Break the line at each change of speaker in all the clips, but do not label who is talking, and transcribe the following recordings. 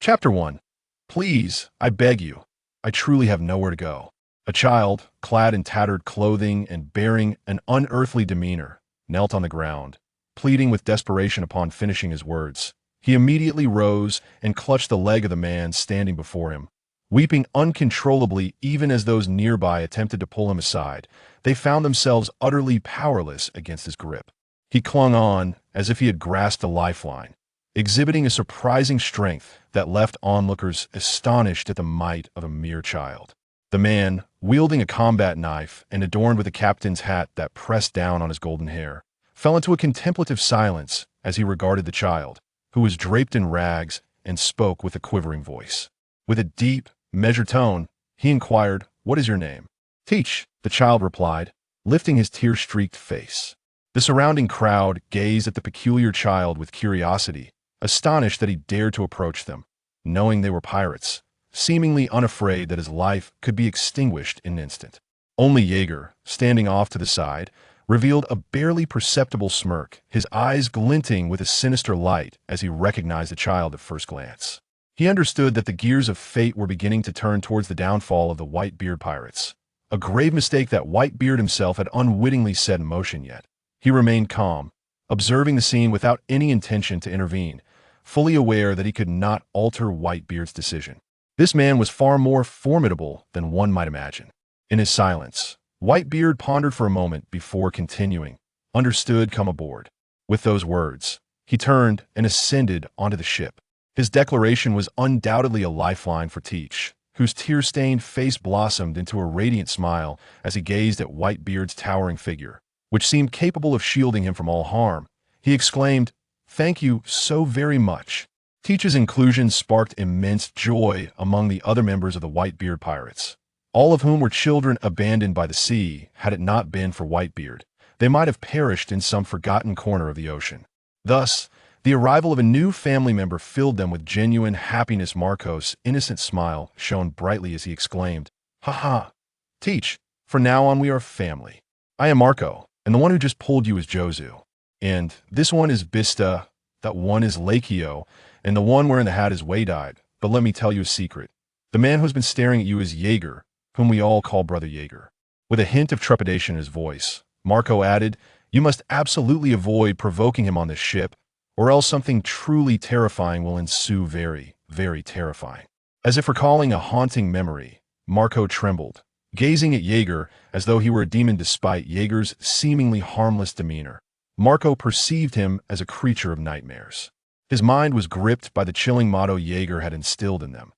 Chapter 1. Please, I beg you. I truly have nowhere to go. A child, clad in tattered clothing and bearing an unearthly demeanor, knelt on the ground, pleading with desperation upon finishing his words. He immediately rose and clutched the leg of the man standing before him. Weeping uncontrollably even as those nearby attempted to pull him aside, they found themselves utterly powerless against his grip. He clung on as if he had grasped a lifeline, exhibiting a surprising strength that left onlookers astonished at the might of a mere child. The man, wielding a combat knife and adorned with a captain's hat that pressed down on his golden hair, fell into a contemplative silence as he regarded the child, who was draped in rags and spoke with a quivering voice. With a deep, measured tone, he inquired, "What is your name?" "Teach," the child replied, lifting his tear-streaked face. The surrounding crowd gazed at the peculiar child with curiosity, astonished that he dared to approach them, knowing they were pirates, seemingly unafraid that his life could be extinguished in an instant. Only Jaeger, standing off to the side, revealed a barely perceptible smirk, his eyes glinting with a sinister light as he recognized the child at first glance. He understood that the gears of fate were beginning to turn towards the downfall of the Whitebeard pirates, a grave mistake that Whitebeard himself had unwittingly set in motion yet. He remained calm, observing the scene without any intention to intervene, fully aware that he could not alter Whitebeard's decision. This man was far more formidable than one might imagine. In his silence, Whitebeard pondered for a moment before continuing, "Understood, come aboard." With those words, he turned and ascended onto the ship. His declaration was undoubtedly a lifeline for Teach, whose tear-stained face blossomed into a radiant smile as he gazed at Whitebeard's towering figure, which seemed capable of shielding him from all harm. He exclaimed, "Thank you so very much." Teach's inclusion sparked immense joy among the other members of the Whitebeard pirates, all of whom were children abandoned by the sea. Had it not been for Whitebeard, they might have perished in some forgotten corner of the ocean. Thus, the arrival of a new family member filled them with genuine happiness. Marco's innocent smile shone brightly as he exclaimed, "Ha ha! Teach, from now on we are family. I am Marco, and the one who just pulled you is Jozu. And this one is Bista, that one is Lakio, and the one wearing the hat is Waydied. But let me tell you a secret. The man who's been staring at you is Jaeger, whom we all call Brother Jaeger." With a hint of trepidation in his voice, Marco added, "You must absolutely avoid provoking him on this ship, or else something truly terrifying will ensue. Very, very terrifying." As if recalling a haunting memory, Marco trembled, gazing at Jaeger as though he were a demon. Despite Jaeger's seemingly harmless demeanor, Marco perceived him as a creature of nightmares. His mind was gripped by the chilling motto Jaeger had instilled in them.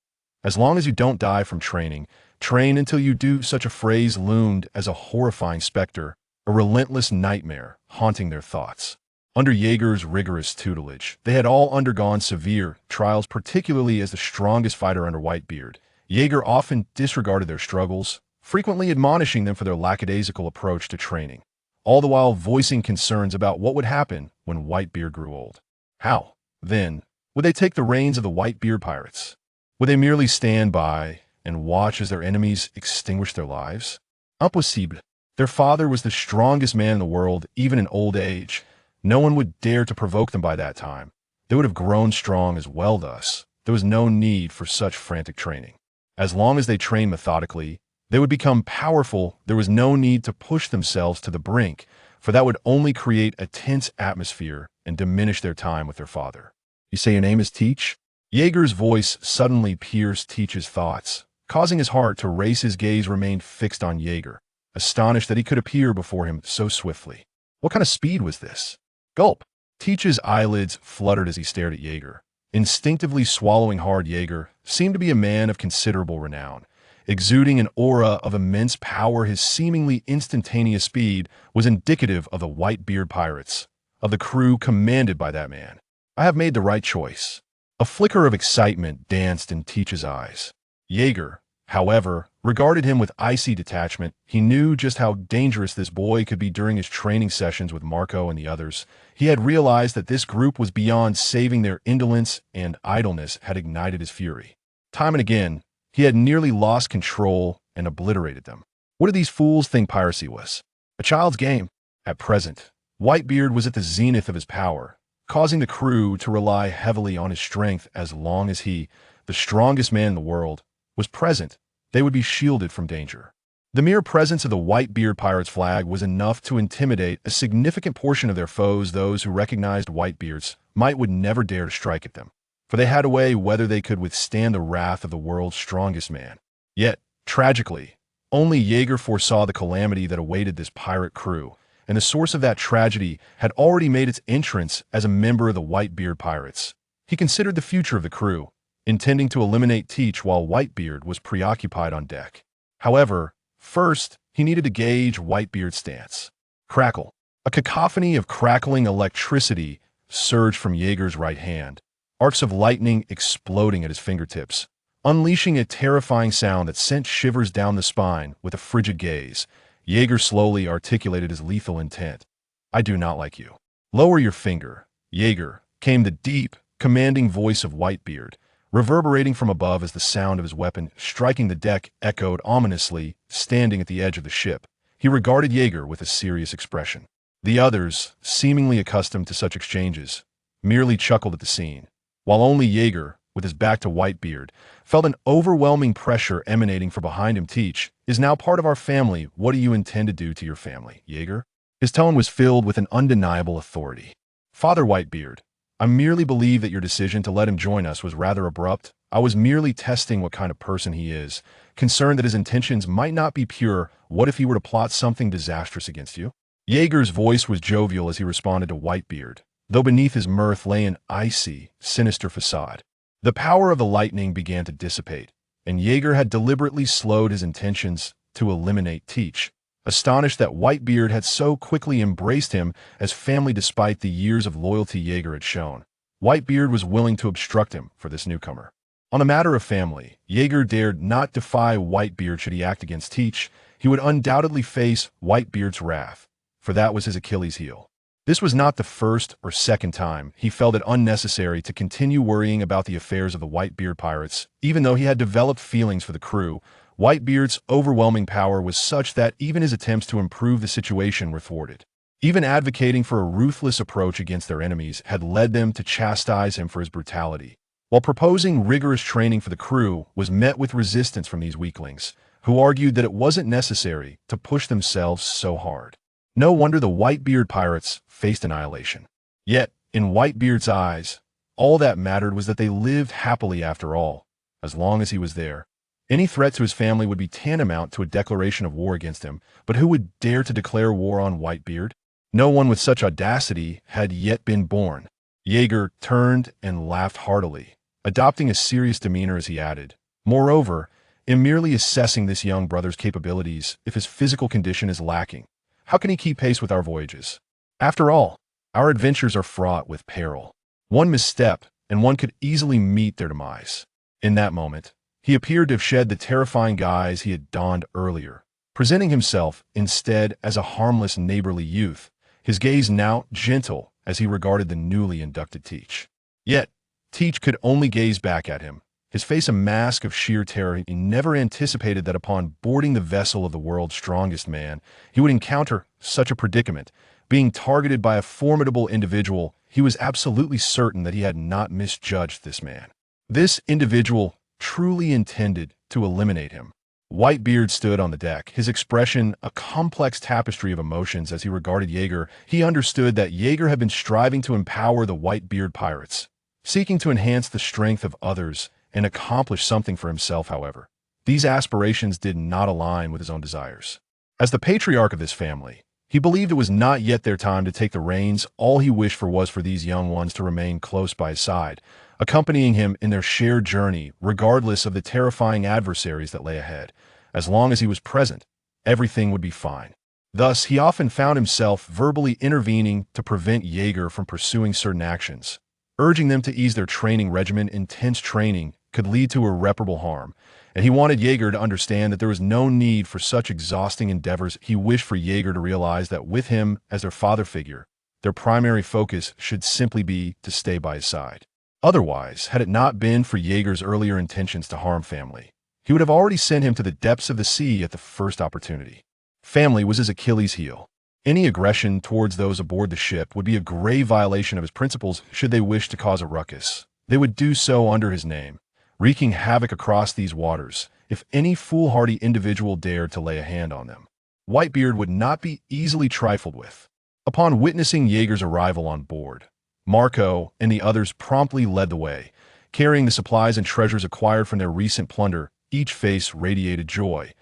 "As long as you don't die from training, train until you do." Such a phrase loomed as a horrifying specter, a relentless nightmare haunting their thoughts. Under Jaeger's rigorous tutelage, they had all undergone severe trials, particularly as the strongest fighter under Whitebeard. Jaeger often disregarded their struggles, frequently admonishing them for their lackadaisical approach to training, all the while voicing concerns about what would happen when Whitebeard grew old. How, then, would they take the reins of the Whitebeard pirates? Would they merely stand by and watch as their enemies extinguished their lives? Impossible. Their father was the strongest man in the world, even in old age. No one would dare to provoke them by that time. They would have grown strong as well. Thus, there was no need for such frantic training. As long as they trained methodically, they would become powerful. There was no need to push themselves to the brink, for that would only create a tense atmosphere and diminish their time with their father. "You say your name is Teach?" Jaeger's voice suddenly pierced Teach's thoughts, causing his heart to race. His gaze remained fixed on Jaeger, astonished that he could appear before him so swiftly. What kind of speed was this? Gulp! Teach's eyelids fluttered as he stared at Jaeger. Instinctively swallowing hard, Jaeger seemed to be a man of considerable renown, exuding an aura of immense power. His seemingly instantaneous speed was indicative of the Whitebeard pirates, of the crew commanded by that man. "I have made the right choice." A flicker of excitement danced in Teach's eyes. Jaeger, however, regarded him with icy detachment. He knew just how dangerous this boy could be. During his training sessions with Marco and the others, he had realized that this group was beyond saving. Their indolence and idleness had ignited his fury. Time and again, he had nearly lost control and obliterated them. What did these fools think piracy was? A child's game. At present, Whitebeard was at the zenith of his power, causing the crew to rely heavily on his strength. As long as he, the strongest man in the world, was present, they would be shielded from danger. The mere presence of the Whitebeard pirates' flag was enough to intimidate a significant portion of their foes. Those who recognized Whitebeard's might would never dare to strike at them, for they had a way whether they could withstand the wrath of the world's strongest man. Yet, tragically, only Jaeger foresaw the calamity that awaited this pirate crew, and the source of that tragedy had already made its entrance as a member of the Whitebeard pirates. He considered the future of the crew, intending to eliminate Teach while Whitebeard was preoccupied on deck. However, first, he needed to gauge Whitebeard's stance. Crackle. A cacophony of crackling electricity surged from Jaeger's right hand, arcs of lightning exploding at his fingertips, unleashing a terrifying sound that sent shivers down the spine. With a frigid gaze, Jaeger slowly articulated his lethal intent. "I do not like you." "Lower your finger, Jaeger," came the deep, commanding voice of Whitebeard, reverberating from above as the sound of his weapon striking the deck echoed ominously. Standing at the edge of the ship, he regarded Jaeger with a serious expression. The others, seemingly accustomed to such exchanges, merely chuckled at the scene, while only Jaeger, with his back to Whitebeard, felt an overwhelming pressure emanating from behind him. "Teach is now part of our family. What do you intend to do to your family, Jaeger?" His tone was filled with an undeniable authority. "Father Whitebeard, I merely believe that your decision to let him join us was rather abrupt. I was merely testing what kind of person he is, concerned that his intentions might not be pure. What if he were to plot something disastrous against you?" Jaeger's voice was jovial as he responded to Whitebeard, though beneath his mirth lay an icy, sinister facade. The power of the lightning began to dissipate, and Jaeger had deliberately slowed his intentions to eliminate Teach, astonished that Whitebeard had so quickly embraced him as family despite the years of loyalty Jaeger had shown. Whitebeard was willing to obstruct him for this newcomer. On a matter of family, Jaeger dared not defy Whitebeard. Should he act against Teach, he would undoubtedly face Whitebeard's wrath, for that was his Achilles heel. This was not the first or second time he felt it unnecessary to continue worrying about the affairs of the Whitebeard pirates. Even though he had developed feelings for the crew, Whitebeard's overwhelming power was such that even his attempts to improve the situation were thwarted. Even advocating for a ruthless approach against their enemies had led them to chastise him for his brutality, while proposing rigorous training for the crew was met with resistance from these weaklings, who argued that it wasn't necessary to push themselves so hard. No wonder the Whitebeard pirates faced annihilation. Yet, in Whitebeard's eyes, all that mattered was that they lived happily after all. As long as he was there, any threat to his family would be tantamount to a declaration of war against him. But who would dare to declare war on Whitebeard? No one with such audacity had yet been born. Jaeger turned and laughed heartily, adopting a serious demeanor as he added, "Moreover, in merely assessing this young brother's capabilities, if his physical condition is lacking, how can he keep pace with our voyages? After all, our adventures are fraught with peril. One misstep, and one could easily meet their demise." In that moment, he appeared to have shed the terrifying guise he had donned earlier, presenting himself instead as a harmless neighborly youth, his gaze now gentle as he regarded the newly inducted Teach. Yet, Teach could only gaze back at him, his face a mask of sheer terror. He never anticipated that upon boarding the vessel of the world's strongest man, he would encounter such a predicament. Being targeted by a formidable individual, he was absolutely certain that he had not misjudged this man. This individual truly intended to eliminate him. Whitebeard stood on the deck, his expression a complex tapestry of emotions as he regarded Jaeger. He understood that Jaeger had been striving to empower the Whitebeard pirates, seeking to enhance the strength of others and accomplish something for himself. However, these aspirations did not align with his own desires. As the patriarch of this family, he believed it was not yet their time to take the reins. All he wished for was for these young ones to remain close by his side, accompanying him in their shared journey, regardless of the terrifying adversaries that lay ahead. As long as he was present, everything would be fine. Thus, he often found himself verbally intervening to prevent Jaeger from pursuing certain actions, urging them to ease their training regimen. Intense training could lead to irreparable harm, and he wanted Jaeger to understand that there was no need for such exhausting endeavors. He wished for Jaeger to realize that with him as their father figure, their primary focus should simply be to stay by his side. Otherwise, had it not been for Jaeger's earlier intentions to harm family, he would have already sent him to the depths of the sea at the first opportunity. Family was his Achilles heel. Any aggression towards those aboard the ship would be a grave violation of his principles should they wish to cause a ruckus. They would do so under his name, wreaking havoc across these waters if any foolhardy individual dared to lay a hand on them. Whitebeard would not be easily trifled with. Upon witnessing Jaeger's arrival on board, Marco and the others promptly led the way, carrying the supplies and treasures acquired from their recent plunder. Each face radiated joy.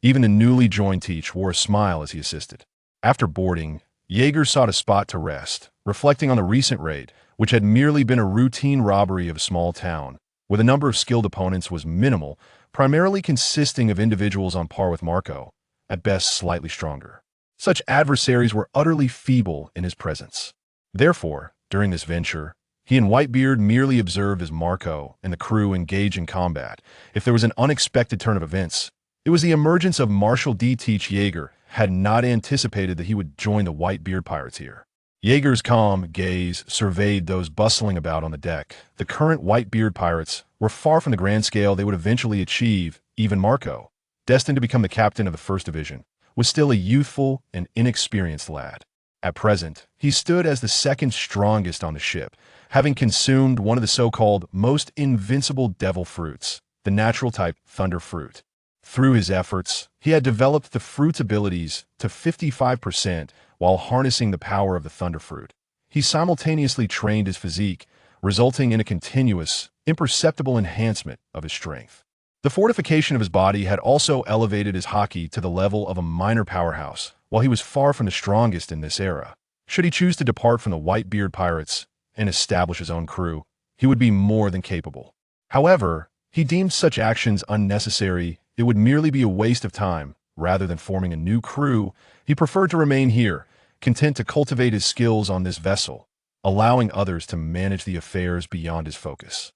Even the newly joined Teach wore a smile as he assisted. After boarding, Jaeger sought a spot to rest, reflecting on the recent raid, which had merely been a routine robbery of a small town, where the number of skilled opponents was minimal, primarily consisting of individuals on par with Marco, at best slightly stronger. Such adversaries were utterly feeble in his presence. Therefore, during this venture, he and Whitebeard merely observed as Marco and the crew engaged in combat. If there was an unexpected turn of events, it was the emergence of Marshal D. Teach. Jaeger had not anticipated that he would join the Whitebeard pirates here. Jaeger's calm gaze surveyed those bustling about on the deck. The current Whitebeard pirates were far from the grand scale they would eventually achieve. Even Marco, destined to become the captain of the First Division, was still a youthful and inexperienced lad. At present, he stood as the second strongest on the ship, having consumed one of the so-called most invincible devil fruits, the natural type thunder fruit. Through his efforts, he had developed the fruit's abilities to 55% while harnessing the power of the thunder fruit. He simultaneously trained his physique, resulting in a continuous, imperceptible enhancement of his strength. The fortification of his body had also elevated his haki to the level of a minor powerhouse. While he was far from the strongest in this era, should he choose to depart from the Whitebeard pirates and establish his own crew, he would be more than capable. However, he deemed such actions unnecessary. It would merely be a waste of time. Rather than forming a new crew, he preferred to remain here, content to cultivate his skills on this vessel, allowing others to manage the affairs beyond his focus.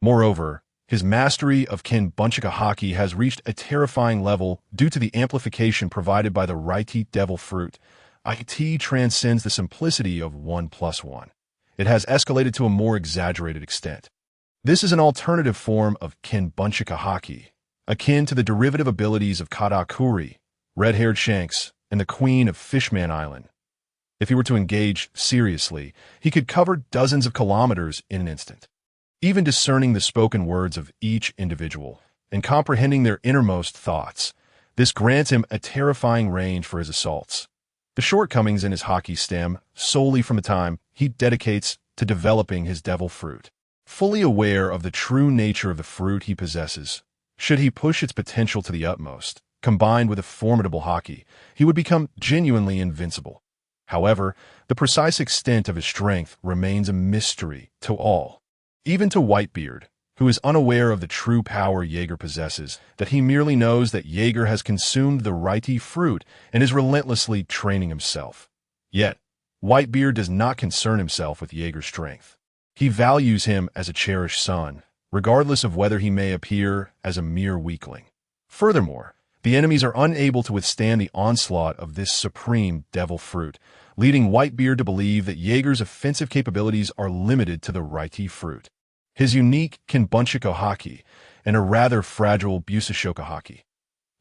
Moreover, his mastery of Kenbunchika haki has reached a terrifying level due to the amplification provided by the Righty Devil Fruit. IT transcends the simplicity of 1+1. It has escalated to a more exaggerated extent. This is an alternative form of Kenbunchika haki, akin to the derivative abilities of Katakuri, Red-Haired Shanks, and the Queen of Fishman Island. If he were to engage seriously, he could cover dozens of kilometers in an instant. Even discerning the spoken words of each individual and comprehending their innermost thoughts, this grants him a terrifying range for his assaults. The shortcomings in his haki stem solely from the time he dedicates to developing his devil fruit. Fully aware of the true nature of the fruit he possesses, should he push its potential to the utmost, combined with a formidable haki, he would become genuinely invincible. However, the precise extent of his strength remains a mystery to all. Even to Whitebeard, who is unaware of the true power Jaeger possesses, that he merely knows that Jaeger has consumed the Righty fruit and is relentlessly training himself. Yet, Whitebeard does not concern himself with Jaeger's strength. He values him as a cherished son, regardless of whether he may appear as a mere weakling. Furthermore, the enemies are unable to withstand the onslaught of this supreme devil fruit, leading Whitebeard to believe that Jaeger's offensive capabilities are limited to the Righty fruit. His unique Kenbunchika haki and a rather fragile Busashoka haki.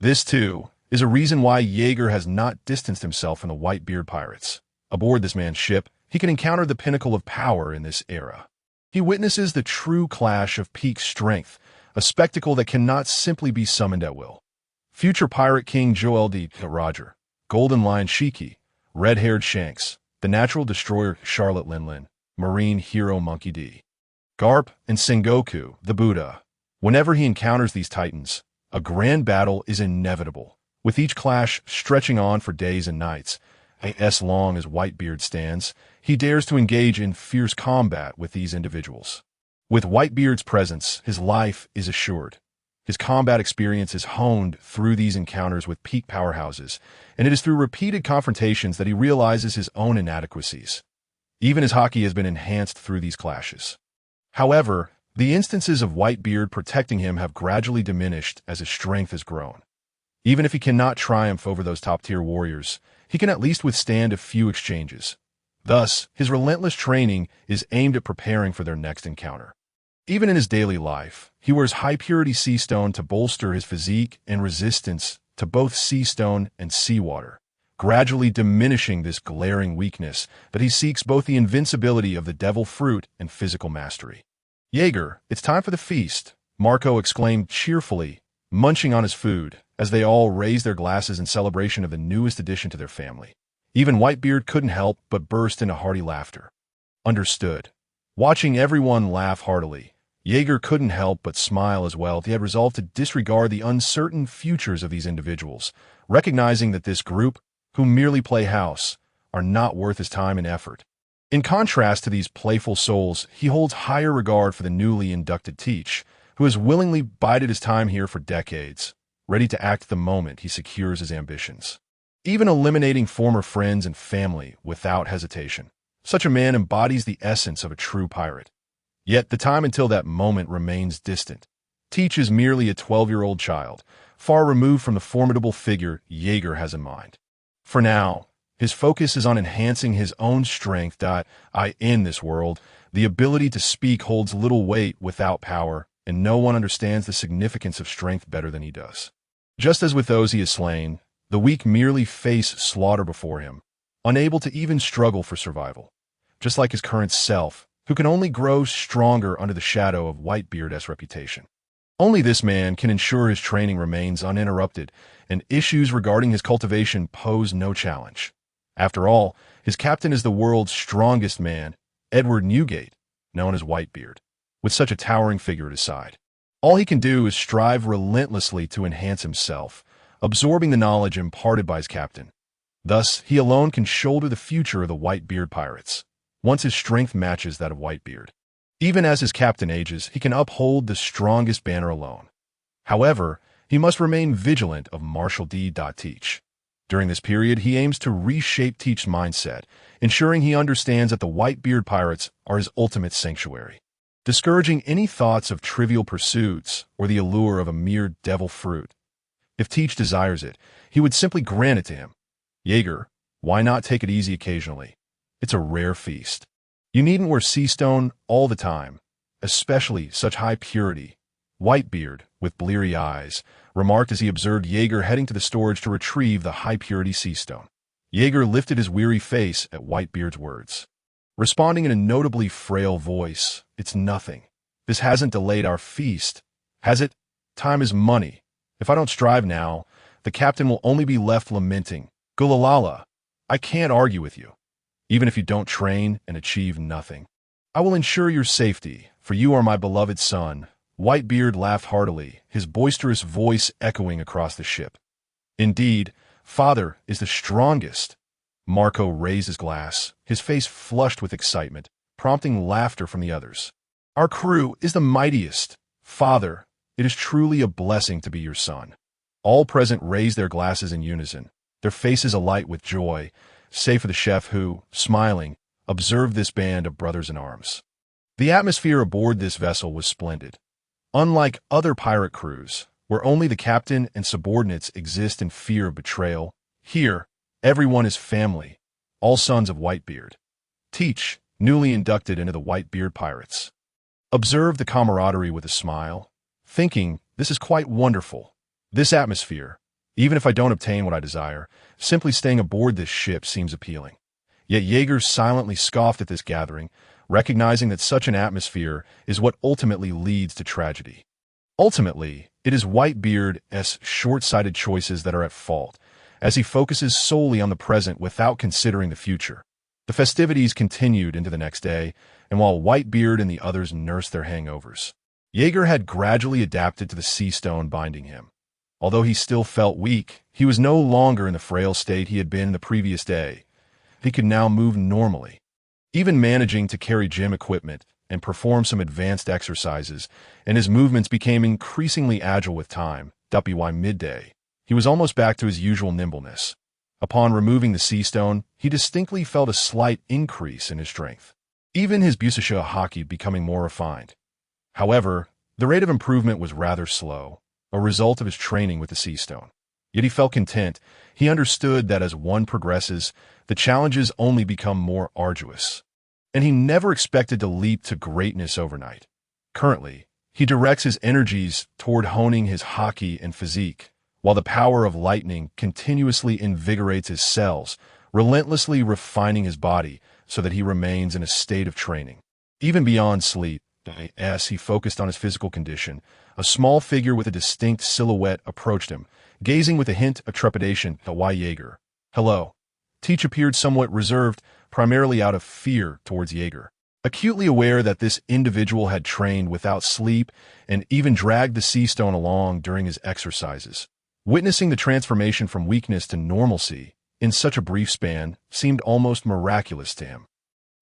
This, too, is a reason why Jaeger has not distanced himself from the Whitebeard pirates. Aboard this man's ship, he can encounter the pinnacle of power in this era. He witnesses the true clash of peak strength, a spectacle that cannot simply be summoned at will. Future Pirate King Joel D. Roger, Golden Lion Shiki, Red-Haired Shanks, the Natural Destroyer Charlotte Linlin, Marine Hero Monkey D. Garp and Sengoku, the Buddha. Whenever he encounters these titans, a grand battle is inevitable, with each clash stretching on for days and nights. As long as Whitebeard stands, he dares to engage in fierce combat with these individuals. With Whitebeard's presence, his life is assured. His combat experience is honed through these encounters with peak powerhouses, and it is through repeated confrontations that he realizes his own inadequacies. Even his haki has been enhanced through these clashes. However, the instances of Whitebeard protecting him have gradually diminished as his strength has grown. Even if he cannot triumph over those top-tier warriors, he can at least withstand a few exchanges. Thus, his relentless training is aimed at preparing for their next encounter. Even in his daily life, he wears high-purity sea stone to bolster his physique and resistance to both sea stone and seawater, gradually diminishing this glaring weakness that he seeks both the invincibility of the devil fruit and physical mastery. "Jaeger, it's time for the feast," Marco exclaimed cheerfully, munching on his food, as they all raised their glasses in celebration of the newest addition to their family. Even Whitebeard couldn't help but burst into hearty laughter. Understood. Watching everyone laugh heartily, Jaeger couldn't help but smile as well. He had resolved to disregard the uncertain futures of these individuals, recognizing that this group, who merely play house, are not worth his time and effort. In contrast to these playful souls, he holds higher regard for the newly inducted Teach, who has willingly bided his time here for decades, ready to act the moment he secures his ambitions, even eliminating former friends and family without hesitation. Such a man embodies the essence of a true pirate. Yet the time until that moment remains distant. Teach is merely a 12-year-old child, far removed from the formidable figure Jaeger has in mind. For now, his focus is on enhancing his own strength. In this world, the ability to speak holds little weight without power, and no one understands the significance of strength better than he does. Just as with those he has slain, the weak merely face slaughter before him, unable to even struggle for survival. Just like his current self, who can only grow stronger under the shadow of Whitebeard's reputation. Only this man can ensure his training remains uninterrupted, and issues regarding his cultivation pose no challenge. After all, his captain is the world's strongest man, Edward Newgate, known as Whitebeard, with such a towering figure at his side. All he can do is strive relentlessly to enhance himself, absorbing the knowledge imparted by his captain. Thus, he alone can shoulder the future of the Whitebeard pirates, once his strength matches that of Whitebeard. Even as his captain ages, he can uphold the strongest banner alone. However, he must remain vigilant of Marshal D. Teach. During this period, he aims to reshape Teach's mindset, ensuring he understands that the Whitebeard pirates are his ultimate sanctuary, discouraging any thoughts of trivial pursuits or the allure of a mere devil fruit. If Teach desires it, he would simply grant it to him. Jaeger, why not take it easy occasionally? It's a rare feast. You needn't wear sea stone all the time, especially such high purity. Whitebeard, with bleary eyes, remarked as he observed Jaeger heading to the storage to retrieve the high-purity sea stone. Jaeger lifted his weary face at Whitebeard's words, responding in a notably frail voice, "It's nothing. This hasn't delayed our feast, has it? Time is money. If I don't strive now, the captain will only be left lamenting. Gulalala, I can't argue with you. Even if you don't train and achieve nothing, I will ensure your safety, for you are my beloved son." Whitebeard laughed heartily, his boisterous voice echoing across the ship. "Indeed, father is the strongest." Marco raised his glass, his face flushed with excitement, prompting laughter from the others. "Our crew is the mightiest. Father, it is truly a blessing to be your son." All present raised their glasses in unison, their faces alight with joy, save for the chef who, smiling, observed this band of brothers in arms. The atmosphere aboard this vessel was splendid. Unlike other pirate crews, where only the captain and subordinates exist in fear of betrayal, here, everyone is family, all sons of Whitebeard. Teach, newly inducted into the Whitebeard pirates, observed the camaraderie with a smile, thinking, "This is quite wonderful. This atmosphere, even if I don't obtain what I desire, simply staying aboard this ship seems appealing." Yet Jaeger silently scoffed at this gathering, recognizing that such an atmosphere is what ultimately leads to tragedy. Ultimately, it is Whitebeard's short-sighted choices that are at fault, as he focuses solely on the present without considering the future. The festivities continued into the next day, and while Whitebeard and the others nursed their hangovers, Jaeger had gradually adapted to the sea stone binding him. Although he still felt weak, he was no longer in the frail state he had been the previous day. He could now move normally, even managing to carry gym equipment and perform some advanced exercises, and his movements became increasingly agile with time. By midday, he was almost back to his usual nimbleness. Upon removing the sea stone, he distinctly felt a slight increase in his strength, even his busasha hockey becoming more refined. However, the rate of improvement was rather slow, a result of his training with the sea stone. Yet he felt content. He understood that as one progresses, the challenges only become more arduous. And he never expected to leap to greatness overnight. Currently, he directs his energies toward honing his hockey and physique, while the power of lightning continuously invigorates his cells, relentlessly refining his body so that he remains in a state of training. Even beyond sleep, as he focused on his physical condition, a small figure with a distinct silhouette approached him, gazing with a hint of trepidation at why Jaeger. Hello. Teach appeared somewhat reserved, primarily out of fear towards Jaeger. Acutely aware that this individual had trained without sleep and even dragged the sea stone along during his exercises. Witnessing the transformation from weakness to normalcy in such a brief span seemed almost miraculous to him.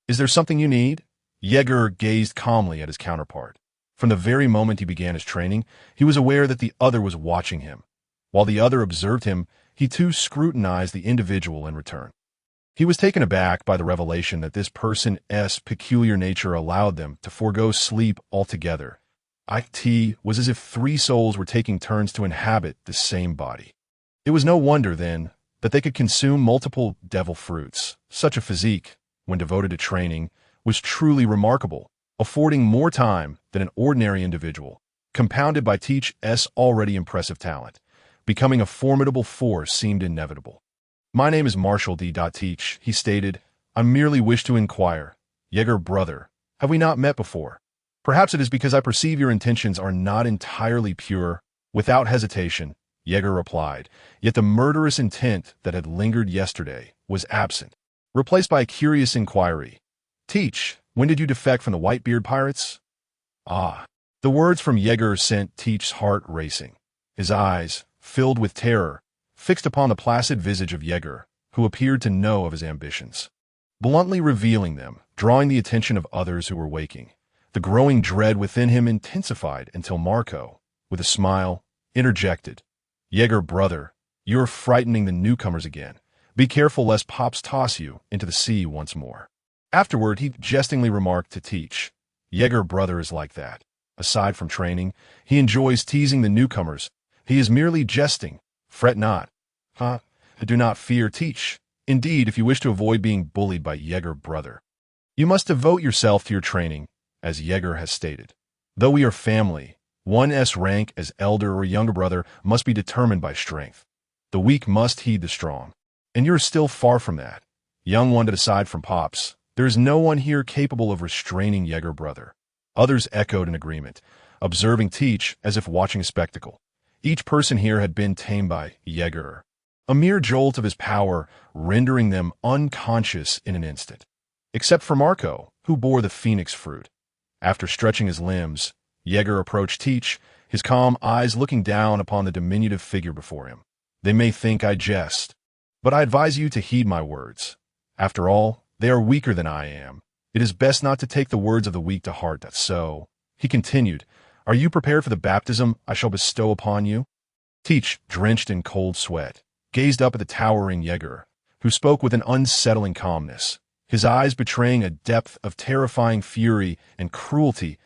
Is there something you need? Jaeger gazed calmly at his counterpart. From the very moment he began his training, he was aware that the other was watching him. While the other observed him, he too scrutinized the individual in return. He was taken aback by the revelation that this person's peculiar nature allowed them to forego sleep altogether. It was as if three souls were taking turns to inhabit the same body. It was no wonder, then, that they could consume multiple devil fruits. Such a physique, when devoted to training, was truly remarkable, affording more time than an ordinary individual, compounded by Teach's already impressive talent. Becoming a formidable force seemed inevitable. My name is Marshall D. Teach, he stated. I merely wish to inquire. Jaeger, brother, have we not met before? Perhaps it is because I perceive your intentions are not entirely pure. Without hesitation, Jaeger replied, yet the murderous intent that had lingered yesterday was absent, replaced by a curious inquiry. Teach, when did you defect from the Whitebeard pirates? Ah. The words from Jaeger sent Teach's heart racing. His eyes, filled with terror, fixed upon the placid visage of Jaeger, who appeared to know of his ambitions, bluntly revealing them, drawing the attention of others who were waking. The growing dread within him intensified until Marco, with a smile, interjected. Jaeger, brother, you're frightening the newcomers again. Be careful lest Pops toss you into the sea once more. Afterward, he jestingly remarked to Teach, Jaeger, brother, is like that. Aside from training, he enjoys teasing the newcomers. He is merely jesting. Fret not. Do not fear, Teach. Indeed, if you wish to avoid being bullied by Jaeger, brother, you must devote yourself to your training, as Jaeger has stated. Though we are family, one's rank as elder or younger brother must be determined by strength. The weak must heed the strong. And you're still far from that. Young one, aside from Pops, there is no one here capable of restraining Jaeger, brother. Others echoed in agreement, observing Teach as if watching a spectacle. Each person here had been tamed by Jaeger, a mere jolt of his power rendering them unconscious in an instant. Except for Marco, who bore the phoenix fruit. After stretching his limbs, Jaeger approached Teach, his calm eyes looking down upon the diminutive figure before him. They may think I jest, but I advise you to heed my words. After all, they are weaker than I am. It is best not to take the words of the weak to heart. That's so. He continued, are you prepared for the baptism I shall bestow upon you? Teach, drenched in cold sweat, gazed up at the towering Jaeger, who spoke with an unsettling calmness, his eyes betraying a depth of terrifying fury and cruelty.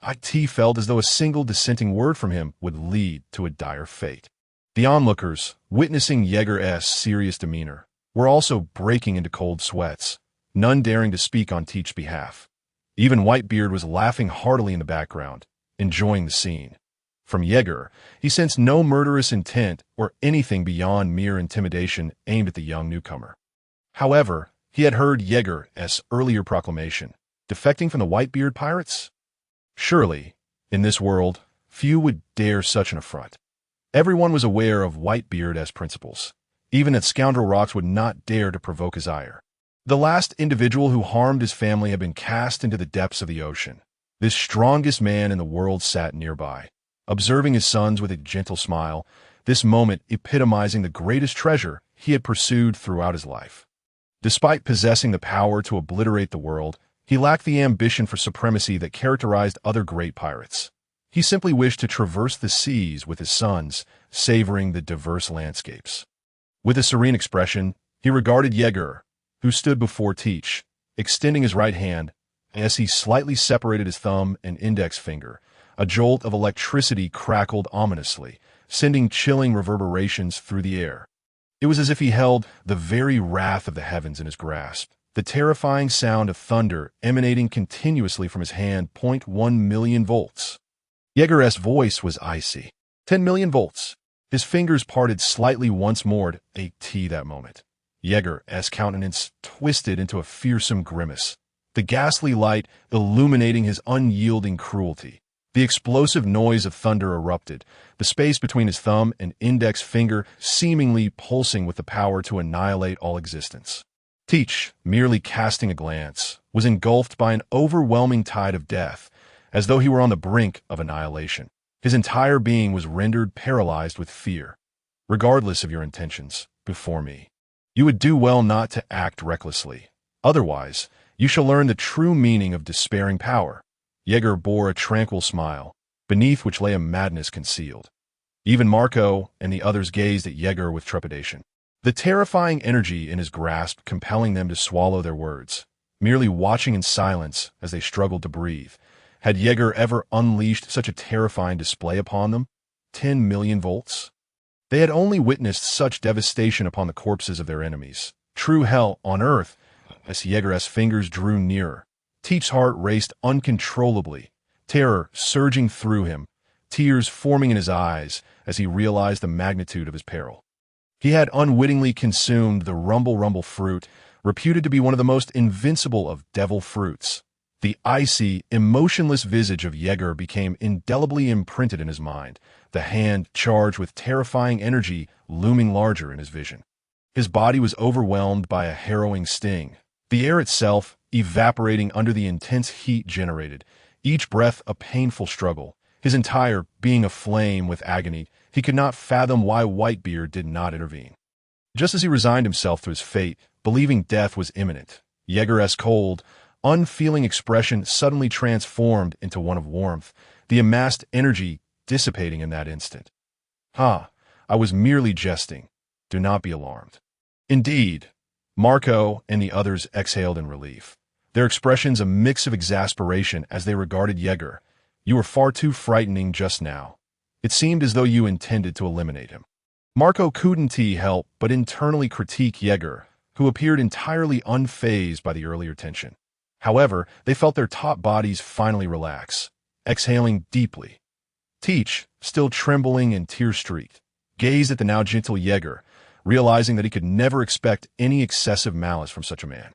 It felt as though a single dissenting word from him would lead to a dire fate. The onlookers, witnessing Jaeger's serious demeanor, were also breaking into cold sweats, none daring to speak on Teach's behalf. Even Whitebeard was laughing heartily in the background, enjoying the scene. From Jaeger, he sensed no murderous intent or anything beyond mere intimidation aimed at the young newcomer. However, he had heard Jaeger's earlier proclamation, defecting from the Whitebeard pirates? Surely, in this world, few would dare such an affront. Everyone was aware of Whitebeard's principles. Even that scoundrel Rocks would not dare to provoke his ire. The last individual who harmed his family had been cast into the depths of the ocean. This strongest man in the world sat nearby, observing his sons with a gentle smile, this moment epitomizing the greatest treasure he had pursued throughout his life. Despite possessing the power to obliterate the world, he lacked the ambition for supremacy that characterized other great pirates. He simply wished to traverse the seas with his sons, savoring the diverse landscapes. With a serene expression, he regarded Jaeger, who stood before Teach, extending his right hand. As he slightly separated his thumb and index finger, a jolt of electricity crackled ominously, sending chilling reverberations through the air. It was as if he held the very wrath of the heavens in his grasp, the terrifying sound of thunder emanating continuously from his hand. 0.1 million volts. Jaeger's voice was icy. 10 million volts. His fingers parted slightly once more at a T that moment. Jaeger's countenance twisted into a fearsome grimace, the ghastly light illuminating his unyielding cruelty. The explosive noise of thunder erupted, the space between his thumb and index finger seemingly pulsing with the power to annihilate all existence. Teach, merely casting a glance, was engulfed by an overwhelming tide of death, as though he were on the brink of annihilation. His entire being was rendered paralyzed with fear. Regardless of your intentions, before me, you would do well not to act recklessly. Otherwise, you shall learn the true meaning of despairing power. Jaeger bore a tranquil smile, beneath which lay a madness concealed. Even Marco and the others gazed at Jaeger with trepidation, the terrifying energy in his grasp compelling them to swallow their words, merely watching in silence as they struggled to breathe. Had Jaeger ever unleashed such a terrifying display upon them? 10 million volts? They had only witnessed such devastation upon the corpses of their enemies. True hell on earth. As Jaeger's fingers drew nearer, Teach's heart raced uncontrollably, terror surging through him, tears forming in his eyes as he realized the magnitude of his peril. He had unwittingly consumed the rumble fruit, reputed to be one of the most invincible of devil fruits. The icy, emotionless visage of Jaeger became indelibly imprinted in his mind, the hand charged with terrifying energy looming larger in his vision. His body was overwhelmed by a harrowing sting, the air itself evaporating under the intense heat generated, each breath a painful struggle, his entire being aflame with agony. He could not fathom why Whitebeard did not intervene. Just as he resigned himself to his fate, believing death was imminent, Jaeger's cold, unfeeling expression suddenly transformed into one of warmth, the amassed energy dissipating in that instant. I was merely jesting. Do not be alarmed. Indeed, Marco and the others exhaled in relief, their expressions a mix of exasperation as they regarded Jaeger. You were far too frightening just now. It seemed as though you intended to eliminate him. Marco couldn't help but internally critique Jaeger, who appeared entirely unfazed by the earlier tension. However, they felt their top bodies finally relax, exhaling deeply. Teach, still trembling and tear-streaked, gazed at the now gentle Jaeger, realizing that he could never expect any excessive malice from such a man.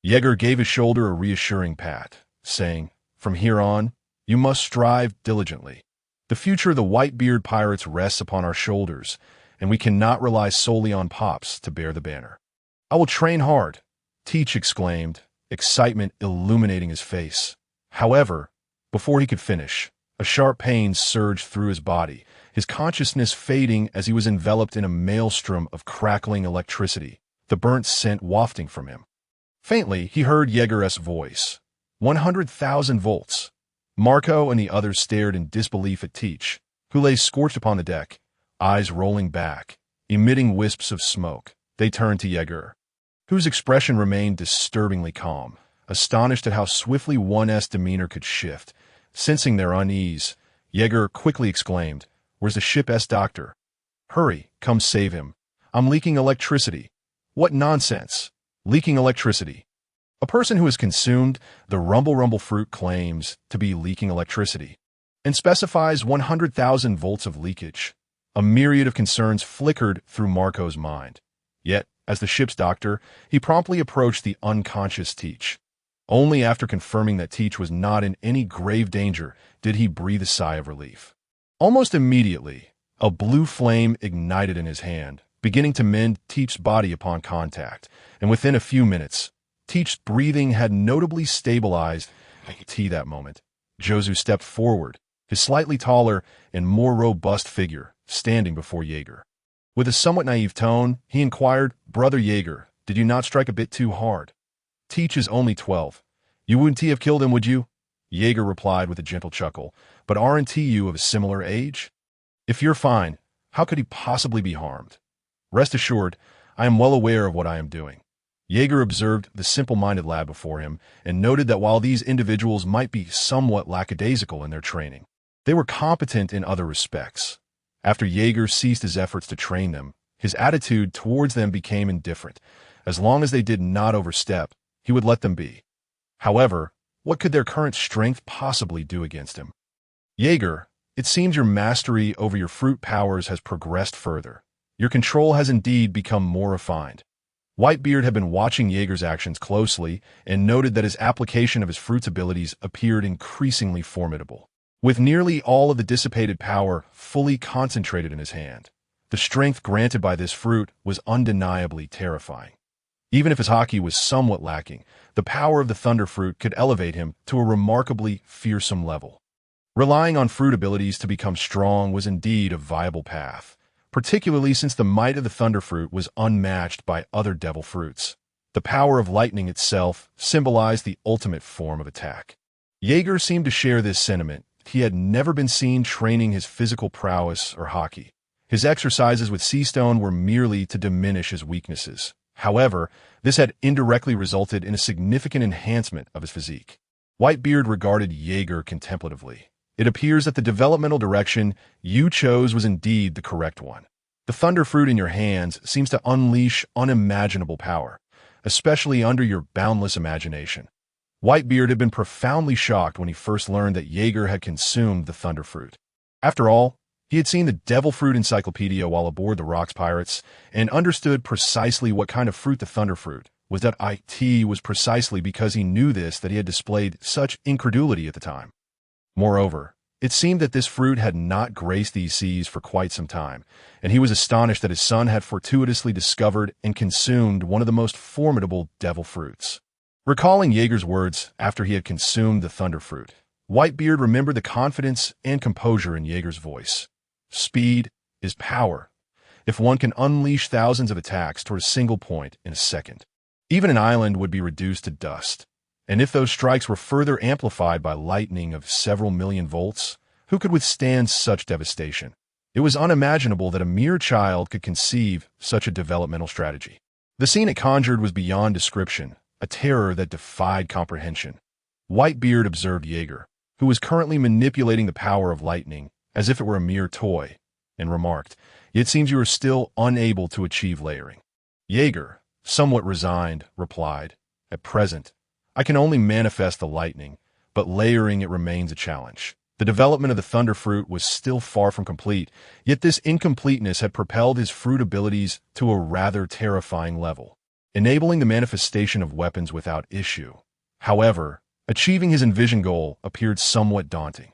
Jaeger gave his shoulder a reassuring pat, saying, "From here on, you must strive diligently. The future of the Whitebeard pirates rests upon our shoulders, and we cannot rely solely on Pops to bear the banner." "I will train hard," Teach exclaimed, excitement illuminating his face. However, before he could finish, a sharp pain surged through his body, his consciousness fading as he was enveloped in a maelstrom of crackling electricity, the burnt scent wafting from him. Faintly, he heard Jaeger's voice. 100,000 volts. Marco and the others stared in disbelief at Teach, who lay scorched upon the deck, eyes rolling back, emitting wisps of smoke. They turned to Jaeger, whose expression remained disturbingly calm, astonished at how swiftly one's demeanor could shift. Sensing their unease, Jaeger quickly exclaimed, "Where's the ship's doctor? Hurry, come save him. I'm leaking electricity." "What nonsense! Leaking electricity?" A person who has consumed the rumble fruit claims to be leaking electricity, and specifies 100,000 volts of leakage. A myriad of concerns flickered through Marco's mind. Yet, as the ship's doctor, he promptly approached the unconscious Teach. Only after confirming that Teach was not in any grave danger did he breathe a sigh of relief. Almost immediately, a blue flame ignited in his hand, beginning to mend Teach's body upon contact, and within a few minutes, Teach's breathing had notably stabilized. That moment, Josu stepped forward, his slightly taller and more robust figure standing before Jaeger. With a somewhat naive tone, he inquired, "Brother Jaeger, did you not strike a bit too hard? Teach is only 12. You wouldn't have killed him, would you?" Jaeger replied with a gentle chuckle, "But aren't you of a similar age? If you're fine, how could he possibly be harmed? Rest assured, I am well aware of what I am doing." Jaeger observed the simple-minded lad before him and noted that while these individuals might be somewhat lackadaisical in their training, they were competent in other respects. After Jaeger ceased his efforts to train them, his attitude towards them became indifferent. As long as they did not overstep, he would let them be. However, what could their current strength possibly do against him? Jaeger, It seems your mastery over your fruit powers has progressed further. Your control has indeed become more refined. Whitebeard had been watching Jaeger's actions closely and noted that his application of his fruit's abilities appeared increasingly formidable. With nearly all of the dissipated power fully concentrated in his hand, the strength granted by this fruit was undeniably terrifying. Even if his haki was somewhat lacking, the power of the thunder fruit could elevate him to a remarkably fearsome level. Relying on fruit abilities to become strong was indeed a viable path, particularly since the might of the thunder fruit was unmatched by other devil fruits. The power of lightning itself symbolized the ultimate form of attack. Jaeger seemed to share this sentiment. He had never been seen training his physical prowess or haki. His exercises with sea stone were merely to diminish his weaknesses. However, this had indirectly resulted in a significant enhancement of his physique. Whitebeard regarded Jaeger contemplatively. It appears that the developmental direction you chose was indeed the correct one. The thunder fruit in your hands seems to unleash unimaginable power, especially under your boundless imagination. Whitebeard had been profoundly shocked when he first learned that Jaeger had consumed the thunder fruit. After all, he had seen the Devil Fruit Encyclopedia while aboard the Rocks Pirates and understood precisely what kind of fruit the thunder fruit was. That it was precisely because he knew this that he had displayed such incredulity at the time. Moreover, it seemed that this fruit had not graced these seas for quite some time, and he was astonished that his son had fortuitously discovered and consumed one of the most formidable devil fruits. Recalling Jaeger's words after he had consumed the thunder fruit, Whitebeard remembered the confidence and composure in Jaeger's voice. Speed is power. If one can unleash thousands of attacks toward a single point in a second, even an island would be reduced to dust. And if those strikes were further amplified by lightning of several million volts, who could withstand such devastation? It was unimaginable that a mere child could conceive such a developmental strategy. The scene it conjured was beyond description, a terror that defied comprehension. Whitebeard observed Jaeger, who was currently manipulating the power of lightning as if it were a mere toy, and remarked, "It seems you are still unable to achieve layering." Jaeger, somewhat resigned, replied, "At present, I can only manifest the lightning, but layering it remains a challenge." The development of the thunder fruit was still far from complete, yet this incompleteness had propelled his fruit abilities to a rather terrifying level, enabling the manifestation of weapons without issue. However, achieving his envisioned goal appeared somewhat daunting.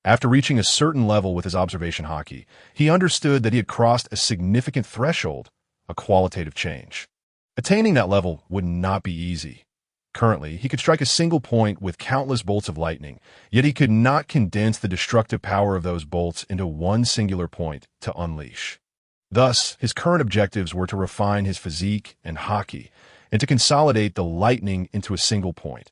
After reaching a certain level with his observation haki, he understood that he had crossed a significant threshold, a qualitative change. Attaining that level would not be easy. Currently, he could strike a single point with countless bolts of lightning, yet he could not condense the destructive power of those bolts into one singular point to unleash. Thus, his current objectives were to refine his physique and haki, and to consolidate the lightning into a single point.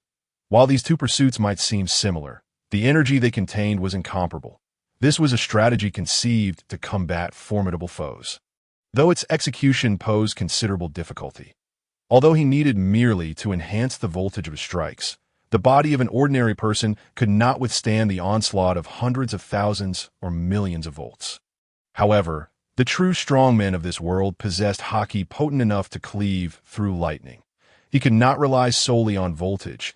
While these two pursuits might seem similar, the energy they contained was incomparable. This was a strategy conceived to combat formidable foes, though its execution posed considerable difficulty. Although he needed merely to enhance the voltage of his strikes, the body of an ordinary person could not withstand the onslaught of hundreds of thousands or millions of volts. However, the true strongmen of this world possessed haki potent enough to cleave through lightning. He could not rely solely on voltage.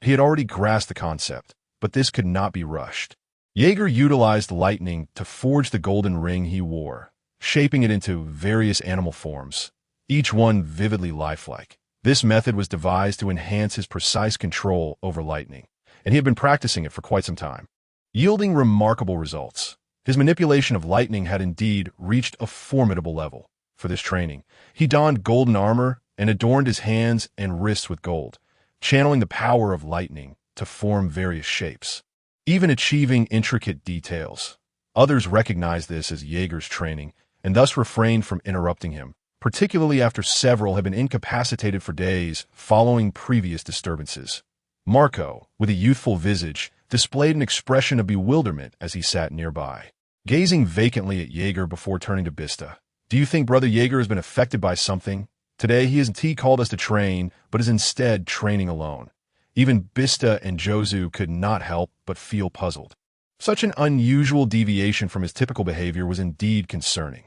He had already grasped the concept, but this could not be rushed. Jaeger utilized lightning to forge the golden ring he wore, shaping it into various animal forms, each one vividly lifelike. This method was devised to enhance his precise control over lightning, and he had been practicing it for quite some time, yielding remarkable results. His manipulation of lightning had indeed reached a formidable level. For this training, he donned golden armor and adorned his hands and wrists with gold, channeling the power of lightning to form various shapes, even achieving intricate details. Others recognized this as Jaeger's training and thus refrained from interrupting him, particularly after several had been incapacitated for days following previous disturbances. Marco, with a youthful visage, displayed an expression of bewilderment as he sat nearby, gazing vacantly at Jaeger before turning to Bista. "Do you think Brother Jaeger has been affected by something? Today he hasn't called us to train, but is instead training alone." Even Bista and Jozu could not help but feel puzzled. Such an unusual deviation from his typical behavior was indeed concerning.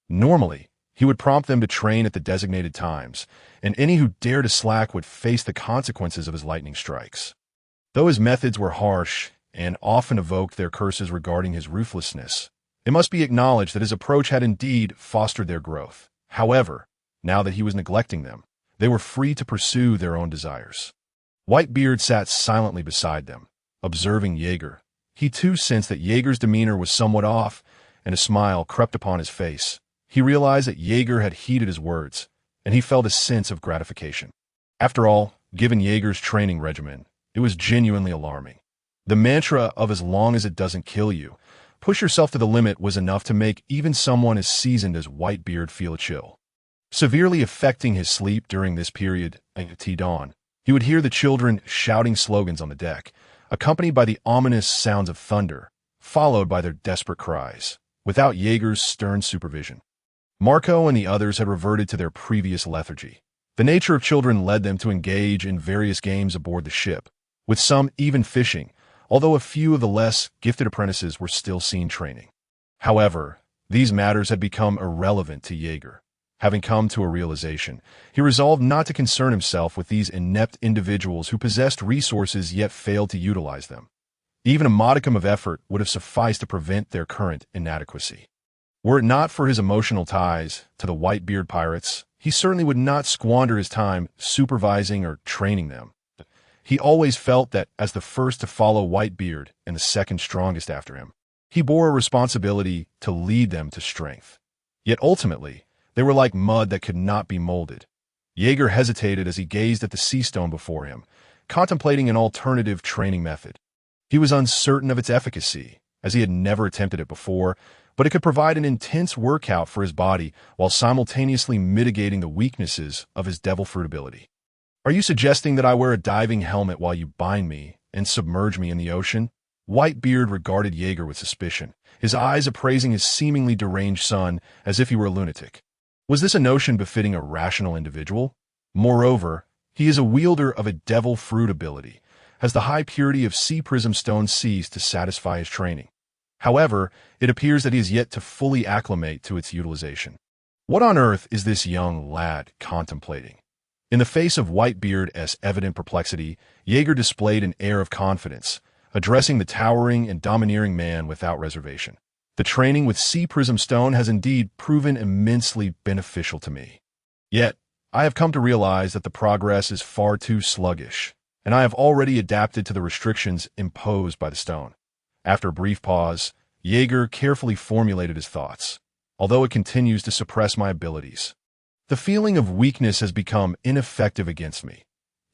Normally, he would prompt them to train at the designated times, and any who dared to slack would face the consequences of his lightning strikes. Though his methods were harsh, and often evoked their curses regarding his ruthlessness. It must be acknowledged that his approach had indeed fostered their growth. However, now that he was neglecting them, they were free to pursue their own desires. Whitebeard sat silently beside them, observing Jaeger. He too sensed that Jaeger's demeanor was somewhat off, and a smile crept upon his face. He realized that Jaeger had heeded his words, and he felt a sense of gratification. After all, given Jaeger's training regimen, it was genuinely alarming. The mantra of as long as it doesn't kill you, push yourself to the limit was enough to make even someone as seasoned as Whitebeard feel a chill. Severely affecting his sleep during this period, at dawn, he would hear the children shouting slogans on the deck, accompanied by the ominous sounds of thunder, followed by their desperate cries, without Jaeger's stern supervision. Marco and the others had reverted to their previous lethargy. The nature of children led them to engage in various games aboard the ship, with some even fishing, although a few of the less gifted apprentices were still seen training. However, these matters had become irrelevant to Jaeger. Having come to a realization, he resolved not to concern himself with these inept individuals who possessed resources yet failed to utilize them. Even a modicum of effort would have sufficed to prevent their current inadequacy. Were it not for his emotional ties to the Whitebeard pirates, he certainly would not squander his time supervising or training them. He always felt that, as the first to follow Whitebeard and the second strongest after him, he bore a responsibility to lead them to strength. Yet ultimately, they were like mud that could not be molded. Jaeger hesitated as he gazed at the sea stone before him, contemplating an alternative training method. He was uncertain of its efficacy, as he had never attempted it before, but it could provide an intense workout for his body while simultaneously mitigating the weaknesses of his devil fruit ability. "Are you suggesting that I wear a diving helmet while you bind me and submerge me in the ocean?" Whitebeard regarded Jaeger with suspicion, his eyes appraising his seemingly deranged son as if he were a lunatic. Was this a notion befitting a rational individual? Moreover, he is a wielder of a devil fruit ability. Has the high purity of sea prism stone ceased to satisfy his training? However, it appears that he is yet to fully acclimate to its utilization. What on earth is this young lad contemplating? In the face of Whitebeard's evident perplexity, Jaeger displayed an air of confidence, addressing the towering and domineering man without reservation. "The training with sea prism stone has indeed proven immensely beneficial to me. Yet, I have come to realize that the progress is far too sluggish, and I have already adapted to the restrictions imposed by the stone." After a brief pause, Jaeger carefully formulated his thoughts. "Although it continues to suppress my abilities, the feeling of weakness has become ineffective against me.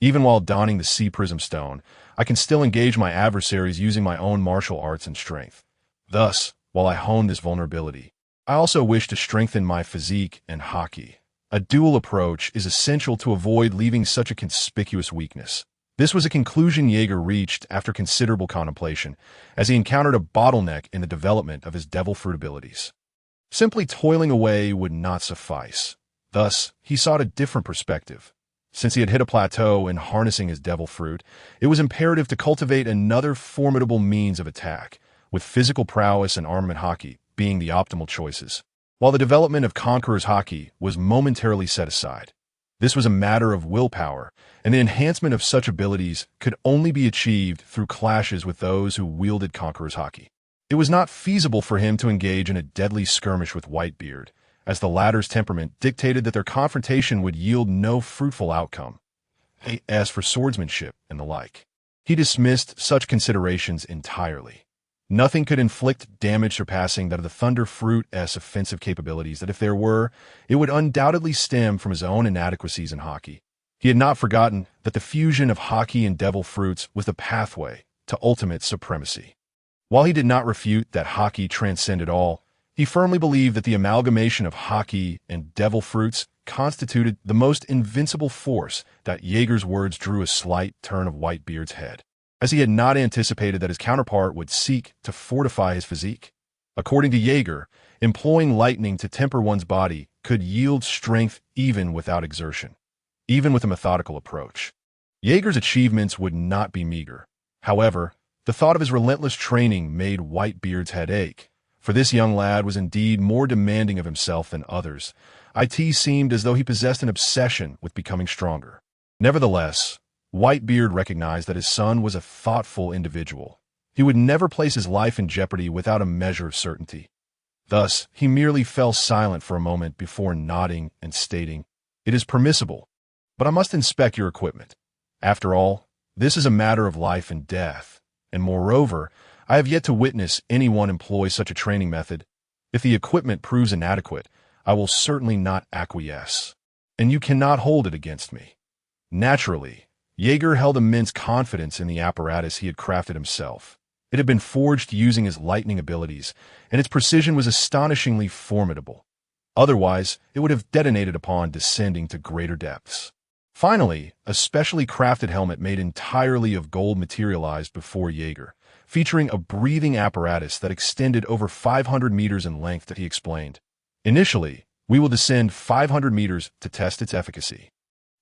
Even while donning the sea prism stone, I can still engage my adversaries using my own martial arts and strength. Thus, while I hone this vulnerability, I also wish to strengthen my physique and hockey. A dual approach is essential to avoid leaving such a conspicuous weakness." This was a conclusion Jaeger reached after considerable contemplation, as he encountered a bottleneck in the development of his devil fruit abilities. Simply toiling away would not suffice. Thus, he sought a different perspective. Since he had hit a plateau in harnessing his devil fruit, it was imperative to cultivate another formidable means of attack, with physical prowess and armament hockey being the optimal choices, while the development of Conqueror's hockey was momentarily set aside. This was a matter of willpower, and the enhancement of such abilities could only be achieved through clashes with those who wielded Conqueror's hockey. It was not feasible for him to engage in a deadly skirmish with Whitebeard, as the latter's temperament dictated that their confrontation would yield no fruitful outcome. As for swordsmanship and the like, he dismissed such considerations entirely. Nothing could inflict damage surpassing that of the Thunder Fruit's offensive capabilities that if there were, it would undoubtedly stem from his own inadequacies in hockey. He had not forgotten that the fusion of hockey and devil fruits was the pathway to ultimate supremacy. While he did not refute that hockey transcended all, he firmly believed that the amalgamation of hockey and devil fruits constituted the most invincible force. That Jaeger's words drew a slight turn of Whitebeard's head, as he had not anticipated that his counterpart would seek to fortify his physique. According to Jaeger, employing lightning to temper one's body could yield strength even without exertion, even with a methodical approach. Jaeger's achievements would not be meager. However, the thought of his relentless training made Whitebeard's head ache, for this young lad was indeed more demanding of himself than others. It seemed as though he possessed an obsession with becoming stronger. Nevertheless, Whitebeard recognized that his son was a thoughtful individual. He He would never place his life in jeopardy without a measure of certainty. Thus, he merely fell silent for a moment before nodding and stating, "It is permissible, but I must inspect your equipment. After all, this is a matter of life and death, and moreover, I have yet to witness anyone employ such a training method. If the equipment proves inadequate, I will certainly not acquiesce, and you cannot hold it against me." Naturally, Jaeger held immense confidence in the apparatus he had crafted himself. It had been forged using his lightning abilities, and its precision was astonishingly formidable. Otherwise, it would have detonated upon descending to greater depths. Finally, a specially crafted helmet made entirely of gold materialized before Jaeger, featuring a breathing apparatus that extended over 500 meters in length that he explained. "Initially, we will descend 500 meters to test its efficacy,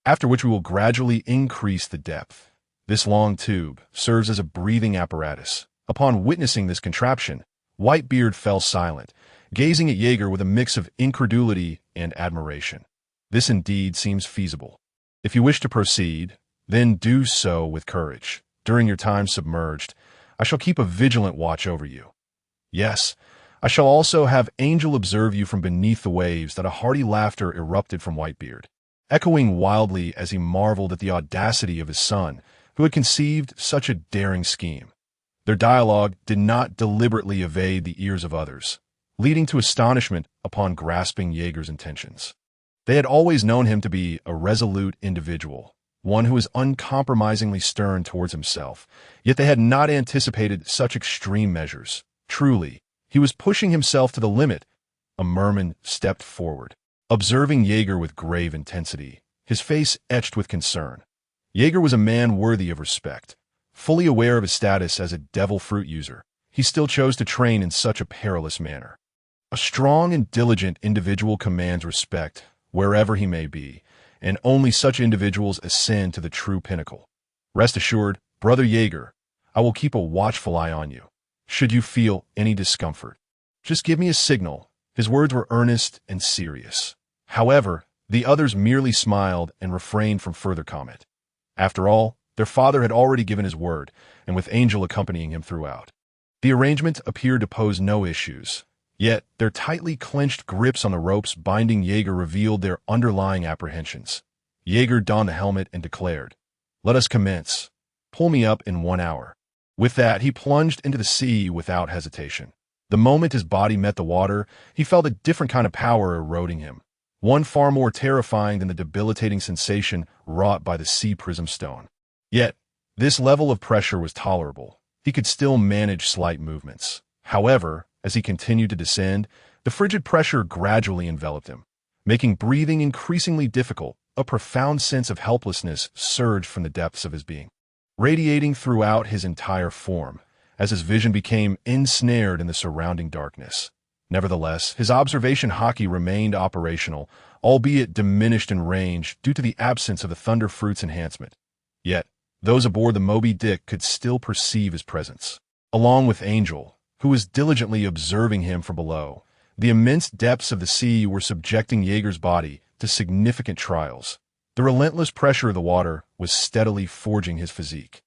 after which we will gradually increase the depth. This long tube serves as a breathing apparatus." Upon witnessing this contraption, Whitebeard fell silent, gazing at Jaeger with a mix of incredulity and admiration. "This indeed seems feasible. If you wish to proceed, then do so with courage. During your time submerged, I shall keep a vigilant watch over you. Yes, I shall also have Angel observe you from beneath the waves." That a hearty laughter erupted from Whitebeard, echoing wildly as he marveled at the audacity of his son, who had conceived such a daring scheme. Their dialogue did not deliberately evade the ears of others, leading to astonishment upon grasping Jaeger's intentions. They had always known him to be a resolute individual, one who was uncompromisingly stern towards himself, yet they had not anticipated such extreme measures. Truly, he was pushing himself to the limit. A merman stepped forward, observing Jaeger with grave intensity, his face etched with concern. Jaeger was a man worthy of respect. Fully aware of his status as a devil fruit user, he still chose to train in such a perilous manner. A strong and diligent individual commands respect wherever he may be, and only such individuals ascend to the true pinnacle. Rest assured, Brother Jaeger, I will keep a watchful eye on you. Should you feel any discomfort, just give me a signal." His words were earnest and serious. However, the others merely smiled and refrained from further comment. After all, their father had already given his word, and with Angel accompanying him throughout, the arrangement appeared to pose no issues. Yet, their tightly clenched grips on the ropes binding Jaeger revealed their underlying apprehensions. Jaeger donned the helmet and declared, "Let us commence. Pull me up in 1 hour." With that, he plunged into the sea without hesitation. The moment his body met the water, he felt a different kind of power eroding him, one far more terrifying than the debilitating sensation wrought by the sea prism stone. Yet, this level of pressure was tolerable. He could still manage slight movements. However, as he continued to descend, the frigid pressure gradually enveloped him, making breathing increasingly difficult. A profound sense of helplessness surged from the depths of his being, radiating throughout his entire form, as his vision became ensnared in the surrounding darkness. Nevertheless, his observation hockey remained operational, albeit diminished in range due to the absence of the Thunder Fruit's enhancement. Yet, those aboard the Moby Dick could still perceive his presence. Along with Angel, who was diligently observing him from below, the immense depths of the sea were subjecting Jaeger's body to significant trials. The relentless pressure of the water was steadily forging his physique,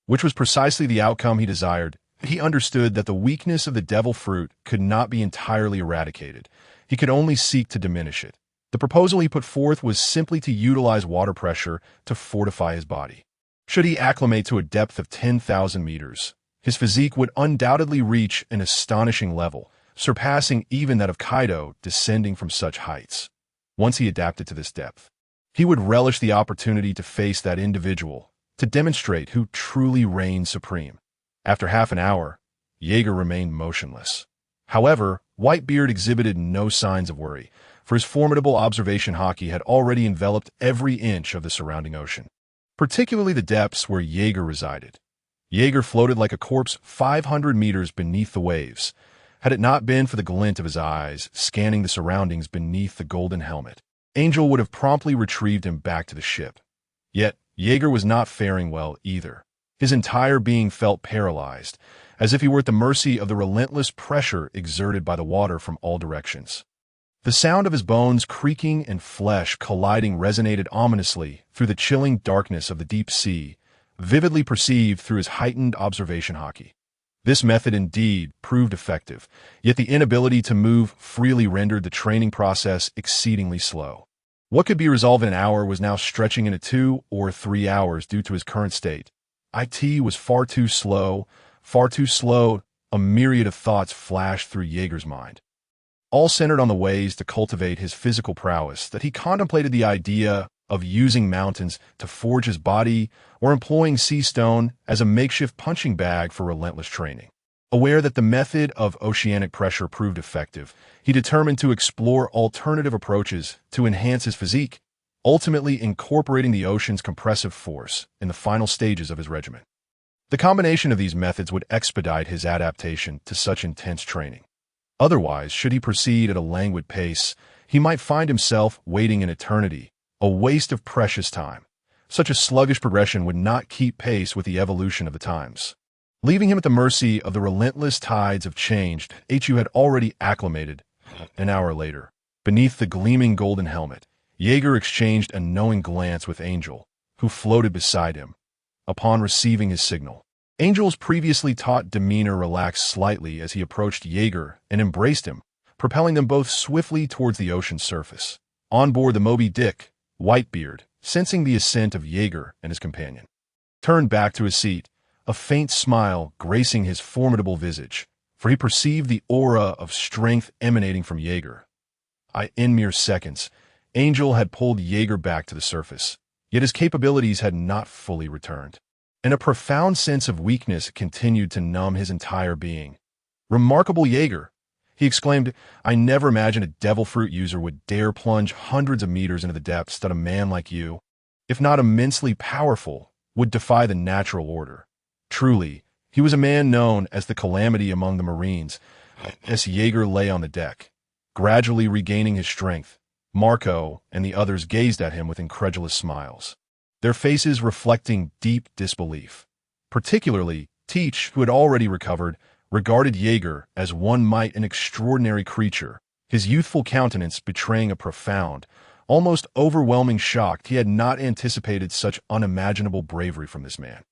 which was precisely the outcome he desired. He understood that the weakness of the devil fruit could not be entirely eradicated. He could only seek to diminish it. The proposal he put forth was simply to utilize water pressure to fortify his body. Should he acclimate to a depth of 10,000 meters, his physique would undoubtedly reach an astonishing level, surpassing even that of Kaido descending from such heights. Once he adapted to this depth, he would relish the opportunity to face that individual, to demonstrate who truly reigned supreme. After half an hour, Jaeger remained motionless. However, Whitebeard exhibited no signs of worry, for his formidable observation hockey had already enveloped every inch of the surrounding ocean, particularly the depths where Jaeger resided. Jaeger floated like a corpse 500 meters beneath the waves, had it not been for the glint of his eyes scanning the surroundings beneath the golden helmet. Angel would have promptly retrieved him back to the ship. Yet, Jaeger was not faring well either. His entire being felt paralyzed, as if he were at the mercy of the relentless pressure exerted by the water from all directions. The sound of his bones creaking and flesh colliding resonated ominously through the chilling darkness of the deep sea, vividly perceived through his heightened observation hockey. This method indeed proved effective, yet the inability to move freely rendered the training process exceedingly slow. What could be resolved in an hour was now stretching into 2 or 3 hours due to his current state. It was far too slow, far too slow. A myriad of thoughts flashed through Jaeger's mind, all centered on the ways to cultivate his physical prowess, that he contemplated the idea of using mountains to forge his body or employing sea stone as a makeshift punching bag for relentless training. Aware that the method of oceanic pressure proved effective, he determined to explore alternative approaches to enhance his physique, ultimately incorporating the ocean's compressive force in the final stages of his regimen. The combination of these methods would expedite his adaptation to such intense training. Otherwise, should he proceed at a languid pace, he might find himself waiting an eternity, a waste of precious time. Such a sluggish progression would not keep pace with the evolution of the times. Leaving him at the mercy of the relentless tides of change Hu had already acclimated. An hour later, beneath the gleaming golden helmet, Jaeger exchanged a knowing glance with Angel, who floated beside him. Upon receiving his signal, Angel's previously taut demeanor relaxed slightly as he approached Jaeger and embraced him, propelling them both swiftly towards the ocean's surface. On board the Moby Dick, Whitebeard, sensing the ascent of Jaeger and his companion, turned back to his seat, a faint smile gracing his formidable visage, for he perceived the aura of strength emanating from Jaeger. In mere seconds, Angel had pulled Jaeger back to the surface, yet his capabilities had not fully returned, and a profound sense of weakness continued to numb his entire being. "Remarkable Jaeger!" he exclaimed. "I never imagined a devil fruit user would dare plunge hundreds of meters into the depths that a man like you, if not immensely powerful, would defy the natural order." Truly, he was a man known as the calamity among the Marines. As Jaeger lay on the deck, gradually regaining his strength, Marco and the others gazed at him with incredulous smiles, their faces reflecting deep disbelief. Particularly, Teach, who had already recovered, regarded Jaeger as one might an extraordinary creature, his youthful countenance betraying a profound, almost overwhelming shock. He had not anticipated such unimaginable bravery from this man.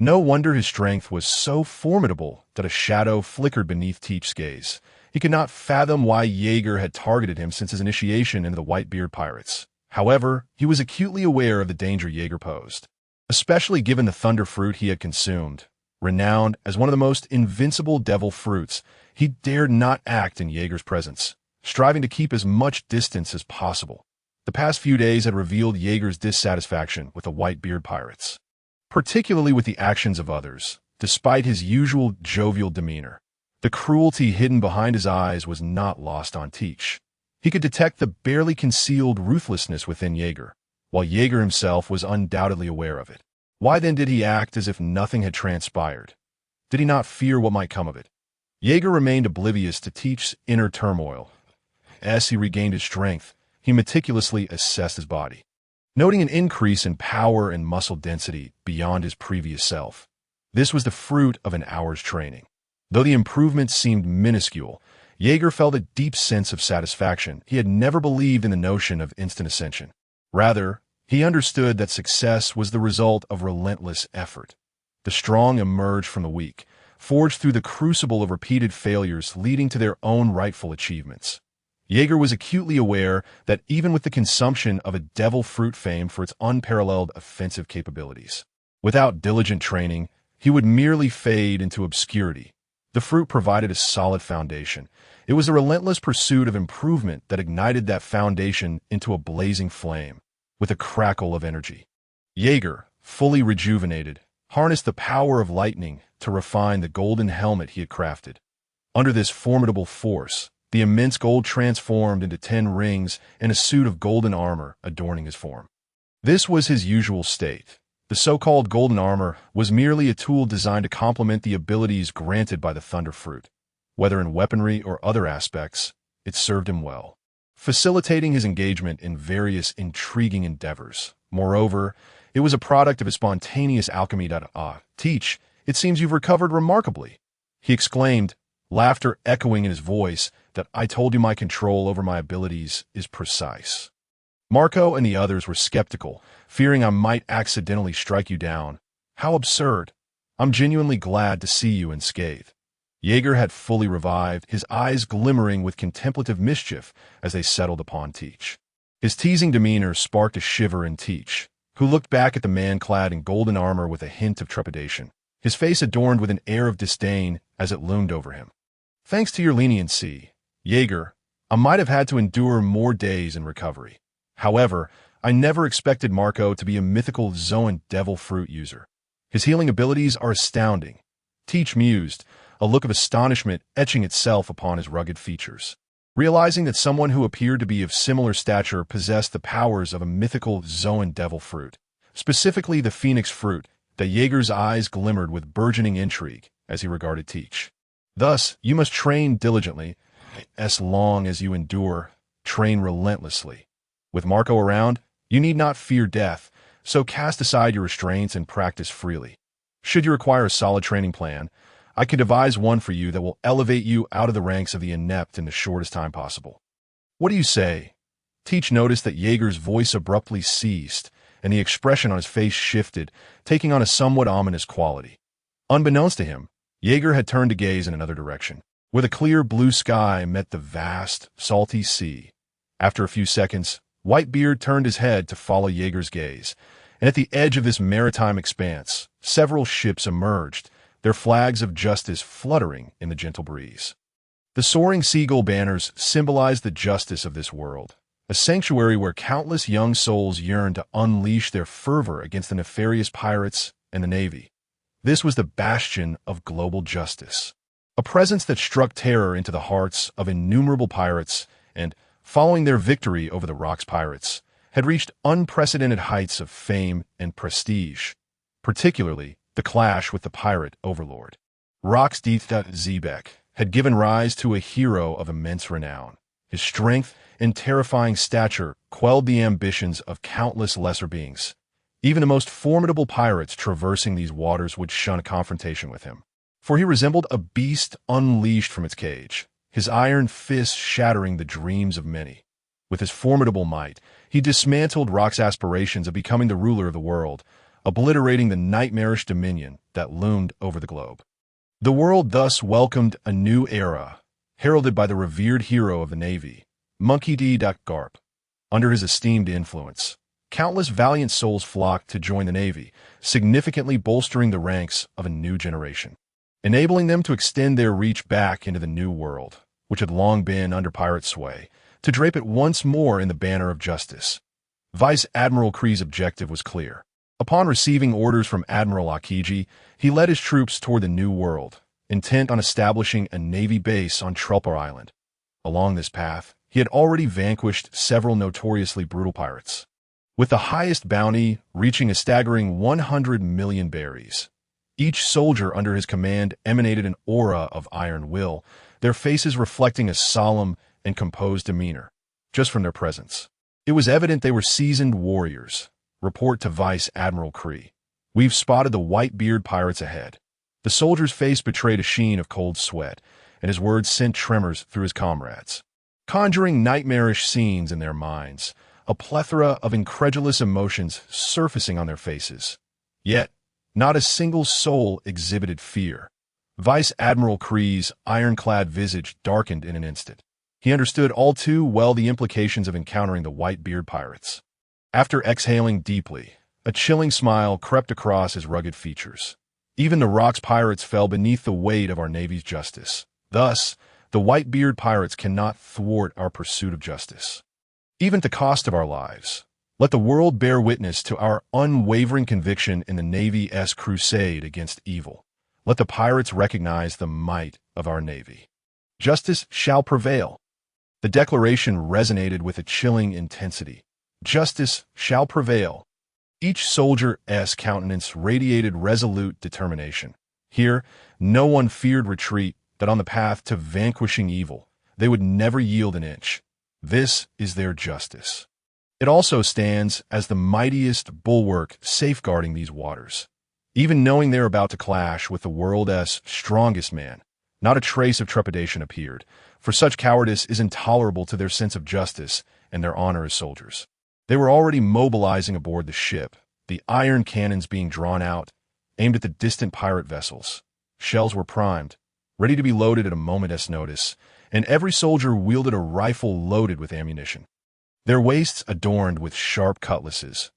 No wonder his strength was so formidable that a shadow flickered beneath Teach's gaze. He could not fathom why Jaeger had targeted him since his initiation into the Whitebeard pirates. However, he was acutely aware of the danger Jaeger posed, especially given the thunder fruit he had consumed. Renowned as one of the most invincible devil fruits, he dared not act in Jaeger's presence, striving to keep as much distance as possible. The past few days had revealed Jaeger's dissatisfaction with the Whitebeard pirates, particularly with the actions of others. Despite his usual jovial demeanor, the cruelty hidden behind his eyes was not lost on Teach. He could detect the barely concealed ruthlessness within Jaeger, while Jaeger himself was undoubtedly aware of it. Why then did he act as if nothing had transpired? Did he not fear what might come of it? Jaeger remained oblivious to Teach's inner turmoil. As he regained his strength, he meticulously assessed his body, noting an increase in power and muscle density beyond his previous self. This was the fruit of an hour's training. Though the improvements seemed minuscule, Jaeger felt a deep sense of satisfaction. He had never believed in the notion of instant ascension. Rather, he understood that success was the result of relentless effort. The strong emerge from the weak, forged through the crucible of repeated failures leading to their own rightful achievements. Jaeger was acutely aware that even with the consumption of a devil fruit famed for its unparalleled offensive capabilities, without diligent training, he would merely fade into obscurity. The fruit provided a solid foundation. It was the relentless pursuit of improvement that ignited that foundation into a blazing flame, with a crackle of energy. Jaeger, fully rejuvenated, harnessed the power of lightning to refine the golden helmet he had crafted. Under this formidable force, the immense gold transformed into 10 rings and a suit of golden armor adorning his form. This was his usual state. The so-called golden armor was merely a tool designed to complement the abilities granted by the thunder fruit. Whether in weaponry or other aspects, it served him well, facilitating his engagement in various intriguing endeavors. Moreover, it was a product of his spontaneous alchemy. Teach, it seems you've recovered remarkably, he exclaimed, laughter echoing in his voice. That I told you my control over my abilities is precise. Marco and the others were skeptical, fearing I might accidentally strike you down. How absurd. I'm genuinely glad to see you unscathed. Jaeger had fully revived, his eyes glimmering with contemplative mischief as they settled upon Teach. His teasing demeanor sparked a shiver in Teach, who looked back at the man clad in golden armor with a hint of trepidation, his face adorned with an air of disdain as it loomed over him. Thanks to your leniency, Jaeger, I might have had to endure more days in recovery. However, I never expected Marco to be a mythical Zoan devil fruit user. His healing abilities are astounding. Teach mused, a look of astonishment etching itself upon his rugged features. Realizing that someone who appeared to be of similar stature possessed the powers of a mythical Zoan devil fruit, specifically the phoenix fruit, that Jaeger's eyes glimmered with burgeoning intrigue as he regarded Teach. Thus, you must train diligently, as long as you endure, train relentlessly. With Marco around, you need not fear death, so cast aside your restraints and practice freely. Should you require a solid training plan, I can devise one for you that will elevate you out of the ranks of the inept in the shortest time possible. What do you say? Teach noticed that Jaeger's voice abruptly ceased, and the expression on his face shifted, taking on a somewhat ominous quality. Unbeknownst to him, Jaeger had turned to gaze in another direction, where the clear blue sky met the vast, salty sea. After a few seconds, Whitebeard turned his head to follow Jaeger's gaze, and at the edge of this maritime expanse, several ships emerged, their flags of justice fluttering in the gentle breeze. The soaring seagull banners symbolized the justice of this world, a sanctuary where countless young souls yearned to unleash their fervor against the nefarious pirates and the Navy. This was the bastion of global justice, a presence that struck terror into the hearts of innumerable pirates and, following their victory over the Rocks pirates, had reached unprecedented heights of fame and prestige, particularly the clash with the pirate overlord. Rocks Zebek had given rise to a hero of immense renown. His strength and terrifying stature quelled the ambitions of countless lesser beings. Even the most formidable pirates traversing these waters would shun a confrontation with him, for he resembled a beast unleashed from its cage, his iron fists shattering the dreams of many. With his formidable might, he dismantled Rock's aspirations of becoming the ruler of the world, obliterating the nightmarish dominion that loomed over the globe. The world thus welcomed a new era, heralded by the revered hero of the Navy, Monkey D. Garp. Under his esteemed influence, countless valiant souls flocked to join the Navy, significantly bolstering the ranks of a new generation, enabling them to extend their reach back into the New World, which had long been under pirate sway, to drape it once more in the banner of justice. Vice Admiral Kree's objective was clear. Upon receiving orders from Admiral Akiji, he led his troops toward the New World, intent on establishing a Navy base on Trelpar Island. Along this path, he had already vanquished several notoriously brutal pirates, with the highest bounty reaching a staggering 100 million berries. Each soldier under his command emanated an aura of iron will, their faces reflecting a solemn and composed demeanor, just from their presence. It was evident they were seasoned warriors. Report to Vice Admiral Kree. We've spotted the Whitebeard pirates ahead. The soldier's face betrayed a sheen of cold sweat, and his words sent tremors through his comrades, conjuring nightmarish scenes in their minds, a plethora of incredulous emotions surfacing on their faces. Yet, not a single soul exhibited fear. Vice Admiral Kree's ironclad visage darkened in an instant. He understood all too well the implications of encountering the Whitebeard pirates. After exhaling deeply, a chilling smile crept across his rugged features. Even the Rocks pirates fell beneath the weight of our Navy's justice. Thus, the Whitebeard pirates cannot thwart our pursuit of justice, even at the cost of our lives. Let the world bear witness to our unwavering conviction in the Navy's crusade against evil. Let the pirates recognize the might of our Navy. Justice shall prevail. The declaration resonated with a chilling intensity. Justice shall prevail. Each soldier's countenance radiated resolute determination. Here, no one feared retreat, that on the path to vanquishing evil, they would never yield an inch. This is their justice. It also stands as the mightiest bulwark safeguarding these waters. Even knowing they're about to clash with the world's strongest man, not a trace of trepidation appeared, for such cowardice is intolerable to their sense of justice and their honor as soldiers. They were already mobilizing aboard the ship, the iron cannons being drawn out, aimed at the distant pirate vessels. Shells were primed, ready to be loaded at a moment's notice, and every soldier wielded a rifle loaded with ammunition, their waists adorned with sharp cutlasses.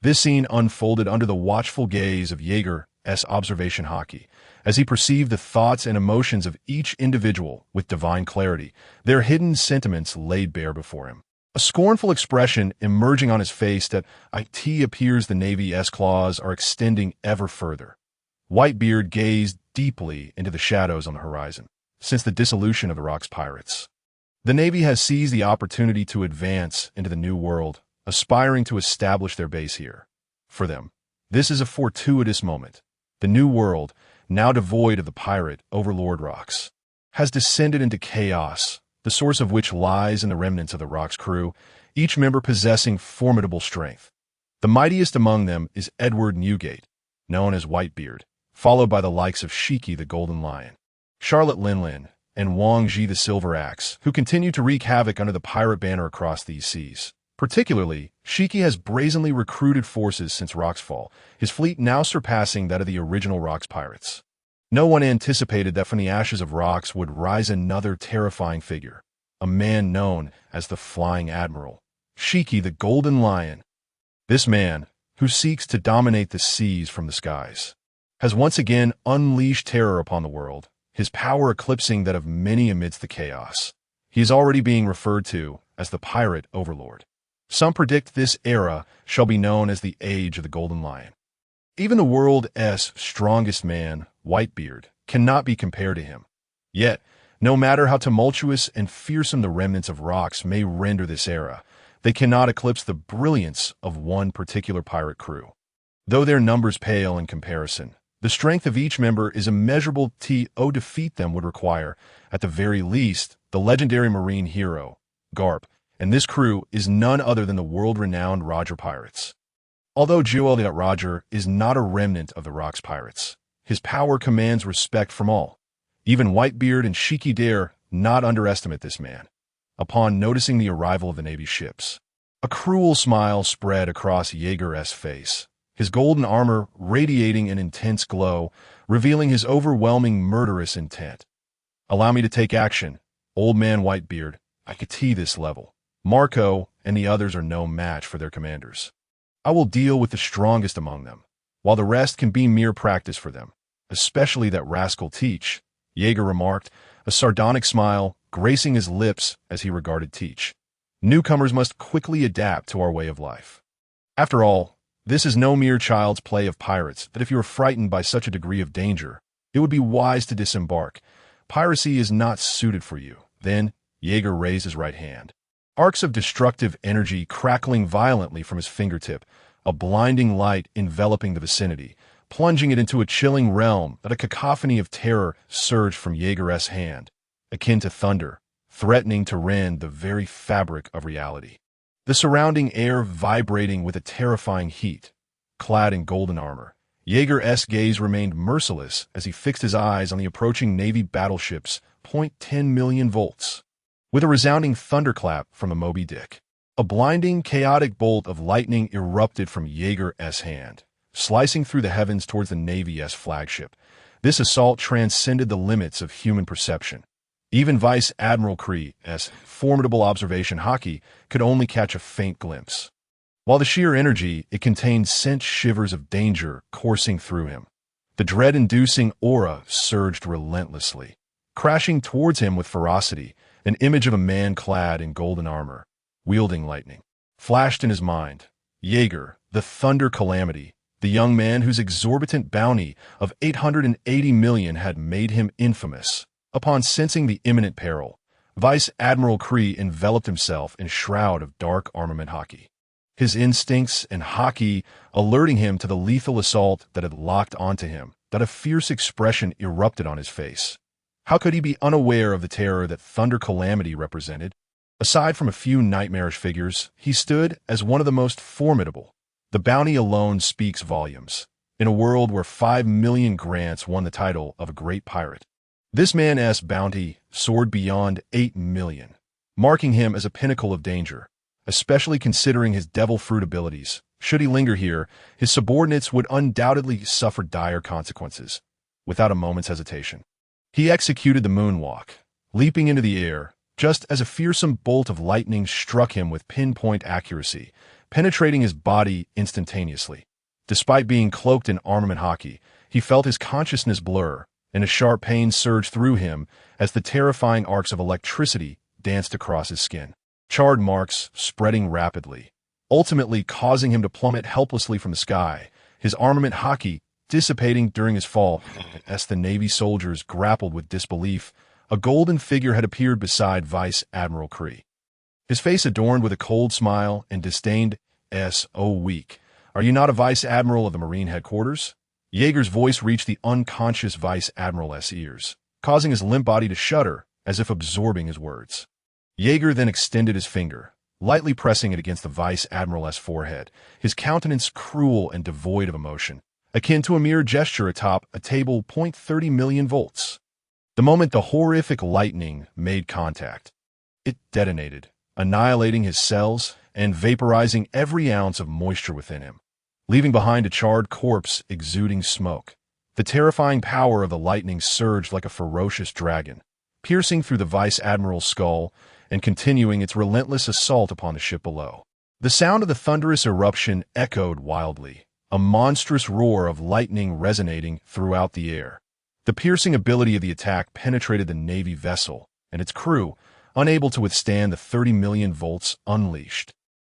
This scene unfolded under the watchful gaze of Jaeger's observation hockey, as he perceived the thoughts and emotions of each individual with divine clarity, their hidden sentiments laid bare before him. A scornful expression emerging on his face that it appears the Navy's claws are extending ever further. Whitebeard gazed deeply into the shadows on the horizon. Since the dissolution of the Rocks pirates, the Navy has seized the opportunity to advance into the New World, aspiring to establish their base here. For them, this is a fortuitous moment. The New World, now devoid of the pirate overlord Rocks, has descended into chaos, the source of which lies in the remnants of the Rocks crew, each member possessing formidable strength. The mightiest among them is Edward Newgate, known as Whitebeard, followed by the likes of Shiki the Golden Lion, Charlotte Linlin, and Wang Ji the Silver Axe, who continue to wreak havoc under the pirate banner across these seas. Particularly, Shiki has brazenly recruited forces since Rock's fall, his fleet now surpassing that of the original Rocks pirates. No one anticipated that from the ashes of Rocks would rise another terrifying figure, a man known as the Flying Admiral, Shiki the Golden Lion. This man, who seeks to dominate the seas from the skies, has once again unleashed terror upon the world, his power eclipsing that of many amidst the chaos. He is already being referred to as the Pirate Overlord. Some predict this era shall be known as the Age of the Golden Lion. Even the world's strongest man, Whitebeard, cannot be compared to him. Yet, no matter how tumultuous and fearsome the remnants of Rocks may render this era, they cannot eclipse the brilliance of one particular pirate crew. Though their numbers pale in comparison, the strength of each member is immeasurable. To defeat them would require, at the very least, the legendary marine hero, Garp, and this crew is none other than the world-renowned Roger Pirates. Although Jewel Roger is not a remnant of the Rocks pirates, his power commands respect from all. Even Whitebeard and Shiki dare not underestimate this man. Upon noticing the arrival of the Navy ships, a cruel smile spread across Jaeger's face, his golden armor radiating an intense glow, revealing his overwhelming murderous intent. Allow me to take action, old man Whitebeard. I could tee this level. Marco and the others are no match for their commanders. I will deal with the strongest among them, while the rest can be mere practice for them, especially that rascal Teach, Jaeger remarked, a sardonic smile gracing his lips as he regarded Teach. Newcomers must quickly adapt to our way of life. After all, this is no mere child's play of pirates, that if you are frightened by such a degree of danger, it would be wise to disembark. Piracy is not suited for you. Then, Jaeger raised his right hand. Arcs of destructive energy crackling violently from his fingertip, a blinding light enveloping the vicinity, plunging it into a chilling realm that a cacophony of terror surged from Jaeger's hand, akin to thunder, threatening to rend the very fabric of reality. The surrounding air vibrating with a terrifying heat. Clad in golden armor, Jaeger's gaze remained merciless as he fixed his eyes on the approaching Navy battleships, 10 million volts. With a resounding thunderclap from the Moby Dick, a blinding, chaotic bolt of lightning erupted from Jaeger's hand, slicing through the heavens towards the Navy's flagship. This assault transcended the limits of human perception. Even Vice Admiral Cree's formidable observation hockey could only catch a faint glimpse. While the sheer energy it contained sent shivers of danger coursing through him, the dread-inducing aura surged relentlessly, crashing towards him with ferocity. An image of a man clad in golden armor, wielding lightning, flashed in his mind. Jaeger, the Thunder Calamity, the young man whose exorbitant bounty of 880 million had made him infamous. Upon sensing the imminent peril, Vice Admiral Cree enveloped himself in a shroud of dark armament hockey, his instincts and hockey alerting him to the lethal assault that had locked onto him, that a fierce expression erupted on his face. How could he be unaware of the terror that Thunder Calamity represented? Aside from a few nightmarish figures, he stood as one of the most formidable. The bounty alone speaks volumes. In a world where 5 million grants won the title of a great pirate, this man's bounty soared beyond 8 million, marking him as a pinnacle of danger, especially considering his devil fruit abilities. Should he linger here, his subordinates would undoubtedly suffer dire consequences. Without a moment's hesitation, He executed the moonwalk, leaping into the air, just as a fearsome bolt of lightning struck him with pinpoint accuracy, penetrating his body instantaneously. Despite being cloaked in armament hockey, he felt his consciousness blur, and a sharp pain surged through him as the terrifying arcs of electricity danced across his skin. Charred marks spreading rapidly, ultimately causing him to plummet helplessly from the sky, his armament hockey dissipating during his fall. As the Navy soldiers grappled with disbelief, a golden figure had appeared beside Vice Admiral Cree. His face adorned with a cold smile and disdained. "Oh, weak. Are you not a Vice Admiral of the Marine Headquarters?" Yeager's voice reached the unconscious Vice Admiral's ears, causing his limp body to shudder as if absorbing his words. Yeager then extended his finger, lightly pressing it against the Vice Admiral's forehead, his countenance cruel and devoid of emotion, akin to a mere gesture atop a table. 30 million volts. The moment the horrific lightning made contact, it detonated, annihilating his cells and vaporizing every ounce of moisture within him, leaving behind a charred corpse exuding smoke. The terrifying power of the lightning surged like a ferocious dragon, piercing through the Vice Admiral's skull and continuing its relentless assault upon the ship below. The sound of the thunderous eruption echoed wildly, a monstrous roar of lightning resonating throughout the air. The piercing ability of the attack penetrated the Navy vessel and its crew, unable to withstand the 30 million volts unleashed.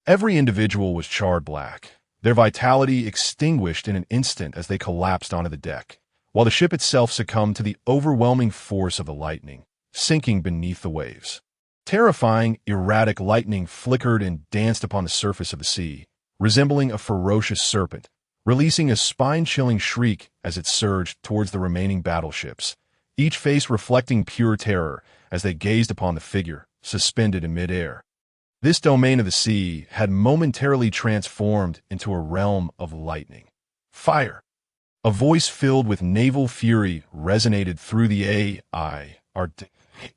Every individual was charred black, their vitality extinguished in an instant as they collapsed onto the deck, while the ship itself succumbed to the overwhelming force of the lightning, sinking beneath the waves. Terrifying, erratic lightning flickered and danced upon the surface of the sea, resembling a ferocious serpent, releasing a spine-chilling shriek as it surged towards the remaining battleships, each face reflecting pure terror as they gazed upon the figure suspended in midair. This domain of the sea had momentarily transformed into a realm of lightning. Fire! A voice filled with naval fury resonated through the AI.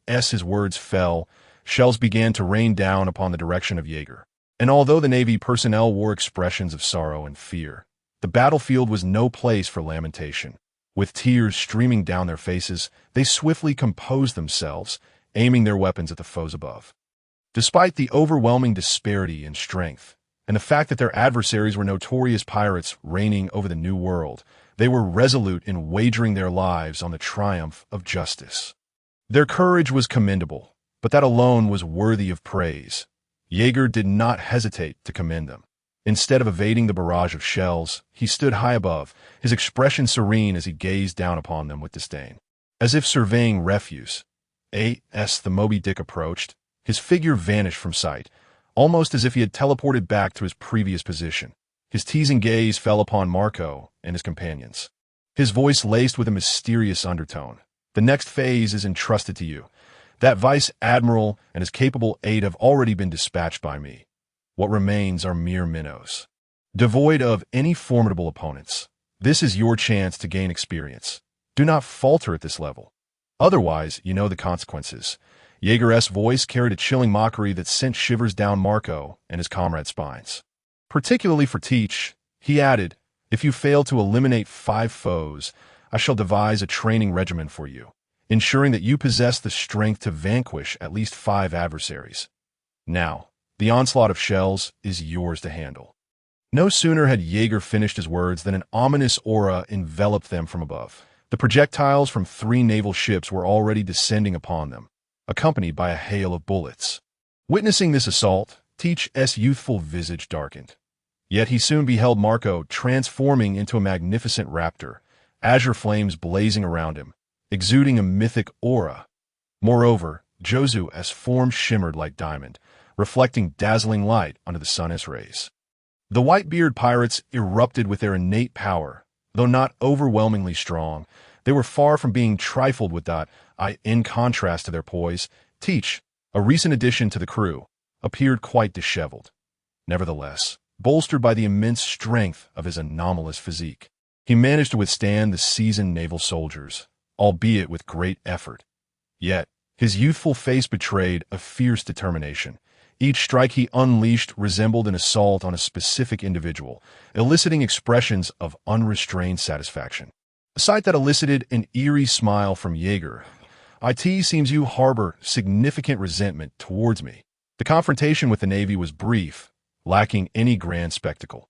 As his words fell, shells began to rain down upon the direction of Yeager. And although the Navy personnel wore expressions of sorrow and fear, the battlefield was no place for lamentation. With tears streaming down their faces, they swiftly composed themselves, aiming their weapons at the foes above. Despite the overwhelming disparity in strength, and the fact that their adversaries were notorious pirates reigning over the New World, they were resolute in wagering their lives on the triumph of justice. Their courage was commendable, but that alone was worthy of praise. Yeager did not hesitate to commend them. Instead of evading the barrage of shells, he stood high above, his expression serene as he gazed down upon them with disdain. As if surveying refuse, as the Moby Dick approached, his figure vanished from sight, almost as if he had teleported back to his previous position. His teasing gaze fell upon Marco and his companions, his voice laced with a mysterious undertone. "The next phase is entrusted to you. That Vice Admiral and his capable aide have already been dispatched by me. What remains are mere minnows, devoid of any formidable opponents. This is your chance to gain experience. Do not falter at this level. Otherwise, you know the consequences." Yeager's voice carried a chilling mockery that sent shivers down Marco and his comrades' spines. Particularly for Teach, he added, "If you fail to eliminate 5 foes, I shall devise a training regimen for you, ensuring that you possess the strength to vanquish at least 5 adversaries. Now, the onslaught of shells is yours to handle." No sooner had Yeager finished his words than an ominous aura enveloped them from above. The projectiles from 3 naval ships were already descending upon them, accompanied by a hail of bullets. Witnessing this assault, Teach's youthful visage darkened. Yet he soon beheld Marco transforming into a magnificent raptor, azure flames blazing around him, exuding a mythic aura. Moreover, Josu's form shimmered like diamond, reflecting dazzling light under the sun's rays. The Whitebeard pirates erupted with their innate power. Though not overwhelmingly strong, they were far from being trifled with that. In contrast to their poise, Teach, a recent addition to the crew, appeared quite disheveled. Nevertheless, bolstered by the immense strength of his anomalous physique, he managed to withstand the seasoned naval soldiers, albeit with great effort. Yet, his youthful face betrayed a fierce determination. Each strike he unleashed resembled an assault on a specific individual, eliciting expressions of unrestrained satisfaction. a sight that elicited an eerie smile from Jaeger. "It seems you harbor significant resentment towards me." The confrontation with the Navy was brief, lacking any grand spectacle.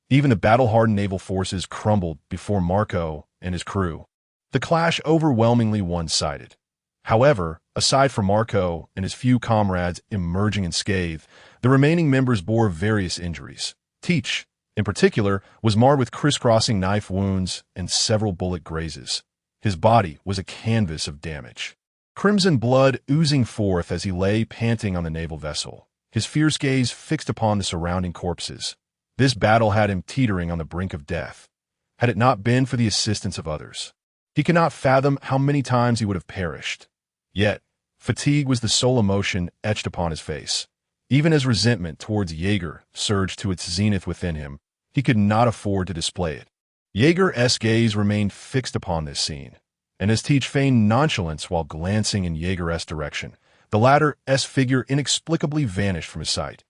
Even the battle-hardened naval forces crumbled before Marco and his crew. The clash overwhelmingly one-sided. However, aside from Marco and his few comrades emerging unscathed, the remaining members bore various injuries. Teach, in particular, was marred with crisscrossing knife wounds and several bullet grazes. His body was a canvas of damage. Crimson blood oozing forth as he lay panting on the naval vessel, his fierce gaze fixed upon the surrounding corpses. This battle had him teetering on the brink of death, had it not been for the assistance of others. He could not fathom how many times he would have perished. Yet, fatigue was the sole emotion etched upon his face. Even as resentment towards Jaeger surged to its zenith within him, he could not afford to display it. Jaeger's gaze remained fixed upon this scene, and as Teach feigned nonchalance while glancing in Jaeger's direction, the latter's figure inexplicably vanished from his sight.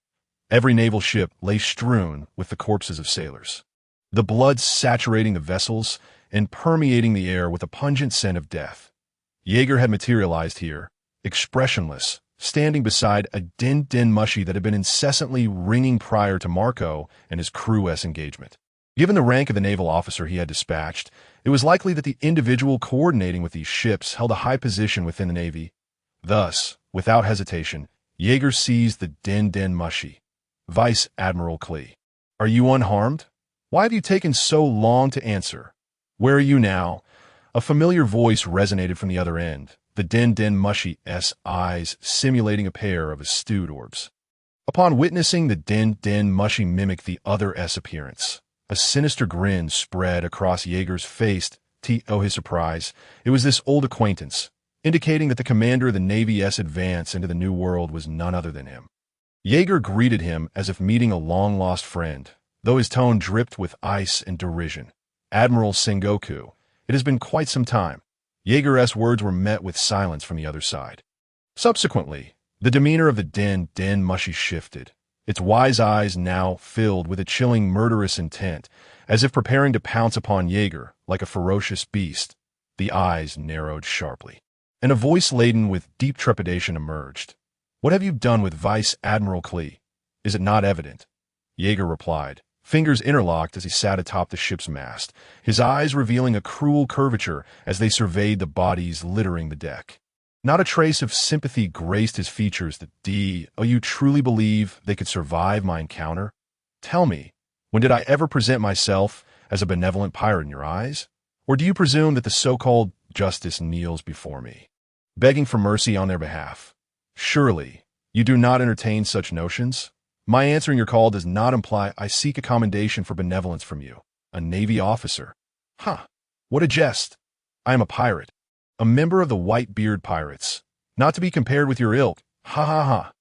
Every naval ship lay strewn with the corpses of sailors, the blood saturating the vessels and permeating the air with a pungent scent of death. Jaeger had materialized here, expressionless, standing beside a din mushy that had been incessantly ringing prior to Marco and his crew's engagement. Given the rank of the naval officer he had dispatched, it was likely that the individual coordinating with these ships held a high position within the Navy. Thus, without hesitation, Jaeger seized the din mushy. "Vice Admiral Klee, are you unharmed? Why have you taken so long to answer? Where are you now?" A familiar voice resonated from the other end, the din mushy's eyes simulating a pair of astute orbs. Upon witnessing the din mushy mimic the other's appearance, a sinister grin spread across Jaeger's face. To his surprise, it was this old acquaintance, indicating that the commander of the Navy's advance into the New World was none other than him. Jaeger greeted him as if meeting a long-lost friend, though his tone dripped with ice and derision. "Admiral Sengoku, it has been quite some time." Jaeger's words were met with silence from the other side. Subsequently, the demeanor of the din mushy shifted, its wise eyes now filled with a chilling murderous intent, as if preparing to pounce upon Jaeger like a ferocious beast. The eyes narrowed sharply, and a voice laden with deep trepidation emerged. "What have you done with Vice Admiral Klee? Is it not evident?" Jaeger replied, fingers interlocked as he sat atop the ship's mast, his eyes revealing a cruel curvature as they surveyed the bodies littering the deck. Not a trace of sympathy graced his features. You truly believe they could survive my encounter? Tell me, when did I ever present myself as a benevolent pirate in your eyes? Or do you presume that the so-called justice kneels before me, begging for mercy on their behalf? Surely, you do not entertain such notions? My answering your call does not imply I seek a commendation for benevolence from you, a Navy officer. What a jest. I am a pirate, a member of the Whitebeard Pirates, not to be compared with your ilk. Ha.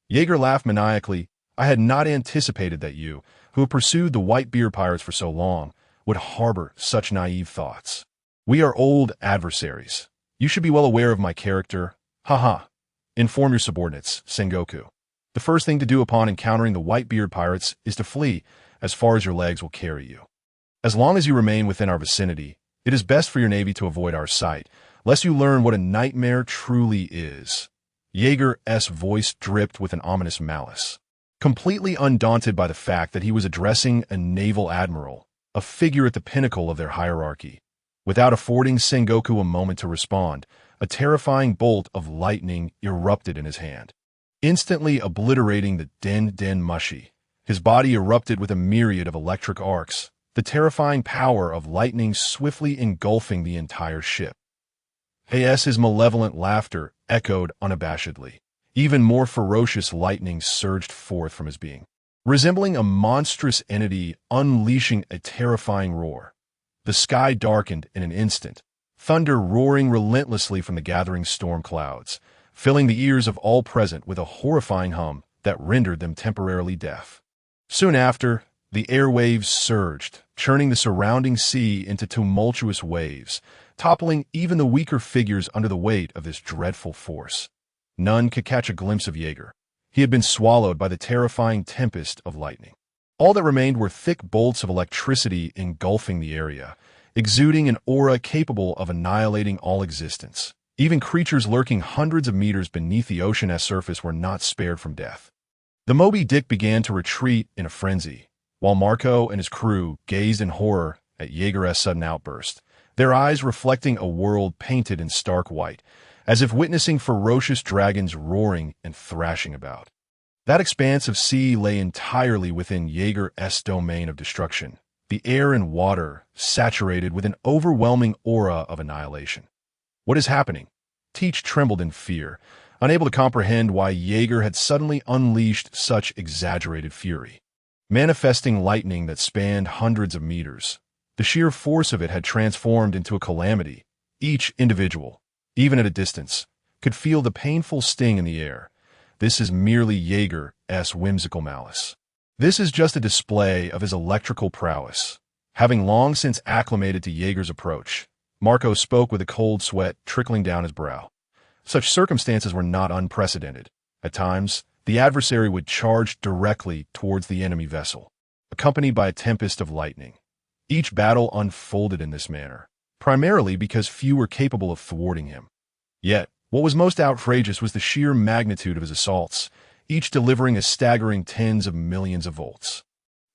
Jaeger laughed maniacally. I had not anticipated that you, who have pursued the Whitebeard Pirates for so long, would harbor such naive thoughts. We are old adversaries. You should be well aware of my character. Inform your subordinates, Sengoku. The first thing to do upon encountering the Whitebeard Pirates is to flee as far as your legs will carry you. As long as you remain within our vicinity, it is best for your Navy to avoid our sight, lest you learn what a nightmare truly is. Jaeger's voice dripped with an ominous malice. Completely undaunted by the fact that he was addressing a naval admiral, a figure at the pinnacle of their hierarchy. Without affording Sengoku a moment to respond, a terrifying bolt of lightning erupted in his hand, instantly obliterating the din mushy. His body erupted with a myriad of electric arcs, the terrifying power of lightning swiftly engulfing the entire ship. His malevolent laughter echoed unabashedly. Even more ferocious lightning surged forth from his being, resembling a monstrous entity unleashing a terrifying roar. The sky darkened in an instant, thunder roaring relentlessly from the gathering storm clouds, filling the ears of all present with a horrifying hum that rendered them temporarily deaf. Soon after, the airwaves surged, churning the surrounding sea into tumultuous waves, toppling even the weaker figures under the weight of this dreadful force. None could catch a glimpse of Jaeger. He had been swallowed by the terrifying tempest of lightning. All that remained were thick bolts of electricity engulfing the area, exuding an aura capable of annihilating all existence. Even creatures lurking hundreds of meters beneath the ocean's surface were not spared from death. The Moby Dick began to retreat in a frenzy, while Marco and his crew gazed in horror at Jaeger's sudden outburst, their eyes reflecting a world painted in stark white, as if witnessing ferocious dragons roaring and thrashing about. That expanse of sea lay entirely within Jaeger's domain of destruction, the air and water saturated with an overwhelming aura of annihilation. What is happening? Teach trembled in fear, unable to comprehend why Jaeger had suddenly unleashed such exaggerated fury. Manifesting lightning that spanned hundreds of meters, the sheer force of it had transformed into a calamity. Each individual, even at a distance, could feel the painful sting in the air. This is merely Jaeger's whimsical malice. This is just a display of his electrical prowess. Having long since acclimated to Jaeger's approach, Marco spoke with a cold sweat trickling down his brow. Such circumstances were not unprecedented. At times, the adversary would charge directly towards the enemy vessel, accompanied by a tempest of lightning. Each battle unfolded in this manner, primarily because few were capable of thwarting him. Yet, what was most outrageous was the sheer magnitude of his assaults, each delivering a staggering tens of millions of volts.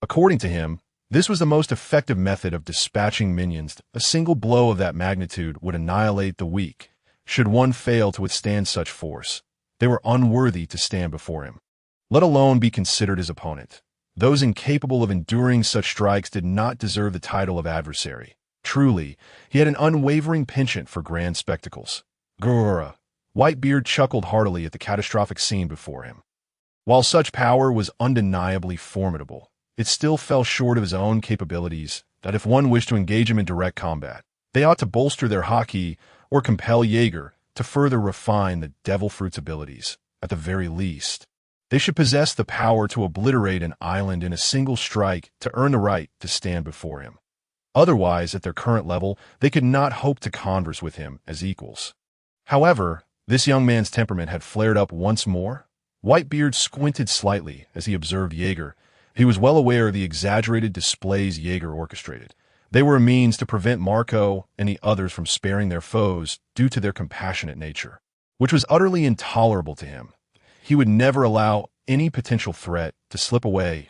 According to him, this was the most effective method of dispatching minions. A single blow of that magnitude would annihilate the weak. Should one fail to withstand such force, they were unworthy to stand before him, let alone be considered his opponent. Those incapable of enduring such strikes did not deserve the title of adversary. Truly, he had an unwavering penchant for grand spectacles. Grrrr! Whitebeard chuckled heartily at the catastrophic scene before him. While such power was undeniably formidable, it still fell short of his own capabilities that if one wished to engage him in direct combat, they ought to bolster their haki or compel Jaeger to further refine the devil fruit's abilities. At the very least, they should possess the power to obliterate an island in a single strike to earn the right to stand before him. Otherwise, at their current level, they could not hope to converse with him as equals. However, this young man's temperament had flared up once more. Whitebeard squinted slightly as he observed Jaeger. He was well aware of the exaggerated displays Jaeger orchestrated. They were a means to prevent Marco and the others from sparing their foes due to their compassionate nature, which was utterly intolerable to him. He would never allow any potential threat to slip away.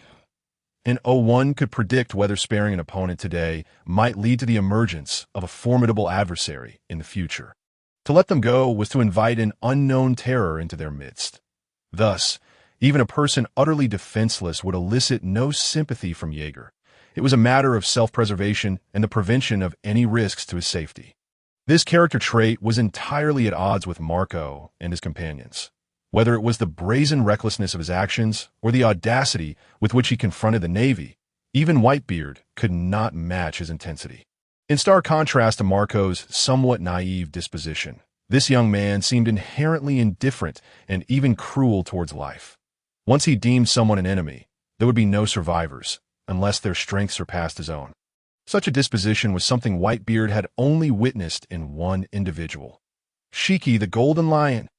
And one could predict whether sparing an opponent today might lead to the emergence of a formidable adversary in the future. To let them go was to invite an unknown terror into their midst. Thus, even a person utterly defenseless would elicit no sympathy from Jaeger. It was a matter of self-preservation and the prevention of any risks to his safety. This character trait was entirely at odds with Marco and his companions. Whether it was the brazen recklessness of his actions or the audacity with which he confronted the Navy, even Whitebeard could not match his intensity. In stark contrast to Marco's somewhat naive disposition, this young man seemed inherently indifferent and even cruel towards life. Once he deemed someone an enemy, there would be no survivors, unless their strength surpassed his own. Such a disposition was something Whitebeard had only witnessed in one individual, Shiki the Golden Lion.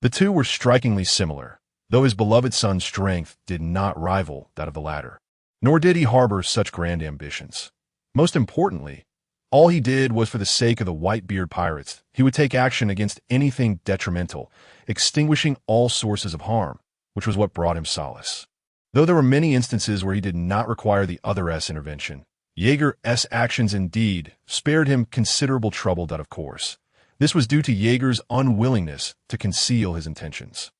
The two were strikingly similar, though his beloved son's strength did not rival that of the latter, nor did he harbor such grand ambitions. Most importantly, all he did was for the sake of the Whitebeard pirates. He would take action against anything detrimental, extinguishing all sources of harm, which was what brought him solace. Though there were many instances where he did not require the other's intervention, Jaeger's actions indeed spared him considerable trouble. Of course, this was due to Jaeger's unwillingness to conceal his intentions.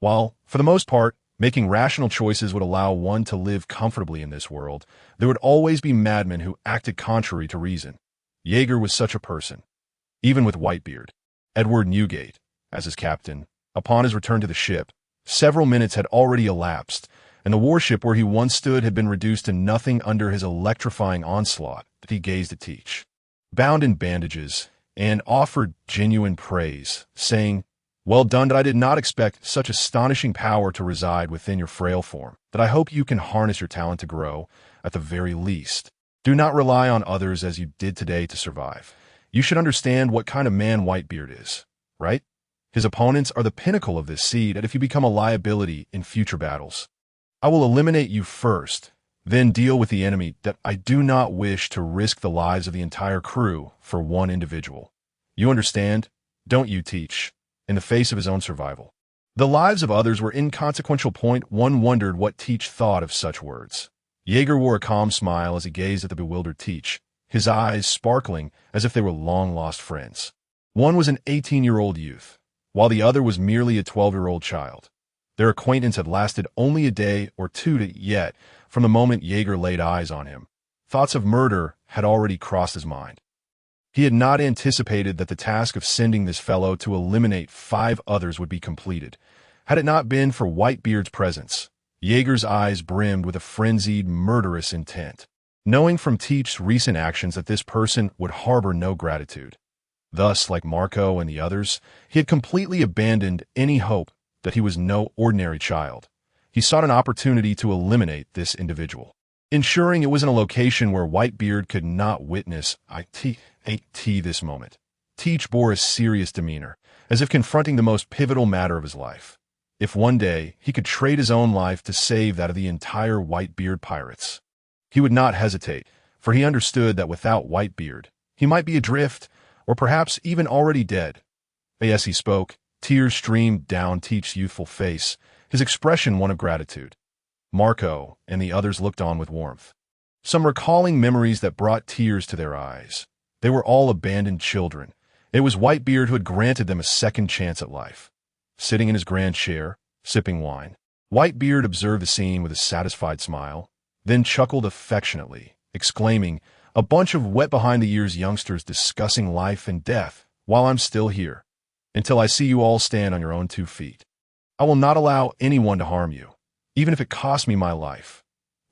While, for the most part, making rational choices would allow one to live comfortably in this world, there would always be madmen who acted contrary to reason. Jaeger was such a person. Even with Whitebeard, Edward Newgate, as his captain, upon his return to the ship, several minutes had already elapsed, and the warship where he once stood had been reduced to nothing under his electrifying onslaught that he gazed at Teach, bound in bandages, and offered genuine praise, saying, "Well done, I did not expect such astonishing power to reside within your frail form, that I hope you can harness your talent to grow, at the very least. Do not rely on others as you did today to survive. You should understand what kind of man Whitebeard is, right? His opponents are the pinnacle of this seed, and if you become a liability in future battles, I will eliminate you first. Then deal with the enemy that I do not wish to risk the lives of the entire crew for one individual. You understand? Don't you, Teach? In the face of his own survival. The lives of others were inconsequential. One wondered what Teach thought of such words. Jaeger wore a calm smile as he gazed at the bewildered Teach, his eyes sparkling as if they were long-lost friends. One was an 18-year-old youth, while the other was merely a 12-year-old child. Their acquaintance had lasted only a day or two yet, from the moment Jaeger laid eyes on him. Thoughts of murder had already crossed his mind. He had not anticipated that the task of sending this fellow to eliminate 5 others would be completed. Had it not been for Whitebeard's presence, Jaeger's eyes brimmed with a frenzied, murderous intent, knowing from Teach's recent actions that this person would harbor no gratitude. Thus, like Marco and the others, he had completely abandoned any hope that he was no ordinary child. He sought an opportunity to eliminate this individual, ensuring it was in a location where Whitebeard could not witness this moment. Teach bore a serious demeanor, as if confronting the most pivotal matter of his life. If one day he could trade his own life to save that of the entire Whitebeard pirates, he would not hesitate, for he understood that without Whitebeard, he might be adrift, or perhaps even already dead. As he spoke, tears streamed down Teach's youthful face, his expression one of gratitude. Marco and the others looked on with warmth, some recalling memories that brought tears to their eyes. They were all abandoned children. It was Whitebeard who had granted them a second chance at life. Sitting in his grand chair, sipping wine, Whitebeard observed the scene with a satisfied smile, then chuckled affectionately, exclaiming, "A bunch of wet-behind-the-ears youngsters discussing life and death while I'm still here. Until I see you all stand on your own 2 feet. I will not allow anyone to harm you, even if it costs me my life."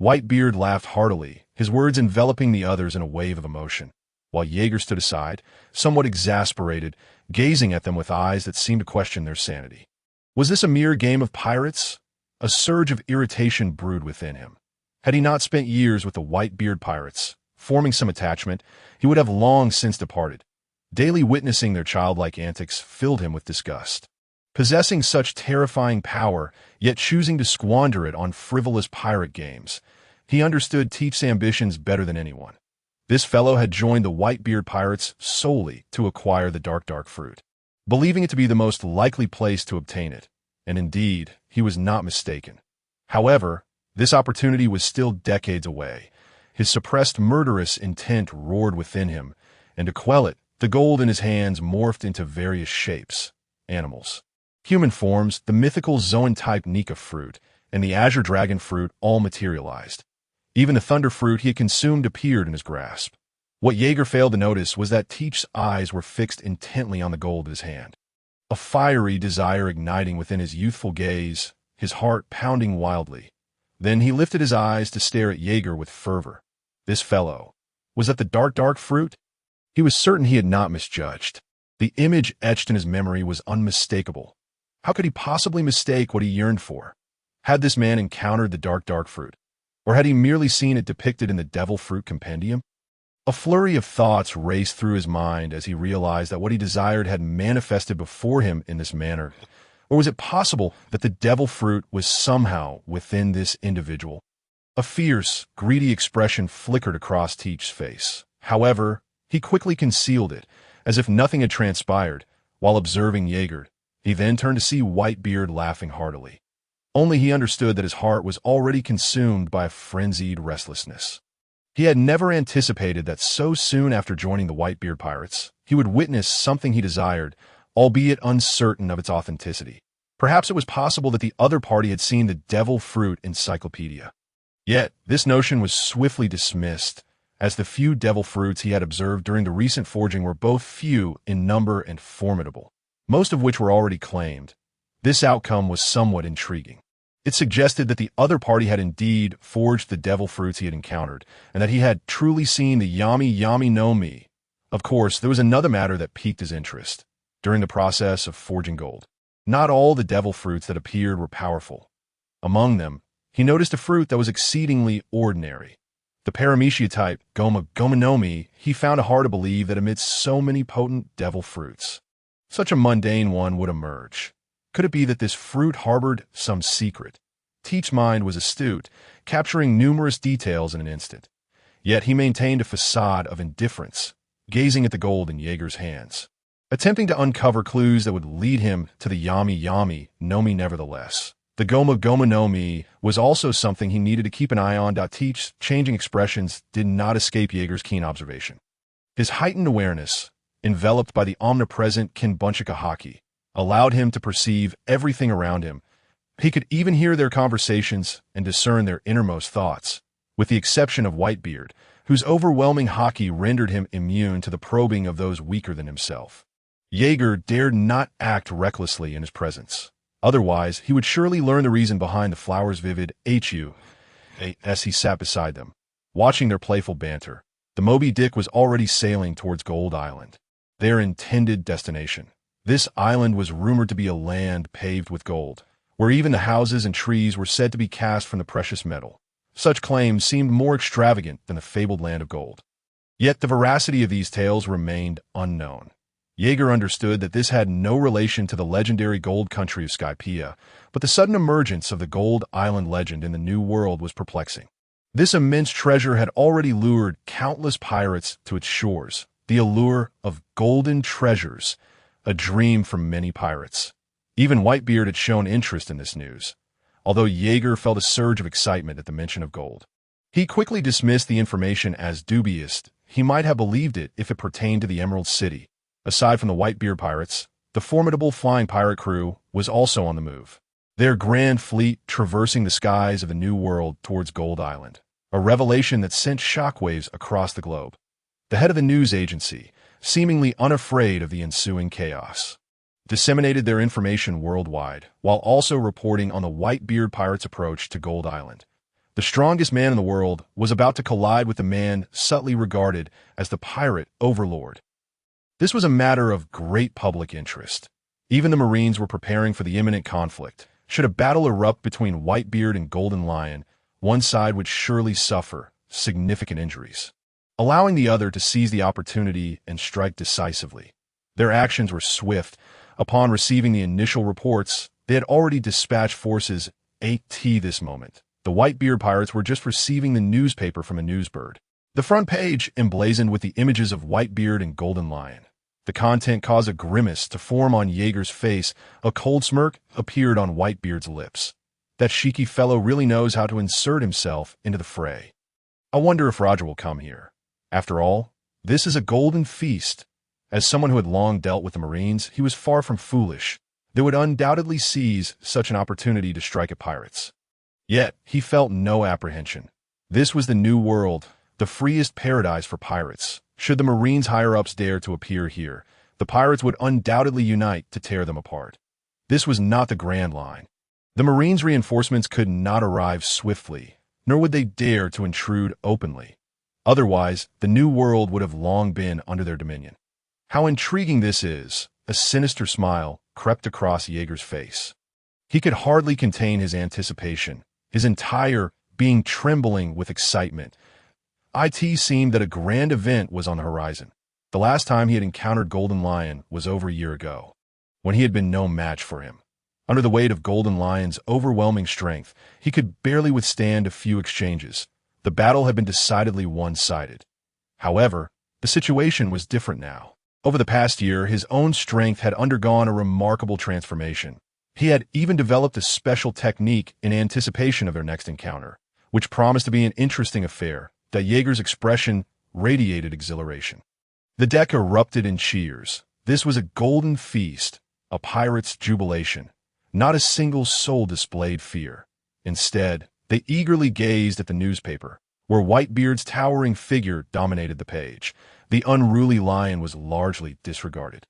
Whitebeard laughed heartily, his words enveloping the others in a wave of emotion, while Jaeger stood aside, somewhat exasperated, gazing at them with eyes that seemed to question their sanity. Was this a mere game of pirates? A surge of irritation brewed within him. Had he not spent years with the Whitebeard pirates, forming some attachment, he would have long since departed. Daily witnessing their childlike antics filled him with disgust. Possessing such terrifying power, yet choosing to squander it on frivolous pirate games, he understood Teach's ambitions better than anyone. This fellow had joined the Whitebeard pirates solely to acquire the dark fruit, believing it to be the most likely place to obtain it, and indeed, he was not mistaken. However, this opportunity was still decades away. His suppressed murderous intent roared within him, and to quell it, the gold in his hands morphed into various shapes: animals, human forms, the mythical zoan-type Nika fruit, and the azure dragon fruit all materialized. Even the thunder fruit he had consumed appeared in his grasp. What Jaeger failed to notice was that Teach's eyes were fixed intently on the gold in his hand, a fiery desire igniting within his youthful gaze, his heart pounding wildly. Then he lifted his eyes to stare at Jaeger with fervor. This fellow, was that the dark fruit? He was certain he had not misjudged. The image etched in his memory was unmistakable. How could he possibly mistake what he yearned for? Had this man encountered the dark fruit? Or had he merely seen it depicted in the devil fruit compendium? A flurry of thoughts raced through his mind as he realized that what he desired had manifested before him in this manner. Or was it possible that the devil fruit was somehow within this individual? A fierce, greedy expression flickered across Teach's face. However, he quickly concealed it, as if nothing had transpired, while observing Jaeger. He then turned to see Whitebeard laughing heartily. Only he understood that his heart was already consumed by a frenzied restlessness. He had never anticipated that so soon after joining the Whitebeard pirates, he would witness something he desired, albeit uncertain of its authenticity. Perhaps it was possible that the other party had seen the devil fruit encyclopedia. Yet, this notion was swiftly dismissed, as the few devil fruits he had observed during the recent forging were both few in number and formidable, most of which were already claimed. This outcome was somewhat intriguing. It suggested that the other party had indeed forged the devil fruits he had encountered, and that he had truly seen the yami no mi. Of course, there was another matter that piqued his interest. During the process of forging gold, not all the devil fruits that appeared were powerful. Among them, he noticed a fruit that was exceedingly ordinary. The paramecia type, goma no mi, he found it hard to believe that amidst so many potent devil fruits, such a mundane one would emerge. Could it be that this fruit harbored some secret? Teach's mind was astute, capturing numerous details in an instant. Yet he maintained a facade of indifference, gazing at the gold in Jaeger's hands, attempting to uncover clues that would lead him to the Yami Yami no Mi nevertheless. The Goma Goma no Mi was also something he needed to keep an eye on. Teach's changing expressions did not escape Jaeger's keen observation. His heightened awareness, enveloped by the omnipresent Kinbunchika Haki, allowed him to perceive everything around him. He could even hear their conversations and discern their innermost thoughts, with the exception of Whitebeard, whose overwhelming haki rendered him immune to the probing of those weaker than himself. Jaeger dared not act recklessly in his presence. Otherwise, he would surely learn the reason behind the flower's vivid HU as he sat beside them, watching their playful banter. The Moby Dick was already sailing towards Gold Island, their intended destination. This island was rumored to be a land paved with gold, where even the houses and trees were said to be cast from the precious metal. Such claims seemed more extravagant than the fabled land of gold. Yet the veracity of these tales remained unknown. Jaeger understood that this had no relation to the legendary gold country of Skypiea, but the sudden emergence of the Gold Island legend in the New World was perplexing. This immense treasure had already lured countless pirates to its shores, the allure of golden treasures, a dream for many pirates. Even Whitebeard had shown interest in this news, although Jaeger felt a surge of excitement at the mention of gold. He quickly dismissed the information as dubious. He might have believed it if it pertained to the Emerald City. Aside from the Whitebeard pirates, the formidable flying pirate crew was also on the move, their grand fleet traversing the skies of the New World towards Gold Island, a revelation that sent shockwaves across the globe. The head of the news agency, seemingly unafraid of the ensuing chaos, disseminated their information worldwide, while also reporting on the Whitebeard pirates' approach to Gold Island. The strongest man in the world was about to collide with the man subtly regarded as the pirate overlord. This was a matter of great public interest. Even the Marines were preparing for the imminent conflict. Should a battle erupt between Whitebeard and Golden Lion, one side would surely suffer significant injuries, allowing the other to seize the opportunity and strike decisively. Their actions were swift. Upon receiving the initial reports, they had already dispatched forces at this moment. The Whitebeard pirates were just receiving the newspaper from a newsbird. The front page emblazoned with the images of Whitebeard and Golden Lion. The content caused a grimace to form on Jaeger's face. A cold smirk appeared on Whitebeard's lips. That cheeky fellow really knows how to insert himself into the fray. I wonder if Roger will come here. After all, this is a golden feast. As someone who had long dealt with the Marines, he was far from foolish. They would undoubtedly seize such an opportunity to strike at pirates. Yet, he felt no apprehension. This was the New World, the freest paradise for pirates. Should the Marines' higher-ups dare to appear here, the pirates would undoubtedly unite to tear them apart. This was not the Grand Line. The Marines' reinforcements could not arrive swiftly, nor would they dare to intrude openly. Otherwise, the New World would have long been under their dominion. How intriguing this is! A sinister smile crept across Jaeger's face. He could hardly contain his anticipation, his entire being trembling with excitement. It seemed that a grand event was on the horizon. The last time he had encountered Golden Lion was over a year ago, when he had been no match for him. Under the weight of Golden Lion's overwhelming strength, he could barely withstand a few exchanges. The battle had been decidedly one-sided. However, the situation was different now. Over the past year, his own strength had undergone a remarkable transformation. He had even developed a special technique in anticipation of their next encounter, which promised to be an interesting affair. That Jaeger's expression radiated exhilaration. The deck erupted in cheers. This was a golden feast, a pirate's jubilation. Not a single soul displayed fear. Instead, they eagerly gazed at the newspaper, where Whitebeard's towering figure dominated the page. The unruly lion was largely disregarded.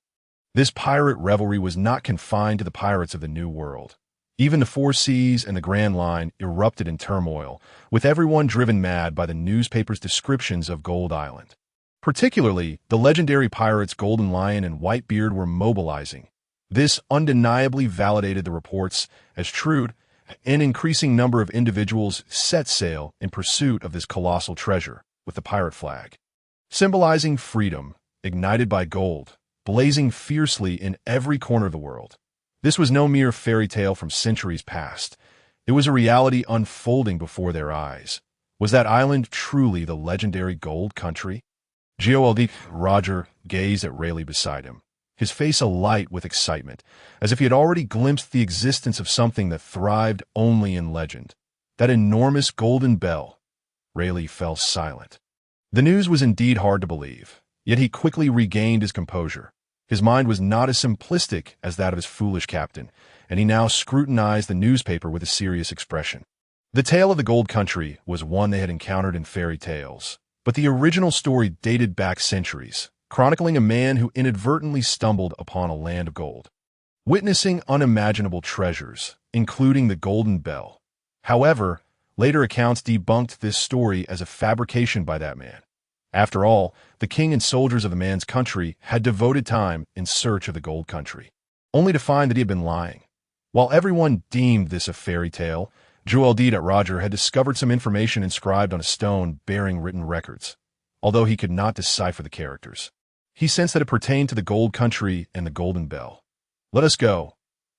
This pirate revelry was not confined to the pirates of the New World. Even the Four Seas and the Grand Line erupted in turmoil, with everyone driven mad by the newspaper's descriptions of Gold Island. Particularly, the legendary pirates Golden Lion and Whitebeard were mobilizing. This undeniably validated the reports as true. An increasing number of individuals set sail in pursuit of this colossal treasure, with the pirate flag, symbolizing freedom, ignited by gold, blazing fiercely in every corner of the world. This was no mere fairy tale from centuries past. It was a reality unfolding before their eyes. Was that island truly the legendary Gold Country? GOLD. Roger gazed at Rayleigh beside him, his face alight with excitement, as if he had already glimpsed the existence of something that thrived only in legend. That enormous golden bell. Rayleigh fell silent. The news was indeed hard to believe, yet he quickly regained his composure. His mind was not as simplistic as that of his foolish captain, and he now scrutinized the newspaper with a serious expression. The tale of the Gold Country was one they had encountered in fairy tales, but the original story dated back centuries, chronicling a man who inadvertently stumbled upon a land of gold, witnessing unimaginable treasures, including the Golden Bell. However, later accounts debunked this story as a fabrication by that man. After all, the king and soldiers of the man's country had devoted time in search of the Gold Country, only to find that he had been lying. While everyone deemed this a fairy tale, GOLD. Roger had discovered some information inscribed on a stone bearing written records, although he could not decipher the characters. He sensed that it pertained to the Gold Country and the Golden Bell. Let us go.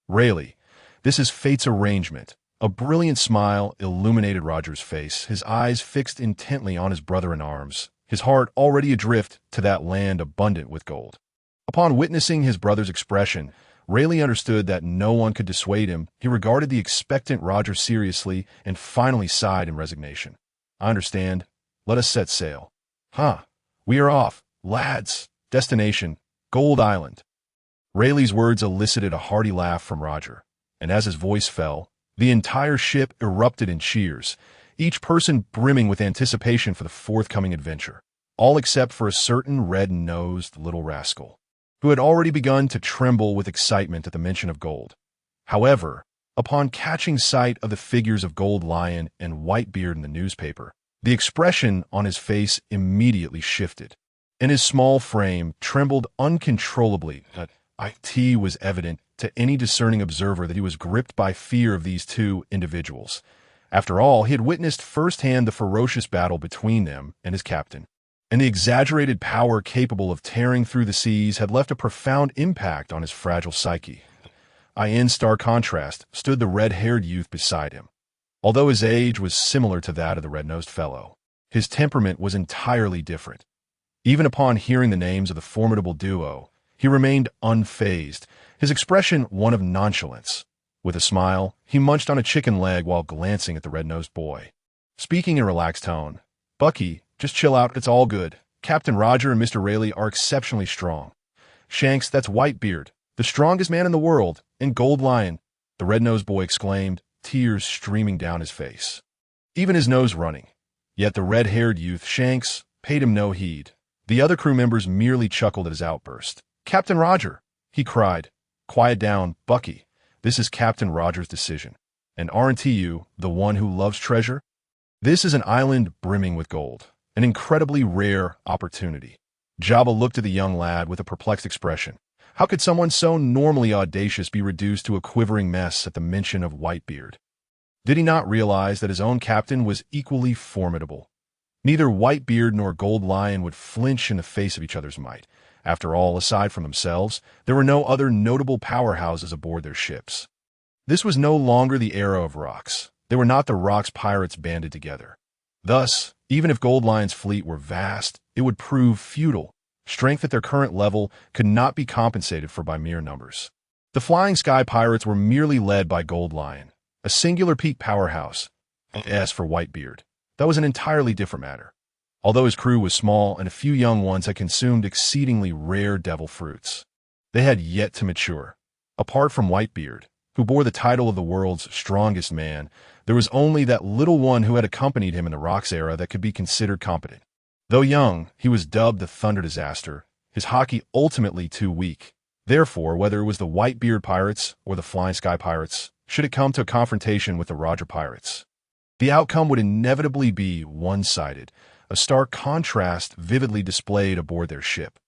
Rayleigh, this is fate's arrangement. A brilliant smile illuminated Roger's face, his eyes fixed intently on his brother-in-arms, his heart already adrift to that land abundant with gold. Upon witnessing his brother's expression, Rayleigh understood that no one could dissuade him. He regarded the expectant Roger seriously and finally sighed in resignation. I understand. Let us set sail. Huh. We are off. Lads. Destination, Gold Island. Rayleigh's words elicited a hearty laugh from Roger, and as his voice fell, the entire ship erupted in cheers, each person brimming with anticipation for the forthcoming adventure, all except for a certain red-nosed little rascal, who had already begun to tremble with excitement at the mention of gold. However, upon catching sight of the figures of Gold Lion and Whitebeard in the newspaper, the expression on his face immediately shifted, and his small frame trembled uncontrollably. It was evident to any discerning observer that he was gripped by fear of these two individuals. After all, he had witnessed firsthand the ferocious battle between them and his captain, and the exaggerated power capable of tearing through the seas had left a profound impact on his fragile psyche. In stark contrast stood the red-haired youth beside him. Although his age was similar to that of the red-nosed fellow, his temperament was entirely different. Even upon hearing the names of the formidable duo, he remained unfazed, his expression one of nonchalance. With a smile, he munched on a chicken leg while glancing at the red-nosed boy. Speaking in a relaxed tone, Bucky, just chill out, it's all good. Captain Roger and Mr. Rayleigh are exceptionally strong. Shanks, that's Whitebeard, the strongest man in the world, and Gold Lion, the red-nosed boy exclaimed, tears streaming down his face, even his nose running. Yet the red-haired youth, Shanks, paid him no heed. The other crew members merely chuckled at his outburst. Captain Roger, he cried. Quiet down, Bucky. This is Captain Roger's decision. And aren't you the one who loves treasure? This is an island brimming with gold, an incredibly rare opportunity. Jabba looked at the young lad with a perplexed expression. How could someone so normally audacious be reduced to a quivering mess at the mention of Whitebeard? Did he not realize that his own captain was equally formidable? Neither Whitebeard nor Gold Lion would flinch in the face of each other's might. After all, aside from themselves, there were no other notable powerhouses aboard their ships. This was no longer the era of rocks. They were not the rocks pirates banded together. Thus, even if Gold Lion's fleet were vast, it would prove futile. Strength at their current level could not be compensated for by mere numbers. The Flying Sky Pirates were merely led by Gold Lion, a singular peak powerhouse. As for Whitebeard, that was an entirely different matter. Although his crew was small and a few young ones had consumed exceedingly rare devil fruits, they had yet to mature. Apart from Whitebeard, who bore the title of the world's strongest man, there was only that little one who had accompanied him in the Rocks era that could be considered competent. Though young, he was dubbed the Thunder Disaster, his hockey ultimately too weak. Therefore, whether it was the Whitebeard Pirates or the Flying Sky Pirates, should it come to a confrontation with the Roger Pirates, the outcome would inevitably be one-sided, a stark contrast vividly displayed aboard their ship.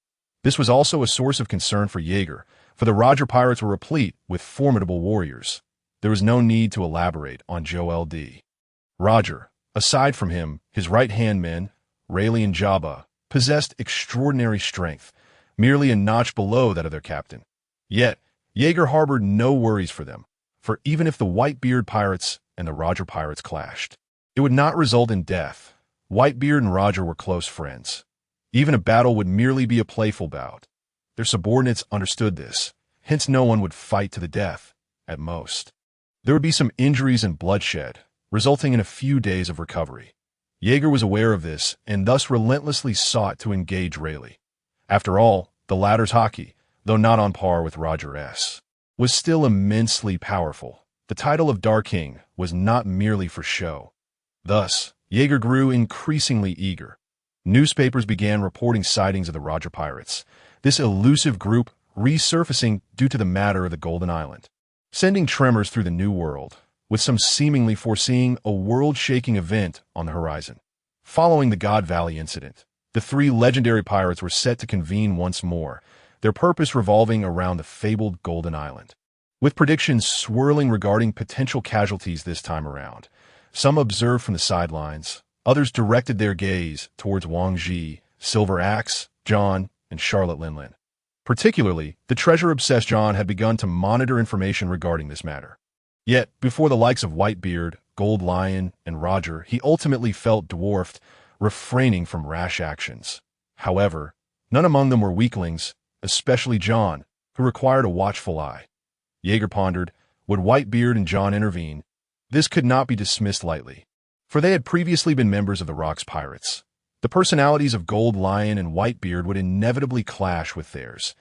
This was also a source of concern for Jaeger, for the Roger Pirates were replete with formidable warriors. There was no need to elaborate on GOLD. Roger, aside from him, his right-hand men, Rayleigh and Jabba, possessed extraordinary strength, merely a notch below that of their captain. Yet, Jaeger harbored no worries for them, for even if the Whitebeard Pirates and the Roger pirates clashed. It would not result in death. Whitebeard and Roger were close friends. Even a battle would merely be a playful bout. Their subordinates understood this, hence no one would fight to the death, at most. There would be some injuries and bloodshed, resulting in a few days of recovery. Jaeger was aware of this and thus relentlessly sought to engage Rayleigh. After all, the latter's hockey, though not on par with Roger's, was still immensely powerful. The title of Dark King was not merely for show. Thus, Jaeger grew increasingly eager. Newspapers began reporting sightings of the Roger pirates, this elusive group resurfacing due to the matter of the Golden Island, sending tremors through the New World, with some seemingly foreseeing a world-shaking event on the horizon. Following the God Valley incident, the three legendary pirates were set to convene once more, their purpose revolving around the fabled Golden Island. With predictions swirling regarding potential casualties this time around, some observed from the sidelines, others directed their gaze towards Wang Ji, Silver Axe, John, and Charlotte Linlin. Particularly, the treasure-obsessed John had begun to monitor information regarding this matter. Yet, before the likes of Whitebeard, Gold Lion, and Roger, he ultimately felt dwarfed, refraining from rash actions. However, none among them were weaklings, especially John, who required a watchful eye. Jaeger pondered, would Whitebeard and John intervene? This could not be dismissed lightly, for they had previously been members of the Rock's pirates. The personalities of Gold Lion and Whitebeard would inevitably clash with theirs,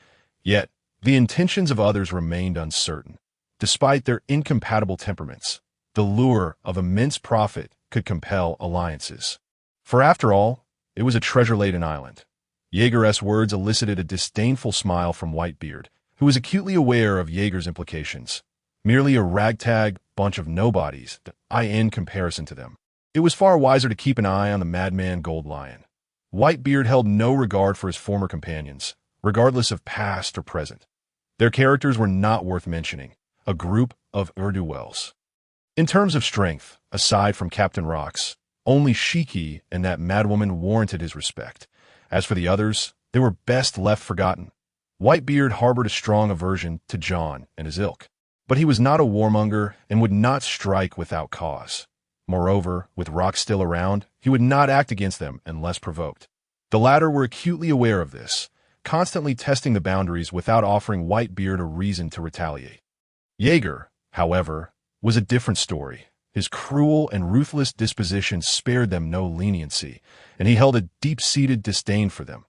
yet the intentions of others remained uncertain. Despite their incompatible temperaments, the lure of immense profit could compel alliances. For after all, it was a treasure-laden island. Jaeger's words elicited a disdainful smile from Whitebeard, who was acutely aware of Jaeger's implications. Merely a ragtag bunch of nobodies, in comparison to them. It was far wiser to keep an eye on the madman Gold Lion. Whitebeard held no regard for his former companions, regardless of past or present. Their characters were not worth mentioning, a group of ne'er-do-wells. In terms of strength, aside from Captain Rox, only Shiki and that madwoman warranted his respect. As for the others, they were best left forgotten. Whitebeard harbored a strong aversion to John and his ilk, but he was not a warmonger and would not strike without cause. Moreover, with Rox still around, he would not act against them unless provoked. The latter were acutely aware of this, constantly testing the boundaries without offering Whitebeard a reason to retaliate. Jaeger, however, was a different story. His cruel and ruthless disposition spared them no leniency, and he held a deep-seated disdain for them.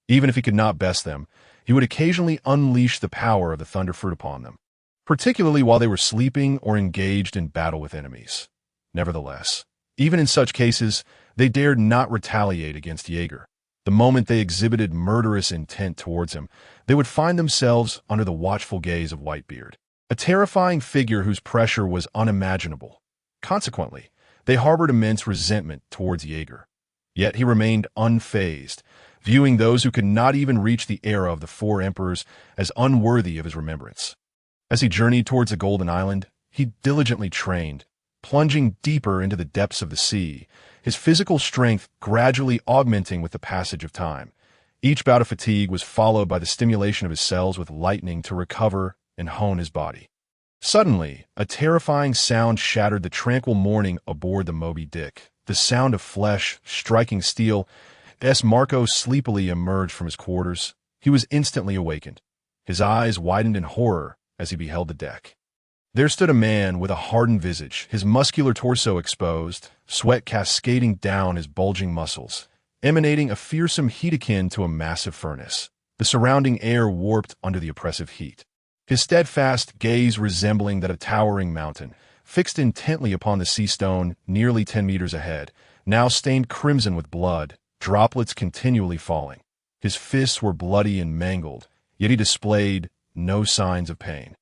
Even if he could not best them, he would occasionally unleash the power of the Thunderfruit upon them, particularly while they were sleeping or engaged in battle with enemies. Nevertheless, even in such cases, they dared not retaliate against Jaeger. The moment they exhibited murderous intent towards him, they would find themselves under the watchful gaze of Whitebeard, a terrifying figure whose pressure was unimaginable. Consequently, they harbored immense resentment towards Jaeger. Yet he remained unfazed, viewing those who could not even reach the era of the four emperors as unworthy of his remembrance. As he journeyed towards the Golden Island, he diligently trained, plunging deeper into the depths of the sea, his physical strength gradually augmenting with the passage of time. Each bout of fatigue was followed by the stimulation of his cells with lightning to recover and hone his body. Suddenly, a terrifying sound shattered the tranquil morning aboard the Moby Dick. The sound of flesh striking steel. S. Marco sleepily emerged from his quarters. He was instantly awakened. His eyes widened in horror as he beheld the deck. There stood a man with a hardened visage, his muscular torso exposed, sweat cascading down his bulging muscles, emanating a fearsome heat akin to a massive furnace, the surrounding air warped under the oppressive heat. His steadfast gaze resembling that of a towering mountain, fixed intently upon the sea stone nearly 10 meters ahead, now stained crimson with blood, droplets continually falling. His fists were bloody and mangled, yet he displayed no signs of pain.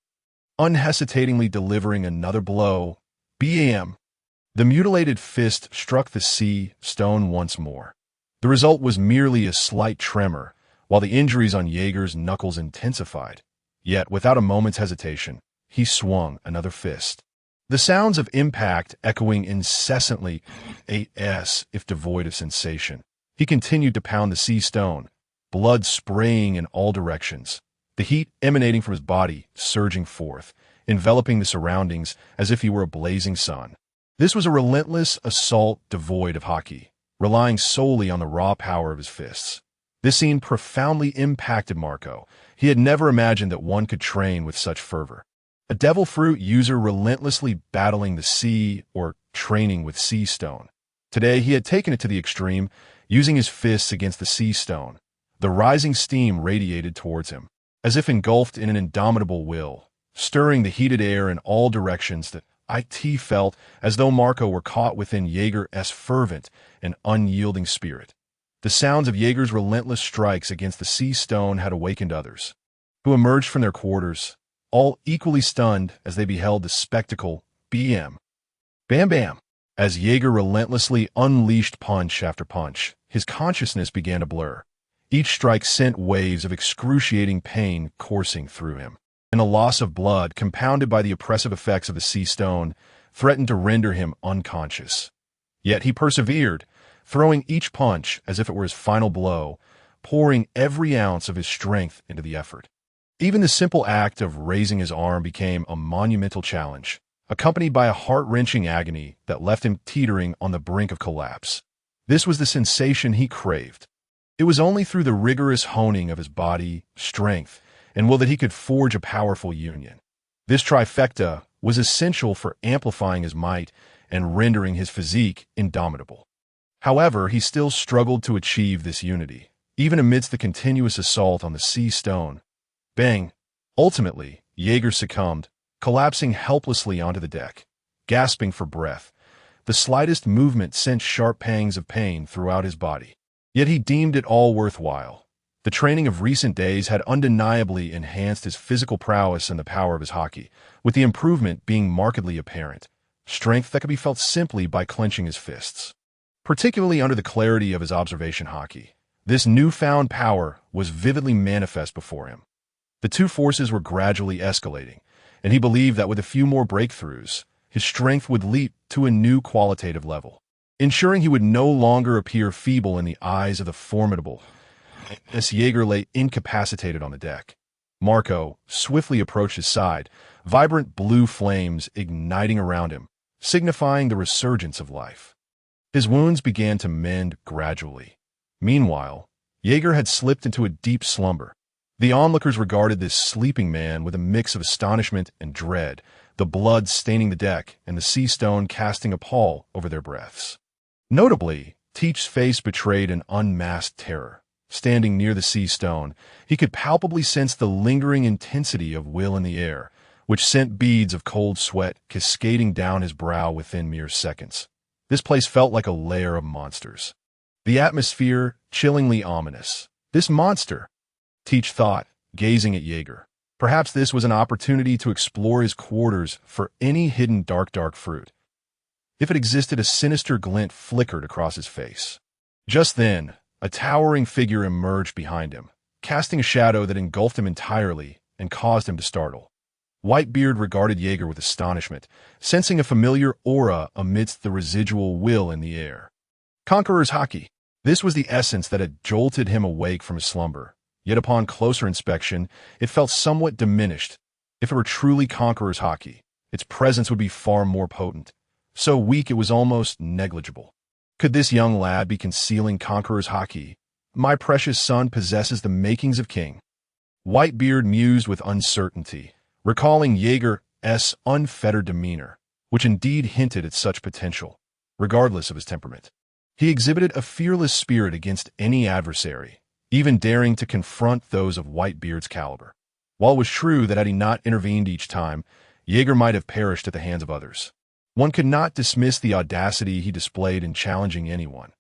Unhesitatingly delivering another blow, bam! The mutilated fist struck the sea stone once more. The result was merely a slight tremor, while the injuries on Jaeger's knuckles intensified. Yet, without a moment's hesitation, he swung another fist. The sounds of impact echoing incessantly, if devoid of sensation. He continued to pound the sea stone, blood spraying in all directions, the heat emanating from his body surging forth, enveloping the surroundings as if he were a blazing sun. This was a relentless assault devoid of hockey, relying solely on the raw power of his fists. This scene profoundly impacted Marco. He had never imagined that one could train with such fervor. A devil fruit user relentlessly battling the sea or training with sea stone. Today, he had taken it to the extreme, using his fists against the sea stone. The rising steam radiated towards him, as if engulfed in an indomitable will, stirring the heated air in all directions that it felt as though Marco were caught within Jaeger's fervent and unyielding spirit. The sounds of Jaeger's relentless strikes against the sea stone had awakened others, who emerged from their quarters, all equally stunned as they beheld the spectacle. Bam! Bam! As Jaeger relentlessly unleashed punch after punch, his consciousness began to blur. Each strike sent waves of excruciating pain coursing through him, and the loss of blood, compounded by the oppressive effects of the sea stone, threatened to render him unconscious. Yet he persevered, throwing each punch as if it were his final blow, pouring every ounce of his strength into the effort. Even the simple act of raising his arm became a monumental challenge, accompanied by a heart-wrenching agony that left him teetering on the brink of collapse. This was the sensation he craved. It was only through the rigorous honing of his body, strength, and will that he could forge a powerful union. This trifecta was essential for amplifying his might and rendering his physique indomitable. However, he still struggled to achieve this unity, even amidst the continuous assault on the sea stone. Bang! Ultimately, Jaeger succumbed, collapsing helplessly onto the deck, gasping for breath. The slightest movement sent sharp pangs of pain throughout his body. Yet he deemed it all worthwhile. The training of recent days had undeniably enhanced his physical prowess and the power of his hockey, with the improvement being markedly apparent, strength that could be felt simply by clenching his fists. Particularly under the clarity of his observation hockey, this newfound power was vividly manifest before him. The two forces were gradually escalating, and he believed that with a few more breakthroughs, his strength would leap to a new qualitative level, ensuring he would no longer appear feeble in the eyes of the formidable. As Jaeger lay incapacitated on the deck, Marco swiftly approached his side, vibrant blue flames igniting around him, signifying the resurgence of life. His wounds began to mend gradually. Meanwhile, Jaeger had slipped into a deep slumber. The onlookers regarded this sleeping man with a mix of astonishment and dread, the blood staining the deck and the sea stone casting a pall over their breaths. Notably, Teach's face betrayed an unmasked terror. Standing near the sea stone, he could palpably sense the lingering intensity of will in the air, which sent beads of cold sweat cascading down his brow within mere seconds. This place felt like a lair of monsters. The atmosphere chillingly ominous. This monster, Teach thought, gazing at Jaeger. Perhaps this was an opportunity to explore his quarters for any hidden dark fruit. If it existed, a sinister glint flickered across his face. Just then, a towering figure emerged behind him, casting a shadow that engulfed him entirely and caused him to startle. Whitebeard regarded Jaeger with astonishment, sensing a familiar aura amidst the residual will in the air. Conqueror's hockey. This was the essence that had jolted him awake from his slumber, yet upon closer inspection, it felt somewhat diminished. If it were truly Conqueror's hockey, its presence would be far more potent. So weak it was almost negligible. Could this young lad be concealing Conqueror's hockey? My precious son possesses the makings of king. Whitebeard mused with uncertainty, recalling Jaeger's unfettered demeanor, which indeed hinted at such potential, regardless of his temperament. He exhibited a fearless spirit against any adversary, even daring to confront those of Whitebeard's caliber. While it was true that had he not intervened each time, Jaeger might have perished at the hands of others. One could not dismiss the audacity he displayed in challenging anyone.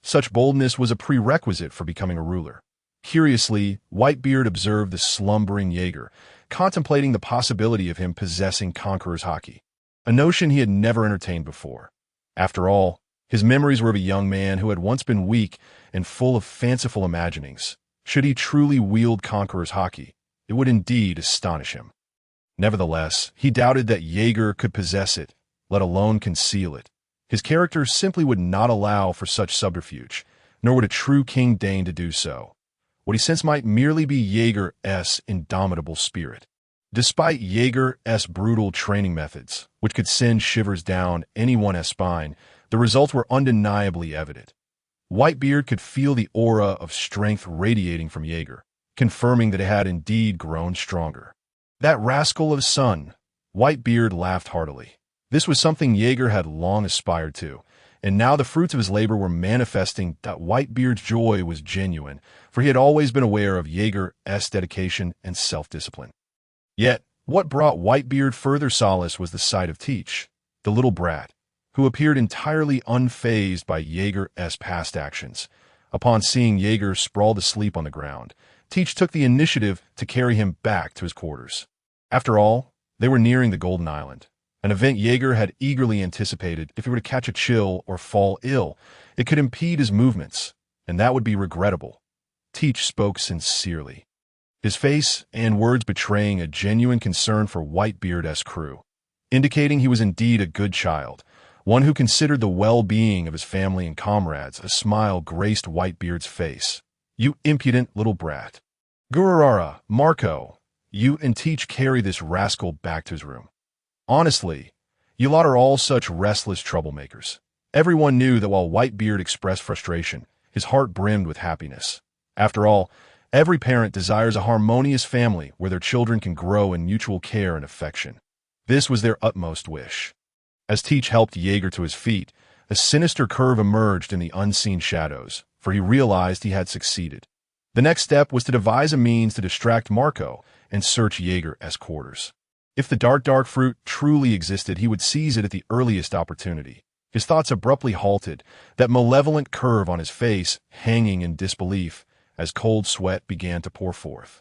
Such boldness was a prerequisite for becoming a ruler. Curiously, Whitebeard observed the slumbering Jaeger, contemplating the possibility of him possessing Conqueror's hockey, a notion he had never entertained before. After all, his memories were of a young man who had once been weak and full of fanciful imaginings. Should he truly wield Conqueror's hockey, it would indeed astonish him. Nevertheless, he doubted that Jaeger could possess it, let alone conceal it. His character simply would not allow for such subterfuge, nor would a true king deign to do so. What he sensed might merely be Jaeger's indomitable spirit. Despite Jaeger's brutal training methods, which could send shivers down anyone's spine, the results were undeniably evident. Whitebeard could feel the aura of strength radiating from Jaeger, confirming that it had indeed grown stronger. That rascal of a son! Whitebeard laughed heartily. This was something Jaeger had long aspired to, and now the fruits of his labor were manifesting that Whitebeard's joy was genuine, for he had always been aware of Jaeger's dedication and self-discipline. Yet, what brought Whitebeard further solace was the sight of Teach, the little brat, who appeared entirely unfazed by Jaeger's past actions. Upon seeing Jaeger sprawled asleep on the ground, Teach took the initiative to carry him back to his quarters. After all, they were nearing the Golden Island, an event Jaeger had eagerly anticipated. If he were to catch a chill or fall ill, it could impede his movements, and that would be regrettable. Teach spoke sincerely, his face and words betraying a genuine concern for Whitebeard's crew, indicating he was indeed a good child, one who considered the well-being of his family and comrades. A smile graced Whitebeard's face. "You impudent little brat. Gururara, Marco, you and Teach carry this rascal back to his room. Honestly, you lot are all such restless troublemakers." Everyone knew that while Whitebeard expressed frustration, his heart brimmed with happiness. After all, every parent desires a harmonious family where their children can grow in mutual care and affection. This was their utmost wish. As Teach helped Jaeger to his feet, a sinister curve emerged in the unseen shadows, for he realized he had succeeded. The next step was to devise a means to distract Marco and search Jaeger's quarters. If the dark fruit truly existed, he would seize it at the earliest opportunity. His thoughts abruptly halted, that malevolent curve on his face hanging in disbelief as cold sweat began to pour forth.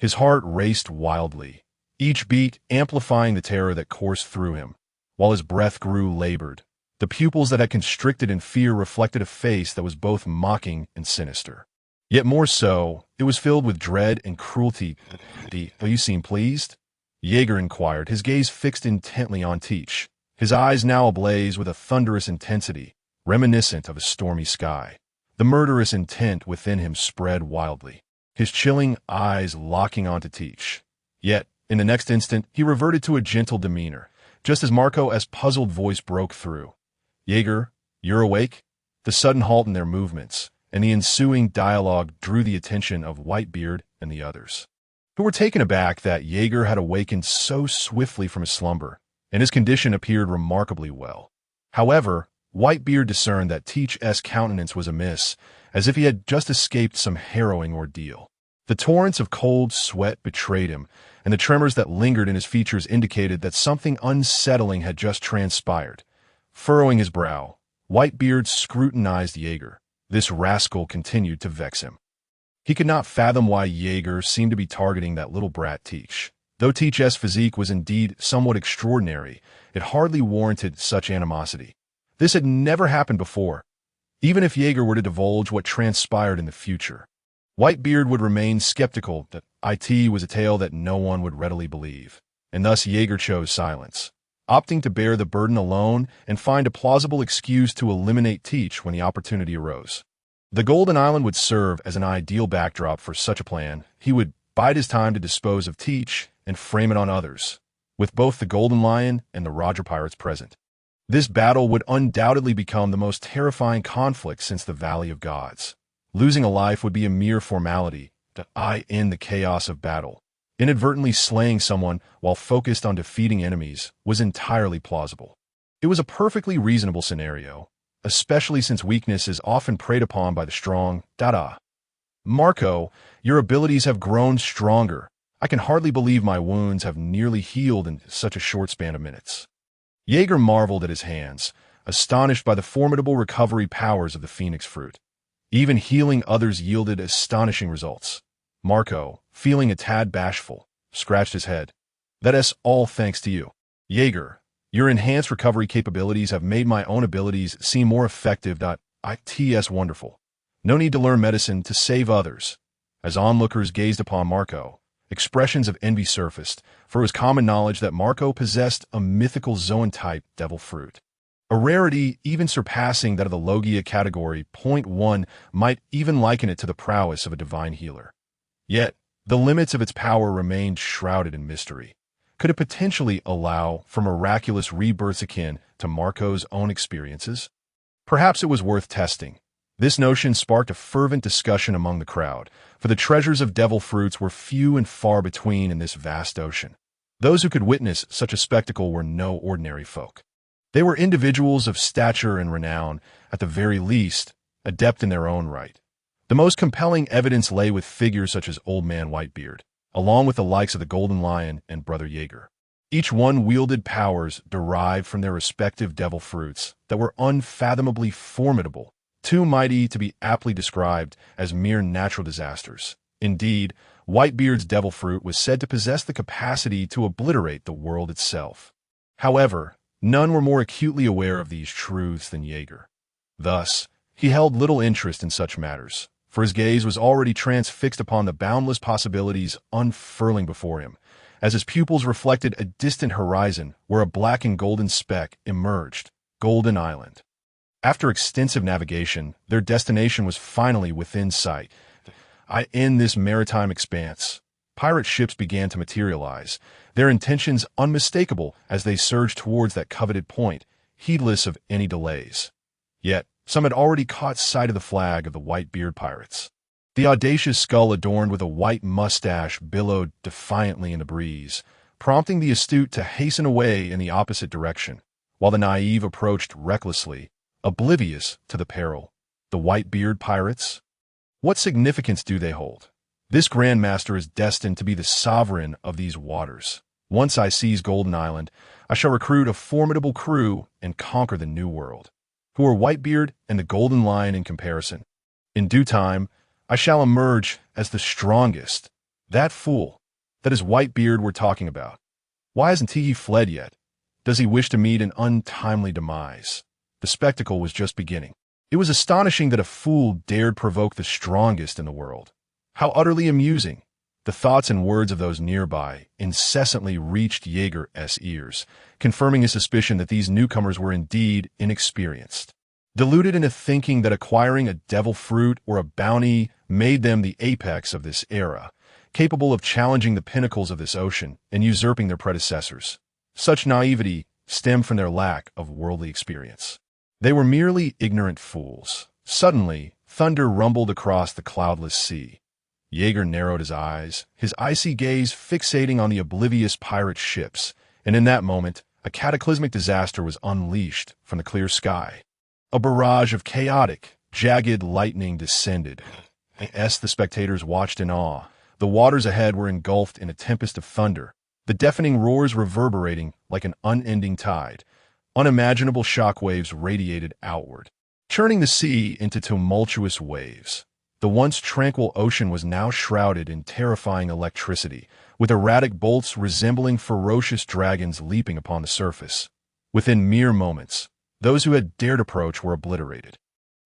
His heart raced wildly, each beat amplifying the terror that coursed through him, while his breath grew labored. The pupils that had constricted in fear reflected a face that was both mocking and sinister. Yet more so, it was filled with dread and cruelty. "You seem pleased?" Jaeger inquired, his gaze fixed intently on Teach, his eyes now ablaze with a thunderous intensity, reminiscent of a stormy sky. The murderous intent within him spread wildly, his chilling eyes locking onto Teach. Yet, in the next instant, he reverted to a gentle demeanor, just as Marco's puzzled voice broke through. "Jaeger, you're awake?" The sudden halt in their movements and the ensuing dialogue drew the attention of Whitebeard and the others, who were taken aback that Jaeger had awakened so swiftly from his slumber, and his condition appeared remarkably well. However, Whitebeard discerned that Teach's countenance was amiss, as if he had just escaped some harrowing ordeal. The torrents of cold sweat betrayed him, and the tremors that lingered in his features indicated that something unsettling had just transpired. Furrowing his brow, Whitebeard scrutinized Jaeger. This rascal continued to vex him. He could not fathom why Jaeger seemed to be targeting that little brat Teach. Though Teach's physique was indeed somewhat extraordinary, it hardly warranted such animosity. This had never happened before. Even if Jaeger were to divulge what transpired in the future, Whitebeard would remain skeptical that it was a tale that no one would readily believe, and thus Jaeger chose silence, opting to bear the burden alone and find a plausible excuse to eliminate Teach when the opportunity arose. The Golden Island would serve as an ideal backdrop for such a plan. He would bide his time to dispose of Teach and frame it on others, with both the Golden Lion and the Roger Pirates present. This battle would undoubtedly become the most terrifying conflict since the Valley of Gods. Losing a life would be a mere formality to end the chaos of battle. Inadvertently slaying someone while focused on defeating enemies was entirely plausible. It was a perfectly reasonable scenario, especially since weakness is often preyed upon by the strong. "Marco, your abilities have grown stronger. I can hardly believe my wounds have nearly healed in such a short span of minutes." Jaeger marveled at his hands, astonished by the formidable recovery powers of the phoenix fruit. Even healing others yielded astonishing results. Marco, feeling a tad bashful, scratched his head. "That's all thanks to you. Jaeger, your enhanced recovery capabilities have made my own abilities seem more effective. It's wonderful. No need to learn medicine to save others." As onlookers gazed upon Marco, expressions of envy surfaced, for it was common knowledge that Marco possessed a mythical zoan-type devil fruit, a rarity even surpassing that of the Logia category. One might even liken it to the prowess of a divine healer. Yet, The limits of its power remained shrouded in mystery. Could it potentially allow for miraculous rebirths akin to Marco's own experiences? Perhaps it was worth testing. This notion sparked a fervent discussion among the crowd, for the treasures of devil fruits were few and far between in this vast ocean. Those who could witness such a spectacle were no ordinary folk. They were individuals of stature and renown, at the very least, adept in their own right. The most compelling evidence lay with figures such as Old Man Whitebeard, along with the likes of the Golden Lion and Brother Jaeger. Each one wielded powers derived from their respective devil fruits that were unfathomably formidable, too mighty to be aptly described as mere natural disasters. Indeed, Whitebeard's devil fruit was said to possess the capacity to obliterate the world itself. However, none were more acutely aware of these truths than Jaeger. Thus, he held little interest in such matters, for his gaze was already transfixed upon the boundless possibilities unfurling before him, as his pupils reflected a distant horizon where a black and golden speck emerged, Golden Island. After extensive navigation, their destination was finally within sight. In this maritime expanse, pirate ships began to materialize, their intentions unmistakable as they surged towards that coveted point, heedless of any delays. Yet, some had already caught sight of the flag of the Whitebeard pirates. The audacious skull adorned with a white mustache billowed defiantly in the breeze, prompting the astute to hasten away in the opposite direction, while the naive approached recklessly, oblivious to the peril. The Whitebeard pirates? What significance do they hold? This Grandmaster is destined to be the sovereign of these waters. Once I seize Golden Island, I shall recruit a formidable crew and conquer the New World. Who are Whitebeard and the Golden Lion in comparison? In due time, I shall emerge as the strongest. That fool. That is Whitebeard we're talking about. Why hasn't he fled yet? Does he wish to meet an untimely demise? The spectacle was just beginning. It was astonishing that a fool dared provoke the strongest in the world. How utterly amusing. The thoughts and words of those nearby incessantly reached Jaeger's ears, confirming his suspicion that these newcomers were indeed inexperienced. Deluded into thinking that acquiring a devil fruit or a bounty made them the apex of this era, capable of challenging the pinnacles of this ocean and usurping their predecessors. Such naivety stemmed from their lack of worldly experience. They were merely ignorant fools. Suddenly, thunder rumbled across the cloudless sea. Jaeger narrowed his eyes, his icy gaze fixating on the oblivious pirate ships, and in that moment, a cataclysmic disaster was unleashed from the clear sky. A barrage of chaotic, jagged lightning descended. As the spectators watched in awe, the waters ahead were engulfed in a tempest of thunder, the deafening roars reverberating like an unending tide. Unimaginable shockwaves radiated outward, churning the sea into tumultuous waves. The once tranquil ocean was now shrouded in terrifying electricity, with erratic bolts resembling ferocious dragons leaping upon the surface. Within mere moments, those who had dared approach were obliterated.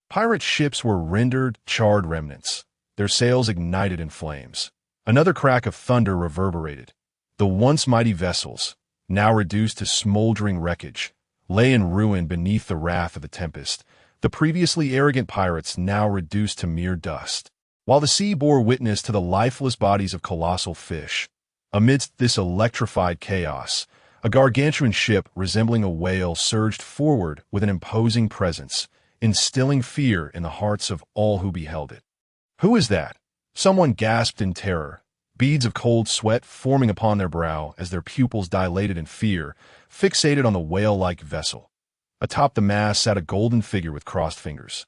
Pirate ships were rendered charred remnants, their sails ignited in flames. Another crack of thunder reverberated. The once mighty vessels, now reduced to smoldering wreckage, lay in ruin beneath the wrath of the tempest, the previously arrogant pirates now reduced to mere dust, while the sea bore witness to the lifeless bodies of colossal fish. Amidst this electrified chaos, a gargantuan ship resembling a whale surged forward with an imposing presence, instilling fear in the hearts of all who beheld it. "Who is that?" Someone gasped in terror, beads of cold sweat forming upon their brow as their pupils dilated in fear, fixated on the whale-like vessel. Atop the mast sat a golden figure with crossed fingers.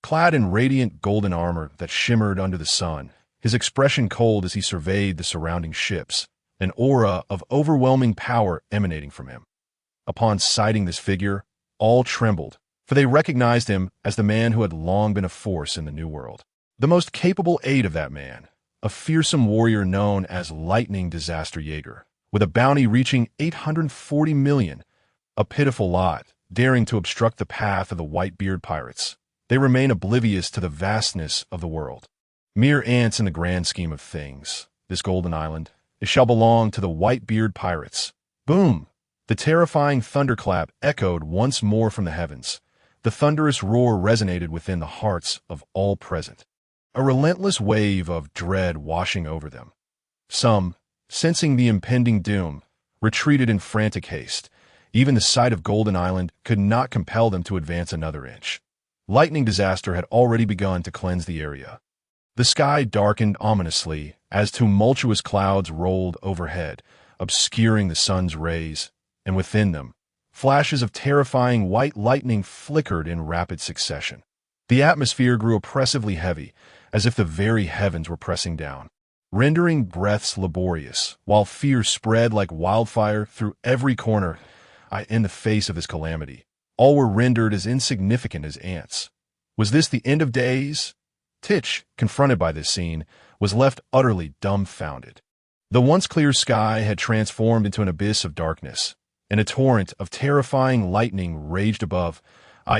Clad in radiant golden armor that shimmered under the sun, his expression cold as he surveyed the surrounding ships, an aura of overwhelming power emanating from him. Upon sighting this figure, all trembled, for they recognized him as the man who had long been a force in the New World. The most capable aide of that man, a fearsome warrior known as Lightning Disaster Jaeger, with a bounty reaching 840 million, a pitiful lot, daring to obstruct the path of the Whitebeard pirates. They remain oblivious to the vastness of the world. Mere ants in the grand scheme of things. This Golden Island, it shall belong to the Whitebeard pirates. Boom! The terrifying thunderclap echoed once more from the heavens. The thunderous roar resonated within the hearts of all present. A relentless wave of dread washing over them. Some, sensing the impending doom, retreated in frantic haste. Even the sight of Golden Island could not compel them to advance another inch. Lightning disaster had already begun to cleanse the area. The sky darkened ominously as tumultuous clouds rolled overhead, obscuring the sun's rays, and within them, flashes of terrifying white lightning flickered in rapid succession. The atmosphere grew oppressively heavy, as if the very heavens were pressing down, rendering breaths laborious, while fear spread like wildfire through every corner. In the face of this calamity, all were rendered as insignificant as ants. Was this the end of days? Titch, confronted by this scene, was left utterly dumbfounded. The once clear sky had transformed into an abyss of darkness, and a torrent of terrifying lightning raged above,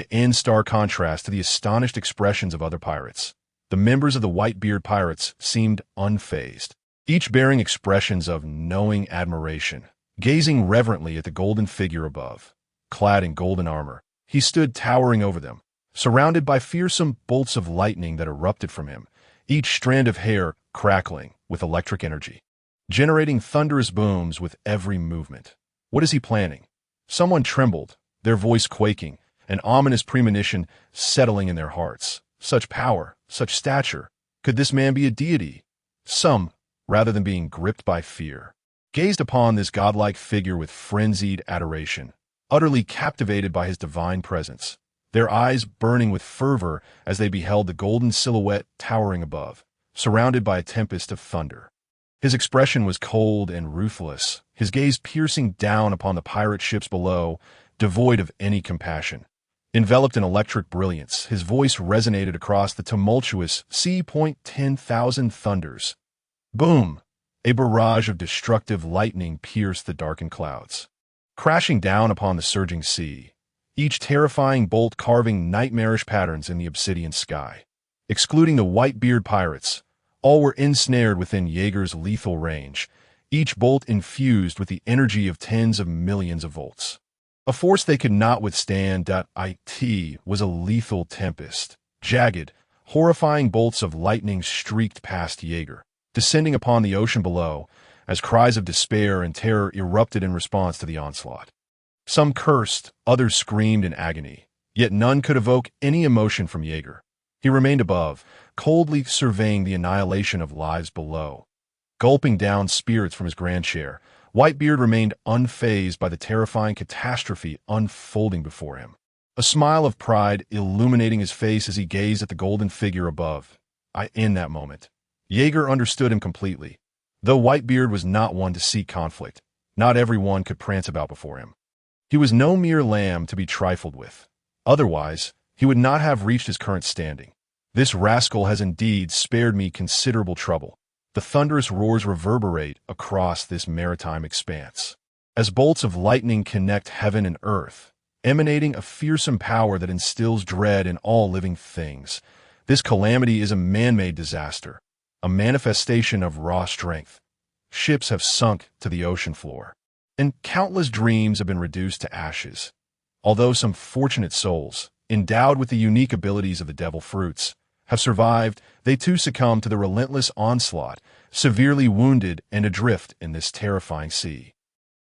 in stark contrast to the astonished expressions of other pirates. The members of the Whitebeard pirates seemed unfazed, each bearing expressions of knowing admiration, gazing reverently at the golden figure above. Clad in golden armor, he stood towering over them, surrounded by fearsome bolts of lightning that erupted from him, each strand of hair crackling with electric energy, generating thunderous booms with every movement. What is he planning? Someone trembled, their voice quaking, an ominous premonition settling in their hearts. Such power, such stature. Could this man be a deity? Some, rather than being gripped by fear, gazed upon this godlike figure with frenzied adoration, utterly captivated by his divine presence, their eyes burning with fervor as they beheld the golden silhouette towering above, surrounded by a tempest of thunder. His expression was cold and ruthless, his gaze piercing down upon the pirate ships below, devoid of any compassion. Enveloped in electric brilliance, his voice resonated across the tumultuous C.10,000 thunders. Boom! A barrage of destructive lightning pierced the darkened clouds, crashing down upon the surging sea, each terrifying bolt carving nightmarish patterns in the obsidian sky. Excluding the Whitebeard pirates, all were ensnared within Jaeger's lethal range, each bolt infused with the energy of tens of millions of volts. A force they could not withstand. It was a lethal tempest. Jagged, horrifying bolts of lightning streaked past Jaeger, descending upon the ocean below, as cries of despair and terror erupted in response to the onslaught. Some cursed, others screamed in agony, yet none could evoke any emotion from Jaeger. He remained above, coldly surveying the annihilation of lives below. Gulping down spirits from his grand chair, Whitebeard remained unfazed by the terrifying catastrophe unfolding before him, a smile of pride illuminating his face as he gazed at the golden figure above. In that moment, Jaeger understood him completely. Though Whitebeard was not one to seek conflict, not everyone could prance about before him. He was no mere lamb to be trifled with. Otherwise, he would not have reached his current standing. This rascal has indeed spared me considerable trouble. The thunderous roars reverberate across this maritime expanse, as bolts of lightning connect heaven and earth, emanating a fearsome power that instills dread in all living things. This calamity is a man-made disaster, a manifestation of raw strength. Ships have sunk to the ocean floor, and countless dreams have been reduced to ashes. Although some fortunate souls, endowed with the unique abilities of the devil fruits, have survived, they too succumb to the relentless onslaught, severely wounded and adrift in this terrifying sea.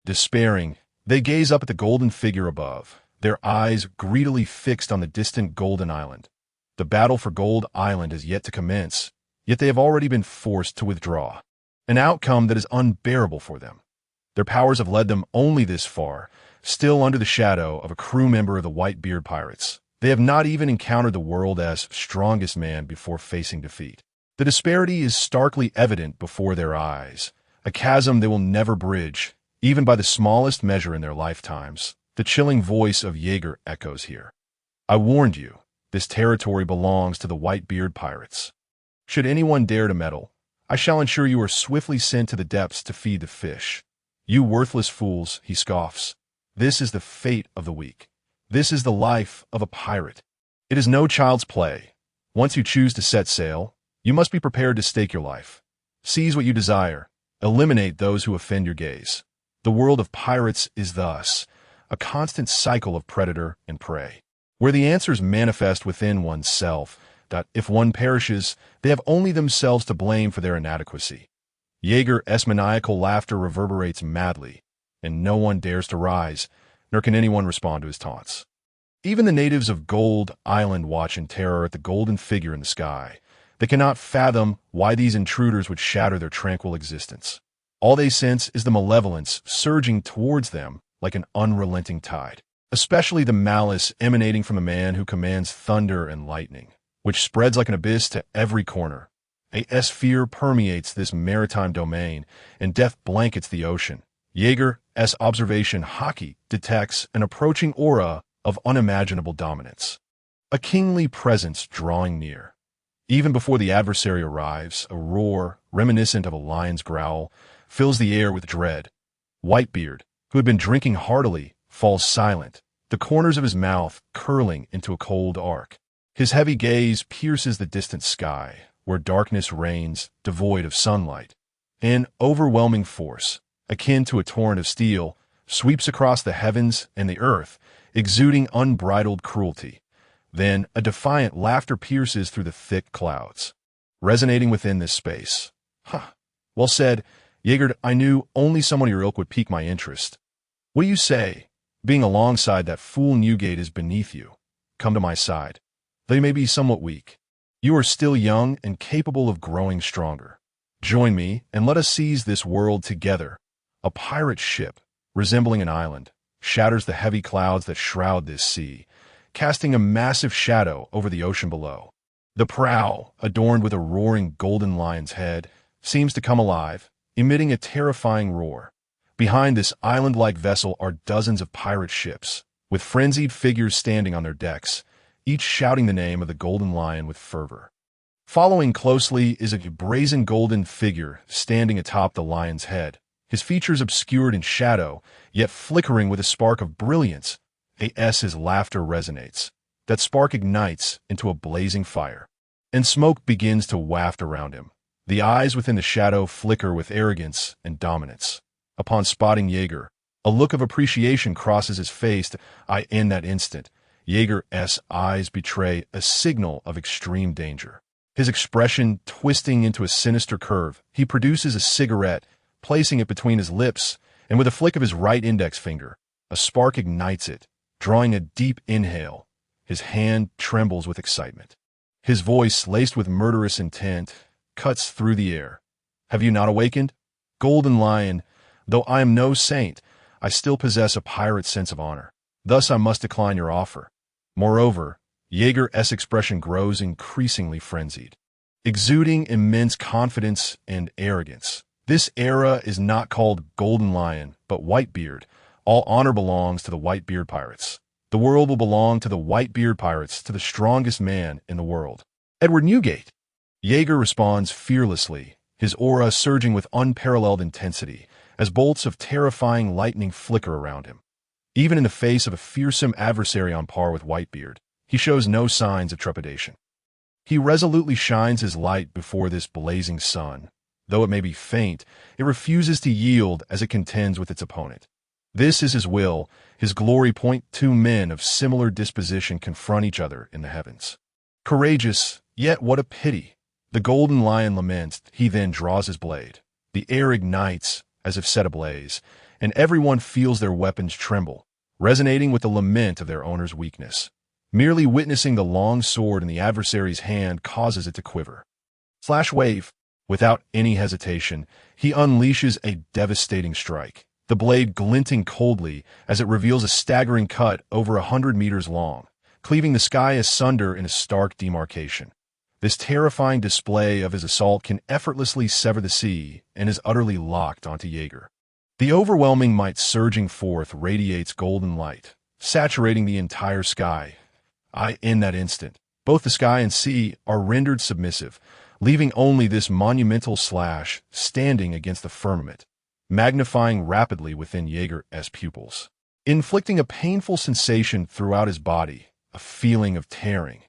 Despairing, they gaze up at the golden figure above, their eyes greedily fixed on the distant Golden Island. The battle for Gold Island is yet to commence, yet they have already been forced to withdraw, an outcome that is unbearable for them. Their powers have led them only this far, still under the shadow of a crew member of the Whitebeard pirates. They have not even encountered the world as strongest man before facing defeat. The disparity is starkly evident before their eyes, a chasm they will never bridge, even by the smallest measure in their lifetimes. The chilling voice of Jaeger echoes here. I warned you, this territory belongs to the Whitebeard pirates. Should anyone dare to meddle, I shall ensure you are swiftly sent to the depths to feed the fish. You worthless fools, he scoffs. This is the fate of the weak. This is the life of a pirate. It is no child's play. Once you choose to set sail, you must be prepared to stake your life. Seize what you desire. Eliminate those who offend your gaze. The world of pirates is thus a constant cycle of predator and prey, where the answers manifest within oneself. If one perishes, they have only themselves to blame for their inadequacy. Jaeger's maniacal laughter reverberates madly, and no one dares to rise, nor can anyone respond to his taunts. Even the natives of Gold Island watch in terror at the golden figure in the sky. They cannot fathom why these intruders would shatter their tranquil existence. All they sense is the malevolence surging towards them like an unrelenting tide, especially the malice emanating from the man who commands thunder and lightning, which spreads like an abyss to every corner. A fear permeates this maritime domain, and death blankets the ocean. Jaeger's observation hockey detects an approaching aura of unimaginable dominance, a kingly presence drawing near. Even before the adversary arrives, a roar, reminiscent of a lion's growl, fills the air with dread. Whitebeard, who had been drinking heartily, falls silent, the corners of his mouth curling into a cold arc. His heavy gaze pierces the distant sky, where darkness reigns, devoid of sunlight. An overwhelming force, akin to a torrent of steel, sweeps across the heavens and the earth, exuding unbridled cruelty. Then a defiant laughter pierces through the thick clouds, resonating within this space. Well said, Jaeger. I knew only someone of your ilk would pique my interest. What do you say? Being alongside that fool Newgate is beneath you. Come to my side. Though you may be somewhat weak, you are still young and capable of growing stronger. Join me, and let us seize this world together. A pirate ship, resembling an island, shatters the heavy clouds that shroud this sea, casting a massive shadow over the ocean below. The prow, adorned with a roaring golden lion's head, seems to come alive, emitting a terrifying roar. Behind this island-like vessel are dozens of pirate ships, with frenzied figures standing on their decks, each shouting the name of the Golden Lion with fervor. Following closely is a brazen golden figure standing atop the lion's head, his features obscured in shadow, yet flickering with a spark of brilliance. His laughter resonates. That spark ignites into a blazing fire, and smoke begins to waft around him. The eyes within the shadow flicker with arrogance and dominance. Upon spotting Jaeger, a look of appreciation crosses his face. In that instant, Jaeger's eyes betray a signal of extreme danger. His expression twisting into a sinister curve, he produces a cigarette, placing it between his lips, and with a flick of his right index finger, a spark ignites it, drawing a deep inhale. His hand trembles with excitement. His voice, laced with murderous intent, cuts through the air. Have you not awakened? Golden Lion, though I am no saint, I still possess a pirate's sense of honor. Thus I must decline your offer. Moreover, Jaeger's expression grows increasingly frenzied, exuding immense confidence and arrogance. This era is not called Golden Lion, but Whitebeard. All honor belongs to the Whitebeard pirates. The world will belong to the Whitebeard pirates, to the strongest man in the world. Edward Newgate. Jaeger responds fearlessly, his aura surging with unparalleled intensity, as bolts of terrifying lightning flicker around him. Even in the face of a fearsome adversary on par with Whitebeard, he shows no signs of trepidation. He resolutely shines his light before this blazing sun. Though it may be faint, it refuses to yield as it contends with its opponent. This is his will, his glory. Two men of similar disposition confront each other in the heavens. Courageous, yet what a pity. The Golden Lion laments. He then draws his blade. The air ignites, as if set ablaze, and everyone feels their weapons tremble, resonating with the lament of their owner's weakness. Merely witnessing the long sword in the adversary's hand causes it to quiver. Slash wave. Without any hesitation, he unleashes a devastating strike, the blade glinting coldly as it reveals a staggering cut over 100 meters long, cleaving the sky asunder in a stark demarcation. This terrifying display of his assault can effortlessly sever the sea and is utterly locked onto Jaeger. The overwhelming might surging forth radiates golden light, saturating the entire sky. In that instant, both the sky and sea are rendered submissive, leaving only this monumental slash standing against the firmament, magnifying rapidly within Jaeger's pupils, inflicting a painful sensation throughout his body, a feeling of tearing.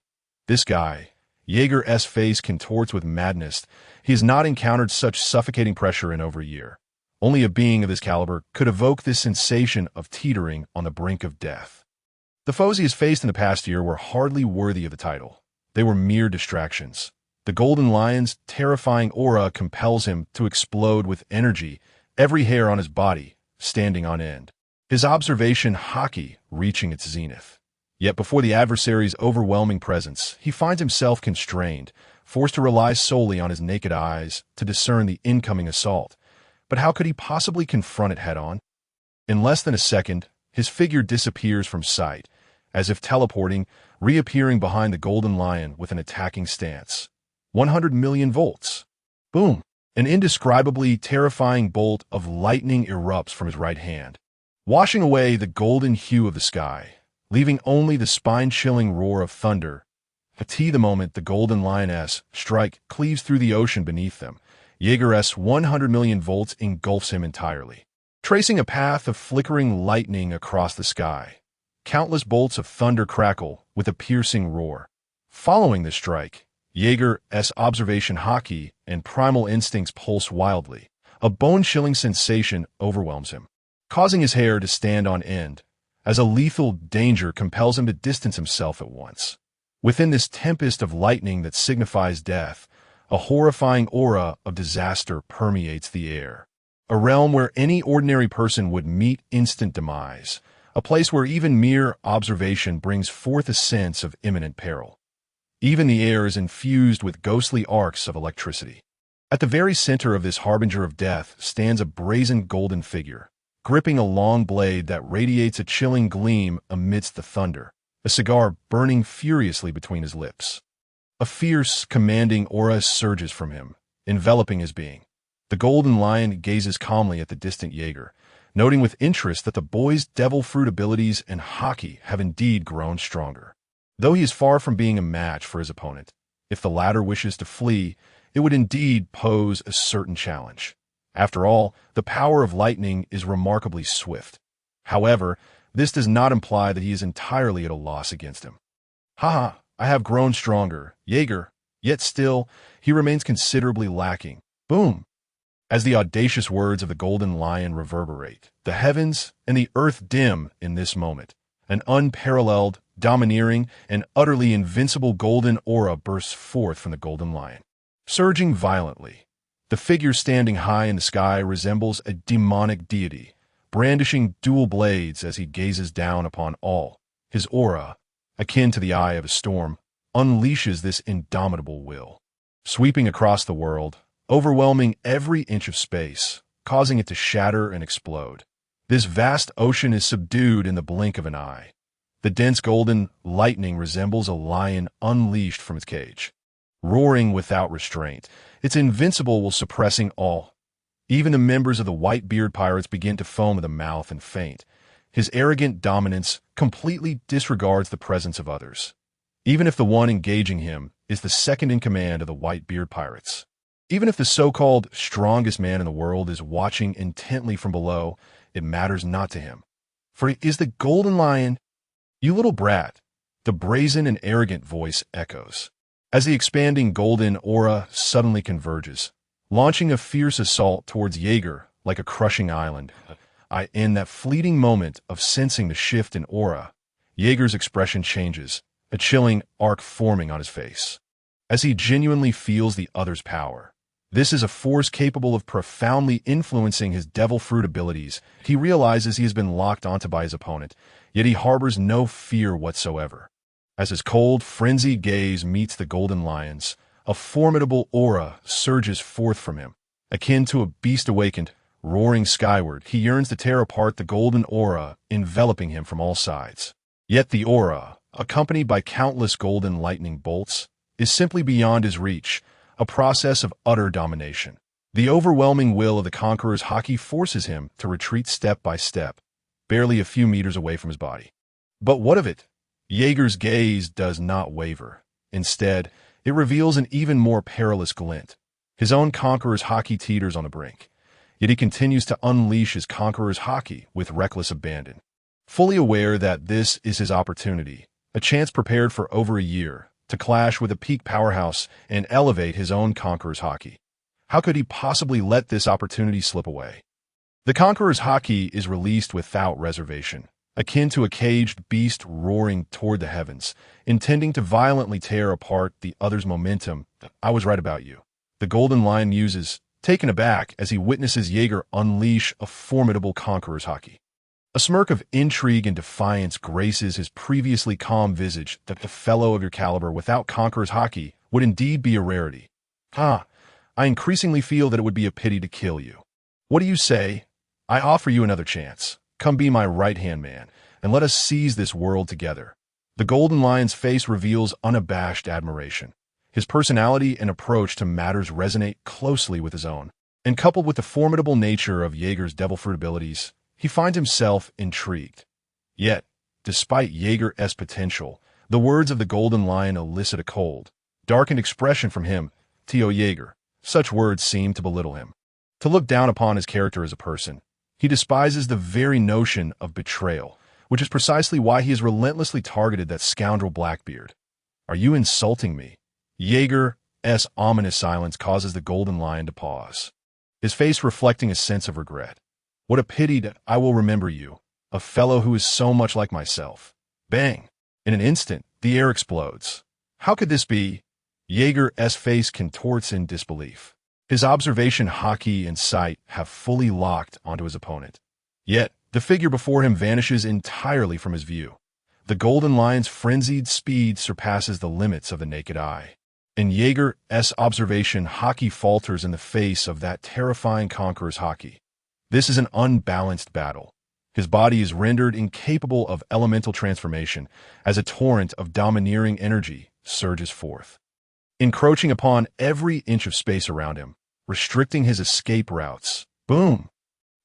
This guy, Jaeger's face contorts with madness. He has not encountered such suffocating pressure in over a year. Only a being of this caliber could evoke this sensation of teetering on the brink of death. The foes he has faced in the past year were hardly worthy of the title. They were mere distractions. The Golden Lion's terrifying aura compels him to explode with energy, every hair on his body standing on end. His observation haki reaching its zenith. Yet before the adversary's overwhelming presence, he finds himself constrained, forced to rely solely on his naked eyes to discern the incoming assault. But how could he possibly confront it head-on? In less than a second, his figure disappears from sight, as if teleporting, reappearing behind the Golden Lion with an attacking stance. 100 million volts. Boom! An indescribably terrifying bolt of lightning erupts from his right hand, washing away the golden hue of the sky, leaving only the spine-chilling roar of thunder. The moment the Golden Lion's strike cleaves through the ocean beneath them, Jaeger's 100 million volts engulfs him entirely, tracing a path of flickering lightning across the sky. Countless bolts of thunder crackle with a piercing roar. Following the strike, Jaeger's observation haki and primal instincts pulse wildly. A bone-chilling sensation overwhelms him, causing his hair to stand on end, as a lethal danger compels him to distance himself at once. Within this tempest of lightning that signifies death, a horrifying aura of disaster permeates the air. A realm where any ordinary person would meet instant demise, a place where even mere observation brings forth a sense of imminent peril. Even the air is infused with ghostly arcs of electricity. At the very center of this harbinger of death stands a brazen golden figure, gripping a long blade that radiates a chilling gleam amidst the thunder, a cigar burning furiously between his lips. A fierce, commanding aura surges from him, enveloping his being. The Golden Lion gazes calmly at the distant Jaeger, noting with interest that the boy's devil fruit abilities and haki have indeed grown stronger. Though he is far from being a match for his opponent, if the latter wishes to flee, it would indeed pose a certain challenge. After all, the power of lightning is remarkably swift. However, this does not imply that he is entirely at a loss against him. Haha, I have grown stronger, Jaeger, yet still, he remains considerably lacking. Boom! As the audacious words of the Golden Lion reverberate, the heavens and the earth dim in this moment. An unparalleled, domineering, and utterly invincible golden aura bursts forth from the Golden Lion. Surging violently, the figure standing high in the sky resembles a demonic deity, brandishing dual blades as he gazes down upon all. His aura, akin to the eye of a storm, unleashes this indomitable will, sweeping across the world, overwhelming every inch of space, causing it to shatter and explode. This vast ocean is subdued in the blink of an eye. The dense golden lightning resembles a lion unleashed from its cage, roaring without restraint, its invincible will suppressing all. Even the members of the Whitebeard pirates begin to foam at the mouth and faint. His arrogant dominance completely disregards the presence of others, even if the one engaging him is the second in command of the Whitebeard pirates. Even if the so-called strongest man in the world is watching intently from below, it matters not to him. For he is the Golden Lion. You little brat, the brazen and arrogant voice echoes, as the expanding golden aura suddenly converges, launching a fierce assault towards Jaeger like a crushing island. In that fleeting moment of sensing the shift in aura, Jaeger's expression changes, a chilling arc forming on his face, as he genuinely feels the other's power. This is a force capable of profoundly influencing his devil fruit abilities. He realizes he has been locked onto by his opponent, yet he harbors no fear whatsoever. As his cold, frenzied gaze meets the Golden Lion's, a formidable aura surges forth from him. Akin to a beast awakened, roaring skyward, he yearns to tear apart the golden aura enveloping him from all sides. Yet the aura, accompanied by countless golden lightning bolts, is simply beyond his reach, a process of utter domination. The overwhelming will of the conqueror's haki forces him to retreat step by step, barely a few meters away from his body. But what of it? Jaeger's gaze does not waver. Instead, it reveals an even more perilous glint. His own conqueror's haki teeters on the brink, yet he continues to unleash his conqueror's haki with reckless abandon. Fully aware that this is his opportunity, a chance prepared for over a year, to clash with a peak powerhouse and elevate his own conqueror's haki. How could he possibly let this opportunity slip away? The conqueror's haki is released without reservation, akin to a caged beast roaring toward the heavens, intending to violently tear apart the other's momentum. I was right about you. The golden lion muses, taken aback as he witnesses Jaeger unleash a formidable conqueror's haki. A smirk of intrigue and defiance graces his previously calm visage that the fellow of your caliber without conqueror's haki would indeed be a rarity. I increasingly feel that it would be a pity to kill you. What do you say? I offer you another chance. Come be my right-hand man, and let us seize this world together. The golden lion's face reveals unabashed admiration. His personality and approach to matters resonate closely with his own, and coupled with the formidable nature of Jaeger's devil fruit abilities, he finds himself intrigued. Yet, despite Jaeger's potential, the words of the golden lion elicit a cold, darkened expression from him. T.O. Jaeger. Such words seem to belittle him, to look down upon his character as a person. He despises the very notion of betrayal, which is precisely why he has relentlessly targeted that scoundrel Blackbeard. Are you insulting me? Jaeger's ominous silence causes the golden lion to pause, his face reflecting a sense of regret. What a pity that I will remember you, a fellow who is so much like myself. Bang! In an instant, the air explodes. How could this be? Jaeger's face contorts in disbelief. His observation haki and sight have fully locked onto his opponent. Yet, the figure before him vanishes entirely from his view. The golden lion's frenzied speed surpasses the limits of the naked eye. And Jaeger's observation haki falters in the face of that terrifying conqueror's haki. This is an unbalanced battle. His body is rendered incapable of elemental transformation as a torrent of domineering energy surges forth, encroaching upon every inch of space around him, restricting his escape routes. Boom!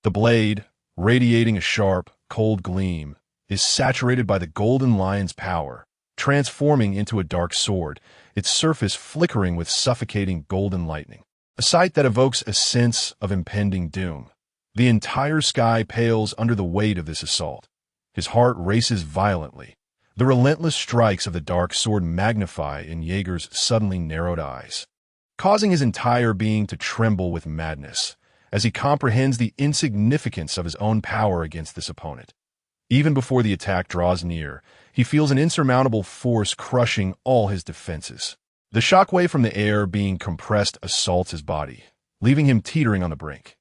The blade, radiating a sharp, cold gleam, is saturated by the golden lion's power, transforming into a dark sword, its surface flickering with suffocating golden lightning. A sight that evokes a sense of impending doom. The entire sky pales under the weight of this assault. His heart races violently. The relentless strikes of the dark sword magnify in Jaeger's suddenly narrowed eyes, causing his entire being to tremble with madness as he comprehends the insignificance of his own power against this opponent. Even before the attack draws near, he feels an insurmountable force crushing all his defenses. The shockwave from the air being compressed assaults his body, leaving him teetering on the brink.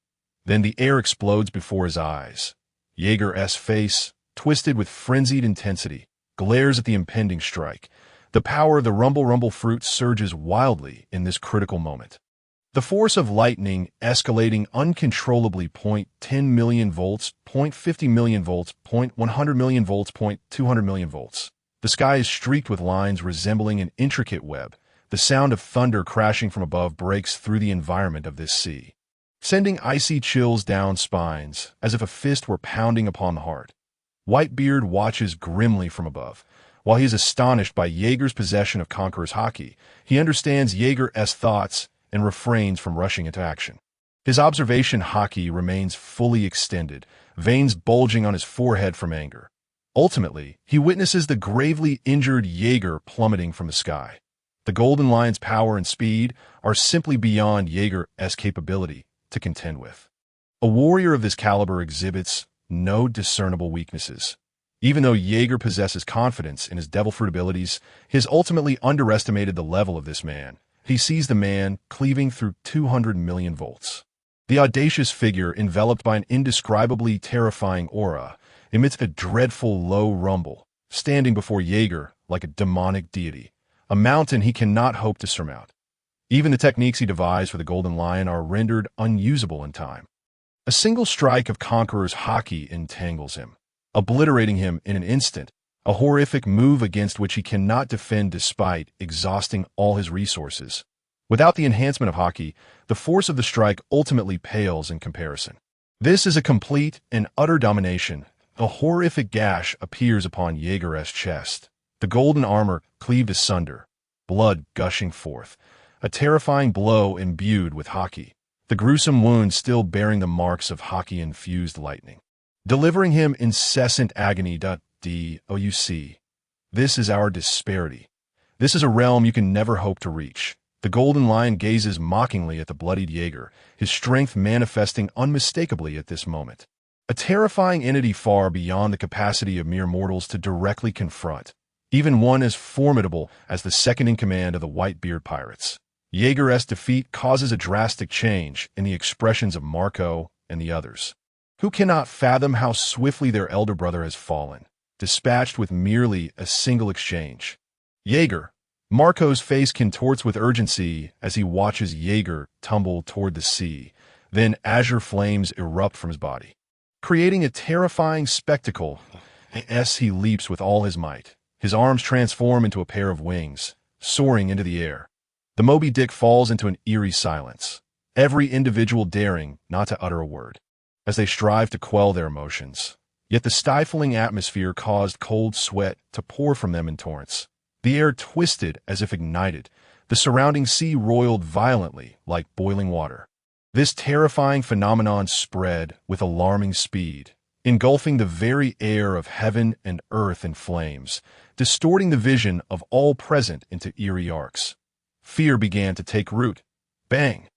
Then the air explodes before his eyes. Jaeger's face, twisted with frenzied intensity, glares at the impending strike. The power of the rumble fruit surges wildly in this critical moment. The force of lightning escalating uncontrollably. 10 million volts, 50 million volts, 100 million volts, 200 million volts. The sky is streaked with lines resembling an intricate web. The sound of thunder crashing from above breaks through the environment of this sea, sending icy chills down spines, as if a fist were pounding upon the heart. Whitebeard watches grimly from above. While he is astonished by Jaeger's possession of Conqueror's haki, he understands Jaeger's thoughts and refrains from rushing into action. His observation haki remains fully extended, veins bulging on his forehead from anger. Ultimately, he witnesses the gravely injured Jaeger plummeting from the sky. The Golden Lion's power and speed are simply beyond Jaeger's capability to contend with. A warrior of this caliber exhibits no discernible weaknesses. Even though Jaeger possesses confidence in his devil fruit abilities, he has ultimately underestimated the level of this man. He sees the man cleaving through 200 million volts. The audacious figure, enveloped by an indescribably terrifying aura, emits a dreadful low rumble, standing before Jaeger like a demonic deity, a mountain he cannot hope to surmount. Even the techniques he devised for the Golden Lion are rendered unusable in time. A single strike of Conqueror's haki entangles him, obliterating him in an instant, a horrific move against which he cannot defend despite exhausting all his resources. Without the enhancement of haki, the force of the strike ultimately pales in comparison. This is a complete and utter domination. A horrific gash appears upon Jaeger's chest, the golden armor cleaved asunder, blood gushing forth, a terrifying blow imbued with haki, the gruesome wound still bearing the marks of haki-infused lightning, delivering him incessant agony. DOUC. This is our disparity. This is a realm you can never hope to reach. The Golden Lion gazes mockingly at the bloodied Jaeger, his strength manifesting unmistakably at this moment. A terrifying entity far beyond the capacity of mere mortals to directly confront, even one as formidable as the second-in-command of the Whitebeard pirates. Jaeger's defeat causes a drastic change in the expressions of Marco and the others, who cannot fathom how swiftly their elder brother has fallen, dispatched with merely a single exchange. Jaeger. Marco's face contorts with urgency as he watches Jaeger tumble toward the sea. Then azure flames erupt from his body, creating a terrifying spectacle as he leaps with all his might. His arms transform into a pair of wings, soaring into the air. The Moby Dick falls into an eerie silence, every individual daring not to utter a word, as they strive to quell their emotions. Yet the stifling atmosphere caused cold sweat to pour from them in torrents. The air twisted as if ignited. The surrounding sea roiled violently like boiling water. This terrifying phenomenon spread with alarming speed, engulfing the very air of heaven and earth in flames, distorting the vision of all present into eerie arcs. Fear began to take root. Bang!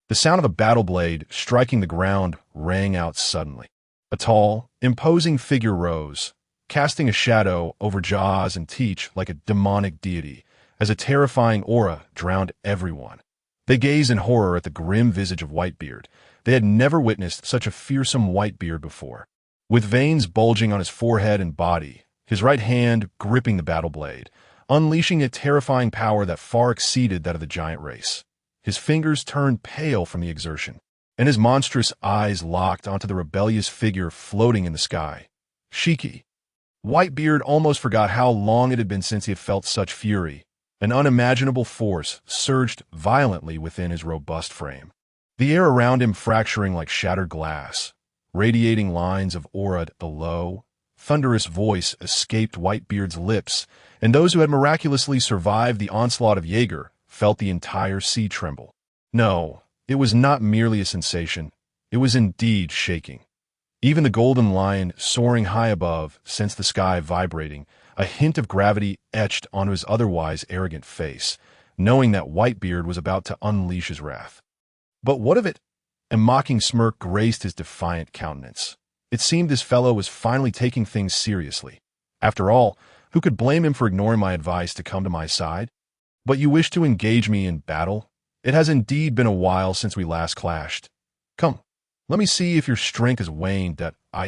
The sound of a battle blade striking the ground rang out suddenly. A tall, imposing figure rose, casting a shadow over Jaws and Teach like a demonic deity, as a terrifying aura drowned everyone. They gazed in horror at the grim visage of Whitebeard. They had never witnessed such a fearsome Whitebeard before. With veins bulging on his forehead and body, his right hand gripping the battle blade, unleashing a terrifying power that far exceeded that of the giant race. His fingers turned pale from the exertion, and his monstrous eyes locked onto the rebellious figure floating in the sky. Shiki. Whitebeard almost forgot how long it had been since he had felt such fury. An unimaginable force surged violently within his robust frame, the air around him fracturing like shattered glass. Radiating lines of aura, a low, thunderous voice escaped Whitebeard's lips, and those who had miraculously survived the onslaught of Jaeger felt the entire sea tremble. No, it was not merely a sensation. It was indeed shaking. Even the golden lion, soaring high above, sensed the sky vibrating, a hint of gravity etched onto his otherwise arrogant face, knowing that Whitebeard was about to unleash his wrath. But what of it? A mocking smirk graced his defiant countenance. It seemed this fellow was finally taking things seriously. After all, who could blame him for ignoring my advice to come to my side? But you wish to engage me in battle? It has indeed been a while since we last clashed. Come, let me see if your strength has waned.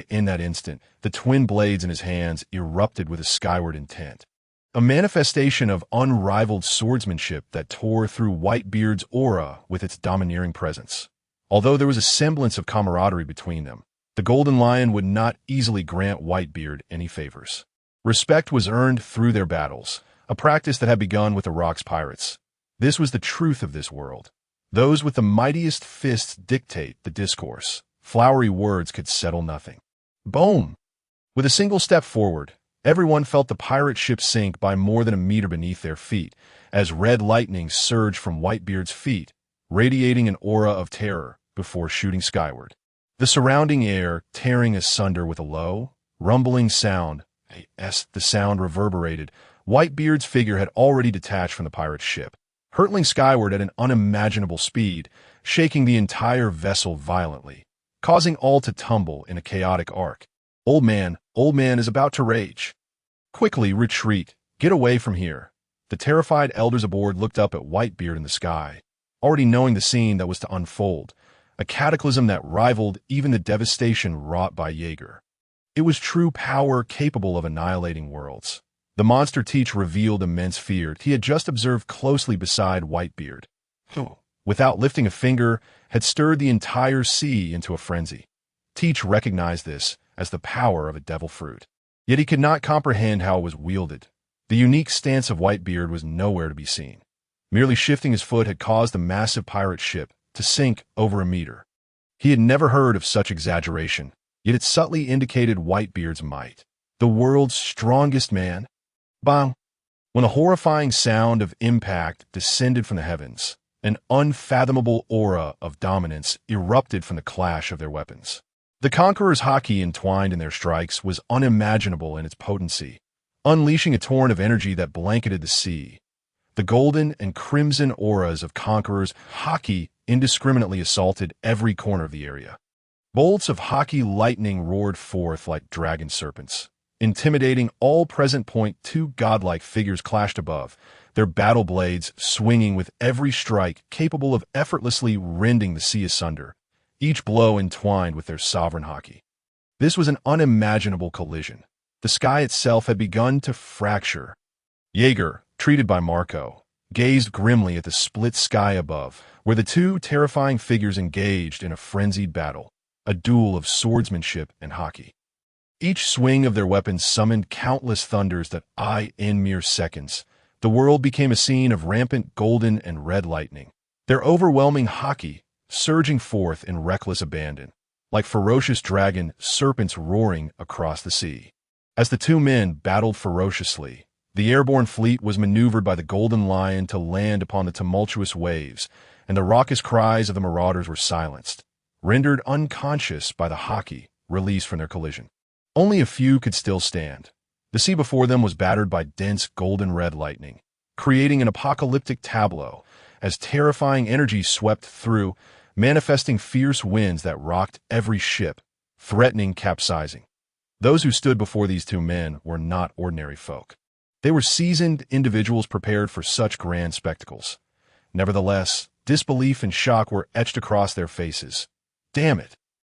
In that instant, the twin blades in his hands erupted with a skyward intent. A manifestation of unrivaled swordsmanship that tore through Whitebeard's aura with its domineering presence. Although there was a semblance of camaraderie between them, the Golden Lion would not easily grant Whitebeard any favors. Respect was earned through their battles, a practice that had begun with the Rocks pirates. This was the truth of this world. Those with the mightiest fists dictate the discourse. Flowery words could settle nothing. Boom! With a single step forward, everyone felt the pirate ship sink by more than a meter beneath their feet, as red lightning surged from Whitebeard's feet, radiating an aura of terror before shooting skyward. The surrounding air tearing asunder with a low, rumbling sound. As the sound reverberated, Whitebeard's figure had already detached from the pirate's ship, hurtling skyward at an unimaginable speed, shaking the entire vessel violently, causing all to tumble in a chaotic arc. Old man is about to rage. Quickly retreat, get away from here. The terrified elders aboard looked up at Whitebeard in the sky, already knowing the scene that was to unfold, a cataclysm that rivaled even the devastation wrought by Jaeger. It was true power capable of annihilating worlds. The monster Teach revealed immense fear he had just observed closely beside Whitebeard, who, without lifting a finger, had stirred the entire sea into a frenzy. Teach recognized this as the power of a devil fruit. Yet he could not comprehend how it was wielded. The unique stance of Whitebeard was nowhere to be seen. Merely shifting his foot had caused the massive pirate ship to sink over a meter. He had never heard of such exaggeration, yet it subtly indicated Whitebeard's might. The world's strongest man. Bang! When a horrifying sound of impact descended from the heavens, an unfathomable aura of dominance erupted from the clash of their weapons. The conquerors' haki entwined in their strikes was unimaginable in its potency, unleashing a torrent of energy that blanketed the sea. The golden and crimson auras of conquerors' haki indiscriminately assaulted every corner of the area. Bolts of hockey lightning roared forth like dragon serpents. Intimidating all present. Two godlike figures clashed above, their battle blades swinging with every strike capable of effortlessly rending the sea asunder, each blow entwined with their sovereign hockey. This was an unimaginable collision. The sky itself had begun to fracture. Jaeger, treated by Marco, gazed grimly at the split sky above, where the two terrifying figures engaged in a frenzied battle, a duel of swordsmanship and hockey. Each swing of their weapons summoned countless thunders that in mere seconds. The world became a scene of rampant golden and red lightning, their overwhelming hockey surging forth in reckless abandon, like ferocious dragon serpents roaring across the sea. As the two men battled ferociously, the airborne fleet was maneuvered by the Golden Lion to land upon the tumultuous waves, and the raucous cries of the marauders were silenced, rendered unconscious by the hockey released from their collision. Only a few could still stand. The sea before them was battered by dense golden-red lightning, creating an apocalyptic tableau as terrifying energy swept through, manifesting fierce winds that rocked every ship, threatening capsizing. Those who stood before these two men were not ordinary folk. They were seasoned individuals prepared for such grand spectacles. Nevertheless, disbelief and shock were etched across their faces. Damn it!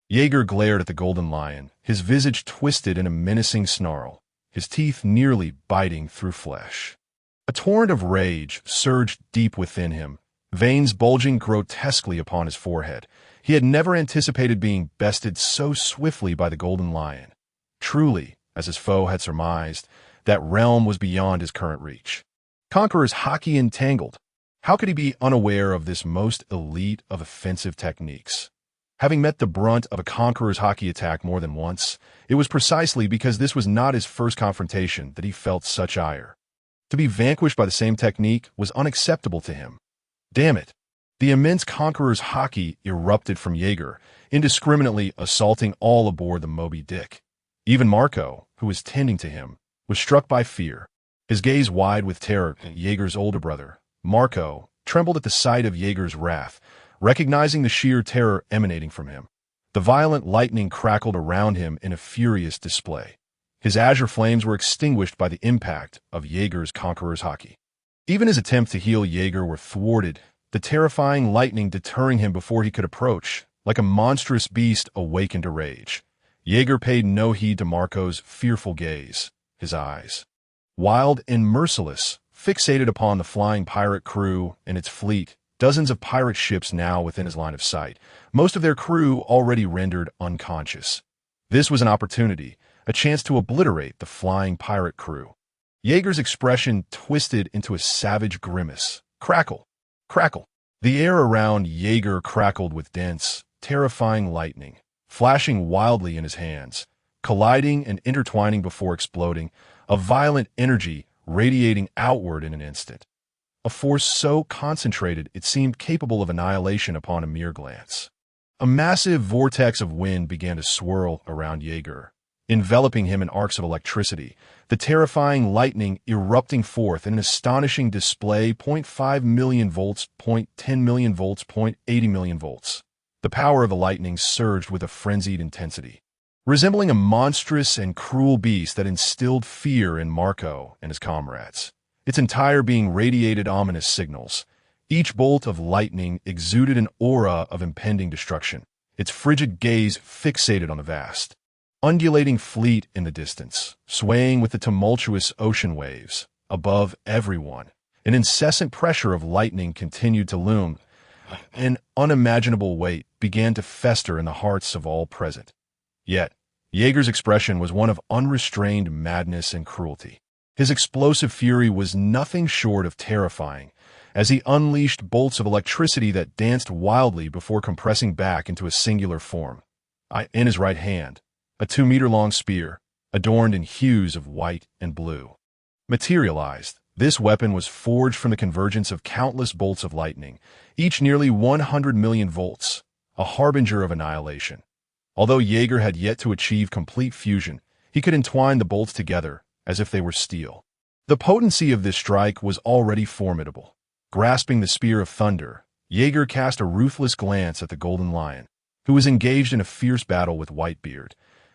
Jaeger glared at the Golden Lion, his visage twisted in a menacing snarl, his teeth nearly biting through flesh. A torrent of rage surged deep within him, veins bulging grotesquely upon his forehead. He had never anticipated being bested so swiftly by the Golden Lion. Truly, as his foe had surmised, that realm was beyond his current reach. Conqueror's hockey entangled. How could he be unaware of this most elite of offensive techniques? Having met the brunt of a Conqueror's hockey attack more than once, it was precisely because this was not his first confrontation that he felt such ire. To be vanquished by the same technique was unacceptable to him. Damn it! The immense Conqueror's hockey erupted from Jaeger, indiscriminately assaulting all aboard the Moby Dick. Even Marco, who was tending to him, was struck by fear. His gaze wide with terror, Jaeger's older brother, Marco, trembled at the sight of Jaeger's wrath, recognizing the sheer terror emanating from him. The violent lightning crackled around him in a furious display. His azure flames were extinguished by the impact of Jaeger's Conqueror's hockey. Even his attempts to heal Jaeger were thwarted, the terrifying lightning deterring him before he could approach, like a monstrous beast awakened to rage. Jaeger paid no heed to Marco's fearful gaze, his eyes, wild and merciless, fixated upon the flying pirate crew and its fleet. Dozens of pirate ships now within his line of sight, most of their crew already rendered unconscious. This was an opportunity, a chance to obliterate the flying pirate crew. Jaeger's expression twisted into a savage grimace. Crackle! Crackle! The air around Jaeger crackled with dense, terrifying lightning, flashing wildly in his hands, colliding and intertwining before exploding, a violent energy radiating outward in an instant. A force so concentrated it seemed capable of annihilation upon a mere glance. A massive vortex of wind began to swirl around Jaeger, enveloping him in arcs of electricity, the terrifying lightning erupting forth in an astonishing display. 0.5 million volts, 0.10 million volts, 0.80 million volts. The power of the lightning surged with a frenzied intensity, resembling a monstrous and cruel beast that instilled fear in Marco and his comrades. Its entire being radiated ominous signals. Each bolt of lightning exuded an aura of impending destruction, its frigid gaze fixated on the vast, undulating fleet in the distance, swaying with the tumultuous ocean waves. Above everyone, an incessant pressure of lightning continued to loom. An unimaginable weight began to fester in the hearts of all present. Yet, Jaeger's expression was one of unrestrained madness and cruelty. His explosive fury was nothing short of terrifying, as he unleashed bolts of electricity that danced wildly before compressing back into a singular form. In his right hand, a 2-meter-long spear, adorned in hues of white and blue, materialized. This weapon was forged from the convergence of countless bolts of lightning, each nearly 100 million volts, a harbinger of annihilation. Although Jaeger had yet to achieve complete fusion, he could entwine the bolts together as if they were steel. The potency of this strike was already formidable. Grasping the spear of thunder, Jaeger cast a ruthless glance at the Golden Lion, who was engaged in a fierce battle with Whitebeard.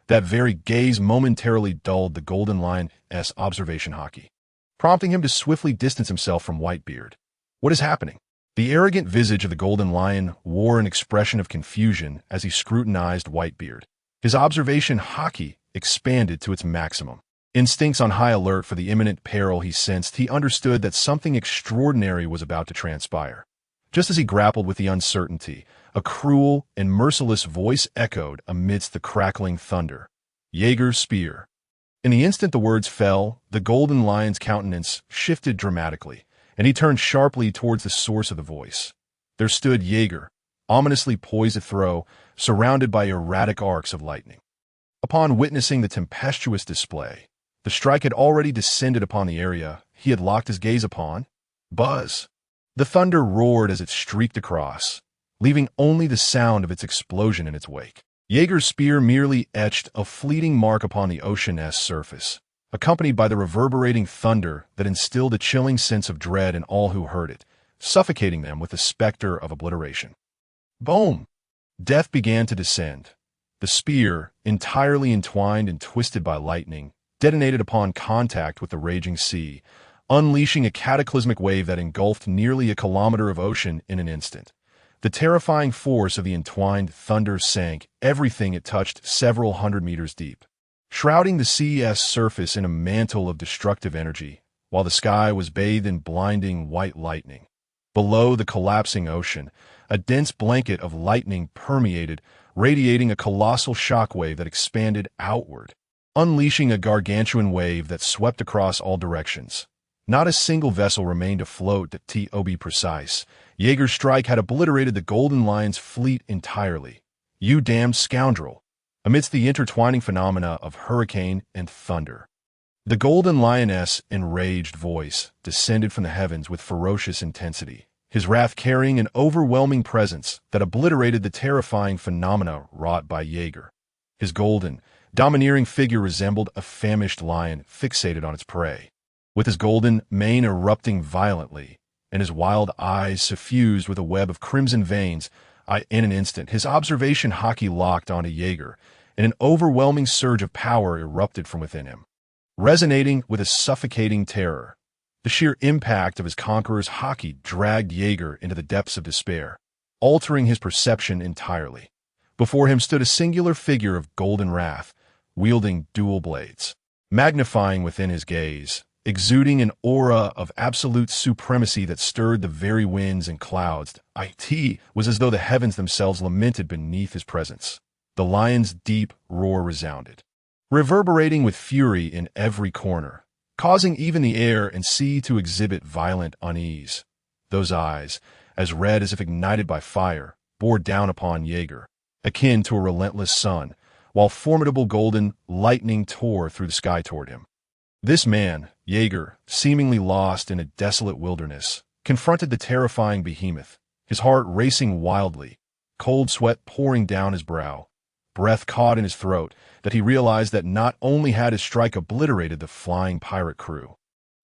That very gaze momentarily dulled the Golden Lion's observation hockey, prompting him to swiftly distance himself from Whitebeard. What is happening? The arrogant visage of the Golden Lion wore an expression of confusion as he scrutinized Whitebeard. His observation hockey expanded to its maximum. Instincts on high alert for the imminent peril he sensed, he understood that something extraordinary was about to transpire. Just as he grappled with the uncertainty, a cruel and merciless voice echoed amidst the crackling thunder. Jaeger's spear. In the instant the words fell, the Golden Lion's countenance shifted dramatically, and he turned sharply towards the source of the voice. There stood Jaeger, ominously poised to throw, surrounded by erratic arcs of lightning. Upon witnessing the tempestuous display, the strike had already descended upon the area he had locked his gaze upon. Buzz! The thunder roared as it streaked across, leaving only the sound of its explosion in its wake. Jaeger's spear merely etched a fleeting mark upon the ocean's surface, accompanied by the reverberating thunder that instilled a chilling sense of dread in all who heard it, suffocating them with the specter of obliteration. Boom! Death began to descend. The spear, entirely entwined and twisted by lightning, detonated upon contact with the raging sea, unleashing a cataclysmic wave that engulfed nearly a kilometer of ocean in an instant. The terrifying force of the entwined thunder sank everything it touched several hundred meters deep, shrouding the sea's surface in a mantle of destructive energy, while the sky was bathed in blinding white lightning. Below the collapsing ocean, a dense blanket of lightning permeated, radiating a colossal shockwave that expanded outward, unleashing a gargantuan wave that swept across all directions. Not a single vessel remained afloat, to be precise. Jaeger's strike had obliterated the Golden Lion's fleet entirely. You damned scoundrel! Amidst the intertwining phenomena of hurricane and thunder, the Golden Lion's enraged voice descended from the heavens with ferocious intensity, his wrath carrying an overwhelming presence that obliterated the terrifying phenomena wrought by Jaeger. His golden, domineering figure resembled a famished lion fixated on its prey, with his golden mane erupting violently, and his wild eyes suffused with a web of crimson veins. In an instant, his observation hockey locked onto Jaeger, and an overwhelming surge of power erupted from within him. Resonating with a suffocating terror, the sheer impact of his conqueror's hockey dragged Jaeger into the depths of despair, altering his perception entirely. Before him stood a singular figure of golden wrath, wielding dual blades, magnifying within his gaze, exuding an aura of absolute supremacy that stirred the very winds and clouds. It was as though the heavens themselves lamented beneath his presence. The lion's deep roar resounded, reverberating with fury in every corner, causing even the air and sea to exhibit violent unease. Those eyes, as red as if ignited by fire, bore down upon Jaeger, akin to a relentless sun, while formidable golden lightning tore through the sky toward him. This man, Jaeger, seemingly lost in a desolate wilderness, confronted the terrifying behemoth, his heart racing wildly, cold sweat pouring down his brow, breath caught in his throat, that he realized that not only had his strike obliterated the flying pirate crew,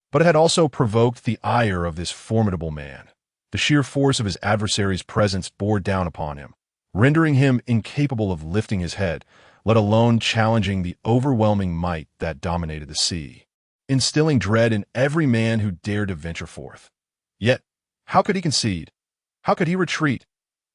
but it had also provoked the ire of this formidable man. The sheer force of his adversary's presence bore down upon him, rendering him incapable of lifting his head, let alone challenging the overwhelming might that dominated the sea, instilling dread in every man who dared to venture forth. Yet, how could he concede? How could he retreat?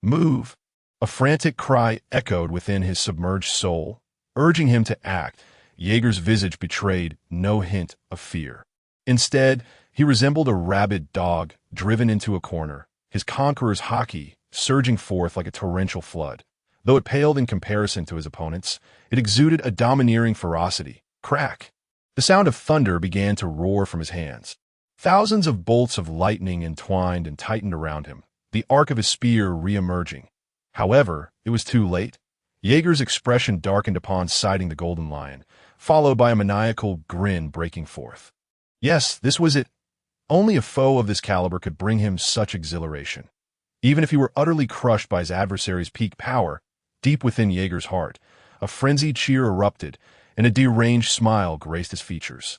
Move! A frantic cry echoed within his submerged soul, urging him to act. Jaeger's visage betrayed no hint of fear. Instead, he resembled a rabid dog driven into a corner, his conqueror's hockey surging forth like a torrential flood. Though it paled in comparison to his opponents, it exuded a domineering ferocity. Crack! The sound of thunder began to roar from his hands. Thousands of bolts of lightning entwined and tightened around him, the arc of his spear re-emerging. However, it was too late. Jaeger's expression darkened upon sighting the Golden Lion, followed by a maniacal grin breaking forth. Yes, this was it. Only a foe of this caliber could bring him such exhilaration. Even if he were utterly crushed by his adversary's peak power, deep within Jaeger's heart, a frenzied cheer erupted, and a deranged smile graced his features.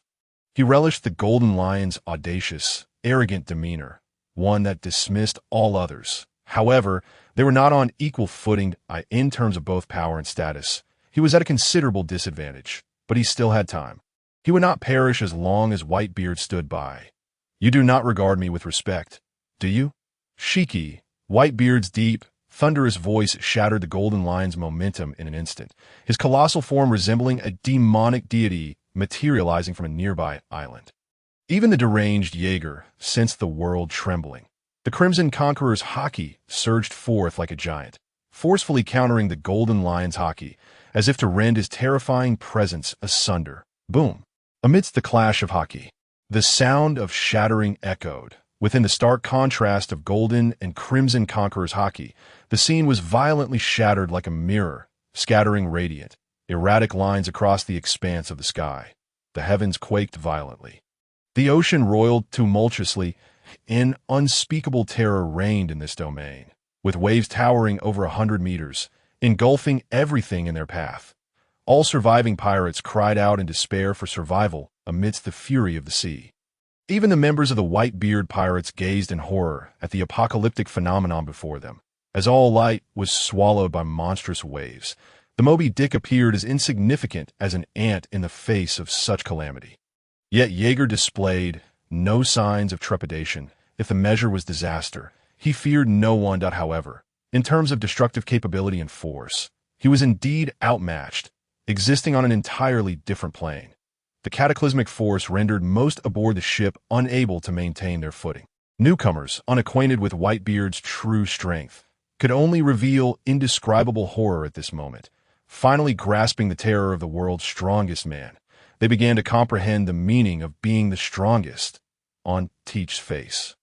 He relished the Golden Lion's audacious, arrogant demeanor, one that dismissed all others. However, they were not on equal footing in terms of both power and status. He was at a considerable disadvantage, but he still had time. He would not perish as long as Whitebeard stood by. You do not regard me with respect, do you? Shiki, Whitebeard's deep, thunderous voice shattered the Golden Lion's momentum in an instant, his colossal form resembling a demonic deity materializing from a nearby island. Even the deranged Jaeger sensed the world trembling. The Crimson Conqueror's haki surged forth like a giant, forcefully countering the Golden Lion's haki, as if to rend his terrifying presence asunder. Boom! Amidst the clash of haki, the sound of shattering echoed. Within the stark contrast of Golden and Crimson Conqueror's haki, the scene was violently shattered like a mirror, scattering radiant, erratic lines across the expanse of the sky. The heavens quaked violently. The ocean roiled tumultuously. An unspeakable terror reigned in this domain, with waves towering over 100 meters, engulfing everything in their path. All surviving pirates cried out in despair for survival amidst the fury of the sea. Even the members of the Whitebeard pirates gazed in horror at the apocalyptic phenomenon before them. As all light was swallowed by monstrous waves, the Moby Dick appeared as insignificant as an ant in the face of such calamity. Yet Jaeger displayed no signs of trepidation. If the measure was disaster, he feared no one. However, in terms of destructive capability and force, he was indeed outmatched, existing on an entirely different plane. The cataclysmic force rendered most aboard the ship unable to maintain their footing. Newcomers, unacquainted with Whitebeard's true strength, could only reveal indescribable horror at this moment. Finally grasping the terror of the world's strongest man, they began to comprehend the meaning of being the strongest. On Teach's face,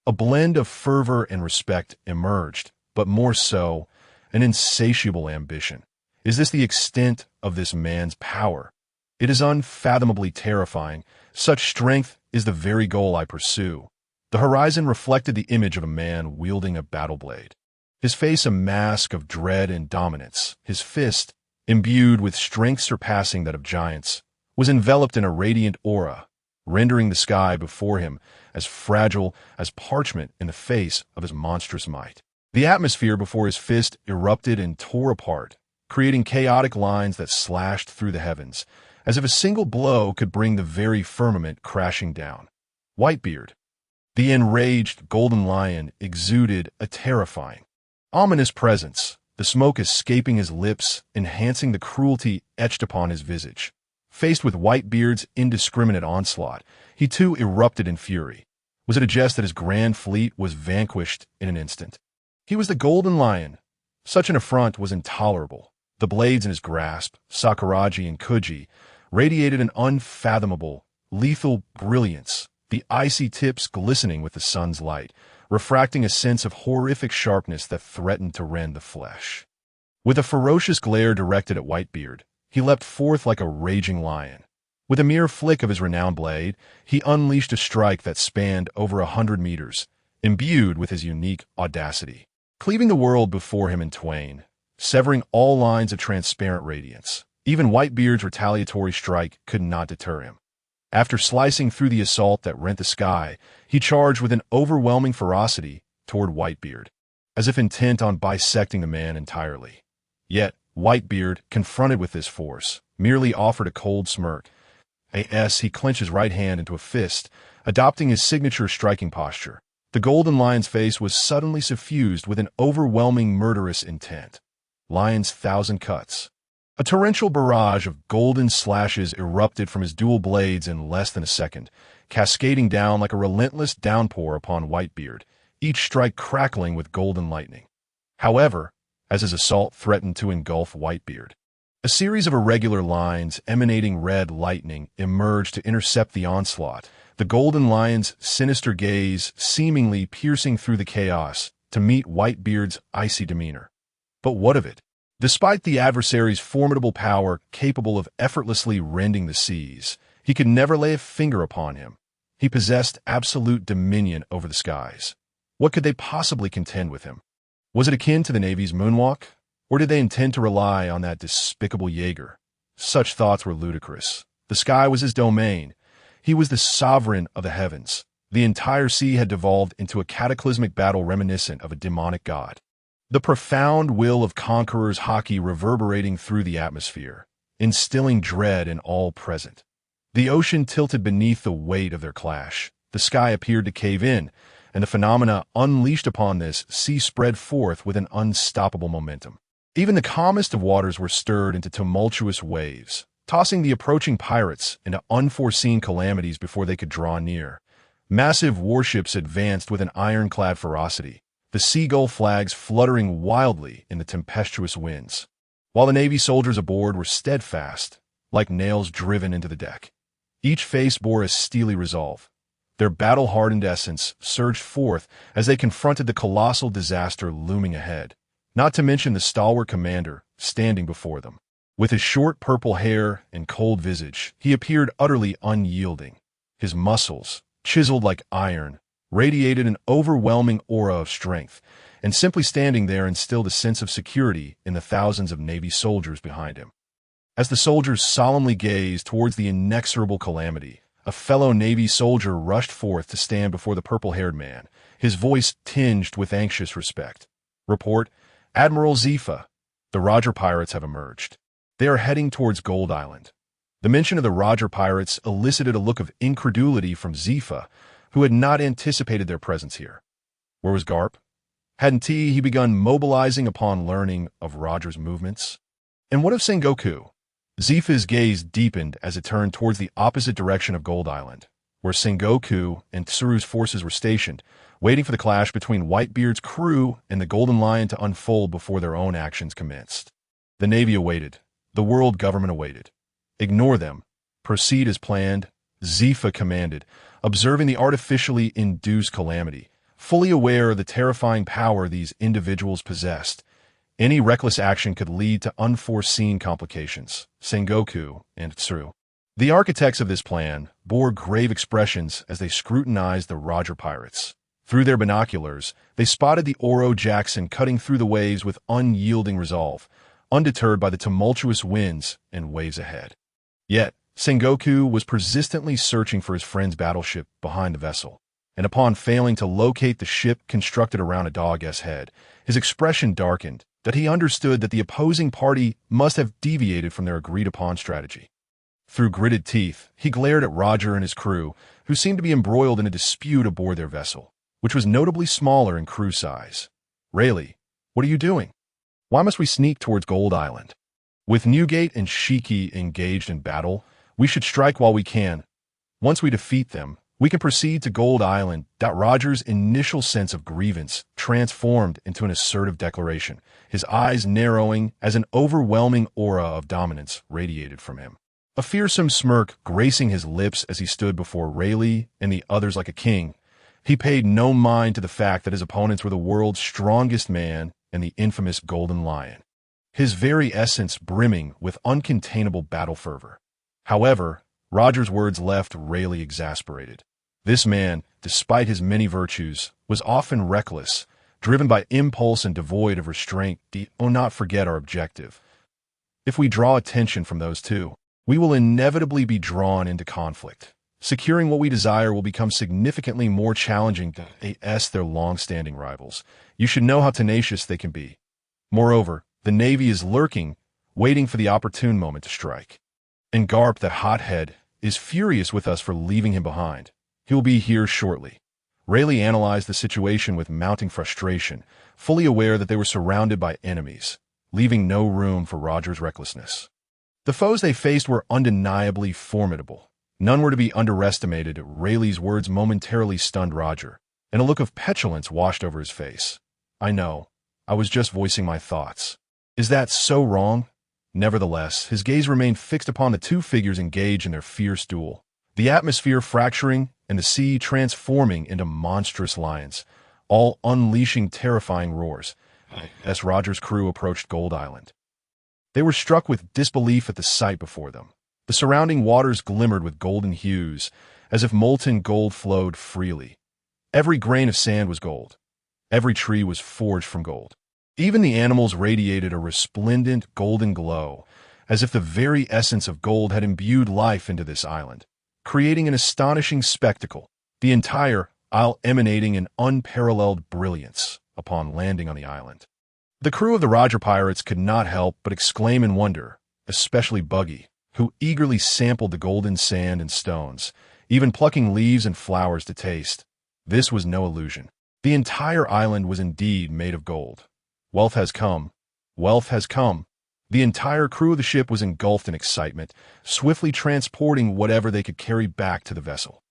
a blend of fervor and respect emerged, but more so, an insatiable ambition. Is this the extent of this man's power? It is unfathomably terrifying. Such strength is the very goal I pursue. The horizon reflected the image of a man wielding a battle blade. His face a mask of dread and dominance. His fist, imbued with strength surpassing that of giants, was enveloped in a radiant aura, rendering the sky before him as fragile as parchment in the face of his monstrous might. The atmosphere before his fist erupted and tore apart, creating chaotic lines that slashed through the heavens, as if a single blow could bring the very firmament crashing down. Whitebeard, the enraged Golden Lion, exuded a terrifying, ominous presence, the smoke escaping his lips, enhancing the cruelty etched upon his visage. Faced with Whitebeard's indiscriminate onslaught, he too erupted in fury. Was it a jest that his grand fleet was vanquished in an instant? He was the Golden Lion. Such an affront was intolerable. The blades in his grasp, Sakuragi and Kuji, radiated an unfathomable, lethal brilliance, the icy tips glistening with the sun's light, refracting a sense of horrific sharpness that threatened to rend the flesh. With a ferocious glare directed at Whitebeard, he leapt forth like a raging lion. With a mere flick of his renowned blade, he unleashed a strike that spanned over 100 meters, imbued with his unique audacity, cleaving the world before him in twain, severing all lines of transparent radiance. Even Whitebeard's retaliatory strike could not deter him. After slicing through the assault that rent the sky, he charged with an overwhelming ferocity toward Whitebeard, as if intent on bisecting the man entirely. Yet, Whitebeard, confronted with this force, merely offered a cold smirk. He clenched his right hand into a fist, adopting his signature striking posture. The Golden Lion's face was suddenly suffused with an overwhelming murderous intent. Lion's thousand cuts. A torrential barrage of golden slashes erupted from his dual blades in less than a second, cascading down like a relentless downpour upon Whitebeard, each strike crackling with golden lightning. However, as his assault threatened to engulf Whitebeard, a series of irregular lines emanating red lightning emerged to intercept the onslaught, the Golden Lion's sinister gaze seemingly piercing through the chaos to meet Whitebeard's icy demeanor. But what of it? Despite the adversary's formidable power capable of effortlessly rending the seas, he could never lay a finger upon him. He possessed absolute dominion over the skies. What could they possibly contend with him? Was it akin to the Navy's moonwalk? Or did they intend to rely on that despicable Jaeger? Such thoughts were ludicrous. The sky was his domain. He was the sovereign of the heavens. The entire sea had devolved into a cataclysmic battle reminiscent of a demonic god. The profound will of conquerors' hockey reverberating through the atmosphere, instilling dread in all present. The ocean tilted beneath the weight of their clash. The sky appeared to cave in, and the phenomena unleashed upon this sea spread forth with an unstoppable momentum. Even the calmest of waters were stirred into tumultuous waves, tossing the approaching pirates into unforeseen calamities before they could draw near. Massive warships advanced with an ironclad ferocity, the seagull flags fluttering wildly in the tempestuous winds, while the Navy soldiers aboard were steadfast, like nails driven into the deck. Each face bore a steely resolve. Their battle-hardened essence surged forth as they confronted the colossal disaster looming ahead, not to mention the stalwart commander standing before them. With his short purple hair and cold visage, he appeared utterly unyielding. His muscles, chiseled like iron, radiated an overwhelming aura of strength, and simply standing there instilled a sense of security in the thousands of Navy soldiers behind him. As the soldiers solemnly gazed towards the inexorable calamity, a fellow Navy soldier rushed forth to stand before the purple-haired man, his voice tinged with anxious respect. "Report, Admiral Zephyr, the Roger pirates have emerged. They are heading towards Gold Island." The mention of the Roger pirates elicited a look of incredulity from Zephyr, who had not anticipated their presence here. Where was Garp? Hadn't he begun mobilizing upon learning of Roger's movements? And what of Sengoku? Zephyr's gaze deepened as it turned towards the opposite direction of Gold Island, where Sengoku and Tsuru's forces were stationed, waiting for the clash between Whitebeard's crew and the Golden Lion to unfold before their own actions commenced. The Navy awaited. The world government awaited. "Ignore them. Proceed as planned," Zephyr commanded, observing the artificially induced calamity, fully aware of the terrifying power these individuals possessed. Any reckless action could lead to unforeseen complications. Sengoku and Tsuru, the architects of this plan, bore grave expressions as they scrutinized the Roger pirates. Through their binoculars, they spotted the Oro Jackson cutting through the waves with unyielding resolve, undeterred by the tumultuous winds and waves ahead. Yet, Sengoku was persistently searching for his friend's battleship behind the vessel, and upon failing to locate the ship constructed around a dog-s head, his expression darkened, that he understood that the opposing party must have deviated from their agreed-upon strategy. Through gritted teeth, he glared at Roger and his crew, who seemed to be embroiled in a dispute aboard their vessel, which was notably smaller in crew size. "Rayleigh, what are you doing? Why must we sneak towards Gold Island? With Newgate and Shiki engaged in battle, we should strike while we can. Once we defeat them, we can proceed to Gold Island." Roger's initial sense of grievance transformed into an assertive declaration, his eyes narrowing as an overwhelming aura of dominance radiated from him. A fearsome smirk gracing his lips as he stood before Rayleigh and the others like a king. He paid no mind to the fact that his opponents were the world's strongest man and the infamous Golden Lion, his very essence brimming with uncontainable battle fervor. However, Roger's words left Rayleigh exasperated. This man, despite his many virtues, was often reckless, driven by impulse and devoid of restraint. Do not forget our objective. If we draw attention from those two, we will inevitably be drawn into conflict. Securing what we desire will become significantly more challenging to their long-standing rivals. You should know how tenacious they can be. Moreover, the Navy is lurking, waiting for the opportune moment to strike. And Garp, that hothead, is furious with us for leaving him behind. He will be here shortly. Rayleigh analyzed the situation with mounting frustration, fully aware that they were surrounded by enemies, leaving no room for Roger's recklessness. The foes they faced were undeniably formidable. None were to be underestimated. Rayleigh's words momentarily stunned Roger, and a look of petulance washed over his face. "I know. I was just voicing my thoughts. Is that so wrong?" Nevertheless, his gaze remained fixed upon the two figures engaged in their fierce duel, the atmosphere fracturing and the sea transforming into monstrous lions, all unleashing terrifying roars, as Roger's crew approached Gold Island. They were struck with disbelief at the sight before them. The surrounding waters glimmered with golden hues, as if molten gold flowed freely. Every grain of sand was gold. Every tree was forged from gold. Even the animals radiated a resplendent golden glow, as if the very essence of gold had imbued life into this island, creating an astonishing spectacle. the entire isle emanating an unparalleled brilliance upon landing on the island. The crew of the Roger pirates could not help but exclaim in wonder, especially Buggy, who eagerly sampled the golden sand and stones, even plucking leaves and flowers to taste. This was no illusion. The entire island was indeed made of gold. Wealth has come. Wealth has come. The entire crew of the ship was engulfed in excitement, swiftly transporting whatever they could carry back to the vessel.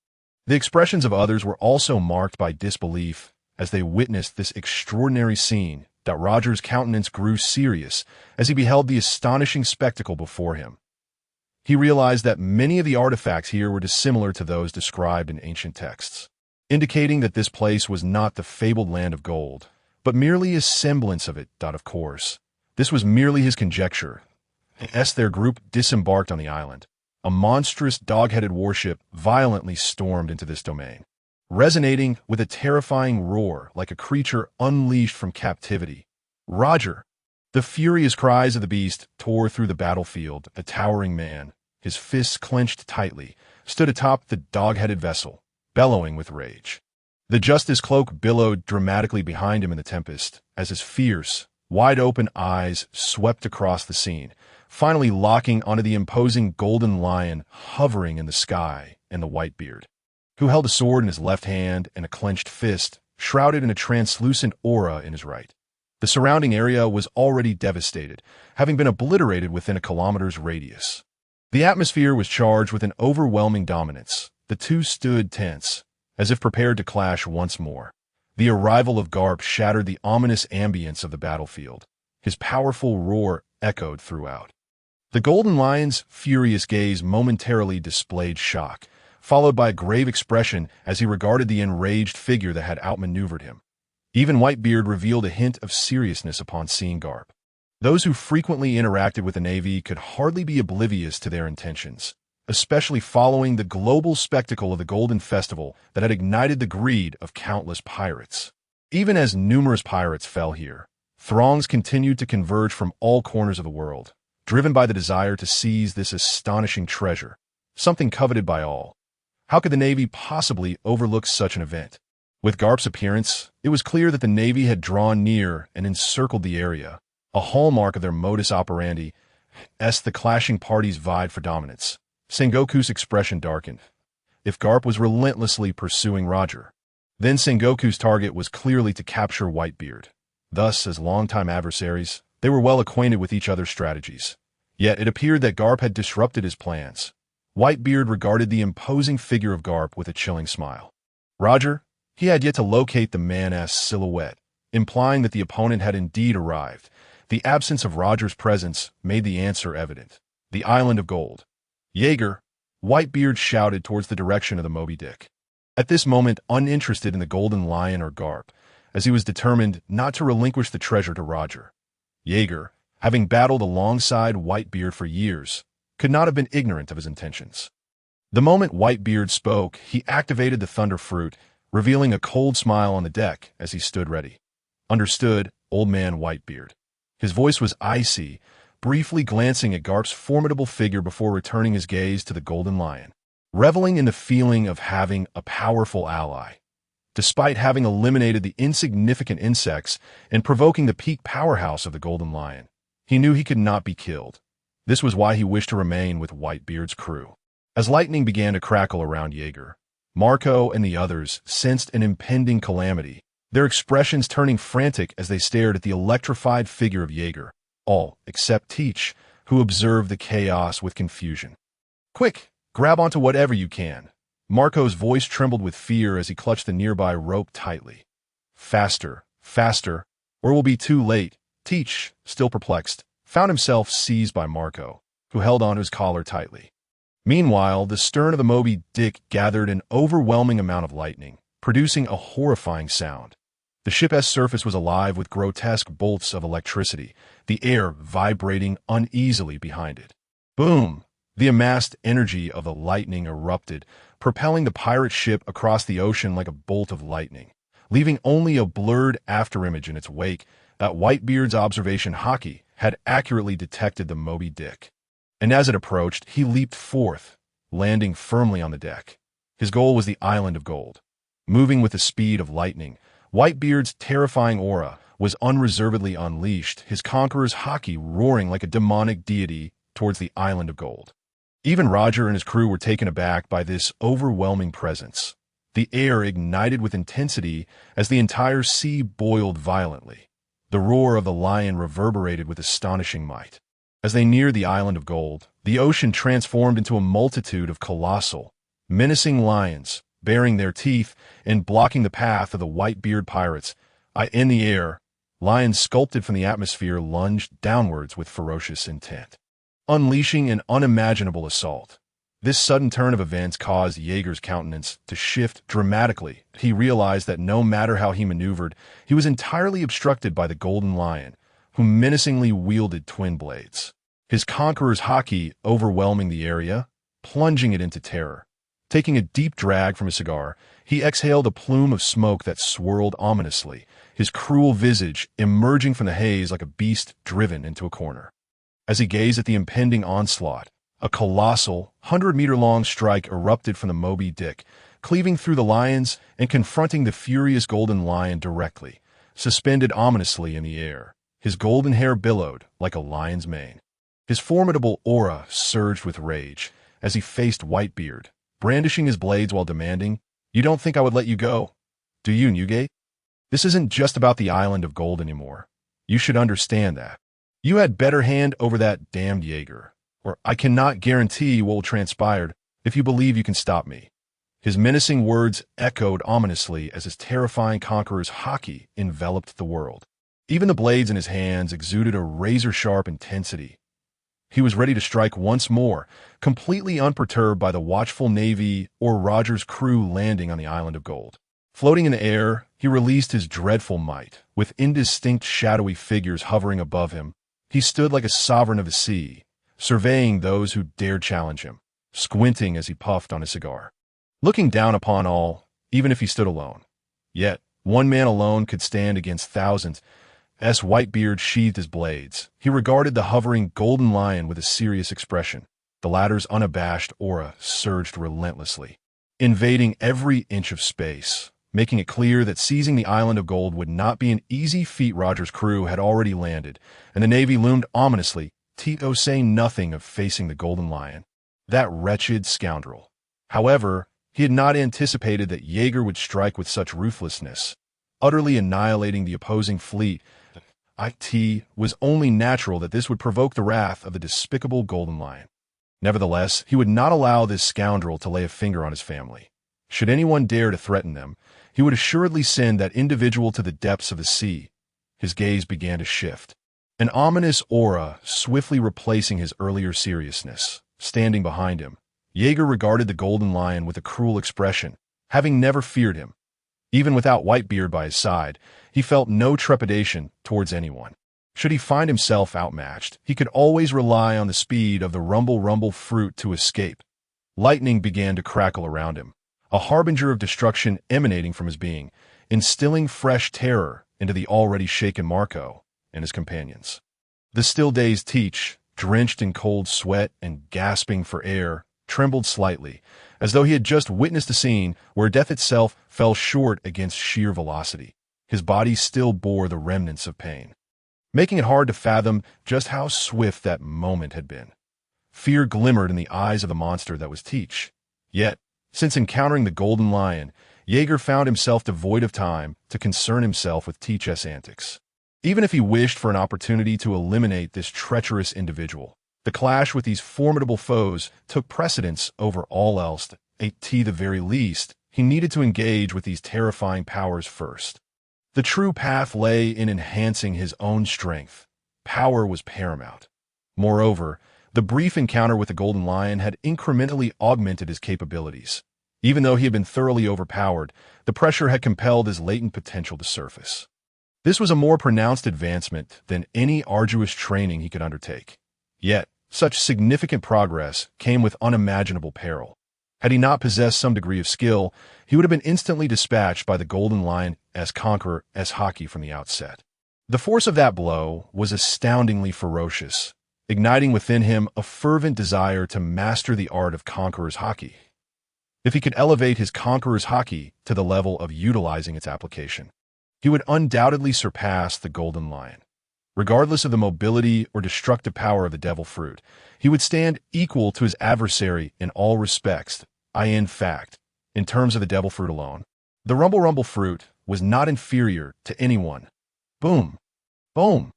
The expressions of others were also marked by disbelief as they witnessed this extraordinary scene. That Roger's countenance grew serious as he beheld the astonishing spectacle before him. He realized that many of the artifacts here were dissimilar to those described in ancient texts, indicating that this place was not the fabled land of gold, but merely a semblance of it. Of course, this was merely his conjecture. As their group disembarked on the island, a monstrous dog-headed warship violently stormed into this domain, resonating with a terrifying roar like a creature unleashed from captivity. Roger! The furious cries of the beast tore through the battlefield. A towering man, his fists clenched tightly, stood atop the dog-headed vessel, bellowing with rage. The Justice Cloak billowed dramatically behind him in the tempest as his fierce, wide-open eyes swept across the scene, finally locking onto the imposing golden lion hovering in the sky and the Whitebeard, who held a sword in his left hand and a clenched fist, shrouded in a translucent aura in his right. The surrounding area was already devastated, having been obliterated within a kilometer's radius. The atmosphere was charged with an overwhelming dominance. The two stood tense, as if prepared to clash once more. The arrival of Garp shattered the ominous ambience of the battlefield. His powerful roar echoed throughout. The Golden Lion's furious gaze momentarily displayed shock, followed by a grave expression as he regarded the enraged figure that had outmaneuvered him. Even Whitebeard revealed a hint of seriousness upon seeing Garp. Those who frequently interacted with the Navy could hardly be oblivious to their intentions, especially following the global spectacle of the Golden Festival that had ignited the greed of countless pirates. Even as numerous pirates fell here, throngs continued to converge from all corners of the world, driven by the desire to seize this astonishing treasure, something coveted by all. How could the Navy possibly overlook such an event? With Garp's appearance, it was clear that the Navy had drawn near and encircled the area, a hallmark of their modus operandi, as the clashing parties vied for dominance. Sengoku's expression darkened. If Garp was relentlessly pursuing Roger, then Sengoku's target was clearly to capture Whitebeard. Thus, as longtime adversaries, they were well acquainted with each other's strategies. Yet it appeared that Garp had disrupted his plans. Whitebeard regarded the imposing figure of Garp with a chilling smile. Roger? He had yet to locate the man-ass silhouette, implying that the opponent had indeed arrived. The absence of Roger's presence made the answer evident. The Island of Gold. Jaeger, Whitebeard shouted towards the direction of the Moby Dick. At this moment, uninterested in the Golden Lion or Garp, as he was determined not to relinquish the treasure to Roger. Jaeger, having battled alongside Whitebeard for years, could not have been ignorant of his intentions. The moment Whitebeard spoke, he activated the Thunder Fruit, revealing a cold smile on the deck as he stood ready. Understood, Old Man Whitebeard. His voice was icy, briefly glancing at Garp's formidable figure before returning his gaze to the Golden Lion, reveling in the feeling of having a powerful ally. Despite having eliminated the insignificant insects and provoking the peak powerhouse of the Golden Lion, he knew he could not be killed. This was why he wished to remain with Whitebeard's crew. As lightning began to crackle around Jaeger, Marco and the others sensed an impending calamity, their expressions turning frantic as they stared at the electrified figure of Jaeger, all except Teach, who observed the chaos with confusion. Quick, grab onto whatever you can. Marco's voice trembled with fear as he clutched the nearby rope tightly. Faster, faster, or we'll be too late. Teach, still perplexed, found himself seized by Marco, who held onto his collar tightly. Meanwhile, the stern of the Moby Dick gathered an overwhelming amount of lightning, producing a horrifying sound. The ship's surface was alive with grotesque bolts of electricity, the air vibrating uneasily behind it. Boom! The amassed energy of the lightning erupted, propelling the pirate ship across the ocean like a bolt of lightning, leaving only a blurred afterimage in its wake that Whitebeard's observation hockey had accurately detected the Moby Dick. And as it approached, he leaped forth, landing firmly on the deck. His goal was the Island of Gold. Moving with the speed of lightning, Whitebeard's terrifying aura was unreservedly unleashed, his conqueror's haki roaring like a demonic deity towards the Island of Gold. Even Roger and his crew were taken aback by this overwhelming presence. The air ignited with intensity as the entire sea boiled violently. The roar of the lion reverberated with astonishing might. As they neared the Island of Gold, the ocean transformed into a multitude of colossal, menacing lions, baring their teeth and blocking the path of the Whitebeard pirates. In the air, lions sculpted from the atmosphere lunged downwards with ferocious intent, unleashing an unimaginable assault. This sudden turn of events caused Jaeger's countenance to shift dramatically. He realized that no matter how he maneuvered, he was entirely obstructed by the Golden Lion, who menacingly wielded twin blades. His conqueror's haki overwhelming the area, plunging it into terror. Taking a deep drag from his cigar, he exhaled a plume of smoke that swirled ominously, his cruel visage emerging from the haze like a beast driven into a corner. As he gazed at the impending onslaught, a colossal, 100-meter-long strike erupted from the Moby Dick, cleaving through the lions and confronting the furious Golden Lion directly, suspended ominously in the air. His golden hair billowed like a lion's mane. His formidable aura surged with rage as he faced Whitebeard, brandishing his blades while demanding, "You don't think I would let you go, do you, Newgate? This isn't just about the Island of Gold anymore. You should understand that. You had better hand over that damned Jaeger, or I cannot guarantee what will transpire if you believe you can stop me." His menacing words echoed ominously as his terrifying conqueror's haki enveloped the world. Even the blades in his hands exuded a razor-sharp intensity. He was ready to strike once more, completely unperturbed by the watchful Navy or Roger's crew landing on the Island of Gold. Floating in the air, he released his dreadful might. With indistinct shadowy figures hovering above him, he stood like a sovereign of the sea, surveying those who dared challenge him, squinting as he puffed on his cigar, looking down upon all, even if he stood alone. Yet, one man alone could stand against thousands. As Whitebeard sheathed his blades, he regarded the hovering Golden Lion with a serious expression. The latter's unabashed aura surged relentlessly, invading every inch of space, making it clear that seizing the Island of Gold would not be an easy feat. Roger's crew had already landed, and the Navy loomed ominously, Tito saying nothing of facing the Golden Lion. That wretched scoundrel. However, he had not anticipated that Jaeger would strike with such ruthlessness, utterly annihilating the opposing fleet. It was only natural that this would provoke the wrath of the despicable Golden Lion. Nevertheless, he would not allow this scoundrel to lay a finger on his family. Should anyone dare to threaten them, he would assuredly send that individual to the depths of the sea. His gaze began to shift, an ominous aura swiftly replacing his earlier seriousness. Standing behind him, Jaeger regarded the Golden Lion with a cruel expression, having never feared him. Even without Whitebeard by his side, he felt no trepidation towards anyone. Should he find himself outmatched, he could always rely on the speed of the rumble fruit to escape. Lightning began to crackle around him, a harbinger of destruction emanating from his being, instilling fresh terror into the already shaken Marco and his companions. The still-dazed Teach, drenched in cold sweat and gasping for air, trembled slightly, as though he had just witnessed a scene where death itself fell short against sheer velocity. His body still bore the remnants of pain, making it hard to fathom just how swift that moment had been. Fear glimmered in the eyes of the monster that was Teach. Yet, since encountering the Golden Lion, Jaeger found himself devoid of time to concern himself with Teach's antics. Even if he wished for an opportunity to eliminate this treacherous individual, the clash with these formidable foes took precedence over all else. At the very least, he needed to engage with these terrifying powers first. The true path lay in enhancing his own strength. Power was paramount. Moreover, the brief encounter with the Golden Lion had incrementally augmented his capabilities. Even though he had been thoroughly overpowered, the pressure had compelled his latent potential to surface. This was a more pronounced advancement than any arduous training he could undertake. Yet, such significant progress came with unimaginable peril. Had he not possessed some degree of skill, he would have been instantly dispatched by the Golden Lion as conqueror as haki from the outset. The force of that blow was astoundingly ferocious, igniting within him a fervent desire to master the art of conqueror's haki. If he could elevate his conqueror's hockey to the level of utilizing its application, he would undoubtedly surpass the golden lion. Regardless of the mobility or destructive power of the devil fruit, he would stand equal to his adversary in all respects, in fact, in terms of the devil fruit alone. The rumble fruit was not inferior to anyone. Boom! Boom!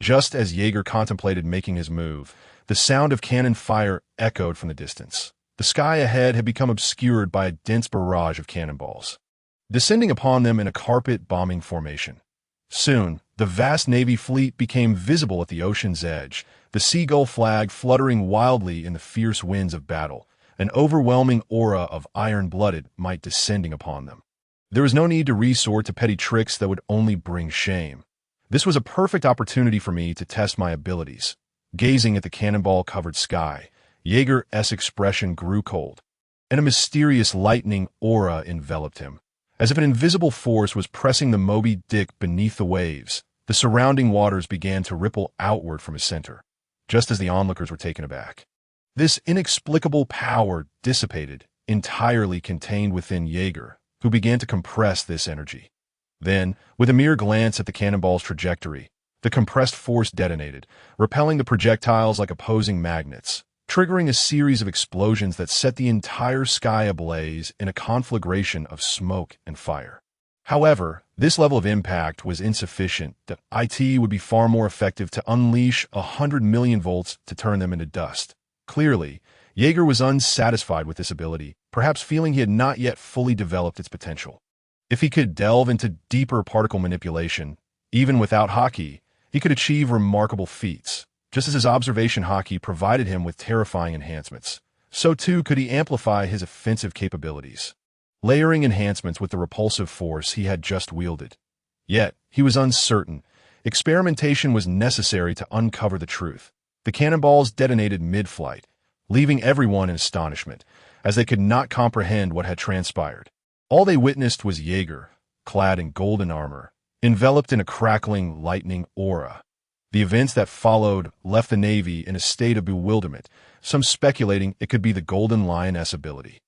Just as Jaeger contemplated making his move, the sound of cannon fire echoed from the distance. The sky ahead had become obscured by a dense barrage of cannonballs, descending upon them in a carpet-bombing formation. Soon, the vast Navy fleet became visible at the ocean's edge, the seagull flag fluttering wildly in the fierce winds of battle, an overwhelming aura of iron-blooded might descending upon them. There was no need to resort to petty tricks that would only bring shame. This was a perfect opportunity for me to test my abilities. Gazing at the cannonball-covered sky, Jaeger's expression grew cold, and a mysterious lightning aura enveloped him. As if an invisible force was pressing the Moby Dick beneath the waves, the surrounding waters began to ripple outward from his center, just as the onlookers were taken aback. This inexplicable power dissipated, entirely contained within Jaeger, who began to compress this energy. Then, with a mere glance at the cannonball's trajectory, the compressed force detonated, repelling the projectiles like opposing magnets, triggering a series of explosions that set the entire sky ablaze in a conflagration of smoke and fire. However, this level of impact was insufficient. The IT would be far more effective to unleash 100 million volts to turn them into dust. Clearly, Jaeger was unsatisfied with this ability, perhaps feeling he had not yet fully developed its potential. If he could delve into deeper particle manipulation, even without hockey, he could achieve remarkable feats. Just as his observation hockey provided him with terrifying enhancements, so too could he amplify his offensive capabilities, layering enhancements with the repulsive force he had just wielded. Yet, he was uncertain. Experimentation was necessary to uncover the truth. The cannonballs detonated mid-flight, leaving everyone in astonishment, as they could not comprehend what had transpired. All they witnessed was Jaeger, clad in golden armor, enveloped in a crackling lightning aura. The events that followed left the Navy in a state of bewilderment, some speculating it could be the Golden Lioness ability.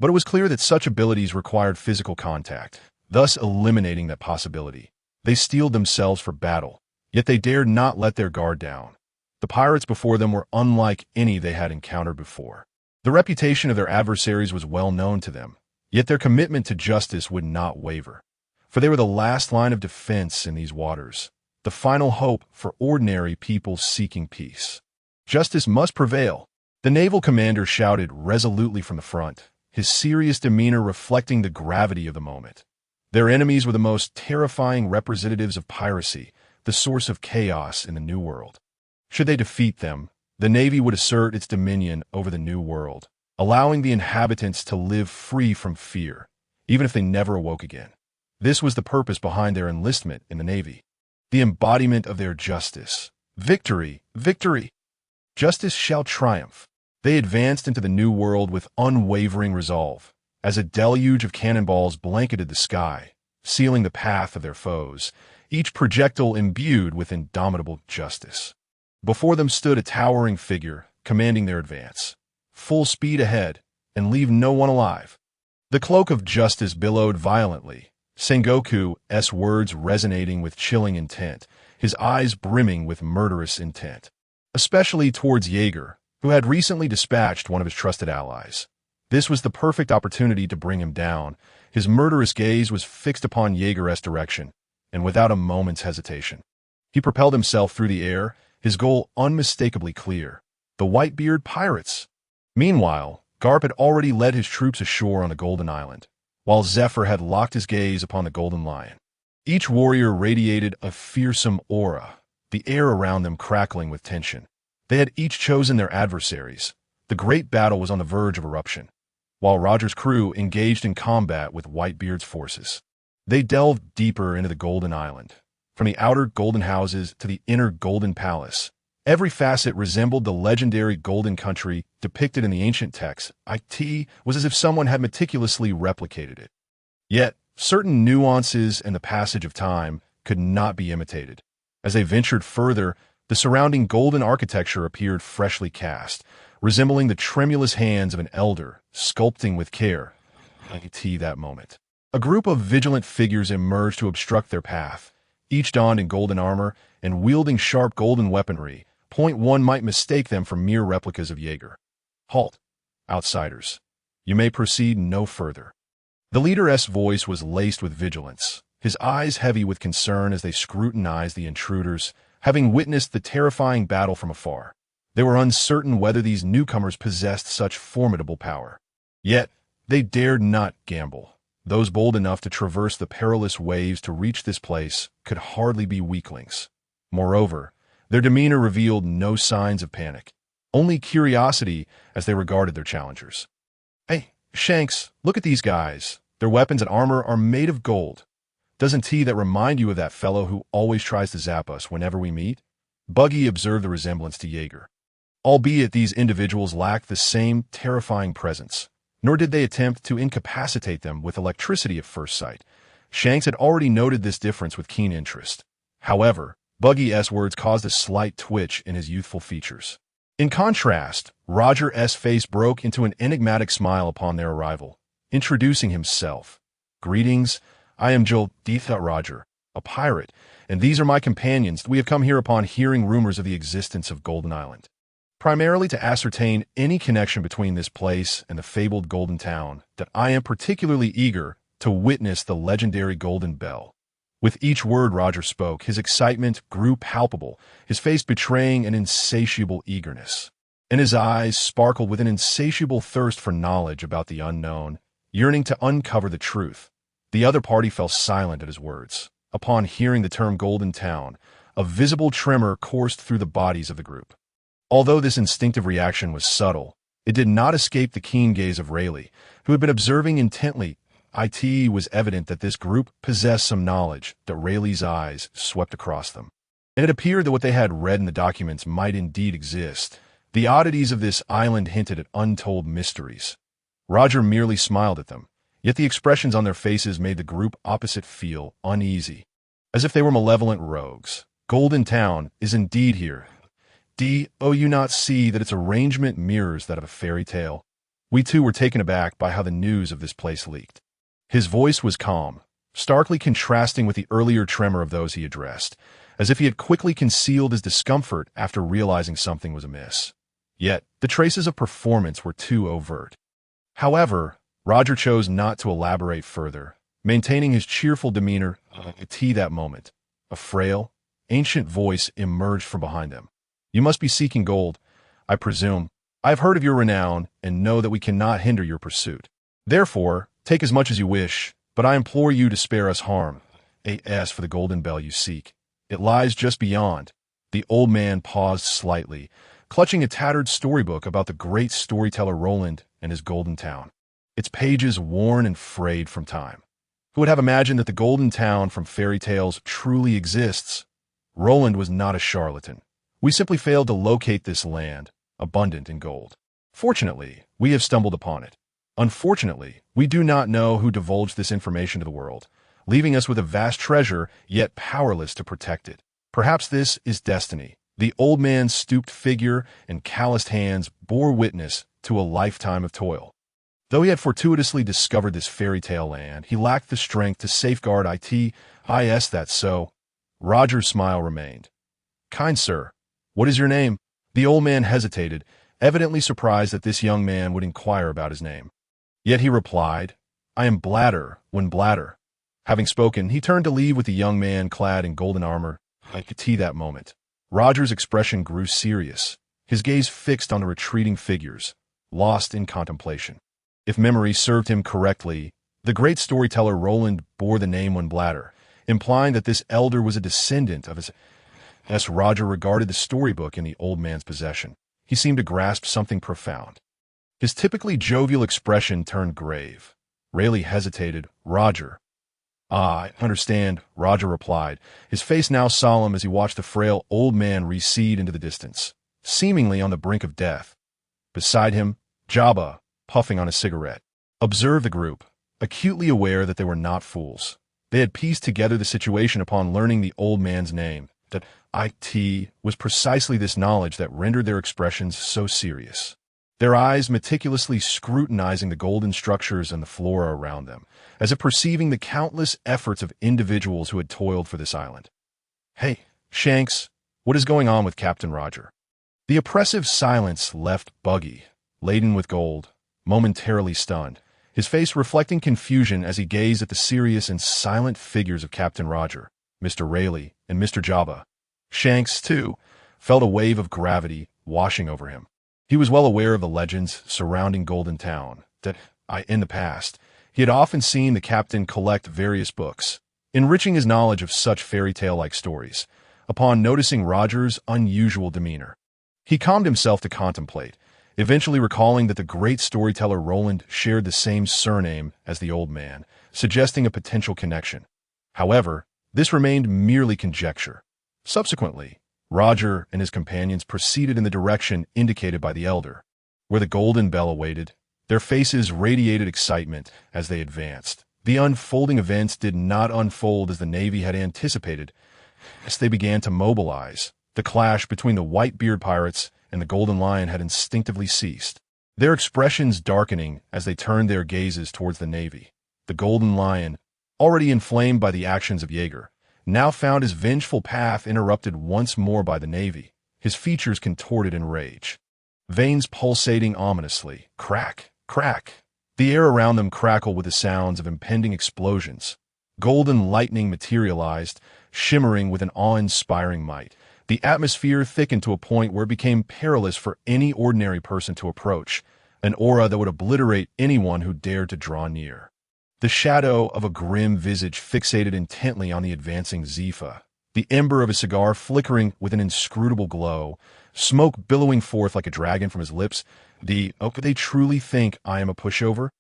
But it was clear that such abilities required physical contact, thus eliminating that possibility. They steeled themselves for battle, yet they dared not let their guard down. The pirates before them were unlike any they had encountered before. The reputation of their adversaries was well known to them, yet their commitment to justice would not waver. For they were the last line of defense in these waters, the final hope for ordinary people seeking peace. Justice must prevail. The naval commander shouted resolutely from the front, his serious demeanor reflecting the gravity of the moment. Their enemies were the most terrifying representatives of piracy, the source of chaos in the New World. Should they defeat them, the Navy would assert its dominion over the New World, allowing the inhabitants to live free from fear, even if they never awoke again. This was the purpose behind their enlistment in the Navy. The embodiment of their justice. Victory! Victory! Justice shall triumph. They advanced into the New World with unwavering resolve, as a deluge of cannonballs blanketed the sky, sealing the path of their foes, each projectile imbued with indomitable justice. Before them stood a towering figure, commanding their advance. Full speed ahead, and leave no one alive. The cloak of justice billowed violently, Sengoku's words resonating with chilling intent, his eyes brimming with murderous intent. Especially towards Jaeger, who had recently dispatched one of his trusted allies. This was the perfect opportunity to bring him down. His murderous gaze was fixed upon Jaeger's direction, and without a moment's hesitation, he propelled himself through the air, his goal unmistakably clear: the Whitebeard pirates. Meanwhile, Garp had already led his troops ashore on the Golden Island, while Zephyr had locked his gaze upon the Golden Lion. Each warrior radiated a fearsome aura, the air around them crackling with tension. They had each chosen their adversaries. The great battle was on the verge of eruption, while Roger's crew engaged in combat with Whitebeard's forces. They delved deeper into the Golden Island, from the outer Golden Houses to the inner Golden Palace. Every facet resembled the legendary Golden Country depicted in the ancient texts. It was as if someone had meticulously replicated it. Yet, certain nuances and the passage of time could not be imitated. As they ventured further, the surrounding golden architecture appeared freshly cast, resembling the tremulous hands of an elder, sculpting with care. That moment. A group of vigilant figures emerged to obstruct their path, each donned in golden armor and wielding sharp golden weaponry. Point one might mistake them for mere replicas of Jaeger. Halt, outsiders. You may proceed no further. The leader's voice was laced with vigilance, his eyes heavy with concern as they scrutinized the intruders, having witnessed the terrifying battle from afar. They were uncertain whether these newcomers possessed such formidable power. Yet, they dared not gamble. Those bold enough to traverse the perilous waves to reach this place could hardly be weaklings. Moreover, their demeanor revealed no signs of panic, only curiosity as they regarded their challengers. Hey, Shanks, look at these guys. Their weapons and armor are made of gold. Doesn't that remind you of that fellow who always tries to zap us whenever we meet? Buggy observed the resemblance to Jaeger. Albeit these individuals lacked the same terrifying presence, nor did they attempt to incapacitate them with electricity at first sight. Shanks had already noted this difference with keen interest. However, Buggy's words caused a slight twitch in his youthful features. In contrast, Roger's face broke into an enigmatic smile upon their arrival, introducing himself. Greetings, I am Joel Roger, a pirate, and these are my companions. We have come here upon hearing rumors of the existence of Golden Island, primarily to ascertain any connection between this place and the fabled Golden Town, that I am particularly eager to witness the legendary Golden Bell. With each word Roger spoke, his excitement grew palpable, his face betraying an insatiable eagerness, and his eyes sparkled with an insatiable thirst for knowledge about the unknown, yearning to uncover the truth. The other party fell silent at his words. Upon hearing the term Golden Town, a visible tremor coursed through the bodies of the group. Although this instinctive reaction was subtle, it did not escape the keen gaze of Rayleigh, who had been observing intently. It was evident that this group possessed some knowledge, that Rayleigh's eyes swept across them. And it appeared that what they had read in the documents might indeed exist. The oddities of this island hinted at untold mysteries. Roger merely smiled at them, yet the expressions on their faces made the group opposite feel uneasy, as if they were malevolent rogues. Golden Town is indeed here. Do you not see that its arrangement mirrors that of a fairy tale? We too were taken aback by how the news of this place leaked. His voice was calm, starkly contrasting with the earlier tremor of those he addressed, as if he had quickly concealed his discomfort after realizing something was amiss. Yet, the traces of performance were too overt. However, Roger chose not to elaborate further, maintaining his cheerful demeanor. That moment, a frail, ancient voice emerged from behind them. You must be seeking gold, I presume. I have heard of your renown and know that we cannot hinder your pursuit. Therefore, take as much as you wish, but I implore you to spare us harm. As for the golden bell you seek, it lies just beyond. The old man paused slightly, clutching a tattered storybook about the great storyteller Roland and his Golden Town, its pages worn and frayed from time. Who would have imagined that the Golden Town from fairy tales truly exists? Roland was not a charlatan. We simply failed to locate this land, abundant in gold. Fortunately, we have stumbled upon it. Unfortunately, we do not know who divulged this information to the world, leaving us with a vast treasure, yet powerless to protect it. Perhaps this is destiny. The old man's stooped figure and calloused hands bore witness to a lifetime of toil. Though he had fortuitously discovered this fairy tale land, he lacked the strength to safeguard it. That so. Roger's smile remained. Kind sir, what is your name? The old man hesitated, evidently surprised that this young man would inquire about his name. Yet he replied, I am Bladder, when Bladder. Having spoken, he turned to leave with the young man clad in golden armor. That moment, Roger's expression grew serious, his gaze fixed on the retreating figures, lost in contemplation. If memory served him correctly, the great storyteller Roland bore the name When Bladder, implying that this elder was a descendant of his. As Roger regarded the storybook in the old man's possession, he seemed to grasp something profound. His typically jovial expression turned grave. Rayleigh hesitated. Roger. I understand, Roger replied, his face now solemn as he watched the frail old man recede into the distance, seemingly on the brink of death. Beside him, Jabba, puffing on a cigarette, observed the group, acutely aware that they were not fools. They had pieced together the situation upon learning the old man's name, that it was precisely this knowledge that rendered their expressions so serious. their eyes meticulously scrutinizing the golden structures and the flora around them, as if perceiving the countless efforts of individuals who had toiled for this island. "Hey, Shanks, what is going on with Captain Roger?" The oppressive silence left Buggy, laden with gold, momentarily stunned, his face reflecting confusion as he gazed at the serious and silent figures of Captain Roger, Mr. Rayleigh, and Mr. Jabba. Shanks, too, felt a wave of gravity washing over him. He was well aware of the legends surrounding Golden Town, that, in the past, he had often seen the captain collect various books, enriching his knowledge of such fairy tale-like stories, upon noticing Roger's unusual demeanor. He calmed himself to contemplate, eventually recalling that the great storyteller Roland shared the same surname as the old man, suggesting a potential connection. However, this remained merely conjecture. Subsequently, Roger and his companions proceeded in the direction indicated by the elder, where the golden bell awaited. Their faces radiated excitement as they advanced. The unfolding events did not unfold as the Navy had anticipated. As they began to mobilize, the clash between the Whitebeard pirates and the Golden Lion had instinctively ceased, their expressions darkening as they turned their gazes towards the Navy. The Golden Lion, already inflamed by the actions of Jaeger, now found his vengeful path interrupted once more by the Navy, his features contorted in rage. Veins pulsating ominously, crack, crack. The air around them crackled with the sounds of impending explosions. Golden lightning materialized, shimmering with an awe-inspiring might. The atmosphere thickened to a point where it became perilous for any ordinary person to approach, an aura that would obliterate anyone who dared to draw near. The shadow of a grim visage fixated intently on the advancing Zephyr, the ember of a cigar flickering with an inscrutable glow, smoke billowing forth like a dragon from his lips. Could they truly think I am a pushover?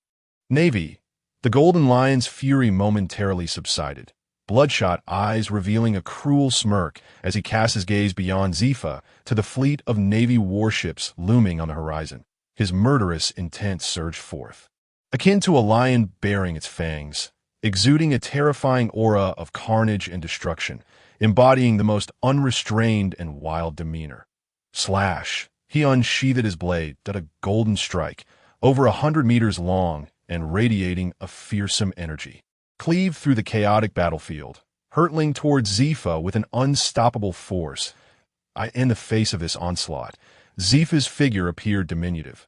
Navy. The Golden Lion's fury momentarily subsided, bloodshot eyes revealing a cruel smirk as he cast his gaze beyond Zephyr to the fleet of Navy warships looming on the horizon. His murderous intent surged forth, akin to a lion baring its fangs, exuding a terrifying aura of carnage and destruction, embodying the most unrestrained and wild demeanor. Slash! He unsheathed his blade, that a golden strike, over 100 meters long and radiating a fearsome energy, cleaved through the chaotic battlefield, hurtling towards Zephyr with an unstoppable force. In the face of this onslaught, Zephyr's figure appeared diminutive.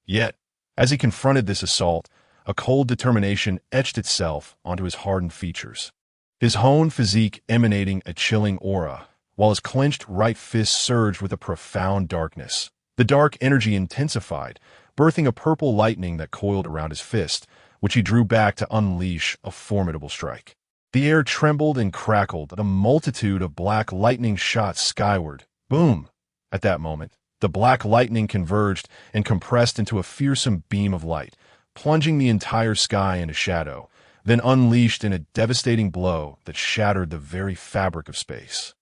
Yet, as he confronted this assault, a cold determination etched itself onto his hardened features, his honed physique emanating a chilling aura, while his clenched right fist surged with a profound darkness. The dark energy intensified, birthing a purple lightning that coiled around his fist, which he drew back to unleash a formidable strike. The air trembled and crackled, and a multitude of black lightning shot skyward. Boom! At that moment, the black lightning converged and compressed into a fearsome beam of light, plunging the entire sky into shadow, then unleashed in a devastating blow that shattered the very fabric of space.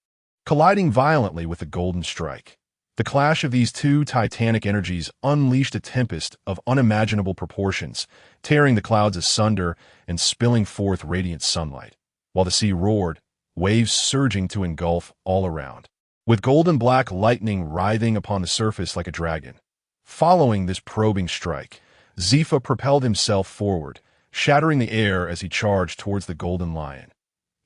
Colliding violently with the golden strike, the clash of these two titanic energies unleashed a tempest of unimaginable proportions, tearing the clouds asunder and spilling forth radiant sunlight, while the sea roared, waves surging to engulf all around, with golden-black lightning writhing upon the surface like a dragon. Following this probing strike, Zephyr propelled himself forward, shattering the air as he charged towards the Golden Lion.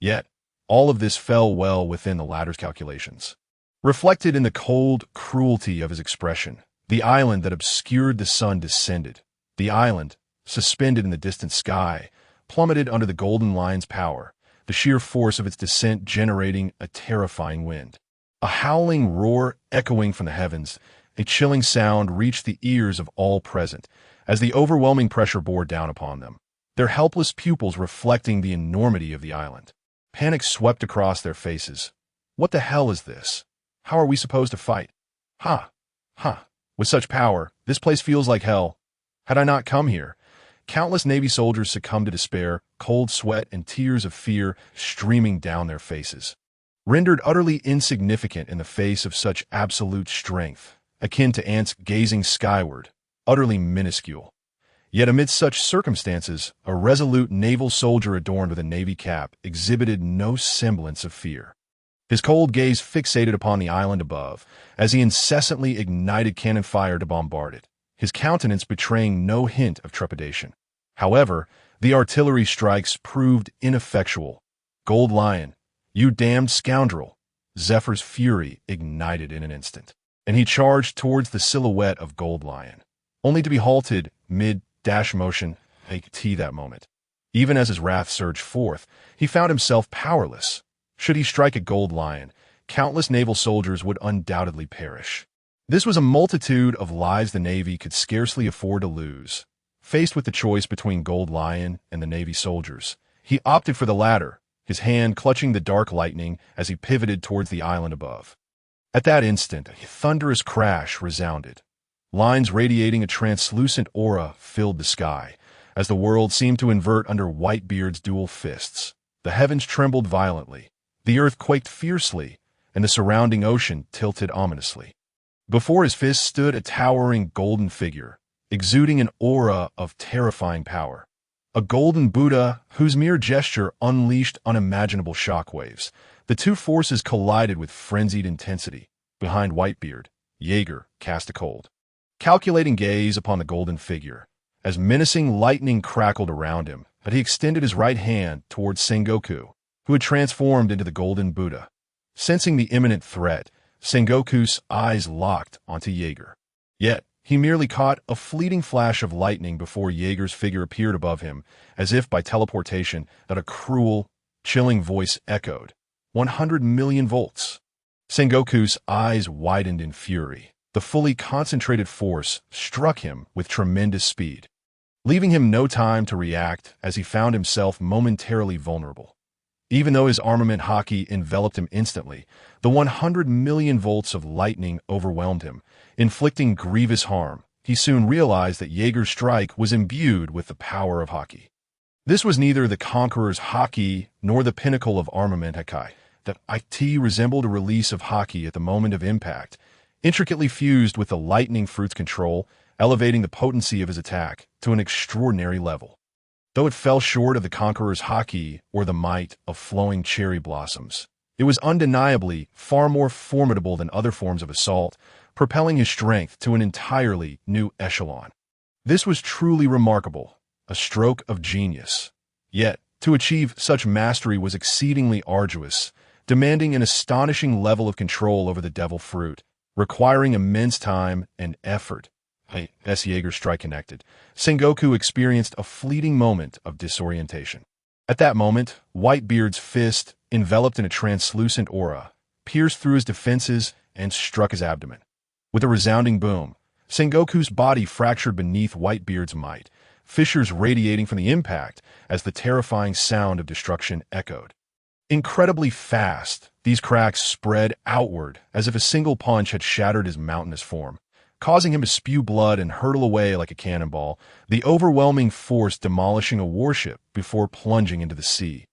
Yet, all of this fell well within the latter's calculations. Reflected in the cold cruelty of his expression, the island that obscured the sun descended. The island, suspended in the distant sky, plummeted under the Golden Lion's power, the sheer force of its descent generating a terrifying wind. A howling roar echoing from the heavens, a chilling sound reached the ears of all present as the overwhelming pressure bore down upon them, their helpless pupils reflecting the enormity of the island. Panic swept across their faces. What the hell is this? How are we supposed to fight? With such power, this place feels like hell. Had I not come here? Countless Navy soldiers succumbed to despair, cold sweat and tears of fear streaming down their faces. Rendered utterly insignificant in the face of such absolute strength, akin to ants gazing skyward, utterly minuscule. Yet amidst such circumstances, a resolute naval soldier adorned with a Navy cap exhibited no semblance of fear. His cold gaze fixated upon the island above, as he incessantly ignited cannon fire to bombard it, his countenance betraying no hint of trepidation. However, the artillery strikes proved ineffectual. Gold Lion, you damned scoundrel! Zephyr's fury ignited in an instant, and he charged towards the silhouette of Gold Lion, only to be halted mid-dash motion that moment. Even as his wrath surged forth, he found himself powerless. Should he strike at Gold Lion, countless naval soldiers would undoubtedly perish. This was a multitude of lives the Navy could scarcely afford to lose. Faced with the choice between Gold Lion and the Navy soldiers, he opted for the latter, his hand clutching the dark lightning as he pivoted towards the island above. At that instant, a thunderous crash resounded. Lines radiating a translucent aura filled the sky, as the world seemed to invert under Whitebeard's dual fists. The heavens trembled violently, the earth quaked fiercely, and the surrounding ocean tilted ominously. Before his fist stood a towering golden figure, exuding an aura of terrifying power. A golden Buddha whose mere gesture unleashed unimaginable shockwaves. The two forces collided with frenzied intensity. Behind Whitebeard, Jaeger cast a cold, calculating gaze upon the golden figure. As menacing lightning crackled around him, but he extended his right hand towards Sengoku, who had transformed into the golden Buddha. Sensing the imminent threat, Sengoku's eyes locked onto Jaeger. Yet, he merely caught a fleeting flash of lightning before Jaeger's figure appeared above him, as if by teleportation, that a cruel, chilling voice echoed. 100 million volts. Sengoku's eyes widened in fury. The fully concentrated force struck him with tremendous speed, leaving him no time to react as he found himself momentarily vulnerable. Even though his armament haki enveloped him instantly, the 100 million volts of lightning overwhelmed him, inflicting grievous harm. He soon realized that Jaeger's strike was imbued with the power of haki. This was neither the conqueror's haki nor the pinnacle of armament haki. That it resembled a release of haki at the moment of impact, intricately fused with the lightning fruit's control, elevating the potency of his attack to an extraordinary level. Though it fell short of the conqueror's haki or the might of flowing cherry blossoms, it was undeniably far more formidable than other forms of assault, propelling his strength to an entirely new echelon. This was truly remarkable, a stroke of genius. Yet, to achieve such mastery was exceedingly arduous, demanding an astonishing level of control over the devil fruit, requiring immense time and effort. As Jaeger's strike connected, Sengoku experienced a fleeting moment of disorientation. At that moment, Whitebeard's fist, enveloped in a translucent aura, pierced through his defenses and struck his abdomen. With a resounding boom, Sengoku's body fractured beneath Whitebeard's might, fissures radiating from the impact as the terrifying sound of destruction echoed. Incredibly fast, these cracks spread outward as if a single punch had shattered his mountainous form, causing him to spew blood and hurtle away like a cannonball, the overwhelming force demolishing a warship before plunging into the sea,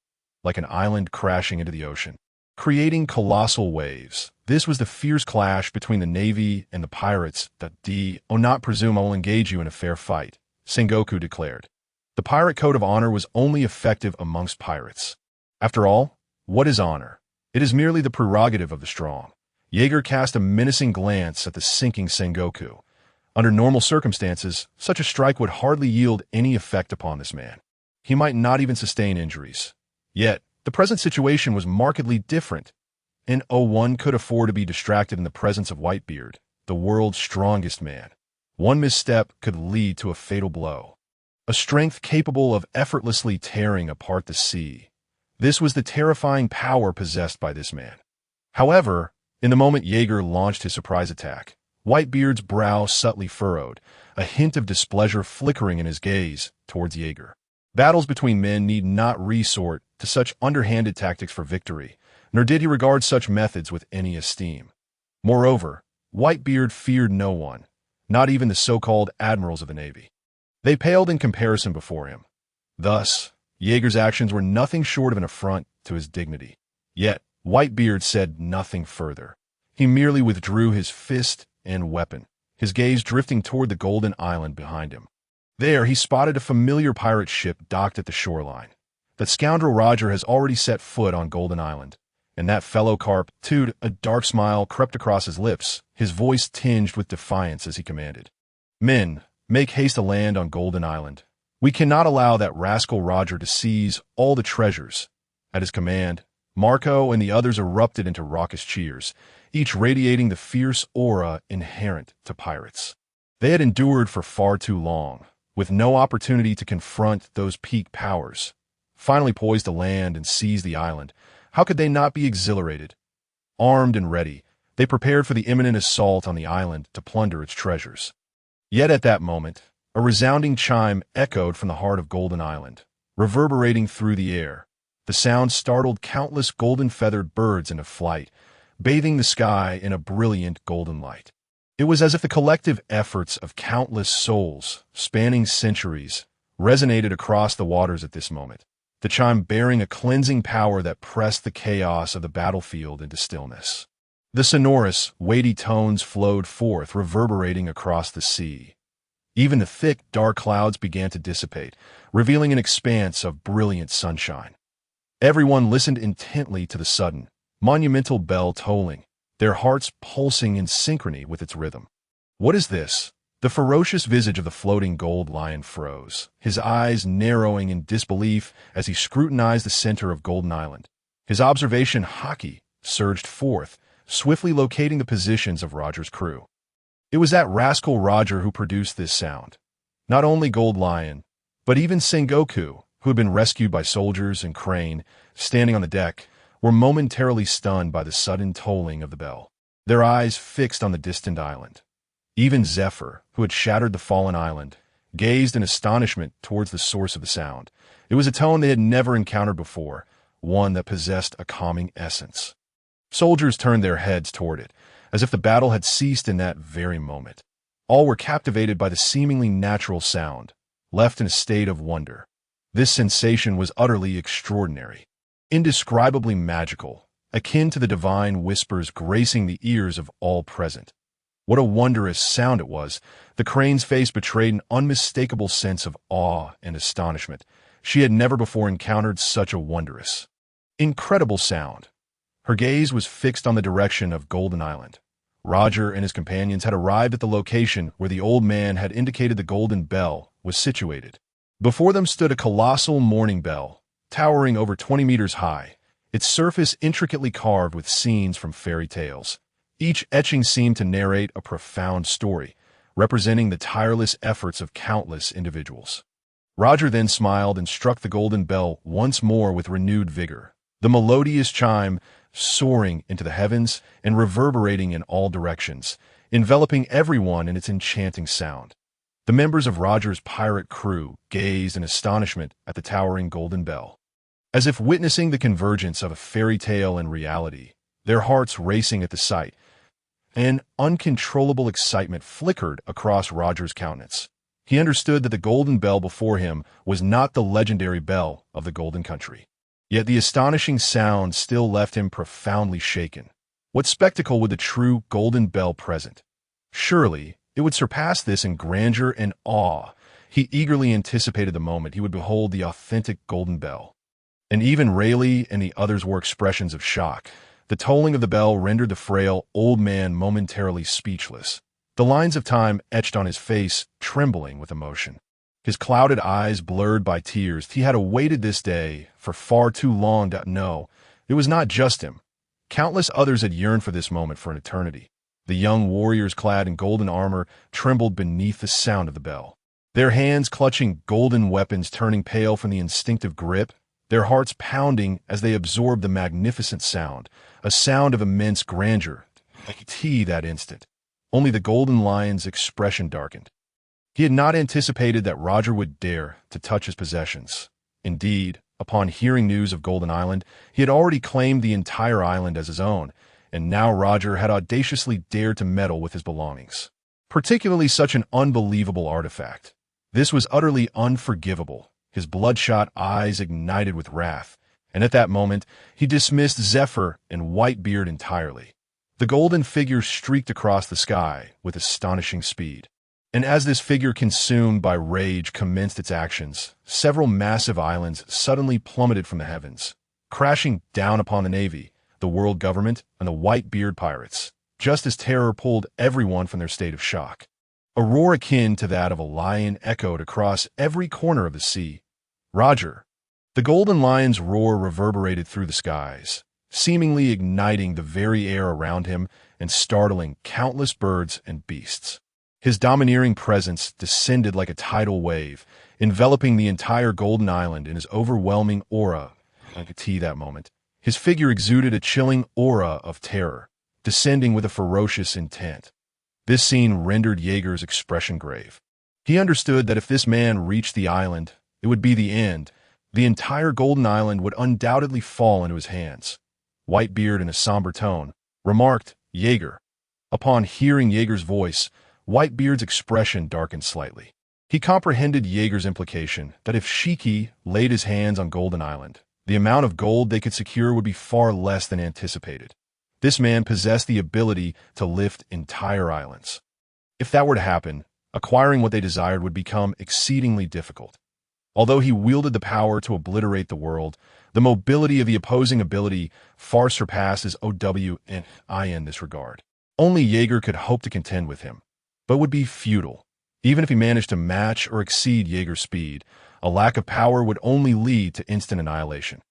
like an island crashing into the ocean, creating colossal waves. This was the fierce clash between the Navy and the pirates that not presume I will engage you in a fair fight, Sengoku declared. The pirate code of honor was only effective amongst pirates. After all, what is honor? It is merely the prerogative of the strong. Jaeger cast a menacing glance at the sinking Sengoku. Under normal circumstances, such a strike would hardly yield any effect upon this man. He might not even sustain injuries. Yet, the present situation was markedly different. And one could afford to be distracted in the presence of Whitebeard, the world's strongest man. One misstep could lead to a fatal blow. A strength capable of effortlessly tearing apart the sea. This was the terrifying power possessed by this man. However, in the moment Jaeger launched his surprise attack, Whitebeard's brow subtly furrowed, a hint of displeasure flickering in his gaze towards Jaeger. Battles between men need not resort to such underhanded tactics for victory, nor did he regard such methods with any esteem. Moreover, Whitebeard feared no one, not even the so-called admirals of the Navy. They paled in comparison before him. Thus, Jaeger's actions were nothing short of an affront to his dignity. Yet, Whitebeard said nothing further. He merely withdrew his fist and weapon, his gaze drifting toward the golden island behind him. There, he spotted a familiar pirate ship docked at the shoreline. That scoundrel Roger has already set foot on Golden Island, and that fellow carp, a dark smile crept across his lips, his voice tinged with defiance as he commanded. Men, make haste to land on Golden Island. We cannot allow that rascal Roger to seize all the treasures. At his command, Marco and the others erupted into raucous cheers, each radiating the fierce aura inherent to pirates. They had endured for far too long, with no opportunity to confront those peak powers. Finally poised to land and seize the island, how could they not be exhilarated? Armed and ready, they prepared for the imminent assault on the island to plunder its treasures. Yet at that moment, a resounding chime echoed from the heart of Golden Island, reverberating through the air. The sound startled countless golden-feathered birds into flight, bathing the sky in a brilliant golden light. It was as if the collective efforts of countless souls, spanning centuries, resonated across the waters at this moment, the chime bearing a cleansing power that pressed the chaos of the battlefield into stillness. The sonorous, weighty tones flowed forth, reverberating across the sea. Even the thick, dark clouds began to dissipate, revealing an expanse of brilliant sunshine. Everyone listened intently to the sudden, monumental bell tolling, their hearts pulsing in synchrony with its rhythm. "What is this?" The ferocious visage of the floating gold lion froze, his eyes narrowing in disbelief as he scrutinized the center of Golden Island. His observation haki surged forth, swiftly locating the positions of Roger's crew. It was that rascal Roger who produced this sound. Not only Gold Lion, but even Sengoku, who had been rescued by soldiers, and Crane, standing on the deck, were momentarily stunned by the sudden tolling of the bell, their eyes fixed on the distant island. Even Zephyr, who had shattered the fallen island, gazed in astonishment towards the source of the sound. It was a tone they had never encountered before, one that possessed a calming essence. Soldiers turned their heads toward it, as if the battle had ceased in that very moment. All were captivated by the seemingly natural sound, left in a state of wonder. This sensation was utterly extraordinary, indescribably magical, akin to the divine whispers gracing the ears of all present. What a wondrous sound it was! The Crane's face betrayed an unmistakable sense of awe and astonishment. She had never before encountered such a wondrous, incredible sound. Her gaze was fixed on the direction of Golden Island. Roger and his companions had arrived at the location where the old man had indicated the golden bell was situated. Before them stood a colossal mourning bell, towering over 20 meters high, its surface intricately carved with scenes from fairy tales. Each etching seemed to narrate a profound story, representing the tireless efforts of countless individuals. Roger then smiled and struck the golden bell once more with renewed vigor, the melodious chime soaring into the heavens and reverberating in all directions, enveloping everyone in its enchanting sound. The members of Roger's pirate crew gazed in astonishment at the towering golden bell, as if witnessing the convergence of a fairy tale and reality, their hearts racing at the sight. An uncontrollable excitement flickered across Roger's countenance. He understood that the golden bell before him was not the legendary bell of the Golden Country. Yet the astonishing sound still left him profoundly shaken. What spectacle would the true golden bell present? Surely, it would surpass this in grandeur and awe. He eagerly anticipated the moment he would behold the authentic golden bell. And even Rayleigh and the others wore expressions of shock. The tolling of the bell rendered the frail old man momentarily speechless, the lines of time etched on his face trembling with emotion. His clouded eyes blurred by tears. He had awaited this day for far too long to know. It was not just him. Countless others had yearned for this moment for an eternity. The young warriors clad in golden armor trembled beneath the sound of the bell, their hands clutching golden weapons turning pale from the instinctive grip, their hearts pounding as they absorbed the magnificent sound, a sound of immense grandeur. That instant, only the golden lion's expression darkened. He had not anticipated that Roger would dare to touch his possessions. Indeed, upon hearing news of Golden Island, he had already claimed the entire island as his own, and now Roger had audaciously dared to meddle with his belongings, particularly such an unbelievable artifact. This was utterly unforgivable. His bloodshot eyes ignited with wrath, and at that moment, he dismissed Zephyr and Whitebeard entirely. The golden figure streaked across the sky with astonishing speed. And as this figure consumed by rage commenced its actions, several massive islands suddenly plummeted from the heavens, crashing down upon the Navy, the world government, and the Whitebeard pirates, just as terror pulled everyone from their state of shock. A roar akin to that of a lion echoed across every corner of the sea. Roger. The golden lion's roar reverberated through the skies, seemingly igniting the very air around him and startling countless birds and beasts. His domineering presence descended like a tidal wave, enveloping the entire golden island in his overwhelming aura. I could see that moment. His figure exuded a chilling aura of terror, descending with a ferocious intent. This scene rendered Jaeger's expression grave. He understood that if this man reached the island, it would be the end. The entire golden island would undoubtedly fall into his hands. Whitebeard, in a somber tone, remarked, "Jaeger." Upon hearing Jaeger's voice, Whitebeard's expression darkened slightly. He comprehended Jaeger's implication that if Shiki laid his hands on Golden Island, the amount of gold they could secure would be far less than anticipated. This man possessed the ability to lift entire islands. If that were to happen, acquiring what they desired would become exceedingly difficult. Although he wielded the power to obliterate the world, the mobility of the opposing ability far surpasses OW and I in this regard. Only Jaeger could hope to contend with him, but would be futile. Even if he managed to match or exceed Jaeger's speed, a lack of power would only lead to instant annihilation.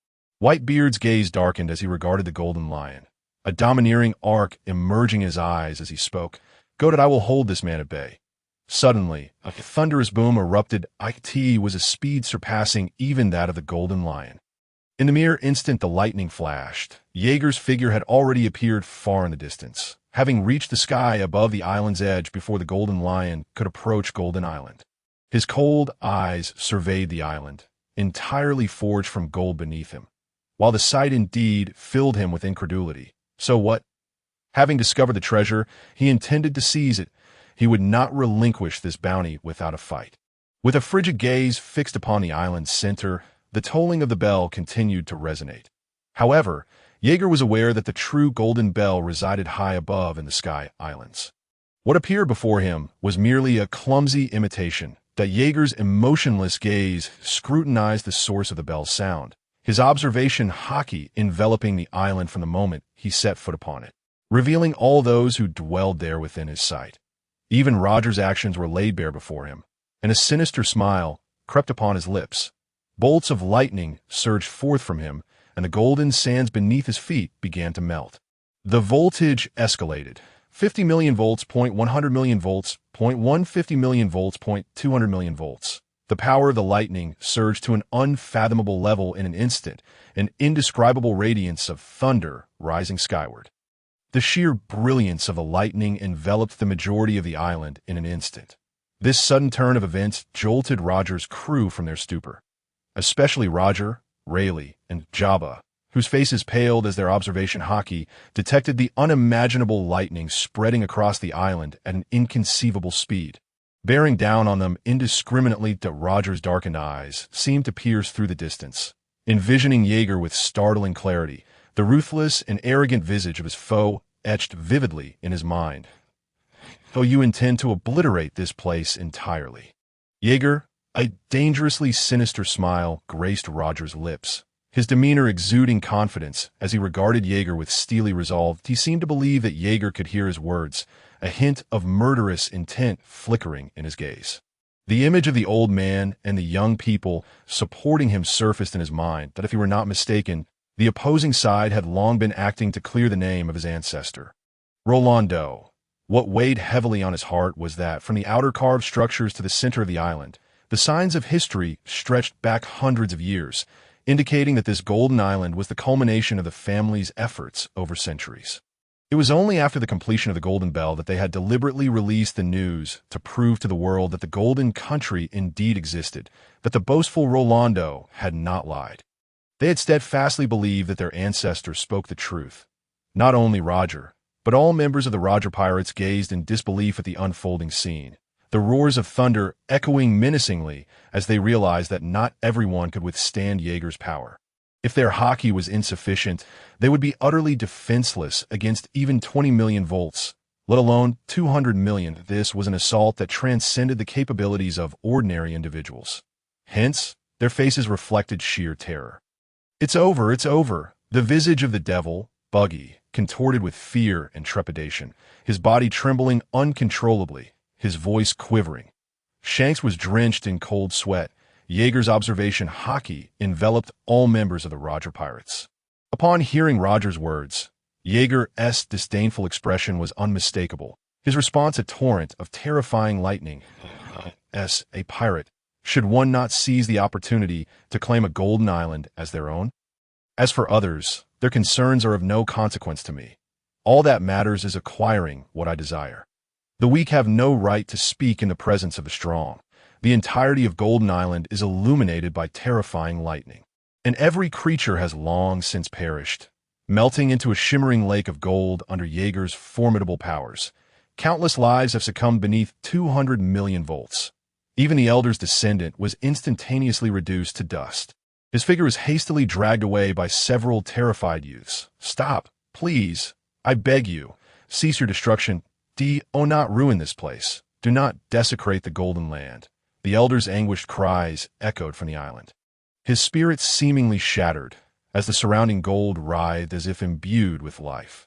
Whitebeard's gaze darkened as he regarded the golden lion, a domineering arc emerging in his eyes as he spoke. "Go that I will hold this man at bay." Suddenly, a thunderous boom erupted. It was a speed surpassing even that of the golden lion. In the mere instant the lightning flashed, Jaeger's figure had already appeared far in the distance, having reached the sky above the island's edge before the golden lion could approach Golden Island. His cold eyes surveyed the island, entirely forged from gold beneath him, while the sight indeed filled him with incredulity. So what? Having discovered the treasure, he intended to seize it. He would not relinquish this bounty without a fight. With a frigid gaze fixed upon the island's center, the tolling of the bell continued to resonate. However, Jaeger was aware that the true golden bell resided high above in the sky islands. What appeared before him was merely a clumsy imitation. That Jaeger's emotionless gaze scrutinized the source of the bell's sound, his observation hockey enveloping the island from the moment he set foot upon it, revealing all those who dwelled there within his sight. Even Roger's actions were laid bare before him, and a sinister smile crept upon his lips. Bolts of lightning surged forth from him, and the golden sands beneath his feet began to melt. The voltage escalated. 50 million volts, 100 million volts, 150 million volts, 200 million volts. The power of the lightning surged to an unfathomable level in an instant, an indescribable radiance of thunder rising skyward. The sheer brilliance of the lightning enveloped the majority of the island in an instant. This sudden turn of events jolted Roger's crew from their stupor, especially Roger, Rayleigh, and Jabba, whose faces paled as their observation hockey detected the unimaginable lightning spreading across the island at an inconceivable speed. Bearing down on them indiscriminately, to Roger's darkened eyes seemed to pierce through the distance, envisioning Jaeger with startling clarity, the ruthless and arrogant visage of his foe etched vividly in his mind. "Oh, you intend to obliterate this place entirely." Jaeger, a dangerously sinister smile graced Roger's lips, his demeanor exuding confidence as he regarded Jaeger with steely resolve. He seemed to believe that Jaeger could hear his words, a hint of murderous intent flickering in his gaze. The image of the old man and the young people supporting him surfaced in his mind that if he were not mistaken, the opposing side had long been acting to clear the name of his ancestor. Rolando. What weighed heavily on his heart was that, from the outer carved structures to the center of the island, the signs of history stretched back hundreds of years, indicating that this golden island was the culmination of the family's efforts over centuries. It was only after the completion of the Golden Bell that they had deliberately released the news to prove to the world that the Golden Country indeed existed, that the boastful Rolando had not lied. They had steadfastly believed that their ancestors spoke the truth. Not only Roger, but all members of the Roger Pirates gazed in disbelief at the unfolding scene, the roars of thunder echoing menacingly as they realized that not everyone could withstand Jaeger's power. If their hockey was insufficient, they would be utterly defenseless against even 20 million volts, let alone 200 million. This was an assault that transcended the capabilities of ordinary individuals. Hence, their faces reflected sheer terror. "It's over, it's over." The visage of the devil, Buggy, contorted with fear and trepidation, his body trembling uncontrollably. his voice quivering. Shanks was drenched in cold sweat. Jaeger's observation hockey enveloped all members of the Roger Pirates. Upon hearing Roger's words, Jaeger's disdainful expression was unmistakable. His response a torrent of terrifying lightning. As a pirate, should one not seize the opportunity to claim a golden island as their own? As for others, their concerns are of no consequence to me. All that matters is acquiring what I desire. The weak have no right to speak in the presence of the strong. The entirety of Golden Island is illuminated by terrifying lightning, and every creature has long since perished, melting into a shimmering lake of gold under Jaeger's formidable powers. Countless lives have succumbed beneath 200 million volts. Even the Elder's descendant was instantaneously reduced to dust. His figure was hastily dragged away by several terrified youths. Stop, please. I beg you. Cease your destruction. Do not ruin this place. Do not desecrate the Golden Land. The Elder's anguished cries echoed from the island. His spirit seemingly shattered as the surrounding gold writhed as if imbued with life.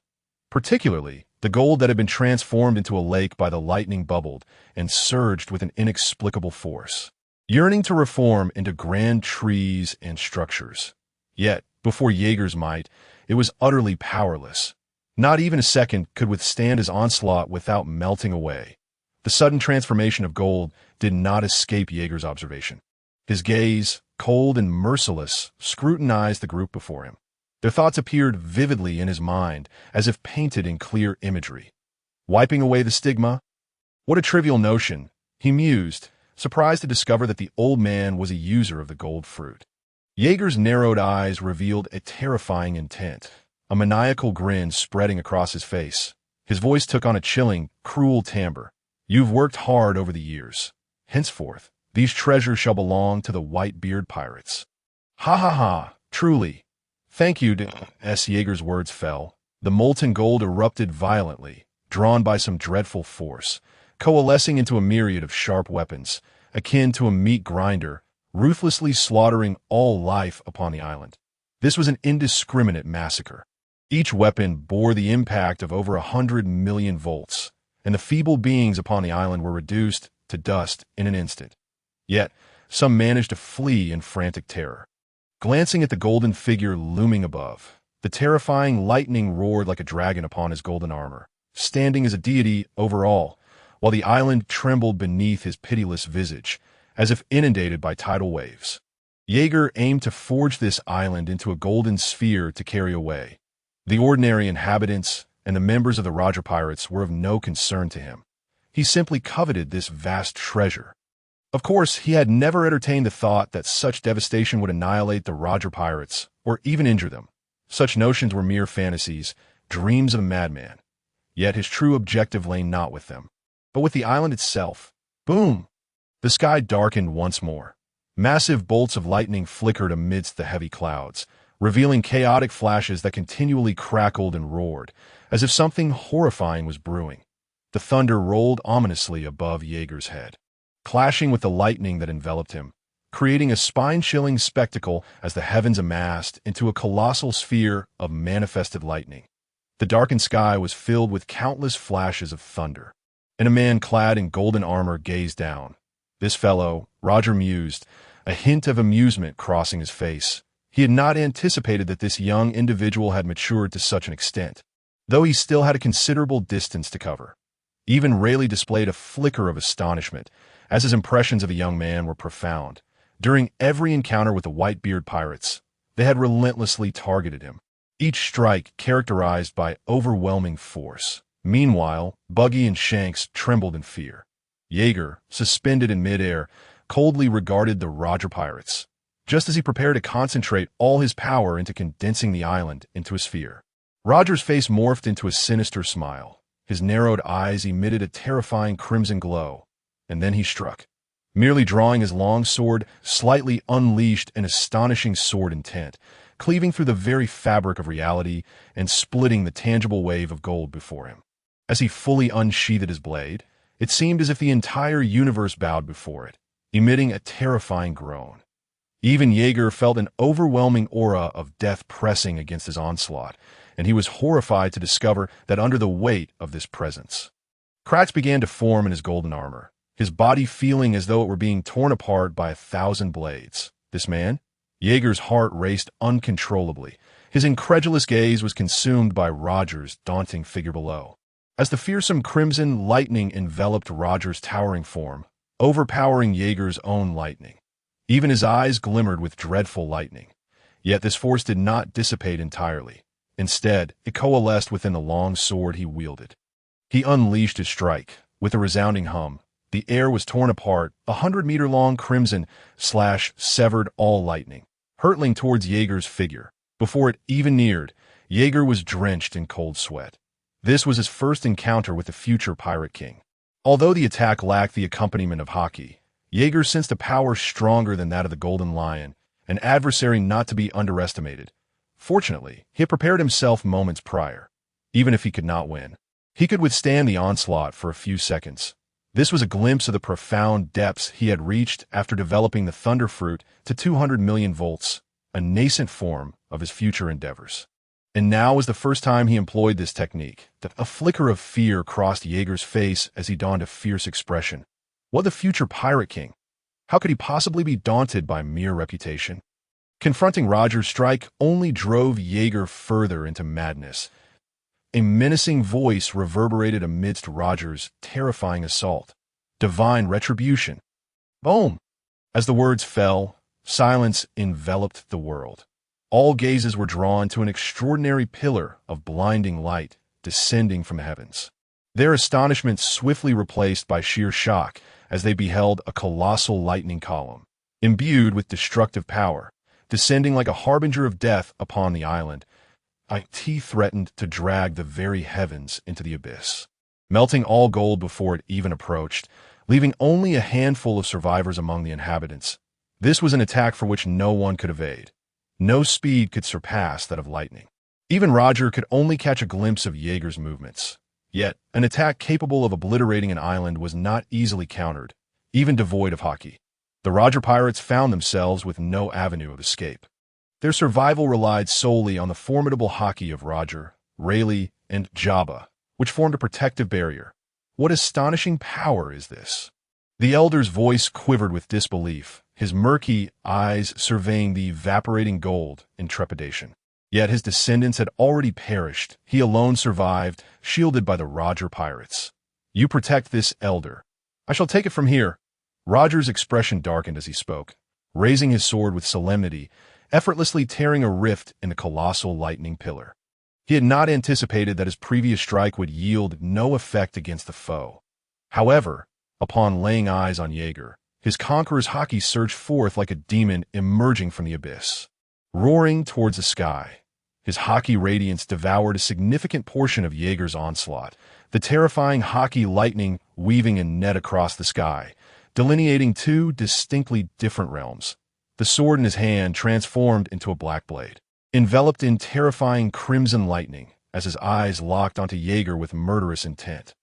Particularly, the gold that had been transformed into a lake by the lightning bubbled and surged with an inexplicable force, yearning to reform into grand trees and structures. Yet, before Jaeger's might, it was utterly powerless. Not even a second could withstand his onslaught without melting away. The sudden transformation of gold did not escape Jaeger's observation. His gaze, cold and merciless, scrutinized the group before him. Their thoughts appeared vividly in his mind, as if painted in clear imagery. Wiping away the stigma? What a trivial notion, he mused, surprised to discover that the old man was a user of the gold fruit. Jaeger's narrowed eyes revealed a terrifying intent, a maniacal grin spreading across his face. His voice took on a chilling, cruel timbre. You've worked hard over the years. Henceforth, these treasures shall belong to the Whitebeard pirates. Ha ha ha, truly. Thank you, as Jaeger's words fell. The molten gold erupted violently, drawn by some dreadful force, coalescing into a myriad of sharp weapons, akin to a meat grinder, ruthlessly slaughtering all life upon the island. This was an indiscriminate massacre. Each weapon bore the impact of over 100 million volts, and the feeble beings upon the island were reduced to dust in an instant. Yet, some managed to flee in frantic terror. Glancing at the golden figure looming above, the terrifying lightning roared like a dragon upon his golden armor, standing as a deity over all, while the island trembled beneath his pitiless visage, as if inundated by tidal waves. Jaeger aimed to forge this island into a golden sphere to carry away. The ordinary inhabitants and the members of the Roger Pirates were of no concern to him. He simply coveted this vast treasure. Of course, he had never entertained the thought that such devastation would annihilate the Roger Pirates, or even injure them. Such notions were mere fantasies, dreams of a madman. Yet his true objective lay not with them, but with the island itself. Boom! The sky darkened once more. Massive bolts of lightning flickered amidst the heavy clouds, revealing chaotic flashes that continually crackled and roared, as if something horrifying was brewing. The thunder rolled ominously above Jaeger's head, clashing with the lightning that enveloped him, creating a spine-chilling spectacle as the heavens amassed into a colossal sphere of manifested lightning. The darkened sky was filled with countless flashes of thunder, and a man clad in golden armor gazed down. This fellow, Roger mused, a hint of amusement crossing his face. He had not anticipated that this young individual had matured to such an extent, though he still had a considerable distance to cover. Even Rayleigh displayed a flicker of astonishment, as his impressions of the young man were profound. During every encounter with the Whitebeard pirates, they had relentlessly targeted him, each strike characterized by overwhelming force. Meanwhile, Buggy and Shanks trembled in fear. Jaeger, suspended in midair, coldly regarded the Roger pirates, just as he prepared to concentrate all his power into condensing the island into a sphere. Roger's face morphed into a sinister smile. His narrowed eyes emitted a terrifying crimson glow, and then he struck. Merely drawing his long sword, slightly unleashed an astonishing sword intent, cleaving through the very fabric of reality and splitting the tangible wave of gold before him. As he fully unsheathed his blade, it seemed as if the entire universe bowed before it, emitting a terrifying groan. Even Jaeger felt an overwhelming aura of death pressing against his onslaught, and he was horrified to discover that under the weight of this presence, Cracks began to form in his golden armor, his body feeling as though it were being torn apart by 1,000 blades. This man? Jaeger's heart raced uncontrollably. His incredulous gaze was consumed by Roger's daunting figure below. As the fearsome crimson lightning enveloped Roger's towering form, overpowering Jaeger's own lightning. Even his eyes glimmered with dreadful lightning. Yet this force did not dissipate entirely. Instead, it coalesced within the long sword he wielded. He unleashed his strike. With a resounding hum, the air was torn apart, 100-meter-long crimson slash severed all lightning, hurtling towards Jaeger's figure. Before it even neared, Jaeger was drenched in cold sweat. This was his first encounter with the future Pirate King. Although the attack lacked the accompaniment of hockey, Jaeger sensed a power stronger than that of the Golden Lion, an adversary not to be underestimated. Fortunately, he had prepared himself moments prior. Even if he could not win, he could withstand the onslaught for a few seconds. This was a glimpse of the profound depths he had reached after developing the Thunder Fruit to 200 million volts, a nascent form of his future endeavors. And now was the first time he employed this technique. A flicker of fear crossed Jaeger's face as he donned a fierce expression. What the future Pirate King? How could he possibly be daunted by mere reputation? Confronting Roger's strike only drove Jaeger further into madness. A menacing voice reverberated amidst Roger's terrifying assault. Divine retribution. Boom! As the words fell, silence enveloped the world. All gazes were drawn to an extraordinary pillar of blinding light descending from the heavens. Their astonishment swiftly replaced by sheer shock as they beheld a colossal lightning column, imbued with destructive power, descending like a harbinger of death upon the island. It threatened to drag the very heavens into the abyss, melting all gold before it even approached, leaving only a handful of survivors among the inhabitants. This was an attack for which no one could evade. No speed could surpass that of lightning. Even Roger could only catch a glimpse of Jaeger's movements. Yet, an attack capable of obliterating an island was not easily countered, even devoid of hockey. The Roger pirates found themselves with no avenue of escape. Their survival relied solely on the formidable hockey of Roger, Rayleigh, and Jabba, which formed a protective barrier. What astonishing power is this? The elder's voice quivered with disbelief, his murky eyes surveying the evaporating gold in trepidation. Yet his descendants had already perished. He alone survived, shielded by the Roger pirates. You protect this elder. I shall take it from here. Roger's expression darkened as he spoke, raising his sword with solemnity, effortlessly tearing a rift in the colossal lightning pillar. He had not anticipated that his previous strike would yield no effect against the foe. However, upon laying eyes on Jaeger, his conqueror's hockey surged forth like a demon emerging from the abyss. Roaring towards the sky, his hockey radiance devoured a significant portion of Jaeger's onslaught, the terrifying hockey lightning weaving a net across the sky, delineating two distinctly different realms. The sword in his hand transformed into a black blade, enveloped in terrifying crimson lightning as his eyes locked onto Jaeger with murderous intent.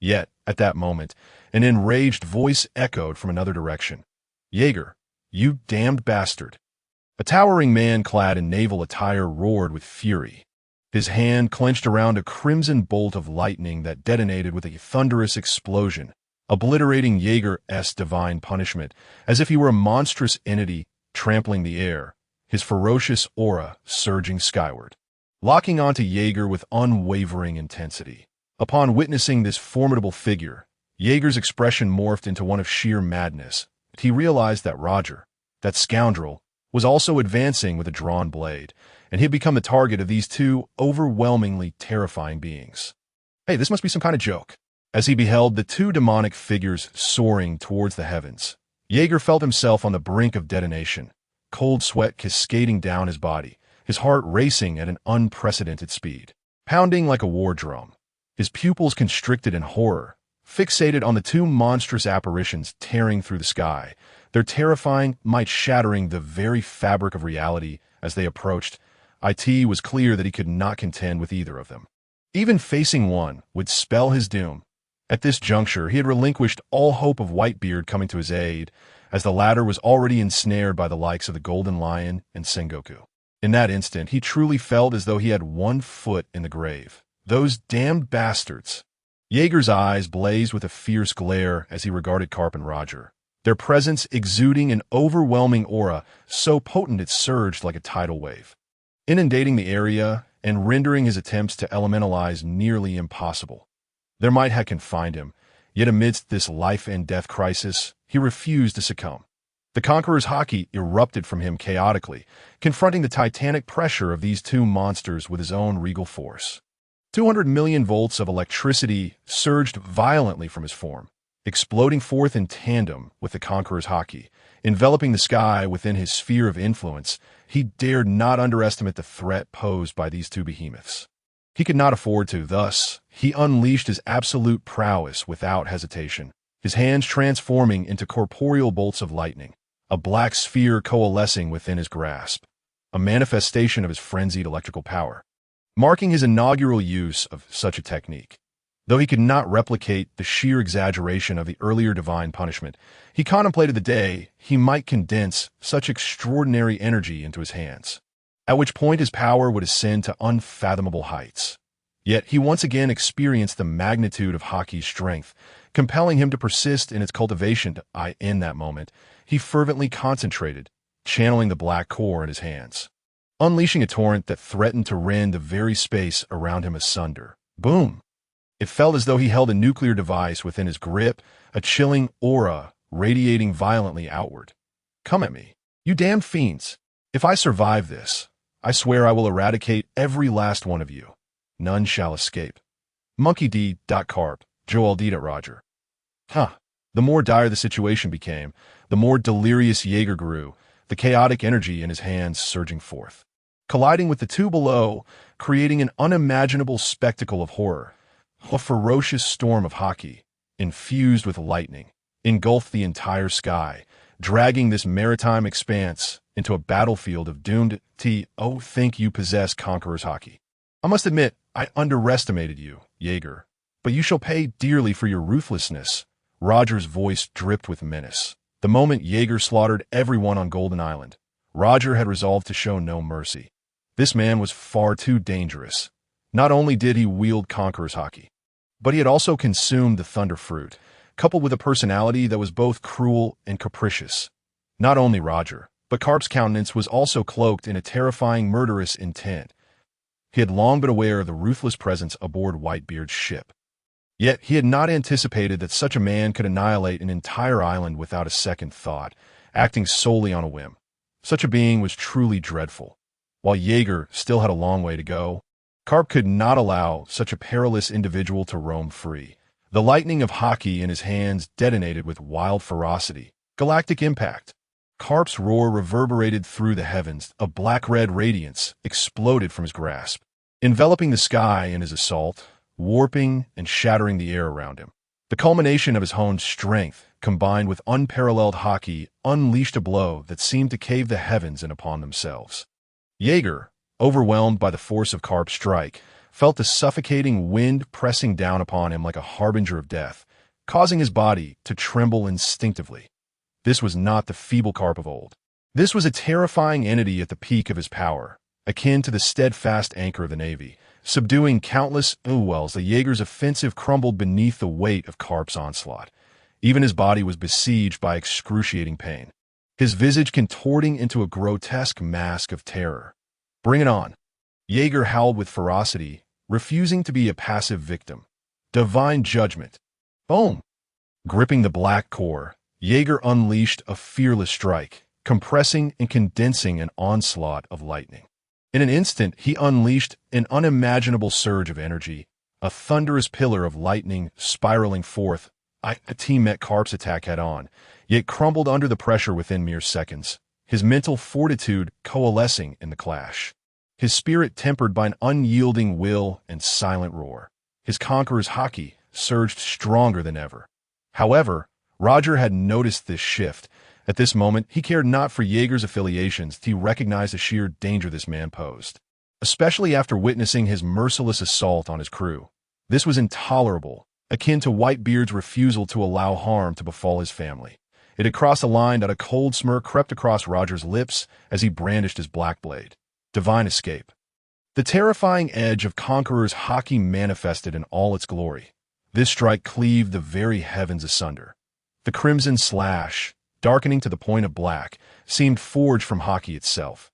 Yet, at that moment, an enraged voice echoed from another direction. Jaeger, you damned bastard. A towering man clad in naval attire roared with fury. His hand clenched around a crimson bolt of lightning that detonated with a thunderous explosion, obliterating Jaeger's divine punishment, as if he were a monstrous entity trampling the air, his ferocious aura surging skyward, locking onto Jaeger with unwavering intensity. Upon witnessing this formidable figure, Jaeger's expression morphed into one of sheer madness. He realized that Roger, that scoundrel, was also advancing with a drawn blade, and he had become the target of these two overwhelmingly terrifying beings. Hey, this must be some kind of joke. As he beheld the two demonic figures soaring towards the heavens, Jaeger felt himself on the brink of detonation, cold sweat cascading down his body, his heart racing at an unprecedented speed, pounding like a war drum. His pupils constricted in horror, fixated on the two monstrous apparitions tearing through the sky, their terrifying might shattering the very fabric of reality as they approached. It was clear that he could not contend with either of them. Even facing one would spell his doom. At this juncture, he had relinquished all hope of Whitebeard coming to his aid, as the latter was already ensnared by the likes of the Golden Lion and Sengoku. In that instant, he truly felt as though he had one foot in the grave. Those damned bastards! Jaeger's eyes blazed with a fierce glare as he regarded Carp and Roger, their presence exuding an overwhelming aura so potent it surged like a tidal wave, inundating the area and rendering his attempts to elementalize nearly impossible. Their might had confined him, yet amidst this life-and-death crisis, he refused to succumb. The Conqueror's haki erupted from him chaotically, confronting the titanic pressure of these two monsters with his own regal force. 200 million volts of electricity surged violently from his form, exploding forth in tandem with the Conqueror's haki, enveloping the sky within his sphere of influence. He dared not underestimate the threat posed by these two behemoths. He could not afford to, thus, he unleashed his absolute prowess without hesitation, his hands transforming into corporeal bolts of lightning, a black sphere coalescing within his grasp, a manifestation of his frenzied electrical power, marking his inaugural use of such a technique. Though he could not replicate the sheer exaggeration of the earlier divine punishment, he contemplated the day he might condense such extraordinary energy into his hands, at which point his power would ascend to unfathomable heights. Yet he once again experienced the magnitude of Haki's strength, compelling him to persist in its cultivation. In that moment, he fervently concentrated, channeling the black core in his hands, unleashing a torrent that threatened to rend the very space around him asunder. Boom! It felt as though he held a nuclear device within his grip, a chilling aura radiating violently outward. Come at me, you damned fiends. If I survive this, I swear I will eradicate every last one of you. None shall escape. Monkey D. Carp, Joel D. Roger. The more dire the situation became, the more delirious Jaeger grew, the chaotic energy in his hands surging forth, colliding with the two below, creating an unimaginable spectacle of horror. A ferocious storm of haki, infused with lightning, engulfed the entire sky, dragging this maritime expanse into a battlefield of doomed think you possess Conqueror's haki. I must admit, I underestimated you, Jaeger, but you shall pay dearly for your ruthlessness. Roger's voice dripped with menace. The moment Jaeger slaughtered everyone on Golden Island, Roger had resolved to show no mercy. This man was far too dangerous. Not only did he wield Conqueror's haki, but he had also consumed the Thunder Fruit, coupled with a personality that was both cruel and capricious. Not only Roger, but Carp's countenance was also cloaked in a terrifying murderous intent. He had long been aware of the ruthless presence aboard Whitebeard's ship. Yet he had not anticipated that such a man could annihilate an entire island without a second thought, acting solely on a whim. Such a being was truly dreadful. While Jaeger still had a long way to go, Carp could not allow such a perilous individual to roam free. The lightning of haki in his hands detonated with wild ferocity. Galactic impact. Carp's roar reverberated through the heavens. A black-red radiance exploded from his grasp, enveloping the sky in his assault, warping and shattering the air around him. The culmination of his honed strength, combined with unparalleled haki, unleashed a blow that seemed to cave the heavens in upon themselves. Jaeger, overwhelmed by the force of Carp's strike, felt the suffocating wind pressing down upon him like a harbinger of death, causing his body to tremble instinctively. This was not the feeble Carp of old. This was a terrifying entity at the peak of his power, akin to the steadfast anchor of the Navy, subduing countless wells. The Jaeger's offensive crumbled beneath the weight of Carp's onslaught. Even his body was besieged by excruciating pain, his visage contorting into a grotesque mask of terror. Bring it on. Jaeger howled with ferocity, refusing to be a passive victim. Divine judgment. Boom! Gripping the black core, Jaeger unleashed a fearless strike, compressing and condensing an onslaught of lightning. In an instant, he unleashed an unimaginable surge of energy, a thunderous pillar of lightning spiraling forth. A team met Carp's attack head-on, yet crumbled under the pressure within mere seconds, his mental fortitude coalescing in the clash, his spirit tempered by an unyielding will and silent roar. His Conqueror's haki surged stronger than ever. However, Roger had noticed this shift. At this moment, he cared not for Jaeger's affiliations. He recognized the sheer danger this man posed, especially after witnessing his merciless assault on his crew. This was intolerable, akin to Whitebeard's refusal to allow harm to befall his family. It had crossed a line that a cold smirk crept across Roger's lips as he brandished his black blade. Divine escape. The terrifying edge of Conqueror's haki manifested in all its glory. This strike cleaved the very heavens asunder. The crimson slash, darkening to the point of black, seemed forged from hockey itself.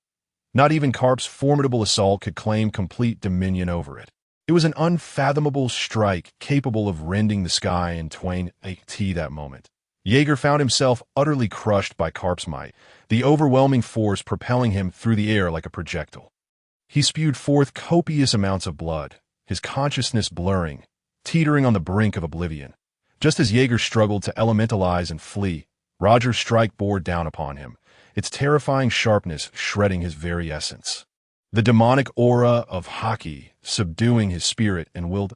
Not even Karp's formidable assault could claim complete dominion over it. It was an unfathomable strike capable of rending the sky in twain that moment. Jaeger found himself utterly crushed by Karp's might, the overwhelming force propelling him through the air like a projectile. He spewed forth copious amounts of blood, his consciousness blurring, teetering on the brink of oblivion. Just as Jaeger struggled to elementalize and flee, Roger's strike bore down upon him, its terrifying sharpness shredding his very essence. The demonic aura of hockey subduing his spirit and willed,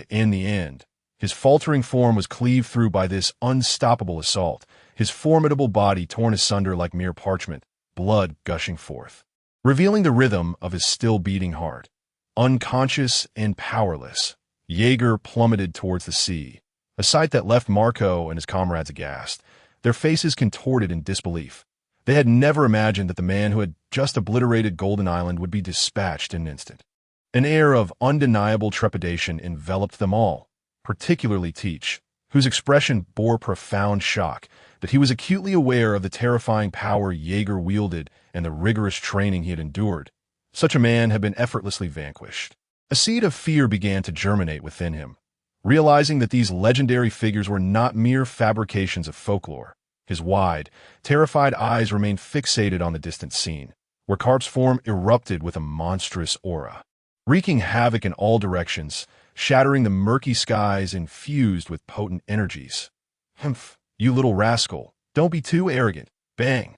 in the end. His faltering form was cleaved through by this unstoppable assault, his formidable body torn asunder like mere parchment, blood gushing forth, revealing the rhythm of his still-beating heart. Unconscious and powerless, Jaeger plummeted towards the sea, a sight that left Marco and his comrades aghast, their faces contorted in disbelief. They had never imagined that the man who had just obliterated Golden Island would be dispatched in an instant. An air of undeniable trepidation enveloped them all, particularly Teach, whose expression bore profound shock that he was acutely aware of the terrifying power Jaeger wielded and the rigorous training he had endured. Such a man had been effortlessly vanquished. A seed of fear began to germinate within him, realizing that these legendary figures were not mere fabrications of folklore. His wide, terrified eyes remained fixated on the distant scene, where Karp's form erupted with a monstrous aura, wreaking havoc in all directions, shattering the murky skies infused with potent energies. "Humph, you little rascal, don't be too arrogant." Bang!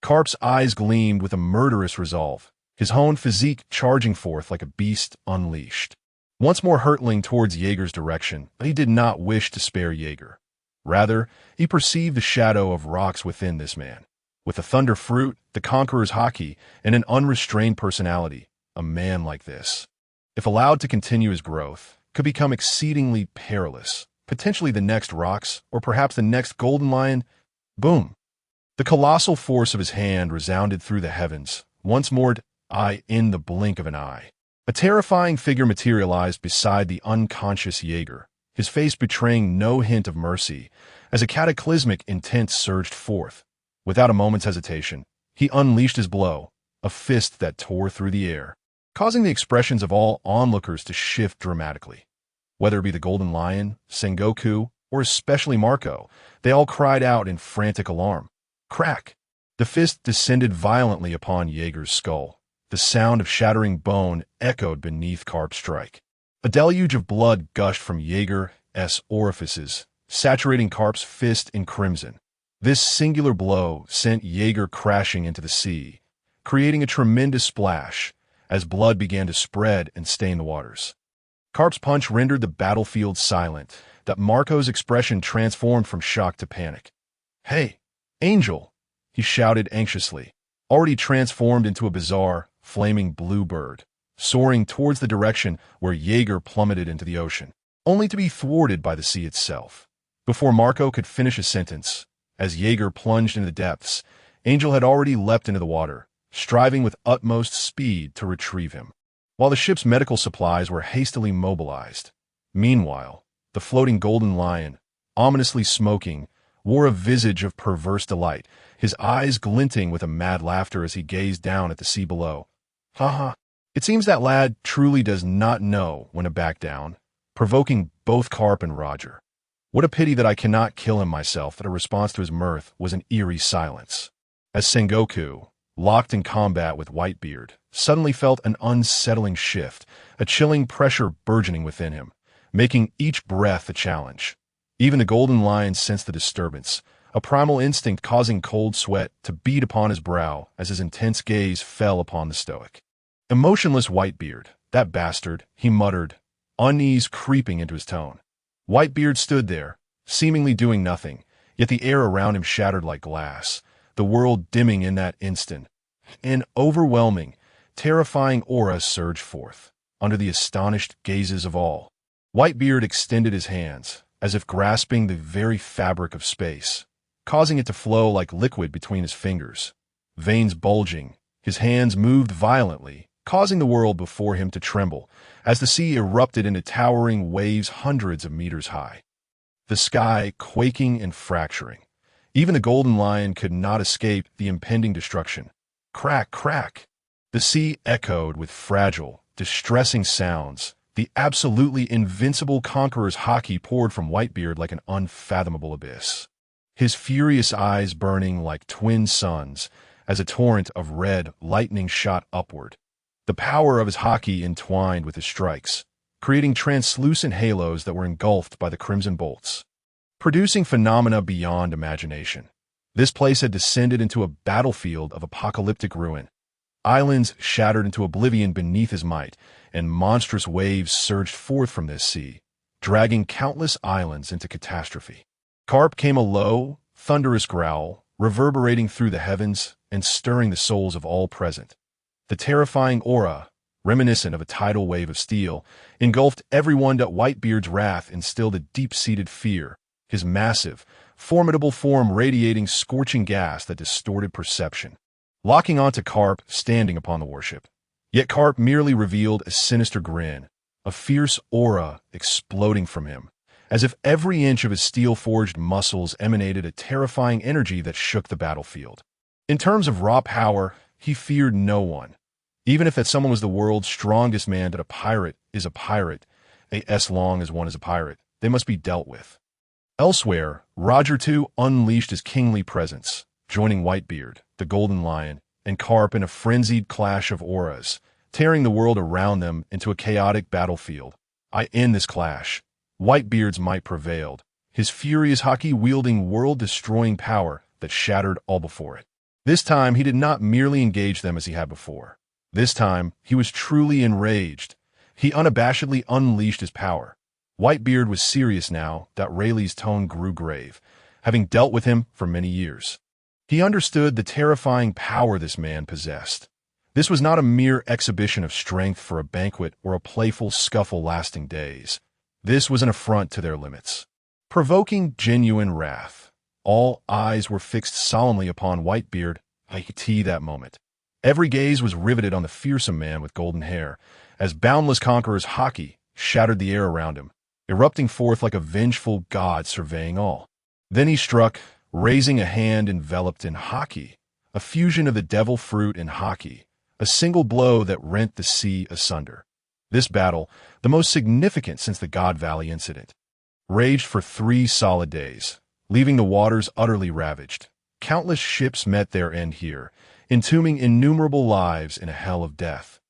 Karp's eyes gleamed with a murderous resolve, his honed physique charging forth like a beast unleashed. Once more hurtling towards Jaeger's direction, but he did not wish to spare Jaeger. Rather, he perceived the shadow of rocks within this man. With the thunder fruit, the conqueror's hockey, and an unrestrained personality, a man like this, if allowed to continue his growth, could become exceedingly perilous, potentially the next Rocks, or perhaps the next Golden Lion. Boom! The colossal force of his hand resounded through the heavens, once more in the blink of an eye. A terrifying figure materialized beside the unconscious Jaeger, his face betraying no hint of mercy, as a cataclysmic intent surged forth. Without a moment's hesitation, he unleashed his blow, a fist that tore through the air, causing the expressions of all onlookers to shift dramatically. Whether it be the Golden Lion, Sengoku, or especially Marco, they all cried out in frantic alarm. Crack! The fist descended violently upon Jaeger's skull. The sound of shattering bone echoed beneath Karp's strike. A deluge of blood gushed from Jaeger's orifices, saturating Karp's fist in crimson. This singular blow sent Jaeger crashing into the sea, creating a tremendous splash as blood began to spread and stain the waters. Karp's punch rendered the battlefield silent, that Marco's expression transformed from shock to panic. "Hey, Angel!" he shouted anxiously, already transformed into a bizarre, flaming blue bird, soaring towards the direction where Jaeger plummeted into the ocean, only to be thwarted by the sea itself. Before Marco could finish a sentence, as Jaeger plunged into the depths, Angel had already leapt into the water, striving with utmost speed to retrieve him, while the ship's medical supplies were hastily mobilized. Meanwhile, the floating Golden Lion, ominously smoking, wore a visage of perverse delight, his eyes glinting with a mad laughter as he gazed down at the sea below. "Ha ha! It seems that lad truly does not know when to back down," provoking both Karp and Roger. What a pity that I cannot kill him myself. That a response to his mirth was an eerie silence, as Sengoku, locked in combat with Whitebeard, suddenly felt an unsettling shift, a chilling pressure burgeoning within him, making each breath a challenge. Even the Golden Lion sensed the disturbance, a primal instinct causing cold sweat to bead upon his brow as his intense gaze fell upon the stoic, emotionless Whitebeard. "That bastard," he muttered, unease creeping into his tone. Whitebeard stood there, seemingly doing nothing, yet the air around him shattered like glass, the world dimming in that instant. An overwhelming, terrifying aura surged forth, under the astonished gazes of all. Whitebeard extended his hands, as if grasping the very fabric of space, causing it to flow like liquid between his fingers. Veins bulging, his hands moved violently, causing the world before him to tremble as the sea erupted into towering waves hundreds of meters high. The sky quaking and fracturing. Even the golden lion could not escape the impending destruction. Crack, crack. The sea echoed with fragile, distressing sounds. The absolutely invincible conqueror's haki poured from Whitebeard like an unfathomable abyss, his furious eyes burning like twin suns as a torrent of red lightning shot upward. The power of his haki entwined with his strikes, creating translucent halos that were engulfed by the crimson bolts, producing phenomena beyond imagination. This place had descended into a battlefield of apocalyptic ruin. Islands shattered into oblivion beneath his might, and monstrous waves surged forth from this sea, dragging countless islands into catastrophe. Carp came a low, thunderous growl, reverberating through the heavens and stirring the souls of all present. The terrifying aura, reminiscent of a tidal wave of steel, engulfed everyone. That Whitebeard's wrath instilled a deep-seated fear, his massive, formidable form radiating scorching gas that distorted perception, locking onto Carp standing upon the warship. Yet Carp merely revealed a sinister grin, a fierce aura exploding from him, as if every inch of his steel-forged muscles emanated a terrifying energy that shook the battlefield. In terms of raw power, he feared no one. Even if that someone was the world's strongest man, that a pirate is a pirate, as long as one is a pirate, they must be dealt with. Elsewhere, Roger too unleashed his kingly presence, joining Whitebeard, the Golden Lion, and Carp in a frenzied clash of auras, tearing the world around them into a chaotic battlefield. In this clash, Whitebeard's might prevailed, his furious haki-wielding world-destroying power that shattered all before it. This time, he did not merely engage them as he had before. This time, he was truly enraged. He unabashedly unleashed his power. Whitebeard was serious now that Rayleigh's tone grew grave, having dealt with him for many years. He understood the terrifying power this man possessed. This was not a mere exhibition of strength for a banquet or a playful scuffle lasting days. This was an affront to their limits, provoking genuine wrath. All eyes were fixed solemnly upon Whitebeard that moment. Every gaze was riveted on the fearsome man with golden hair, as boundless conqueror's haki shattered the air around him, erupting forth like a vengeful god surveying all. Then he struck, raising a hand enveloped in haki, a fusion of the devil fruit and haki, a single blow that rent the sea asunder. This battle, the most significant since the God Valley incident, raged for 3 solid days, leaving the waters utterly ravaged. Countless ships met their end here, entombing innumerable lives in a hell of death.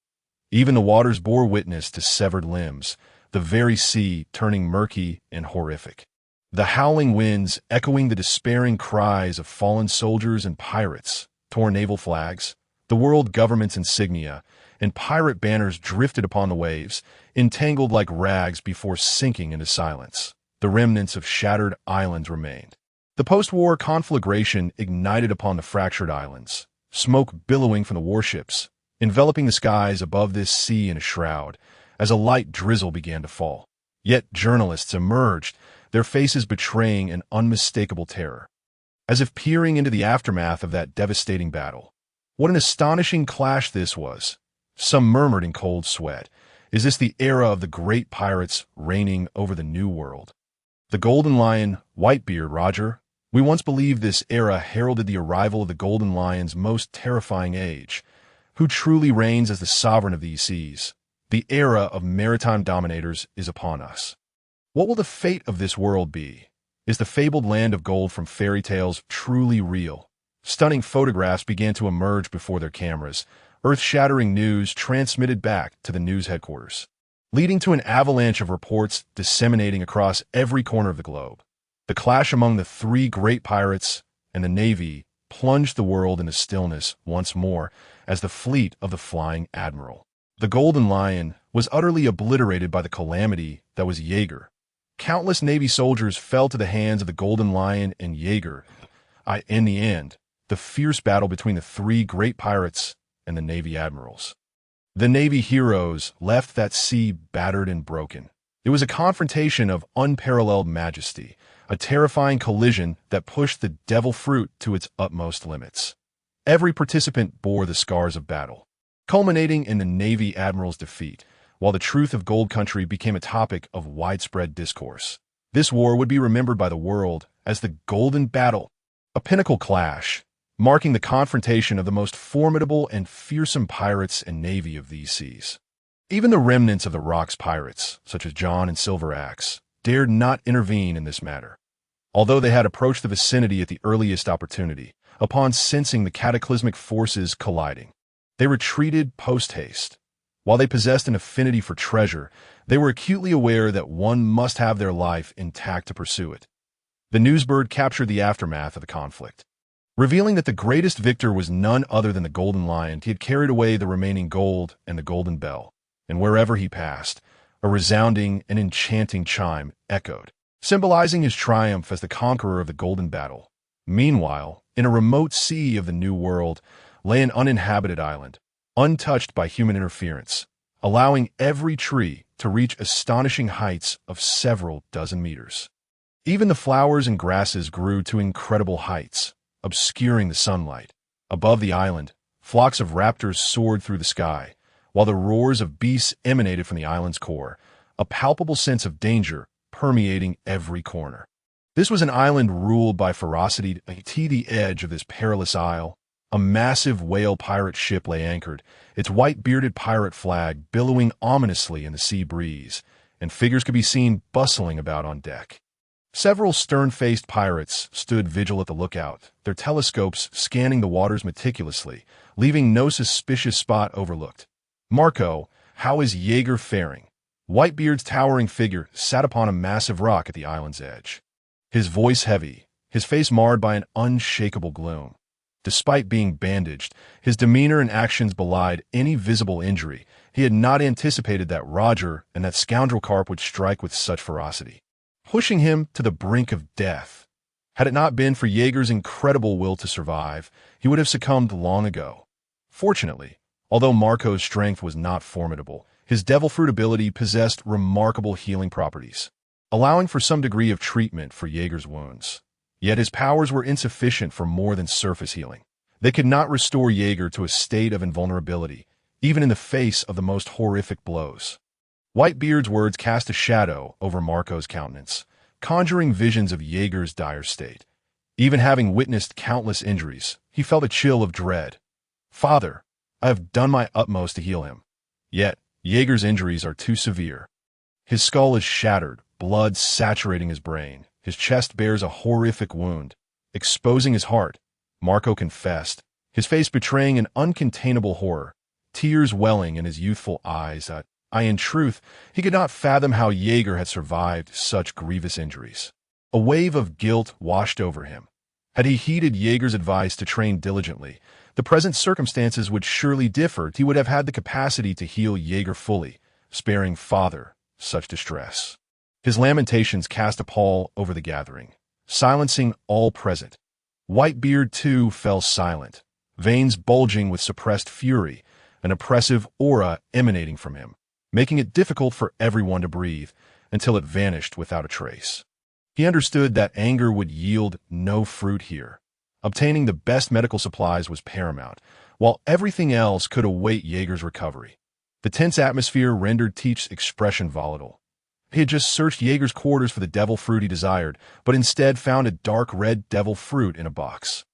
Even the waters bore witness to severed limbs, the very sea turning murky and horrific. The howling winds echoing the despairing cries of fallen soldiers and pirates, torn naval flags, the world government's insignia, and pirate banners drifted upon the waves, entangled like rags before sinking into silence. The remnants of shattered islands remained. The post-war conflagration ignited upon the fractured islands, smoke billowing from the warships, enveloping the skies above this sea in a shroud, as a light drizzle began to fall. Yet journalists emerged, their faces betraying an unmistakable terror, as if peering into the aftermath of that devastating battle. What an astonishing clash this was! Some murmured in cold sweat. Is this the era of the great pirates reigning over the New World? The Golden Lion, Whitebeard, Roger. We once believed this era heralded the arrival of the Golden Lion's most terrifying age. Who truly reigns as the sovereign of these seas? The era of maritime dominators is upon us. What will the fate of this world be? Is the fabled land of gold from fairy tales truly real? Stunning photographs began to emerge before their cameras, earth-shattering news transmitted back to the news headquarters, leading to an avalanche of reports disseminating across every corner of the globe. The clash among the 3 great pirates and the Navy plunged the world into stillness once more as the fleet of the Flying Admiral, the Golden Lion, was utterly obliterated by the calamity that was Jaeger. Countless Navy soldiers fell to the hands of the Golden Lion and Jaeger. In the end, the fierce battle between the 3 great pirates and the Navy admirals. The Navy heroes left that sea battered and broken. It was a confrontation of unparalleled majesty, a terrifying collision that pushed the devil fruit to its utmost limits. Every participant bore the scars of battle. culminating in the Navy admiral's defeat, while the truth of Gold Country became a topic of widespread discourse. This war would be remembered by the world as the Golden Battle, a pinnacle clash, marking the confrontation of the most formidable and fearsome pirates and navy of these seas. Even the remnants of the Rocks pirates, such as John and Silver Axe, dared not intervene in this matter. Although they had approached the vicinity at the earliest opportunity, upon sensing the cataclysmic forces colliding, they retreated post-haste. While they possessed an affinity for treasure, they were acutely aware that one must have their life intact to pursue it. The Newsbird captured the aftermath of the conflict, revealing that the greatest victor was none other than the Golden Lion. He had carried away the remaining gold and the Golden Bell, and wherever he passed, a resounding and enchanting chime echoed, symbolizing his triumph as the conqueror of the Golden Battle. Meanwhile, in a remote sea of the New World, lay an uninhabited island, untouched by human interference, allowing every tree to reach astonishing heights of several dozen meters. Even the flowers and grasses grew to incredible heights, obscuring the sunlight. Above the island, flocks of raptors soared through the sky, while the roars of beasts emanated from the island's core, a palpable sense of danger permeating every corner. This was an island ruled by ferocity. At the edge of this perilous isle, a massive whale pirate ship lay anchored, its white-bearded pirate flag billowing ominously in the sea breeze, and figures could be seen bustling about on deck. Several stern-faced pirates stood vigil at the lookout, their telescopes scanning the waters meticulously, leaving no suspicious spot overlooked. "Marco, how is Jaeger faring?" Whitebeard's towering figure sat upon a massive rock at the island's edge, his voice heavy, his face marred by an unshakable gloom. Despite being bandaged, his demeanor and actions belied any visible injury. He had not anticipated that Roger and that scoundrel Carp would strike with such ferocity, pushing him to the brink of death. Had it not been for Jaeger's incredible will to survive, he would have succumbed long ago. Fortunately, although Marco's strength was not formidable, his devil fruit ability possessed remarkable healing properties, allowing for some degree of treatment for Jaeger's wounds. Yet his powers were insufficient for more than surface healing. They could not restore Jaeger to a state of invulnerability, even in the face of the most horrific blows. Whitebeard's words cast a shadow over Marco's countenance, conjuring visions of Jaeger's dire state. Even having witnessed countless injuries, he felt a chill of dread. "Father, I have done my utmost to heal him. Yet, Jaeger's injuries are too severe. His skull is shattered, blood saturating his brain. His chest bears a horrific wound, exposing his heart," Marco confessed, his face betraying an uncontainable horror, tears welling in his youthful eyes. In truth, he could not fathom how Jaeger had survived such grievous injuries. A wave of guilt washed over him. Had he heeded Jaeger's advice to train diligently, the present circumstances would surely differ. He would have had the capacity to heal Jaeger fully, sparing Father such distress. His lamentations cast a pall over the gathering, silencing all present. Whitebeard, too, fell silent, veins bulging with suppressed fury, an oppressive aura emanating from him, making it difficult for everyone to breathe until it vanished without a trace. He understood that anger would yield no fruit here. Obtaining the best medical supplies was paramount, while everything else could await Jaeger's recovery. The tense atmosphere rendered Teach's expression volatile. He had just searched Jaeger's quarters for the devil fruit he desired, but instead found a dark red devil fruit in a box.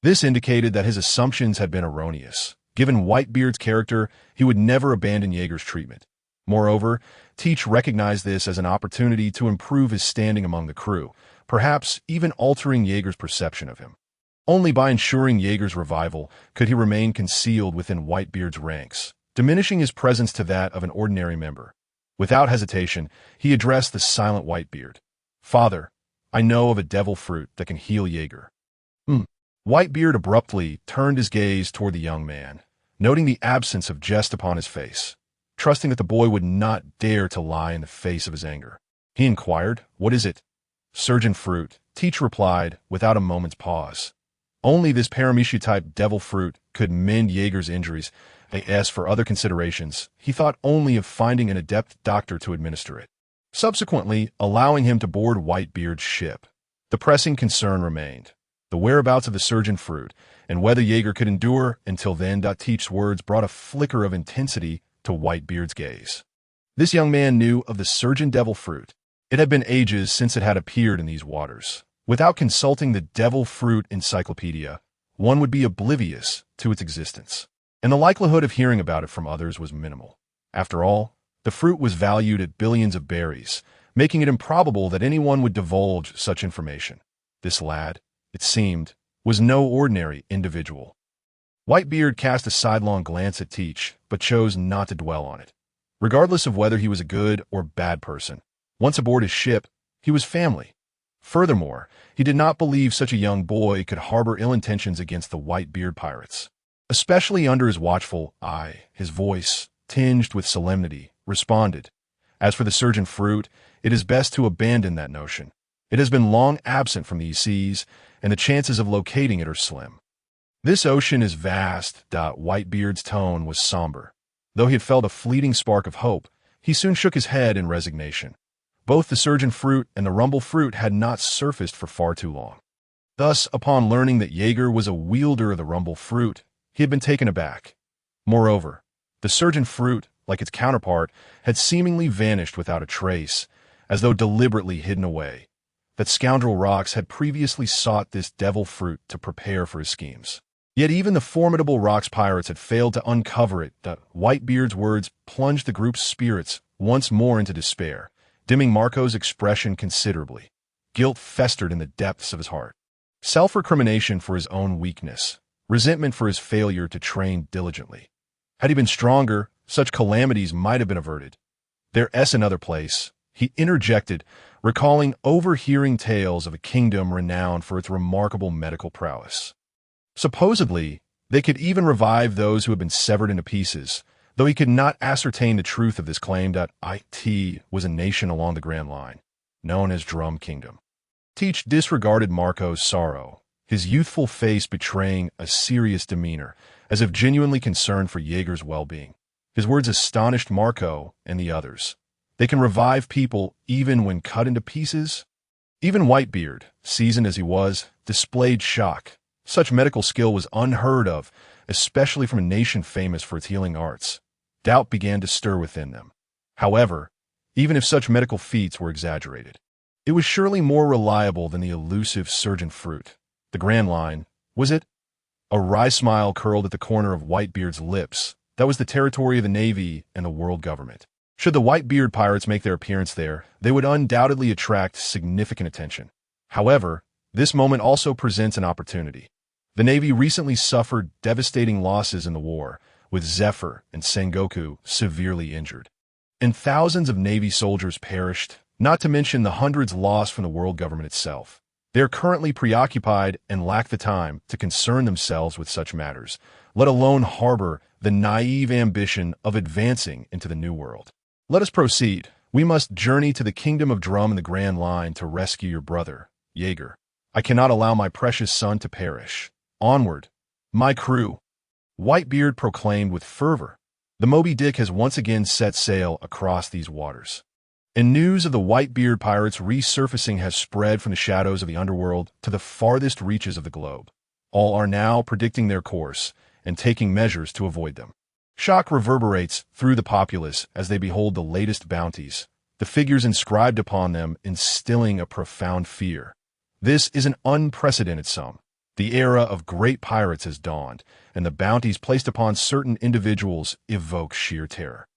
This indicated that his assumptions had been erroneous. Given Whitebeard's character, he would never abandon Jaeger's treatment. Moreover, Teach recognized this as an opportunity to improve his standing among the crew, perhaps even altering Jaeger's perception of him. Only by ensuring Jaeger's revival could he remain concealed within Whitebeard's ranks, diminishing his presence to that of an ordinary member. Without hesitation, he addressed the silent Whitebeard. "Father, I know of a devil fruit that can heal Jaeger." Whitebeard abruptly turned his gaze toward the young man, noting the absence of jest upon his face. Trusting that the boy would not dare to lie in the face of his anger, he inquired, "What is it?" "Surgeon fruit," Teach replied without a moment's pause. Only this Paramecia-type devil fruit could mend Jaeger's injuries. As for other considerations, he thought only of finding an adept doctor to administer it, subsequently allowing him to board Whitebeard's ship. The pressing concern remained. the whereabouts of the surgeon fruit, and whether Jaeger could endure until then. Teach's words brought a flicker of intensity to Whitebeard's gaze. This young man knew of the surgeon devil fruit. It had been ages since it had appeared in these waters. Without consulting the devil fruit encyclopedia, one would be oblivious to its existence, and the likelihood of hearing about it from others was minimal. After all, the fruit was valued at billions of berries, making it improbable that anyone would divulge such information. This lad, it seemed, was no ordinary individual. Whitebeard cast a sidelong glance at Teach, but chose not to dwell on it. Regardless of whether he was a good or bad person, once aboard his ship, he was family. Furthermore, he did not believe such a young boy could harbor ill intentions against the Whitebeard pirates. Especially under his watchful eye, his voice, tinged with solemnity, responded, "As for the surgeon fruit, it is best to abandon that notion. It has been long absent from these seas, and the chances of locating it are slim. This ocean is vast." Whitebeard's tone was somber. Though he had felt a fleeting spark of hope, he soon shook his head in resignation. Both the surgeon fruit and the rumble fruit had not surfaced for far too long. Thus, upon learning that Jaeger was a wielder of the rumble fruit, he had been taken aback. Moreover, the surgeon fruit, like its counterpart, had seemingly vanished without a trace, as though deliberately hidden away. That scoundrel Wreaks had previously sought this devil fruit to prepare for his schemes. Yet even the formidable Wreaks pirates had failed to uncover it. Whitebeard's words plunged the group's spirits once more into despair, dimming Marco's expression considerably. Guilt festered in the depths of his heart. Self-recrimination for his own weakness, resentment for his failure to train diligently. Had he been stronger, such calamities might have been averted. "There is another place," he interjected, recalling overhearing tales of a kingdom renowned for its remarkable medical prowess. Supposedly, they could even revive those who had been severed into pieces, though he could not ascertain the truth of this claim. It was a nation along the Grand Line, known as Drum Kingdom. Teach disregarded Marco's sorrow, his youthful face betraying a serious demeanor, as if genuinely concerned for Jaeger's well-being. His words astonished Marco and the others. They can revive people even when cut into pieces? Even Whitebeard, seasoned as he was, displayed shock. Such medical skill was unheard of, especially from a nation famous for its healing arts. Doubt began to stir within them. However, even if such medical feats were exaggerated, it was surely more reliable than the elusive surgeon fruit. The Grand Line, was it? A wry smile curled at the corner of Whitebeard's lips. That was the territory of the Navy and the world government. Should the Whitebeard pirates make their appearance there, they would undoubtedly attract significant attention. However, this moment also presents an opportunity. The Navy recently suffered devastating losses in the war, with Zephyr and Sengoku severely injured. And thousands of Navy soldiers perished, not to mention the hundreds lost from the world government itself. They are currently preoccupied and lack the time to concern themselves with such matters, let alone harbor the naive ambition of advancing into the New World. Let us proceed. We must journey to the Kingdom of Drum and the Grand Line to rescue your brother, Jaeger. I cannot allow my precious son to perish. Onward, my crew!" Whitebeard proclaimed with fervor. The Moby Dick has once again set sail across these waters. And news of the Whitebeard pirates resurfacing has spread from the shadows of the underworld to the farthest reaches of the globe. All are now predicting their course and taking measures to avoid them. Shock reverberates through the populace as they behold the latest bounties, the figures inscribed upon them instilling a profound fear. This is an unprecedented sum. The era of great pirates has dawned, and the bounties placed upon certain individuals evoke sheer terror.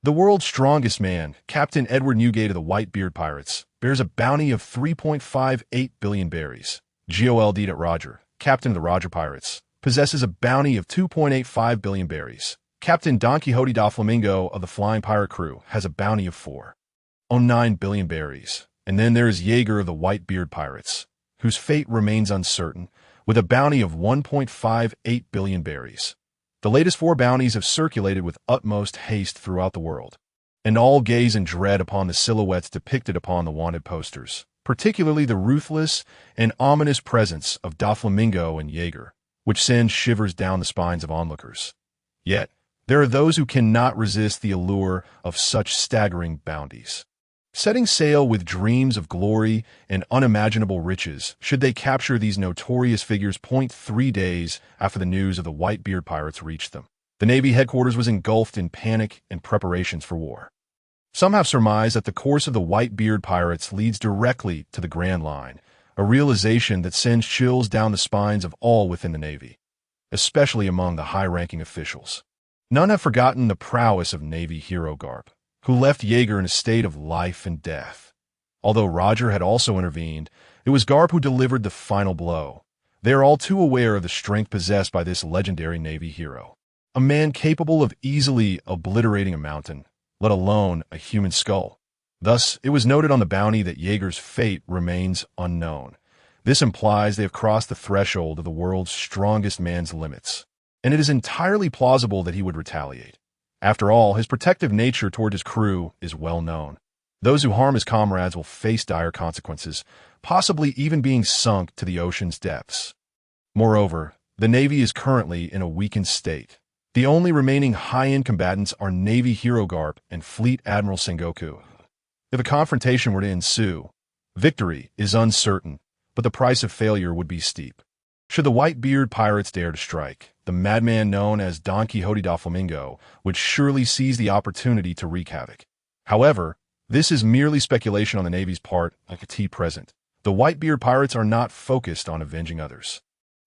The world's strongest man, Captain Edward Newgate of the Whitebeard Pirates, bears a bounty of 3.58 billion berries. Gold at Roger, Captain of the Roger Pirates, possesses a bounty of 2.85 billion berries. Captain Don Quixote da Flamingo of the Flying Pirate Crew has a bounty of 4.09 billion berries. And then there is Jaeger of the Whitebeard Pirates, whose fate remains uncertain, with a bounty of 1.58 billion berries. The latest 4 bounties have circulated with utmost haste throughout the world, and all gaze in dread upon the silhouettes depicted upon the wanted posters, particularly the ruthless and ominous presence of Doflamingo and Jaeger, which sends shivers down the spines of onlookers. Yet, there are those who cannot resist the allure of such staggering bounties. setting sail with dreams of glory and unimaginable riches should they capture these notorious figures. 3 days after the news of the Whitebeard pirates reached them, the Navy headquarters was engulfed in panic and preparations for war. Some have surmised that the course of the Whitebeard pirates leads directly to the Grand Line, a realization that sends chills down the spines of all within the Navy, especially among the high-ranking officials. None have forgotten the prowess of Navy hero Garp, who left Jaeger in a state of life and death. Although Roger had also intervened, it was Garp who delivered the final blow. They are all too aware of the strength possessed by this legendary Navy hero, a man capable of easily obliterating a mountain, let alone a human skull. Thus, it was noted on the bounty that Jaeger's fate remains unknown. This implies they have crossed the threshold of the world's strongest man's limits, and it is entirely plausible that he would retaliate. After all, his protective nature toward his crew is well known. Those who harm his comrades will face dire consequences, possibly even being sunk to the ocean's depths. Moreover, the Navy is currently in a weakened state. The only remaining high-end combatants are Navy hero Garp and Fleet Admiral Sengoku. If a confrontation were to ensue, victory is uncertain, but the price of failure would be steep. Should the Whitebeard pirates dare to strike, the madman known as Don Quixote da Flamingo would surely seize the opportunity to wreak havoc. However, this is merely speculation on the Navy's part at present. The Whitebeard pirates are not focused on avenging others.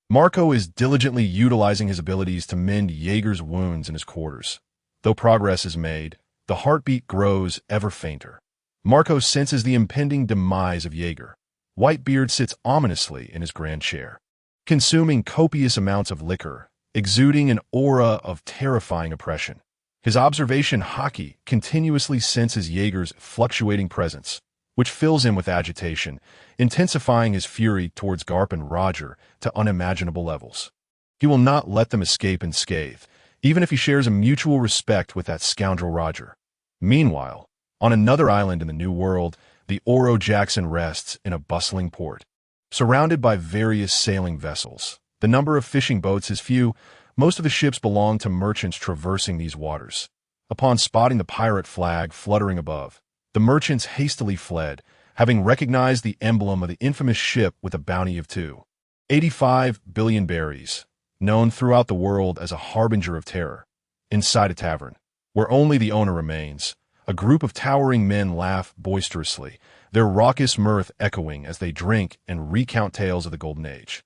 Marco is diligently utilizing his abilities to mend Jaeger's wounds in his quarters. Though progress is made, the heartbeat grows ever fainter. Marco senses the impending demise of Jaeger. Whitebeard sits ominously in his grand chair, consuming copious amounts of liquor, exuding an aura of terrifying oppression. His observation hockey continuously senses Jaeger's fluctuating presence, which fills him with agitation, intensifying his fury towards Garp and Roger to unimaginable levels. He will not let them escape unscathed, even if he shares a mutual respect with that scoundrel Roger. Meanwhile, on another island in the New World, the Oro Jackson rests in a bustling port. Surrounded by various sailing vessels, the number of fishing boats is few. Most of the ships belong to merchants traversing these waters. Upon spotting the pirate flag fluttering above, the merchants hastily fled, having recognized the emblem of the infamous ship with a bounty of 2.85 billion berries, known throughout the world as a harbinger of terror. Inside a tavern, where only the owner remains, a group of towering men laugh boisterously, their raucous mirth echoing as they drink and recount tales of the Golden Age.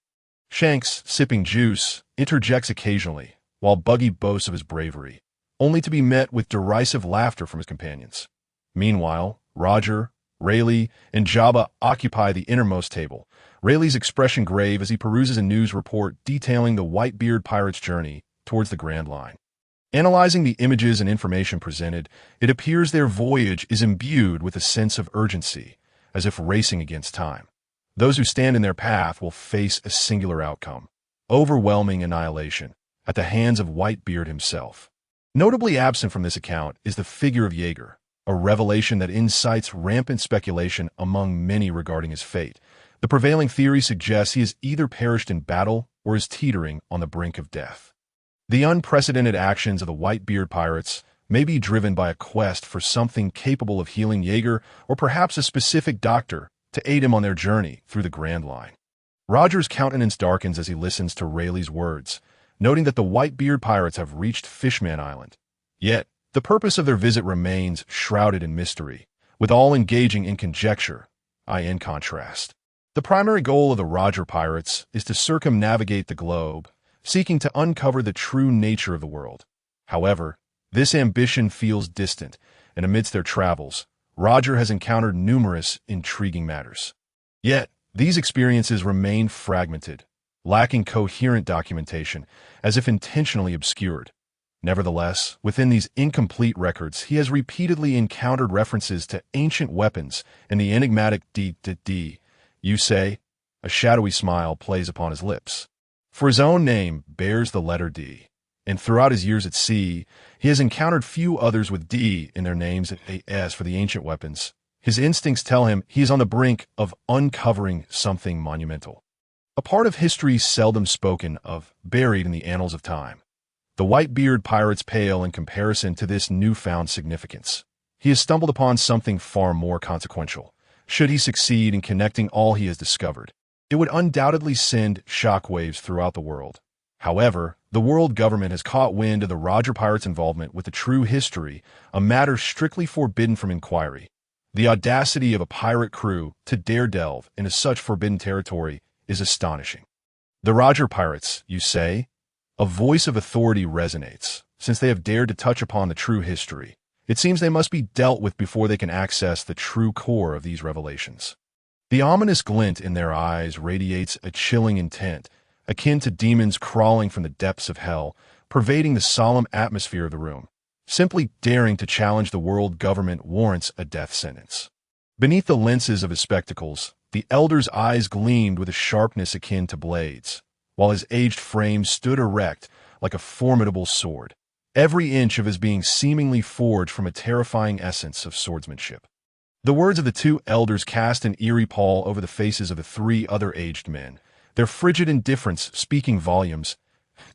Shanks, sipping juice, interjects occasionally, while Buggy boasts of his bravery, only to be met with derisive laughter from his companions. Meanwhile, Roger, Rayleigh, and Jabba occupy the innermost table, Rayleigh's expression grave as he peruses a news report detailing the Whitebeard pirates' journey towards the Grand Line. Analyzing the images and information presented, it appears their voyage is imbued with a sense of urgency, as if racing against time. Those who stand in their path will face a singular outcome: overwhelming annihilation at the hands of Whitebeard himself. Notably absent from this account is the figure of Jaeger, a revelation that incites rampant speculation among many regarding his fate. The prevailing theory suggests he has either perished in battle or is teetering on the brink of death. The unprecedented actions of the Whitebeard pirates may be driven by a quest for something capable of healing Jaeger, or perhaps a specific doctor to aid him on their journey through the Grand Line. Roger's countenance darkens as he listens to Rayleigh's words, noting that the Whitebeard pirates have reached Fishman Island. Yet, the purpose of their visit remains shrouded in mystery, with all engaging in conjecture. In contrast, the primary goal of the Roger pirates is to circumnavigate the globe, seeking to uncover the true nature of the world. However, this ambition feels distant, and amidst their travels, Roger has encountered numerous intriguing matters. Yet, these experiences remain fragmented, lacking coherent documentation, as if intentionally obscured. Nevertheless, within these incomplete records, he has repeatedly encountered references to ancient weapons and the enigmatic D. You say? A shadowy smile plays upon his lips. For his own name bears the letter D, and throughout his years at sea, he has encountered few others with D in their names as for the ancient weapons. His instincts tell him he is on the brink of uncovering something monumental, a part of history seldom spoken of, buried in the annals of time. The Whitebeard pirates pale in comparison to this newfound significance. he has stumbled upon something far more consequential. Should he succeed in connecting all he has discovered, it would undoubtedly send shockwaves throughout the world. However, the world government has caught wind of the Roger Pirates' involvement with the true history, a matter strictly forbidden from inquiry. The audacity of a pirate crew to dare delve into such forbidden territory is astonishing. The Roger Pirates, you say? A voice of authority resonates, since they have dared to touch upon the true history. It seems they must be dealt with before they can access the true core of these revelations. The ominous glint in their eyes radiates a chilling intent, akin to demons crawling from the depths of hell, pervading the solemn atmosphere of the room. Simply daring to challenge the world government warrants a death sentence. Beneath the lenses of his spectacles, the elder's eyes gleamed with a sharpness akin to blades, while his aged frame stood erect like a formidable sword, every inch of his being seemingly forged from a terrifying essence of swordsmanship. The words of the two elders cast an eerie pall over the faces of the three other aged men, their frigid indifference speaking volumes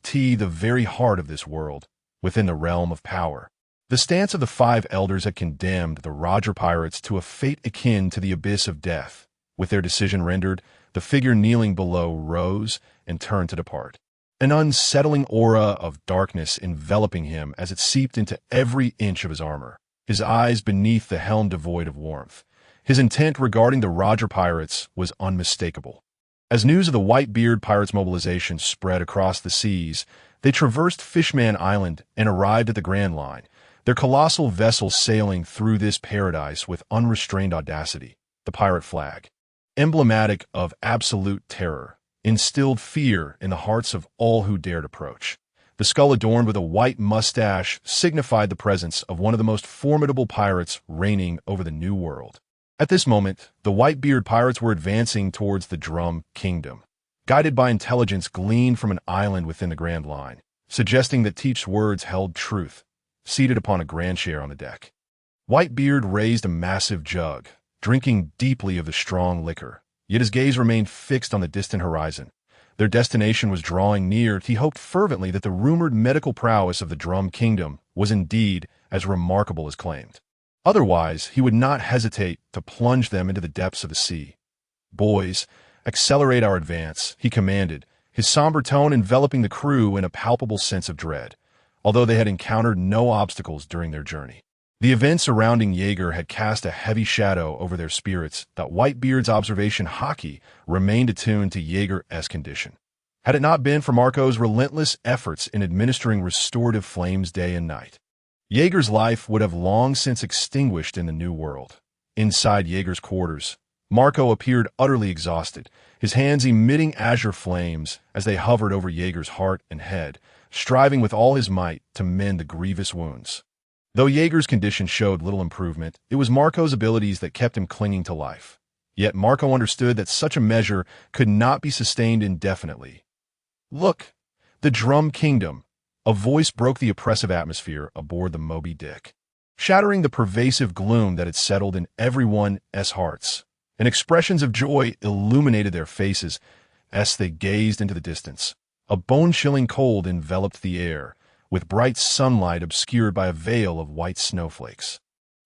to the very heart of this world, within the realm of power. The stance of the five elders had condemned the Roger Pirates to a fate akin to the abyss of death. With their decision rendered, the figure kneeling below rose and turned to depart, an unsettling aura of darkness enveloping him as it seeped into every inch of his armor, his eyes beneath the helm devoid of warmth. His intent regarding the Roger Pirates was unmistakable. As news of the Whitebeard Pirates' mobilization spread across the seas, they traversed Fishman Island and arrived at the Grand Line, their colossal vessel sailing through this paradise with unrestrained audacity. The pirate flag, emblematic of absolute terror, instilled fear in the hearts of all who dared approach. The skull adorned with a white mustache signified the presence of one of the most formidable pirates reigning over the New World. At this moment, the Whitebeard Pirates were advancing towards the Drum Kingdom, guided by intelligence gleaned from an island within the Grand Line, suggesting that Teach's words held truth, seated upon a grand chair on the deck. Whitebeard raised a massive jug, drinking deeply of the strong liquor, yet his gaze remained fixed on the distant horizon. Their destination was drawing near. He hoped fervently that the rumored medical prowess of the Drum Kingdom was indeed as remarkable as claimed. Otherwise, he would not hesitate to plunge them into the depths of the sea. "Boys, accelerate our advance," he commanded, his somber tone enveloping the crew in a palpable sense of dread, although they had encountered no obstacles during their journey. The events surrounding Jaeger had cast a heavy shadow over their spirits. That Whitebeard's observation hockey remained attuned to Jaeger's condition. Had it not been for Marco's relentless efforts in administering restorative flames day and night, Jaeger's life would have long since extinguished in the New World. Inside Jaeger's quarters, Marco appeared utterly exhausted, his hands emitting azure flames as they hovered over Jaeger's heart and head, striving with all his might to mend the grievous wounds. Though Jaeger's condition showed little improvement, it was Marco's abilities that kept him clinging to life. Yet Marco understood that such a measure could not be sustained indefinitely. "Look, the Drum Kingdom!" A voice broke the oppressive atmosphere aboard the Moby Dick, shattering the pervasive gloom that had settled in everyone's hearts, and expressions of joy illuminated their faces as they gazed into the distance. A bone-chilling cold enveloped the air, with bright sunlight obscured by a veil of white snowflakes.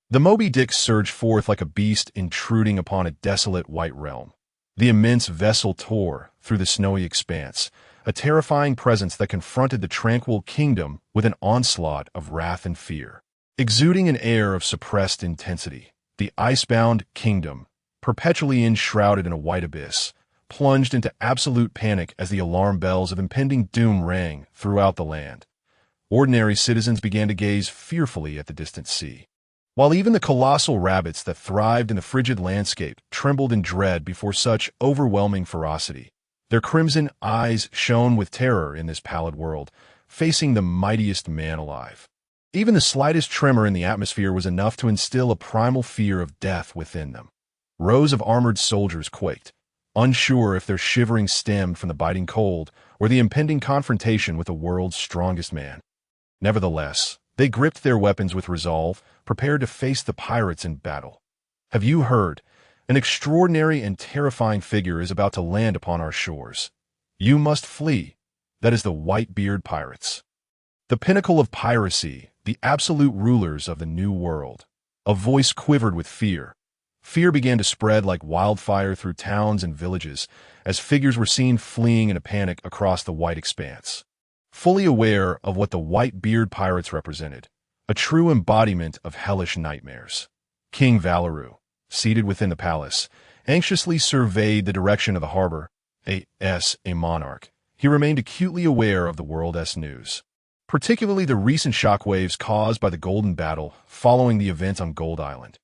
The Moby Dick surged forth like a beast intruding upon a desolate white realm. The immense vessel tore through the snowy expanse, a terrifying presence that confronted the tranquil kingdom with an onslaught of wrath and fear. Exuding an air of suppressed intensity, the icebound kingdom, perpetually enshrouded in a white abyss, plunged into absolute panic as the alarm bells of impending doom rang throughout the land. Ordinary citizens began to gaze fearfully at the distant sea, while even the colossal rabbits that thrived in the frigid landscape trembled in dread before such overwhelming ferocity. Their crimson eyes shone with terror in this pallid world, facing the mightiest man alive. Even the slightest tremor in the atmosphere was enough to instill a primal fear of death within them. Rows of armored soldiers quaked, unsure if their shivering stemmed from the biting cold or the impending confrontation with the world's strongest man. Nevertheless, they gripped their weapons with resolve, prepared to face the pirates in battle. "Have you heard? An extraordinary and terrifying figure is about to land upon our shores. You must flee. That is the Whitebeard Pirates, the pinnacle of piracy, the absolute rulers of the New World." A voice quivered with fear. Fear began to spread like wildfire through towns and villages as figures were seen fleeing in a panic across the white expanse. Fully aware of what the white-beard pirates represented, a true embodiment of hellish nightmares, King Valeru, seated within the palace, anxiously surveyed the direction of the harbor. A monarch, he remained acutely aware of the world's news, particularly the recent shockwaves caused by the Golden Battle following the event on Gold Island.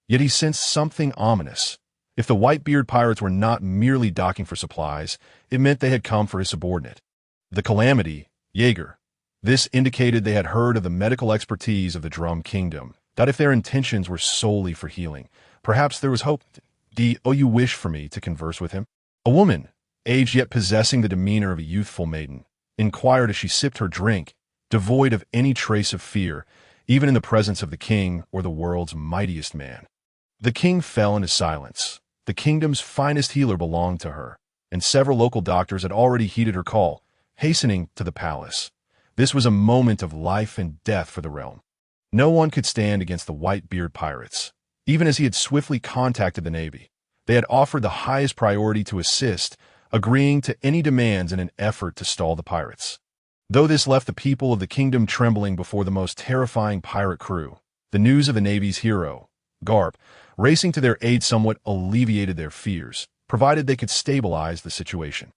Yet he sensed something ominous. If the Whitebeard pirates were not merely docking for supplies, it meant they had come for his subordinate, the Calamity, Jaeger. This indicated they had heard of the medical expertise of the Drum Kingdom, that if their intentions were solely for healing, perhaps there was hope. Do you wish for me to converse with him? A woman, aged yet possessing the demeanor of a youthful maiden, inquired as she sipped her drink, devoid of any trace of fear, even in the presence of the king or the world's mightiest man. The king fell into silence. The kingdom's finest healer belonged to her, and several local doctors had already heeded her call, hastening to the palace. This was a moment of life and death for the realm. No one could stand against the Whitebeard pirates. Even as he had swiftly contacted the Navy, they had offered the highest priority to assist, agreeing to any demands in an effort to stall the pirates. Though this left the people of the kingdom trembling before the most terrifying pirate crew, the news of the Navy's hero, Garp, racing to their aid somewhat alleviated their fears, provided they could stabilize the situation.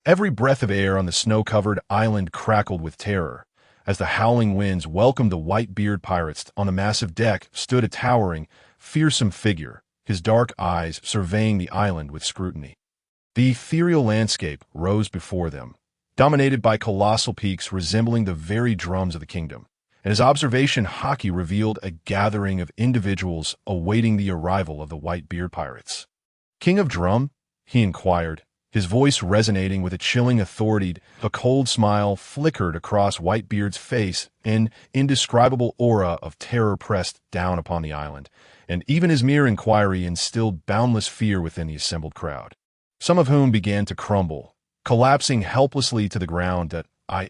Every breath of air on the snow-covered island crackled with terror. As the howling winds welcomed the Whitebeard pirates, on the massive deck stood a towering, fearsome figure, his dark eyes surveying the island with scrutiny. The ethereal landscape rose before them, dominated by colossal peaks resembling the very drums of the kingdom, and his observation hockey revealed a gathering of individuals awaiting the arrival of the Whitebeard pirates. "King of Drum?" he inquired, his voice resonating with a chilling authority. A cold smile flickered across Whitebeard's face, an indescribable aura of terror pressed down upon the island, and even his mere inquiry instilled boundless fear within the assembled crowd, some of whom began to crumble, collapsing helplessly to the ground.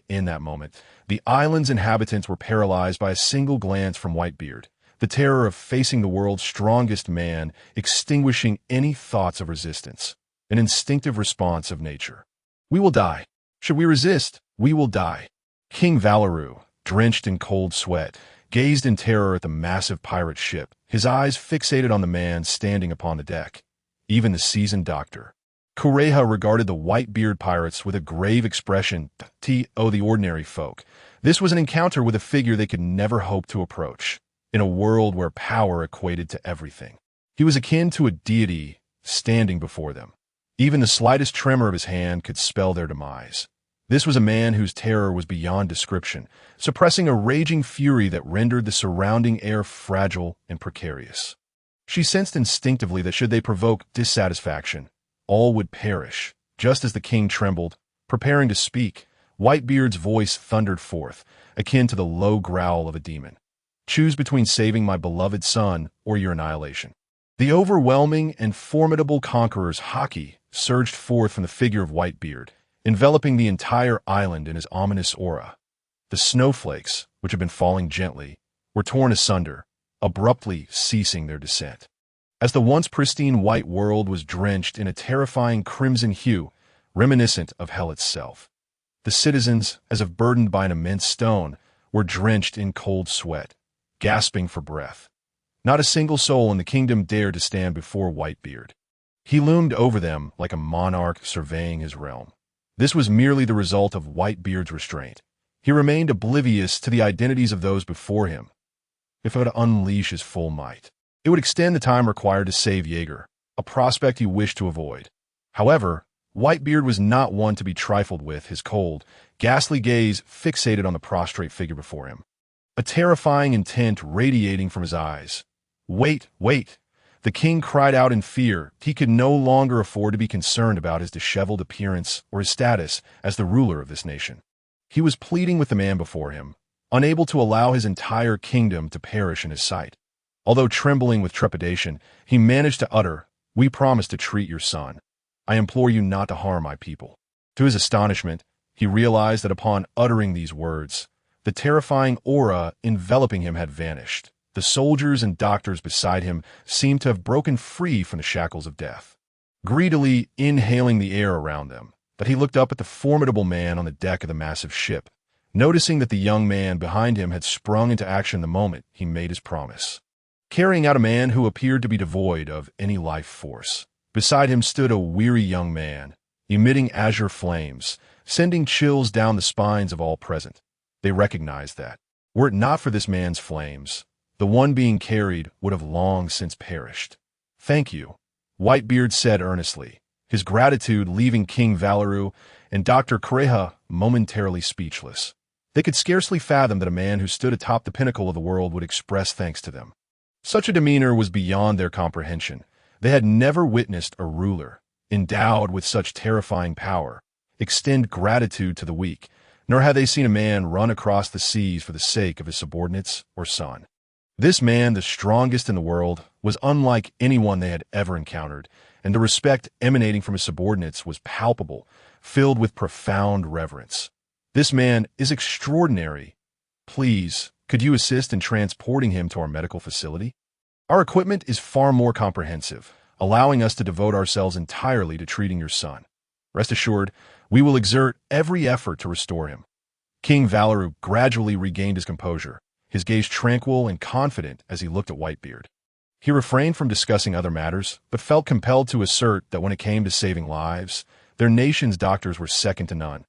In that moment, the island's inhabitants were paralyzed by a single glance from Whitebeard, the terror of facing the world's strongest man, extinguishing any thoughts of resistance, an instinctive response of nature. "We will die. Should we resist, we will die." King Valeru, drenched in cold sweat, gazed in terror at the massive pirate ship, his eyes fixated on the man standing upon the deck. Even the seasoned doctor, Kureha, regarded the Whitebeard pirates with a grave expression. The ordinary folk. This was an encounter with a figure they could never hope to approach, in a world where power equated to everything. He was akin to a deity standing before them. Even the slightest tremor of his hand could spell their demise. This was a man whose terror was beyond description, suppressing a raging fury that rendered the surrounding air fragile and precarious. She sensed instinctively that should they provoke dissatisfaction, all would perish. Just as the king trembled, preparing to speak, Whitebeard's voice thundered forth, akin to the low growl of a demon. "Choose between saving my beloved son or your annihilation." The overwhelming and formidable conqueror's haki surged forth from the figure of Whitebeard, enveloping the entire island in his ominous aura. The snowflakes, which had been falling gently, were torn asunder, abruptly ceasing their descent. As the once pristine white world was drenched in a terrifying crimson hue, reminiscent of hell itself. The citizens, as if burdened by an immense stone, were drenched in cold sweat, gasping for breath. Not a single soul in the kingdom dared to stand before Whitebeard. He loomed over them like a monarch surveying his realm. This was merely the result of Whitebeard's restraint. He remained oblivious to the identities of those before him. If it would unleash his full might, it would extend the time required to save Jaeger, a prospect he wished to avoid. However, Whitebeard was not one to be trifled with, his cold, ghastly gaze fixated on the prostrate figure before him, a terrifying intent radiating from his eyes. "Wait, wait!" The king cried out in fear. He could no longer afford to be concerned about his disheveled appearance or his status as the ruler of this nation. He was pleading with the man before him, unable to allow his entire kingdom to perish in his sight. Although trembling with trepidation, he managed to utter, "We promise to treat your son. I implore you not to harm my people." To his astonishment, he realized that upon uttering these words, the terrifying aura enveloping him had vanished. The The soldiers and doctors beside him seemed to have broken free from the shackles of death. Greedily inhaling the air around them, that he looked up at the formidable man on the deck of the massive ship, noticing that the young man behind him had sprung into action the moment he made his promise, carrying out a man who appeared to be devoid of any life force. Beside him stood a weary young man, emitting azure flames, sending chills down the spines of all present. They recognized that, were it not for this man's flames, the one being carried would have long since perished. "Thank you," Whitebeard said earnestly, his gratitude leaving King Valeru and Dr. Creja momentarily speechless. They could scarcely fathom that a man who stood atop the pinnacle of the world would express thanks to them. Such a demeanor was beyond their comprehension. They had never witnessed a ruler, endowed with such terrifying power, extend gratitude to the weak, nor had they seen a man run across the seas for the sake of his subordinates or son. This man, the strongest in the world, was unlike anyone they had ever encountered, and the respect emanating from his subordinates was palpable, filled with profound reverence. "This man is extraordinary. Please, could you assist in transporting him to our medical facility? Our equipment is far more comprehensive, allowing us to devote ourselves entirely to treating your son. Rest assured, we will exert every effort to restore him." King Valeru gradually regained his composure, his gaze tranquil and confident as he looked at Whitebeard. He refrained from discussing other matters, but felt compelled to assert that when it came to saving lives, their nation's doctors were second to none.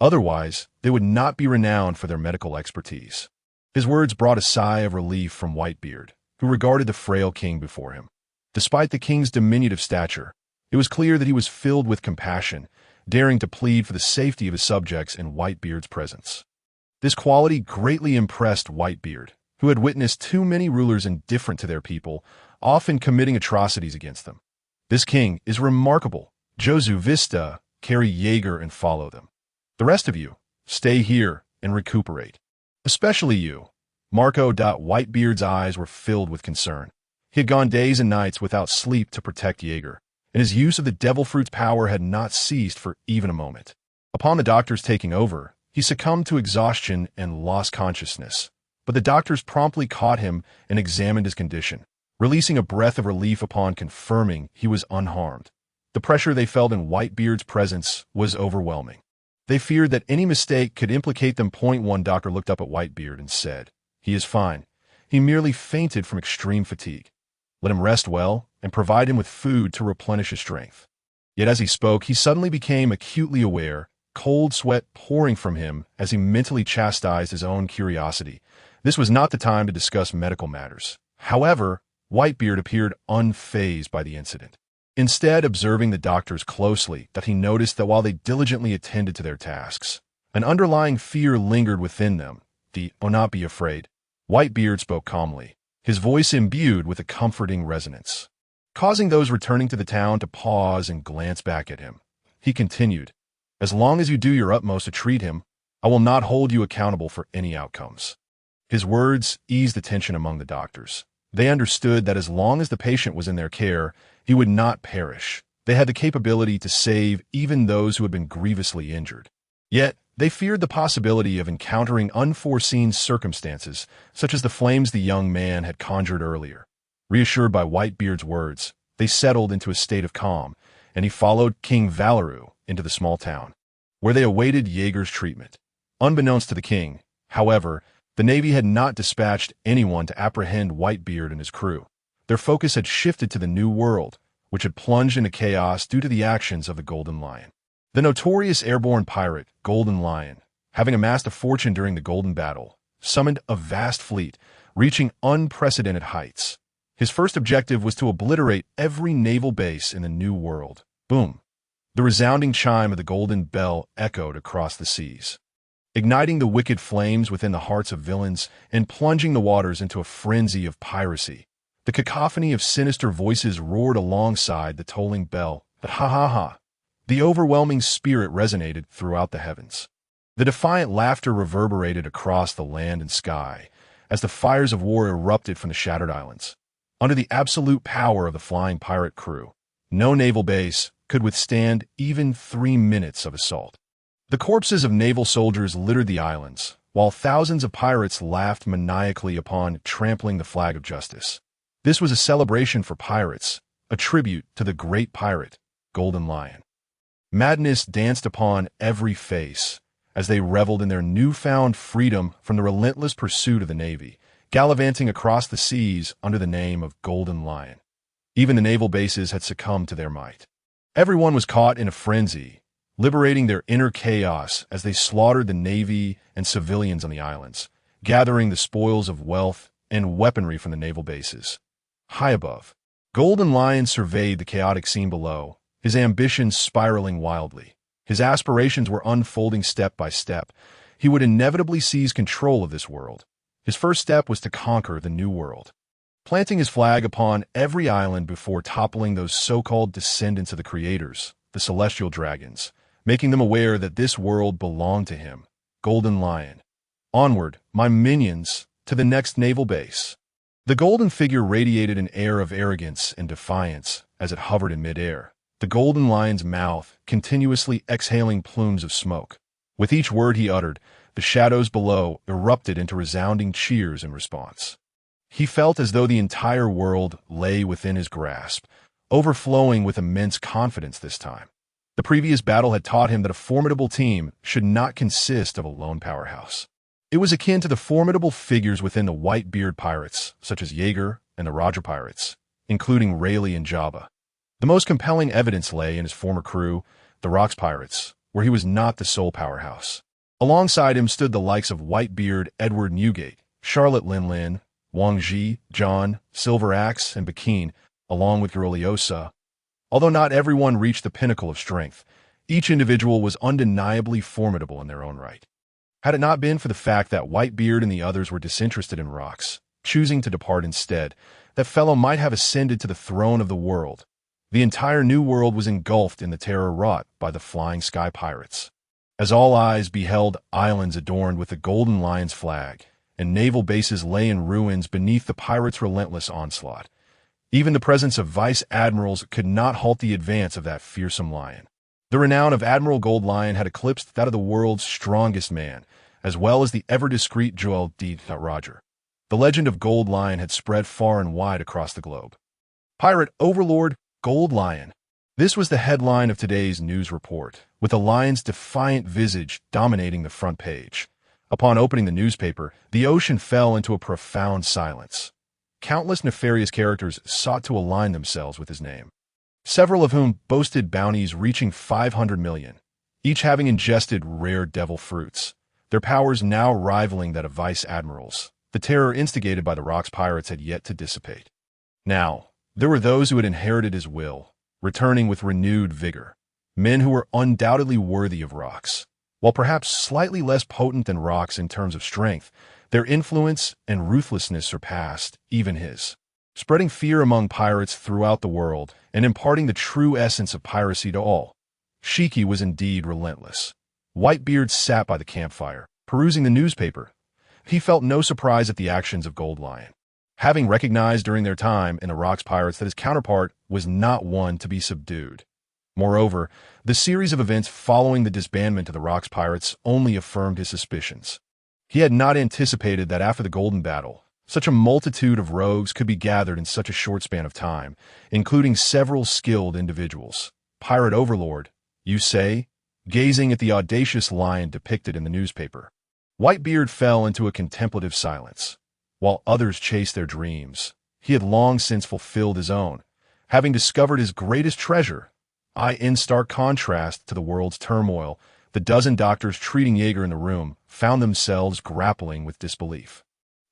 Otherwise, they would not be renowned for their medical expertise. His words brought a sigh of relief from Whitebeard, who regarded the frail king before him. Despite the king's diminutive stature, it was clear that he was filled with compassion, daring to plead for the safety of his subjects in Whitebeard's presence. This quality greatly impressed Whitebeard, who had witnessed too many rulers indifferent to their people, often committing atrocities against them. "This king is remarkable. Josu Vista, carry Jaeger and follow them. The rest of you, stay here and recuperate. Especially you." Marco. Whitebeard's eyes were filled with concern. He had gone days and nights without sleep to protect Jaeger, and his use of the devil fruit's power had not ceased for even a moment. Upon the doctors taking over, he succumbed to exhaustion and lost consciousness, but the doctors promptly caught him and examined his condition, releasing a breath of relief upon confirming he was unharmed. The pressure they felt in Whitebeard's presence was overwhelming. They feared that any mistake could implicate them. One doctor looked up at Whitebeard and said, "He is fine. He merely fainted from extreme fatigue. Let him rest well and provide him with food to replenish his strength." Yet as he spoke, he suddenly became acutely aware, cold sweat pouring from him as he mentally chastised his own curiosity. This was not the time to discuss medical matters. However, Whitebeard appeared unfazed by the incident. Instead, observing the doctors closely, that he noticed that while they diligently attended to their tasks, an underlying fear lingered within them, the "oh, not be afraid." Whitebeard spoke calmly, his voice imbued with a comforting resonance, causing those returning to the town to pause and glance back at him. He continued, "As long as you do your utmost to treat him, I will not hold you accountable for any outcomes." His words eased the tension among the doctors. They understood that as long as the patient was in their care, he would not perish. They had the capability to save even those who had been grievously injured. Yet, they feared the possibility of encountering unforeseen circumstances, such as the flames the young man had conjured earlier. Reassured by Whitebeard's words, they settled into a state of calm, and he followed King Valeru into the small town, where they awaited Jaeger's treatment. Unbeknownst to the king, however, the Navy had not dispatched anyone to apprehend Whitebeard and his crew. Their focus had shifted to the New World, which had plunged into chaos due to the actions of the Golden Lion. The notorious airborne pirate, Golden Lion, having amassed a fortune during the Golden Battle, summoned a vast fleet, reaching unprecedented heights. His first objective was to obliterate every naval base in the New World. Boom! The resounding chime of the Golden Bell echoed across the seas, igniting the wicked flames within the hearts of villains and plunging the waters into a frenzy of piracy. The cacophony of sinister voices roared alongside the tolling bell, but ha ha ha! The overwhelming spirit resonated throughout the heavens. The defiant laughter reverberated across the land and sky as the fires of war erupted from the shattered islands. Under the absolute power of the flying pirate crew, no naval base could withstand even 3 minutes of assault. The corpses of naval soldiers littered the islands, while thousands of pirates laughed maniacally upon trampling the flag of justice. This was a celebration for pirates, a tribute to the great pirate, Golden Lion. Madness danced upon every face as they reveled in their newfound freedom from the relentless pursuit of the Navy, gallivanting across the seas under the name of Golden Lion. Even the naval bases had succumbed to their might. Everyone was caught in a frenzy, liberating their inner chaos as they slaughtered the Navy and civilians on the islands, gathering the spoils of wealth and weaponry from the naval bases. High above, Golden Lion surveyed the chaotic scene below, his ambitions spiraling wildly. His aspirations were unfolding step by step. He would inevitably seize control of this world. His first step was to conquer the New World, planting his flag upon every island before toppling those so-called descendants of the creators, the celestial dragons, making them aware that this world belonged to him, Golden Lion. Onward, my minions, to the next naval base. The golden figure radiated an air of arrogance and defiance as it hovered in midair, the Golden Lion's mouth continuously exhaling plumes of smoke. With each word he uttered, the shadows below erupted into resounding cheers in response. He felt as though the entire world lay within his grasp, overflowing with immense confidence this time. The previous battle had taught him that a formidable team should not consist of a lone powerhouse. It was akin to the formidable figures within the Whitebeard pirates, such as Jaeger and the Roger pirates, including Rayleigh and Jabba. The most compelling evidence lay in his former crew, the Rocks pirates, where he was not the sole powerhouse. Alongside him stood the likes of Whitebeard, Edward Newgate, Charlotte Linlin, Wang Ji, John, Silver Axe, and Bakine, along with Gloriosa. Although not everyone reached the pinnacle of strength, each individual was undeniably formidable in their own right. Had it not been for the fact that Whitebeard and the others were disinterested in Rocks, choosing to depart instead, that fellow might have ascended to the throne of the world. The entire New World was engulfed in the terror wrought by the Flying Sky Pirates. As all eyes beheld islands adorned with the Golden Lion's flag, and naval bases lay in ruins beneath the pirates' relentless onslaught, even the presence of vice admirals could not halt the advance of that fearsome lion. The renown of Admiral Gold Lion had eclipsed that of the world's strongest man, as well as the ever-discreet Joel D. Roger. The legend of Gold Lion had spread far and wide across the globe. Pirate Overlord Gold Lion. This was the headline of today's news report, with the lion's defiant visage dominating the front page. Upon opening the newspaper, the ocean fell into a profound silence. Countless nefarious characters sought to align themselves with his name, several of whom boasted bounties reaching 500 million, each having ingested rare devil fruits, their powers now rivaling that of vice admirals. The terror instigated by the Rocks pirates had yet to dissipate. Now, there were those who had inherited his will, returning with renewed vigor, men who were undoubtedly worthy of Rocks. While perhaps slightly less potent than Rocks in terms of strength, their influence and ruthlessness surpassed even his, spreading fear among pirates throughout the world and imparting the true essence of piracy to all. Shiki was indeed relentless. Whitebeard sat by the campfire, perusing the newspaper. He felt no surprise at the actions of Gold Lion, having recognized during their time in the Rocks pirates that his counterpart was not one to be subdued. Moreover, the series of events following the disbandment of the Rocks pirates only affirmed his suspicions. He had not anticipated that after the Golden Battle, such a multitude of rogues could be gathered in such a short span of time, including several skilled individuals. Pirate Overlord, you say? Gazing at the audacious lion depicted in the newspaper, Whitebeard fell into a contemplative silence. While others chased their dreams, he had long since fulfilled his own, having discovered his greatest treasure. In stark contrast to the world's turmoil, the dozen doctors treating Jaeger in the room found themselves grappling with disbelief.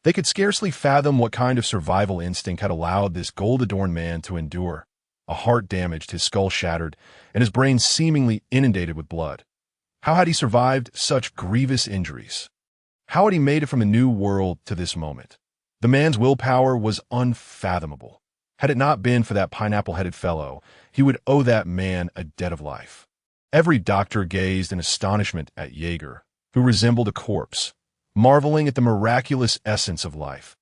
They could scarcely fathom what kind of survival instinct had allowed this gold-adorned man to endure. A heart damaged, his skull shattered, and his brain seemingly inundated with blood. How had he survived such grievous injuries? How had he made it from the New World to this moment? The man's willpower was unfathomable. Had it not been for that pineapple-headed fellow, he would owe that man a debt of life. Every doctor gazed in astonishment at Jaeger, who resembled a corpse, marveling at the miraculous essence of life.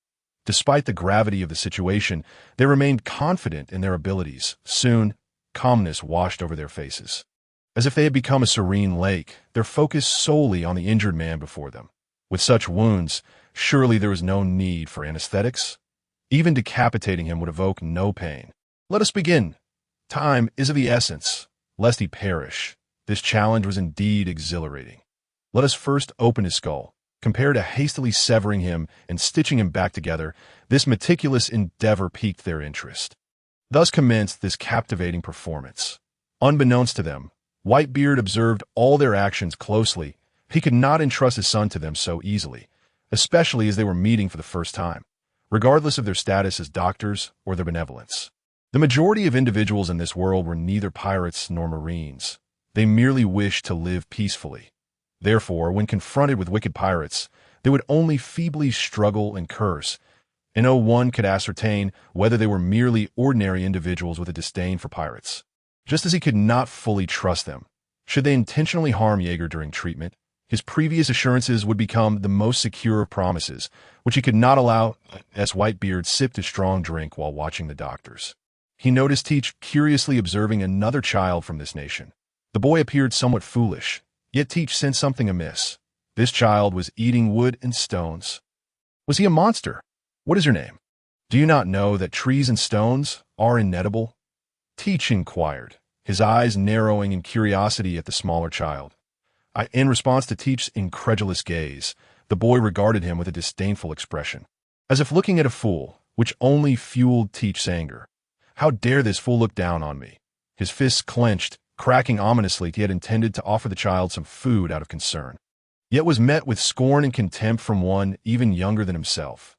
Despite the gravity of the situation, they remained confident in their abilities. Soon, calmness washed over their faces. As if they had become a serene lake, their focus solely on the injured man before them. With such wounds, surely there was no need for anesthetics? Even decapitating him would evoke no pain. Let us begin. Time is of the essence, lest he perish. This challenge was indeed exhilarating. Let us first open his skull. Compared to hastily severing him and stitching him back together, this meticulous endeavor piqued their interest. Thus commenced this captivating performance. Unbeknownst to them, Whitebeard observed all their actions closely. He could not entrust his son to them so easily, especially as they were meeting for the first time, regardless of their status as doctors or their benevolence. The majority of individuals in this world were neither pirates nor marines. They merely wished to live peacefully. Therefore, when confronted with wicked pirates, they would only feebly struggle and curse, and no one could ascertain whether they were merely ordinary individuals with a disdain for pirates. Just as he could not fully trust them, should they intentionally harm Jaeger during treatment, his previous assurances would become the most secure of promises, which he could not allow as Whitebeard sipped a strong drink while watching the doctors. He noticed Teach curiously observing another child from this nation. The boy appeared somewhat foolish, yet Teach sensed something amiss. This child was eating wood and stones. Was he a monster? What is your name? Do you not know that trees and stones are inedible? Teach inquired, his eyes narrowing in curiosity at the smaller child. In response to Teach's incredulous gaze, the boy regarded him with a disdainful expression, as if looking at a fool, which only fueled Teach's anger. How dare this fool look down on me? His fists clenched, cracking ominously. He had intended to offer the child some food out of concern, yet was met with scorn and contempt from one even younger than himself.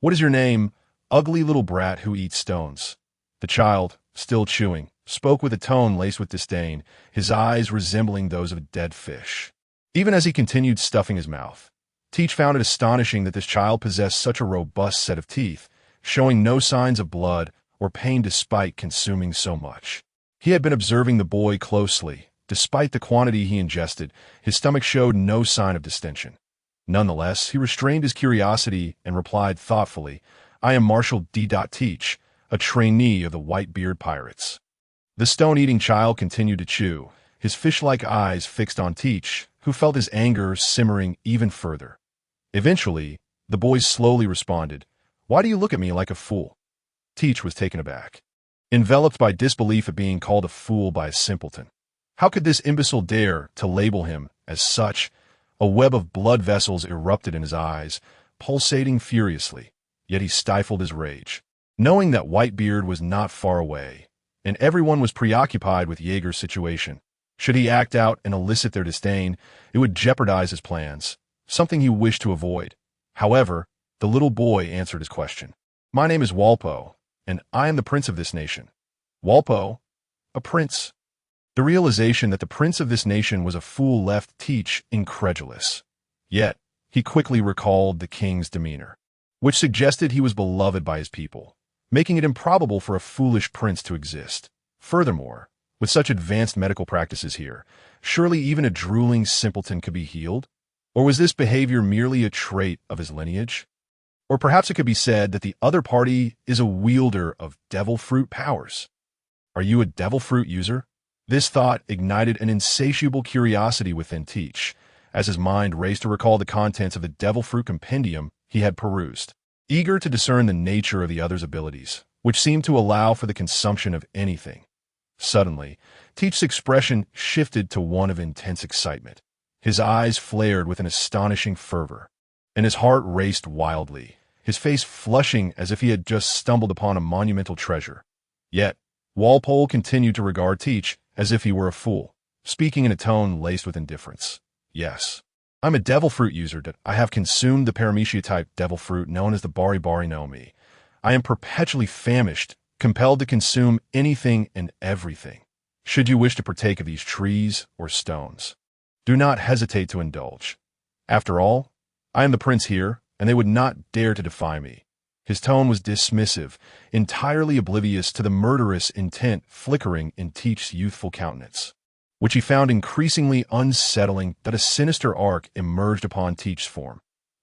What is your name, ugly little brat who eats stones? The child, still chewing, spoke with a tone laced with disdain, his eyes resembling those of a dead fish. Even as he continued stuffing his mouth, Teach found it astonishing that this child possessed such a robust set of teeth, showing no signs of blood or pain despite consuming so much. He had been observing the boy closely. Despite the quantity he ingested, his stomach showed no sign of distension. Nonetheless, he restrained his curiosity and replied thoughtfully, I am Marshal D. Teach, a trainee of the Whitebeard pirates. The stone-eating child continued to chew, his fish-like eyes fixed on Teach, who felt his anger simmering even further. Eventually, the boy slowly responded, Why do you look at me like a fool? Teach was taken aback, enveloped by disbelief at being called a fool by a simpleton. How could this imbecile dare to label him as such? A web of blood vessels erupted in his eyes, pulsating furiously, yet he stifled his rage, knowing that Whitebeard was not far away, and everyone was preoccupied with Jaeger's situation. Should he act out and elicit their disdain, it would jeopardize his plans, something he wished to avoid. However, the little boy answered his question. My name is Walpo, and I am the prince of this nation. Walpo? A prince? The realization that the prince of this nation was a fool left Teach incredulous. Yet, he quickly recalled the king's demeanor, which suggested he was beloved by his people, making it improbable for a foolish prince to exist. Furthermore, with such advanced medical practices here, surely even a drooling simpleton could be healed? Or was this behavior merely a trait of his lineage? Or perhaps it could be said that the other party is a wielder of devil fruit powers. Are you a devil fruit user? This thought ignited an insatiable curiosity within Teach, as his mind raced to recall the contents of the devil fruit compendium he had perused, eager to discern the nature of the other's abilities, which seemed to allow for the consumption of anything. Suddenly, Teach's expression shifted to one of intense excitement. His eyes flared with an astonishing fervor, and his heart raced wildly, his face flushing as if he had just stumbled upon a monumental treasure. Yet, Walpole continued to regard Teach as if he were a fool, speaking in a tone laced with indifference. Yes, I'm a devil fruit user. I have consumed the paramecia-type devil fruit known as the Bari Bari no Mi. I am perpetually famished, compelled to consume anything and everything. Should you wish to partake of these trees or stones, do not hesitate to indulge. After all, I am the prince here, and they would not dare to defy me. His tone was dismissive, entirely oblivious to the murderous intent flickering in Teach's youthful countenance, which he found increasingly unsettling. That a sinister arc emerged upon Teach's form.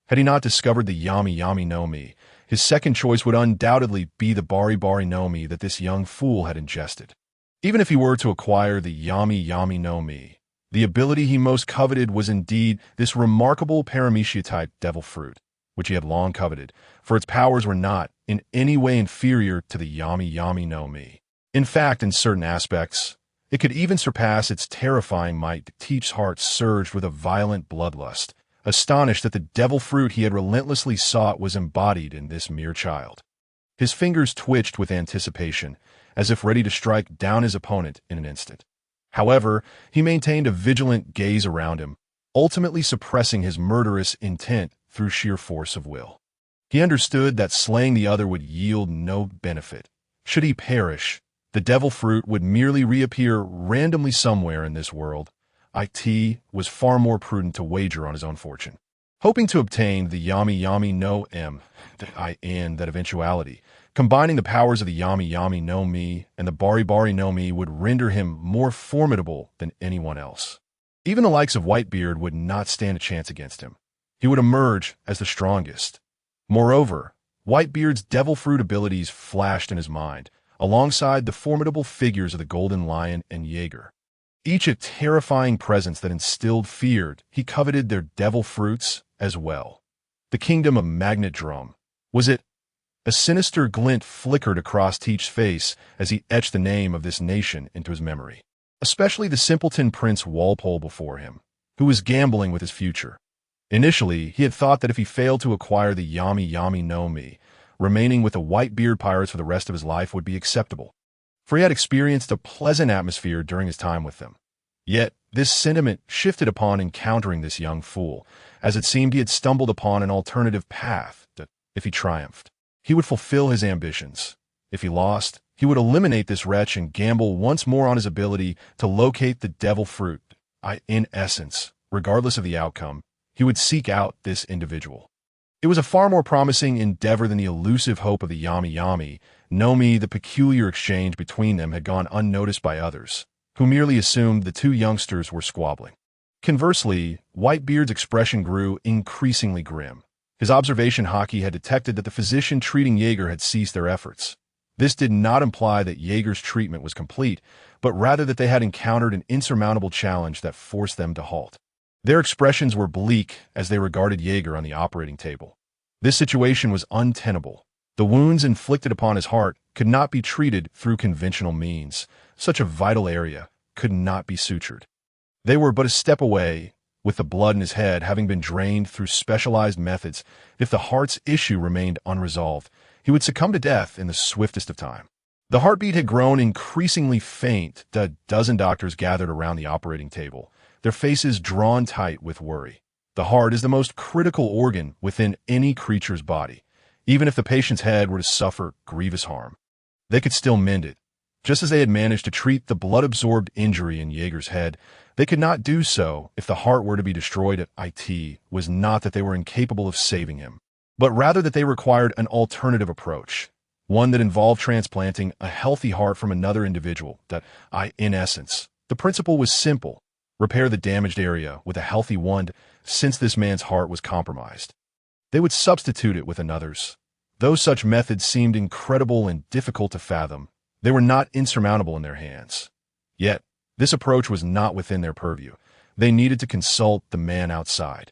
Had he not discovered the Yami Yami no Mi, his second choice would undoubtedly be the Bari Bari no Mi that this young fool had ingested. Even if he were to acquire the Yami Yami no Mi, The ability he most coveted was indeed this remarkable paramecia-type devil fruit, which he had long coveted, for its powers were not in any way inferior to the Yami Yami no Mi. In fact, in certain aspects, it could even surpass its terrifying might. Teach's heart surged with a violent bloodlust, astonished that the devil fruit he had relentlessly sought was embodied in this mere child. His fingers twitched with anticipation, as if ready to strike down his opponent in an instant. However, he maintained a vigilant gaze around him, ultimately suppressing his murderous intent through sheer force of will. He understood that slaying the other would yield no benefit. Should he perish, the devil fruit would merely reappear randomly somewhere in this world. It was far more prudent to wager on his own fortune. Hoping to obtain the Yami Yami no M, in that eventuality, combining the powers of the Yami Yami no Mi and the Bari Bari no Mi would render him more formidable than anyone else. Even the likes of Whitebeard would not stand a chance against him. He would emerge as the strongest. Moreover, Whitebeard's devil fruit abilities flashed in his mind, alongside the formidable figures of the Golden Lion and Jaeger. Each a terrifying presence that instilled fear. He coveted their devil fruits as well. The kingdom of Magnet Drum. Was it? A sinister glint flickered across Teach's face as he etched the name of this nation into his memory. Especially the simpleton Prince Walpole before him, who was gambling with his future. Initially, he had thought that if he failed to acquire the Yami Yami no Mi, remaining with the Whitebeard pirates for the rest of his life would be acceptable, for he had experienced a pleasant atmosphere during his time with them. Yet, this sentiment shifted upon encountering this young fool, as it seemed he had stumbled upon an alternative path that, if he triumphed, he would fulfill his ambitions. If he lost, he would eliminate this wretch and gamble once more on his ability to locate the devil fruit. In essence, regardless of the outcome, he would seek out this individual. It was a far more promising endeavor than the elusive hope of the Yami Yami no Mi. The peculiar exchange between them had gone unnoticed by others, who merely assumed the two youngsters were squabbling. Conversely, Whitebeard's expression grew increasingly grim. His observation hockey had detected that the physician treating Jaeger had ceased their efforts. This did not imply that Jaeger's treatment was complete, but rather that they had encountered an insurmountable challenge that forced them to halt. Their expressions were bleak as they regarded Jaeger on the operating table. This situation was untenable. The wounds inflicted upon his heart could not be treated through conventional means. Such a vital area could not be sutured. They were but a step away, with the blood in his head having been drained through specialized methods. If the heart's issue remained unresolved, he would succumb to death in the swiftest of time. The heartbeat had grown increasingly faint. A dozen doctors gathered around the operating table, their faces drawn tight with worry. The heart is the most critical organ within any creature's body. Even if the patient's head were to suffer grievous harm, they could still mend it. Just as they had managed to treat the blood-absorbed injury in Jaeger's head, they could not do so if the heart were to be destroyed. It was not that they were incapable of saving him, but rather that they required an alternative approach, one that involved transplanting a healthy heart from another individual. In essence, the principle was simple: repair the damaged area with a healthy one. Since this man's heart was compromised, they would substitute it with another's. Though such methods seemed incredible and difficult to fathom, they were not insurmountable in their hands. Yet, this approach was not within their purview. They needed to consult the man outside.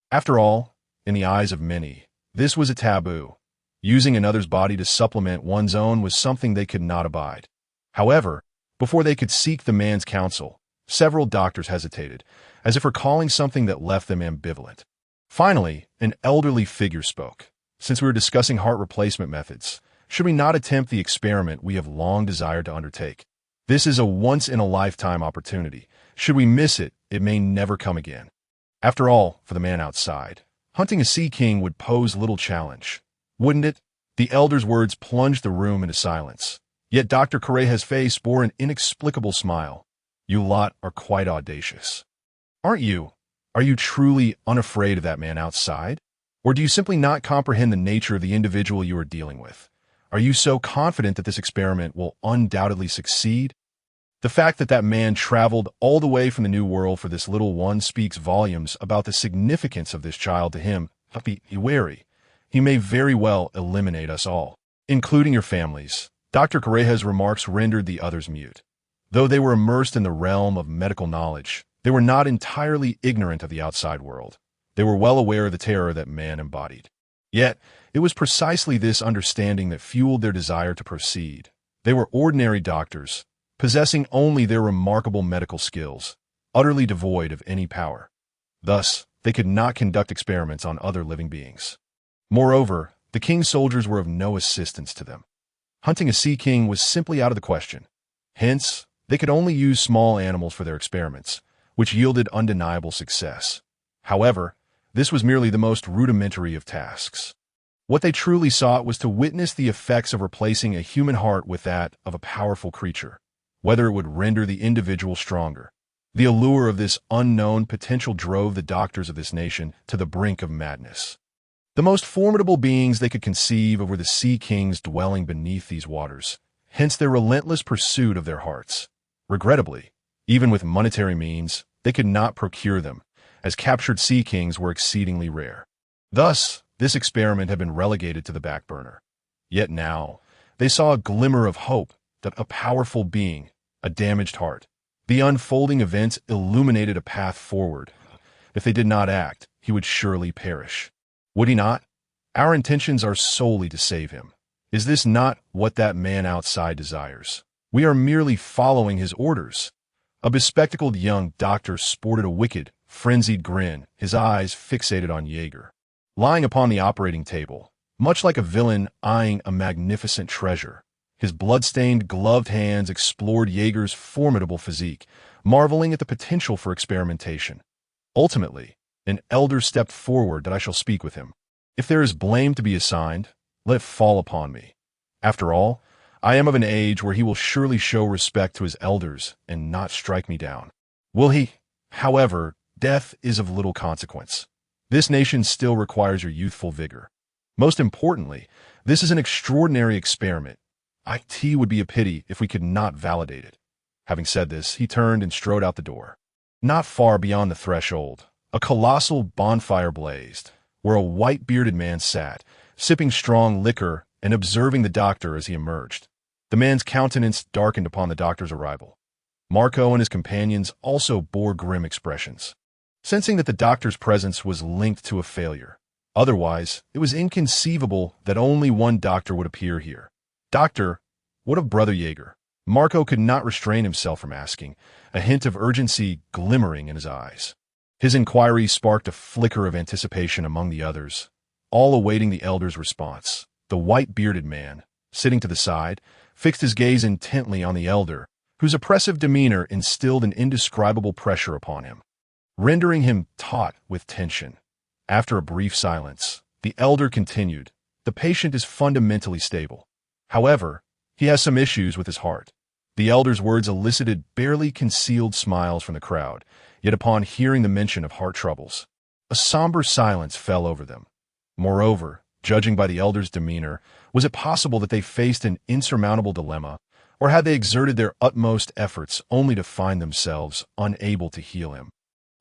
After all, in the eyes of many, this was a taboo. Using another's body to supplement one's own was something they could not abide. However, before they could seek the man's counsel, several doctors hesitated, as if recalling something that left them ambivalent. Finally, an elderly figure spoke. Since we were discussing heart replacement methods, should we not attempt the experiment we have long desired to undertake? This is a once-in-a-lifetime opportunity. Should we miss it, it may never come again. After all, for the man outside, hunting a sea king would pose little challenge, wouldn't it? The elder's words plunged the room into silence. Yet Dr. Correa's face bore an inexplicable smile. You lot are quite audacious. Aren't you? Are you truly unafraid of that man outside? Or do you simply not comprehend the nature of the individual you are dealing with? Are you so confident that this experiment will undoubtedly succeed? The fact that that man traveled all the way from the New World for this little one speaks volumes about the significance of this child to him. But be wary. He may very well eliminate us all, including your families. Dr. Correa's remarks rendered the others mute. Though they were immersed in the realm of medical knowledge, They were not entirely ignorant of the outside world. They were well aware of the terror that man embodied. Yet, it was precisely this understanding that fueled their desire to proceed. They were ordinary doctors, possessing only their remarkable medical skills, utterly devoid of any power. Thus, they could not conduct experiments on other living beings. Moreover, the king's soldiers were of no assistance to them. Hunting a sea king was simply out of the question. Hence, they could only use small animals for their experiments, which yielded undeniable success. However, this was merely the most rudimentary of tasks. What they truly sought was to witness the effects of replacing a human heart with that of a powerful creature, whether it would render the individual stronger. The allure of this unknown potential drove the doctors of this nation to the brink of madness. The most formidable beings they could conceive of were the sea kings dwelling beneath these waters, hence their relentless pursuit of their hearts. Regrettably, even with monetary means, they could not procure them, as captured sea kings were exceedingly rare. Thus, this experiment had been relegated to the back burner. Yet now, they saw a glimmer of hope that a powerful being, a damaged heart. The unfolding events illuminated a path forward. If they did not act, he would surely perish. Would he not? Our intentions are solely to save him. Is this not what that man outside desires? We are merely following his orders. A bespectacled young doctor sported a wicked, frenzied grin, his eyes fixated on Jaeger. Lying upon the operating table, much like a villain eyeing a magnificent treasure, his blood-stained, gloved hands explored Jaeger's formidable physique, marveling at the potential for experimentation. Ultimately, an elder stepped forward that I shall speak with him. If there is blame to be assigned, let it fall upon me. After all, I am of an age where he will surely show respect to his elders and not strike me down. Will he? However, death is of little consequence. This nation still requires your youthful vigor. Most importantly, this is an extraordinary experiment. It would be a pity if we could not validate it. Having said this, he turned and strode out the door. Not far beyond the threshold, a colossal bonfire blazed, where a white-bearded man sat, sipping strong liquor and observing the doctor as he emerged. The man's countenance darkened upon the doctor's arrival. Marco and his companions also bore grim expressions, sensing that the doctor's presence was linked to a failure. Otherwise, it was inconceivable that only one doctor would appear here. Doctor, what of Brother Jaeger? Marco could not restrain himself from asking, a hint of urgency glimmering in his eyes. His inquiry sparked a flicker of anticipation among the others, all awaiting the elder's response. The white-bearded man, sitting to the side, fixed his gaze intently on the elder, whose oppressive demeanor instilled an indescribable pressure upon him, rendering him taut with tension. After a brief silence, the elder continued, "The patient is fundamentally stable. However, he has some issues with his heart." The elder's words elicited barely concealed smiles from the crowd, yet upon hearing the mention of heart troubles, a somber silence fell over them. Moreover, judging by the elder's demeanor, was it possible that they faced an insurmountable dilemma, or had they exerted their utmost efforts only to find themselves unable to heal him?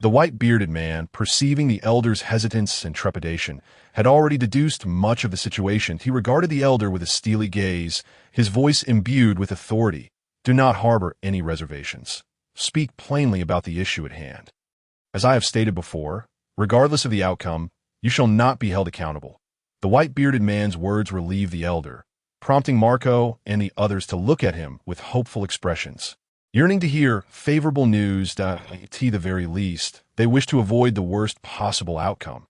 The white-bearded man, perceiving the elder's hesitance and trepidation, had already deduced much of the situation. He regarded the elder with a steely gaze, his voice imbued with authority. "Do not harbor any reservations. Speak plainly about the issue at hand. As I have stated before, regardless of the outcome, you shall not be held accountable." The white-bearded man's words relieved the elder, prompting Marco and the others to look at him with hopeful expressions. Yearning to hear favorable news, at the very least, they wished to avoid the worst possible outcome.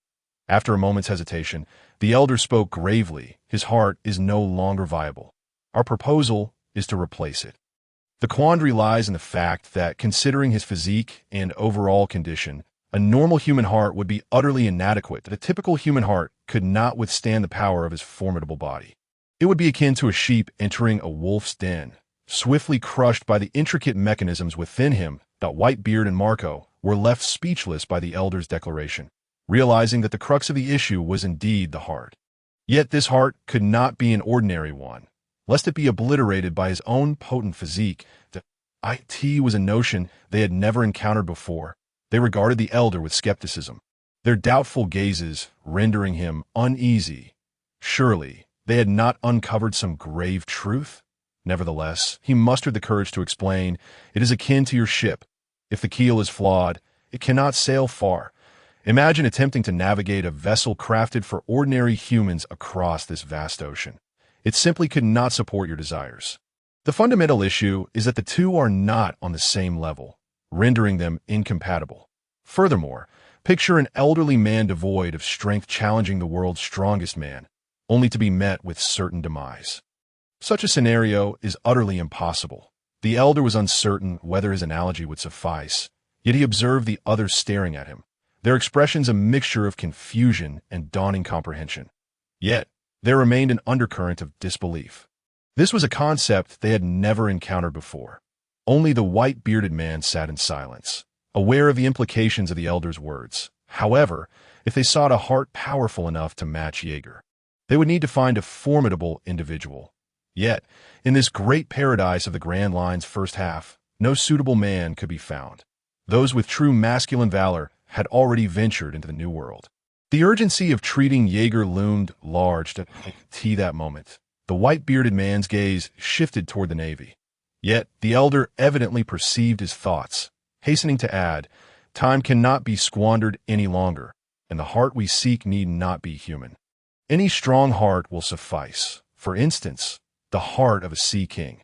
After a moment's hesitation, the elder spoke gravely. "His heart is no longer viable. Our proposal is to replace it. The quandary lies in the fact that, considering his physique and overall condition, a normal human heart would be utterly inadequate, that a typical human heart could not withstand the power of his formidable body. It would be akin to a sheep entering a wolf's den, swiftly crushed by the intricate mechanisms within him. That Whitebeard and Marco were left speechless by the elder's declaration, realizing that the crux of the issue was indeed the heart. Yet this heart could not be an ordinary one, lest it be obliterated by his own potent physique. It was a notion they had never encountered before. They regarded the elder with skepticism, their doubtful gazes rendering him uneasy. Surely, they had not uncovered some grave truth? Nevertheless, he mustered the courage to explain, "It is akin to your ship. If the keel is flawed, it cannot sail far. Imagine attempting to navigate a vessel crafted for ordinary humans across this vast ocean. It simply could not support your desires. The fundamental issue is that the two are not on the same level, rendering them incompatible. Furthermore, picture an elderly man devoid of strength challenging the world's strongest man, only to be met with certain demise. Such a scenario is utterly impossible. The elder was uncertain whether his analogy would suffice, yet he observed the others staring at him, their expressions a mixture of confusion and dawning comprehension. Yet, there remained an undercurrent of disbelief. This was a concept they had never encountered before. Only the white-bearded man sat in silence, aware of the implications of the elder's words. However, if they sought a heart powerful enough to match Jaeger, they would need to find a formidable individual. Yet, in this great paradise of the Grand Line's first half, no suitable man could be found. Those with true masculine valor had already ventured into the New World. The urgency of treating Jaeger loomed large to that moment. The white-bearded man's gaze shifted toward the Navy. Yet, the elder evidently perceived his thoughts, hastening to add, "Time cannot be squandered any longer, and the heart we seek need not be human. Any strong heart will suffice. For instance, the heart of a sea king."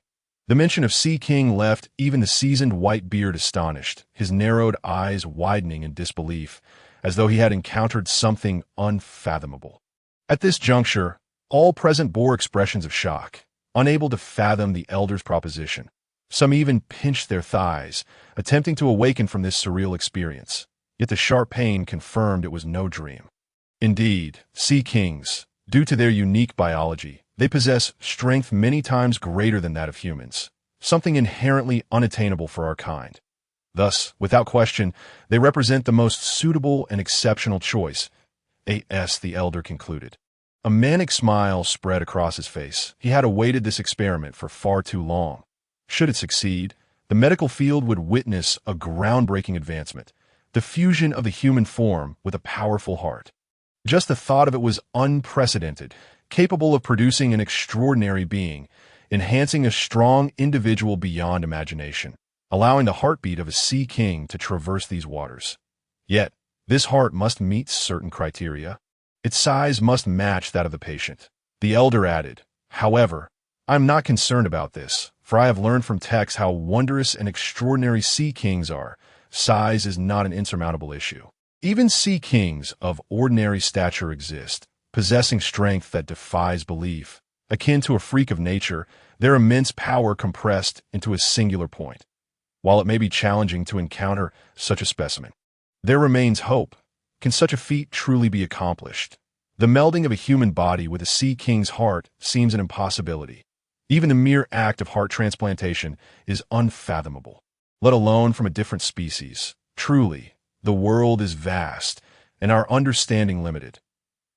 The mention of Sea King left even the seasoned Whitebeard astonished, his narrowed eyes widening in disbelief, as though he had encountered something unfathomable. At this juncture, all present bore expressions of shock, unable to fathom the elder's proposition. Some even pinched their thighs, attempting to awaken from this surreal experience. Yet the sharp pain confirmed it was no dream. Indeed, Sea Kings, due to their unique biology, they possess strength many times greater than that of humans, something inherently unattainable for our kind. Thus, without question, they represent the most suitable and exceptional choice. The elder concluded. A manic smile spread across his face. He had awaited this experiment for far too long. Should it succeed, the medical field would witness a groundbreaking advancement, the fusion of the human form with a powerful heart. Just the thought of it was unprecedented, capable of producing an extraordinary being, enhancing a strong individual beyond imagination, allowing the heartbeat of a sea king to traverse these waters. Yet, this heart must meet certain criteria. Its size must match that of the patient. The elder added, "However, I am not concerned about this, for I have learned from texts how wondrous and extraordinary sea kings are. Size is not an insurmountable issue. Even sea kings of ordinary stature exist, possessing strength that defies belief. Akin to a freak of nature, their immense power compressed into a singular point. While it may be challenging to encounter such a specimen, there remains hope. Can such a feat truly be accomplished? The melding of a human body with a sea king's heart seems an impossibility. Even the mere act of heart transplantation is unfathomable, let alone from a different species. Truly, the world is vast, and our understanding limited."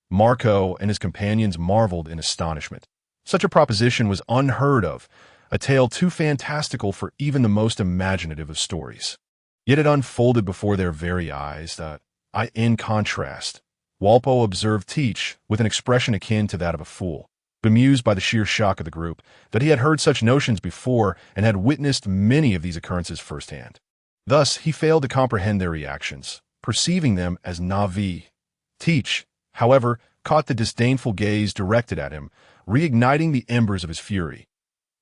Marco and his companions marveled in astonishment. Such a proposition was unheard of, a tale too fantastical for even the most imaginative of stories. Yet it unfolded before their very eyes. In contrast, Walpole observed Teach with an expression akin to that of a fool, bemused by the sheer shock of the group, that he had heard such notions before and had witnessed many of these occurrences firsthand. Thus, he failed to comprehend their reactions, perceiving them as naive. Teach, however, caught the disdainful gaze directed at him, reigniting the embers of his fury.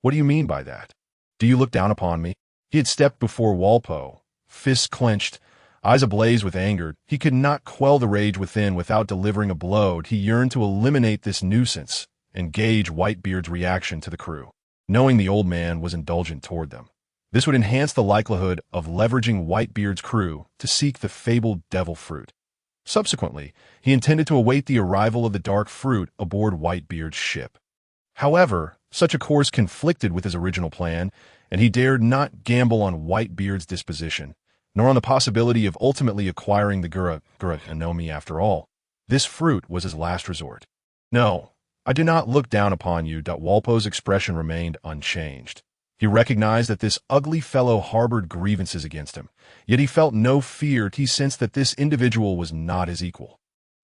"What do you mean by that? Do you look down upon me?" He had stepped before Walpole, fists clenched, eyes ablaze with anger. He could not quell the rage within without delivering a blow. He yearned to eliminate this nuisance and gauge Whitebeard's reaction to the crew, knowing the old man was indulgent toward them. This would enhance the likelihood of leveraging Whitebeard's crew to seek the fabled devil fruit. Subsequently, he intended to await the arrival of the dark fruit aboard Whitebeard's ship. However, such a course conflicted with his original plan, and he dared not gamble on Whitebeard's disposition, nor on the possibility of ultimately acquiring the Gura Anomi after all. This fruit was his last resort. "No, I do not look down upon you." Walpole's expression remained unchanged. He recognized that this ugly fellow harbored grievances against him, yet he felt no fear. He sensed that this individual was not his equal.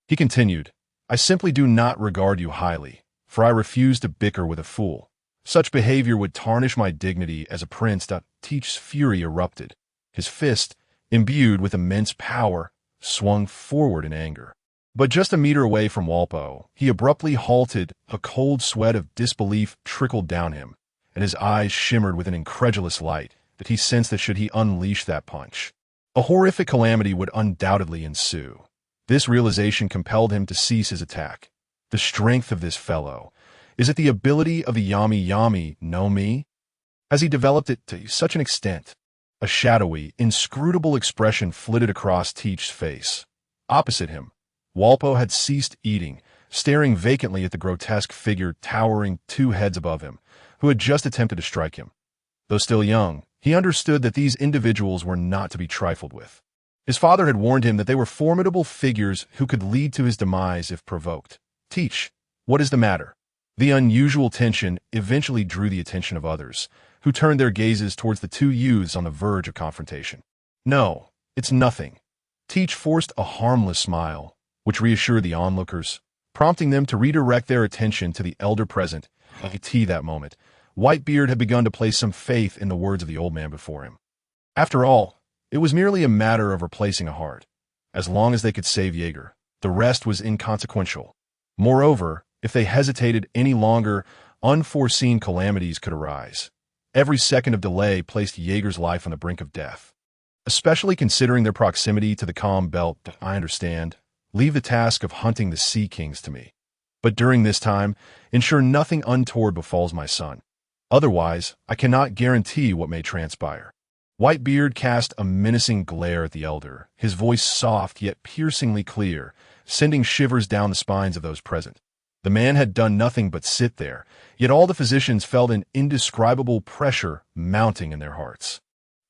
He continued, "I simply do not regard you highly, for I refuse to bicker with a fool. Such behavior would tarnish my dignity as a prince." Teach's fury erupted. His fist, imbued with immense power, swung forward in anger. But just a meter away from Walpo, he abruptly halted. A cold sweat of disbelief trickled down him, and his eyes shimmered with an incredulous light that he sensed that should he unleash that punch, a horrific calamity would undoubtedly ensue. This realization compelled him to cease his attack. The strength of this fellow. Is it the ability of the Yami Yami no Mi? Has he developed it to such an extent? A shadowy, inscrutable expression flitted across Teach's face. Opposite him, Walpo had ceased eating, staring vacantly at the grotesque figure towering 2 heads above him, who had just attempted to strike him. Though still young, he understood that these individuals were not to be trifled with. His father had warned him that they were formidable figures who could lead to his demise if provoked. Teach, what is the matter? The unusual tension eventually drew the attention of others, who turned their gazes towards the 2 youths on the verge of confrontation. No, it's nothing. Teach forced a harmless smile, which reassured the onlookers, prompting them to redirect their attention to the elder present. At that moment, Whitebeard had begun to place some faith in the words of the old man before him. After all, it was merely a matter of replacing a heart. As long as they could save Jaeger, the rest was inconsequential. Moreover, if they hesitated any longer, unforeseen calamities could arise. Every second of delay placed Jaeger's life on the brink of death. Especially considering their proximity to the calm belt, I understand. Leave the task of hunting the Sea Kings to me. But during this time, ensure nothing untoward befalls my son. Otherwise, I cannot guarantee what may transpire. Whitebeard cast a menacing glare at the elder, his voice soft yet piercingly clear, sending shivers down the spines of those present. The man had done nothing but sit there, yet all the physicians felt an indescribable pressure mounting in their hearts,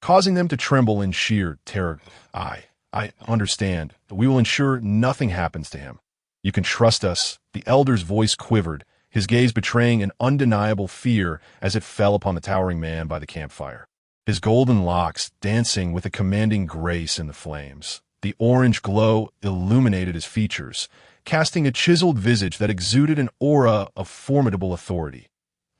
causing them to tremble in sheer terror. I understand. We will ensure nothing happens to him. You can trust us. The elder's voice quivered, his gaze betraying an undeniable fear as it fell upon the towering man by the campfire. His golden locks dancing with a commanding grace in the flames. The orange glow illuminated his features, casting a chiseled visage that exuded an aura of formidable authority.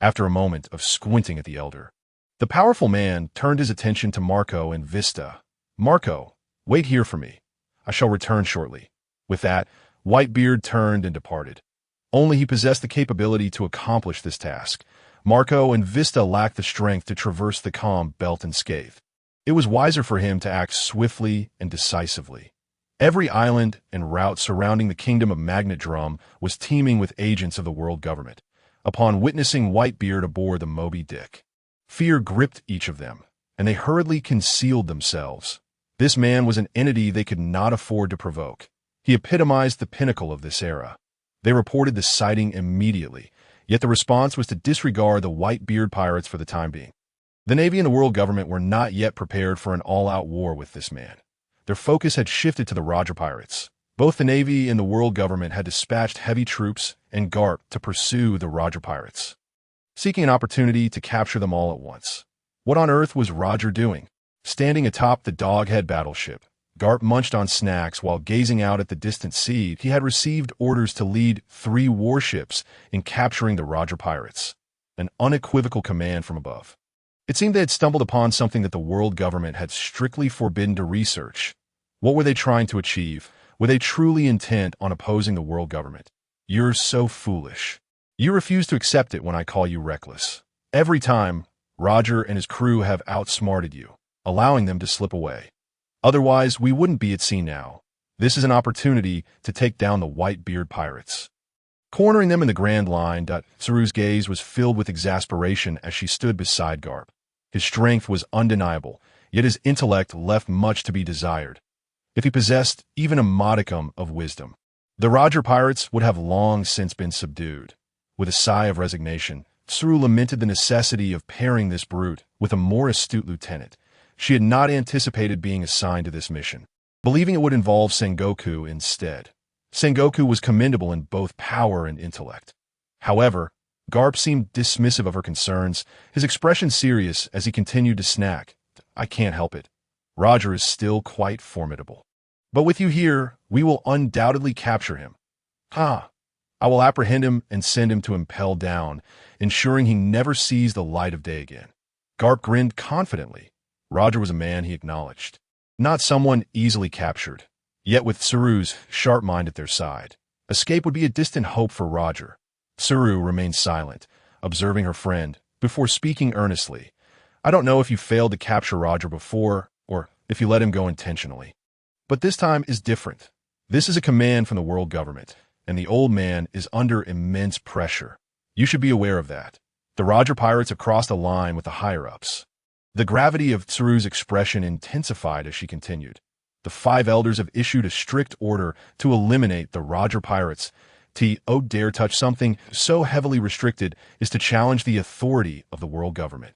After a moment of squinting at the elder, the powerful man turned his attention to Marco and Vista. Marco, wait here for me. I shall return shortly. With that, Whitebeard turned and departed. Only he possessed the capability to accomplish this task. Marco and Vista lacked the strength to traverse the calm belt unscathed. It was wiser for him to act swiftly and decisively. Every island and route surrounding the kingdom of Magnet Drum was teeming with agents of the world government. Upon witnessing Whitebeard aboard the Moby Dick, fear gripped each of them, and they hurriedly concealed themselves. This man was an entity they could not afford to provoke. He epitomized the pinnacle of this era. They reported the sighting immediately, yet the response was to disregard the Whitebeard pirates for the time being. The Navy and the world government were not yet prepared for an all-out war with this man. Their focus had shifted to the Roger pirates. Both the Navy and the world government had dispatched heavy troops and Garp to pursue the Roger pirates, seeking an opportunity to capture them all at once. What on earth was Roger doing? Standing atop the Doghead battleship, Garp munched on snacks while gazing out at the distant sea. He had received orders to lead 3 warships in capturing the Roger pirates, an unequivocal command from above. It seemed they had stumbled upon something that the world government had strictly forbidden to research. What were they trying to achieve? Were they truly intent on opposing the world government? You're so foolish. You refuse to accept it when I call you reckless. Every time, Roger and his crew have outsmarted you, allowing them to slip away. Otherwise, we wouldn't be at sea now. This is an opportunity to take down the Whitebeard pirates. Cornering them in the Grand Line, Saru's gaze was filled with exasperation as she stood beside Garp. His strength was undeniable, yet his intellect left much to be desired. If he possessed even a modicum of wisdom, the Roger pirates would have long since been subdued. With a sigh of resignation, Saru lamented the necessity of pairing this brute with a more astute lieutenant. She had not anticipated being assigned to this mission, believing it would involve Sengoku instead. Sengoku was commendable in both power and intellect. However, Garp seemed dismissive of her concerns, his expression serious as he continued to snack. I can't help it. Roger is still quite formidable. But with you here, we will undoubtedly capture him. I will apprehend him and send him to impel down, ensuring he never sees the light of day again. Garp grinned confidently. Roger was a man he acknowledged, not someone easily captured. Yet with Saru's sharp mind at their side, escape would be a distant hope for Roger. Saru remained silent, observing her friend, before speaking earnestly. I don't know if you failed to capture Roger before, or if you let him go intentionally. But this time is different. This is a command from the world government, and the old man is under immense pressure. You should be aware of that. The Roger pirates have crossed a line with the higher-ups. The gravity of Tsuru's expression intensified as she continued. The 5 elders have issued a strict order to eliminate the Roger pirates. To dare touch something so heavily restricted is to challenge the authority of the world government.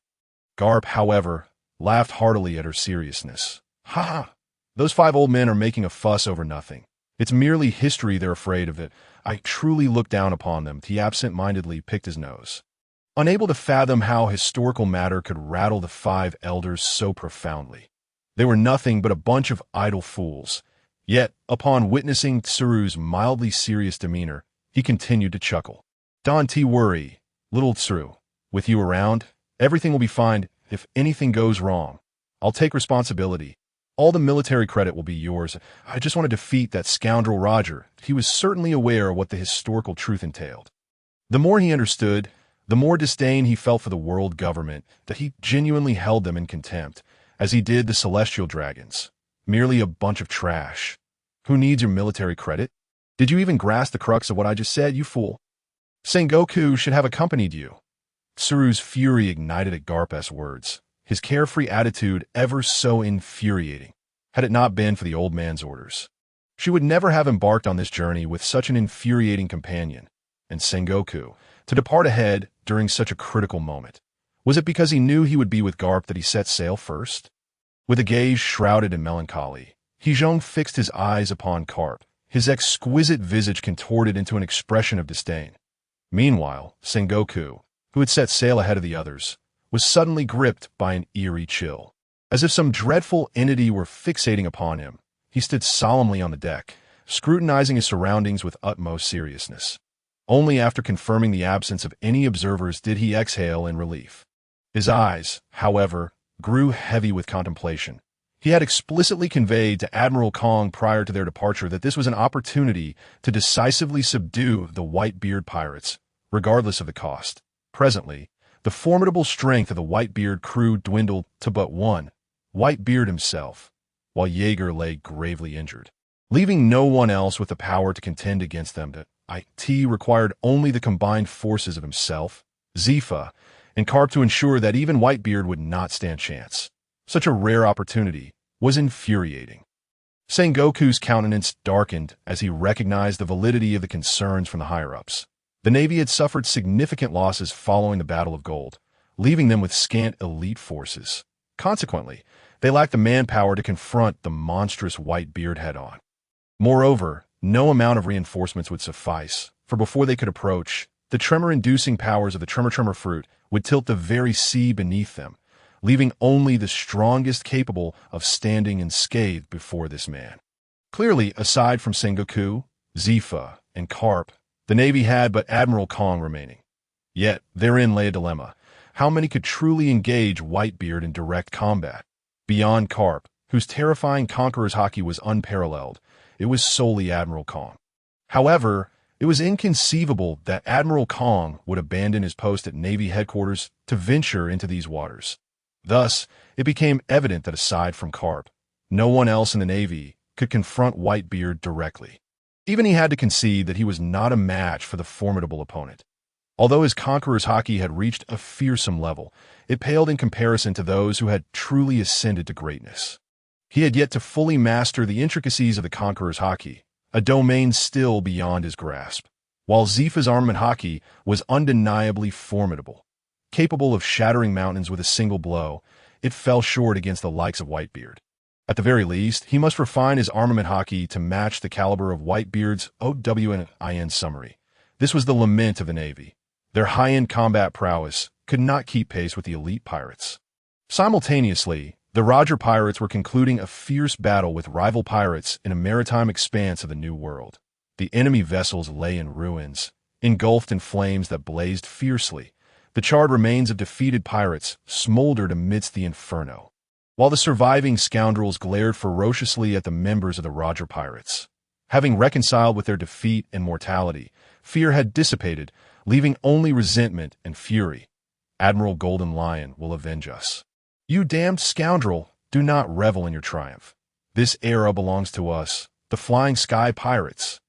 Garp, however, laughed heartily at her seriousness. Ha ha! Those 5 old men are making a fuss over nothing. It's merely history they're afraid of it. I truly look down upon them. He absent-mindedly picked his nose. Unable to fathom how historical matter could rattle the 5 elders so profoundly. They were nothing but a bunch of idle fools. Yet, upon witnessing Tsuru's mildly serious demeanor, he continued to chuckle. Don't worry, little Tsuru. With you around, everything will be fine. If anything goes wrong, I'll take responsibility. All the military credit will be yours. I just want to defeat that scoundrel Roger. He was certainly aware of what the historical truth entailed. The more he understood, the more disdain he felt for the world government, that he genuinely held them in contempt, as he did the celestial dragons. Merely a bunch of trash. Who needs your military credit? Did you even grasp the crux of what I just said, you fool? Sengoku should have accompanied you. Tsuru's fury ignited at Garp's words, his carefree attitude ever so infuriating. Had it not been for the old man's orders, she would never have embarked on this journey with such an infuriating companion. And Sengoku, to depart ahead during such a critical moment. Was it because he knew he would be with Garp that he set sail first? With a gaze shrouded in melancholy, Hijong fixed his eyes upon Garp, his exquisite visage contorted into an expression of disdain. Meanwhile, Sengoku, who had set sail ahead of the others, was suddenly gripped by an eerie chill. As if some dreadful entity were fixating upon him, he stood solemnly on the deck, scrutinizing his surroundings with utmost seriousness. Only after confirming the absence of any observers did he exhale in relief. His eyes, however, grew heavy with contemplation. He had explicitly conveyed to Admiral Kong prior to their departure that this was an opportunity to decisively subdue the Whitebeard pirates, regardless of the cost. Presently, the formidable strength of the Whitebeard crew dwindled to but one, Whitebeard himself, while Jaeger lay gravely injured. Leaving no one else with the power to contend against them, IT required only the combined forces of himself, Zifa, and Garp to ensure that even Whitebeard would not stand chance. Such a rare opportunity was infuriating. Sengoku's countenance darkened as he recognized the validity of the concerns from the higher-ups. The Navy had suffered significant losses following the Battle of Gold, leaving them with scant elite forces. Consequently, they lacked the manpower to confront the monstrous Whitebeard head-on. Moreover, no amount of reinforcements would suffice, for before they could approach, the tremor-inducing powers of the tremor fruit would tilt the very sea beneath them, leaving only the strongest capable of standing unscathed before this man. Clearly, aside from Sengoku, Zifa, and Garp, the Navy had but Admiral Kong remaining. Yet, therein lay a dilemma. How many could truly engage Whitebeard in direct combat? Beyond Garp, whose terrifying conqueror's haki was unparalleled, it was solely Admiral Kong. However, it was inconceivable that Admiral Kong would abandon his post at Navy headquarters to venture into these waters. Thus, it became evident that aside from Garp, no one else in the Navy could confront Whitebeard directly. Even he had to concede that he was not a match for the formidable opponent. Although his conqueror's haki had reached a fearsome level, it paled in comparison to those who had truly ascended to greatness. He had yet to fully master the intricacies of the conqueror's haki, a domain still beyond his grasp, while Zifa's armament haki was undeniably formidable. Capable of shattering mountains with a single blow, it fell short against the likes of Whitebeard. At the very least, he must refine his armament haki to match the caliber of Whitebeard's OWNIN summary. This was the lament of the Navy. Their high-end combat prowess could not keep pace with the elite pirates. Simultaneously, the Roger pirates were concluding a fierce battle with rival pirates in a maritime expanse of the New World. The enemy vessels lay in ruins, engulfed in flames that blazed fiercely. The charred remains of defeated pirates smoldered amidst the inferno. while the surviving scoundrels glared ferociously at the members of the Roger Pirates. Having reconciled with their defeat and mortality, fear had dissipated, leaving only resentment and fury. Admiral Golden Lion will avenge us. You damned scoundrel, do not revel in your triumph. This era belongs to us, the Flying Sky Pirates.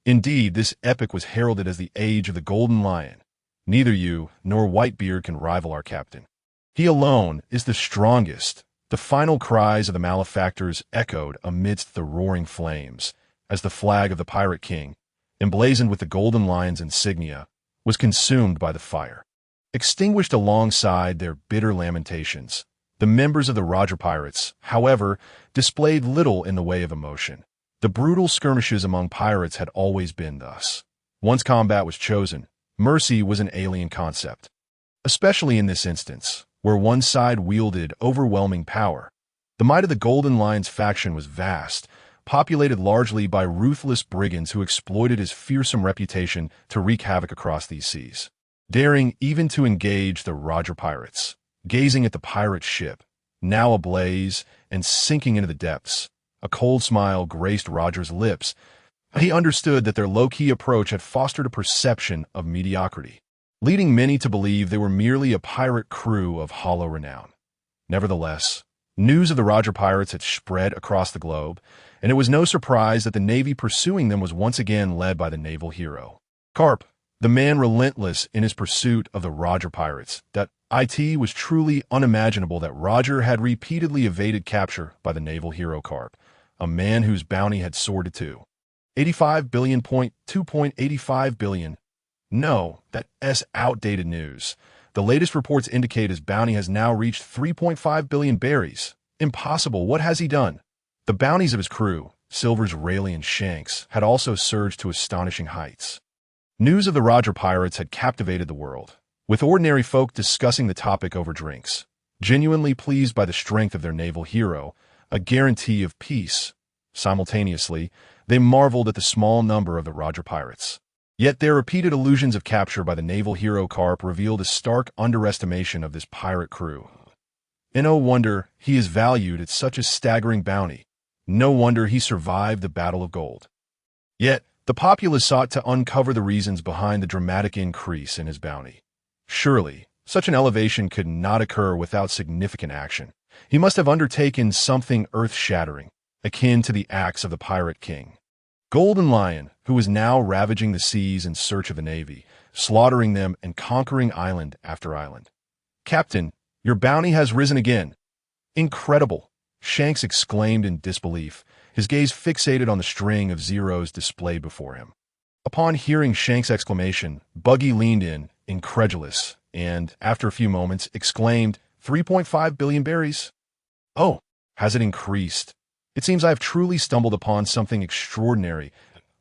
Indeed, this epic was heralded as the age of the Golden Lion. Neither you nor Whitebeard can rival our captain. He alone is the strongest. The final cries of the malefactors echoed amidst the roaring flames, as the flag of the Pirate King, emblazoned with the Golden Lion's insignia, was consumed by the fire. Extinguished alongside their bitter lamentations, the members of the Roger Pirates, however, displayed little in the way of emotion. The brutal skirmishes among pirates had always been thus. Once combat was chosen, mercy was an alien concept. Especially in this instance, where one side wielded overwhelming power. The might of the Golden Lion's faction was vast, populated largely by ruthless brigands who exploited his fearsome reputation to wreak havoc across these seas. Daring even to engage the Roger Pirates, gazing at the pirate ship, now ablaze and sinking into the depths, a cold smile graced Roger's lips. He understood that their low-key approach had fostered a perception of mediocrity, leading many to believe they were merely a pirate crew of hollow renown. Nevertheless, news of the Roger Pirates had spread across the globe, and it was no surprise that the Navy pursuing them was once again led by the naval hero, Carp, the man relentless in his pursuit of the Roger Pirates. That it was truly unimaginable that Roger had repeatedly evaded capture by the naval hero Carp, a man whose bounty had soared to 85 billion. 2.85 billion. No, that's outdated news. The latest reports indicate his bounty has now reached 3.5 billion berries. Impossible. What has he done? The bounties of his crew, Silver's Rayleigh and Shanks, had also surged to astonishing heights. News of the Roger Pirates had captivated the world, with ordinary folk discussing the topic over drinks, genuinely pleased by the strength of their naval hero, a guarantee of peace. Simultaneously, they marveled at the small number of the Roger Pirates. Yet their repeated illusions of capture by the naval hero Carp revealed a stark underestimation of this pirate crew. And no wonder he is valued at such a staggering bounty. No wonder he survived the Battle of Gold. Yet, the populace sought to uncover the reasons behind the dramatic increase in his bounty. Surely, such an elevation could not occur without significant action. He must have undertaken something earth-shattering, akin to the acts of the Pirate King. Golden Lion, who was now ravaging the seas in search of the Navy, slaughtering them and conquering island after island. Captain, your bounty has risen again. Incredible, Shanks exclaimed in disbelief, his gaze fixated on the string of zeros displayed before him. Upon hearing Shanks' exclamation, Buggy leaned in, incredulous, and, after a few moments, exclaimed, 3.5 billion berries? Oh, has it increased? It seems I have truly stumbled upon something extraordinary.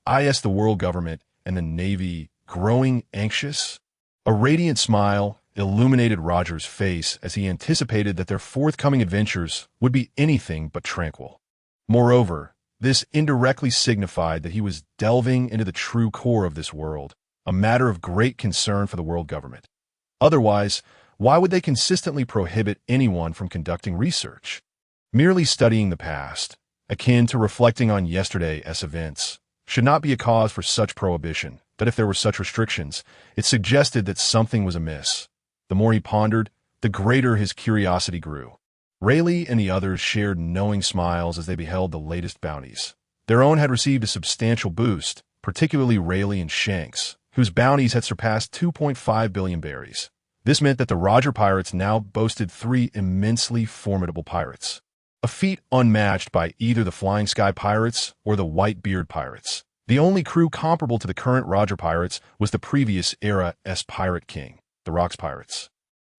Is the world government and the Navy growing anxious? A radiant smile illuminated Roger's face as he anticipated that their forthcoming adventures would be anything but tranquil. Moreover, this indirectly signified that he was delving into the true core of this world, a matter of great concern for the world government. Otherwise, why would they consistently prohibit anyone from conducting research? Merely studying the past, akin to reflecting on yesterday's events, should not be a cause for such prohibition, that if there were such restrictions, it suggested that something was amiss. The more he pondered, the greater his curiosity grew. Rayleigh and the others shared knowing smiles as they beheld the latest bounties. Their own had received a substantial boost, particularly Rayleigh and Shanks, whose bounties had surpassed 2.5 billion berries. This meant that the Roger Pirates now boasted 3 immensely formidable pirates, a feat unmatched by either the Flying Sky Pirates or the Whitebeard Pirates. The only crew comparable to the current Roger Pirates was the previous era's Pirate King, the Rocks Pirates.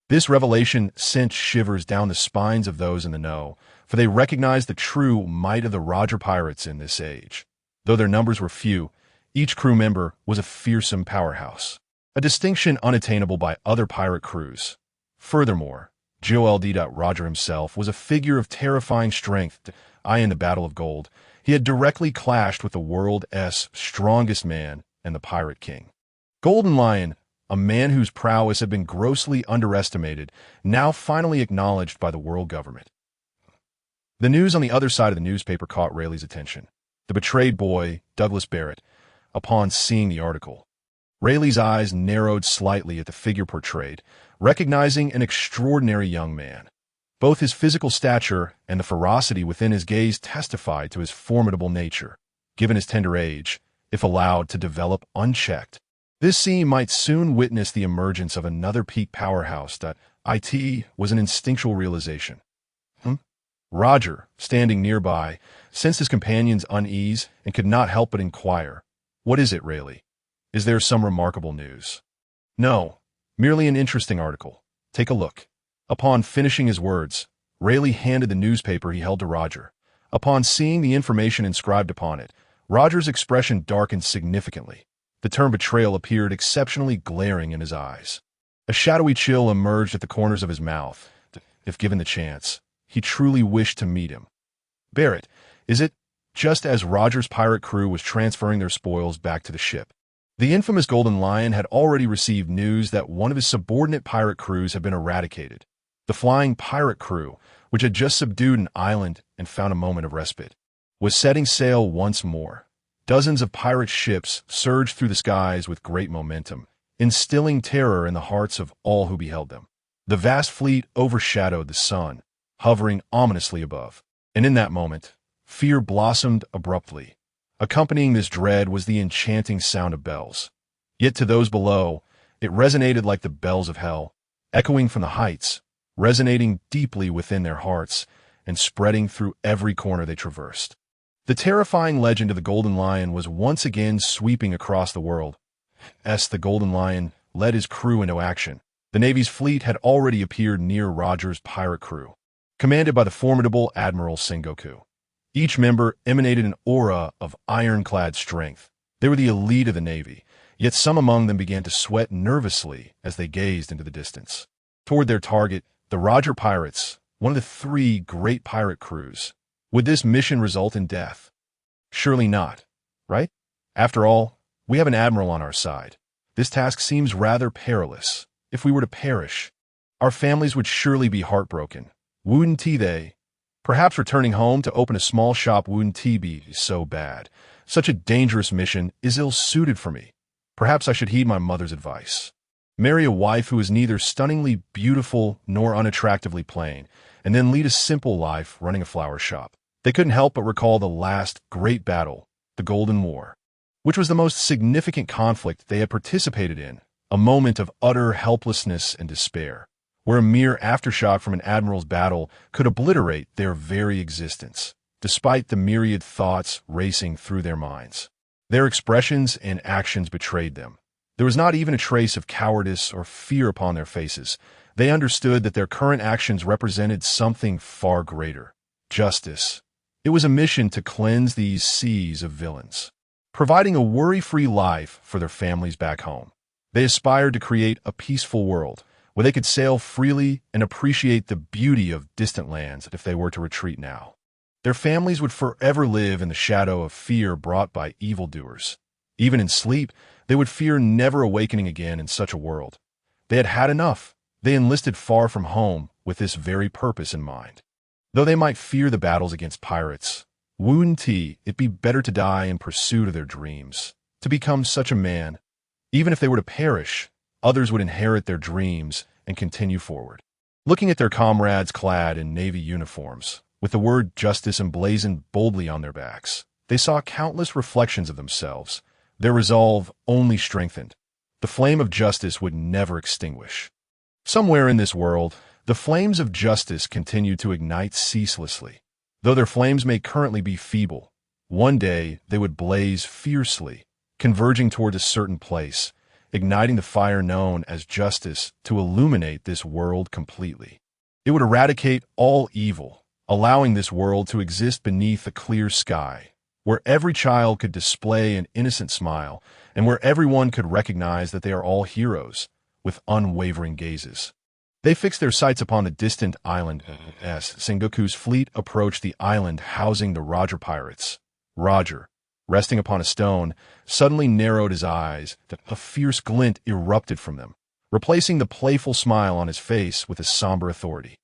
This revelation sent shivers down the spines of those in the know, for they recognized the true might of the Roger Pirates in this age. Though their numbers were few, each crew member was a fearsome powerhouse, a distinction unattainable by other pirate crews. Furthermore, Joel D. Roger himself was a figure of terrifying strength. In the Battle of Gold, he had directly clashed with the world's strongest man and the Pirate King. Golden Lion, a man whose prowess had been grossly underestimated, now finally acknowledged by the world government. The news on the other side of the newspaper caught Rayleigh's attention. The betrayed boy, Douglas Barrett, upon seeing the article. Rayleigh's eyes narrowed slightly at the figure portrayed, recognizing an extraordinary young man. Both his physical stature and the ferocity within his gaze testified to his formidable nature, given his tender age, if allowed to develop unchecked. This scene might soon witness the emergence of another peak powerhouse that it was an instinctual realization. Roger, standing nearby, sensed his companion's unease and could not help but inquire, "What is it, Rayleigh? Is there some remarkable news?" "No, merely an interesting article. Take a look." Upon finishing his words, Rayleigh handed the newspaper he held to Roger. Upon seeing the information inscribed upon it, Roger's expression darkened significantly. The term betrayal appeared exceptionally glaring in his eyes. A shadowy chill emerged at the corners of his mouth. If given the chance, he truly wished to meet him. "Barrett, is it?" Just as Roger's pirate crew was transferring their spoils back to the ship, the infamous Golden Lion had already received news that one of his subordinate pirate crews had been eradicated. The flying pirate crew, which had just subdued an island and found a moment of respite, was setting sail once more. Dozens of pirate ships surged through the skies with great momentum, instilling terror in the hearts of all who beheld them. The vast fleet overshadowed the sun, hovering ominously above. And in that moment, fear blossomed abruptly. Accompanying this dread was the enchanting sound of bells. Yet to those below, it resonated like the bells of hell, echoing from the heights, resonating deeply within their hearts, and spreading through every corner they traversed. The terrifying legend of the Golden Lion was once again sweeping across the world. As the Golden Lion led his crew into action, the Navy's fleet had already appeared near Roger's pirate crew, commanded by the formidable Admiral Sengoku. Each member emanated an aura of ironclad strength. They were the elite of the Navy, yet some among them began to sweat nervously as they gazed into the distance. Toward their target, the Roger Pirates, one of the three great pirate crews. Would this mission result in death? Surely not, right? After all, we have an admiral on our side. This task seems rather perilous. If we were to perish, our families would surely be heartbroken. Wouldn't they? Perhaps returning home to open a small shop wouldn't be so bad. Such a dangerous mission is ill-suited for me. Perhaps I should heed my mother's advice. Marry a wife who is neither stunningly beautiful nor unattractively plain, and then lead a simple life running a flower shop. They couldn't help but recall the last great battle, the Golden War, which was the most significant conflict they had participated in, a moment of utter helplessness and despair, where a mere aftershock from an admiral's battle could obliterate their very existence, despite the myriad thoughts racing through their minds. Their expressions and actions betrayed them. There was not even a trace of cowardice or fear upon their faces. They understood that their current actions represented something far greater: justice. It was a mission to cleanse these seas of villains, providing a worry-free life for their families back home. They aspired to create a peaceful world where they could sail freely and appreciate the beauty of distant lands if they were to retreat now. Their families would forever live in the shadow of fear brought by evildoers. Even in sleep, they would fear never awakening again in such a world. They had had enough. They enlisted far from home with this very purpose in mind. Though they might fear the battles against pirates, wouldn't it be better to die in pursuit of their dreams, to become such a man? Even if they were to perish, others would inherit their dreams and continue forward. Looking at their comrades clad in Navy uniforms, with the word justice emblazoned boldly on their backs, they saw countless reflections of themselves. Their resolve only strengthened. The flame of justice would never extinguish. Somewhere in this world, the flames of justice continue to ignite ceaselessly. Though their flames may currently be feeble, one day they would blaze fiercely, converging toward a certain place, igniting the fire known as justice to illuminate this world completely. It would eradicate all evil, allowing this world to exist beneath a clear sky, where every child could display an innocent smile, and where everyone could recognize that they are all heroes, with unwavering gazes. They fixed their sights upon the distant island as Sengoku's fleet approached the island housing the Roger Pirates. Roger, resting upon a stone, suddenly narrowed his eyes. A fierce glint erupted from them, replacing the playful smile on his face with a somber authority.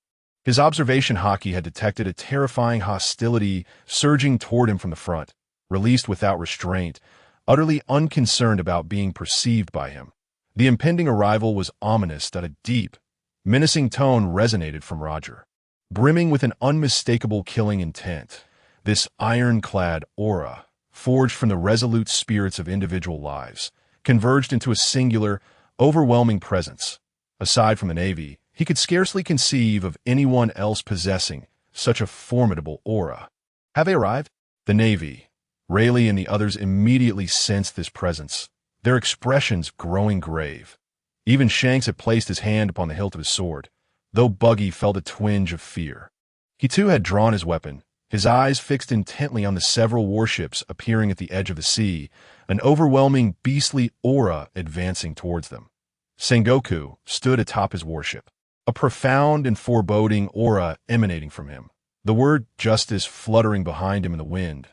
His observation hockey had detected a terrifying hostility surging toward him from the front, released without restraint, utterly unconcerned about being perceived by him. The impending arrival was ominous that a deep, menacing tone resonated from Roger. Brimming with an unmistakable killing intent, this ironclad aura, forged from the resolute spirits of individual lives, converged into a singular, overwhelming presence. Aside from the Navy, he could scarcely conceive of anyone else possessing such a formidable aura. Have they arrived? The Navy, Rayleigh and the others immediately sensed this presence, their expressions growing grave. Even Shanks had placed his hand upon the hilt of his sword, though Buggy felt a twinge of fear. He too had drawn his weapon, his eyes fixed intently on the several warships appearing at the edge of the sea, an overwhelming beastly aura advancing towards them. Sengoku stood atop his warship, a profound and foreboding aura emanating from him, the word justice fluttering behind him in the wind.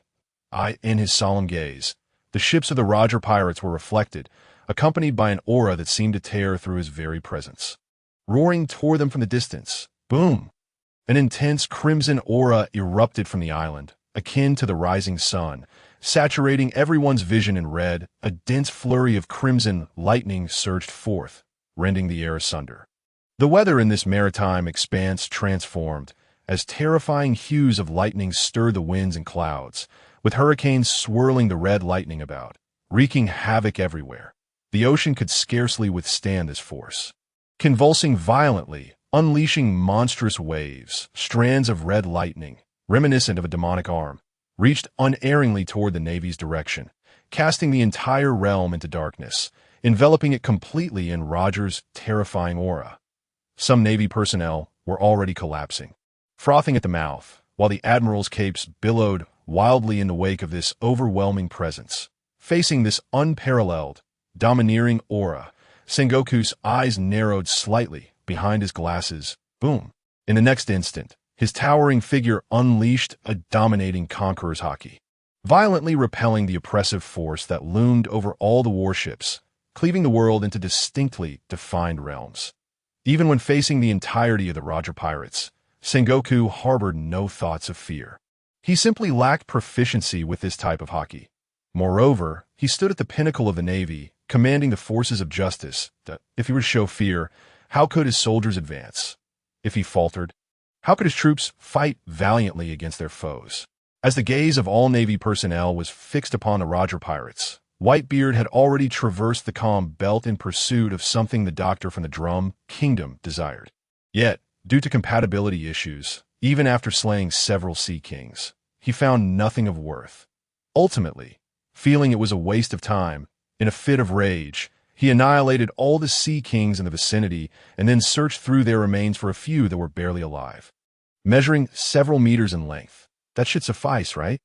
In his solemn gaze, the ships of the Roger pirates were reflected, accompanied by an aura that seemed to tear through his very presence. Roaring toward them from the distance, boom! An intense crimson aura erupted from the island, akin to the rising sun, saturating everyone's vision in red. A dense flurry of crimson lightning surged forth, rending the air asunder. The weather in this maritime expanse transformed, as terrifying hues of lightning stirred the winds and clouds, with hurricanes swirling the red lightning about, wreaking havoc everywhere. The ocean could scarcely withstand this force. Convulsing violently, unleashing monstrous waves, strands of red lightning, reminiscent of a demonic arm, reached unerringly toward the Navy's direction, casting the entire realm into darkness, enveloping it completely in Roger's terrifying aura. Some Navy personnel were already collapsing, frothing at the mouth, while the Admiral's capes billowed wildly in the wake of this overwhelming presence. Facing this unparalleled, domineering aura, Sengoku's eyes narrowed slightly behind his glasses. Boom! In the next instant, his towering figure unleashed a dominating conqueror's haki, violently repelling the oppressive force that loomed over all the warships, cleaving the world into distinctly defined realms. Even when facing the entirety of the Roger pirates, Sengoku harbored no thoughts of fear. He simply lacked proficiency with this type of haki. Moreover, he stood at the pinnacle of the Navy, commanding the forces of justice. If he were to show fear, how could his soldiers advance? If he faltered, how could his troops fight valiantly against their foes? As the gaze of all Navy personnel was fixed upon the Roger pirates, Whitebeard had already traversed the calm belt in pursuit of something the doctor from the Drum Kingdom desired. Yet, due to compatibility issues, even after slaying several Sea Kings, he found nothing of worth. Ultimately, feeling it was a waste of time, in a fit of rage, he annihilated all the Sea Kings in the vicinity and then searched through their remains for a few that were barely alive. Measuring several meters in length, that should suffice, right?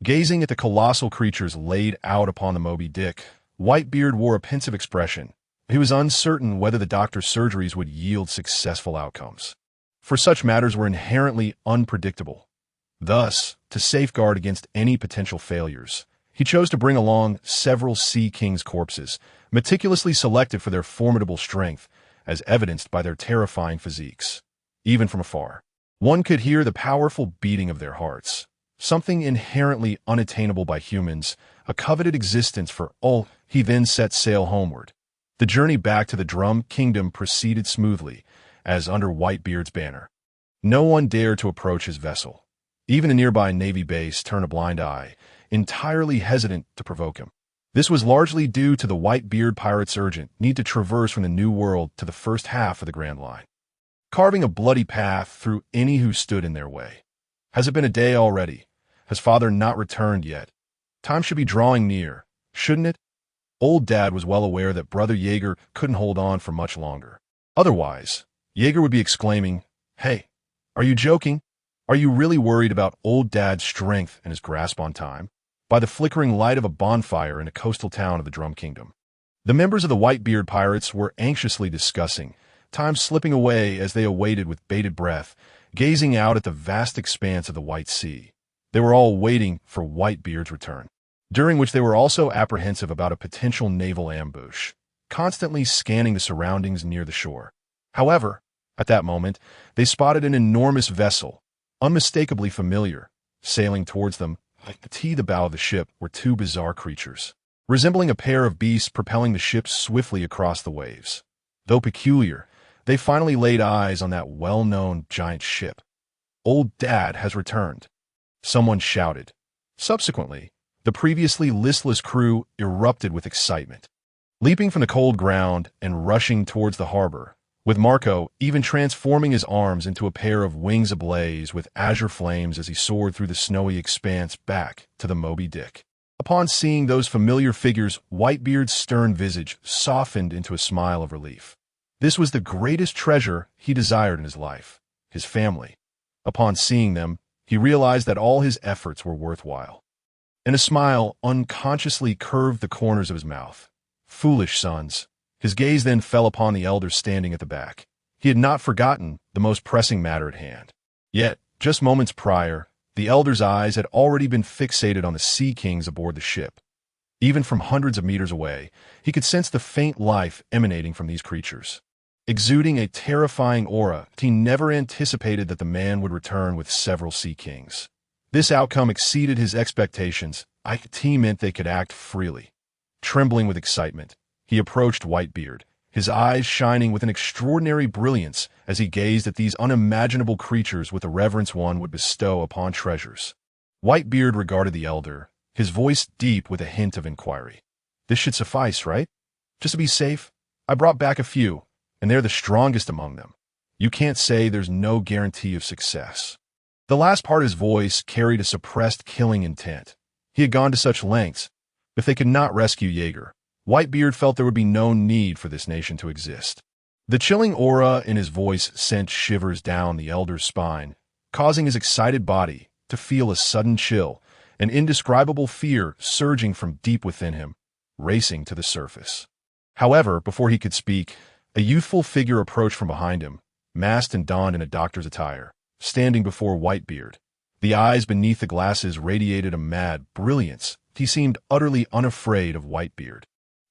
Gazing at the colossal creatures laid out upon the Moby Dick, Whitebeard wore a pensive expression. He was uncertain whether the doctor's surgeries would yield successful outcomes, for such matters were inherently unpredictable. Thus, to safeguard against any potential failures, he chose to bring along several Sea Kings' corpses, meticulously selected for their formidable strength, as evidenced by their terrifying physiques. Even from afar, one could hear the powerful beating of their hearts, something inherently unattainable by humans, a coveted existence for all. He then set sail homeward. The journey back to the Drum Kingdom proceeded smoothly, as under Whitebeard's banner. No one dared to approach his vessel. Even the nearby Navy base turned a blind eye, entirely hesitant to provoke him. This was largely due to the Whitebeard pirates' urgent need to traverse from the New World to the first half of the Grand Line, carving a bloody path through any who stood in their way. Has it been a day already? Has father not returned yet? Time should be drawing near, shouldn't it? Old Dad was well aware that Brother Jaeger couldn't hold on for much longer. Otherwise, Jaeger would be exclaiming, "Hey, are you joking? Are you really worried about Old Dad's strength and his grasp on time?" By the flickering light of a bonfire in a coastal town of the Drum Kingdom, the members of the Whitebeard pirates were anxiously discussing, time slipping away as they awaited with bated breath, gazing out at the vast expanse of the White Sea. They were all waiting for Whitebeard's return, during which they were also apprehensive about a potential naval ambush, constantly scanning the surroundings near the shore. However, At that moment, they spotted an enormous vessel, unmistakably familiar, sailing towards them. At the bow of the ship were two bizarre creatures, resembling a pair of beasts propelling the ship swiftly across the waves. Though peculiar, they finally laid eyes on that well-known giant ship. "Old Dad has returned," someone shouted. Subsequently, the previously listless crew erupted with excitement, leaping from the cold ground and rushing towards the harbor, with Marco even transforming his arms into a pair of wings ablaze with azure flames as he soared through the snowy expanse back to the Moby Dick. Upon seeing those familiar figures, Whitebeard's stern visage softened into a smile of relief. This was the greatest treasure he desired in his life, his family. Upon seeing them, he realized that all his efforts were worthwhile. And a smile unconsciously curved the corners of his mouth. Foolish sons. His gaze then fell upon the elders standing at the back. He had not forgotten the most pressing matter at hand. Yet, just moments prior, the elders' eyes had already been fixated on the sea kings aboard the ship. Even from hundreds of meters away, he could sense the faint life emanating from these creatures. Exuding a terrifying aura, he never anticipated that the man would return with several sea kings. This outcome exceeded his expectations. It meant they could act freely. Trembling with excitement, he approached Whitebeard, his eyes shining with an extraordinary brilliance as he gazed at these unimaginable creatures with the reverence one would bestow upon treasures. Whitebeard regarded the elder, his voice deep with a hint of inquiry. "This should suffice, right? Just to be safe, I brought back a few, and they're the strongest among them. You can't say there's no guarantee of success." The last part of his voice carried a suppressed killing intent. He had gone to such lengths. If they could not rescue Jaeger, Whitebeard felt there would be no need for this nation to exist. The chilling aura in his voice sent shivers down the elder's spine, causing his excited body to feel a sudden chill, an indescribable fear surging from deep within him, racing to the surface. However, before he could speak, a youthful figure approached from behind him, masked and donned in a doctor's attire, standing before Whitebeard. The eyes beneath the glasses radiated a mad brilliance. He seemed utterly unafraid of Whitebeard,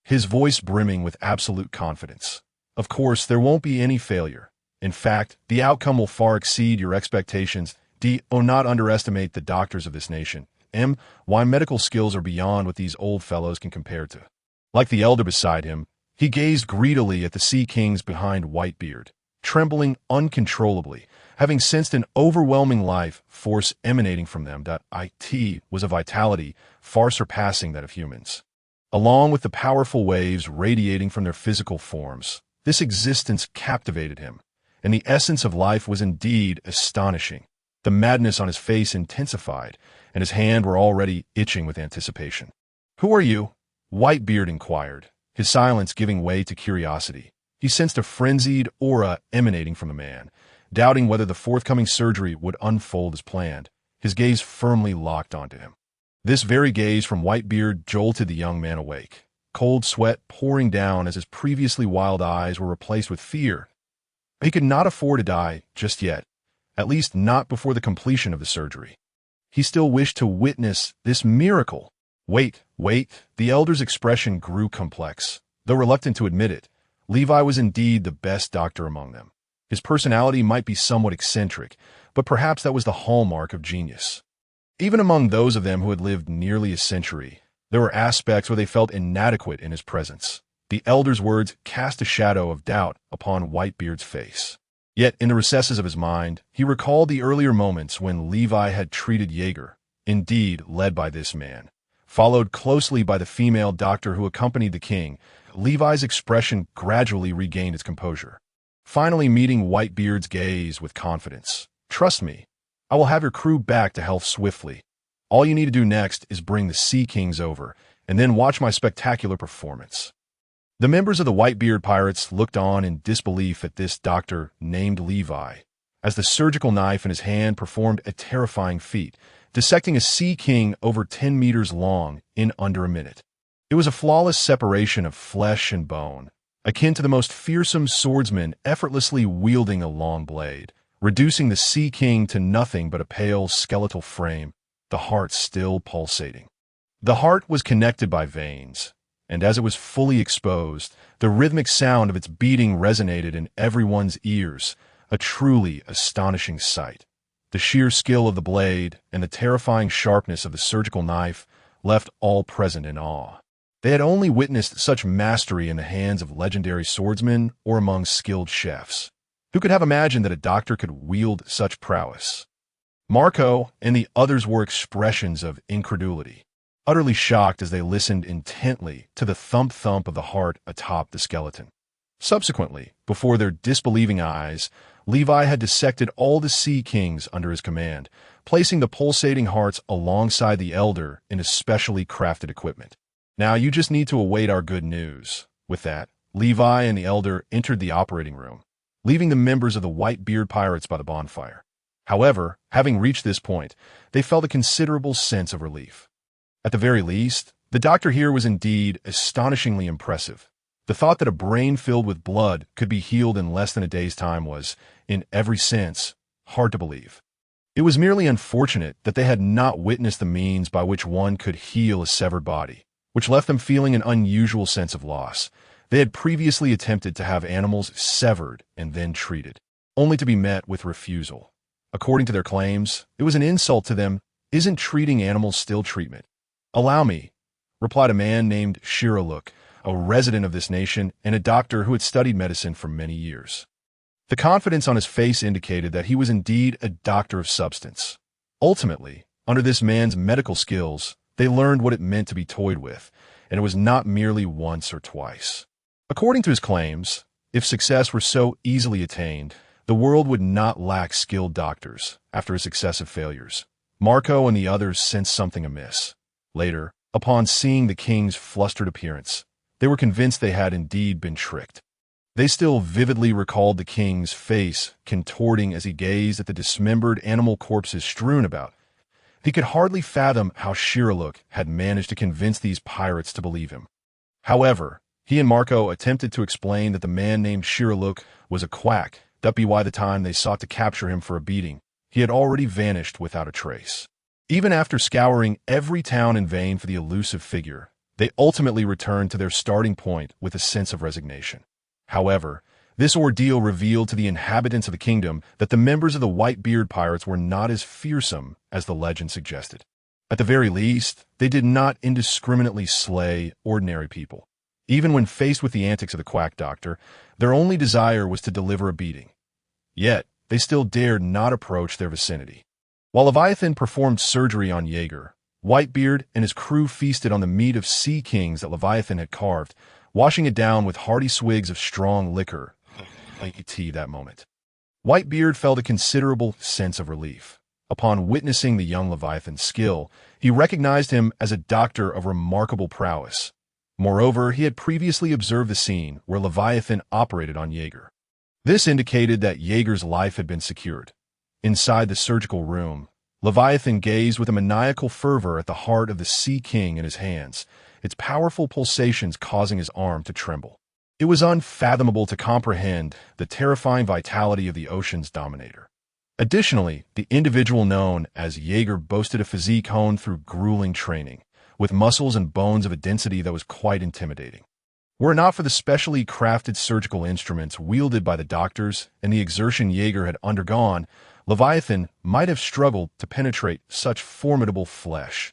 his voice brimming with absolute confidence. "Of course, there won't be any failure. In fact, the outcome will far exceed your expectations. Do not underestimate the doctors of this nation. Why medical skills are beyond what these old fellows can compare to." Like the elder beside him, he gazed greedily at the sea kings behind Whitebeard, trembling uncontrollably, having sensed an overwhelming life force emanating from them. It was a vitality far surpassing that of humans. Along with the powerful waves radiating from their physical forms, this existence captivated him, and the essence of life was indeed astonishing. The madness on his face intensified, and his hands were already itching with anticipation. "Who are you?" Whitebeard inquired, his silence giving way to curiosity. He sensed a frenzied aura emanating from the man, doubting whether the forthcoming surgery would unfold as planned, his gaze firmly locked onto him. This very gaze from Whitebeard jolted the young man awake, cold sweat pouring down as his previously wild eyes were replaced with fear. He could not afford to die just yet, at least not before the completion of the surgery. He still wished to witness this miracle. Wait. The elder's expression grew complex. Though reluctant to admit it, Levi was indeed the best doctor among them. His personality might be somewhat eccentric, but perhaps that was the hallmark of genius. Even among those of them who had lived nearly a century, there were aspects where they felt inadequate in his presence. The elder's words cast a shadow of doubt upon Whitebeard's face. Yet, in the recesses of his mind, he recalled the earlier moments when Levi had treated Jaeger, indeed led by this man. Followed closely by the female doctor who accompanied the king, Levi's expression gradually regained its composure, finally meeting Whitebeard's gaze with confidence. "Trust me, I will have your crew back to health swiftly. All you need to do next is bring the Sea Kings over, and then watch my spectacular performance." The members of the Whitebeard pirates looked on in disbelief at this doctor named Levi, as the surgical knife in his hand performed a terrifying feat, dissecting a sea king over 10 meters long in under a minute. It was a flawless separation of flesh and bone, akin to the most fearsome swordsman effortlessly wielding a long blade, reducing the sea king to nothing but a pale skeletal frame, the heart still pulsating. The heart was connected by veins, and as it was fully exposed, the rhythmic sound of its beating resonated in everyone's ears, a truly astonishing sight. The sheer skill of the blade and the terrifying sharpness of the surgical knife left all present in awe. They had only witnessed such mastery in the hands of legendary swordsmen or among skilled chefs. Who could have imagined that a doctor could wield such prowess? Marco and the others were expressions of incredulity, utterly shocked as they listened intently to the thump-thump of the heart atop the skeleton. Subsequently, before their disbelieving eyes, Levi had dissected all the sea kings under his command, placing the pulsating hearts alongside the elder in a specially crafted equipment. Now you just need to await our good news. With that, Levi and the elder entered the operating room, leaving the members of the Whitebeard pirates by the bonfire. However, having reached this point, they felt a considerable sense of relief. At the very least, the doctor here was indeed astonishingly impressive. The thought that a brain filled with blood could be healed in less than a day's time was, in every sense, hard to believe. It was merely unfortunate that they had not witnessed the means by which one could heal a severed body, which left them feeling an unusual sense of loss. They had previously attempted to have animals severed and then treated, only to be met with refusal. According to their claims, it was an insult to them. Isn't treating animals still treatment? Allow me, replied a man named Shiraluk, a resident of this nation and a doctor who had studied medicine for many years. The confidence on his face indicated that he was indeed a doctor of substance. Ultimately, under this man's medical skills, they learned what it meant to be toyed with, and it was not merely once or twice. According to his claims, if success were so easily attained, the world would not lack skilled doctors after his successive failures. Marco and the others sensed something amiss. Later, upon seeing the king's flustered appearance, they were convinced they had indeed been tricked. They still vividly recalled the king's face contorting as he gazed at the dismembered animal corpses strewn about. He could hardly fathom how Shiraluk had managed to convince these pirates to believe him. However, he and Marco attempted to explain that the man named Shiraluk was a quack, that by the time they sought to capture him for a beating, he had already vanished without a trace. Even after scouring every town in vain for the elusive figure, they ultimately returned to their starting point with a sense of resignation. However, this ordeal revealed to the inhabitants of the kingdom that the members of the Whitebeard pirates were not as fearsome as the legend suggested. At the very least, they did not indiscriminately slay ordinary people. Even when faced with the antics of the quack doctor, their only desire was to deliver a beating. Yet, they still dared not approach their vicinity. While Leviathan performed surgery on Jaeger, Whitebeard and his crew feasted on the meat of sea kings that Leviathan had carved, washing it down with hearty swigs of strong liquor. Tea that moment. Whitebeard felt a considerable sense of relief. Upon witnessing the young Leviathan's skill, he recognized him as a doctor of remarkable prowess. Moreover, he had previously observed the scene where Leviathan operated on Jaeger. This indicated that Jaeger's life had been secured. Inside the surgical room, Leviathan gazed with a maniacal fervor at the heart of the Sea King in his hands, its powerful pulsations causing his arm to tremble. It was unfathomable to comprehend the terrifying vitality of the ocean's dominator. Additionally, the individual known as Jaeger boasted a physique honed through grueling training, with muscles and bones of a density that was quite intimidating. Were it not for the specially crafted surgical instruments wielded by the doctors and the exertion Jaeger had undergone, Leviathan might have struggled to penetrate such formidable flesh.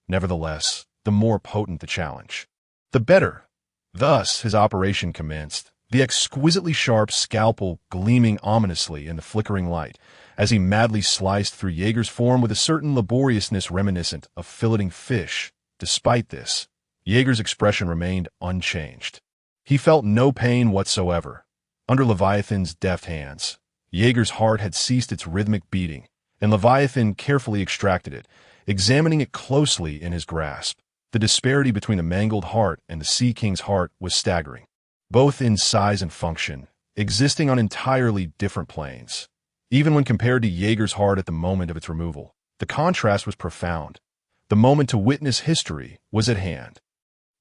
Nevertheless, the more potent the challenge, the better. Thus, his operation commenced, the exquisitely sharp scalpel gleaming ominously in the flickering light, as he madly sliced through Jaeger's form with a certain laboriousness reminiscent of filleting fish. Despite this, Jaeger's expression remained unchanged. He felt no pain whatsoever. Under Leviathan's deft hands, Jaeger's heart had ceased its rhythmic beating, and Leviathan carefully extracted it, examining it closely in his grasp. The disparity between the mangled heart and the Sea King's heart was staggering, both in size and function, existing on entirely different planes. Even when compared to Jaeger's heart at the moment of its removal, the contrast was profound. The moment to witness history was at hand.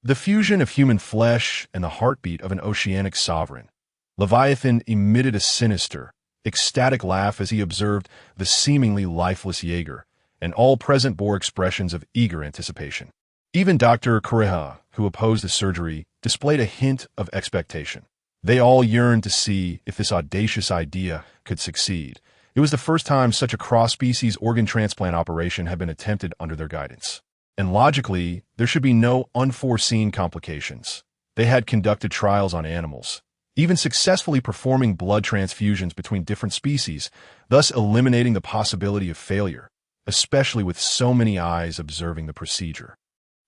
The fusion of human flesh and the heartbeat of an oceanic sovereign. Leviathan emitted a sinister, ecstatic laugh as he observed the seemingly lifeless Jaeger, and all present bore expressions of eager anticipation. Even Dr. Kureha, who opposed the surgery, displayed a hint of expectation. They all yearned to see if this audacious idea could succeed. It was the first time such a cross-species organ transplant operation had been attempted under their guidance. And logically, there should be no unforeseen complications. They had conducted trials on animals, even successfully performing blood transfusions between different species, thus eliminating the possibility of failure, especially with so many eyes observing the procedure.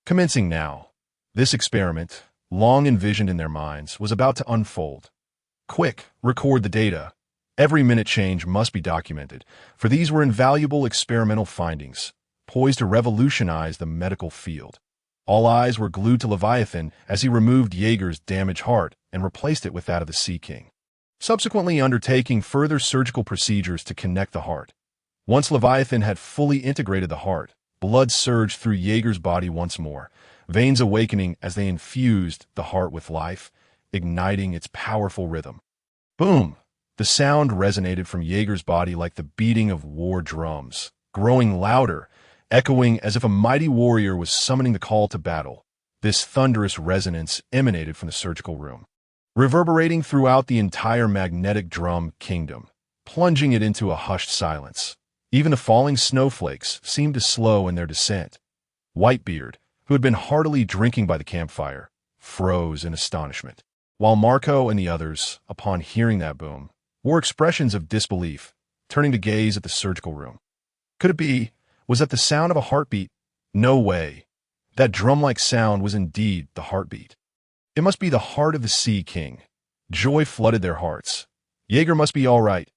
Commencing now, this experiment, long envisioned in their minds, was about to unfold. Quick, record the data. Every minute change must be documented, for these were invaluable experimental findings, poised to revolutionize the medical field. All eyes were glued to Leviathan as he removed Jaeger's damaged heart and replaced it with that of the Sea King, subsequently undertaking further surgical procedures to connect the heart. Once Leviathan had fully integrated the heart, blood surged through Jaeger's body once more, veins awakening as they infused the heart with life, igniting its powerful rhythm. Boom! The sound resonated from Jaeger's body like the beating of war drums, growing louder, echoing as if a mighty warrior was summoning the call to battle. This thunderous resonance emanated from the surgical room, reverberating throughout the entire magnetic drum kingdom, plunging it into a hushed silence. Even the falling snowflakes seemed to slow in their descent. Whitebeard, who had been heartily drinking by the campfire, froze in astonishment, while Marco and the others, upon hearing that boom, wore expressions of disbelief, turning to gaze at the surgical room. Could it be? Was that the sound of a heartbeat? No way. That drum-like sound was indeed the heartbeat. It must be the heart of the Sea King. Joy flooded their hearts. Jaeger must be all right.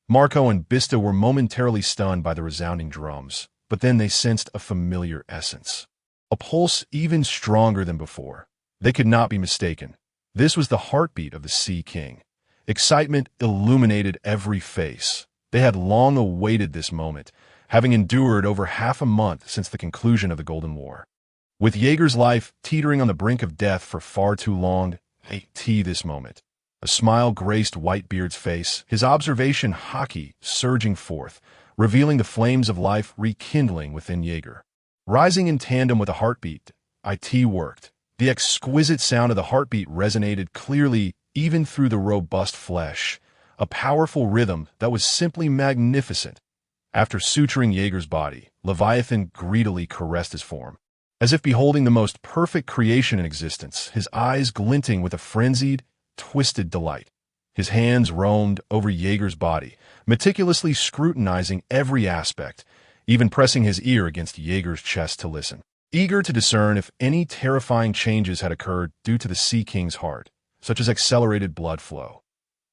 Marco and Bista were momentarily stunned by the resounding drums, but then they sensed a familiar essence. A pulse even stronger than before. They could not be mistaken. This was the heartbeat of the Sea King. Excitement illuminated every face. They had long awaited this moment, having endured over half a month since the conclusion of the Golden War. With Jaeger's life teetering on the brink of death for far too long, this moment. A smile graced Whitebeard's face, his observation hockey surging forth, revealing the flames of life rekindling within Jaeger. Rising in tandem with a heartbeat, it worked. The exquisite sound of the heartbeat resonated clearly even through the robust flesh, a powerful rhythm that was simply magnificent. After suturing Jaeger's body, Leviathan greedily caressed his form, as if beholding the most perfect creation in existence, his eyes glinting with a frenzied, twisted delight. His hands roamed over Jaeger's body, meticulously scrutinizing every aspect, even pressing his ear against Jaeger's chest to listen, eager to discern if any terrifying changes had occurred due to the Sea King's heart, such as accelerated blood flow.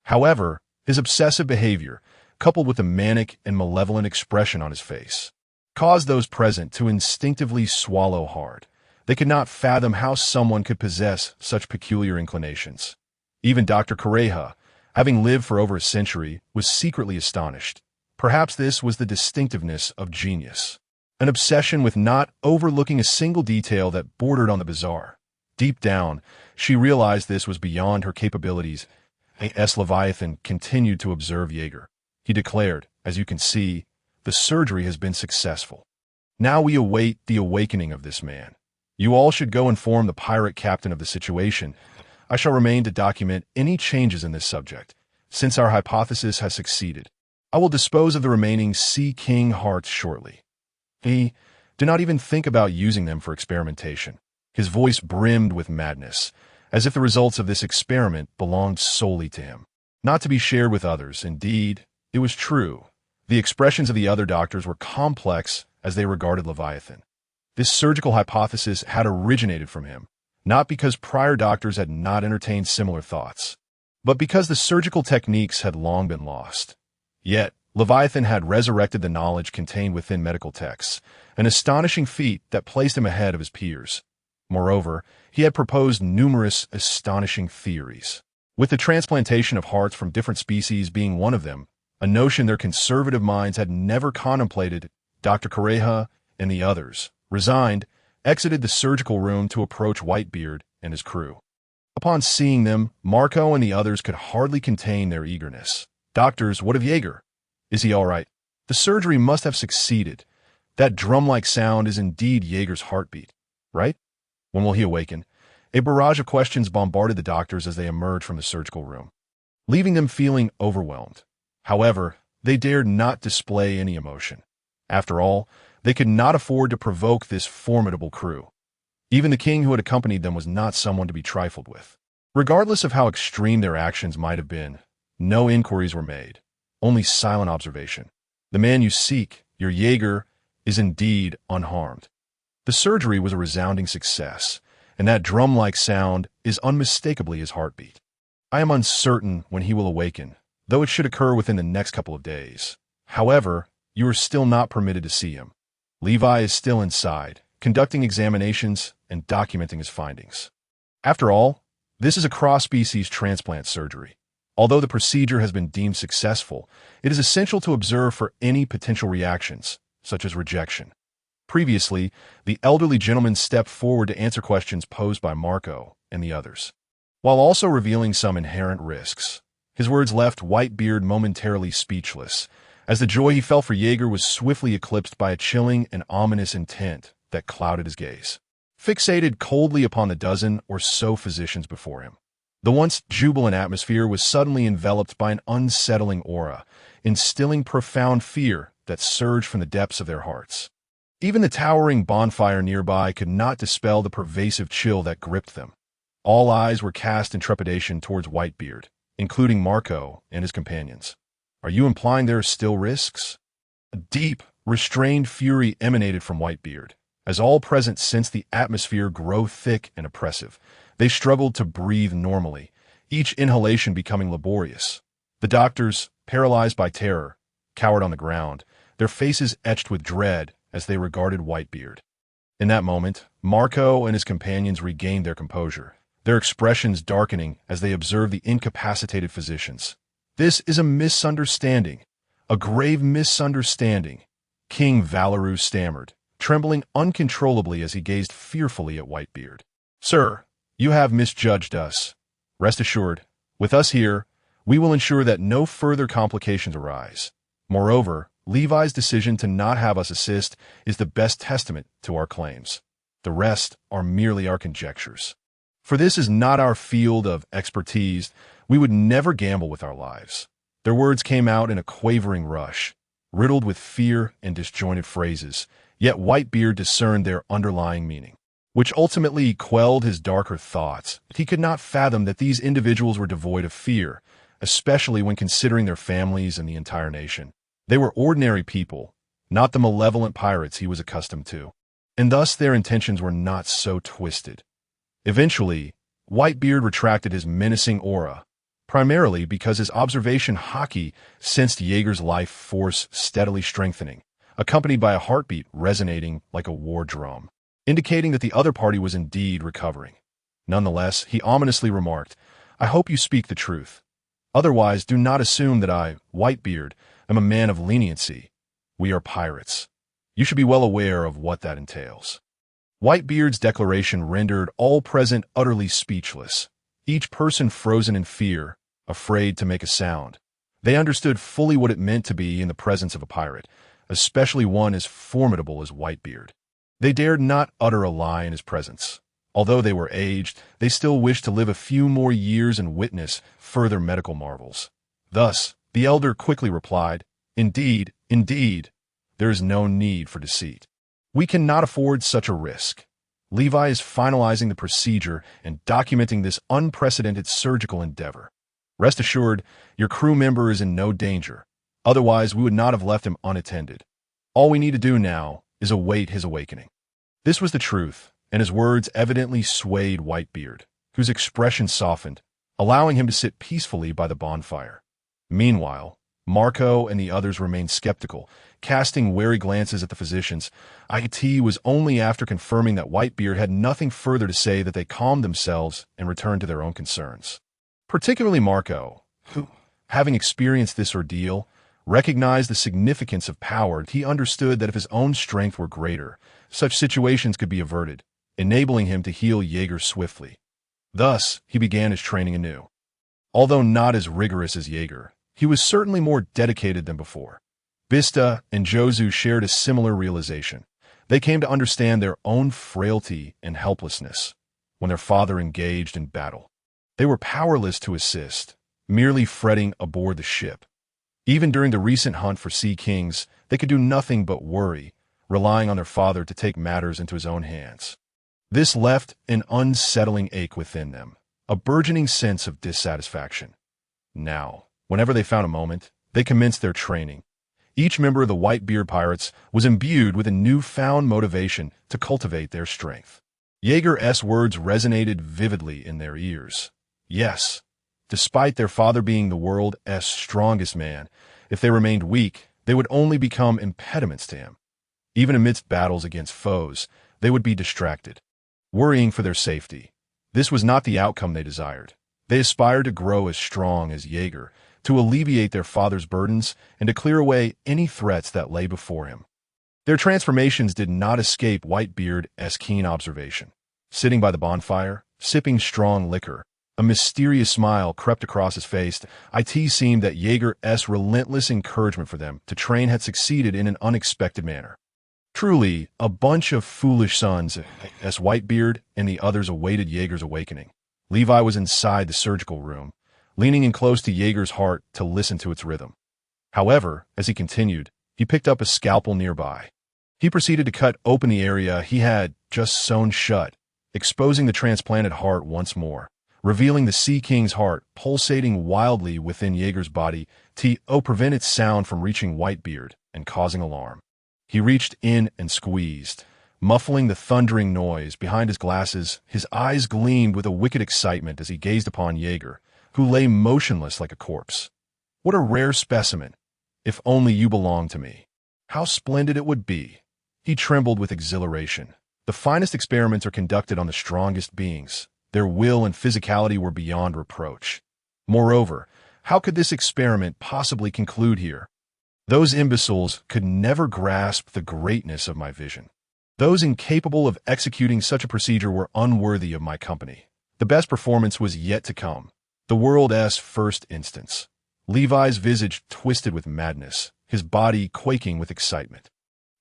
However, his obsessive behavior, coupled with a manic and malevolent expression on his face, caused those present to instinctively swallow hard. They could not fathom how someone could possess such peculiar inclinations. Even Dr. Correja, having lived for over a century, was secretly astonished. Perhaps this was the distinctiveness of genius, an obsession with not overlooking a single detail that bordered on the bizarre. Deep down, she realized this was beyond her capabilities. Leviathan continued to observe Jaeger. He declared, "As you can see, the surgery has been successful. Now we await the awakening of this man. You all should go inform the pirate captain of the situation. I shall remain to document any changes in this subject. Since our hypothesis has succeeded, I will dispose of the remaining Sea King hearts shortly." He did not even think about using them for experimentation. His voice brimmed with madness, as if the results of this experiment belonged solely to him, not to be shared with others. Indeed, it was true. The expressions of the other doctors were complex as they regarded Leviathan. This surgical hypothesis had originated from him, not because prior doctors had not entertained similar thoughts, but because the surgical techniques had long been lost. Yet, Leviathan had resurrected the knowledge contained within medical texts, an astonishing feat that placed him ahead of his peers. Moreover, he had proposed numerous astonishing theories, with the transplantation of hearts from different species being one of them, a notion their conservative minds had never contemplated. Dr. Correja and the others, resigned, exited the surgical room to approach Whitebeard and his crew. Upon seeing them, Marco and the others could hardly contain their eagerness. "Doctors, what of Jaeger? Is he all right? The surgery must have succeeded. That drum-like sound is indeed Jaeger's heartbeat, right? When will he awaken? A barrage of questions bombarded the doctors as they emerged from the surgical room, leaving them feeling overwhelmed. However, they dared not display any emotion. After all, they could not afford to provoke this formidable crew. Even the king who had accompanied them was not someone to be trifled with. Regardless of how extreme their actions might have been, no inquiries were made, only silent observation. The man you seek, your Jaeger, is indeed unharmed. The surgery was a resounding success, and that drum-like sound is unmistakably his heartbeat. I am uncertain when he will awaken, though it should occur within the next couple of days. However, you are still not permitted to see him. Levi is still inside, conducting examinations and documenting his findings. After all, this is a cross-species transplant surgery. Although the procedure has been deemed successful, it is essential to observe for any potential reactions, such as rejection. Previously, the elderly gentleman stepped forward to answer questions posed by Marco and the others, while also revealing some inherent risks. His words left Whitebeard momentarily speechless, as the joy he felt for Jaeger was swiftly eclipsed by a chilling and ominous intent that clouded his gaze. Fixated coldly upon the dozen or so physicians before him, the once jubilant atmosphere was suddenly enveloped by an unsettling aura, instilling profound fear that surged from the depths of their hearts. Even the towering bonfire nearby could not dispel the pervasive chill that gripped them. All eyes were cast in trepidation towards Whitebeard, including Marco and his companions. Are you implying there are still risks? A deep, restrained fury emanated from Whitebeard. As all present sensed the atmosphere grow thick and oppressive, they struggled to breathe normally, each inhalation becoming laborious. The doctors, paralyzed by terror, cowered on the ground, their faces etched with dread as they regarded Whitebeard. In that moment, Marco and his companions regained their composure, their expressions darkening as they observed the incapacitated physicians. This is a misunderstanding, a grave misunderstanding, King Valeru stammered, trembling uncontrollably as he gazed fearfully at Whitebeard. Sir, you have misjudged us. Rest assured, with us here, we will ensure that no further complications arise. Moreover, Levi's decision to not have us assist is the best testament to our claims. The rest are merely our conjectures. For this is not our field of expertise. We would never gamble with our lives. Their words came out in a quavering rush, riddled with fear and disjointed phrases, yet Whitebeard discerned their underlying meaning, which ultimately quelled his darker thoughts. He could not fathom that these individuals were devoid of fear, especially when considering their families and the entire nation. They were ordinary people, not the malevolent pirates he was accustomed to, and thus their intentions were not so twisted. Eventually, Whitebeard retracted his menacing aura, primarily because his observation hockey sensed Jaeger's life force steadily strengthening, accompanied by a heartbeat resonating like a war drum, indicating that the other party was indeed recovering. Nonetheless, he ominously remarked, I hope you speak the truth. Otherwise, do not assume that I, Whitebeard, am a man of leniency. We are pirates. You should be well aware of what that entails. Whitebeard's declaration rendered all present utterly speechless, each person frozen in fear, afraid to make a sound. They understood fully what it meant to be in the presence of a pirate, especially one as formidable as Whitebeard. They dared not utter a lie in his presence. Although they were aged, they still wished to live a few more years and witness further medical marvels. Thus, the elder quickly replied, Indeed, there is no need for deceit. We cannot afford such a risk. Levi is finalizing the procedure and documenting this unprecedented surgical endeavor. Rest assured, your crew member is in no danger. Otherwise, we would not have left him unattended. All we need to do now is await his awakening. This was the truth, and his words evidently swayed Whitebeard, whose expression softened, allowing him to sit peacefully by the bonfire. Meanwhile, Marco and the others remained skeptical, casting wary glances at the physicians. It was only after confirming that Whitebeard had nothing further to say that they calmed themselves and returned to their own concerns. Particularly Marco, who, having experienced this ordeal, recognized the significance of power. He understood that if his own strength were greater, such situations could be averted, enabling him to heal Jaeger swiftly. Thus, he began his training anew. Although not as rigorous as Jaeger, he was certainly more dedicated than before. Bista and Jozu shared a similar realization. They came to understand their own frailty and helplessness. when their father engaged in battle. They were powerless to assist, merely fretting aboard the ship. Even during the recent hunt for Sea Kings, they could do nothing but worry, relying on their father to take matters into his own hands. This left an unsettling ache within them, a burgeoning sense of dissatisfaction. Now, whenever they found a moment, they commenced their training. Each member of the Whitebeard pirates was imbued with a newfound motivation to cultivate their strength. Jaeger's words resonated vividly in their ears. Yes, despite their father being the world's strongest man, if they remained weak, they would only become impediments to him. Even amidst battles against foes, they would be distracted, worrying for their safety. This was not the outcome they desired. They aspired to grow as strong as Jaeger, to alleviate their father's burdens, and to clear away any threats that lay before him. Their transformations did not escape Whitebeard's keen observation. Sitting by the bonfire, sipping strong liquor, a mysterious smile crept across his face. It seemed that Jaeger's relentless encouragement for them to train had succeeded in an unexpected manner. Truly, a bunch of foolish sons, as Whitebeard and the others awaited Jaeger's awakening. Levi was inside the surgical room, leaning in close to Jaeger's heart to listen to its rhythm. However, as he continued, he picked up a scalpel nearby. He proceeded to cut open the area he had just sewn shut, exposing the transplanted heart once more, revealing the Sea King's heart pulsating wildly within Jaeger's body to prevent its sound from reaching Whitebeard and causing alarm. He reached in and squeezed, muffling the thundering noise. Behind his glasses, his eyes gleamed with a wicked excitement as he gazed upon Jaeger, who lay motionless like a corpse. What a rare specimen! If only you belonged to me. How splendid it would be! He trembled with exhilaration. The finest experiments are conducted on the strongest beings. Their will and physicality were beyond reproach. Moreover, how could this experiment possibly conclude here? Those imbeciles could never grasp the greatness of my vision. Those incapable of executing such a procedure were unworthy of my company. The best performance was yet to come. The world's first instance. Levi's visage twisted with madness, his body quaking with excitement.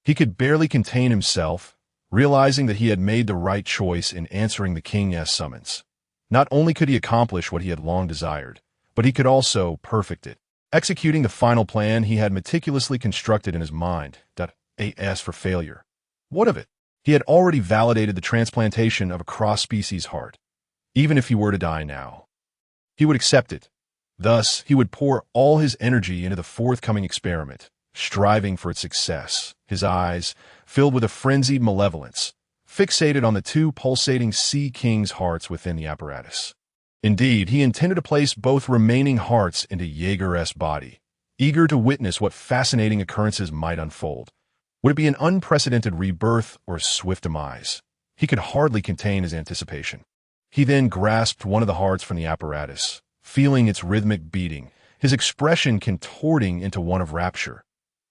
He could barely contain himself, realizing that he had made the right choice in answering the king's summons. Not only could he accomplish what he had long desired, but he could also perfect it, executing the final plan he had meticulously constructed in his mind. As for failure, what of it? He had already validated the transplantation of a cross-species heart. Even if he were to die now, he would accept it. Thus, he would pour all his energy into the forthcoming experiment, striving for its success, his eyes, filled with a frenzied malevolence, fixated on the two pulsating Sea King's hearts within the apparatus. Indeed, he intended to place both remaining hearts into Jaeger's body, eager to witness what fascinating occurrences might unfold. Would it be an unprecedented rebirth or a swift demise? He could hardly contain his anticipation. He then grasped one of the hearts from the apparatus, feeling its rhythmic beating, his expression contorting into one of rapture.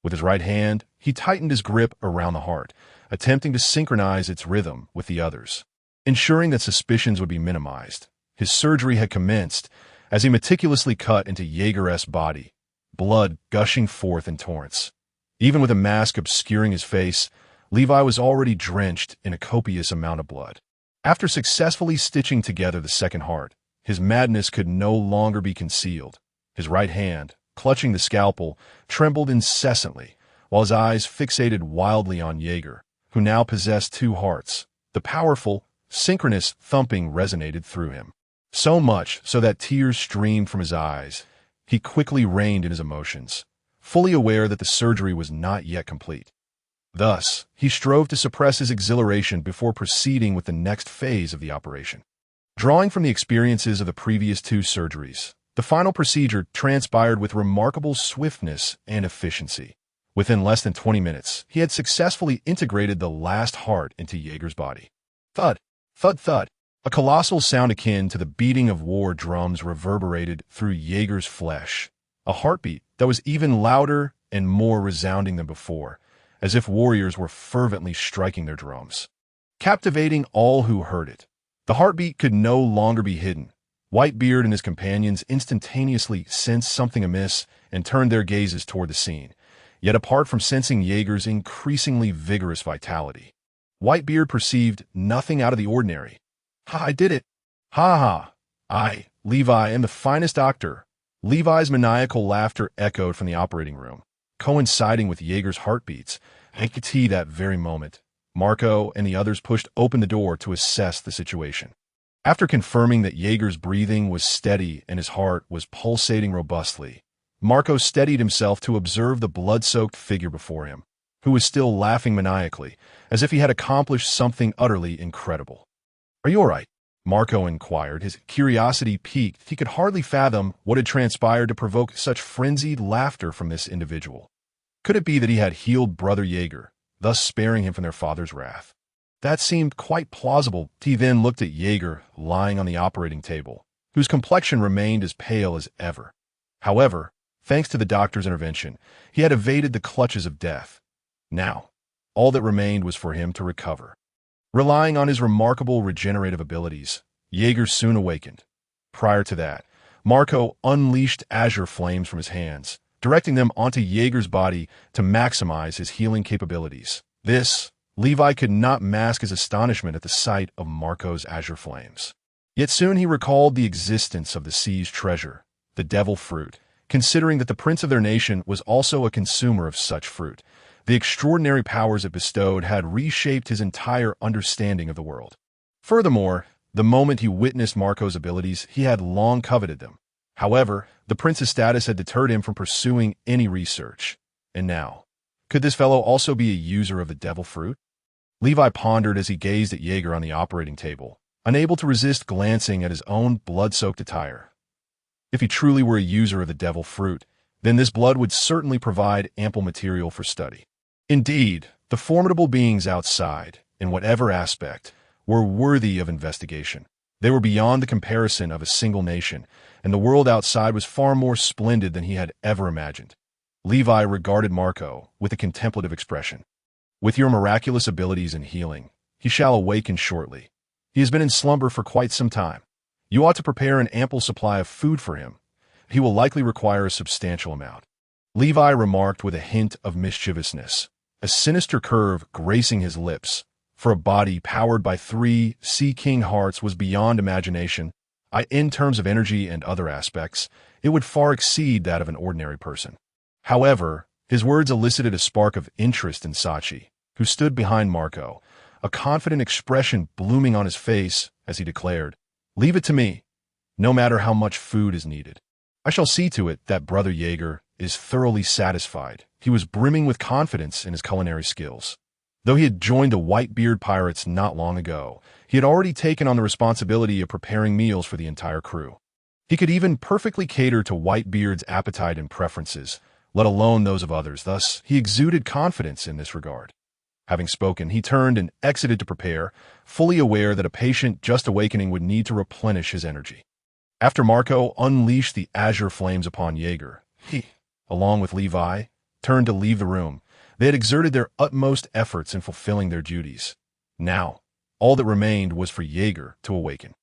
With his right hand, he tightened his grip around the heart, attempting to synchronize its rhythm with the others. Ensuring that suspicions would be minimized, his surgery had commenced as he meticulously cut into Jaeger's body, blood gushing forth in torrents. Even with a mask obscuring his face, Levi was already drenched in a copious amount of blood. After successfully stitching together the second heart, his madness could no longer be concealed. His right hand, clutching the scalpel, trembled incessantly, while his eyes fixated wildly on Jaeger, who now possessed two hearts. The powerful, synchronous thumping resonated through him. So much so that tears streamed from his eyes. He quickly reined in his emotions, fully aware that the surgery was not yet complete. Thus, he strove to suppress his exhilaration before proceeding with the next phase of the operation. Drawing from the experiences of the previous two surgeries, the final procedure transpired with remarkable swiftness and efficiency. Within less than 20 minutes, he had successfully integrated the last heart into Jaeger's body. Thud, thud, thud. A colossal sound akin to the beating of war drums reverberated through Jaeger's flesh, a heartbeat that was even louder and more resounding than before, as if warriors were fervently striking their drums, captivating all who heard it. The heartbeat could no longer be hidden. Whitebeard and his companions instantaneously sensed something amiss and turned their gazes toward the scene, yet apart from sensing Jaeger's increasingly vigorous vitality, Whitebeard perceived nothing out of the ordinary. Ha, I did it. Ha ha. I, Levi, am the finest doctor. Levi's maniacal laughter echoed from the operating room, coinciding with Jaeger's heartbeats. I could see that very moment. Marco and the others pushed open the door to assess the situation. After confirming that Jaeger's breathing was steady and his heart was pulsating robustly, Marco steadied himself to observe the blood-soaked figure before him, who was still laughing maniacally, as if he had accomplished something utterly incredible. "Are you all right?" Marco inquired, his curiosity piqued. He could hardly fathom what had transpired to provoke such frenzied laughter from this individual. Could it be that he had healed Brother Jaeger, thus sparing him from their father's wrath? That seemed quite plausible. He then looked at Jaeger, lying on the operating table, whose complexion remained as pale as ever. However, thanks to the doctor's intervention, he had evaded the clutches of death. Now, all that remained was for him to recover. Relying on his remarkable regenerative abilities, Jaeger soon awakened. Prior to that, Marco unleashed azure flames from his hands, directing them onto Jaeger's body to maximize his healing capabilities. Levi could not mask his astonishment at the sight of Marco's azure flames. Yet soon he recalled the existence of the sea's treasure, the devil fruit, considering that the prince of their nation was also a consumer of such fruit. The extraordinary powers it bestowed had reshaped his entire understanding of the world. Furthermore, the moment he witnessed Marco's abilities, he had long coveted them. However, the prince's status had deterred him from pursuing any research. And now, could this fellow also be a user of the devil fruit? Levi pondered as he gazed at Jaeger on the operating table, unable to resist glancing at his own blood-soaked attire. If he truly were a user of the devil fruit, then this blood would certainly provide ample material for study. Indeed, the formidable beings outside, in whatever aspect, were worthy of investigation. They were beyond the comparison of a single nation, and the world outside was far more splendid than he had ever imagined. Levi regarded Marco with a contemplative expression. "With your miraculous abilities in healing, he shall awaken shortly. He has been in slumber for quite some time. You ought to prepare an ample supply of food for him. He will likely require a substantial amount." Levi remarked with a hint of mischievousness, a sinister curve gracing his lips. For a body powered by 3 Sea King hearts was beyond imagination. In terms of energy and other aspects, it would far exceed that of an ordinary person. However, his words elicited a spark of interest in Sachi, who stood behind Marco, a confident expression blooming on his face as he declared, "Leave it to me, no matter how much food is needed. I shall see to it that Brother Jaeger is thoroughly satisfied." He was brimming with confidence in his culinary skills. Though he had joined the Whitebeard pirates not long ago, he had already taken on the responsibility of preparing meals for the entire crew. He could even perfectly cater to Whitebeard's appetite and preferences, let alone those of others. Thus, he exuded confidence in this regard. Having spoken, he turned and exited to prepare, fully aware that a patient just awakening would need to replenish his energy. After Marco unleashed the azure flames upon Jaeger, he, along with Levi, turned to leave the room. They had exerted their utmost efforts in fulfilling their duties. Now, all that remained was for Jaeger to awaken.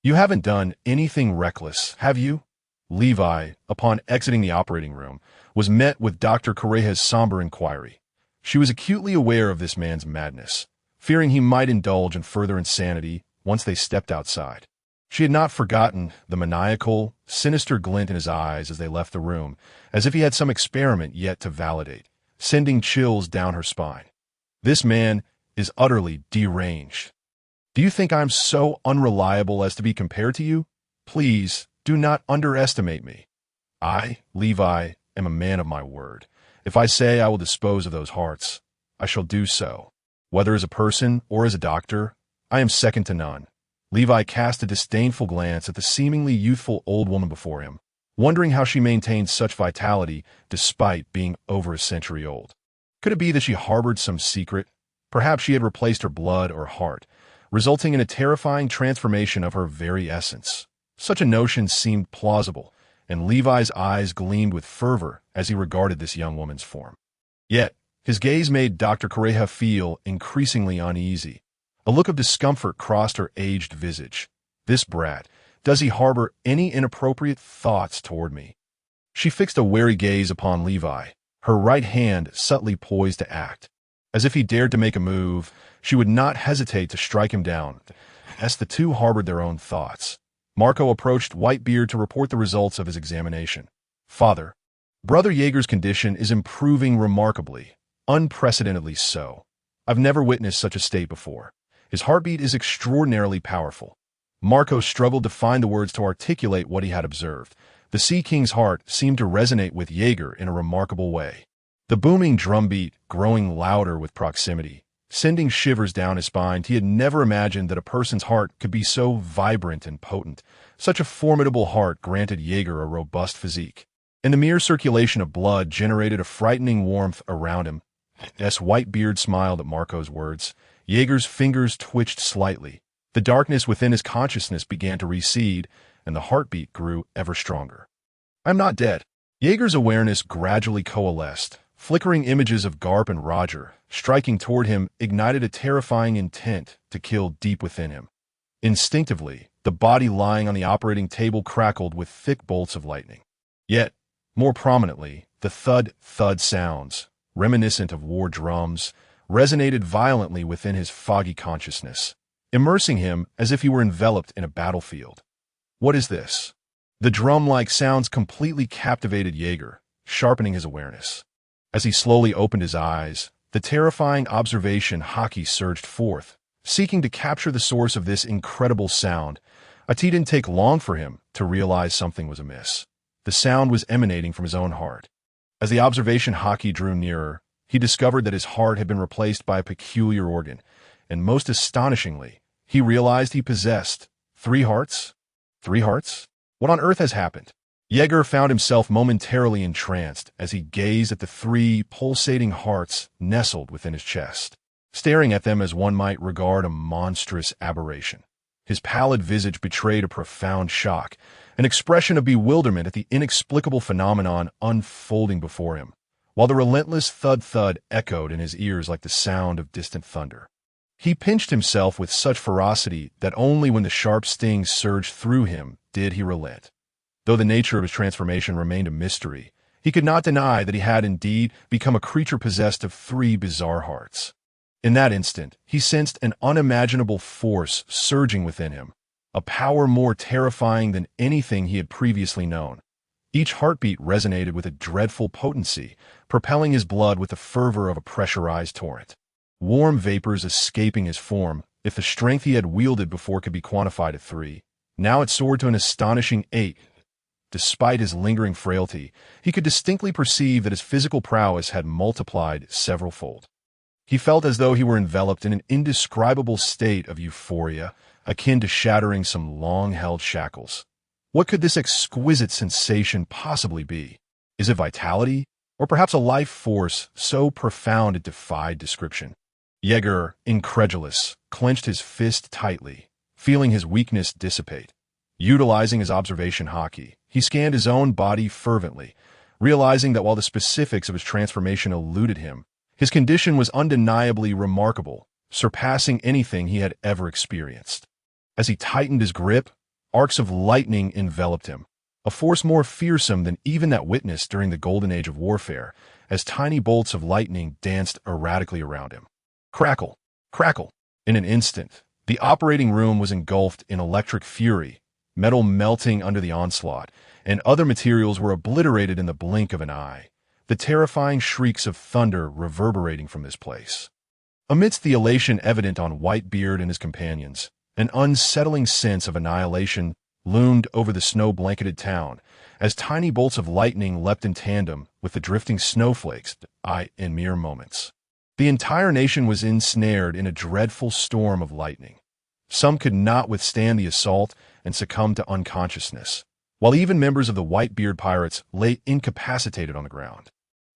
"You haven't done anything reckless, have you?" Levi, upon exiting the operating room, was met with Dr. Correa's somber inquiry. She was acutely aware of this man's madness, fearing he might indulge in further insanity once they stepped outside. She had not forgotten the maniacal, sinister glint in his eyes as they left the room, as if he had some experiment yet to validate, sending chills down her spine. "This man is utterly deranged. Do you think I'm so unreliable as to be compared to you? Please, do not underestimate me. I, Levi, am a man of my word. If I say I will dispose of those hearts, I shall do so. Whether as a person or as a doctor, I am second to none." Levi cast a disdainful glance at the seemingly youthful old woman before him, wondering how she maintained such vitality despite being over a century old. Could it be that she harbored some secret? Perhaps she had replaced her blood or heart, resulting in a terrifying transformation of her very essence. Such a notion seemed plausible, and Levi's eyes gleamed with fervor as he regarded this young woman's form. Yet, his gaze made Dr. Correa feel increasingly uneasy. A look of discomfort crossed her aged visage. "This brat, does he harbor any inappropriate thoughts toward me?" She fixed a wary gaze upon Levi, her right hand subtly poised to act. As if he dared to make a move, she would not hesitate to strike him down. As the two harbored their own thoughts, Marco approached Whitebeard to report the results of his examination. Father, Brother Jaeger's condition is improving remarkably, unprecedentedly so. I've never witnessed such a state before. His heartbeat is extraordinarily powerful. Marco struggled to find the words to articulate what he had observed. The Sea King's heart seemed to resonate with Jaeger in a remarkable way. The booming drumbeat, growing louder with proximity, sending shivers down his spine. He had never imagined that a person's heart could be so vibrant and potent. Such a formidable heart granted Jaeger a robust physique, and the mere circulation of blood generated a frightening warmth around him. As Whitebeard smiled at Marco's words, Jaeger's fingers twitched slightly. The darkness within his consciousness began to recede, and the heartbeat grew ever stronger. I'm not dead. Jaeger's awareness gradually coalesced. Flickering images of Garp and Roger, striking toward him, ignited a terrifying intent to kill deep within him. Instinctively, the body lying on the operating table crackled with thick bolts of lightning. Yet, more prominently, the thud-thud sounds, reminiscent of war drums, resonated violently within his foggy consciousness, immersing him as if he were enveloped in a battlefield. What is this? The drum-like sounds completely captivated Jaeger, sharpening his awareness. As he slowly opened his eyes, the terrifying observation haki surged forth, seeking to capture the source of this incredible sound. It didn't take long for him to realize something was amiss. The sound was emanating from his own heart. As the observation haki drew nearer, he discovered that his heart had been replaced by a peculiar organ, and most astonishingly, he realized he possessed 3 hearts? 3 hearts? What on earth has happened? Jaeger found himself momentarily entranced as he gazed at the 3 pulsating hearts nestled within his chest, staring at them as one might regard a monstrous aberration. His pallid visage betrayed a profound shock, an expression of bewilderment at the inexplicable phenomenon unfolding before him, while the relentless thud-thud echoed in his ears like the sound of distant thunder. He pinched himself with such ferocity that only when the sharp stings surged through him did he relent. Though the nature of his transformation remained a mystery, he could not deny that he had indeed become a creature possessed of 3 bizarre hearts. In that instant, he sensed an unimaginable force surging within him, a power more terrifying than anything he had previously known. Each heartbeat resonated with a dreadful potency, propelling his blood with the fervor of a pressurized torrent. Warm vapors escaping his form, if the strength he had wielded before could be quantified at 3, now it soared to an astonishing 8. Despite his lingering frailty, he could distinctly perceive that his physical prowess had multiplied several-fold. He felt as though he were enveloped in an indescribable state of euphoria, akin to shattering some long-held shackles. What could this exquisite sensation possibly be? Is it vitality, or perhaps a life force so profound it defied description? Jaeger, incredulous, clenched his fist tightly, feeling his weakness dissipate. Utilizing his observation haki, he scanned his own body fervently, realizing that while the specifics of his transformation eluded him, his condition was undeniably remarkable, surpassing anything he had ever experienced. As he tightened his grip, arcs of lightning enveloped him, a force more fearsome than even that witnessed during the golden age of warfare, as tiny bolts of lightning danced erratically around him. Crackle! Crackle! In an instant, the operating room was engulfed in electric fury, metal melting under the onslaught, and other materials were obliterated in the blink of an eye, the terrifying shrieks of thunder reverberating from this place. Amidst the elation evident on Whitebeard and his companions, an unsettling sense of annihilation loomed over the snow-blanketed town, as tiny bolts of lightning leapt in tandem with the drifting snowflakes in mere moments. The entire nation was ensnared in a dreadful storm of lightning. Some could not withstand the assault and succumb to unconsciousness, while even members of the Whitebeard pirates lay incapacitated on the ground.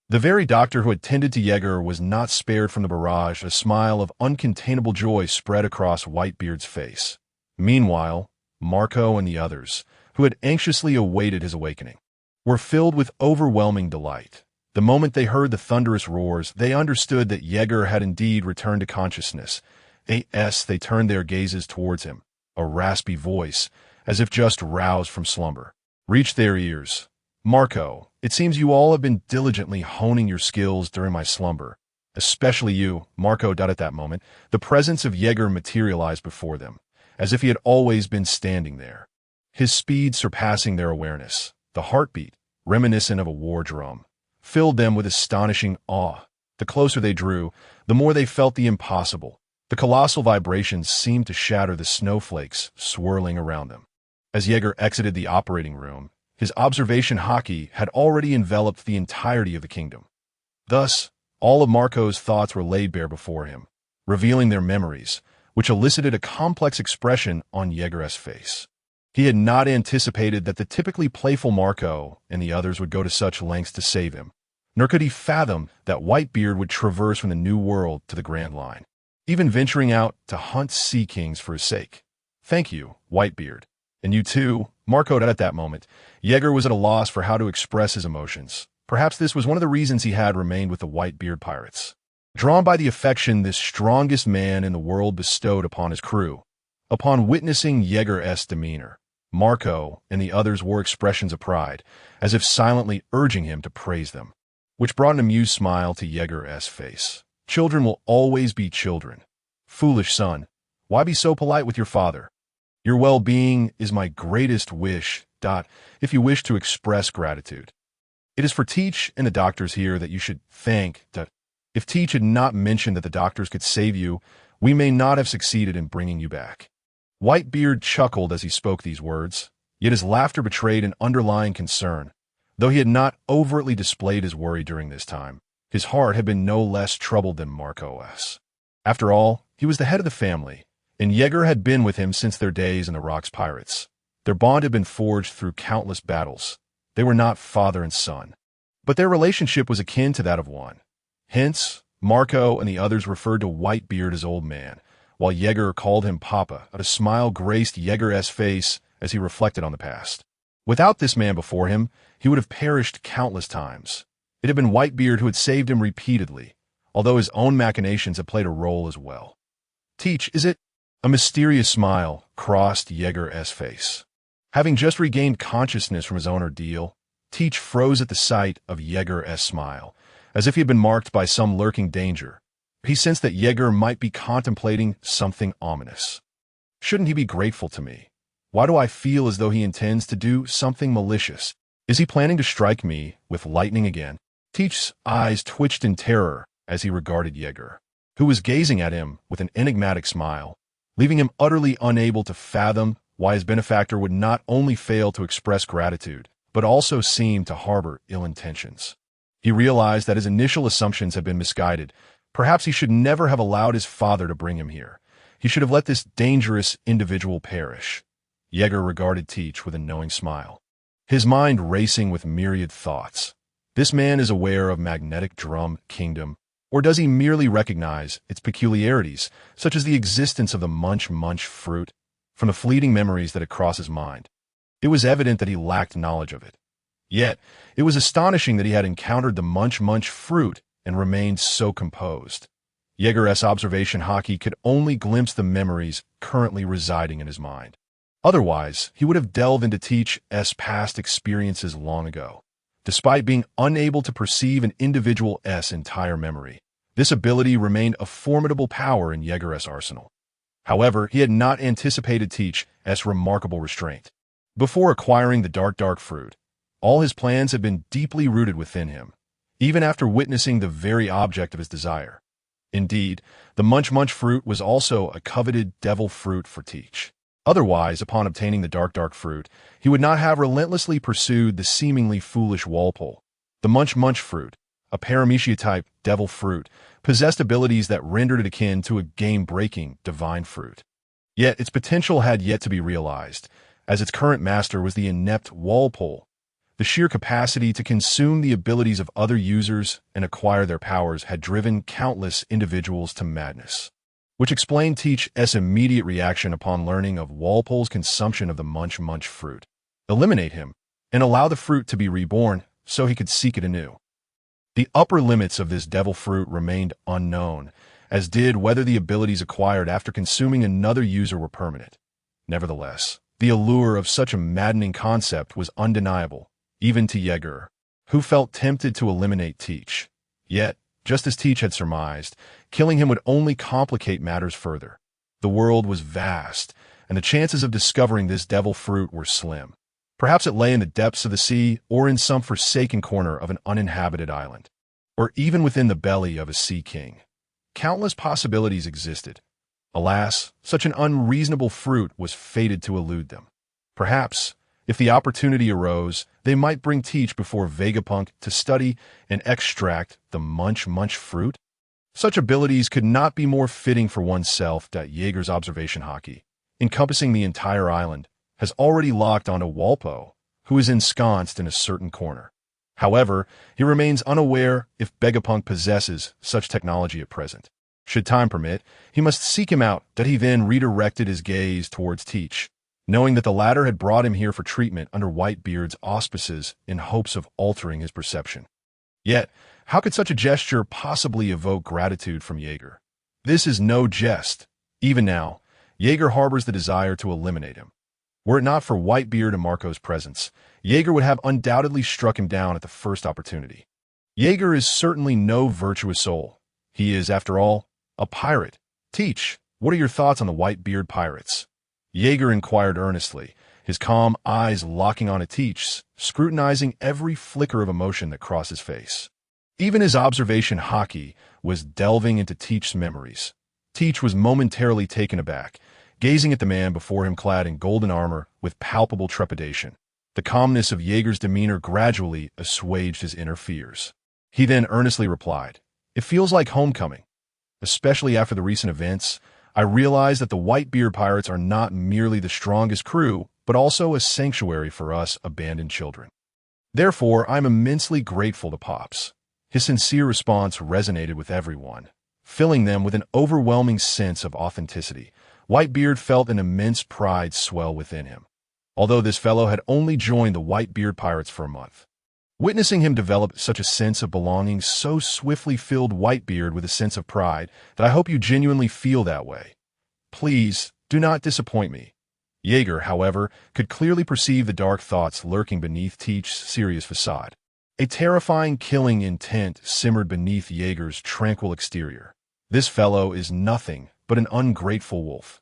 The very doctor who had tended to Jaeger was not spared from the barrage. A smile of uncontainable joy spread across Whitebeard's face. Meanwhile, Marco and the others, who had anxiously awaited his awakening, were filled with overwhelming delight. The moment they heard the thunderous roars, they understood that Jaeger had indeed returned to consciousness. They turned their gazes towards him. A raspy voice, as if just roused from slumber, reached their ears. Marco, it seems you all have been diligently honing your skills during my slumber. Especially you, Marco. At that moment, the presence of Jaeger materialized before them, as if he had always been standing there. His speed surpassing their awareness, the heartbeat, reminiscent of a war drum, filled them with astonishing awe. The closer they drew, the more they felt the impossible. The colossal vibrations seemed to shatter the snowflakes swirling around them. As Yeager exited the operating room, his observation hockey had already enveloped the entirety of the kingdom. Thus, all of Marco's thoughts were laid bare before him, revealing their memories, which elicited a complex expression on Yeager's face. He had not anticipated that the typically playful Marco and the others would go to such lengths to save him, nor could he fathom that Whitebeard would traverse from the New World to the Grand Line, even venturing out to hunt sea kings for his sake. "Thank you, Whitebeard. And you too," Marco said at that moment. Yeager was at a loss for how to express his emotions. Perhaps this was one of the reasons he had remained with the Whitebeard pirates. Drawn by the affection this strongest man in the world bestowed upon his crew, upon witnessing Yeager's demeanor, Marco and the others wore expressions of pride, as if silently urging him to praise them, which brought an amused smile to Yeager's face. "Children will always be children. Foolish son, why be so polite with your father? Your well-being is my greatest wish. If you wish to express gratitude, it is for Teach and the doctors here that you should thank. If Teach had not mentioned that the doctors could save you, we may not have succeeded in bringing you back." Whitebeard chuckled as he spoke these words, yet his laughter betrayed an underlying concern. Though he had not overtly displayed his worry during this time, his heart had been no less troubled than Marco's. After all, he was the head of the family, and Yeager had been with him since their days in the Rocks Pirates. Their bond had been forged through countless battles. They were not father and son, but their relationship was akin to that of one. Hence, Marco and the others referred to Whitebeard as old man, while Yeager called him Papa. A smile graced Yeager's face as he reflected on the past. Without this man before him, he would have perished countless times. It had been Whitebeard who had saved him repeatedly, although his own machinations had played a role as well. "Teach, is it?" A mysterious smile crossed Yeager's face. Having just regained consciousness from his own ordeal, Teach froze at the sight of Yeager's smile, as if he had been marked by some lurking danger. He sensed that Yeager might be contemplating something ominous. "Shouldn't he be grateful to me? Why do I feel as though he intends to do something malicious? Is he planning to strike me with lightning again?" Teach's eyes twitched in terror as he regarded Yeager, who was gazing at him with an enigmatic smile, leaving him utterly unable to fathom why his benefactor would not only fail to express gratitude, but also seem to harbor ill intentions. He realized that his initial assumptions had been misguided. Perhaps he should never have allowed his father to bring him here. He should have let this dangerous individual perish. Yeager regarded Teach with a knowing smile, his mind racing with myriad thoughts. This man is aware of magnetic drum kingdom, or does he merely recognize its peculiarities, such as the existence of the munch fruit, from the fleeting memories that had crossed his mind? It was evident that he lacked knowledge of it. Yet, it was astonishing that he had encountered the munch fruit and remained so composed. Yeager's observation hockey could only glimpse the memories currently residing in his mind. Otherwise, he would have delved into Teach's past experiences long ago. Despite being unable to perceive an individual's entire memory, this ability remained a formidable power in Yeager's arsenal. However, he had not anticipated Teach's remarkable restraint. Before acquiring the dark fruit, all his plans had been deeply rooted within him, even after witnessing the very object of his desire. Indeed, the munch fruit was also a coveted devil fruit for Teach. Otherwise, upon obtaining the dark fruit, he would not have relentlessly pursued the seemingly foolish Walpole. The munch fruit, a paramecia-type devil fruit, possessed abilities that rendered it akin to a game-breaking divine fruit. Yet its potential had yet to be realized, as its current master was the inept Walpole. The sheer capacity to consume the abilities of other users and acquire their powers had driven countless individuals to madness, which explained Teach's immediate reaction upon learning of Walpole's consumption of the munch fruit. Eliminate him, and allow the fruit to be reborn so he could seek it anew. The upper limits of this devil fruit remained unknown, as did whether the abilities acquired after consuming another user were permanent. Nevertheless, the allure of such a maddening concept was undeniable, even to Yeager, who felt tempted to eliminate Teach. Yet, just as Teach had surmised, killing him would only complicate matters further. The world was vast, and the chances of discovering this devil fruit were slim. Perhaps it lay in the depths of the sea or in some forsaken corner of an uninhabited island, or even within the belly of a sea king. Countless possibilities existed. Alas, such an unreasonable fruit was fated to elude them. Perhaps, if the opportunity arose, they might bring Teach before Vegapunk to study and extract the munch fruit. Such abilities could not be more fitting for oneself that Jaeger's observation hockey, encompassing the entire island, has already locked onto Walpo, who is ensconced in a certain corner. However, he remains unaware if Vegapunk possesses such technology at present. Should time permit, he must seek him out, that he then redirected his gaze towards Teach, knowing that the latter had brought him here for treatment under Whitebeard's auspices in hopes of altering his perception. Yet, how could such a gesture possibly evoke gratitude from Jaeger? This is no jest. Even now, Jaeger harbors the desire to eliminate him. Were it not for Whitebeard and Marco's presence, Jaeger would have undoubtedly struck him down at the first opportunity. Jaeger is certainly no virtuous soul. He is, after all, a pirate. Teach, what are your thoughts on the Whitebeard pirates? Jaeger inquired earnestly, his calm eyes locking on Teach's, scrutinizing every flicker of emotion that crossed his face. Even his observation hockey was delving into Teach's memories. Teach was momentarily taken aback, gazing at the man before him clad in golden armor with palpable trepidation. The calmness of Jaeger's demeanor gradually assuaged his inner fears. He then earnestly replied, "It feels like homecoming. Especially after the recent events, I realize that the Whitebeard pirates are not merely the strongest crew, but also a sanctuary for us abandoned children. Therefore, I'm immensely grateful to Pops." His sincere response resonated with everyone, filling them with an overwhelming sense of authenticity. Whitebeard felt an immense pride swell within him, although this fellow had only joined the Whitebeard pirates for a month. Witnessing him develop such a sense of belonging so swiftly filled Whitebeard with a sense of pride that I hope you genuinely feel that way. Please, do not disappoint me. Jaeger, however, could clearly perceive the dark thoughts lurking beneath Teach's serious facade. A terrifying killing intent simmered beneath Jaeger's tranquil exterior. This fellow is nothing but an ungrateful wolf.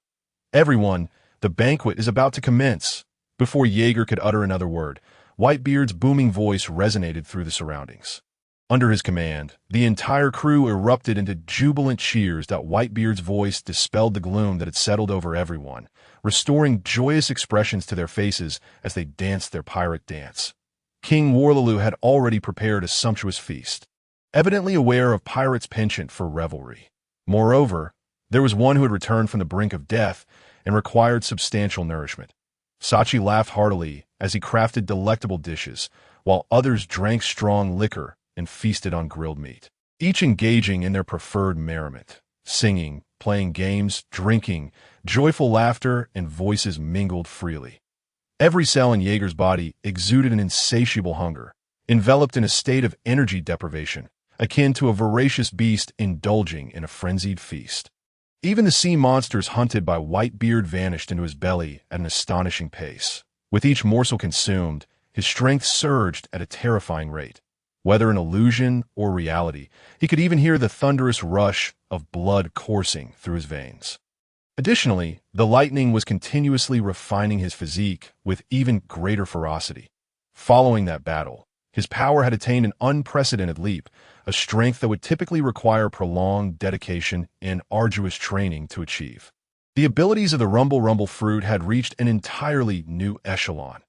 Everyone, the banquet is about to commence. Before Jaeger could utter another word, Whitebeard's booming voice resonated through the surroundings. Under his command, the entire crew erupted into jubilant cheers. That Whitebeard's voice dispelled the gloom that had settled over everyone, restoring joyous expressions to their faces as they danced their pirate dance. King Warlaloo had already prepared a sumptuous feast, evidently aware of pirates' penchant for revelry. Moreover, there was one who had returned from the brink of death and required substantial nourishment. Sachi laughed heartily as he crafted delectable dishes, while others drank strong liquor and feasted on grilled meat, each engaging in their preferred merriment. Singing, playing games, drinking, joyful laughter, and voices mingled freely. Every cell in Jaeger's body exuded an insatiable hunger, enveloped in a state of energy deprivation, akin to a voracious beast indulging in a frenzied feast. Even the sea monsters hunted by Whitebeard vanished into his belly at an astonishing pace. With each morsel consumed, his strength surged at a terrifying rate. Whether an illusion or reality, he could even hear the thunderous rush of blood coursing through his veins. Additionally, the lightning was continuously refining his physique with even greater ferocity. Following that battle, his power had attained an unprecedented leap, a strength that would typically require prolonged dedication and arduous training to achieve. The abilities of the Rumble fruit had reached an entirely new echelon.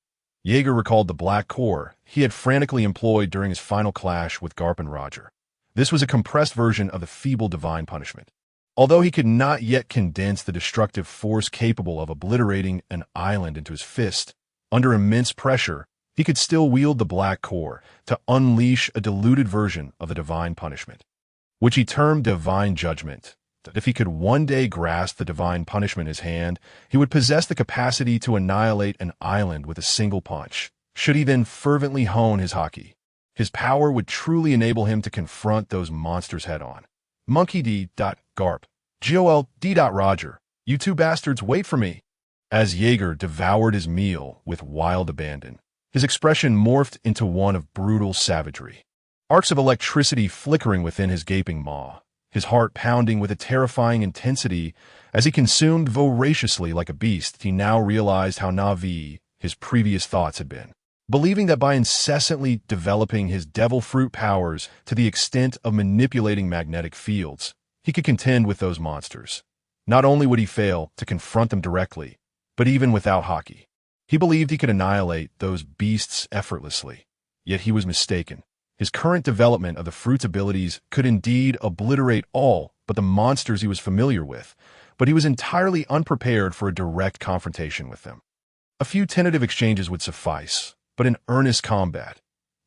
Jaeger recalled the black core he had frantically employed during his final clash with Garp and Roger. This was a compressed version of the feeble divine punishment. Although he could not yet condense the destructive force capable of obliterating an island into his fist, under immense pressure, he could still wield the black core to unleash a diluted version of the divine punishment, which he termed divine judgment. That if he could one day grasp the divine punishment in his hand, he would possess the capacity to annihilate an island with a single punch. Should he then fervently hone his hockey, his power would truly enable him to confront those monsters head-on. Monkey D.Garp, GOL D.Roger, you two bastards wait for me. As Jaeger devoured his meal with wild abandon, his expression morphed into one of brutal savagery. Arcs of electricity flickering within his gaping maw, his heart pounding with a terrifying intensity as he consumed voraciously like a beast. He now realized how naive his previous thoughts had been, believing that by incessantly developing his devil fruit powers to the extent of manipulating magnetic fields, he could contend with those monsters. Not only would he fail to confront them directly, but even without hockey. He believed he could annihilate those beasts effortlessly. Yet he was mistaken. His current development of the fruit's abilities could indeed obliterate all but the monsters he was familiar with, but he was entirely unprepared for a direct confrontation with them. A few tentative exchanges would suffice, but in earnest combat.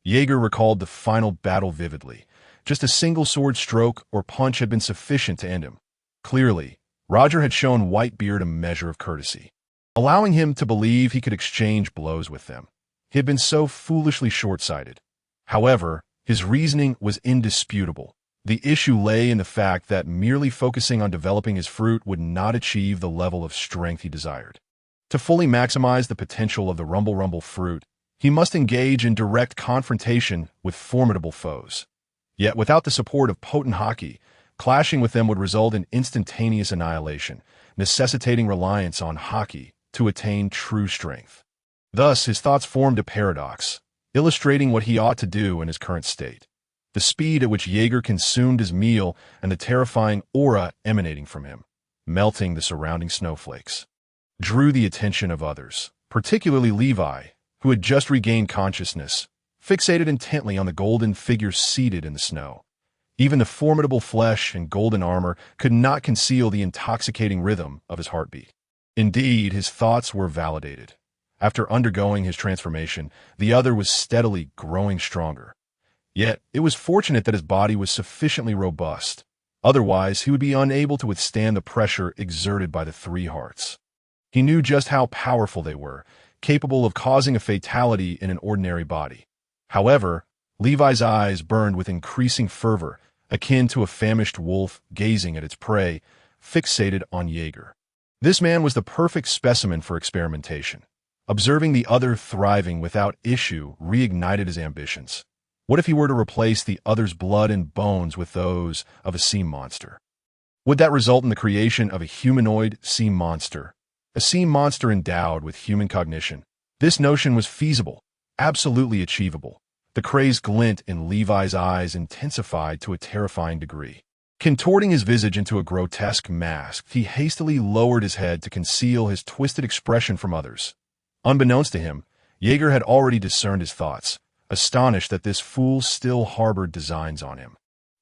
Jaeger recalled the final battle vividly. Just a single sword stroke or punch had been sufficient to end him. Clearly, Roger had shown Whitebeard a measure of courtesy, allowing him to believe he could exchange blows with them. He had been so foolishly short-sighted. However, his reasoning was indisputable. The issue lay in the fact that merely focusing on developing his fruit would not achieve the level of strength he desired. To fully maximize the potential of the Rumble fruit, he must engage in direct confrontation with formidable foes. Yet without the support of potent hockey, clashing with them would result in instantaneous annihilation, necessitating reliance on hockey to attain true strength. Thus, his thoughts formed a paradox, illustrating what he ought to do in his current state. The speed at which Jaeger consumed his meal and the terrifying aura emanating from him, melting the surrounding snowflakes, drew the attention of others, particularly Levi, who had just regained consciousness, fixated intently on the golden figure seated in the snow. Even the formidable flesh and golden armor could not conceal the intoxicating rhythm of his heartbeat. Indeed, his thoughts were validated. After undergoing his transformation, the other was steadily growing stronger. Yet, it was fortunate that his body was sufficiently robust. Otherwise, he would be unable to withstand the pressure exerted by the three hearts. He knew just how powerful they were, capable of causing a fatality in an ordinary body. However, Levi's eyes burned with increasing fervor, akin to a famished wolf gazing at its prey, fixated on Jaeger. This man was the perfect specimen for experimentation. Observing the other thriving without issue reignited his ambitions. What if he were to replace the other's blood and bones with those of a sea monster? Would that result in the creation of a humanoid sea monster? A sea monster endowed with human cognition. This notion was feasible, absolutely achievable. The crazed glint in Levi's eyes intensified to a terrifying degree. Contorting his visage into a grotesque mask, he hastily lowered his head to conceal his twisted expression from others. Unbeknownst to him, Jaeger had already discerned his thoughts, astonished that this fool still harbored designs on him.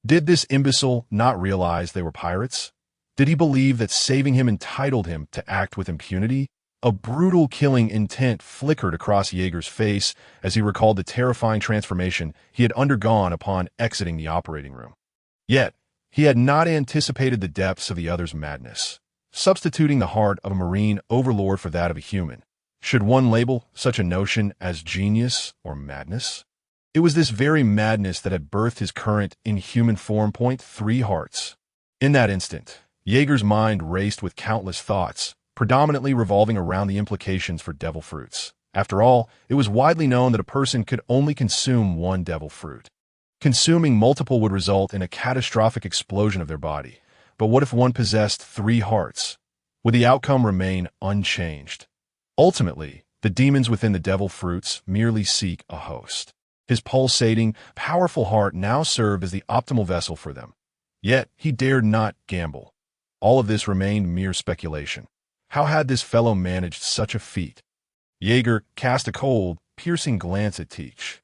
Did this imbecile not realize they were pirates? Did he believe that saving him entitled him to act with impunity? A brutal killing intent flickered across Jaeger's face as he recalled the terrifying transformation he had undergone upon exiting the operating room. Yet, he had not anticipated the depths of the other's madness. Substituting the heart of a marine overlord for that of a human, should one label such a notion as genius or madness? It was this very madness that had birthed his current inhuman form. 3 hearts. In that instant, Jaeger's mind raced with countless thoughts, predominantly revolving around the implications for devil fruits. After all, it was widely known that a person could only consume one devil fruit. Consuming multiple would result in a catastrophic explosion of their body. But what if one possessed 3 hearts? Would the outcome remain unchanged? Ultimately, the demons within the devil fruits merely seek a host. His pulsating, powerful heart now served as the optimal vessel for them. Yet, he dared not gamble. All of this remained mere speculation. How had this fellow managed such a feat? Jaeger cast a cold, piercing glance at Teach,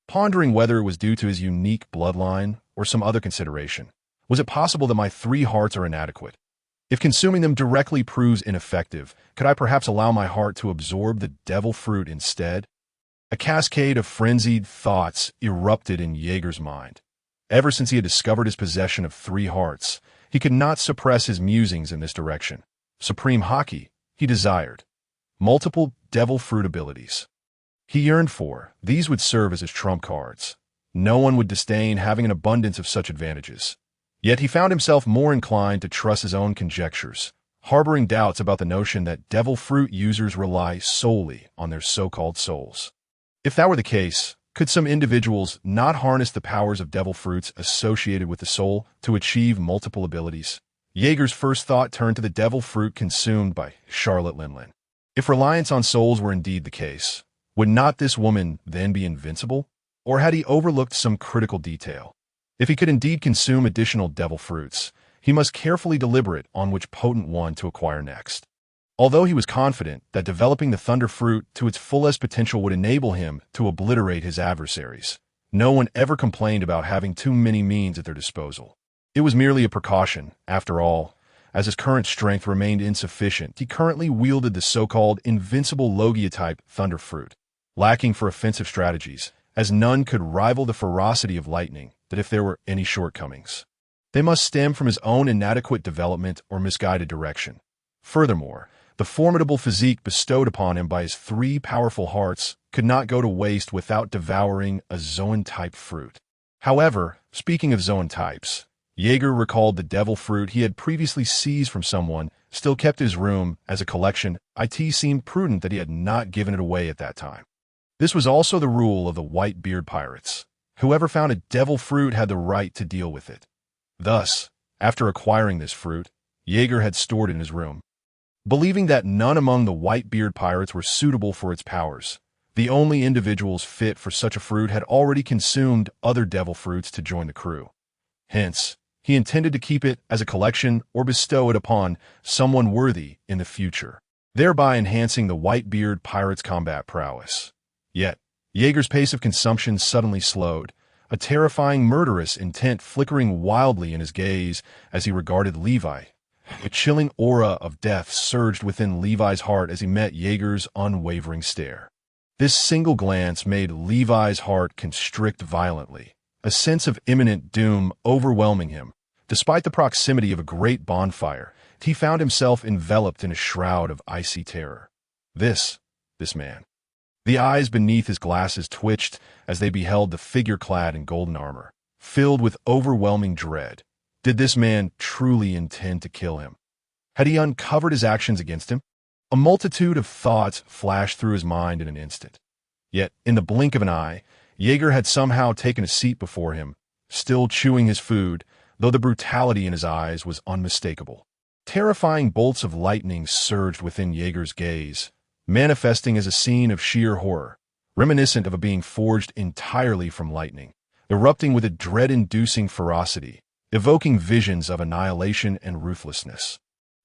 pondering whether it was due to his unique bloodline or some other consideration. Was it possible that my 3 hearts are inadequate? If consuming them directly proves ineffective, could I perhaps allow my heart to absorb the devil fruit instead? A cascade of frenzied thoughts erupted in Jaeger's mind. Ever since he had discovered his possession of 3 hearts, he could not suppress his musings in this direction. Supreme hockey, he desired. Multiple devil fruit abilities he yearned for. These would serve as his trump cards. No one would disdain having an abundance of such advantages. Yet he found himself more inclined to trust his own conjectures, harboring doubts about the notion that devil fruit users rely solely on their so-called souls. If that were the case, Could some individuals not harness the powers of devil fruits associated with the soul to achieve multiple abilities? Jaeger's first thought turned to the devil fruit consumed by Charlotte Linlin. If reliance on souls were indeed the case, would not this woman then be invincible? Or had he overlooked some critical detail? If he could indeed consume additional devil fruits, he must carefully deliberate on which potent one to acquire next. Although he was confident that developing the thunder fruit to its fullest potential would enable him to obliterate his adversaries, no one ever complained about having too many means at their disposal. It was merely a precaution, after all. As his current strength remained insufficient, he currently wielded the so-called invincible Logia-type thunder fruit, lacking for offensive strategies, as none could rival the ferocity of lightning, that if there were any shortcomings, they must stem from his own inadequate development or misguided direction. Furthermore, the formidable physique bestowed upon him by his 3 powerful hearts could not go to waste without devouring a Zoan-type fruit. However, speaking of Zoan types, Jaeger recalled the devil fruit he had previously seized from someone, still kept in his room as a collection. It seemed prudent that he had not given it away at that time. This was also the rule of the Whitebeard pirates. Whoever found a devil fruit had the right to deal with it. Thus, after acquiring this fruit, Jaeger had stored it in his room. Believing that none among the Whitebeard pirates were suitable for its powers, the only individuals fit for such a fruit had already consumed other devil fruits to join the crew. Hence, he intended to keep it as a collection or bestow it upon someone worthy in the future, thereby enhancing the Whitebeard pirates' combat prowess. Yet, Jaeger's pace of consumption suddenly slowed, a terrifying murderous intent flickering wildly in his gaze as he regarded Levi. A chilling aura of death surged within Levi's heart as he met Jaeger's unwavering stare. This single glance made Levi's heart constrict violently, a sense of imminent doom overwhelming him. Despite the proximity of a great bonfire, he found himself enveloped in a shroud of icy terror. This man. The eyes beneath his glasses twitched as they beheld the figure clad in golden armor, filled with overwhelming dread. Did this man truly intend to kill him? Had he uncovered his actions against him? A multitude of thoughts flashed through his mind in an instant. Yet, in the blink of an eye, Jaeger had somehow taken a seat before him, still chewing his food, though the brutality in his eyes was unmistakable. Terrifying bolts of lightning surged within Jaeger's gaze, manifesting as a scene of sheer horror, reminiscent of a being forged entirely from lightning, erupting with a dread-inducing ferocity, evoking visions of annihilation and ruthlessness.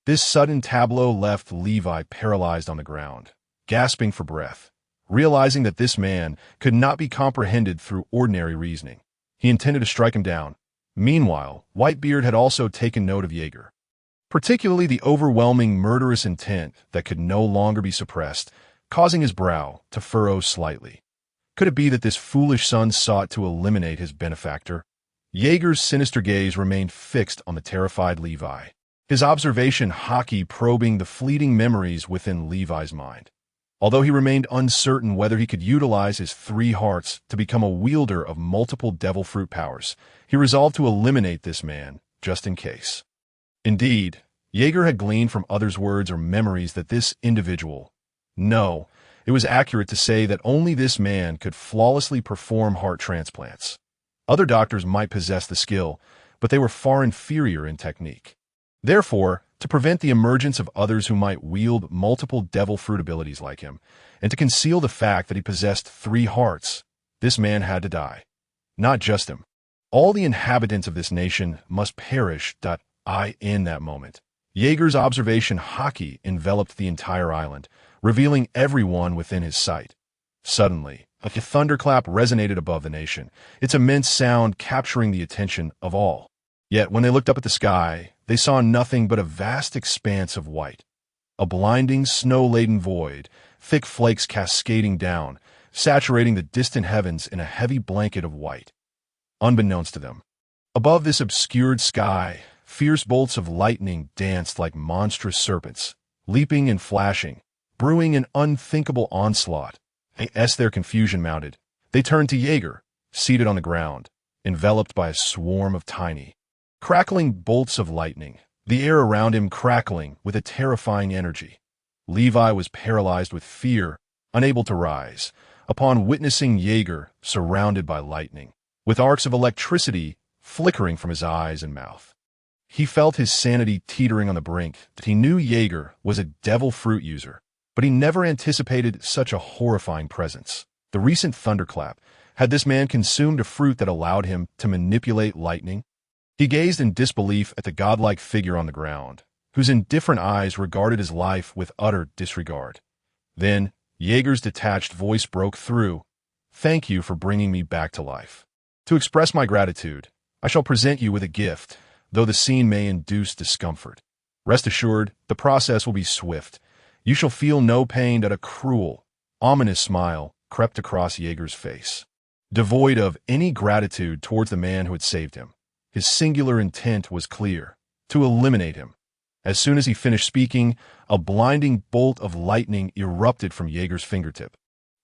This sudden tableau left Levi paralyzed on the ground, gasping for breath, realizing that this man could not be comprehended through ordinary reasoning. He intended to strike him down. Meanwhile, Whitebeard had also taken note of Jaeger, particularly the overwhelming murderous intent that could no longer be suppressed, causing his brow to furrow slightly. Could it be that this foolish son sought to eliminate his benefactor? Jaeger's sinister gaze remained fixed on the terrified Levi, his observation hawky probing the fleeting memories within Levi's mind. Although he remained uncertain whether he could utilize his 3 hearts to become a wielder of multiple devil fruit powers, he resolved to eliminate this man, just in case. Indeed, Jaeger had gleaned from others' words or memories that this individual— no, it was accurate to say that only this man could flawlessly perform heart transplants. Other doctors might possess the skill, but they were far inferior in technique. Therefore, to prevent the emergence of others who might wield multiple devil fruit abilities like him, and to conceal the fact that he possessed 3 hearts, this man had to die. Not just him. All the inhabitants of this nation must perish. In that moment, Jaeger's observation haki enveloped the entire island, revealing everyone within his sight. Suddenly, a thunderclap resonated above the nation, its immense sound capturing the attention of all. Yet when they looked up at the sky, they saw nothing but a vast expanse of white. A blinding, snow-laden void, thick flakes cascading down, saturating the distant heavens in a heavy blanket of white. Unbeknownst to them, above this obscured sky, fierce bolts of lightning danced like monstrous serpents, leaping and flashing, brewing an unthinkable onslaught. As their confusion mounted, they turned to Jaeger, seated on the ground, enveloped by a swarm of tiny, crackling bolts of lightning, the air around him crackling with a terrifying energy. Levi was paralyzed with fear, unable to rise, upon witnessing Jaeger surrounded by lightning, with arcs of electricity flickering from his eyes and mouth. He felt his sanity teetering on the brink. He knew Jaeger was a devil fruit user, but he never anticipated such a horrifying presence. The recent thunderclap had this man consumed a fruit that allowed him to manipulate lightning? He gazed in disbelief at the godlike figure on the ground, whose indifferent eyes regarded his life with utter disregard. Then, Jaeger's detached voice broke through. "Thank you for bringing me back to life. To express my gratitude, I shall present you with a gift, though the scene may induce discomfort. Rest assured, the process will be swift. You shall feel no pain." That a cruel, ominous smile crept across Jaeger's face. Devoid of any gratitude towards the man who had saved him, his singular intent was clear: to eliminate him. As soon as he finished speaking, a blinding bolt of lightning erupted from Jaeger's fingertip,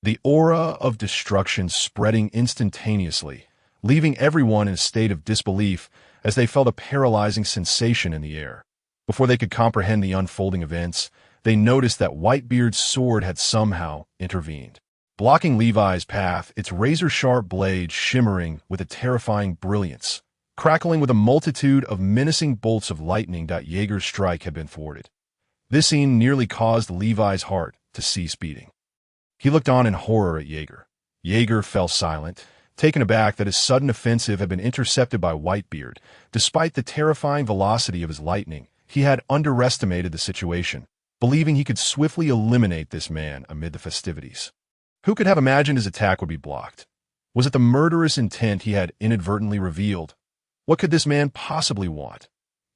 the aura of destruction spreading instantaneously, leaving everyone in a state of disbelief as they felt a paralyzing sensation in the air. Before they could comprehend the unfolding events, they noticed that Whitebeard's sword had somehow intervened, blocking Levi's path, its razor-sharp blade shimmering with a terrifying brilliance, crackling with a multitude of menacing bolts of lightning. Jaeger's strike had been thwarted. This scene nearly caused Levi's heart to cease beating. He looked on in horror at Jaeger. Jaeger fell silent, taken aback that his sudden offensive had been intercepted by Whitebeard. Despite the terrifying velocity of his lightning, he had underestimated the situation, believing he could swiftly eliminate this man amid the festivities. Who could have imagined his attack would be blocked? Was it the murderous intent he had inadvertently revealed? What could this man possibly want?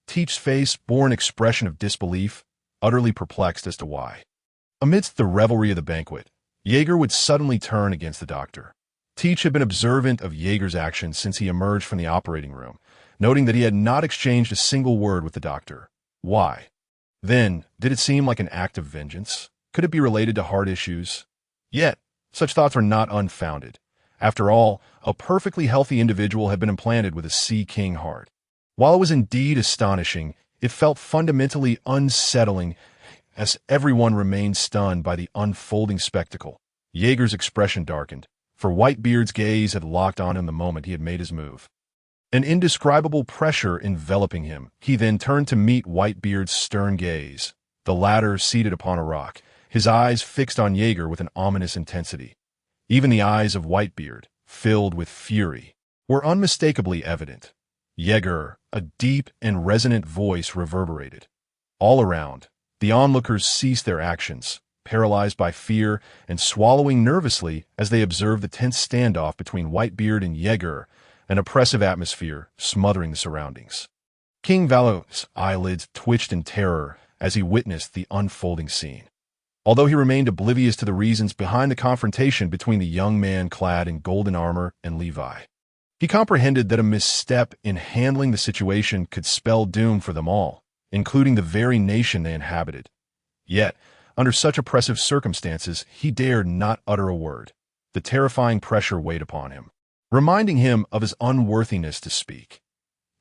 Teach's face bore an expression of disbelief, utterly perplexed as to why. Amidst the revelry of the banquet, Jaeger would suddenly turn against the doctor. Teach had been observant of Jaeger's actions since he emerged from the operating room, noting that he had not exchanged a single word with the doctor. Why? Then, did it seem like an act of vengeance? Could it be related to heart issues? Yet, such thoughts were not unfounded. After all, a perfectly healthy individual had been implanted with a Sea King heart. While it was indeed astonishing, it felt fundamentally unsettling as everyone remained stunned by the unfolding spectacle. Jaeger's expression darkened, for Whitebeard's gaze had locked on him the moment he had made his move. An indescribable pressure enveloping him, he then turned to meet Whitebeard's stern gaze, the latter seated upon a rock, his eyes fixed on Jaeger with an ominous intensity. Even the eyes of Whitebeard, filled with fury, were unmistakably evident. Jaeger, a deep and resonant voice reverberated. All around, the onlookers ceased their actions, paralyzed by fear and swallowing nervously as they observed the tense standoff between Whitebeard and Jaeger, an oppressive atmosphere smothering the surroundings. King Valor's eyelids twitched in terror as he witnessed the unfolding scene. Although he remained oblivious to the reasons behind the confrontation between the young man clad in golden armor and Levi, he comprehended that a misstep in handling the situation could spell doom for them all, including the very nation they inhabited. Yet, under such oppressive circumstances, he dared not utter a word. The terrifying pressure weighed upon him, reminding him of his unworthiness to speak.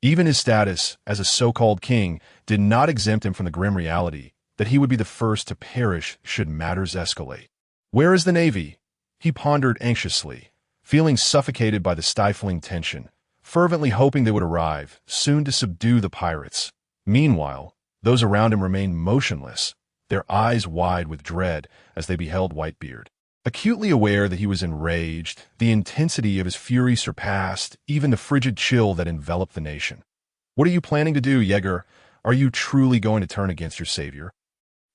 Even his status as a so-called king did not exempt him from the grim reality that he would be the first to perish should matters escalate. Where is the Navy? He pondered anxiously, feeling suffocated by the stifling tension, fervently hoping they would arrive, soon to subdue the pirates. Meanwhile, those around him remained motionless, their eyes wide with dread as they beheld Whitebeard. Acutely aware that he was enraged, the intensity of his fury surpassed even the frigid chill that enveloped the nation. "What are you planning to do, Jaeger? Are you truly going to turn against your savior?"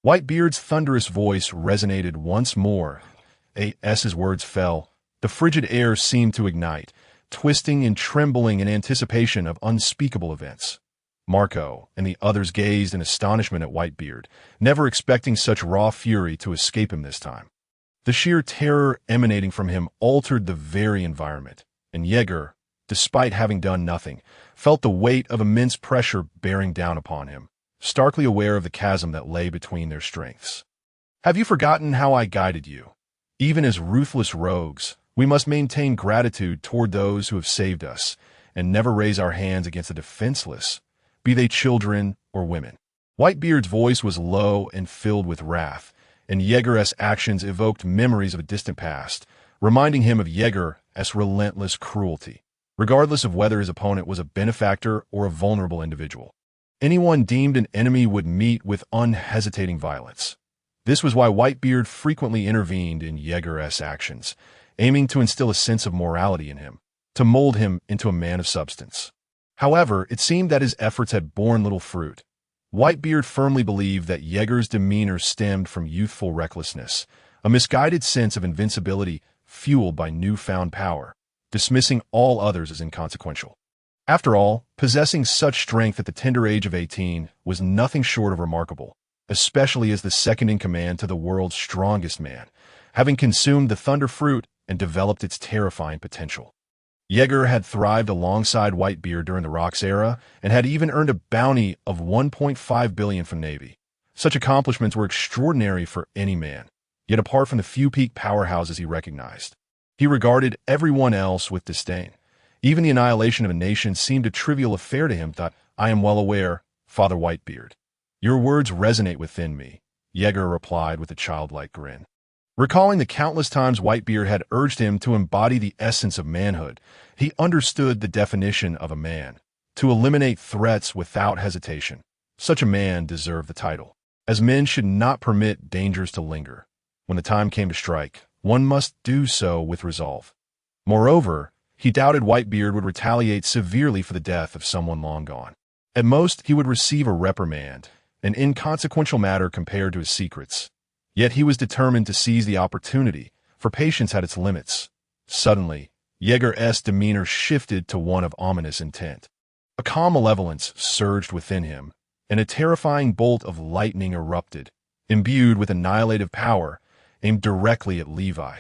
Whitebeard's thunderous voice resonated once more. As his words fell, the frigid air seemed to ignite, twisting and trembling in anticipation of unspeakable events. Marco and the others gazed in astonishment at Whitebeard, never expecting such raw fury to escape him this time. The sheer terror emanating from him altered the very environment, and Jaeger, despite having done nothing, felt the weight of immense pressure bearing down upon him, starkly aware of the chasm that lay between their strengths. "Have you forgotten how I guided you? Even as ruthless rogues, we must maintain gratitude toward those who have saved us, and never raise our hands against the defenseless, be they children or women." Whitebeard's voice was low and filled with wrath, and Jaeger's actions evoked memories of a distant past, reminding him of Jaeger's relentless cruelty, regardless of whether his opponent was a benefactor or a vulnerable individual. Anyone deemed an enemy would meet with unhesitating violence. This was why Whitebeard frequently intervened in Jaeger's actions, aiming to instill a sense of morality in him, to mold him into a man of substance. However, it seemed that his efforts had borne little fruit. Whitebeard firmly believed that Jaeger's demeanor stemmed from youthful recklessness, a misguided sense of invincibility fueled by newfound power, dismissing all others as inconsequential. After all, possessing such strength at the tender age of 18 was nothing short of remarkable, especially as the second-in-command to the world's strongest man, having consumed the thunder fruit and developed its terrifying potential. Jaeger had thrived alongside Whitebeard during the Rocks era and had even earned a bounty of $1.5 billion from Navy. Such accomplishments were extraordinary for any man, yet apart from the few peak powerhouses he recognized, he regarded everyone else with disdain. Even the annihilation of a nation seemed a trivial affair to him. Thought, "I am well aware, Father Whitebeard. Your words resonate within me," Jaeger replied with a childlike grin. Recalling the countless times Whitebeard had urged him to embody the essence of manhood, he understood the definition of a man: to eliminate threats without hesitation. Such a man deserved the title, as men should not permit dangers to linger. When the time came to strike, one must do so with resolve. Moreover, he doubted Whitebeard would retaliate severely for the death of someone long gone. At most, he would receive a reprimand, an inconsequential matter compared to his secrets. Yet he was determined to seize the opportunity, for patience had its limits. Suddenly, Jaeger's demeanor shifted to one of ominous intent. A calm malevolence surged within him, and a terrifying bolt of lightning erupted, imbued with annihilative power, aimed directly at Levi.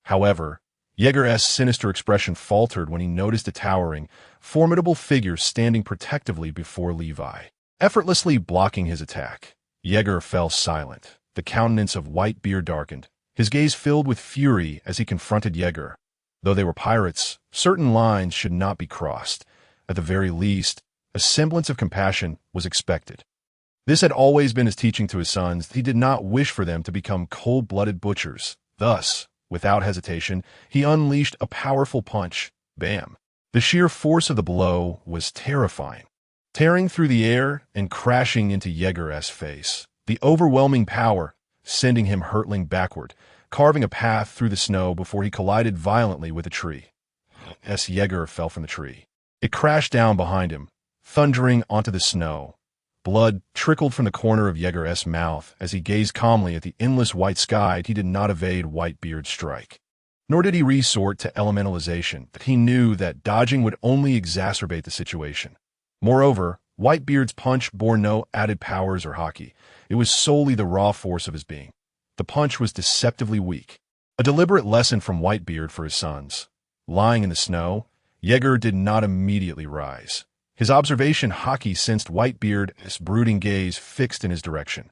However, Jaeger's sinister expression faltered when he noticed a towering, formidable figure standing protectively before Levi. Effortlessly blocking his attack, Jaeger fell silent. The countenance of Whitebeard darkened, his gaze filled with fury as he confronted Jaeger. Though they were pirates, certain lines should not be crossed. At the very least, a semblance of compassion was expected. This had always been his teaching to his sons. He did not wish for them to become cold-blooded butchers. Thus, without hesitation, he unleashed a powerful punch. Bam! The sheer force of the blow was terrifying. Tearing through the air and crashing into Jaeger's face, the overwhelming power sending him hurtling backward, carving a path through the snow before he collided violently with a tree. As Jaeger fell from the tree, it crashed down behind him, thundering onto the snow. Blood trickled from the corner of Jaeger's mouth as he gazed calmly at the endless white sky. He did not evade Whitebeard's strike, nor did he resort to elementalization. He knew that dodging would only exacerbate the situation. Moreover, Whitebeard's punch bore no added powers or hockey. It was solely the raw force of his being. The punch was deceptively weak. A deliberate lesson from Whitebeard for his sons. Lying in the snow, Jaeger did not immediately rise. His observation hockey sensed Whitebeard's brooding gaze fixed in his direction.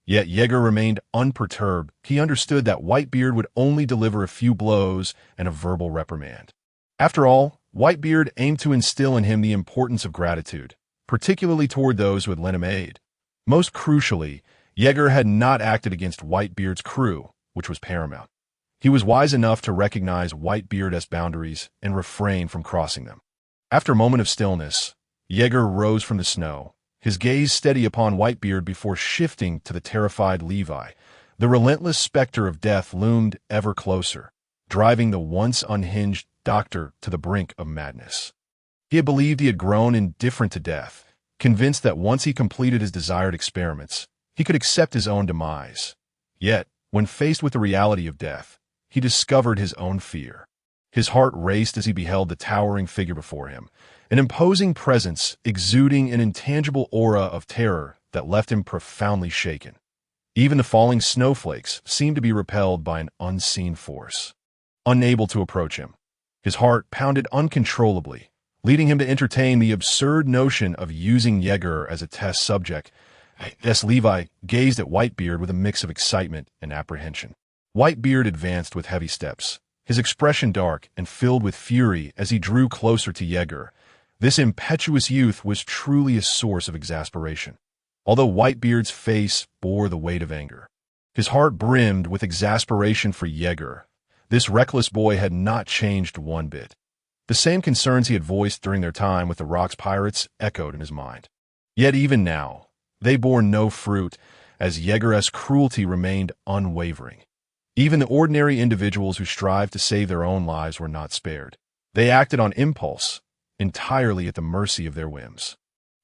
Yet Jaeger remained unperturbed. He understood that Whitebeard would only deliver a few blows and a verbal reprimand. After all, Whitebeard aimed to instill in him the importance of gratitude, particularly toward those who had lent him aid. Most crucially, Jaeger had not acted against Whitebeard's crew, which was paramount. He was wise enough to recognize Whitebeard's boundaries and refrain from crossing them. After a moment of stillness, Jaeger rose from the snow, his gaze steady upon Whitebeard before shifting to the terrified Levi. The relentless specter of death loomed ever closer, driving the once unhinged doctor to the brink of madness. He had believed he had grown indifferent to death, convinced that once he completed his desired experiments, he could accept his own demise. Yet, when faced with the reality of death, he discovered his own fear. His heart raced as he beheld the towering figure before him, an imposing presence exuding an intangible aura of terror that left him profoundly shaken. Even the falling snowflakes seemed to be repelled by an unseen force. Unable to approach him, his heart pounded uncontrollably, leading him to entertain the absurd notion of using Jaeger as a test subject. As Levi gazed at Whitebeard with a mix of excitement and apprehension. Whitebeard advanced with heavy steps, his expression dark and filled with fury as he drew closer to Jaeger. This impetuous youth was truly a source of exasperation. Although Whitebeard's face bore the weight of anger, his heart brimmed with exasperation for Jaeger. This reckless boy had not changed one bit. The same concerns he had voiced during their time with the Rocks pirates echoed in his mind. Yet even now, they bore no fruit, as Jaeger's cruelty remained unwavering. Even the ordinary individuals who strived to save their own lives were not spared. They acted on impulse, entirely at the mercy of their whims.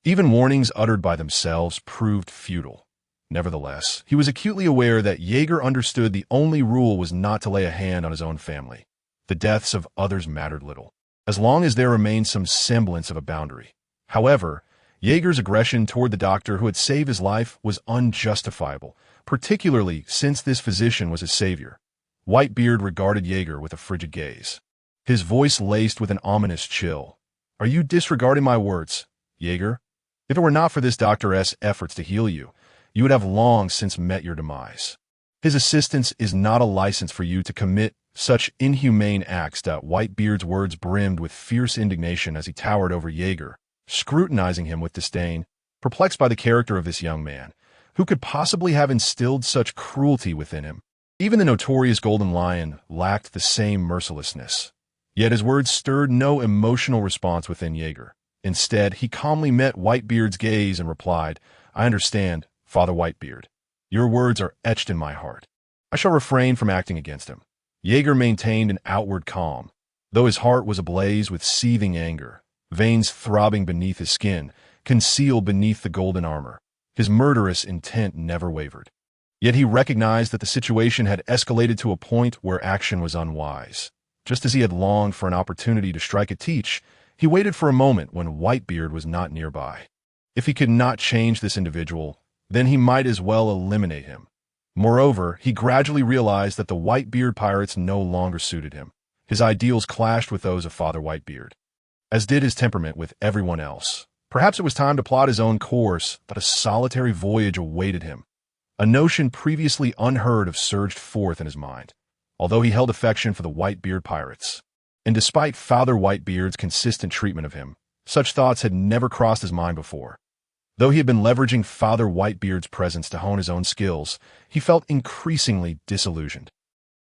Even warnings uttered by themselves proved futile. Nevertheless, he was acutely aware that Jaeger understood the only rule was not to lay a hand on his own family. The deaths of others mattered little, as long as there remained some semblance of a boundary. However, Jaeger's aggression toward the doctor who had saved his life was unjustifiable, particularly since this physician was his savior. Whitebeard regarded Jaeger with a frigid gaze, his voice laced with an ominous chill. "Are you disregarding my words, Jaeger? If it were not for this doctor's efforts to heal you, you would have long since met your demise. His assistance is not a license for you to commit such inhumane acts." Whitebeard's words brimmed with fierce indignation as he towered over Jaeger, scrutinizing him with disdain, perplexed by the character of this young man. Who could possibly have instilled such cruelty within him? Even the notorious Golden Lion lacked the same mercilessness. Yet his words stirred no emotional response within Jaeger. Instead, he calmly met Whitebeard's gaze and replied, "I understand, Father Whitebeard. Your words are etched in my heart. I shall refrain from acting against him." Jaeger maintained an outward calm, though his heart was ablaze with seething anger, veins throbbing beneath his skin, concealed beneath the golden armor. His murderous intent never wavered. Yet he recognized that the situation had escalated to a point where action was unwise. Just as he had longed for an opportunity to strike a teach, he waited for a moment when Whitebeard was not nearby. If he could not change this individual, then he might as well eliminate him. Moreover, he gradually realized that the Whitebeard pirates no longer suited him. His ideals clashed with those of Father Whitebeard, as did his temperament with everyone else. Perhaps it was time to plot his own course, but a solitary voyage awaited him. A notion previously unheard of surged forth in his mind, although he held affection for the Whitebeard pirates. And despite Father Whitebeard's consistent treatment of him, such thoughts had never crossed his mind before. Though he had been leveraging Father Whitebeard's presence to hone his own skills, he felt increasingly disillusioned,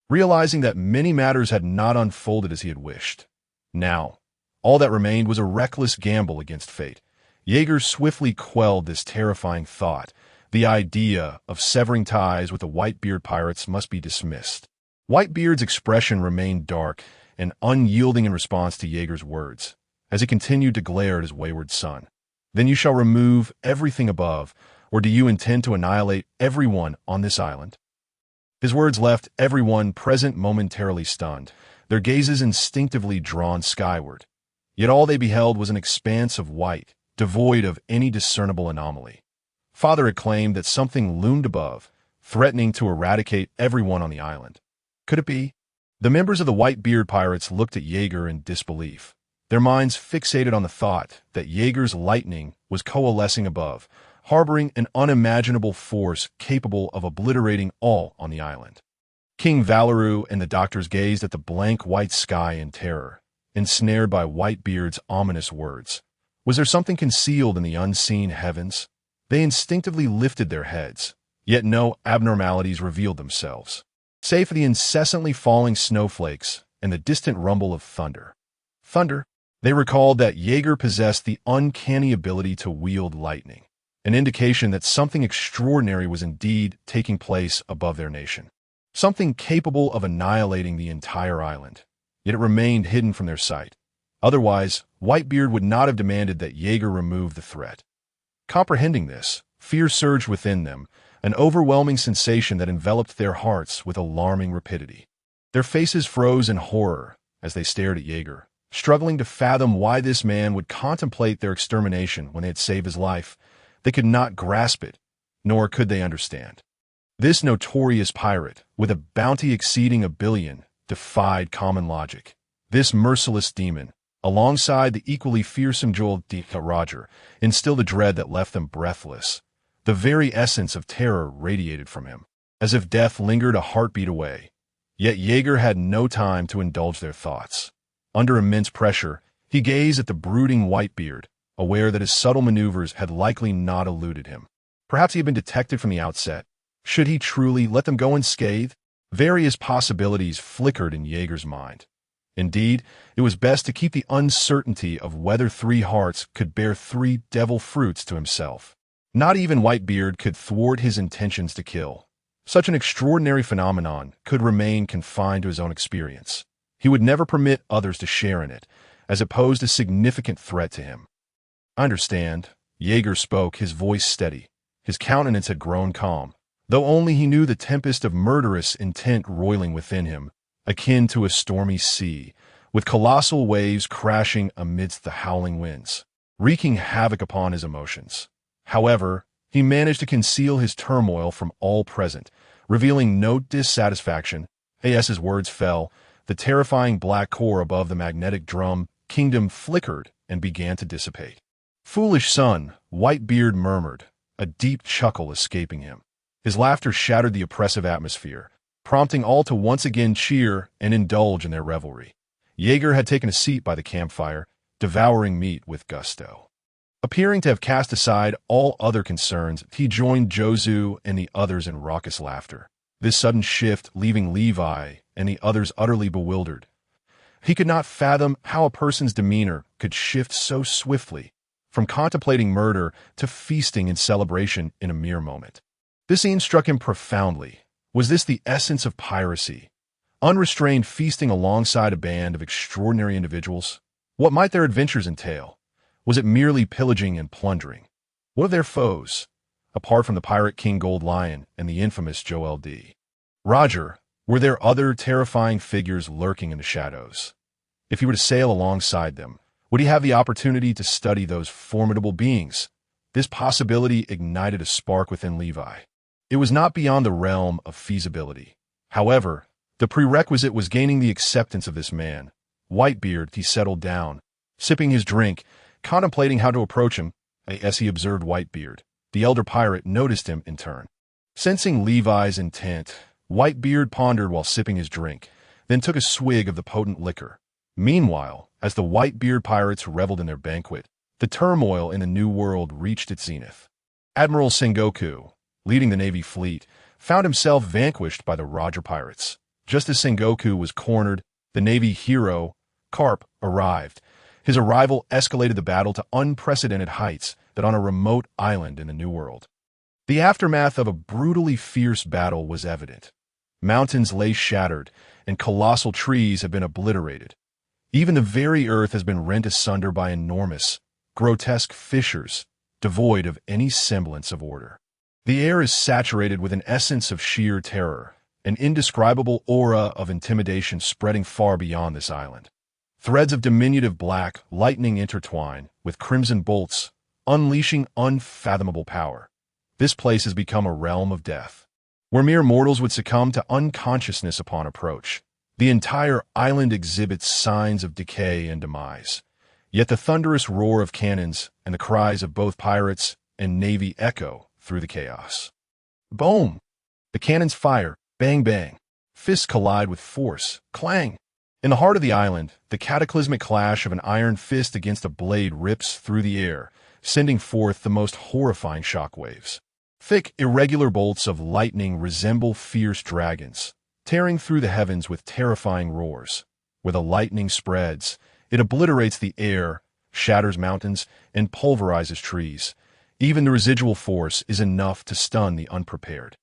realizing that many matters had not unfolded as he had wished. Now, all that remained was a reckless gamble against fate. Jaeger swiftly quelled this terrifying thought. The idea of severing ties with the Whitebeard pirates must be dismissed. Whitebeard's expression remained dark and unyielding in response to Jaeger's words, as he continued to glare at his wayward son. "Then you shall remove everything above, or do you intend to annihilate everyone on this island?" His words left everyone present momentarily stunned, their gazes instinctively drawn skyward. Yet all they beheld was an expanse of white, devoid of any discernible anomaly. Father had claimed that something loomed above, threatening to eradicate everyone on the island. Could it be? The members of the Whitebeard pirates looked at Jaeger in disbelief, their minds fixated on the thought that Jaeger's lightning was coalescing above, harboring an unimaginable force capable of obliterating all on the island. King Valeru and the doctors gazed at the blank white sky in terror, ensnared by Whitebeard's ominous words. Was there something concealed in the unseen heavens? They instinctively lifted their heads, yet no abnormalities revealed themselves, save for the incessantly falling snowflakes and the distant rumble of thunder. Thunder? They recalled that Jaeger possessed the uncanny ability to wield lightning, an indication that something extraordinary was indeed taking place above their nation, something capable of annihilating the entire island. Yet it remained hidden from their sight. Otherwise, Whitebeard would not have demanded that Jaeger remove the threat. Comprehending this, fear surged within them, an overwhelming sensation that enveloped their hearts with alarming rapidity. Their faces froze in horror as they stared at Jaeger, struggling to fathom why this man would contemplate their extermination when they had saved his life. They could not grasp it, nor could they understand. This notorious pirate, with a bounty exceeding 1 billion, defied common logic. This merciless demon, alongside the equally fearsome Joel D. Roger, instilled a dread that left them breathless. The very essence of terror radiated from him, as if death lingered a heartbeat away. Yet Jaeger had no time to indulge their thoughts. Under immense pressure, he gazed at the brooding Whitebeard, aware that his subtle maneuvers had likely not eluded him. Perhaps he had been detected from the outset. Should he truly let them go unscathed? Various possibilities flickered in Jaeger's mind. Indeed, it was best to keep the uncertainty of whether three hearts could bear three devil fruits to himself. Not even Whitebeard could thwart his intentions to kill. Such an extraordinary phenomenon could remain confined to his own experience. He would never permit others to share in it, as it posed a significant threat to him. "I understand." Jaeger spoke, his voice steady. His countenance had grown calm, though only he knew the tempest of murderous intent roiling within him, akin to a stormy sea, with colossal waves crashing amidst the howling winds, wreaking havoc upon his emotions. However, he managed to conceal his turmoil from all present, revealing no dissatisfaction. As his words fell, the terrifying black core above the magnetic drum kingdom flickered and began to dissipate. "Foolish son," Whitebeard murmured, a deep chuckle escaping him. His laughter shattered the oppressive atmosphere, prompting all to once again cheer and indulge in their revelry. Jaeger had taken a seat by the campfire, devouring meat with gusto. Appearing to have cast aside all other concerns, he joined Jozu and the others in raucous laughter. This sudden shift leaving Levi and the others utterly bewildered. He could not fathom how a person's demeanor could shift so swiftly, from contemplating murder to feasting in celebration in a mere moment. This scene struck him profoundly. Was this the essence of piracy? Unrestrained feasting alongside a band of extraordinary individuals? What might their adventures entail? Was it merely pillaging and plundering? What of their foes, apart from the pirate King Gold Lion and the infamous Joel D. Roger? Were there other terrifying figures lurking in the shadows? If he were to sail alongside them, would he have the opportunity to study those formidable beings? This possibility ignited a spark within Levi. It was not beyond the realm of feasibility. However, the prerequisite was gaining the acceptance of this man. Whitebeard, he settled down, sipping his drink, contemplating how to approach him. As he observed Whitebeard, the elder pirate noticed him in turn. Sensing Levi's intent, Whitebeard pondered while sipping his drink, then took a swig of the potent liquor. Meanwhile, as the Whitebeard pirates reveled in their banquet, the turmoil in the New World reached its zenith. Admiral Sengoku, leading the Navy fleet, found himself vanquished by the Roger pirates. Just as Sengoku was cornered, the Navy hero, Carp, arrived. His arrival escalated the battle to unprecedented heights that on a remote island in the New World. The aftermath of a brutally fierce battle was evident. Mountains lay shattered, and colossal trees have been obliterated. Even the very earth has been rent asunder by enormous, grotesque fissures, devoid of any semblance of order. The air is saturated with an essence of sheer terror, an indescribable aura of intimidation spreading far beyond this island. Threads of diminutive black lightning intertwine with crimson bolts, unleashing unfathomable power. This place has become a realm of death, where mere mortals would succumb to unconsciousness upon approach. The entire island exhibits signs of decay and demise. Yet the thunderous roar of cannons and the cries of both pirates and Navy echo through the chaos. Boom! The cannons fire, bang bang. Fists collide with force, clang. In the heart of the island, the cataclysmic clash of an iron fist against a blade rips through the air, sending forth the most horrifying shockwaves. Thick, irregular bolts of lightning resemble fierce dragons, tearing through the heavens with terrifying roars. Where the lightning spreads, it obliterates the air, shatters mountains, and pulverizes trees. Even the residual force is enough to stun the unprepared,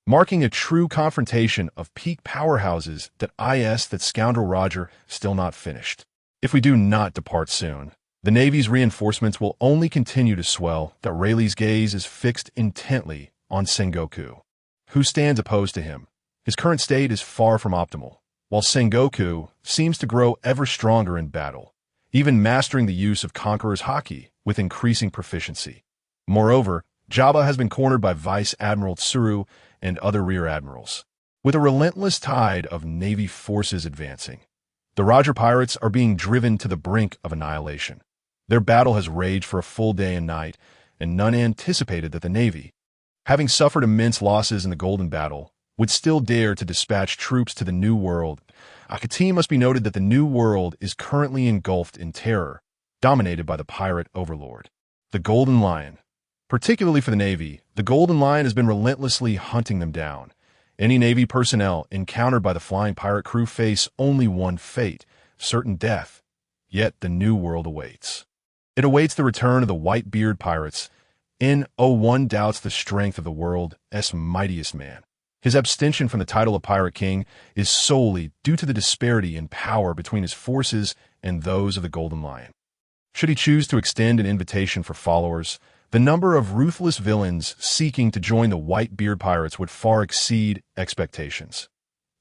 marking a true confrontation of peak powerhouses that scoundrel Roger still not finished. If we do not depart soon, the Navy's reinforcements will only continue to swell. That Rayleigh's gaze is fixed intently on Sengoku, who stands opposed to him. His current state is far from optimal, while Sengoku seems to grow ever stronger in battle, even mastering the use of Conqueror's Haki with increasing proficiency. Moreover, Jabba has been cornered by Vice Admiral Tsuru and other rear admirals. With a relentless tide of Navy forces advancing, the Roger pirates are being driven to the brink of annihilation. Their battle has raged for a full day and night, and none anticipated that the Navy, having suffered immense losses in the Golden Battle, would still dare to dispatch troops to the New World. It must be noted that the New World is currently engulfed in terror, dominated by the pirate overlord, the Golden Lion. Particularly for the Navy, the Golden Lion has been relentlessly hunting them down. Any Navy personnel encountered by the flying pirate crew face only one fate, certain death. Yet the new world awaits. It awaits the return of the Whitebeard pirates. One doubts the strength of the world's mightiest man. His abstention from the title of Pirate King is solely due to the disparity in power between his forces and those of the Golden Lion. Should he choose to extend an invitation for followers, the number of ruthless villains seeking to join the Whitebeard pirates would far exceed expectations.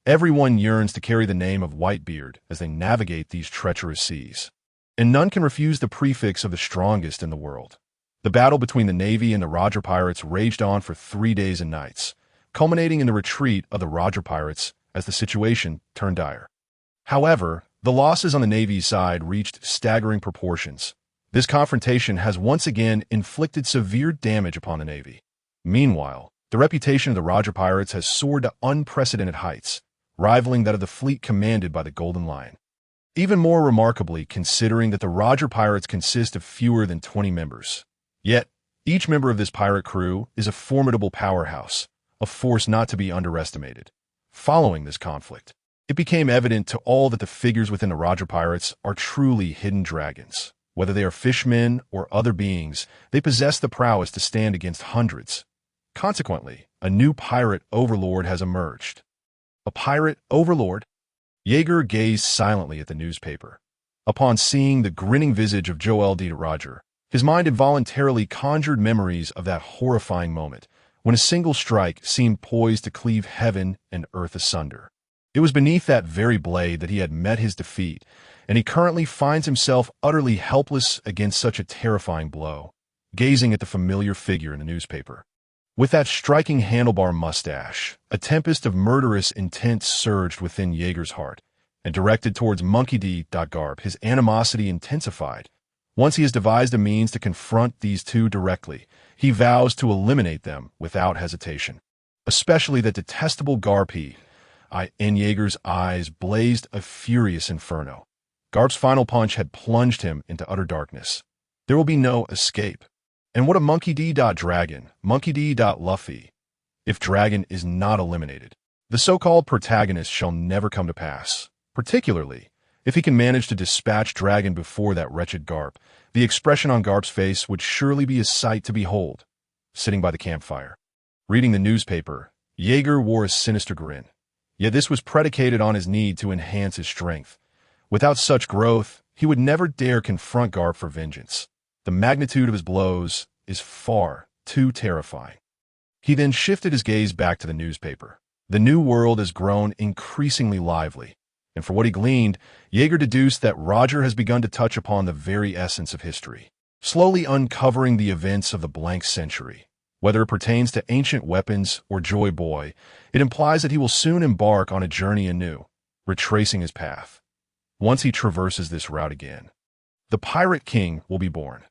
Everyone yearns to carry the name of Whitebeard as they navigate these treacherous seas. And none can refuse the prefix of the strongest in the world. The battle between the Navy and the Roger pirates raged on for 3 days and nights, culminating in the retreat of the Roger pirates as the situation turned dire. However, the losses on the Navy's side reached staggering proportions. This confrontation has once again inflicted severe damage upon the Navy. Meanwhile, the reputation of the Roger pirates has soared to unprecedented heights, rivaling that of the fleet commanded by the Golden Lion. Even more remarkably, considering that the Roger pirates consist of fewer than 20 members. Yet, each member of this pirate crew is a formidable powerhouse, a force not to be underestimated. Following this conflict, it became evident to all that the figures within the Roger pirates are truly hidden dragons. Whether they are fishmen or other beings, they possess the prowess to stand against hundreds. Consequently, a new pirate overlord has emerged. A pirate overlord? Yeager gazed silently at the newspaper. Upon seeing the grinning visage of Joel D. Roger, his mind involuntarily conjured memories of that horrifying moment, when a single strike seemed poised to cleave heaven and earth asunder. It was beneath that very blade that he had met his defeat, and he currently finds himself utterly helpless against such a terrifying blow, gazing at the familiar figure in the newspaper. With that striking handlebar mustache, a tempest of murderous intent surged within Yeager's heart, and directed towards Monkey D. Garp, his animosity intensified. Once he has devised a means to confront these two directly, he vows to eliminate them without hesitation. Especially that detestable Garp. In Yeager's eyes blazed a furious inferno. Garp's final punch had plunged him into utter darkness. There will be no escape. And what of Monkey D. Dragon, Monkey D. Luffy? If Dragon is not eliminated, the so-called protagonist shall never come to pass. Particularly, if he can manage to dispatch Dragon before that wretched Garp, the expression on Garp's face would surely be a sight to behold. Sitting by the campfire, reading the newspaper, Yeager wore a sinister grin. Yet this was predicated on his need to enhance his strength. Without such growth, he would never dare confront Garp for vengeance. The magnitude of his blows is far too terrifying. He then shifted his gaze back to the newspaper. The new world has grown increasingly lively, and for what he gleaned, Yeager deduced that Roger has begun to touch upon the very essence of history, slowly uncovering the events of the blank century. Whether it pertains to ancient weapons or Joy Boy, it implies that he will soon embark on a journey anew, retracing his path. Once he traverses this route again, the Pirate King will be born.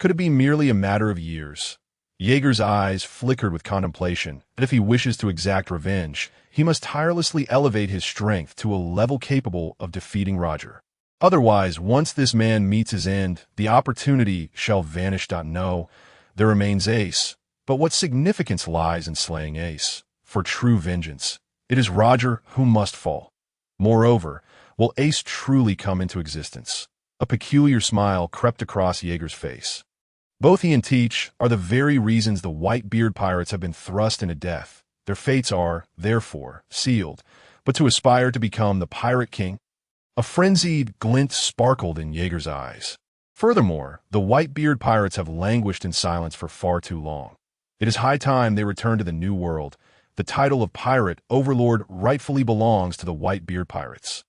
Could it be merely a matter of years? Yeager's eyes flickered with contemplation that if he wishes to exact revenge, he must tirelessly elevate his strength to a level capable of defeating Roger. Otherwise, once this man meets his end, the opportunity shall vanish. No, there remains Ace. But what significance lies in slaying Ace? For true vengeance, it is Roger who must fall. Moreover, will Ace truly come into existence? A peculiar smile crept across Yeager's face. Both he and Teach are the very reasons the Whitebeard pirates have been thrust into death. Their fates are, therefore, sealed. But to aspire to become the Pirate King? A frenzied glint sparkled in Yeager's eyes. Furthermore, the Whitebeard pirates have languished in silence for far too long. It is high time they return to the New World. The title of Pirate Overlord rightfully belongs to the Whitebeard pirates.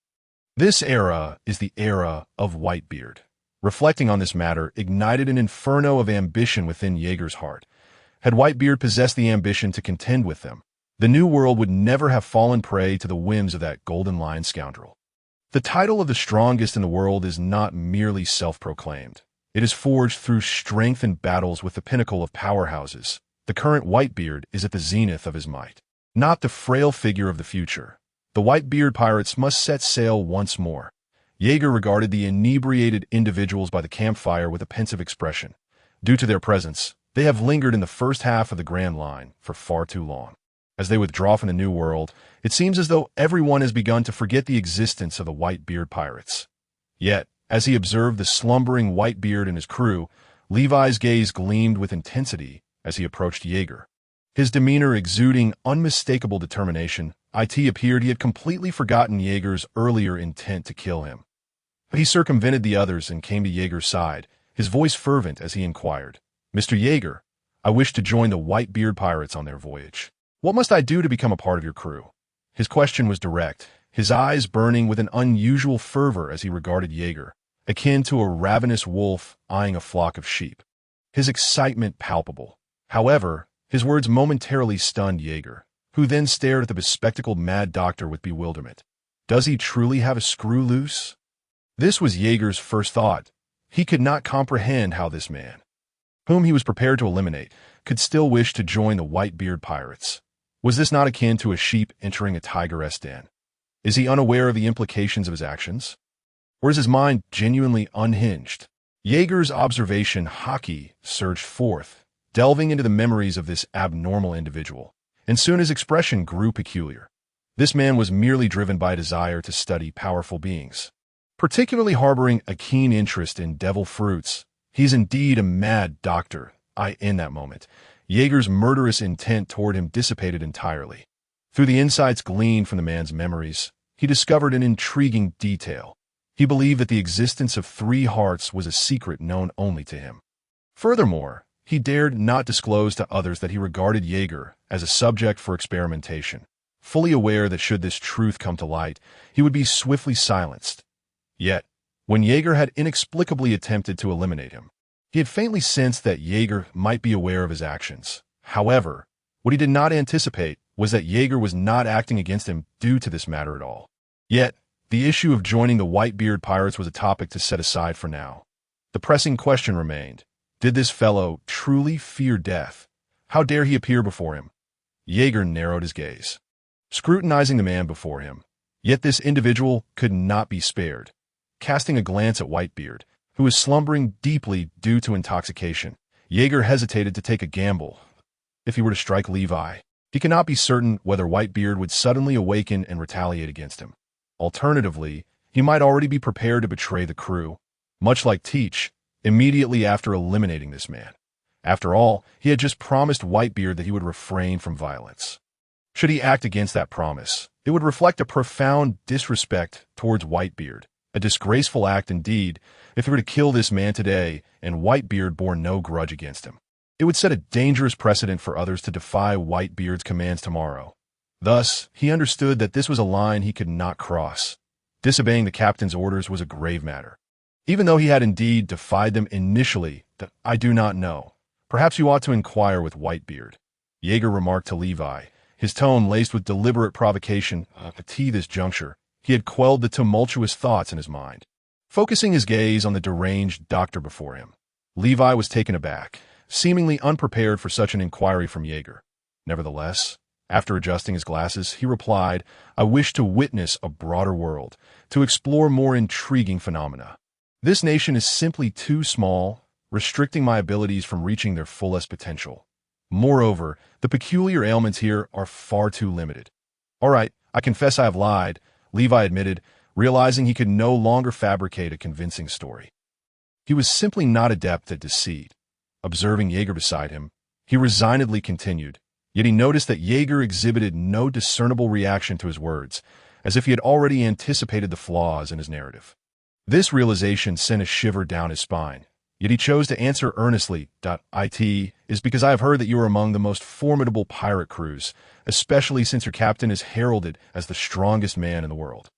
This era is the era of Whitebeard. Reflecting on this matter ignited an inferno of ambition within Yeager's heart. Had Whitebeard possessed the ambition to contend with them, the New World would never have fallen prey to the whims of that Golden Lion scoundrel. The title of the strongest in the world is not merely self-proclaimed. It is forged through strength and battles with the pinnacle of powerhouses. The current Whitebeard is at the zenith of his might, not the frail figure of the future. The Whitebeard pirates must set sail once more. Yeager regarded the inebriated individuals by the campfire with a pensive expression. Due to their presence, they have lingered in the first half of the Grand Line for far too long. As they withdraw from the New World, it seems as though everyone has begun to forget the existence of the Whitebeard pirates. Yet, as he observed the slumbering Whitebeard and his crew, Levi's gaze gleamed with intensity as he approached Jaeger. His demeanor exuding unmistakable determination, it appeared he had completely forgotten Jaeger's earlier intent to kill him. But he circumvented the others and came to Jaeger's side, his voice fervent as he inquired, "Mr. Jaeger, I wish to join the Whitebeard pirates on their voyage. What must I do to become a part of your crew?" His question was direct, his eyes burning with an unusual fervor as he regarded Jaeger, akin to a ravenous wolf eyeing a flock of sheep. His excitement palpable. However, his words momentarily stunned Jaeger, who then stared at the bespectacled mad doctor with bewilderment. Does he truly have a screw loose? This was Jaeger's first thought. He could not comprehend how this man, whom he was prepared to eliminate, could still wish to join the Whitebeard pirates. Was this not akin to a sheep entering a tigeress den? Is he unaware of the implications of his actions? Or is his mind genuinely unhinged? Jaeger's observation hockey surged forth, delving into the memories of this abnormal individual, and soon his expression grew peculiar. This man was merely driven by a desire to study powerful beings, particularly harboring a keen interest in devil fruits. He's indeed a mad doctor. In that moment, Jaeger's murderous intent toward him dissipated entirely. Through the insights gleaned from the man's memories, he discovered an intriguing detail. He believed that the existence of 3 hearts was a secret known only to him. Furthermore, he dared not disclose to others that he regarded Jaeger as a subject for experimentation, fully aware that should this truth come to light, he would be swiftly silenced. Yet, when Jaeger had inexplicably attempted to eliminate him, he had faintly sensed that Jaeger might be aware of his actions. However, what he did not anticipate was that Jaeger was not acting against him due to this matter at all. Yet, the issue of joining the Whitebeard pirates was a topic to set aside for now. The pressing question remained, did this fellow truly fear death? How dare he appear before him? Jaeger narrowed his gaze, scrutinizing the man before him. Yet this individual could not be spared. Casting a glance at Whitebeard, who was slumbering deeply due to intoxication, Jaeger hesitated to take a gamble. If he were to strike Levi, he could not be certain whether Whitebeard would suddenly awaken and retaliate against him. Alternatively, he might already be prepared to betray the crew, much like Teach, immediately after eliminating this man. After all, he had just promised Whitebeard that he would refrain from violence. Should he act against that promise, it would reflect a profound disrespect towards Whitebeard, a disgraceful act indeed if he were to kill this man today and Whitebeard bore no grudge against him. It would set a dangerous precedent for others to defy Whitebeard's commands tomorrow. Thus, he understood that this was a line he could not cross. Disobeying the captain's orders was a grave matter. Even though he had indeed defied them initially, I do not know. Perhaps you ought to inquire with Whitebeard, Jaeger remarked to Levi, his tone laced with deliberate provocation. At this juncture, he had quelled the tumultuous thoughts in his mind. Focusing his gaze on the deranged doctor before him, Levi was taken aback, seemingly unprepared for such an inquiry from Jaeger. Nevertheless, after adjusting his glasses, he replied, I wish to witness a broader world, to explore more intriguing phenomena. This nation is simply too small, restricting my abilities from reaching their fullest potential. Moreover, the peculiar ailments here are far too limited. All right, I confess I have lied, Levi admitted, realizing he could no longer fabricate a convincing story. He was simply not adept at deceit. Observing Jaeger beside him, he resignedly continued, yet he noticed that Jaeger exhibited no discernible reaction to his words, as if he had already anticipated the flaws in his narrative. This realization sent a shiver down his spine, yet he chose to answer earnestly, "It is because I have heard that you are among the most formidable pirate crews, especially since your captain is heralded as the strongest man in the world.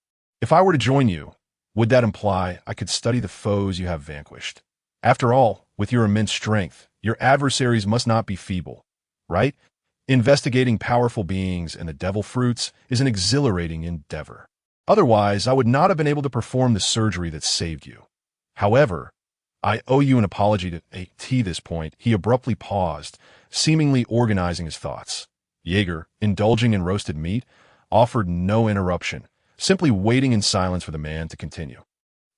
If I were to join you, would that imply I could study the foes you have vanquished? After all, with your immense strength, your adversaries must not be feeble, right? Investigating powerful beings and the devil fruits is an exhilarating endeavor. Otherwise, I would not have been able to perform the surgery that saved you. However, I owe you an apology to at this point. He abruptly paused, seemingly organizing his thoughts. Jaeger, indulging in roasted meat, offered no interruption, simply waiting in silence for the man to continue.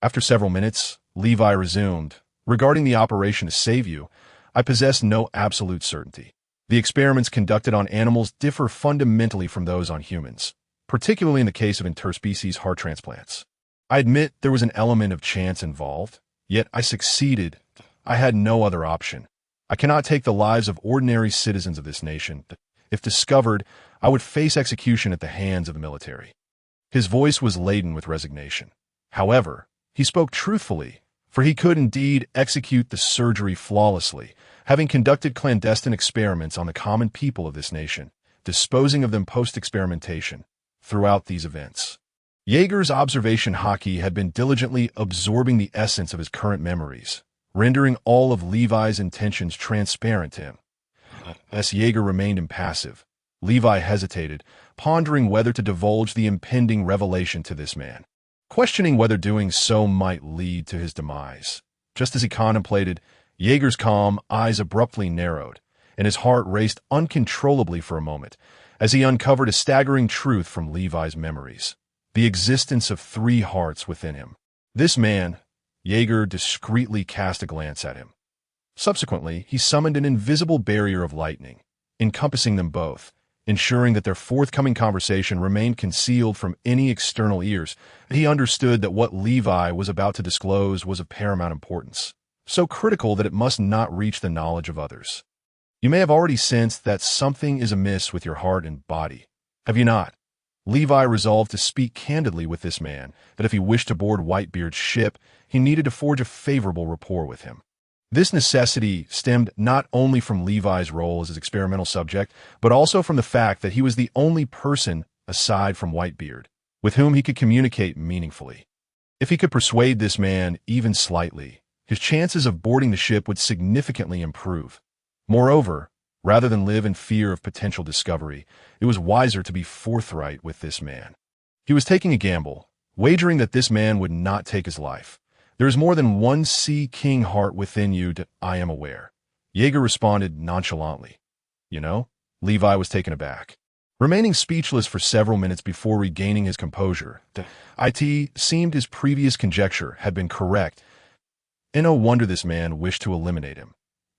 After several minutes, Levi resumed, regarding the operation to save you, I possess no absolute certainty. The experiments conducted on animals differ fundamentally from those on humans, particularly in the case of interspecies heart transplants. I admit there was an element of chance involved, yet I succeeded. I had no other option. I cannot take the lives of ordinary citizens of this nation. If discovered, I would face execution at the hands of the military. His voice was laden with resignation. However, he spoke truthfully, for he could indeed execute the surgery flawlessly, having conducted clandestine experiments on the common people of this nation, disposing of them post-experimentation throughout these events. Jaeger's observation hockey had been diligently absorbing the essence of his current memories, rendering all of Levi's intentions transparent to him. As Jaeger remained impassive, Levi hesitated, pondering whether to divulge the impending revelation to this man, questioning whether doing so might lead to his demise. Just as he contemplated, Jaeger's calm eyes abruptly narrowed, and his heart raced uncontrollably for a moment as he uncovered a staggering truth from Levi's memories: the existence of 3 hearts within him. This man, Jaeger discreetly cast a glance at him. Subsequently, he summoned an invisible barrier of lightning, encompassing them both, ensuring that their forthcoming conversation remained concealed from any external ears. He understood that what Levi was about to disclose was of paramount importance, so critical that it must not reach the knowledge of others. You may have already sensed that something is amiss with your heart and body, have you not? Levi resolved to speak candidly with this man, that if he wished to board Whitebeard's ship, he needed to forge a favorable rapport with him. This necessity stemmed not only from Levi's role as his experimental subject, but also from the fact that he was the only person, aside from Whitebeard, with whom he could communicate meaningfully. If he could persuade this man even slightly, his chances of boarding the ship would significantly improve. Moreover, rather than live in fear of potential discovery, it was wiser to be forthright with this man. He was taking a gamble, wagering that this man would not take his life. There is more than one Sea King heart within you, I am aware. Jaeger responded nonchalantly. You know? Levi was taken aback. Remaining speechless for several minutes before regaining his composure, it seemed his previous conjecture had been correct, and no wonder this man wished to eliminate him.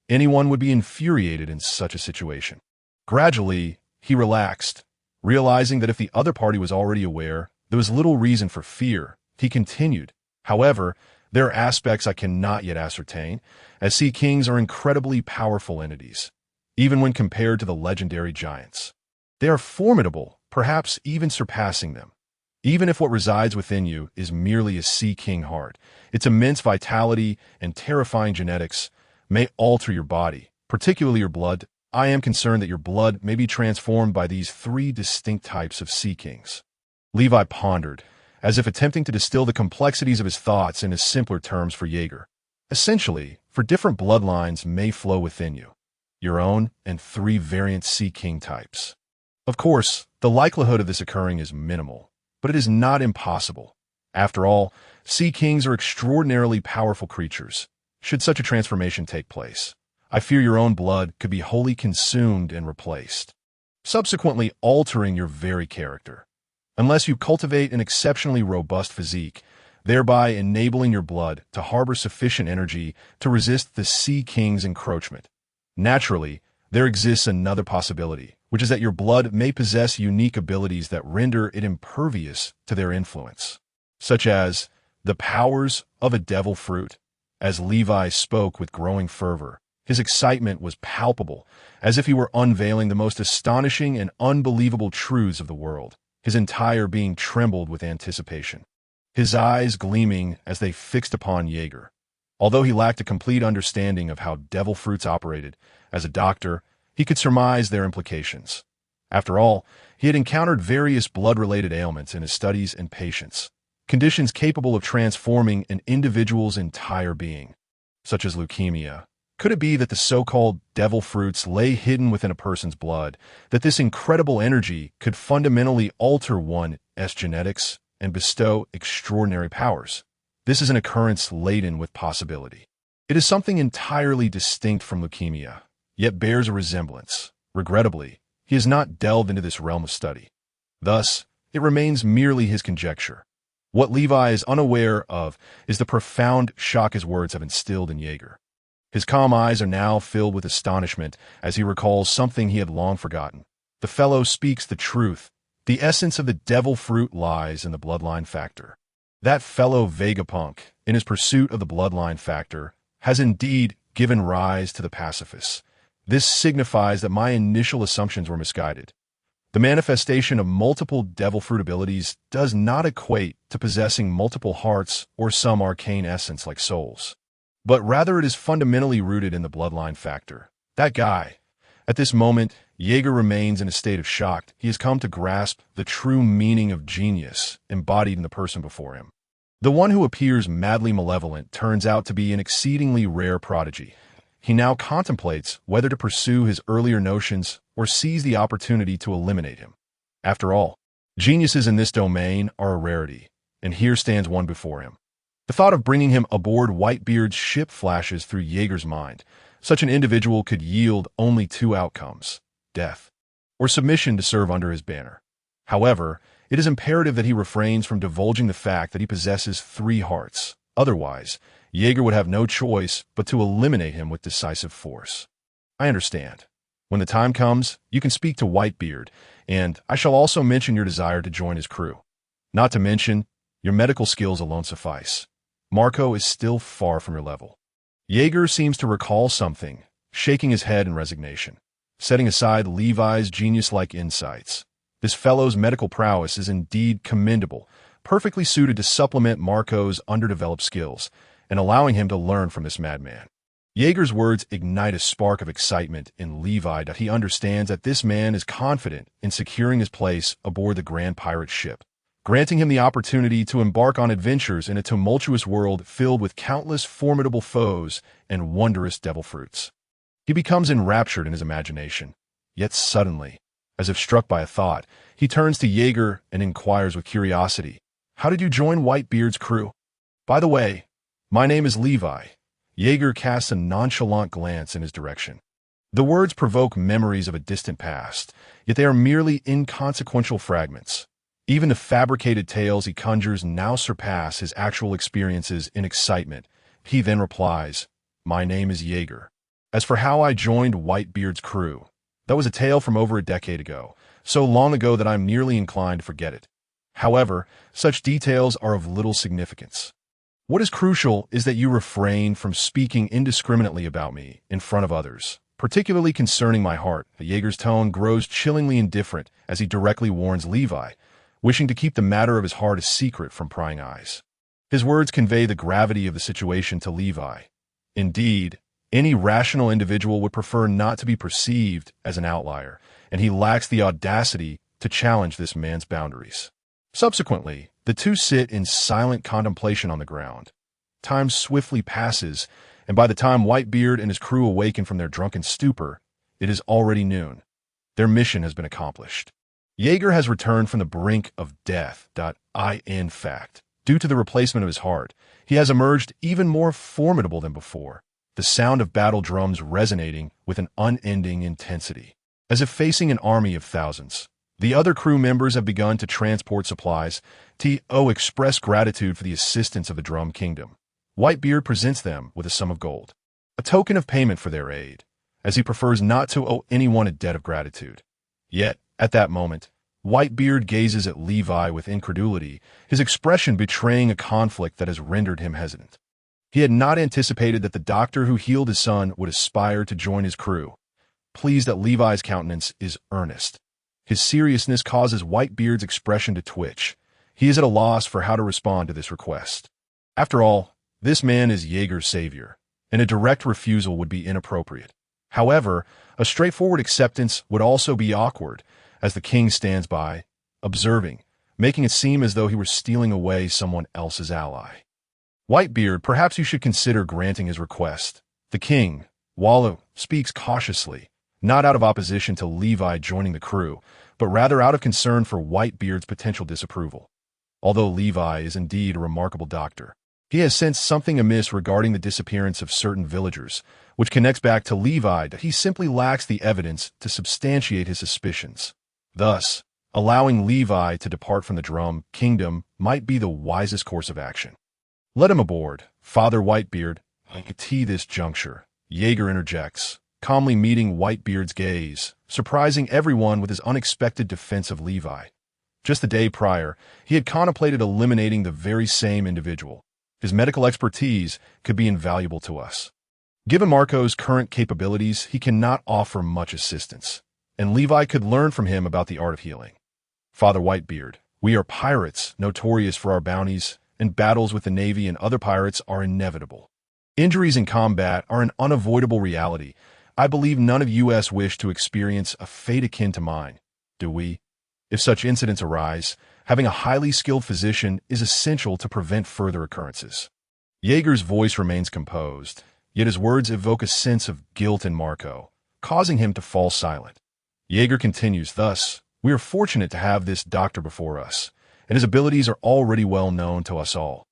Anyone would be infuriated in such a situation. Gradually, he relaxed, realizing that if the other party was already aware, there was little reason for fear. He continued, however, there are aspects I cannot yet ascertain, as Sea Kings are incredibly powerful entities, even when compared to the legendary giants. They are formidable, perhaps even surpassing them. Even if what resides within you is merely a Sea King heart, its immense vitality and terrifying genetics may alter your body, particularly your blood. I am concerned that your blood may be transformed by these 3 distinct types of Sea Kings. Levi pondered, as if attempting to distill the complexities of his thoughts into simpler terms for Jaeger. Essentially, for different bloodlines may flow within you, your own and 3 variant Sea King types. Of course, the likelihood of this occurring is minimal, but it is not impossible. After all, Sea Kings are extraordinarily powerful creatures. Should such a transformation take place, I fear your own blood could be wholly consumed and replaced, subsequently altering your very character, unless you cultivate an exceptionally robust physique, thereby enabling your blood to harbor sufficient energy to resist the Sea King's encroachment. Naturally, there exists another possibility, which is that your blood may possess unique abilities that render it impervious to their influence, such as the powers of a devil fruit. As Levi spoke with growing fervor, his excitement was palpable, as if he were unveiling the most astonishing and unbelievable truths of the world. His entire being trembled with anticipation, his eyes gleaming as they fixed upon Jaeger. Although he lacked a complete understanding of how devil fruits operated, as a doctor, he could surmise their implications. After all, he had encountered various blood-related ailments in his studies and patients, conditions capable of transforming an individual's entire being, such as leukemia. Could it be that the so-called devil fruits lay hidden within a person's blood, that this incredible energy could fundamentally alter one's genetics and bestow extraordinary powers? This is an occurrence laden with possibility. It is something entirely distinct from leukemia, yet bears a resemblance. Regrettably, he has not delved into this realm of study. Thus, it remains merely his conjecture. What Levi is unaware of is the profound shock his words have instilled in Jaeger. His calm eyes are now filled with astonishment as he recalls something he had long forgotten. The fellow speaks the truth. The essence of the devil fruit lies in the bloodline factor. That fellow Vegapunk, in his pursuit of the bloodline factor, has indeed given rise to the pacifists. This signifies that my initial assumptions were misguided. The manifestation of multiple devil fruit abilities does not equate to possessing multiple hearts or some arcane essence like souls, but rather it is fundamentally rooted in the bloodline factor. That guy. At this moment, Jaeger remains in a state of shock. He has come to grasp the true meaning of genius embodied in the person before him. The one who appears madly malevolent turns out to be an exceedingly rare prodigy. He now contemplates whether to pursue his earlier notions or seize the opportunity to eliminate him. After all, geniuses in this domain are a rarity, and here stands one before him. The thought of bringing him aboard Whitebeard's ship flashes through Jaeger's mind. Such an individual could yield only two outcomes: death or submission to serve under his banner. However, it is imperative that he refrains from divulging the fact that he possesses 3 hearts. Otherwise, Jaeger would have no choice but to eliminate him with decisive force. I understand. When the time comes, you can speak to Whitebeard, and I shall also mention your desire to join his crew. Not to mention, your medical skills alone suffice. Marco is still far from your level. Jaeger seems to recall something, shaking his head in resignation. Setting aside Levi's genius-like insights, this fellow's medical prowess is indeed commendable, perfectly suited to supplement Marco's underdeveloped skills, and allowing him to learn from this madman. Jaeger's words ignite a spark of excitement in Levi that he understands that this man is confident in securing his place aboard the Grand Pirate ship, granting him the opportunity to embark on adventures in a tumultuous world filled with countless formidable foes and wondrous devil fruits. He becomes enraptured in his imagination. Yet suddenly, as if struck by a thought, he turns to Jaeger and inquires with curiosity, "How did you join Whitebeard's crew? By the way, my name is Levi." Jaeger casts a nonchalant glance in his direction. The words provoke memories of a distant past, yet they are merely inconsequential fragments. Even the fabricated tales he conjures now surpass his actual experiences in excitement. He then replies, "My name is Jaeger. As for how I joined Whitebeard's crew, that was a tale from over a decade ago, so long ago that I'm nearly inclined to forget it. However, such details are of little significance. What is crucial is that you refrain from speaking indiscriminately about me in front of others, particularly concerning my heart." Jaeger's tone grows chillingly indifferent as he directly warns Levi, wishing to keep the matter of his heart a secret from prying eyes. His words convey the gravity of the situation to Levi. Indeed, any rational individual would prefer not to be perceived as an outlier, and he lacks the audacity to challenge this man's boundaries. Subsequently, the two sit in silent contemplation on the ground. Time swiftly passes, and by the time Whitebeard and his crew awaken from their drunken stupor, it is already noon. Their mission has been accomplished. Jaeger has returned from the brink of death. In fact, due to the replacement of his heart, he has emerged even more formidable than before, the sound of battle drums resonating with an unending intensity. As if facing an army of thousands, the other crew members have begun to transport supplies. To express gratitude for the assistance of the Drum Kingdom, Whitebeard presents them with a sum of gold, a token of payment for their aid, as he prefers not to owe anyone a debt of gratitude. Yet, at that moment, Whitebeard gazes at Levi with incredulity, his expression betraying a conflict that has rendered him hesitant. He had not anticipated that the doctor who healed his son would aspire to join his crew. Pleased that Levi's countenance is earnest. His seriousness causes Whitebeard's expression to twitch. He is at a loss for how to respond to this request. After all, this man is Jaeger's savior, and a direct refusal would be inappropriate. However, a straightforward acceptance would also be awkward, as the king stands by, observing, making it seem as though he were stealing away someone else's ally. "Whitebeard, perhaps you should consider granting his request." The king, Wallow, speaks cautiously, not out of opposition to Levi joining the crew, but rather out of concern for Whitebeard's potential disapproval. Although Levi is indeed a remarkable doctor, he has sensed something amiss regarding the disappearance of certain villagers, which connects back to Levi that he simply lacks the evidence to substantiate his suspicions. Thus, allowing Levi to depart from the Drum Kingdom might be the wisest course of action. "Let him aboard, Father Whitebeard." At this juncture, Jaeger interjects, calmly meeting Whitebeard's gaze, surprising everyone with his unexpected defense of Levi. Just the day prior, he had contemplated eliminating the very same individual. His medical expertise could be invaluable to us. Given Marco's current capabilities, he cannot offer much assistance, and Levi could learn from him about the art of healing. Father Whitebeard, we are pirates, notorious for our bounties, and battles with the Navy and other pirates are inevitable. Injuries in combat are an unavoidable reality. I believe none of us wish to experience a fate akin to mine, do we? If such incidents arise, having a highly skilled physician is essential to prevent further occurrences. Jaeger's voice remains composed, yet his words evoke a sense of guilt in Marco, causing him to fall silent. Jaeger continues, thus, we are fortunate to have this doctor before us, and his abilities are already well known to us all.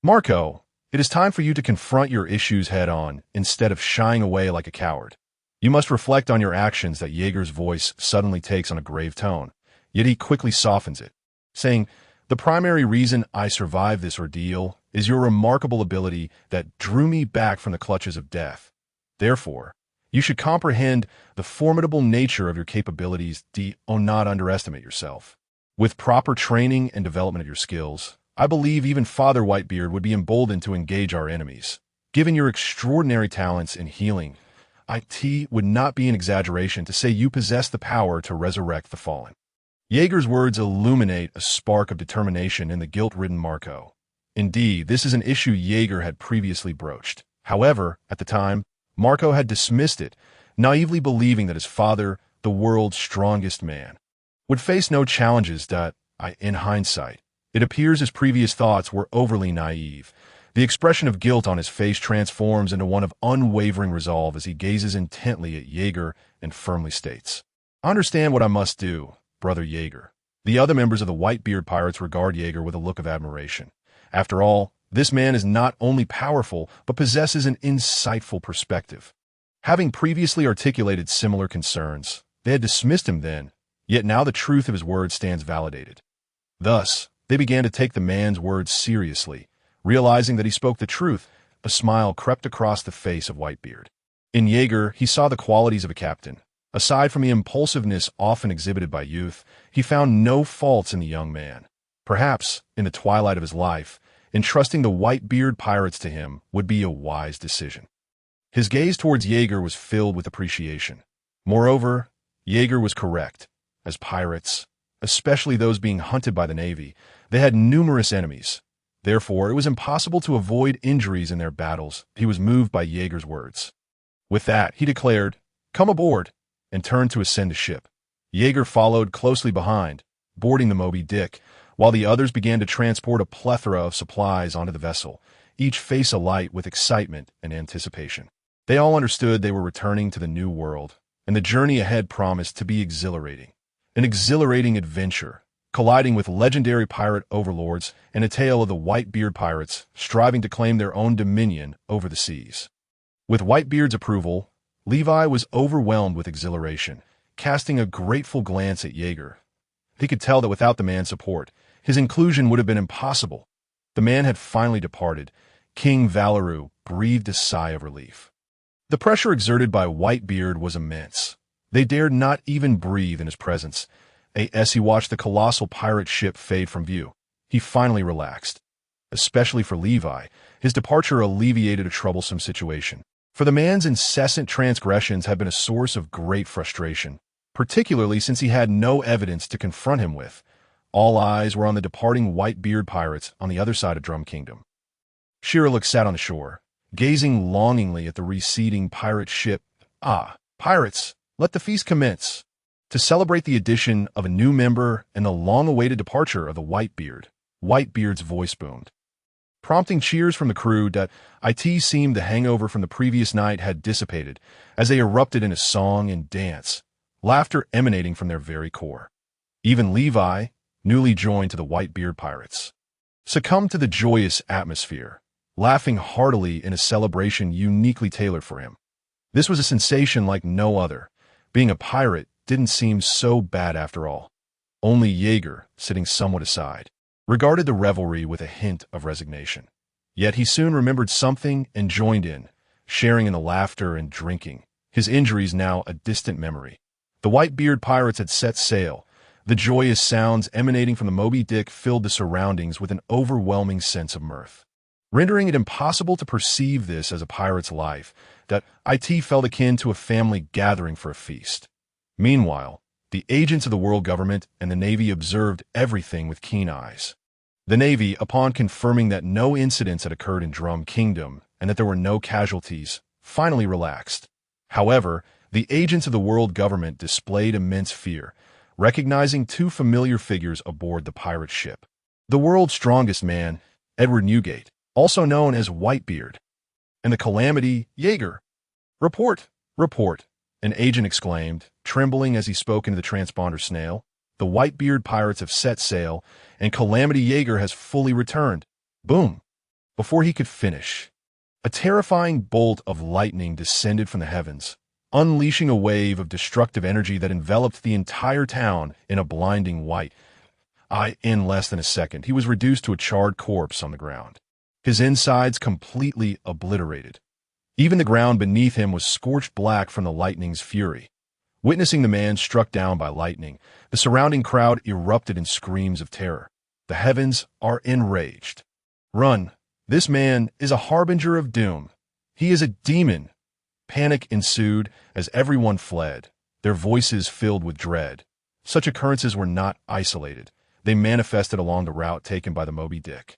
Marco, it is time for you to confront your issues head-on instead of shying away like a coward. You must reflect on your actions. That Jaeger's voice suddenly takes on a grave tone, yet he quickly softens it, saying, the primary reason I survived this ordeal is your remarkable ability that drew me back from the clutches of death. Therefore, you should comprehend the formidable nature of your capabilities. Do not underestimate yourself. With proper training and development of your skills, I believe even Father Whitebeard would be emboldened to engage our enemies. Given your extraordinary talents in healing, it would not be an exaggeration to say you possess the power to resurrect the fallen. Jaeger's words illuminate a spark of determination in the guilt-ridden Marco. Indeed, this is an issue Jaeger had previously broached. However, at the time, Marco had dismissed it, naively believing that his father, the world's strongest man, would face no challenges. In hindsight, it appears his previous thoughts were overly naive. The expression of guilt on his face transforms into one of unwavering resolve as he gazes intently at Jaeger and firmly states, understand what I must do, Brother Jaeger. The other members of the Whitebeard pirates regard Jaeger with a look of admiration. After all, this man is not only powerful, but possesses an insightful perspective. Having previously articulated similar concerns, they had dismissed him then, yet now the truth of his words stands validated. Thus, they began to take the man's words seriously. Realizing that he spoke the truth, a smile crept across the face of Whitebeard. In Jaeger, he saw the qualities of a captain. Aside from the impulsiveness often exhibited by youth, he found no faults in the young man. Perhaps, in the twilight of his life, entrusting the Whitebeard pirates to him would be a wise decision. His gaze towards Jaeger was filled with appreciation. Moreover, Jaeger was correct. As pirates, especially those being hunted by the Navy, they had numerous enemies. Therefore, it was impossible to avoid injuries in their battles. He was moved by Jaeger's words. With that, he declared, come aboard, and turned to ascend a ship. Jaeger followed closely behind, boarding the Moby Dick, while the others began to transport a plethora of supplies onto the vessel, each face alight with excitement and anticipation. They all understood they were returning to the new world, and the journey ahead promised to be exhilarating. An exhilarating adventure, colliding with legendary pirate overlords and a tale of the Whitebeard pirates striving to claim their own dominion over the seas. With Whitebeard's approval, Levi was overwhelmed with exhilaration, casting a grateful glance at Jaeger. He could tell that without the man's support, his inclusion would have been impossible. The man had finally departed. King Valeru breathed a sigh of relief. The pressure exerted by Whitebeard was immense. They dared not even breathe in his presence. As he watched the colossal pirate ship fade from view, he finally relaxed. Especially for Levi, his departure alleviated a troublesome situation. For the man's incessant transgressions had been a source of great frustration, particularly since he had no evidence to confront him with. All eyes were on the departing Whitebeard pirates on the other side of Drum Kingdom. Shiraluk sat on the shore, gazing longingly at the receding pirate ship. Pirates, let the feast commence. To celebrate the addition of a new member and the long-awaited departure of the Whitebeard, Whitebeard's voice boomed, prompting cheers from the crew. It seemed the hangover from the previous night had dissipated as they erupted in a song and dance, laughter emanating from their very core. Even Levi, newly joined to the Whitebeard pirates, succumbed to the joyous atmosphere, laughing heartily in a celebration uniquely tailored for him. This was a sensation like no other. Being a pirate didn't seem so bad after all. Only Jaeger, sitting somewhat aside, regarded the revelry with a hint of resignation. Yet he soon remembered something and joined in, sharing in the laughter and drinking, his injuries now a distant memory. The Whitebeard pirates had set sail. The joyous sounds emanating from the Moby Dick filled the surroundings with an overwhelming sense of mirth, rendering it impossible to perceive this as a pirate's life, that it felt akin to a family gathering for a feast. Meanwhile, the agents of the world government and the Navy observed everything with keen eyes. The Navy, upon confirming that no incidents had occurred in Drum Kingdom and that there were no casualties, finally relaxed. However, the agents of the world government displayed immense fear, recognizing two familiar figures aboard the pirate ship. The world's strongest man, Edward Newgate, also known as Whitebeard, and the Calamity Jaeger. "Report! Report!" an agent exclaimed, trembling as he spoke into the transponder snail. "The Whitebeard pirates have set sail, and Calamity Jaeger has fully returned." Boom! Before he could finish, a terrifying bolt of lightning descended from the heavens, unleashing a wave of destructive energy that enveloped the entire town in a blinding white. In less than a second, he was reduced to a charred corpse on the ground, his insides completely obliterated. Even the ground beneath him was scorched black from the lightning's fury. Witnessing the man struck down by lightning, the surrounding crowd erupted in screams of terror. The heavens are enraged. "Run! This man is a harbinger of doom. He is a demon!" Panic ensued as everyone fled, their voices filled with dread. Such occurrences were not isolated. They manifested along the route taken by the Moby Dick,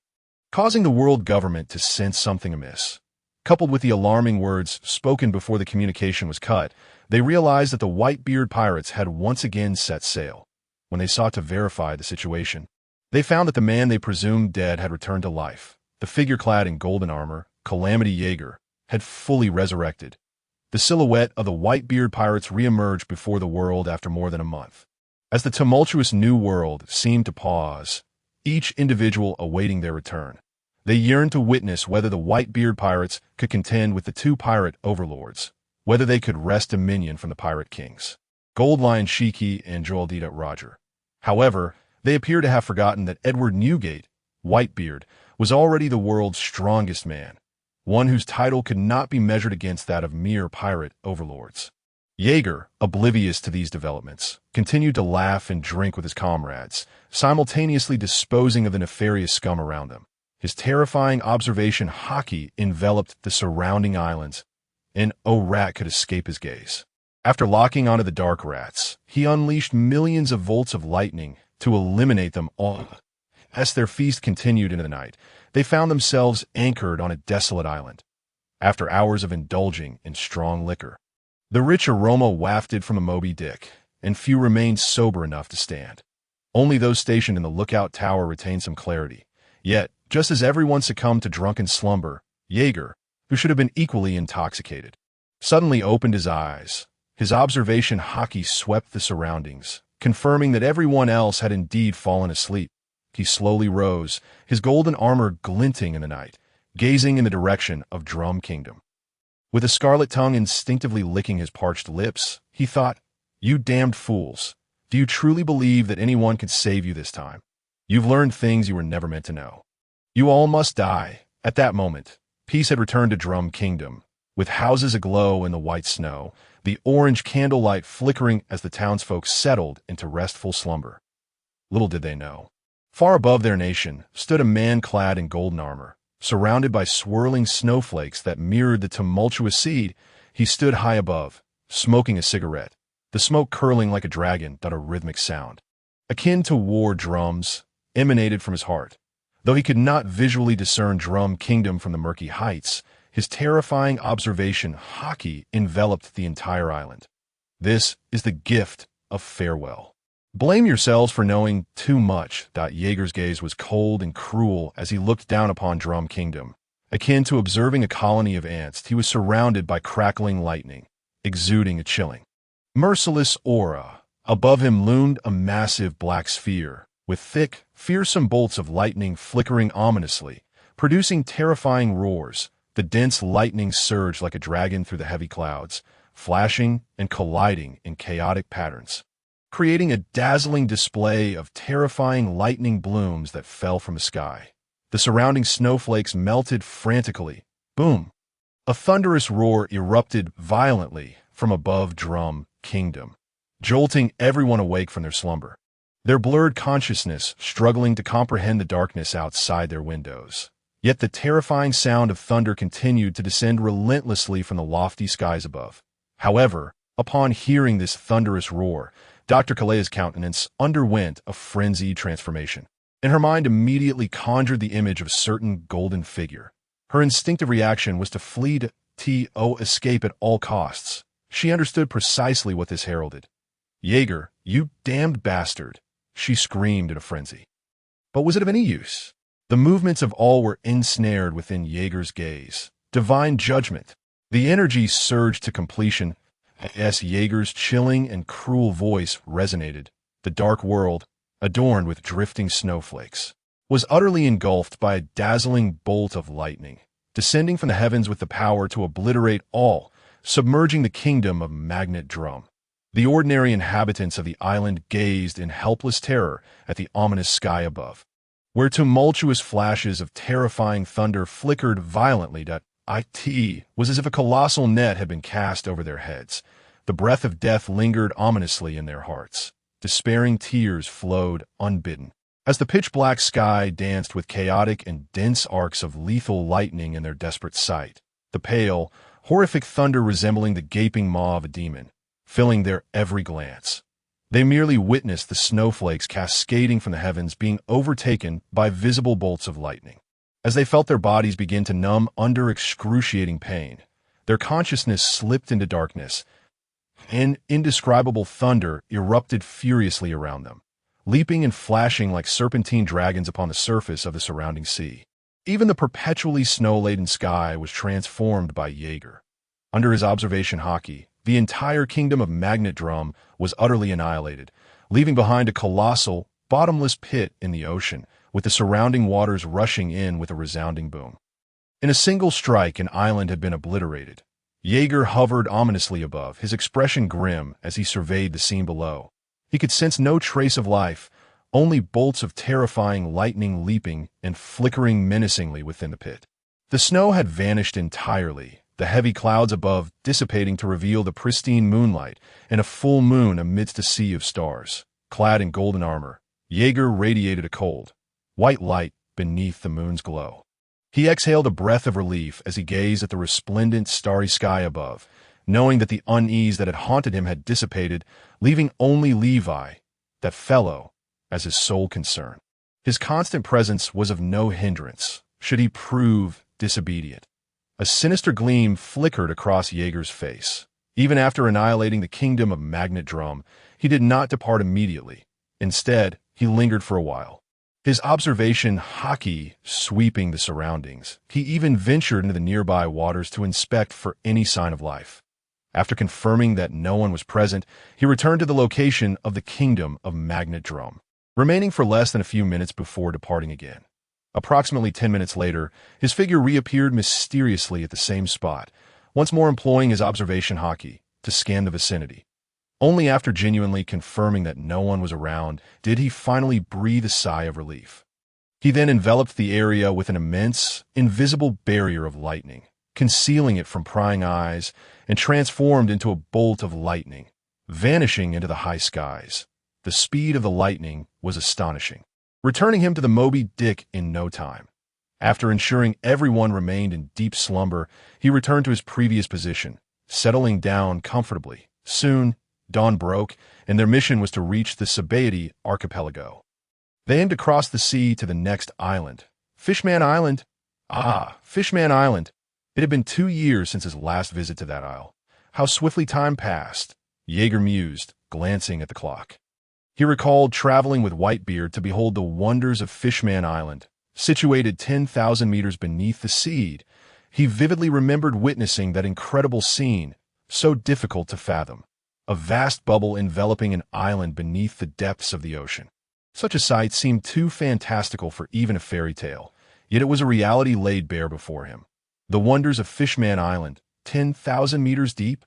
causing the world government to sense something amiss. Coupled with the alarming words spoken before the communication was cut, they realized that the Whitebeard pirates had once again set sail. When they sought to verify the situation, they found that the man they presumed dead had returned to life. The figure clad in golden armor, Calamity Jaeger, had fully resurrected. The silhouette of the Whitebeard pirates reemerged before the world after more than a month. As the tumultuous new world seemed to pause, each individual awaiting their return, they yearned to witness whether the Whitebeard pirates could contend with the two pirate overlords, whether they could wrest dominion from the pirate kings, Goldline Shiki and Joeldita Roger. However, they appear to have forgotten that Edward Newgate, Whitebeard, was already the world's strongest man, one whose title could not be measured against that of mere pirate overlords. Jaeger, oblivious to these developments, continued to laugh and drink with his comrades, simultaneously disposing of the nefarious scum around them. His terrifying observation haki enveloped the surrounding islands, and no rat could escape his gaze. After locking onto the dark rats, he unleashed millions of volts of lightning to eliminate them all. As their feast continued into the night, they found themselves anchored on a desolate island. After hours of indulging in strong liquor, the rich aroma wafted from a Moby Dick, and few remained sober enough to stand. Only those stationed in the lookout tower retained some clarity. Yet, just as everyone succumbed to drunken slumber, Jaeger, who should have been equally intoxicated, suddenly opened his eyes. His observation haki swept the surroundings, confirming that everyone else had indeed fallen asleep. He slowly rose, his golden armor glinting in the night, gazing in the direction of Drum Kingdom. With a scarlet tongue instinctively licking his parched lips, he thought, "You damned fools! Do you truly believe that anyone can save you this time? You've learned things you were never meant to know. You all must die." At that moment, peace had returned to Drum Kingdom, with houses aglow in the white snow, the orange candlelight flickering as the townsfolk settled into restful slumber. Little did they know, far above their nation stood a man clad in golden armor, surrounded by swirling snowflakes that mirrored the tumultuous sea. He stood high above, smoking a cigarette, the smoke curling like a dragon, a rhythmic sound, akin to war drums, emanated from his heart. Though he could not visually discern Drum Kingdom from the murky heights, his terrifying observation haki enveloped the entire island. This is the gift of farewell. Blame yourselves for knowing too much. Jaeger's gaze was cold and cruel as he looked down upon Drum Kingdom. Akin to observing a colony of ants, he was surrounded by crackling lightning, exuding a chilling, merciless aura. Above him loomed a massive black sphere, with thick, fearsome bolts of lightning flickering ominously, producing terrifying roars. The dense lightning surged like a dragon through the heavy clouds, flashing and colliding in chaotic patterns, creating a dazzling display of terrifying lightning blooms that fell from the sky. The surrounding snowflakes melted frantically. Boom! A thunderous roar erupted violently from above Drum Kingdom, jolting everyone awake from their slumber, their blurred consciousness struggling to comprehend the darkness outside their windows. Yet the terrifying sound of thunder continued to descend relentlessly from the lofty skies above. However, upon hearing this thunderous roar, Dr. Kalea's countenance underwent a frenzied transformation, and her mind immediately conjured the image of a certain golden figure. Her instinctive reaction was to flee to escape at all costs. She understood precisely what this heralded. "Jaeger, you damned bastard!" she screamed in a frenzy. But was it of any use? The movements of all were ensnared within Jaeger's gaze. Divine judgment. The energy surged to completion as Jaeger's chilling and cruel voice resonated. The dark world, adorned with drifting snowflakes, was utterly engulfed by a dazzling bolt of lightning, descending from the heavens with the power to obliterate all, submerging the kingdom of Magnet Drum. The ordinary inhabitants of the island gazed in helpless terror at the ominous sky above, where tumultuous flashes of terrifying thunder flickered violently. It was as if a colossal net had been cast over their heads. The breath of death lingered ominously in their hearts. Despairing tears flowed unbidden, as the pitch-black sky danced with chaotic and dense arcs of lethal lightning in their desperate sight, the pale, horrific thunder resembling the gaping maw of a demon, filling their every glance. They merely witnessed the snowflakes cascading from the heavens being overtaken by visible bolts of lightning. As they felt their bodies begin to numb under excruciating pain, their consciousness slipped into darkness, and indescribable thunder erupted furiously around them, leaping and flashing like serpentine dragons upon the surface of the surrounding sea. Even the perpetually snow-laden sky was transformed by Jaeger. Under his observation hockey, the entire kingdom of Magnet Drum was utterly annihilated, leaving behind a colossal, bottomless pit in the ocean, with the surrounding waters rushing in with a resounding boom. In a single strike, an island had been obliterated. Jaeger hovered ominously above, his expression grim as he surveyed the scene below. He could sense no trace of life, only bolts of terrifying lightning leaping and flickering menacingly within the pit. The snow had vanished entirely, the heavy clouds above dissipating to reveal the pristine moonlight and a full moon amidst a sea of stars. Clad in golden armor, Jaeger radiated a cold, white light beneath the moon's glow. He exhaled a breath of relief as he gazed at the resplendent, starry sky above, knowing that the unease that had haunted him had dissipated, leaving only Levi, that fellow, as his sole concern. His constant presence was of no hindrance, should he prove disobedient. A sinister gleam flickered across Jaeger's face. Even after annihilating the kingdom of Magnet Drum, he did not depart immediately. Instead, he lingered for a while, his observation hockey sweeping the surroundings. He even ventured into the nearby waters to inspect for any sign of life. After confirming that no one was present, he returned to the location of the kingdom of Magnet Drum, remaining for less than a few minutes before departing again. Approximately 10 minutes later, his figure reappeared mysteriously at the same spot, once more employing his observation hockey to scan the vicinity. Only after genuinely confirming that no one was around did he finally breathe a sigh of relief. He then enveloped the area with an immense, invisible barrier of lightning, concealing it from prying eyes, and transformed into a bolt of lightning, vanishing into the high skies. The speed of the lightning was astonishing, returning him to the Moby Dick in no time. After ensuring everyone remained in deep slumber, he returned to his previous position, settling down comfortably. Soon, dawn broke, and their mission was to reach the Sabaody archipelago. They aimed to cross the sea to the next island. Fishman Island. Fishman Island. It had been 2 years since his last visit to that isle. How swiftly time passed, Jaeger mused, glancing at the clock. He recalled traveling with Whitebeard to behold the wonders of Fishman Island, situated 10,000 meters beneath the sea. He vividly remembered witnessing that incredible scene, so difficult to fathom. A vast bubble enveloping an island beneath the depths of the ocean. Such a sight seemed too fantastical for even a fairy tale, yet it was a reality laid bare before him. The wonders of Fishman Island, 10,000 meters deep?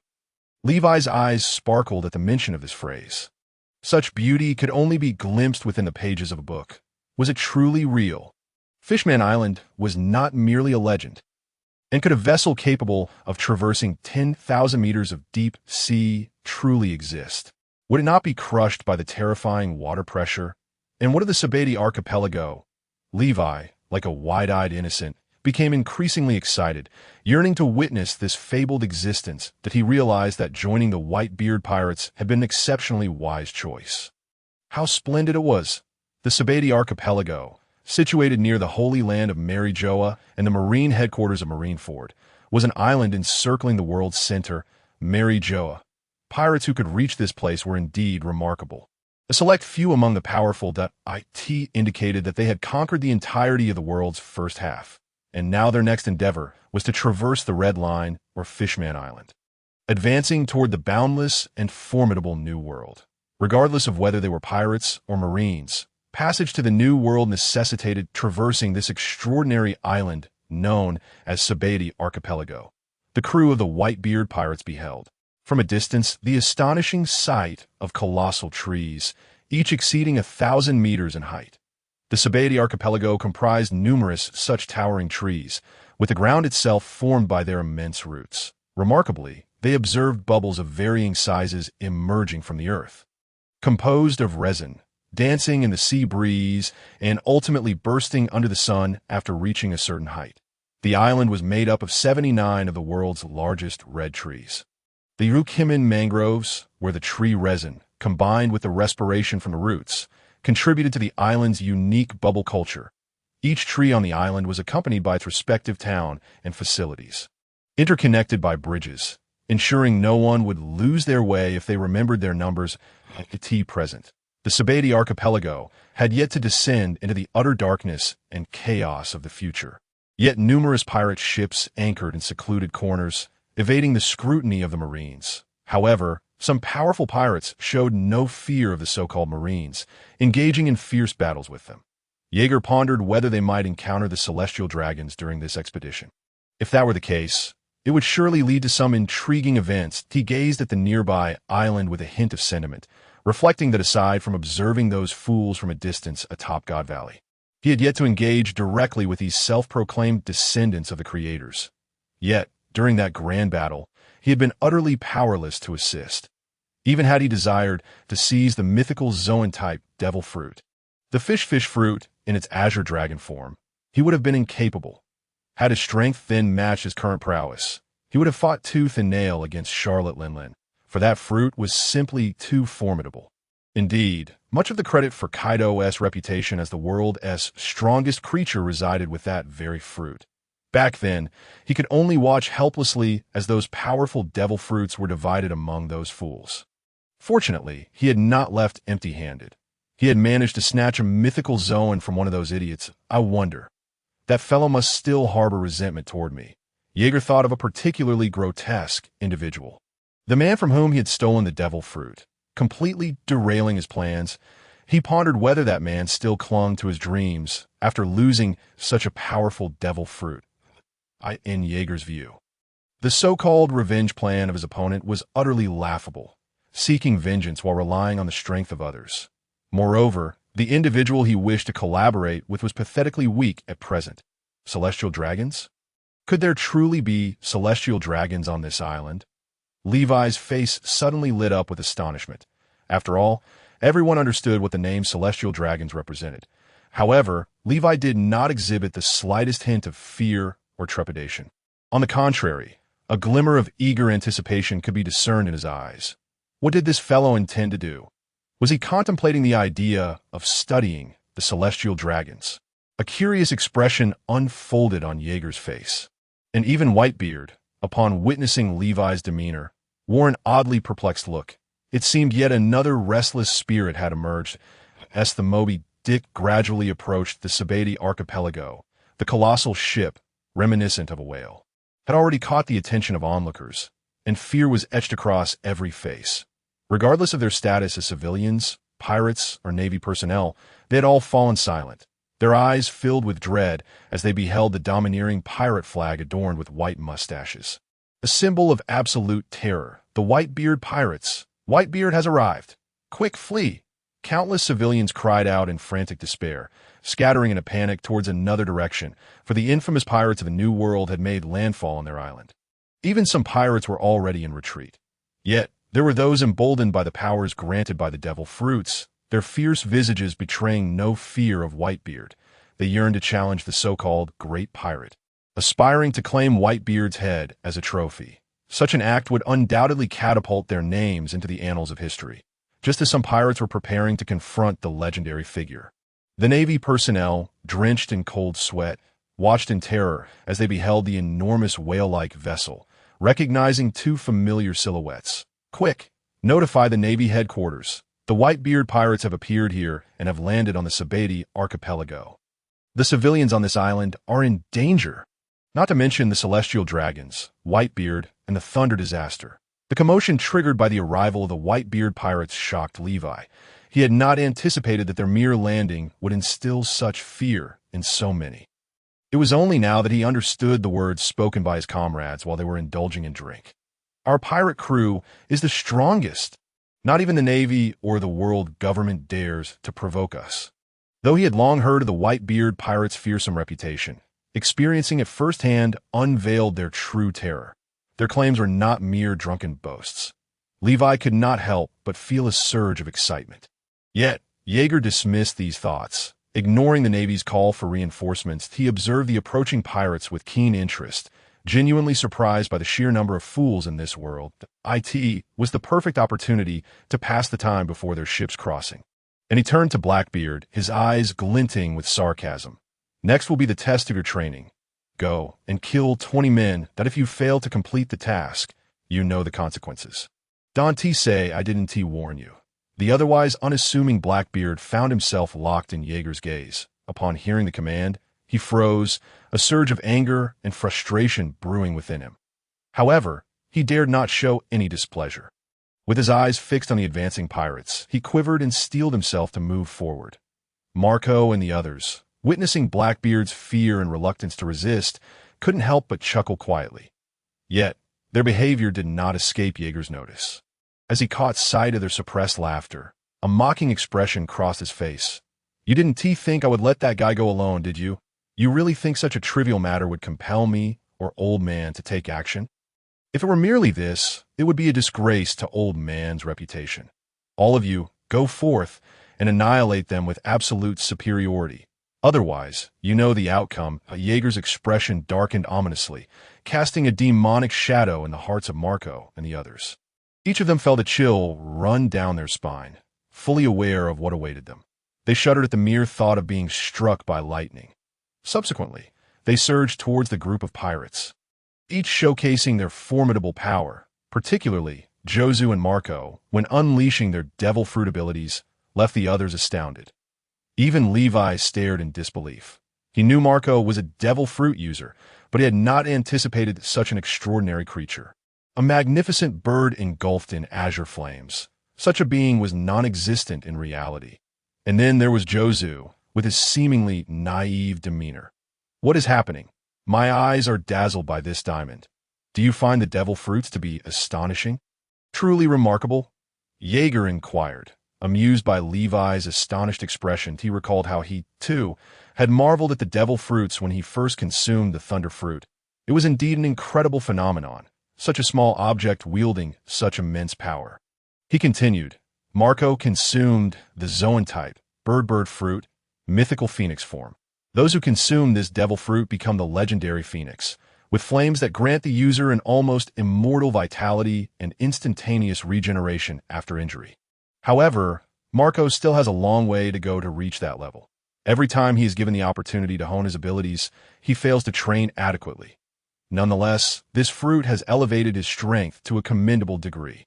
Levi's eyes sparkled at the mention of this phrase. Such beauty could only be glimpsed within the pages of a book. Was it truly real? Fishman Island was not merely a legend. And could a vessel capable of traversing 10,000 meters of deep sea truly exist? Would it not be crushed by the terrifying water pressure? And what of the Sabeti archipelago? Levi, like a wide-eyed innocent, became increasingly excited, yearning to witness this fabled existence that he realized that joining the Whitebeard pirates had been an exceptionally wise choice. How splendid it was! The Sabeti archipelago, situated near the holy land of Mary Joa and the marine headquarters of Marineford, was an island encircling the world's center, Mary Joa. Pirates who could reach this place were indeed remarkable. A select few among the powerful .it indicated that they had conquered the entirety of the world's first half, and now their next endeavor was to traverse the Red Line or Fishman Island, advancing toward the boundless and formidable New World. Regardless of whether they were pirates or marines, passage to the New World necessitated traversing this extraordinary island known as Sabeti Archipelago. The crew of the Whitebeard pirates beheld, from a distance, the astonishing sight of colossal trees, each exceeding 1,000 meters in height. The Sabeti Archipelago comprised numerous such towering trees, with the ground itself formed by their immense roots. Remarkably, they observed bubbles of varying sizes emerging from the earth, composed of resin, dancing in the sea breeze, and ultimately bursting under the sun after reaching a certain height. The island was made up of 79 of the world's largest red trees. The Urukiman mangroves, where the tree resin, combined with the respiration from the roots, contributed to the island's unique bubble culture. Each tree on the island was accompanied by its respective town and facilities, interconnected by bridges, ensuring no one would lose their way if they remembered their numbers at the T present. The Sabeti Archipelago had yet to descend into the utter darkness and chaos of the future. Yet numerous pirate ships anchored in secluded corners, evading the scrutiny of the Marines. However, some powerful pirates showed no fear of the so-called Marines, engaging in fierce battles with them. Jaeger pondered whether they might encounter the celestial dragons during this expedition. If that were the case, it would surely lead to some intriguing events. He gazed at the nearby island with a hint of sentiment, reflecting that aside from observing those fools from a distance atop God Valley, he had yet to engage directly with these self-proclaimed descendants of the creators. Yet, during that grand battle, he had been utterly powerless to assist, even had he desired to seize the mythical Zoan-type devil fruit. The fish fruit, in its azure dragon form, he would have been incapable. Had his strength then matched his current prowess, he would have fought tooth and nail against Charlotte Linlin, for that fruit was simply too formidable. Indeed, much of the credit for Kaido's reputation as the world's strongest creature resided with that very fruit. Back then, he could only watch helplessly as those powerful devil fruits were divided among those fools. Fortunately, he had not left empty-handed. He had managed to snatch a mythical Zoan from one of those idiots. I wonder. That fellow must still harbor resentment toward me. Jaeger thought of a particularly grotesque individual, the man from whom he had stolen the devil fruit. Completely derailing his plans, he pondered whether that man still clung to his dreams after losing such a powerful devil fruit. In Jaeger's view, the so-called revenge plan of his opponent was utterly laughable, seeking vengeance while relying on the strength of others. Moreover, the individual he wished to collaborate with was pathetically weak at present. Celestial dragons? Could there truly be celestial dragons on this island? Levi's face suddenly lit up with astonishment. After all, everyone understood what the name celestial dragons represented. However, Levi did not exhibit the slightest hint of fear or trepidation. On the contrary, a glimmer of eager anticipation could be discerned in his eyes. What did this fellow intend to do? Was he contemplating the idea of studying the celestial dragons? A curious expression unfolded on Jaeger's face. And even Whitebeard, upon witnessing Levi's demeanor, wore an oddly perplexed look. It seemed yet another restless spirit had emerged as the Moby Dick gradually approached the Sabeti Archipelago. The colossal ship, reminiscent of a whale, had already caught the attention of onlookers, and fear was etched across every face. Regardless of their status as civilians, pirates, or Navy personnel, they had all fallen silent, their eyes filled with dread as they beheld the domineering pirate flag adorned with white mustaches. A symbol of absolute terror, the Whitebeard pirates. Whitebeard has arrived. Quick, flee! countless civilians cried out in frantic despair, scattering in a panic towards another direction, for the infamous pirates of the New World had made landfall on their island. Even some pirates were already in retreat. Yet, there were those emboldened by the powers granted by the devil fruits, their fierce visages betraying no fear of Whitebeard. They yearned to challenge the so-called Great Pirate, aspiring to claim Whitebeard's head as a trophy. Such an act would undoubtedly catapult their names into the annals of history, just as some pirates were preparing to confront the legendary figure. The Navy personnel, drenched in cold sweat, watched in terror as they beheld the enormous whale-like vessel, recognizing two familiar silhouettes. "Quick! Notify the Navy headquarters. The Whitebeard pirates have appeared here and have landed on the Sabati archipelago. The civilians on this island are in danger. Not to mention the celestial dragons, Whitebeard, and the thunder disaster." The commotion triggered by the arrival of the Whitebeard pirates shocked Levi. He had not anticipated that their mere landing would instill such fear in so many. It was only now that he understood the words spoken by his comrades while they were indulging in drink. "Our pirate crew is the strongest. Not even the Navy or the world government dares to provoke us." Though he had long heard of the Whitebeard pirates' fearsome reputation, experiencing it firsthand unveiled their true terror. Their claims were not mere drunken boasts. Levi could not help but feel a surge of excitement. Yet, Jaeger dismissed these thoughts. Ignoring the Navy's call for reinforcements, he observed the approaching pirates with keen interest, genuinely surprised by the sheer number of fools in this world. It was the perfect opportunity to pass the time before their ship's crossing. And he turned to Blackbeard, his eyes glinting with sarcasm. "Next will be the test of your training. Go and kill 20 men that if you fail to complete the task, you know the consequences. Don't say I didn't warn you." The otherwise unassuming Blackbeard found himself locked in Jaeger's gaze. Upon hearing the command, he froze, a surge of anger and frustration brewing within him. However, he dared not show any displeasure. With his eyes fixed on the advancing pirates, he quivered and steeled himself to move forward. Marco and the others, witnessing Blackbeard's fear and reluctance to resist, couldn't help but chuckle quietly. Yet, their behavior did not escape Jaeger's notice. As he caught sight of their suppressed laughter, a mocking expression crossed his face. "You didn't think I would let that guy go alone, did you? You really think such a trivial matter would compel me, or Old Man, to take action? If it were merely this, it would be a disgrace to Old Man's reputation. All of you, go forth and annihilate them with absolute superiority. Otherwise, you know the outcome." Jaeger's expression darkened ominously, casting a demonic shadow in the hearts of Marco and the others. Each of them felt a chill run down their spine, fully aware of what awaited them. They shuddered at the mere thought of being struck by lightning. Subsequently, they surged towards the group of pirates, each showcasing their formidable power. Particularly, Josu and Marco, when unleashing their devil fruit abilities, left the others astounded. Even Levi stared in disbelief. He knew Marco was a devil fruit user, but he had not anticipated such an extraordinary creature. A magnificent bird engulfed in azure flames. Such a being was non-existent in reality. And then there was Josu, with his seemingly naive demeanor. "What is happening? My eyes are dazzled by this diamond. Do you find the devil fruits to be astonishing? Truly remarkable?" Jaeger inquired. Amused by Levi's astonished expression, he recalled how he, too, had marveled at the devil fruits when he first consumed the thunder fruit. It was indeed an incredible phenomenon, such a small object wielding such immense power. He continued, "Marco consumed the Zoan-type, bird fruit, mythical phoenix form. Those who consume this devil fruit become the legendary phoenix, with flames that grant the user an almost immortal vitality and instantaneous regeneration after injury. However, Marco still has a long way to go to reach that level. Every time he is given the opportunity to hone his abilities, he fails to train adequately. Nonetheless, this fruit has elevated his strength to a commendable degree."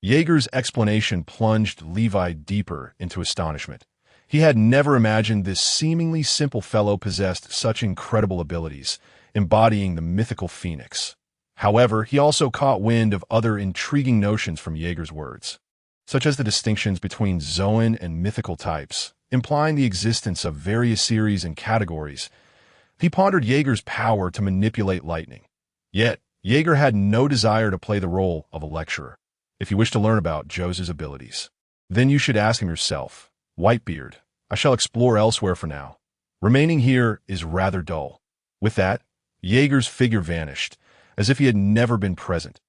Jaeger's explanation plunged Levi deeper into astonishment. He had never imagined this seemingly simple fellow possessed such incredible abilities, embodying the mythical phoenix. However, he also caught wind of other intriguing notions from Jaeger's words, such as the distinctions between Zoan and mythical types, implying the existence of various series and categories. He pondered Jaeger's power to manipulate lightning. Yet, Jaeger had no desire to play the role of a lecturer. If you wish to learn about Josu's abilities, then you should ask him yourself. Whitebeard, I shall explore elsewhere for now. Remaining here is rather dull." With that, Jaeger's figure vanished, as if he had never been present.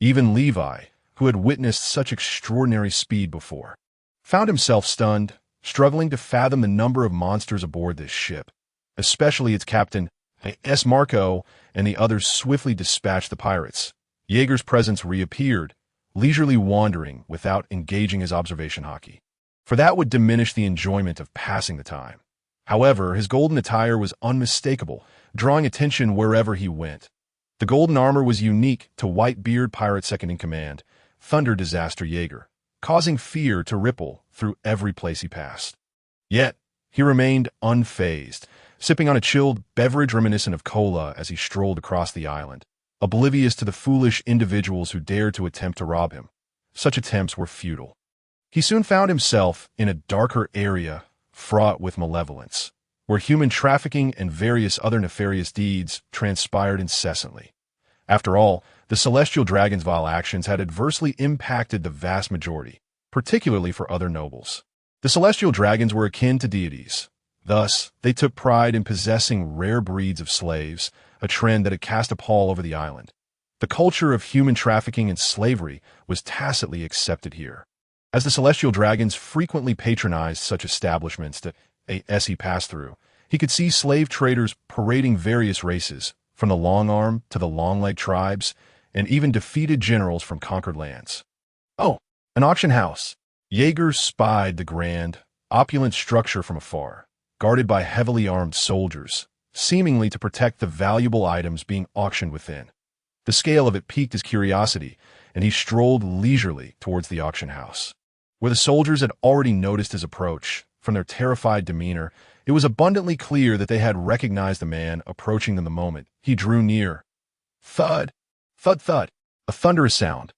Even Levi, who had witnessed such extraordinary speed before, found himself stunned, struggling to fathom the number of monsters aboard this ship, especially its captain, S. Marco, and the others swiftly dispatched the pirates. Jaeger's presence reappeared, leisurely wandering without engaging his observation hockey, for that would diminish the enjoyment of passing the time. However, his golden attire was unmistakable, drawing attention wherever he went. The golden armor was unique to Whitebeard, pirate second-in-command, Thunder Disaster Jaeger, causing fear to ripple through every place he passed. Yet, he remained unfazed, sipping on a chilled beverage reminiscent of cola as he strolled across the island, oblivious to the foolish individuals who dared to attempt to rob him. Such attempts were futile. He soon found himself in a darker area fraught with malevolence, where human trafficking and various other nefarious deeds transpired incessantly. After all, the celestial dragon's vile actions had adversely impacted the vast majority, particularly for other nobles. The celestial dragons were akin to deities. Thus, they took pride in possessing rare breeds of slaves, a trend that had cast a pall over the island. The culture of human trafficking and slavery was tacitly accepted here, as the celestial dragons frequently patronized such establishments as he passed through. He could see slave traders parading various races, from the long-arm to the long-leg tribes, and even defeated generals from conquered lands. Oh, an auction house! Jaeger spied the grand, opulent structure from afar, guarded by heavily armed soldiers, seemingly to protect the valuable items being auctioned within. The scale of it piqued his curiosity, and he strolled leisurely towards the auction house. Where the soldiers had already noticed his approach, from their terrified demeanor, it was abundantly clear that they had recognized the man approaching them the moment he drew near. Thud! Thud thud! A thunderous sound,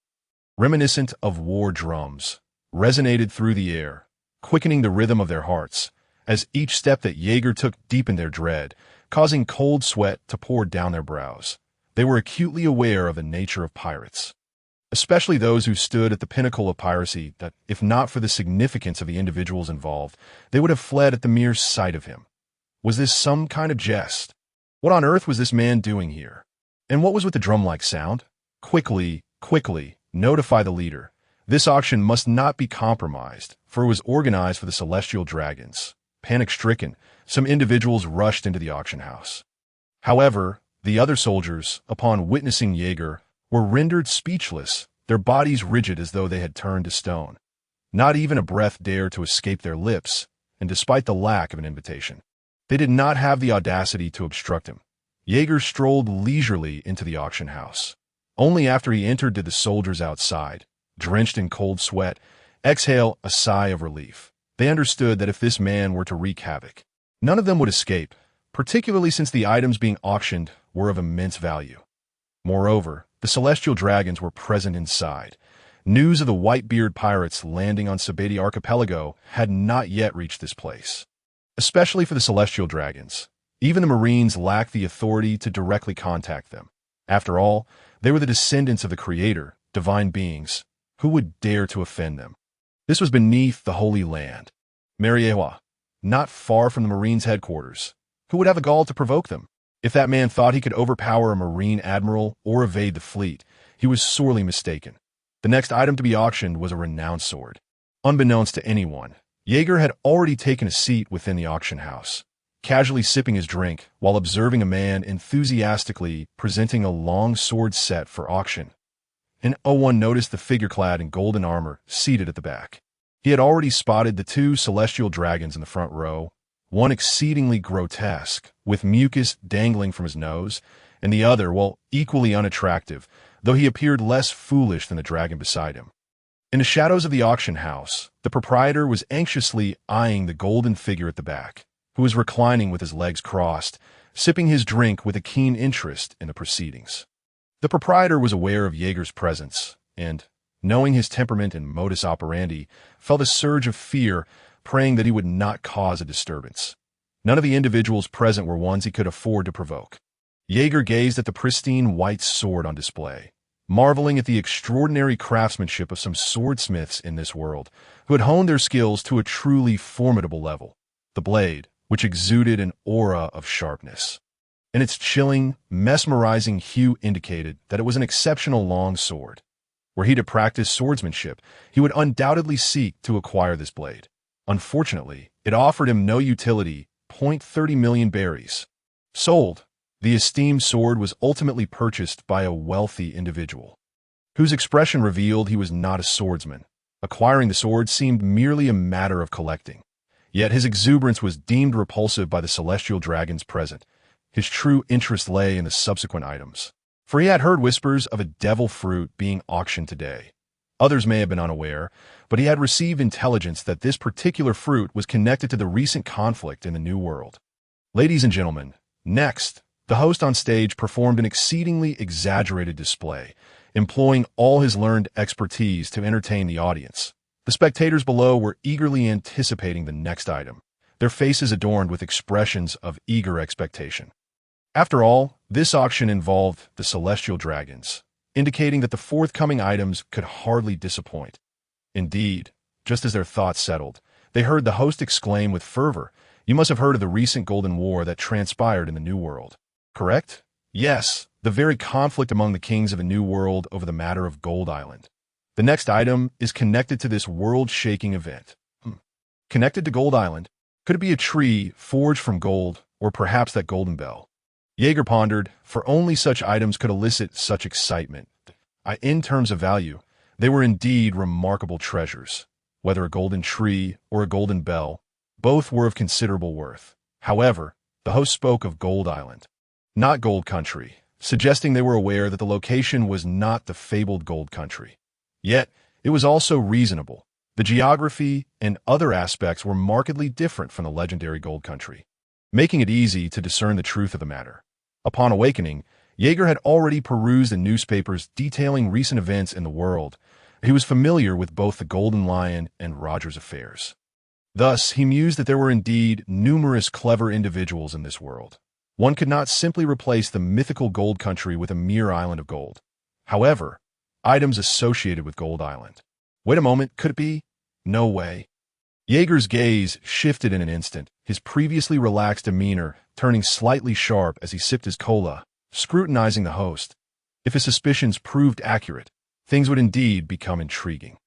reminiscent of war drums, resonated through the air, quickening the rhythm of their hearts, as each step that Jaeger took deepened their dread, causing cold sweat to pour down their brows. They were acutely aware of the nature of pirates, especially those who stood at the pinnacle of piracy, that, if not for the significance of the individuals involved, they would have fled at the mere sight of him. Was this some kind of jest? What on earth was this man doing here? And what was with the drum-like sound? Quickly, notify the leader. This auction must not be compromised, for it was organized for the celestial dragons. Panic-stricken, some individuals rushed into the auction house. However, the other soldiers, upon witnessing Jaeger, were rendered speechless, their bodies rigid as though they had turned to stone. Not even a breath dared to escape their lips, and despite the lack of an invitation, they did not have the audacity to obstruct him. Jaeger strolled leisurely into the auction house. Only after he entered did the soldiers outside, drenched in cold sweat, exhale a sigh of relief. They understood that if this man were to wreak havoc, none of them would escape, particularly since the items being auctioned were of immense value. Moreover, the celestial dragons were present inside. News of the Whitebeard pirates landing on Sabeti Archipelago had not yet reached this place. Especially for the celestial dragons, even the Marines lacked the authority to directly contact them. After all, they were the descendants of the Creator, divine beings. Who would dare to offend them? This was beneath the Holy Land, Mariewa, not far from the Marines' headquarters. Who would have the gall to provoke them? If that man thought he could overpower a Marine admiral or evade the fleet, he was sorely mistaken. The next item to be auctioned was a renowned sword. Unbeknownst to anyone, Jaeger had already taken a seat within the auction house, casually sipping his drink while observing a man enthusiastically presenting a long sword set for auction. And one noticed the figure clad in golden armor seated at the back. He had already spotted the two celestial dragons in the front row, one exceedingly grotesque, with mucus dangling from his nose, and the other, well, equally unattractive, though he appeared less foolish than the dragon beside him. In the shadows of the auction house, the proprietor was anxiously eyeing the golden figure at the back, who was reclining with his legs crossed, sipping his drink with a keen interest in the proceedings. The proprietor was aware of Jaeger's presence, and, knowing his temperament and modus operandi, felt a surge of fear, praying that he would not cause a disturbance. None of the individuals present were ones he could afford to provoke. Jaeger gazed at the pristine white sword on display, marveling at the extraordinary craftsmanship of some swordsmiths in this world, who had honed their skills to a truly formidable level. The blade, which exuded an aura of sharpness, and its chilling, mesmerizing hue indicated that it was an exceptional long sword. Were he to practice swordsmanship, he would undoubtedly seek to acquire this blade. Unfortunately, it offered him no utility. 30 million berries. Sold. The esteemed sword was ultimately purchased by a wealthy individual, whose expression revealed he was not a swordsman. Acquiring the sword seemed merely a matter of collecting. Yet his exuberance was deemed repulsive by the celestial dragons present. His true interest lay in the subsequent items, for he had heard whispers of a devil fruit being auctioned today. Others may have been unaware, but he had received intelligence that this particular fruit was connected to the recent conflict in the New World. Ladies and gentlemen, next, the host on stage performed an exceedingly exaggerated display, employing all his learned expertise to entertain the audience. The spectators below were eagerly anticipating the next item, their faces adorned with expressions of eager expectation. After all, this auction involved the celestial dragons, indicating that the forthcoming items could hardly disappoint. Indeed, just as their thoughts settled, they heard the host exclaim with fervor, "You must have heard of the recent Golden War that transpired in the New World, correct?" "Yes, the very conflict among the kings of the New World over the matter of Gold Island. The next item is connected to this world-shaking event." Connected to Gold Island? Could it be a tree forged from gold, or perhaps that golden bell? Jaeger pondered, for only such items could elicit such excitement. In terms of value, they were indeed remarkable treasures. Whether a golden tree or a golden bell, both were of considerable worth. However, the host spoke of Gold Island, not Gold Country, suggesting they were aware that the location was not the fabled Gold Country. Yet, it was also reasonable. The geography and other aspects were markedly different from the legendary Gold Country, making it easy to discern the truth of the matter. Upon awakening, Jaeger had already perused the newspapers detailing recent events in the world. He was familiar with both the Golden Lion and Roger's affairs. Thus, he mused that there were indeed numerous clever individuals in this world. One could not simply replace the mythical Gold Country with a mere island of gold. However, items associated with Gold Island. Wait a moment, could it be? No way. Jaeger's gaze shifted in an instant, his previously relaxed demeanor turning slightly sharp as he sipped his cola, scrutinizing the host. If his suspicions proved accurate, things would indeed become intriguing.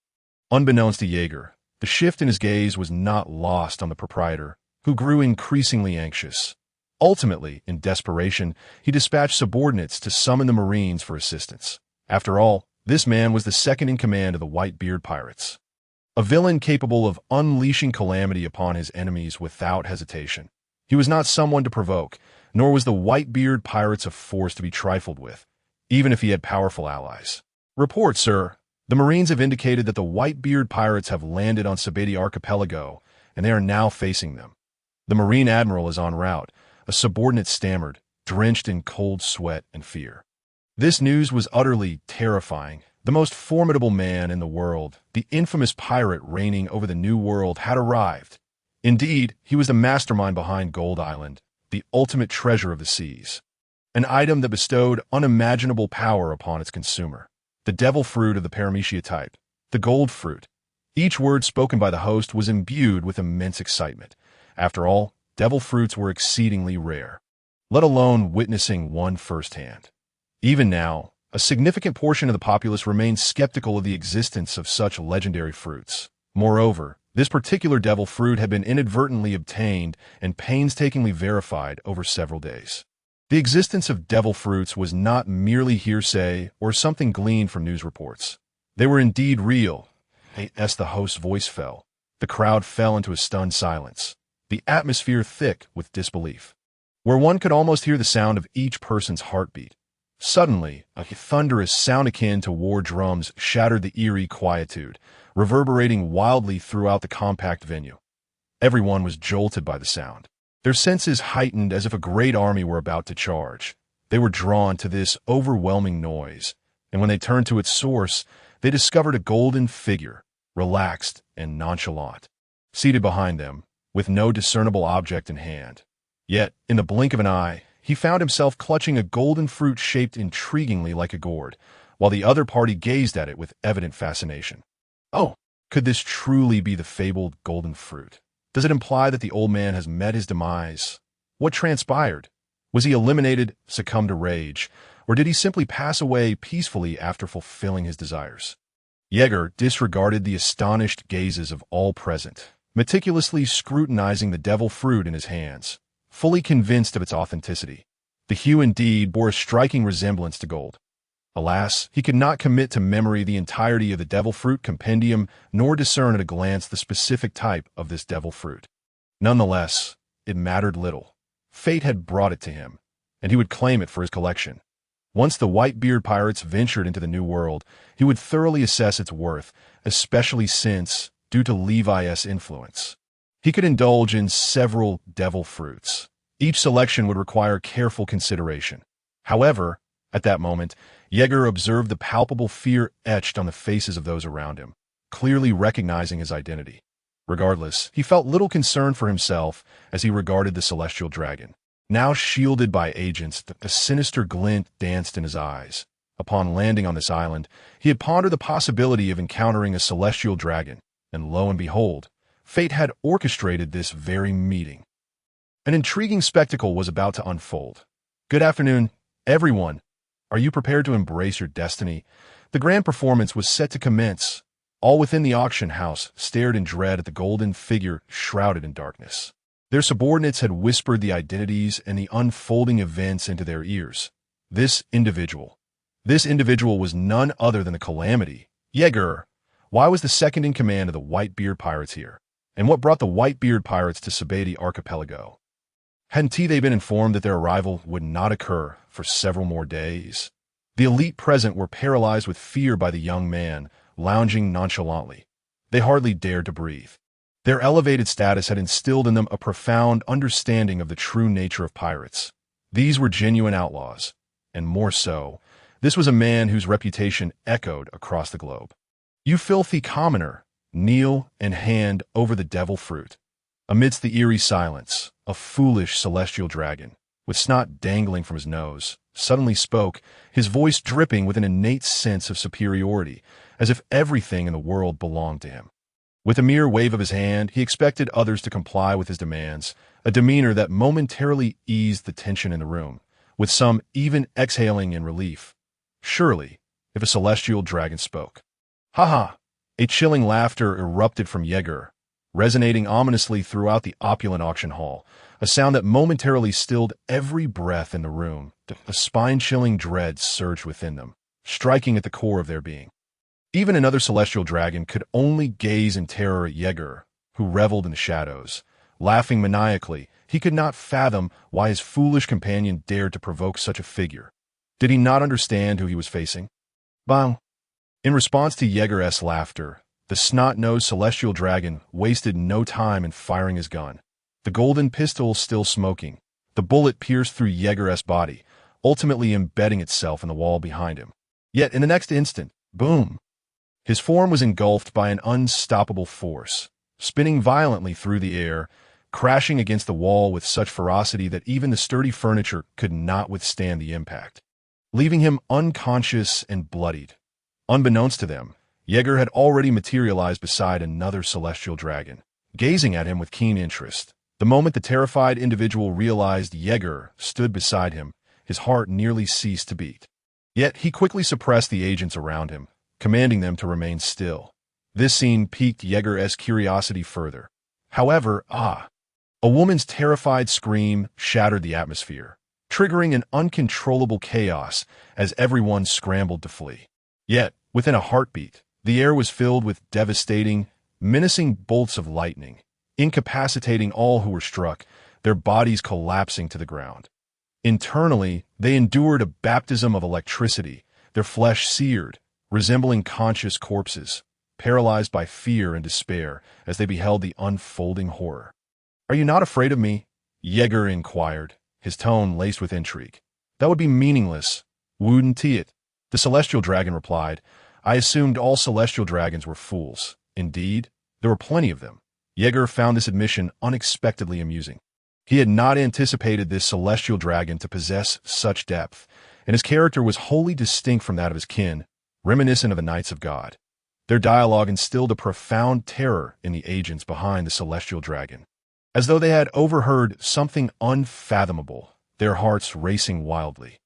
Unbeknownst to Jaeger, the shift in his gaze was not lost on the proprietor, who grew increasingly anxious. Ultimately, in desperation, he dispatched subordinates to summon the Marines for assistance. After all, this man was the second in command of the Whitebeard pirates, a villain capable of unleashing calamity upon his enemies without hesitation. He was not someone to provoke, nor was the Whitebeard pirates a force to be trifled with, even if he had powerful allies. "Report, sir. The Marines have indicated that the Whitebeard pirates have landed on Sabeti Archipelago, and they are now facing them. The Marine Admiral is en route," a subordinate stammered, drenched in cold sweat and fear. This news was utterly terrifying. The most formidable man in the world, the infamous pirate reigning over the New World, had arrived. Indeed, he was the mastermind behind Gold Island, the ultimate treasure of the seas, an item that bestowed unimaginable power upon its consumer. The devil fruit of the paramecia type, the gold fruit. Each word spoken by the host was imbued with immense excitement. After all, devil fruits were exceedingly rare, let alone witnessing one firsthand. Even now, a significant portion of the populace remained skeptical of the existence of such legendary fruits. Moreover, this particular devil fruit had been inadvertently obtained and painstakingly verified over several days. The existence of devil fruits was not merely hearsay or something gleaned from news reports. They were indeed real. As the host's voice fell, the crowd fell into a stunned silence, the atmosphere thick with disbelief, where one could almost hear the sound of each person's heartbeat. Suddenly, a thunderous sound akin to war drums shattered the eerie quietude, reverberating wildly throughout the compact venue. Everyone was jolted by the sound, their senses heightened as if a great army were about to charge. They were drawn to this overwhelming noise, and when they turned to its source, they discovered a golden figure, relaxed and nonchalant, seated behind them, with no discernible object in hand. Yet, in the blink of an eye, he found himself clutching a golden fruit shaped intriguingly like a gourd, while the other party gazed at it with evident fascination. Oh, could this truly be the fabled golden fruit? Does it imply that the old man has met his demise? What transpired? Was he eliminated, succumbed to rage, or did he simply pass away peacefully after fulfilling his desires? Yeager disregarded the astonished gazes of all present, meticulously scrutinizing the devil fruit in his hands, fully convinced of its authenticity. The hue indeed bore a striking resemblance to gold. Alas, he could not commit to memory the entirety of the devil fruit compendium, nor discern at a glance the specific type of this devil fruit. Nonetheless, it mattered little. Fate had brought it to him, and he would claim it for his collection. Once the Whitebeard pirates ventured into the New World, he would thoroughly assess its worth, especially since, due to Levi's influence, he could indulge in several devil fruits. Each selection would require careful consideration. However, at that moment, Yeager observed the palpable fear etched on the faces of those around him, clearly recognizing his identity. Regardless, he felt little concern for himself as he regarded the celestial dragon. Now shielded by agents, a sinister glint danced in his eyes. Upon landing on this island, he had pondered the possibility of encountering a celestial dragon, and lo and behold, fate had orchestrated this very meeting. An intriguing spectacle was about to unfold. Good afternoon, everyone. Are you prepared to embrace your destiny? The grand performance was set to commence. All within the auction house stared in dread at the golden figure shrouded in darkness. Their subordinates had whispered the identities and the unfolding events into their ears. This individual was none other than the Calamity. Yeager. Why was the second in command of the Whitebeard pirates here? And what brought the Whitebeard pirates to Sabeti Archipelago? Hadn't they been informed that their arrival would not occur for several more days? The elite present were paralyzed with fear by the young man, lounging nonchalantly. They hardly dared to breathe. Their elevated status had instilled in them a profound understanding of the true nature of pirates. These were genuine outlaws, and more so, this was a man whose reputation echoed across the globe. You filthy commoner, kneel and hand over the devil fruit. Amidst the eerie silence, a foolish celestial dragon, with snot dangling from his nose, suddenly spoke, his voice dripping with an innate sense of superiority, as if everything in the world belonged to him. With a mere wave of his hand, he expected others to comply with his demands, a demeanor that momentarily eased the tension in the room, with some even exhaling in relief. Surely, if a celestial dragon spoke. Ha ha! A chilling laughter erupted from Yeager, resonating ominously throughout the opulent auction hall, a sound that momentarily stilled every breath in the room. A spine-chilling dread surged within them, striking at the core of their being. Even another celestial dragon could only gaze in terror at Yeager, who reveled in the shadows. Laughing maniacally, he could not fathom why his foolish companion dared to provoke such a figure. Did he not understand who he was facing? Bang! In response to Yeager's laughter, the snot-nosed celestial dragon wasted no time in firing his gun. The golden pistol still smoking, the bullet pierced through Yeager's body, ultimately embedding itself in the wall behind him. Yet in the next instant, boom! His form was engulfed by an unstoppable force, spinning violently through the air, crashing against the wall with such ferocity that even the sturdy furniture could not withstand the impact, leaving him unconscious and bloodied. Unbeknownst to them, Yeager had already materialized beside another celestial dragon, gazing at him with keen interest. The moment the terrified individual realized Yeager stood beside him, his heart nearly ceased to beat. Yet he quickly suppressed the agents around him, commanding them to remain still. This scene piqued Yeager's curiosity further. However, a woman's terrified scream shattered the atmosphere, triggering an uncontrollable chaos as everyone scrambled to flee. Yet, within a heartbeat, the air was filled with devastating, menacing bolts of lightning, incapacitating all who were struck, their bodies collapsing to the ground. Internally, they endured a baptism of electricity, their flesh seared, resembling conscious corpses, paralyzed by fear and despair as they beheld the unfolding horror. "Are you not afraid of me?" Yeager inquired, his tone laced with intrigue. "That would be meaningless, wouldn't it?" The celestial dragon replied, "I assumed all celestial dragons were fools. Indeed, there were plenty of them." Yeager found this admission unexpectedly amusing. He had not anticipated this celestial dragon to possess such depth, and his character was wholly distinct from that of his kin, reminiscent of the Knights of God. Their dialogue instilled a profound terror in the agents behind the celestial dragon. As though they had overheard something unfathomable, their hearts racing wildly.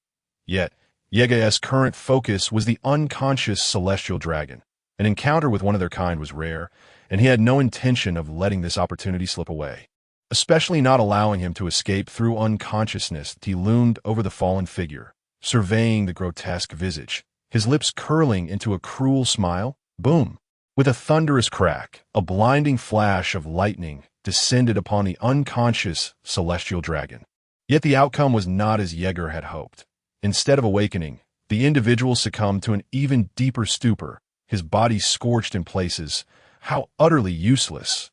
Yet, Yega's current focus was the unconscious celestial dragon. An encounter with one of their kind was rare, and he had no intention of letting this opportunity slip away. Especially not allowing him to escape through unconsciousness. He loomed over the fallen figure, surveying the grotesque visage, his lips curling into a cruel smile. Boom! With a thunderous crack, a blinding flash of lightning descended upon the unconscious celestial dragon. Yet the outcome was not as Yeager had hoped. Instead of awakening, the individual succumbed to an even deeper stupor, his body scorched in places. How utterly useless!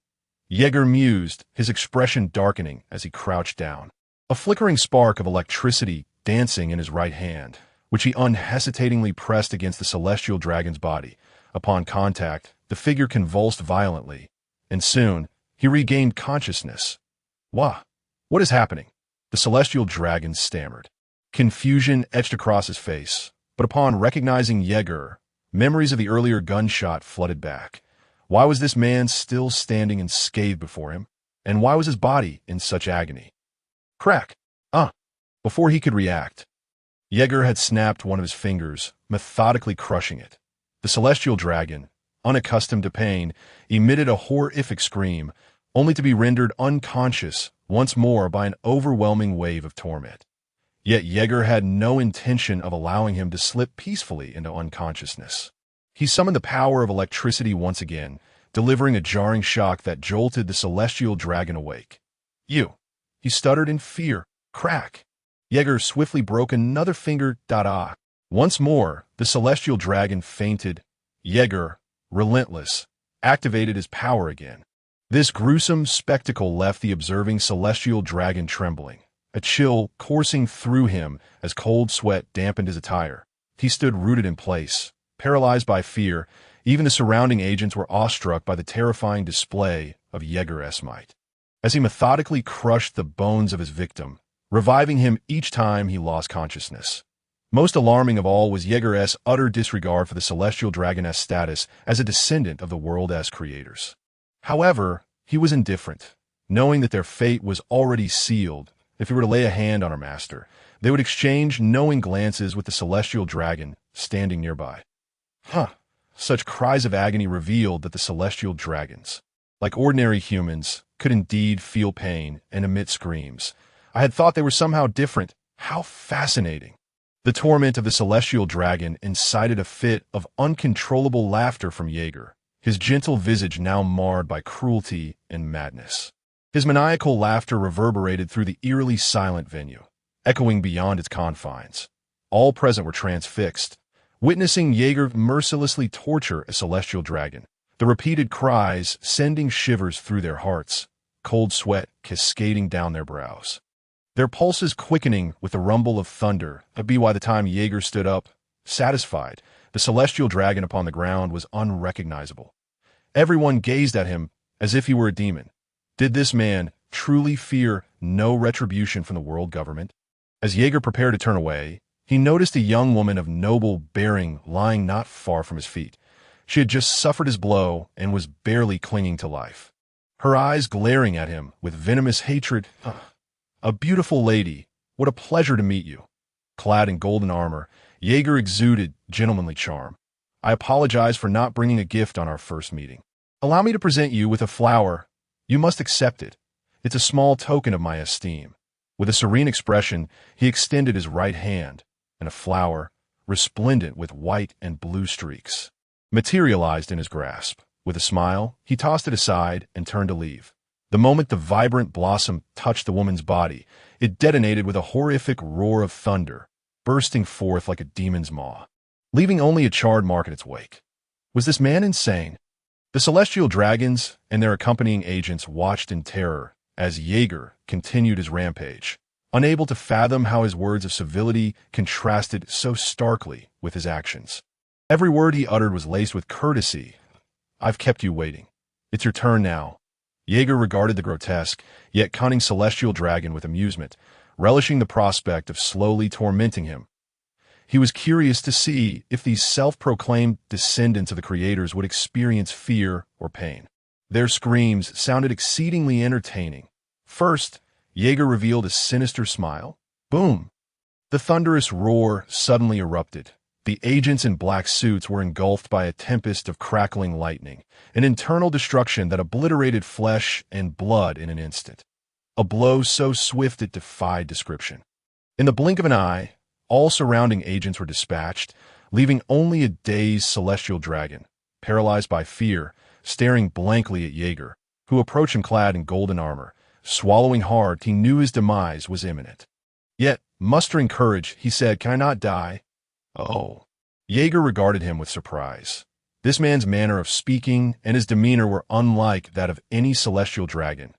Yeager mused, his expression darkening as he crouched down. A flickering spark of electricity dancing in his right hand, which he unhesitatingly pressed against the celestial dragon's body. Upon contact, the figure convulsed violently, and soon he regained consciousness. Wah! What is happening? The celestial dragon stammered. Confusion etched across his face, but upon recognizing Yeager, memories of the earlier gunshot flooded back. Why was this man still standing unscathed before him? And why was his body in such agony? Crack! Before he could react, Yeager had snapped one of his fingers, methodically crushing it. The celestial dragon, unaccustomed to pain, emitted a horrific scream, only to be rendered unconscious once more by an overwhelming wave of torment. Yet Yeager had no intention of allowing him to slip peacefully into unconsciousness. He summoned the power of electricity once again, delivering a jarring shock that jolted the celestial dragon awake. You! He stuttered in fear. Crack! Yeager swiftly broke another finger. Once more, the celestial dragon fainted. Yeager, relentless, activated his power again. This gruesome spectacle left the observing celestial dragon trembling, a chill coursing through him as cold sweat dampened his attire. He stood rooted in place, paralyzed by fear. Even the surrounding agents were awestruck by the terrifying display of Yeager's might. As he methodically crushed the bones of his victim, reviving him each time he lost consciousness. Most alarming of all was Yeager's utter disregard for the celestial dragon's status as a descendant of the world's creators. However, he was indifferent, knowing that their fate was already sealed. If he were to lay a hand on our master, they would exchange knowing glances with the celestial dragon standing nearby. Such cries of agony revealed that the celestial dragons, like ordinary humans, could indeed feel pain and emit screams. I had thought they were somehow different. How fascinating! The torment of the celestial dragon incited a fit of uncontrollable laughter from Yeager, his gentle visage now marred by cruelty and madness. His maniacal laughter reverberated through the eerily silent venue, echoing beyond its confines. All present were transfixed, witnessing Yeager mercilessly torture a celestial dragon, the repeated cries sending shivers through their hearts, cold sweat cascading down their brows. Their pulses quickening with the rumble of thunder. By the time Yeager stood up, satisfied, the celestial dragon upon the ground was unrecognizable. Everyone gazed at him as if he were a demon. Did this man truly fear no retribution from the world government? As Yeager prepared to turn away, he noticed a young woman of noble bearing lying not far from his feet. She had just suffered his blow and was barely clinging to life, her eyes glaring at him with venomous hatred. A beautiful lady, what a pleasure to meet you. Clad in golden armor, Yeager exuded gentlemanly charm. I apologize for not bringing a gift on our first meeting. Allow me to present you with a flower. You must accept it. It's a small token of my esteem. With a serene expression, he extended his right hand, and a flower, resplendent with white and blue streaks, materialized in his grasp. With a smile, he tossed it aside and turned to leave. The moment the vibrant blossom touched the woman's body, it detonated with a horrific roar of thunder, bursting forth like a demon's maw, leaving only a charred mark in its wake. Was this man insane? The celestial dragons and their accompanying agents watched in terror as Yeager continued his rampage, unable to fathom how his words of civility contrasted so starkly with his actions. Every word he uttered was laced with courtesy. I've kept you waiting. It's your turn now. Yeager regarded the grotesque, yet cunning celestial dragon with amusement, relishing the prospect of slowly tormenting him. He was curious to see if these self-proclaimed descendants of the creators would experience fear or pain. Their screams sounded exceedingly entertaining. First, Jaeger revealed a sinister smile. Boom! The thunderous roar suddenly erupted. The agents in black suits were engulfed by a tempest of crackling lightning, an internal destruction that obliterated flesh and blood in an instant. A blow so swift it defied description. In the blink of an eye, all surrounding agents were dispatched, leaving only a dazed celestial dragon, paralyzed by fear, staring blankly at Jaeger, who approached him clad in golden armor. Swallowing hard, he knew his demise was imminent. Yet, mustering courage, he said, "Can I not die?" Oh. Jaeger regarded him with surprise. This man's manner of speaking and his demeanor were unlike that of any celestial dragon.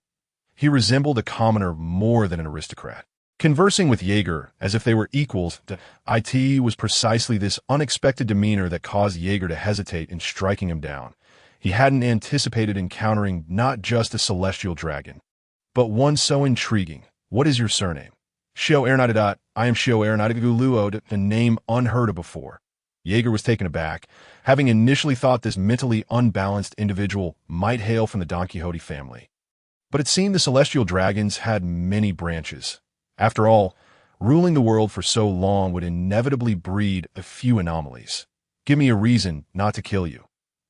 He resembled a commoner more than an aristocrat. Conversing with Jaeger as if they were equals, it was precisely this unexpected demeanor that caused Jaeger to hesitate in striking him down. He hadn't anticipated encountering not just a celestial dragon, but one so intriguing. "What is your surname?" "Shio Aeronautic. I am Shio Aeronautic Luo," a name unheard of before. Jaeger was taken aback, having initially thought this mentally unbalanced individual might hail from the Don Quixote family. But it seemed the celestial dragons had many branches. After all, ruling the world for so long would inevitably breed a few anomalies. "Give me a reason not to kill you."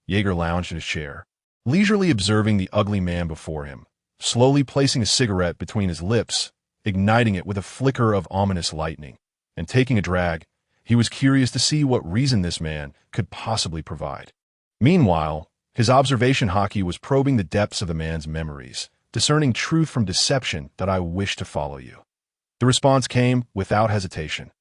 Jaeger lounged in his chair, leisurely observing the ugly man before him, slowly placing a cigarette between his lips, igniting it with a flicker of ominous lightning, and taking a drag. He was curious to see what reason this man could possibly provide. Meanwhile, his observation hockey was probing the depths of the man's memories, discerning truth from deception. "That I wish to follow you." The response came without hesitation.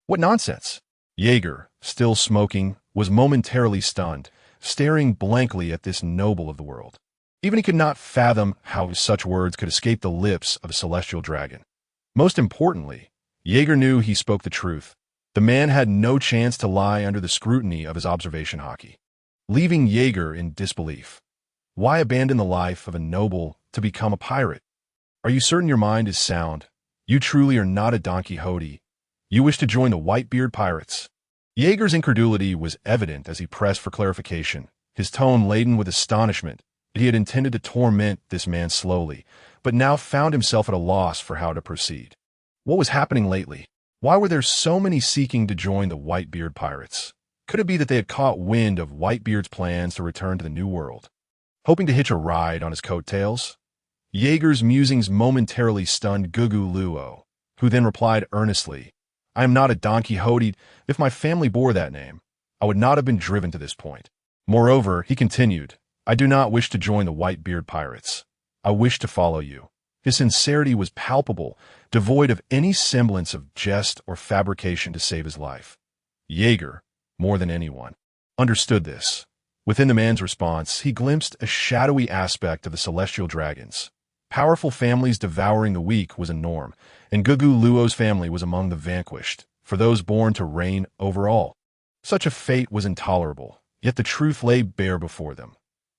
"What nonsense?" Jaeger, still smoking, was momentarily stunned, staring blankly at this noble of the world. Even he could not fathom how such words could escape the lips of a celestial dragon. Most importantly, Jaeger knew he spoke the truth. The man had no chance to lie under the scrutiny of his observation hockey, leaving Jaeger in disbelief. Why abandon the life of a noble to become a pirate? "Are you certain your mind is sound? You truly are not a Don Quixote. You wish to join the Whitebeard pirates?" Jaeger's incredulity was evident as he pressed for clarification, his tone laden with astonishment. He had intended to torment this man slowly, but now found himself at a loss for how to proceed. What was happening lately? Why were there so many seeking to join the Whitebeard pirates? Could it be that they had caught wind of Whitebeard's plans to return to the New World, hoping to hitch a ride on his coattails? Jaeger's musings momentarily stunned Gugu Luo, who then replied earnestly, "I am not a Don Quixote. If my family bore that name, I would not have been driven to this point. Moreover," he continued, "I do not wish to join the Whitebeard pirates. I wish to follow you." His sincerity was palpable, devoid of any semblance of jest or fabrication to save his life. Jaeger, more than anyone, understood this. Within the man's response, he glimpsed a shadowy aspect of the celestial dragons. Powerful families devouring the weak was a norm, and Gugu Luo's family was among the vanquished, for those born to reign over all. Such a fate was intolerable, yet the truth lay bare before them.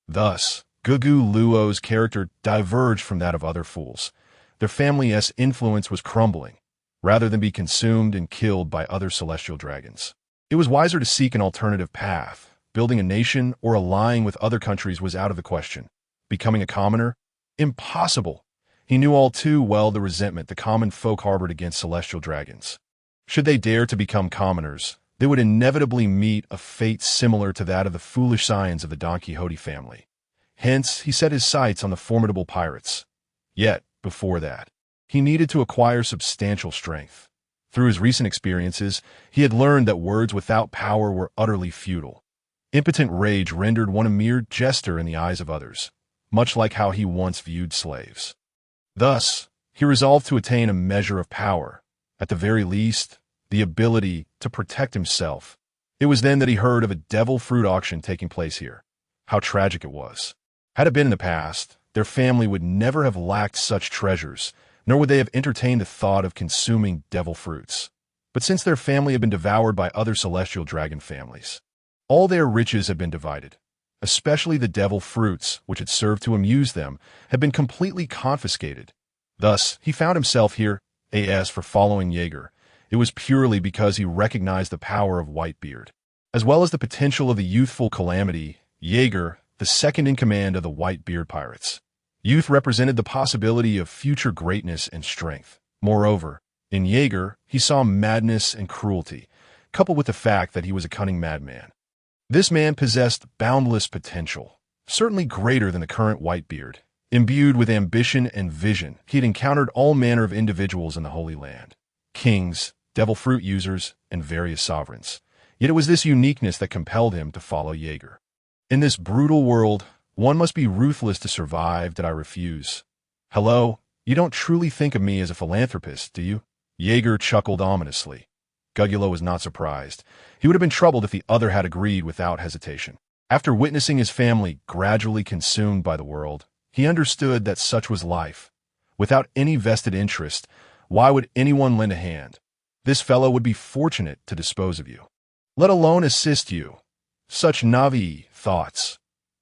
Thus, Gugu Luo's character diverged from that of other fools. Their family's influence was crumbling, rather than be consumed and killed by other celestial dragons. It was wiser to seek an alternative path. Building a nation or allying with other countries was out of the question. Becoming a commoner? Impossible! He knew all too well the resentment the common folk harbored against celestial dragons. Should they dare to become commoners, they would inevitably meet a fate similar to that of the foolish scions of the Don Quixote family. Hence, he set his sights on the formidable pirates. Yet, before that, he needed to acquire substantial strength. Through his recent experiences, he had learned that words without power were utterly futile. Impotent rage rendered one a mere jester in the eyes of others, much like how he once viewed slaves. Thus, he resolved to attain a measure of power, at the very least, the ability to protect himself. It was then that he heard of a devil fruit auction taking place here. How tragic it was. Had it been in the past, their family would never have lacked such treasures, nor would they have entertained the thought of consuming devil fruits. But since their family had been devoured by other celestial dragon families, all their riches had been divided. Especially the devil fruits, which had served to amuse them, had been completely confiscated. Thus, he found himself here, as for following Jaeger. it was purely because he recognized the power of Whitebeard, as well as the potential of the youthful calamity, Jaeger, the second in command of the Whitebeard pirates. Youth represented the possibility of future greatness and strength. Moreover, in Jaeger, he saw madness and cruelty, coupled with the fact that he was a cunning madman. This man possessed boundless potential, certainly greater than the current Whitebeard. Imbued with ambition and vision, he had encountered all manner of individuals in the Holy Land. Kings, devil fruit users, and various sovereigns. Yet it was this uniqueness that compelled him to follow Jaeger. In this brutal world, one must be ruthless to survive. Did I refuse? Hello? You don't truly think of me as a philanthropist, do you? Jaeger chuckled ominously. Gugula was not surprised. He would have been troubled if the other had agreed without hesitation. After witnessing his family gradually consumed by the world, he understood that such was life. Without any vested interest, why would anyone lend a hand? This fellow would be fortunate to dispose of you, let alone assist you. Such naive thoughts.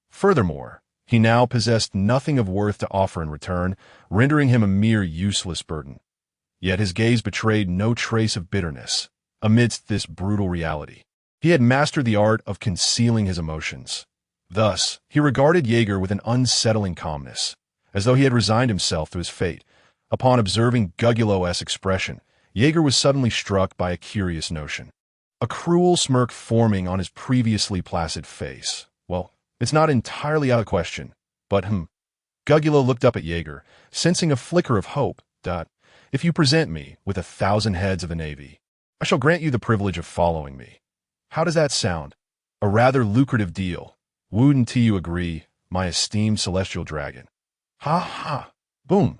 Furthermore, he now possessed nothing of worth to offer in return, rendering him a mere useless burden. Yet his gaze betrayed no trace of bitterness. Amidst this brutal reality, he had mastered the art of concealing his emotions. Thus, he regarded Jaeger with an unsettling calmness, as though he had resigned himself to his fate. Upon observing Gugulo's expression, Jaeger was suddenly struck by a curious notion. A cruel smirk forming on his previously placid face. Well, it's not entirely out of question, but Gugula looked up at Jaeger, sensing a flicker of hope. If you present me with 1,000 heads of the Navy, I shall grant you the privilege of following me. How does that sound? A rather lucrative deal. Wouldn't you agree, my esteemed celestial dragon? Ha ha! Boom!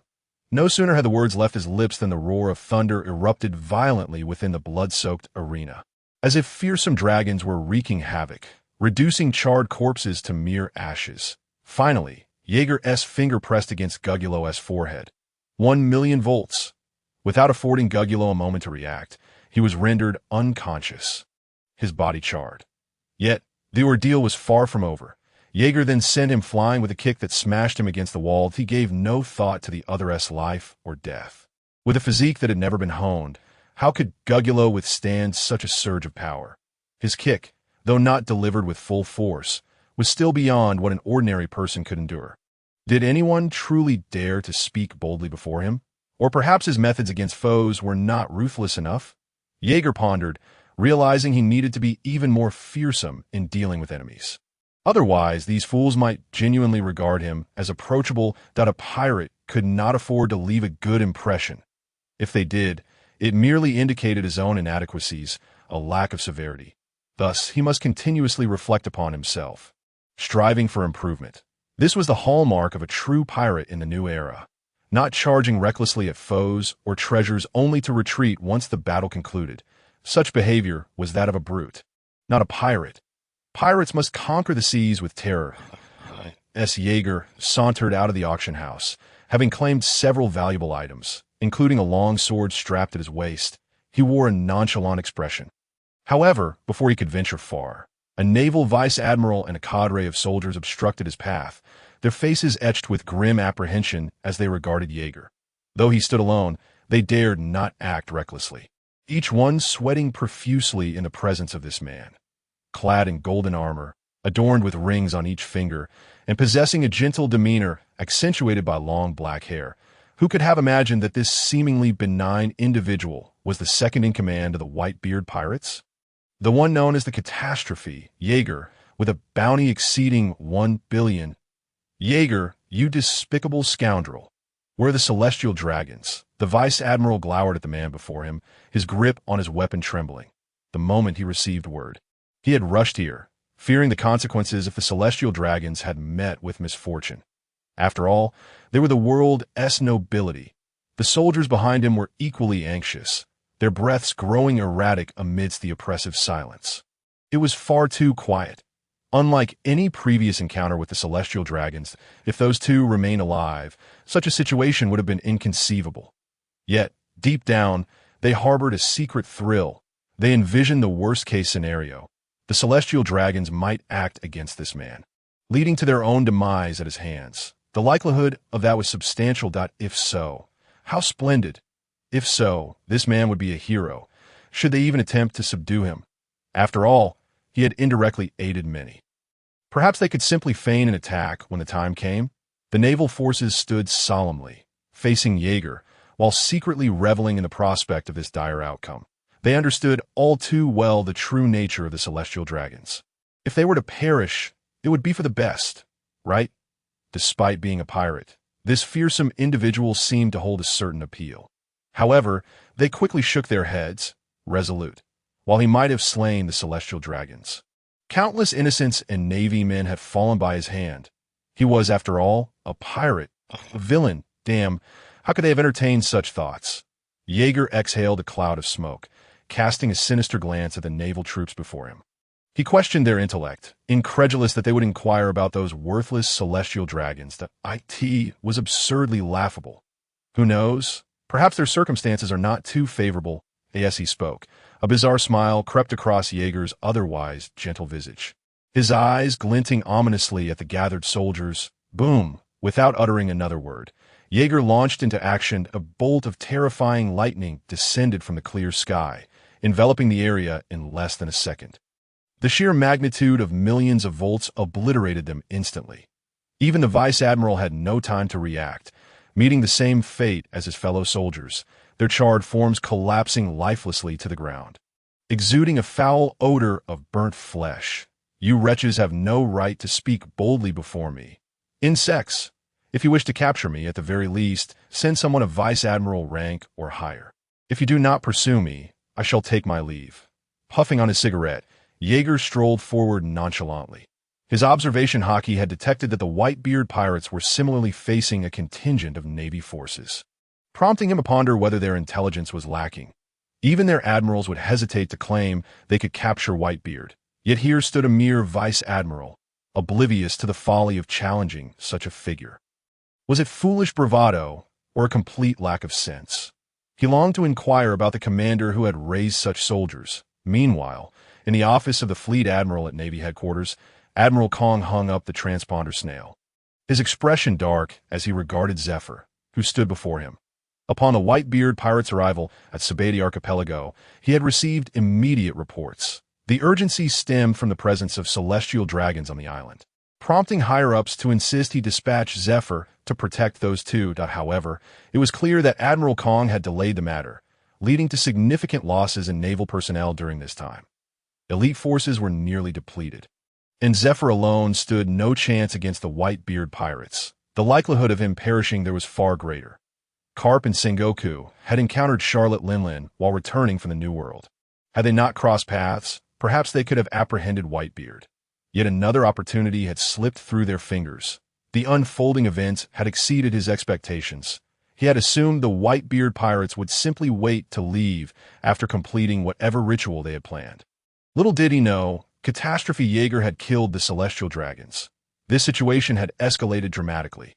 No sooner had the words left his lips than the roar of thunder erupted violently within the blood-soaked arena, as if fearsome dragons were wreaking havoc, reducing charred corpses to mere ashes. Finally, Jaeger's finger pressed against Gugulo's forehead. 1,000,000 volts. Without affording Gugulo a moment to react, he was rendered unconscious, his body charred. Yet, the ordeal was far from over. Jaeger then sent him flying with a kick that smashed him against the wall. He gave no thought to the other's life or death. With a physique that had never been honed, how could Gugulo withstand such a surge of power? His kick, though not delivered with full force, was still beyond what an ordinary person could endure. Did anyone truly dare to speak boldly before him? Or perhaps his methods against foes were not ruthless enough? Jaeger pondered, realizing he needed to be even more fearsome in dealing with enemies. Otherwise, these fools might genuinely regard him as approachable that a pirate could not afford to leave a good impression. If they did, it merely indicated his own inadequacies, a lack of severity. Thus, he must continuously reflect upon himself, striving for improvement. This was the hallmark of a true pirate in the new era, not charging recklessly at foes or treasures only to retreat once the battle concluded. Such behavior was that of a brute, not a pirate. Pirates must conquer the seas with terror. S. Jaeger sauntered out of the auction house, having claimed several valuable items, including a long sword strapped at his waist. He wore a nonchalant expression. However, before he could venture far, a naval vice-admiral and a cadre of soldiers obstructed his path, their faces etched with grim apprehension as they regarded Jaeger. Though he stood alone, they dared not act recklessly, each one sweating profusely in the presence of this man. Clad in golden armor, adorned with rings on each finger, and possessing a gentle demeanor accentuated by long black hair, who could have imagined that this seemingly benign individual was the second in command of the Whitebeard pirates? The one known as the Catastrophe, Jaeger, with a bounty exceeding 1 billion. Jaeger, you despicable scoundrel. Where are the celestial dragons? The vice-admiral glowered at the man before him, his grip on his weapon trembling. The moment he received word, he had rushed here, fearing the consequences if the celestial dragons had met with misfortune. After all, they were the world's nobility. The soldiers behind him were equally anxious, their breaths growing erratic amidst the oppressive silence. It was far too quiet. Unlike any previous encounter with the celestial dragons, if those two remained alive, such a situation would have been inconceivable. Yet, deep down, they harbored a secret thrill. They envisioned the worst-case scenario. The celestial dragons might act against this man, leading to their own demise at his hands. The likelihood of that was substantial. If so, how splendid. If so, this man would be a hero, should they even attempt to subdue him? After all, he had indirectly aided many. Perhaps they could simply feign an attack when the time came. The naval forces stood solemnly, facing Jaeger, while secretly reveling in the prospect of this dire outcome. They understood all too well the true nature of the celestial dragons. If they were to perish, it would be for the best, right? Despite being a pirate, this fearsome individual seemed to hold a certain appeal. However, they quickly shook their heads, resolute, while he might have slain the celestial dragons. Countless innocents and navy men had fallen by his hand. He was, after all, a pirate, a villain. Damn, how could they have entertained such thoughts? Jaeger exhaled a cloud of smoke, casting a sinister glance at the naval troops before him. He questioned their intellect, incredulous that they would inquire about those worthless celestial dragons. The IT was absurdly laughable. Who knows? Perhaps their circumstances are not too favorable. As he spoke, a bizarre smile crept across Jaeger's otherwise gentle visage. His eyes glinting ominously at the gathered soldiers. Boom! Without uttering another word, Jaeger launched into action. A bolt of terrifying lightning descended from the clear sky, enveloping the area in less than a second. The sheer magnitude of millions of volts obliterated them instantly. Even the vice admiral had no time to react, meeting the same fate as his fellow soldiers, their charred forms collapsing lifelessly to the ground. Exuding a foul odor of burnt flesh, you wretches have no right to speak boldly before me. Insects, if you wish to capture me, at the very least, send someone of vice admiral rank or higher. If you do not pursue me, I shall take my leave. Puffing on his cigarette, Jaeger strolled forward nonchalantly. His observation hockey had detected that the Whitebeard pirates were similarly facing a contingent of Navy forces, prompting him to ponder whether their intelligence was lacking. Even their admirals would hesitate to claim they could capture Whitebeard, yet here stood a mere vice admiral, oblivious to the folly of challenging such a figure. Was it foolish bravado or a complete lack of sense? He longed to inquire about the commander who had raised such soldiers. Meanwhile, in the office of the fleet admiral at Navy headquarters, Admiral Kong hung up the transponder snail, his expression dark as he regarded Zephyr, who stood before him. Upon the Whitebeard pirates' arrival at Sabati Archipelago, he had received immediate reports. The urgency stemmed from the presence of celestial dragons on the island, prompting higher-ups to insist he dispatch Zephyr to protect those two. However, it was clear that Admiral Kong had delayed the matter, leading to significant losses in naval personnel during this time. Elite forces were nearly depleted, and Zephyr alone stood no chance against the Whitebeard pirates. The likelihood of him perishing there was far greater. Carp and Sengoku had encountered Charlotte Linlin while returning from the New World. Had they not crossed paths, perhaps they could have apprehended Whitebeard. Yet another opportunity had slipped through their fingers. The unfolding events had exceeded his expectations. He had assumed the Whitebeard pirates would simply wait to leave after completing whatever ritual they had planned. Little did he know, Catastrophe Jaeger had killed the celestial dragons. This situation had escalated dramatically.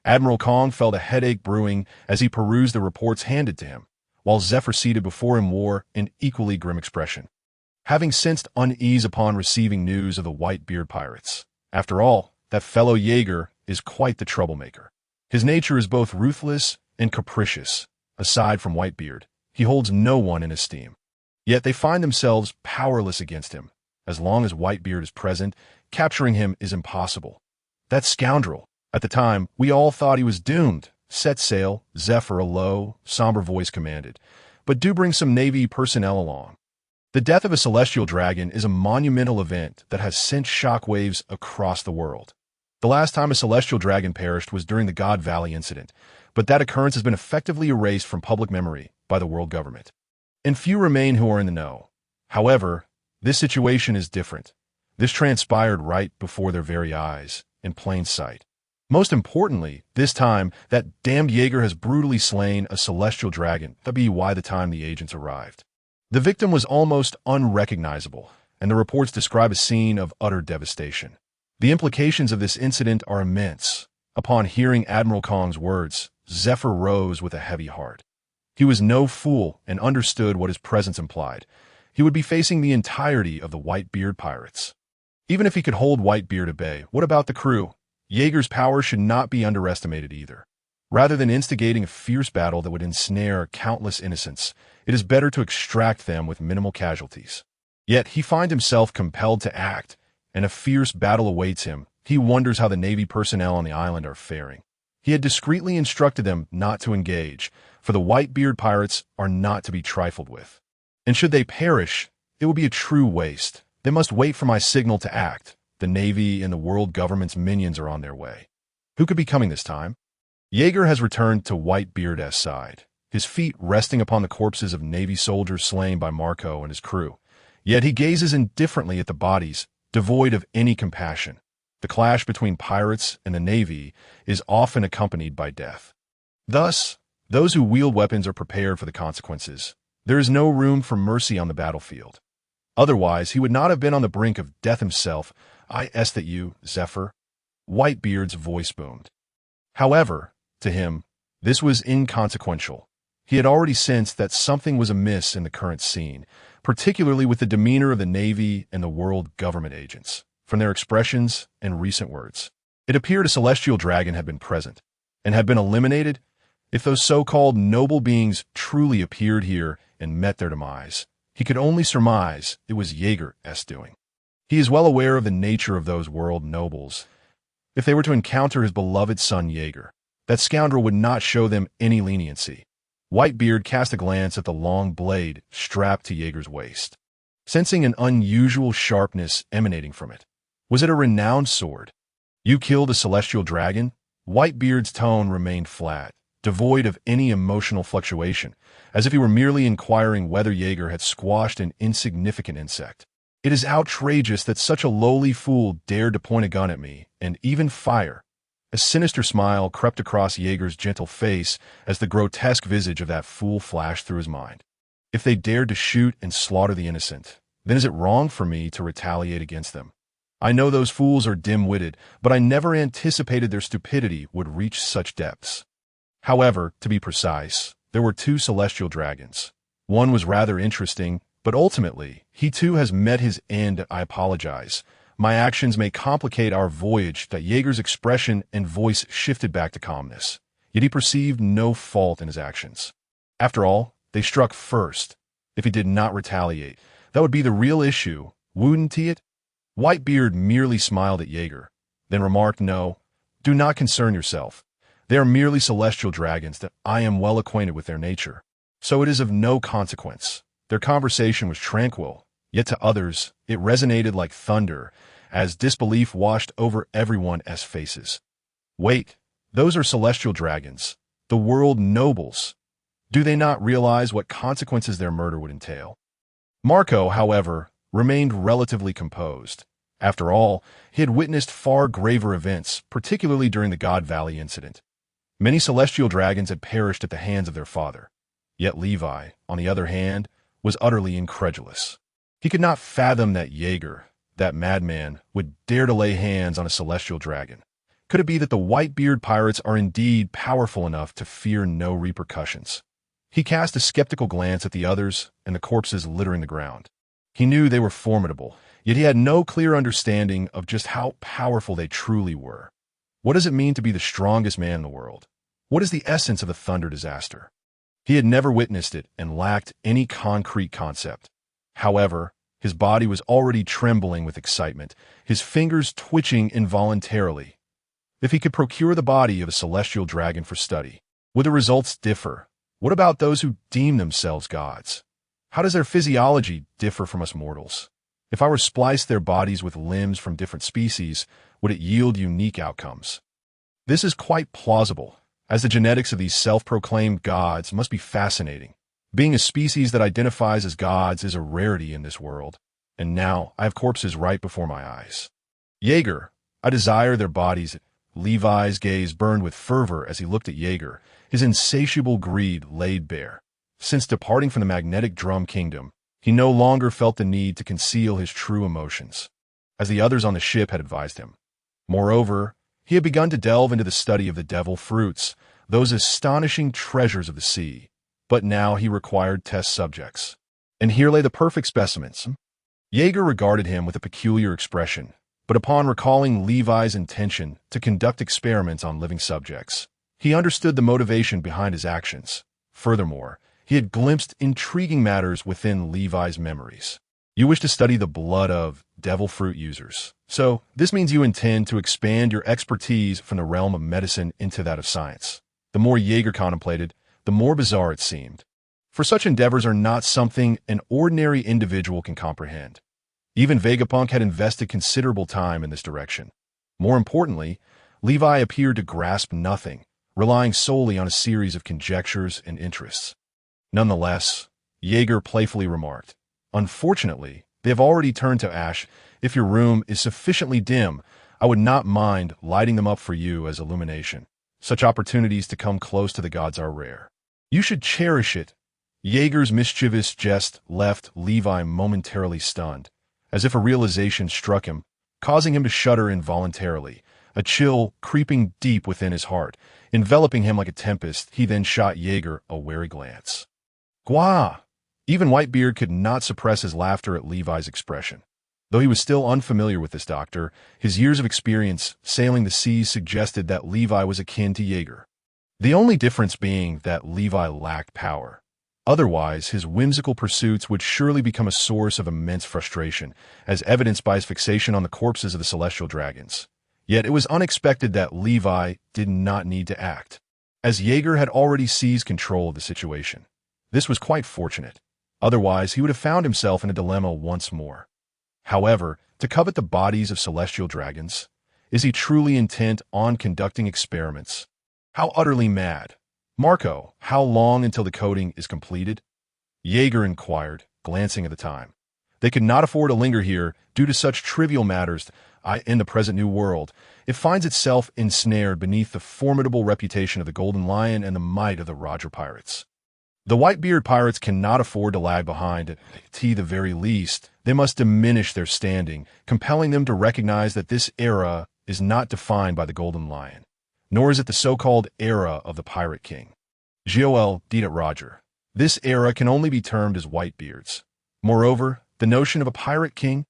Admiral Kong felt a headache brewing as he perused the reports handed to him, while Zephyr seated before him wore an equally grim expression, having sensed unease upon receiving news of the Whitebeard pirates. After all, that fellow Jaeger is quite the troublemaker. His nature is both ruthless and capricious. Aside from Whitebeard, he holds no one in esteem. Yet they find themselves powerless against him. As long as Whitebeard is present, capturing him is impossible. That scoundrel! At the time, we all thought he was doomed. Set sail, Zephyr, a low, somber voice commanded. But do bring some Navy personnel along. The death of a celestial dragon is a monumental event that has sent shockwaves across the world. The last time a celestial dragon perished was during the God Valley incident, but that occurrence has been effectively erased from public memory by the world government. And few remain who are in the know. However, this situation is different. This transpired right before their very eyes, in plain sight. Most importantly, this time, that damned Jaeger has brutally slain a celestial dragon. That be why the time the agents arrived. The victim was almost unrecognizable, and the reports describe a scene of utter devastation. The implications of this incident are immense. Upon hearing Admiral Kong's words, Zephyr rose with a heavy heart. He was no fool and understood what his presence implied. He would be facing the entirety of the Whitebeard pirates. Even if he could hold Whitebeard at bay, what about the crew? Jaeger's power should not be underestimated either. Rather than instigating a fierce battle that would ensnare countless innocents, it is better to extract them with minimal casualties. Yet he finds himself compelled to act, and a fierce battle awaits him. He wonders how the Navy personnel on the island are faring. He had discreetly instructed them not to engage, for the Whitebeard pirates are not to be trifled with. And should they perish, it will be a true waste. They must wait for my signal to act. The Navy and the world government's minions are on their way. Who could be coming this time? Jaeger has returned to Whitebeard's side, his feet resting upon the corpses of Navy soldiers slain by Marco and his crew. Yet he gazes indifferently at the bodies, devoid of any compassion. The clash between pirates and the Navy is often accompanied by death. Thus, those who wield weapons are prepared for the consequences. There is no room for mercy on the battlefield. Otherwise, he would not have been on the brink of death himself. I est that you, Zephyr. Whitebeard's voice boomed. However, to him, this was inconsequential. He had already sensed that something was amiss in the current scene, particularly with the demeanor of the Navy and the world government agents. From their expressions and recent words, it appeared a celestial dragon had been present, and had been eliminated. If those so-called noble beings truly appeared here and met their demise, he could only surmise it was Jaeger's doing. He is well aware of the nature of those world nobles. If they were to encounter his beloved son Jaeger, that scoundrel would not show them any leniency. Whitebeard cast a glance at the long blade strapped to Jaeger's waist, sensing an unusual sharpness emanating from it. Was it a renowned sword? You killed a celestial dragon? Whitebeard's tone remained flat, devoid of any emotional fluctuation, as if he were merely inquiring whether Jaeger had squashed an insignificant insect. It is outrageous that such a lowly fool dared to point a gun at me, and even fire. A sinister smile crept across Jaeger's gentle face as the grotesque visage of that fool flashed through his mind. If they dared to shoot and slaughter the innocent, then is it wrong for me to retaliate against them? I know those fools are dim-witted, but I never anticipated their stupidity would reach such depths. However, to be precise, there were two celestial dragons. One was rather interesting, but ultimately, he too has met his end. I apologize. My actions may complicate our voyage. That Jaeger's expression and voice shifted back to calmness, yet he perceived no fault in his actions. After all, they struck first. If he did not retaliate, that would be the real issue, wouldn't it? Whitebeard merely smiled at Jaeger, then remarked, "No, do not concern yourself. They are merely celestial dragons that I am well acquainted with their nature, so it is of no consequence." Their conversation was tranquil, yet to others it resonated like thunder, as disbelief washed over everyone's faces. Wait, those are celestial dragons, the world nobles. Do they not realize what consequences their murder would entail? Marco, however, remained relatively composed. After all, he had witnessed far graver events, particularly during the God Valley incident. Many celestial dragons had perished at the hands of their father. Yet Levi, on the other hand, was utterly incredulous. He could not fathom that Jaeger, that madman, would dare to lay hands on a celestial dragon. Could it be that the Whitebeard pirates are indeed powerful enough to fear no repercussions? He cast a skeptical glance at the others and the corpses littering the ground. He knew they were formidable, yet he had no clear understanding of just how powerful they truly were. What does it mean to be the strongest man in the world? What is the essence of a thunder disaster? He had never witnessed it and lacked any concrete concept. However, his body was already trembling with excitement, his fingers twitching involuntarily. If he could procure the body of a celestial dragon for study, would the results differ? What about those who deem themselves gods? How does their physiology differ from us mortals? If I were to splice their bodies with limbs from different species, would it yield unique outcomes? This is quite plausible, as the genetics of these self-proclaimed gods must be fascinating. Being a species that identifies as gods is a rarity in this world, and now I have corpses right before my eyes. Jaeger, I desire their bodies. Levi's gaze burned with fervor as he looked at Jaeger, his insatiable greed laid bare. Since departing from the magnetic drum kingdom, he no longer felt the need to conceal his true emotions, as the others on the ship had advised him. Moreover, he had begun to delve into the study of the devil fruits, those astonishing treasures of the sea. But now he required test subjects. And here lay the perfect specimens. Jaeger regarded him with a peculiar expression, but upon recalling Levi's intention to conduct experiments on living subjects, He understood the motivation behind his actions. Furthermore, he had glimpsed intriguing matters within Levi's memories. You wish to study the blood of devil fruit users. So, this means you intend to expand your expertise from the realm of medicine into that of science. The more Jaeger contemplated, the more bizarre it seemed. For such endeavors are not something an ordinary individual can comprehend. Even Vegapunk had invested considerable time in this direction. More importantly, Levi appeared to grasp nothing, relying solely on a series of conjectures and interests. Nonetheless, Jaeger playfully remarked, "Unfortunately, they have already turned to ash. If your room is sufficiently dim, I would not mind lighting them up for you as illumination. Such opportunities to come close to the gods are rare. You should cherish it." Jaeger's mischievous jest left Levi momentarily stunned, as if a realization struck him, causing him to shudder involuntarily, a chill creeping deep within his heart, enveloping him like a tempest. He then shot Jaeger a wary glance. "Gwa!" Even Whitebeard could not suppress his laughter at Levi's expression. Though he was still unfamiliar with this doctor, his years of experience sailing the seas suggested that Levi was akin to Jaeger. The only difference being that Levi lacked power. Otherwise, his whimsical pursuits would surely become a source of immense frustration, as evidenced by his fixation on the corpses of the celestial dragons. Yet it was unexpected that Levi did not need to act, as Jaeger had already seized control of the situation. This was quite fortunate. Otherwise, he would have found himself in a dilemma once more. However, to covet the bodies of celestial dragons, is he truly intent on conducting experiments? How utterly mad! "Marco, how long until the coating is completed?" Jaeger inquired, glancing at the time. They could not afford to linger here due to such trivial matters. In the present new world, it finds itself ensnared beneath the formidable reputation of the Golden Lion and the might of the Roger pirates. The Whitebeard pirates cannot afford to lag behind. At the very least, they must diminish their standing, compelling them to recognize that this era is not defined by the Golden Lion, nor is it the so-called era of the Pirate King. Joel deed at Roger. This era can only be termed as Whitebeard's. Moreover, the notion of a Pirate King?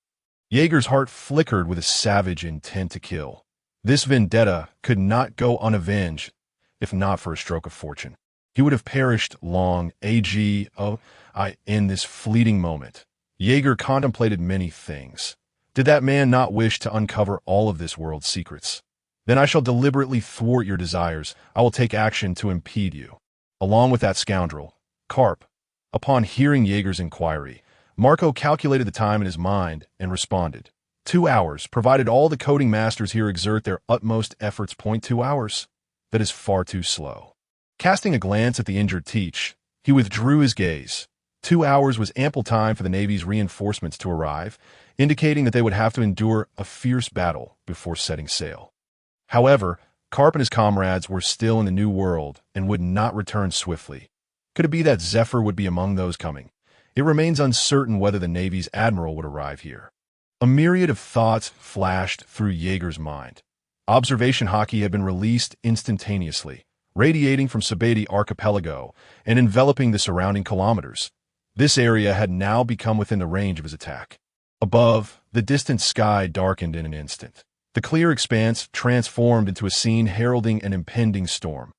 Jaeger's heart flickered with a savage intent to kill. This vendetta could not go unavenged, if not for a stroke of fortune. He would have perished long in this fleeting moment. Jaeger contemplated many things. Did that man not wish to uncover all of this world's secrets? Then I shall deliberately thwart your desires. I will take action to impede you. Along with that scoundrel, Carp. Upon hearing Jaeger's inquiry, Marco calculated the time in his mind and responded, 2 hours, provided all the coding masters here exert their utmost efforts. 2 hours? That is far too slow. Casting a glance at the injured Teach, he withdrew his gaze. 2 hours was ample time for the Navy's reinforcements to arrive, indicating that they would have to endure a fierce battle before setting sail. However, Carp and his comrades were still in the New World and would not return swiftly. Could it be that Zephyr would be among those coming? It remains uncertain whether the Navy's admiral would arrive here. A myriad of thoughts flashed through Jaeger's mind. Observation hockey had been released instantaneously, radiating from Sabeti Archipelago and enveloping the surrounding kilometers. This area had now become within the range of his attack. Above, the distant sky darkened in an instant. The clear expanse transformed into a scene heralding an impending storm.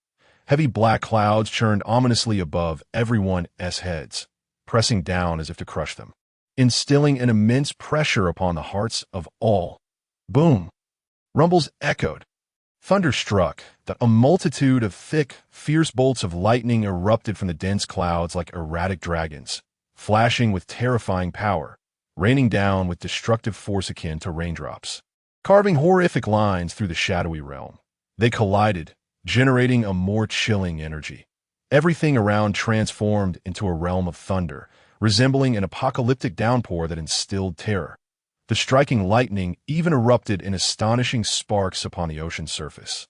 Heavy black clouds churned ominously above everyone's heads, pressing down as if to crush them, instilling an immense pressure upon the hearts of all. Boom! Rumbles echoed. Thunder struck. A multitude of thick, fierce bolts of lightning erupted from the dense clouds like erratic dragons, flashing with terrifying power, raining down with destructive force akin to raindrops, carving horrific lines through the shadowy realm. They collided, generating a more chilling energy. Everything around transformed into a realm of thunder, resembling an apocalyptic downpour that instilled terror. The striking lightning even erupted in astonishing sparks upon the ocean's surface.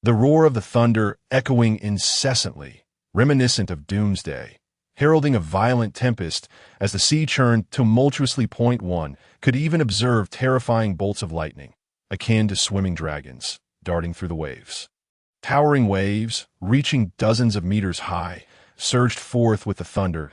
The roar of the thunder echoing incessantly, reminiscent of doomsday, heralding a violent tempest as the sea churned tumultuously. One could even observe terrifying bolts of lightning, akin to swimming dragons, darting through the waves. Towering waves, reaching dozens of meters high, surged forth with the thunder.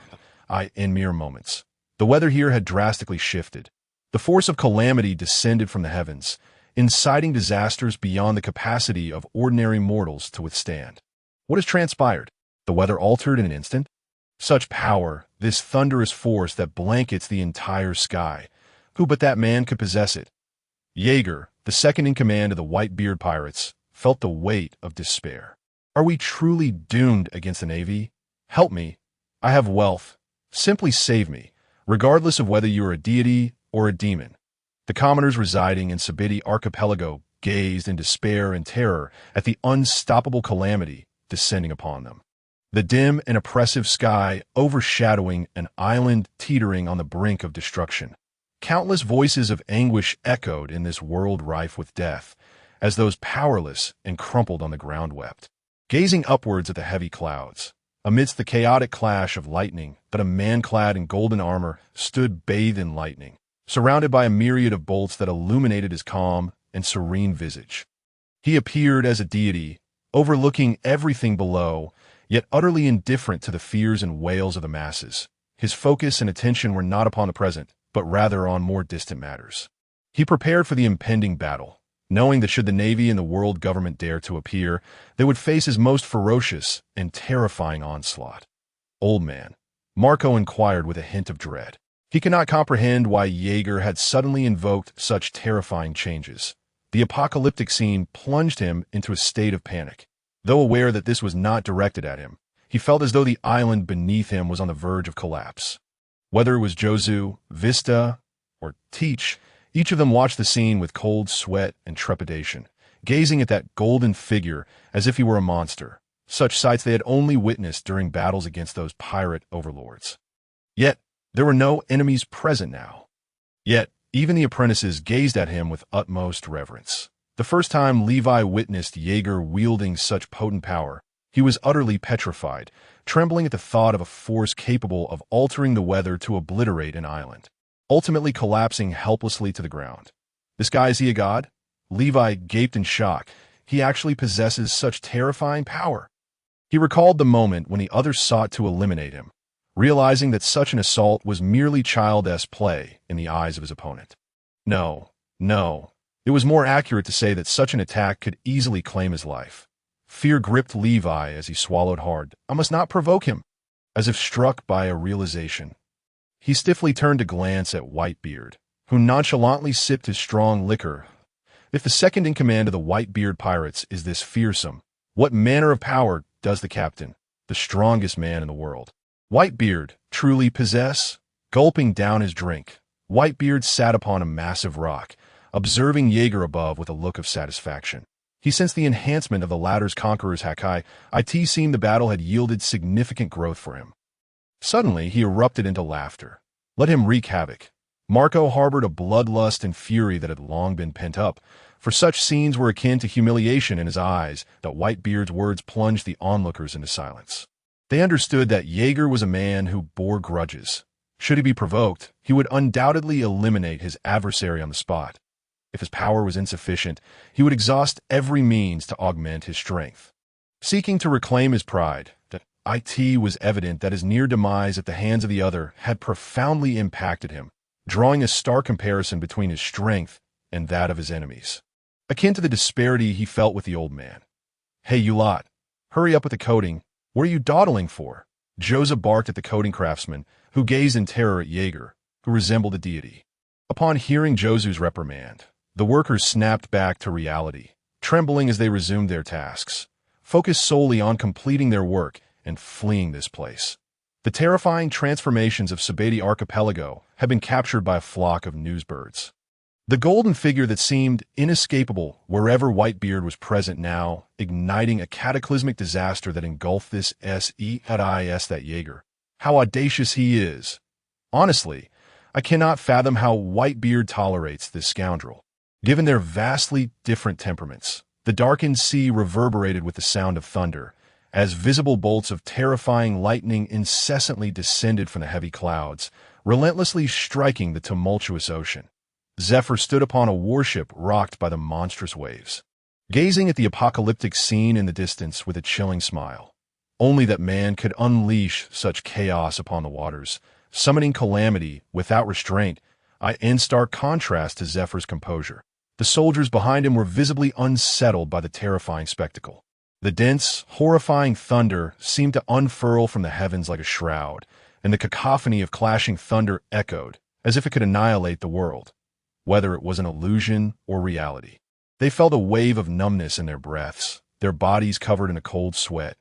In mere moments, the weather here had drastically shifted. The force of calamity descended from the heavens, inciting disasters beyond the capacity of ordinary mortals to withstand. What has transpired? The weather altered in an instant? Such power, this thunderous force that blankets the entire sky. Who but that man could possess it? Jaeger, the second in command of the Whitebeard pirates, felt the weight of despair. Are we truly doomed against the Navy? Help me. I have wealth. Simply save me, regardless of whether you are a deity or a demon. The commoners residing in Sabidi Archipelago gazed in despair and terror at the unstoppable calamity descending upon them. The dim and oppressive sky overshadowing an island teetering on the brink of destruction. Countless voices of anguish echoed in this world rife with death, as those powerless and crumpled on the ground wept. Gazing upwards at the heavy clouds, amidst the chaotic clash of lightning, but a man clad in golden armor stood bathed in lightning, surrounded by a myriad of bolts that illuminated his calm and serene visage. He appeared as a deity, overlooking everything below, yet utterly indifferent to the fears and wails of the masses. His focus and attention were not upon the present, but rather on more distant matters. He prepared for the impending battle, knowing that should the Navy and the world government dare to appear, they would face his most ferocious and terrifying onslaught. Old man, Marco inquired with a hint of dread. He could not comprehend why Jaeger had suddenly invoked such terrifying changes. The apocalyptic scene plunged him into a state of panic. Though aware that this was not directed at him, he felt as though the island beneath him was on the verge of collapse. Whether it was Jozu, Vista, or Teach, each of them watched the scene with cold sweat and trepidation, gazing at that golden figure as if he were a monster, such sights they had only witnessed during battles against those pirate overlords. Yet, there were no enemies present now. Yet, even the apprentices gazed at him with utmost reverence. The first time Levi witnessed Jaeger wielding such potent power, he was utterly petrified, trembling at the thought of a force capable of altering the weather to obliterate an island, ultimately collapsing helplessly to the ground. This guy, is he a god? Levi gaped in shock. He actually possesses such terrifying power. He recalled the moment when the others sought to eliminate him, realizing that such an assault was merely childish play in the eyes of his opponent. No. It was more accurate to say that such an attack could easily claim his life. Fear gripped Levi as he swallowed hard. I must not provoke him. As if struck by a realization, he stiffly turned to glance at Whitebeard, who nonchalantly sipped his strong liquor. If the second in command of the Whitebeard pirates is this fearsome, what manner of power does the captain, the strongest man in the world, Whitebeard, truly possess? Gulping down his drink, Whitebeard sat upon a massive rock, observing Jaeger above with a look of satisfaction. He sensed the enhancement of the latter's conqueror's Hakai. It seemed the battle had yielded significant growth for him. Suddenly, he erupted into laughter. Let him wreak havoc. Marco harbored a bloodlust and fury that had long been pent up, for such scenes were akin to humiliation in his eyes that Whitebeard's words plunged the onlookers into silence. They understood that Jaeger was a man who bore grudges. Should he be provoked, he would undoubtedly eliminate his adversary on the spot. If his power was insufficient, he would exhaust every means to augment his strength. Seeking to reclaim his pride, it was evident that his near demise at the hands of the other had profoundly impacted him, drawing a stark comparison between his strength and that of his enemies, akin to the disparity he felt with the old man. Hey, you lot, hurry up with the coding. What are you dawdling for? Joseph barked at the coding craftsman, who gazed in terror at Jaeger, who resembled a deity. Upon hearing Josu's reprimand, the workers snapped back to reality, trembling as they resumed their tasks, focused solely on completing their work and fleeing this place. The terrifying transformations of Sabidi Archipelago had been captured by a flock of newsbirds. The golden figure that seemed inescapable wherever Whitebeard was present now, igniting a cataclysmic disaster that engulfed this that Jaeger. How audacious he is! Honestly, I cannot fathom how Whitebeard tolerates this scoundrel. Given their vastly different temperaments, the darkened sea reverberated with the sound of thunder, as visible bolts of terrifying lightning incessantly descended from the heavy clouds, relentlessly striking the tumultuous ocean. Zephyr stood upon a warship rocked by the monstrous waves, gazing at the apocalyptic scene in the distance with a chilling smile. Only that man could unleash such chaos upon the waters, summoning calamity without restraint, in stark contrast to Zephyr's composure. The soldiers behind him were visibly unsettled by the terrifying spectacle. The dense, horrifying thunder seemed to unfurl from the heavens like a shroud, and the cacophony of clashing thunder echoed, as if it could annihilate the world, whether it was an illusion or reality. They felt a wave of numbness in their breaths, their bodies covered in a cold sweat.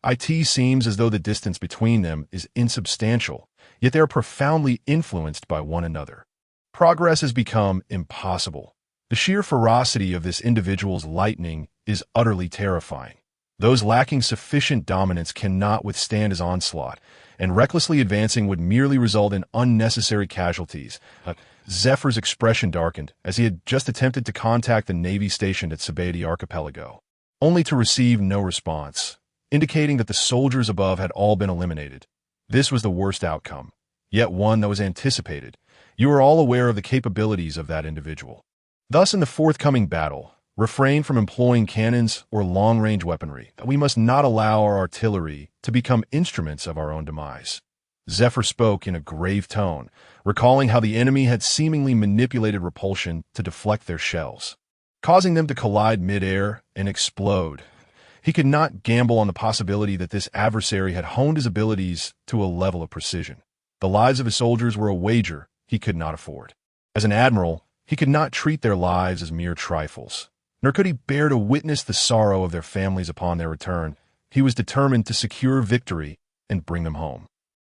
It seems as though the distance between them is insubstantial, yet they are profoundly influenced by one another. Progress has become impossible. The sheer ferocity of this individual's lightning is utterly terrifying. Those lacking sufficient dominance cannot withstand his onslaught, and recklessly advancing would merely result in unnecessary casualties. Zephyr's expression darkened as he had just attempted to contact the Navy stationed at Sabeti Archipelago, only to receive no response, indicating that the soldiers above had all been eliminated. This was the worst outcome, yet one that was anticipated. You are all aware of the capabilities of that individual. Thus, in the forthcoming battle, refrain from employing cannons or long-range weaponry. We must not allow our artillery to become instruments of our own demise. Zephyr spoke in a grave tone, recalling how the enemy had seemingly manipulated repulsion to deflect their shells, causing them to collide mid-air and explode. He could not gamble on the possibility that this adversary had honed his abilities to a level of precision. The lives of his soldiers were a wager he could not afford. As an admiral, he could not treat their lives as mere trifles, nor could he bear to witness the sorrow of their families upon their return. He was determined to secure victory and bring them home.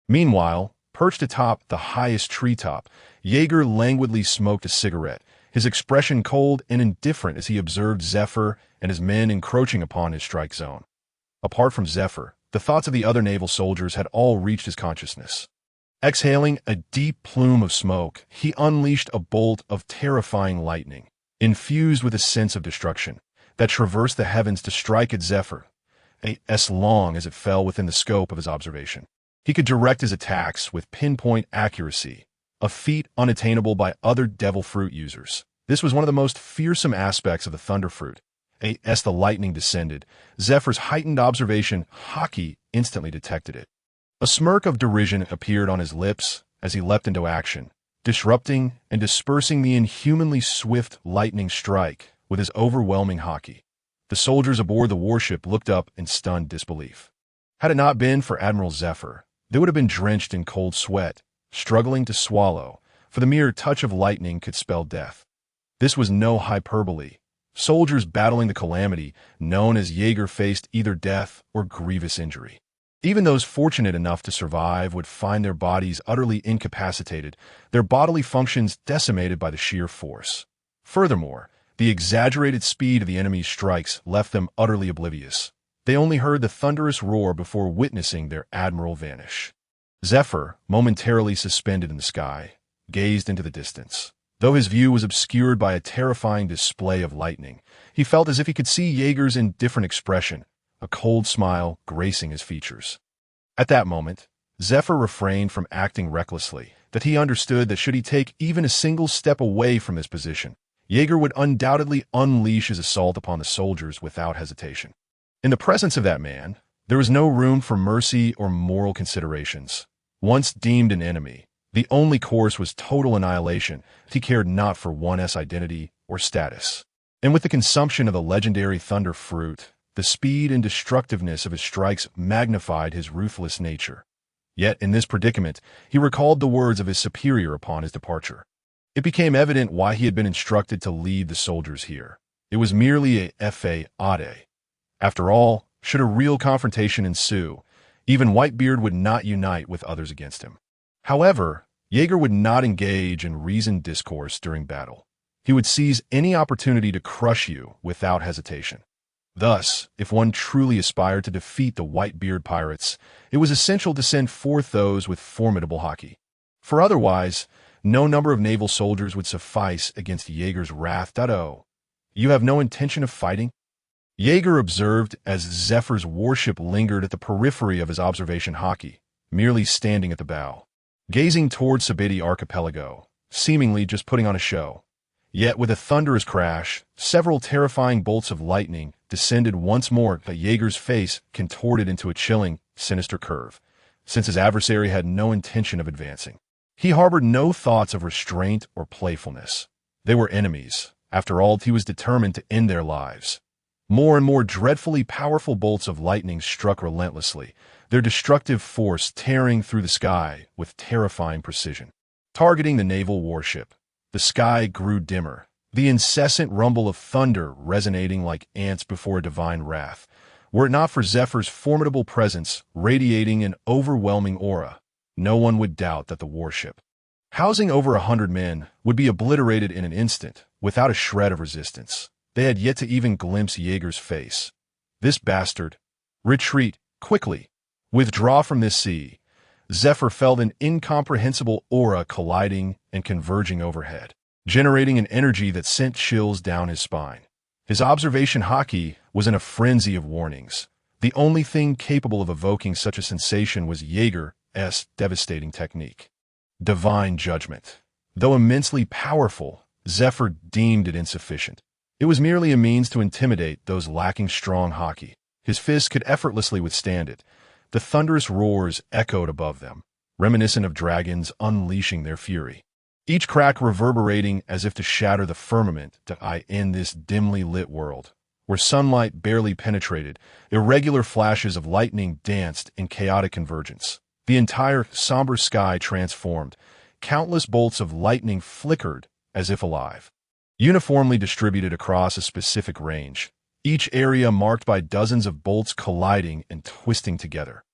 Meanwhile, perched atop the highest treetop, Jaeger languidly smoked a cigarette, his expression cold and indifferent as he observed Zephyr and his men encroaching upon his strike zone. Apart from Zephyr, the thoughts of the other naval soldiers had all reached his consciousness. Exhaling a deep plume of smoke, he unleashed a bolt of terrifying lightning, infused with a sense of destruction, that traversed the heavens to strike at Zephyr, as long as it fell within the scope of his observation. He could direct his attacks with pinpoint accuracy, a feat unattainable by other devil fruit users. This was one of the most fearsome aspects of the thunder fruit. As the lightning descended, Zephyr's heightened observation hockey instantly detected it. A smirk of derision appeared on his lips as he leapt into action, disrupting and dispersing the inhumanly swift lightning strike with his overwhelming hockey. The soldiers aboard the warship looked up in stunned disbelief. Had it not been for Admiral Zephyr, they would have been drenched in cold sweat, struggling to swallow, for the mere touch of lightning could spell death. This was no hyperbole. Soldiers battling the calamity known as Jaeger faced either death or grievous injury. Even those fortunate enough to survive would find their bodies utterly incapacitated, their bodily functions decimated by the sheer force. Furthermore, the exaggerated speed of the enemy's strikes left them utterly oblivious. They only heard the thunderous roar before witnessing their admiral vanish. Zephyr, momentarily suspended in the sky, gazed into the distance. Though his view was obscured by a terrifying display of lightning, he felt as if he could see Jaeger's indifferent expression, a cold smile gracing his features. At that moment, Zephyr refrained from acting recklessly, that he understood that should he take even a single step away from this position, Jaeger would undoubtedly unleash his assault upon the soldiers without hesitation. In the presence of that man, there was no room for mercy or moral considerations. Once deemed an enemy, the only course was total annihilation. He cared not for one's identity or status. And with the consumption of the legendary thunder fruit, the speed and destructiveness of his strikes magnified his ruthless nature. Yet, in this predicament, he recalled the words of his superior upon his departure. It became evident why he had been instructed to lead the soldiers here. It was merely a fade. After all, should a real confrontation ensue, even Whitebeard would not unite with others against him. However, Jaeger would not engage in reasoned discourse during battle. He would seize any opportunity to crush you without hesitation. Thus, if one truly aspired to defeat the Whitebeard pirates, it was essential to send forth those with formidable hockey. For otherwise, no number of naval soldiers would suffice against Jaeger's wrath. You have no intention of fighting? Jaeger observed as Zephyr's warship lingered at the periphery of his observation hockey, merely standing at the bow, gazing toward Sabeti Archipelago, seemingly just putting on a show. Yet with a thunderous crash, several terrifying bolts of lightning descended once more, but Jaeger's face contorted into a chilling, sinister curve, since his adversary had no intention of advancing. He harbored no thoughts of restraint or playfulness. They were enemies. After all, he was determined to end their lives. More and more dreadfully powerful bolts of lightning struck relentlessly, their destructive force tearing through the sky with terrifying precision. Targeting the naval warship, the sky grew dimmer, the incessant rumble of thunder resonating like ants before a divine wrath. Were it not for Zephyr's formidable presence radiating an overwhelming aura, no one would doubt that the warship, housing over 100 men, would be obliterated in an instant, without a shred of resistance. They had yet to even glimpse Jaeger's face. This bastard! Retreat, quickly! Withdraw from this sea! Zephyr felt an incomprehensible aura colliding and converging overhead, generating an energy that sent chills down his spine. His observation hockey was in a frenzy of warnings. The only thing capable of evoking such a sensation was Jaeger's devastating technique. Divine judgment. Though immensely powerful, Zephyr deemed it insufficient. It was merely a means to intimidate those lacking strong hockey. His fists could effortlessly withstand it. The thunderous roars echoed above them, reminiscent of dragons unleashing their fury, each crack reverberating as if to shatter the firmament in this dimly lit world. Where sunlight barely penetrated, irregular flashes of lightning danced in chaotic convergence. The entire somber sky transformed. Countless bolts of lightning flickered as if alive, uniformly distributed across a specific range, each area marked by dozens of bolts colliding and twisting together.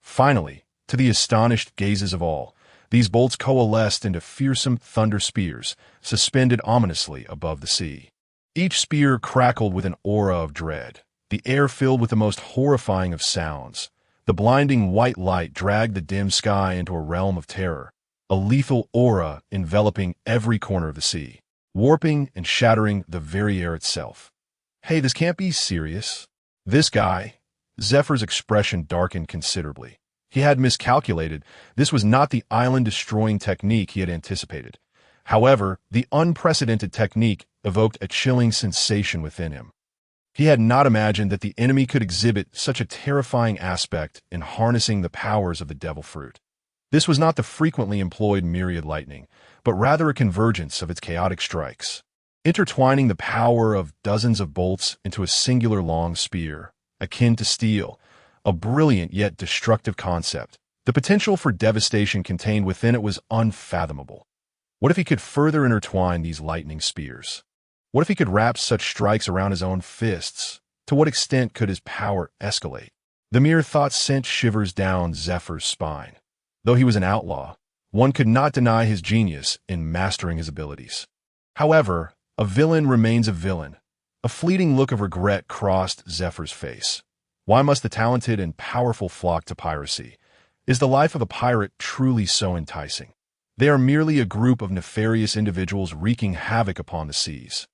Finally, to the astonished gazes of all, these bolts coalesced into fearsome thunder spears, suspended ominously above the sea. Each spear crackled with an aura of dread, the air filled with the most horrifying of sounds. The blinding white light dragged the dim sky into a realm of terror, a lethal aura enveloping every corner of the sea, warping and shattering the very air itself. Hey, this can't be serious. This guy... Zephyr's expression darkened considerably. He had miscalculated. This was not the island-destroying technique he had anticipated. However, the unprecedented technique evoked a chilling sensation within him. He had not imagined that the enemy could exhibit such a terrifying aspect in harnessing the powers of the devil fruit. This was not the frequently employed myriad lightning, but rather a convergence of its chaotic strikes, intertwining the power of dozens of bolts into a singular long spear, akin to steel, a brilliant yet destructive concept. The potential for devastation contained within it was unfathomable. What if he could further intertwine these lightning spears? What if he could wrap such strikes around his own fists? To what extent could his power escalate? The mere thought sent shivers down Zephyr's spine. Though he was an outlaw, one could not deny his genius in mastering his abilities. However, a villain remains a villain. A fleeting look of regret crossed Zephyr's face. Why must the talented and powerful flock to piracy? Is the life of a pirate truly so enticing? They are merely a group of nefarious individuals wreaking havoc upon the seas,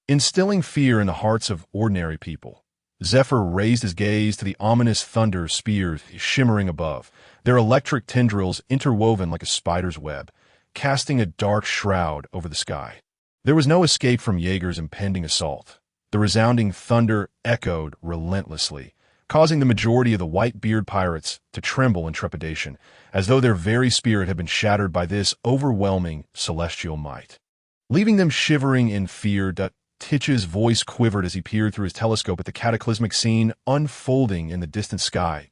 instilling fear in the hearts of ordinary people. Zephyr raised his gaze to the ominous thunder spears shimmering above, their electric tendrils interwoven like a spider's web, casting a dark shroud over the sky. There was no escape from Jaeger's impending assault. The resounding thunder echoed relentlessly, causing the majority of the Whitebeard pirates to tremble in trepidation, as though their very spirit had been shattered by this overwhelming celestial might. Leaving them shivering in fear, Titch's voice quivered as he peered through his telescope at the cataclysmic scene unfolding in the distant sky.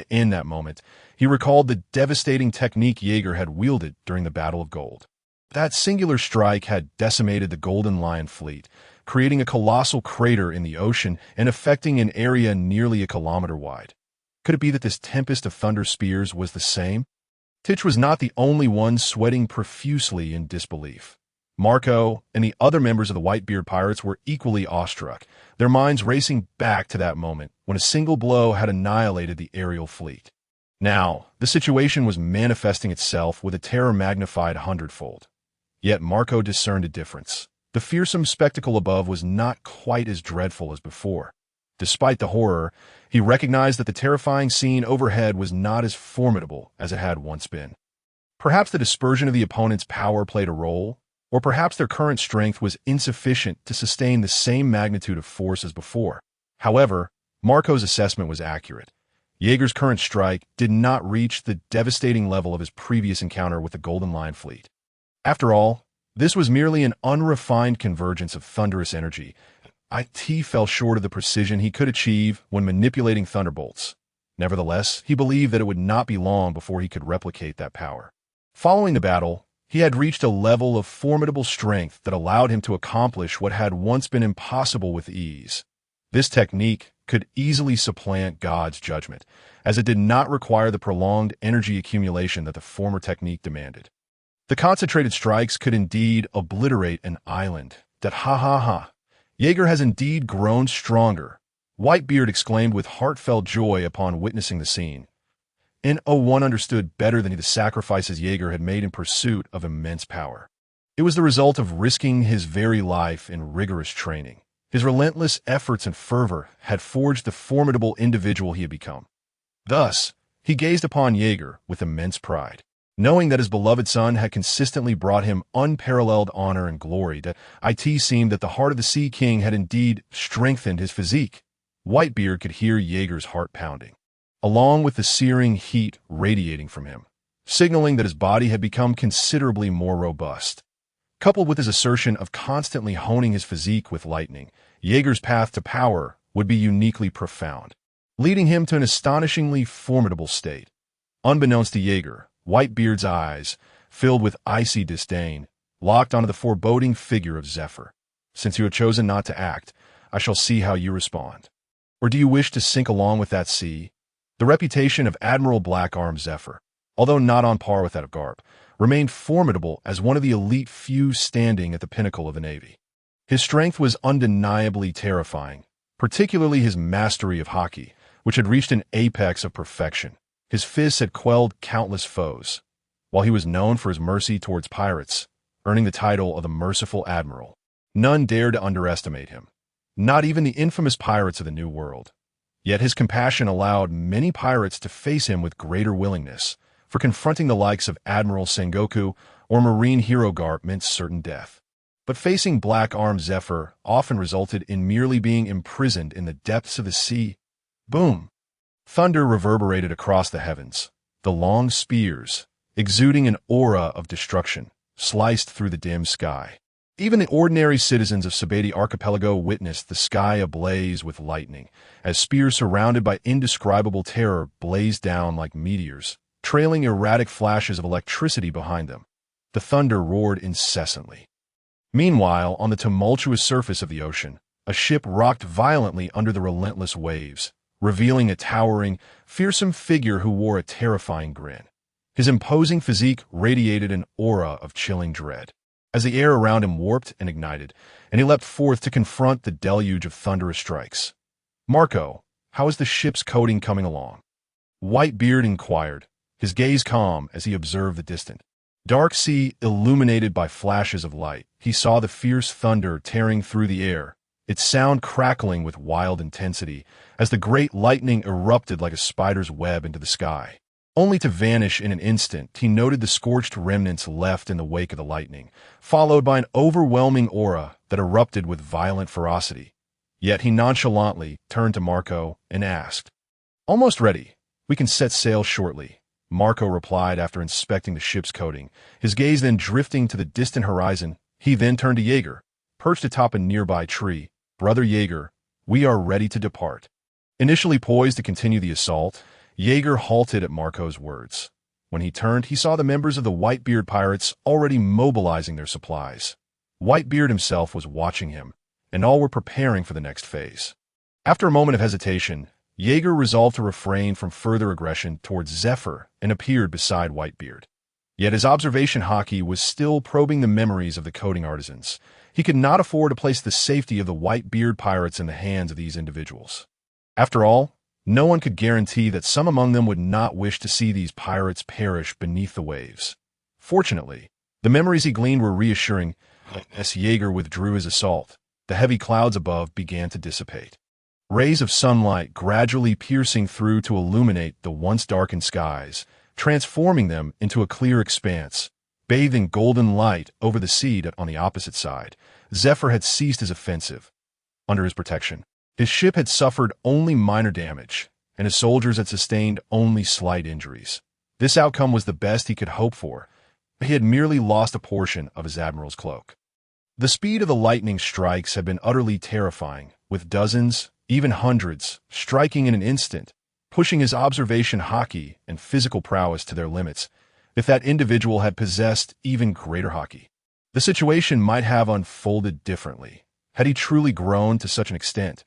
In that moment, he recalled the devastating technique Jaeger had wielded during the Battle of Gold. That singular strike had decimated the Golden Lion fleet, creating a colossal crater in the ocean and affecting an area nearly a kilometer wide. Could it be that this tempest of thunder spears was the same? Titch was not the only one sweating profusely in disbelief. Marco and the other members of the Whitebeard pirates were equally awestruck, their minds racing back to that moment when a single blow had annihilated the aerial fleet. Now, the situation was manifesting itself with a terror magnified hundredfold. Yet Marco discerned a difference. The fearsome spectacle above was not quite as dreadful as before. Despite the horror, he recognized that the terrifying scene overhead was not as formidable as it had once been. Perhaps the dispersion of the opponent's power played a role, or perhaps their current strength was insufficient to sustain the same magnitude of force as before. However, Marco's assessment was accurate. Jaeger's current strike did not reach the devastating level of his previous encounter with the Golden Lion fleet. After all, this was merely an unrefined convergence of thunderous energy, IT fell short of the precision he could achieve when manipulating thunderbolts. Nevertheless, he believed that it would not be long before he could replicate that power. Following the battle, he had reached a level of formidable strength that allowed him to accomplish what had once been impossible with ease. This technique could easily supplant God's judgment, as it did not require the prolonged energy accumulation that the former technique demanded. The concentrated strikes could indeed obliterate an island. That ha ha ha. Jaeger has indeed grown stronger, Whitebeard exclaimed with heartfelt joy upon witnessing the scene. And one understood better than the sacrifices Jaeger had made in pursuit of immense power. It was the result of risking his very life in rigorous training. His relentless efforts and fervor had forged the formidable individual he had become. Thus, he gazed upon Jaeger with immense pride. Knowing that his beloved son had consistently brought him unparalleled honor and glory, that it seemed that the heart of the Sea King had indeed strengthened his physique. Whitebeard could hear Jaeger's heart pounding, along with the searing heat radiating from him, signaling that his body had become considerably more robust. Coupled with his assertion of constantly honing his physique with lightning, Jaeger's path to power would be uniquely profound, leading him to an astonishingly formidable state. Unbeknownst to Jaeger, Whitebeard's eyes, filled with icy disdain, locked onto the foreboding figure of Zephyr. Since you have chosen not to act, I shall see how you respond. Or do you wish to sink along with that sea? The reputation of Admiral Black-Armed Zephyr, although not on par with that of Garp, remained formidable as one of the elite few standing at the pinnacle of the Navy. His strength was undeniably terrifying, particularly his mastery of hockey, which had reached an apex of perfection. His fists had quelled countless foes, while he was known for his mercy towards pirates, earning the title of the Merciful Admiral. None dared to underestimate him, not even the infamous pirates of the New World. Yet his compassion allowed many pirates to face him with greater willingness, for confronting the likes of Admiral Sengoku or Marine hero Garp meant certain death. But facing Black-Armed Zephyr often resulted in merely being imprisoned in the depths of the sea. Boom! Thunder reverberated across the heavens. The long spears, exuding an aura of destruction, sliced through the dim sky. Even the ordinary citizens of Sabeti Archipelago witnessed the sky ablaze with lightning, as spears surrounded by indescribable terror blazed down like meteors, trailing erratic flashes of electricity behind them. The thunder roared incessantly. Meanwhile, on the tumultuous surface of the ocean, a ship rocked violently under the relentless waves, revealing a towering, fearsome figure who wore a terrifying grin. His imposing physique radiated an aura of chilling dread, as the air around him warped and ignited, and he leapt forth to confront the deluge of thunderous strikes. "Marco, how is the ship's coating coming along?" Whitebeard inquired, his gaze calm as he observed the distant dark sea illuminated by flashes of light. He saw the fierce thunder tearing through the air, its sound crackling with wild intensity as the great lightning erupted like a spider's web into the sky. Only to vanish in an instant, he noted the scorched remnants left in the wake of the lightning, followed by an overwhelming aura that erupted with violent ferocity. Yet he nonchalantly turned to Marco and asked, "Almost ready. We can set sail shortly," Marco replied after inspecting the ship's coating, his gaze then drifting to the distant horizon. He then turned to Jaeger, perched atop a nearby tree. "Brother Jaeger, we are ready to depart." Initially poised to continue the assault, Jaeger halted at Marco's words. When he turned, he saw the members of the Whitebeard pirates already mobilizing their supplies. Whitebeard himself was watching him, and all were preparing for the next phase. After a moment of hesitation, Jaeger resolved to refrain from further aggression towards Zephyr and appeared beside Whitebeard. Yet his observation hockey was still probing the memories of the coding artisans. He could not afford to place the safety of the Whitebeard pirates in the hands of these individuals. After all, no one could guarantee that some among them would not wish to see these pirates perish beneath the waves. Fortunately, the memories he gleaned were reassuring. As Jaeger withdrew his assault, the heavy clouds above began to dissipate. Rays of sunlight gradually piercing through to illuminate the once darkened skies, transforming them into a clear expanse. Bathed in golden light over the sea on the opposite side, Zephyr had ceased his offensive. Under his protection, his ship had suffered only minor damage, and his soldiers had sustained only slight injuries. This outcome was the best he could hope for. He had merely lost a portion of his admiral's cloak. The speed of the lightning strikes had been utterly terrifying, with dozens, even hundreds, striking in an instant, pushing his observation hockey and physical prowess to their limits. If that individual had possessed even greater hockey, the situation might have unfolded differently. Had he truly grown to such an extent?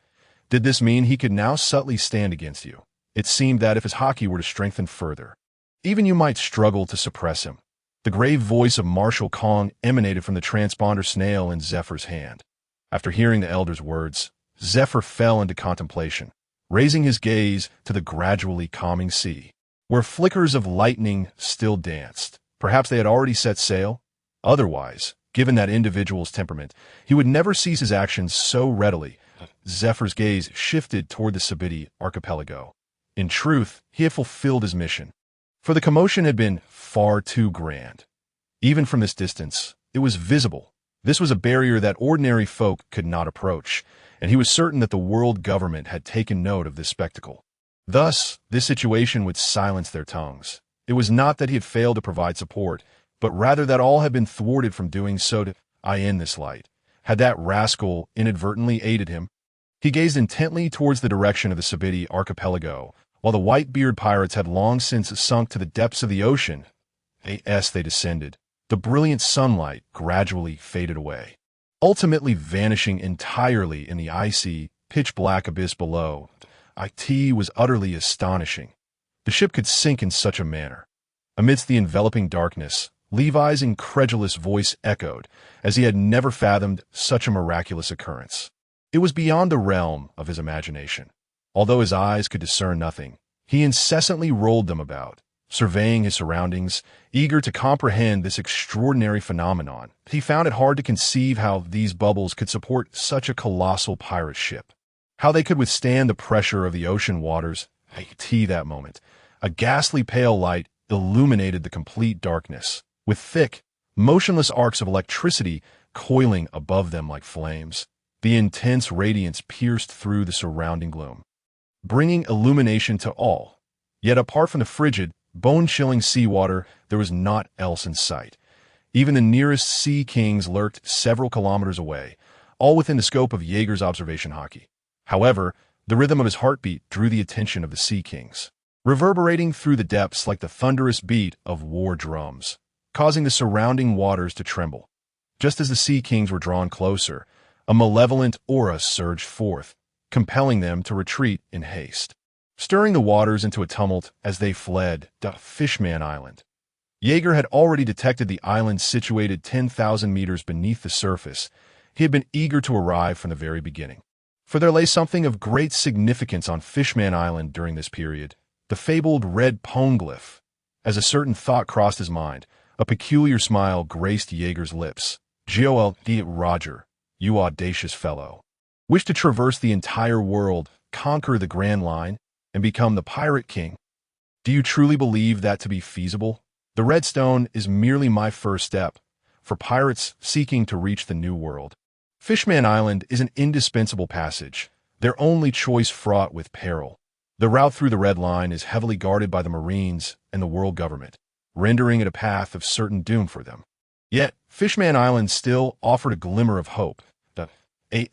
Did this mean he could now subtly stand against you? It seemed that if his hockey were to strengthen further, even you might struggle to suppress him. The grave voice of Marshal Kong emanated from the transponder snail in Zephyr's hand. After hearing the elder's words, Zephyr fell into contemplation, raising his gaze to the gradually calming sea, where flickers of lightning still danced. Perhaps they had already set sail? Otherwise, given that individual's temperament, he would never cease his actions so readily. Zephyr's gaze shifted toward the Sabiti archipelago. In truth, he had fulfilled his mission, for the commotion had been far too grand. Even from this distance, it was visible. This was a barrier that ordinary folk could not approach, and he was certain that the world government had taken note of this spectacle. Thus, this situation would silence their tongues. It was not that he had failed to provide support, but rather that all had been thwarted from doing so. To in this light, had that rascal inadvertently aided him? He gazed intently towards the direction of the Sabiti archipelago, while the white-beard pirates had long since sunk to the depths of the ocean. As they descended, the brilliant sunlight gradually faded away, ultimately vanishing entirely in the icy, pitch-black abyss below. It was utterly astonishing. The ship could sink in such a manner. Amidst the enveloping darkness, Levi's incredulous voice echoed, as he had never fathomed such a miraculous occurrence. It was beyond the realm of his imagination. Although his eyes could discern nothing, he incessantly rolled them about, surveying his surroundings, eager to comprehend this extraordinary phenomenon. He found it hard to conceive how these bubbles could support such a colossal pirate ship, how they could withstand the pressure of the ocean waters. That moment, a ghastly pale light illuminated the complete darkness, with thick, motionless arcs of electricity coiling above them like flames. The intense radiance pierced through the surrounding gloom, bringing illumination to all. Yet apart from the frigid, bone-chilling seawater, there was naught else in sight. Even the nearest sea kings lurked several kilometers away, all within the scope of Jaeger's observation hockey. However, the rhythm of his heartbeat drew the attention of the sea kings, reverberating through the depths like the thunderous beat of war drums, causing the surrounding waters to tremble. Just as the sea kings were drawn closer, a malevolent aura surged forth, compelling them to retreat in haste, stirring the waters into a tumult as they fled to Fishman Island. Jaeger had already detected the island situated 10,000 meters beneath the surface. He had been eager to arrive from the very beginning, for there lay something of great significance on Fishman Island during this period, the fabled red poneglyph. As a certain thought crossed his mind, a peculiar smile graced Jaeger's lips. Joel D. Roger, you audacious fellow, wish to traverse the entire world, conquer the Grand Line, and become the Pirate King? Do you truly believe that to be feasible? The Redstone is merely my first step, for pirates seeking to reach the New World. Fishman Island is an indispensable passage, their only choice fraught with peril. The route through the Red Line is heavily guarded by the Marines and the world government, rendering it a path of certain doom for them. Yet, Fishman Island still offered a glimmer of hope.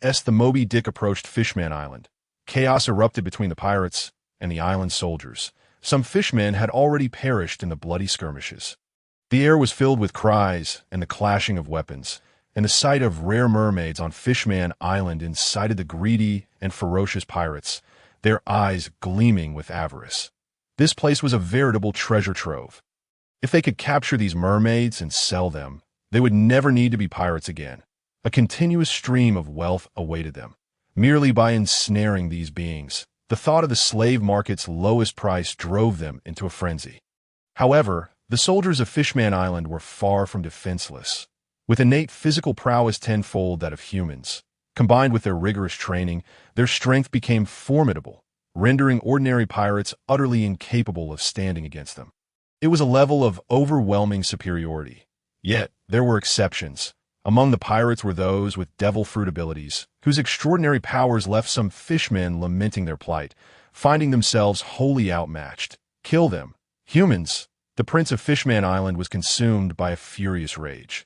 As the Moby Dick approached Fishman Island, chaos erupted between the pirates and the island soldiers. Some fishmen had already perished in the bloody skirmishes. The air was filled with cries and the clashing of weapons, and the sight of rare mermaids on Fishman Island incited the greedy and ferocious pirates, their eyes gleaming with avarice. This place was a veritable treasure trove. If they could capture these mermaids and sell them, they would never need to be pirates again. A continuous stream of wealth awaited them. Merely by ensnaring these beings, the thought of the slave market's lowest price drove them into a frenzy. However, the soldiers of Fishman Island were far from defenseless. With innate physical prowess tenfold that of humans, combined with their rigorous training, their strength became formidable, rendering ordinary pirates utterly incapable of standing against them. It was a level of overwhelming superiority. Yet, there were exceptions. Among the pirates were those with devil fruit abilities, whose extraordinary powers left some fishmen lamenting their plight, finding themselves wholly outmatched. Kill them. Humans. The Prince of Fishman Island was consumed by a furious rage.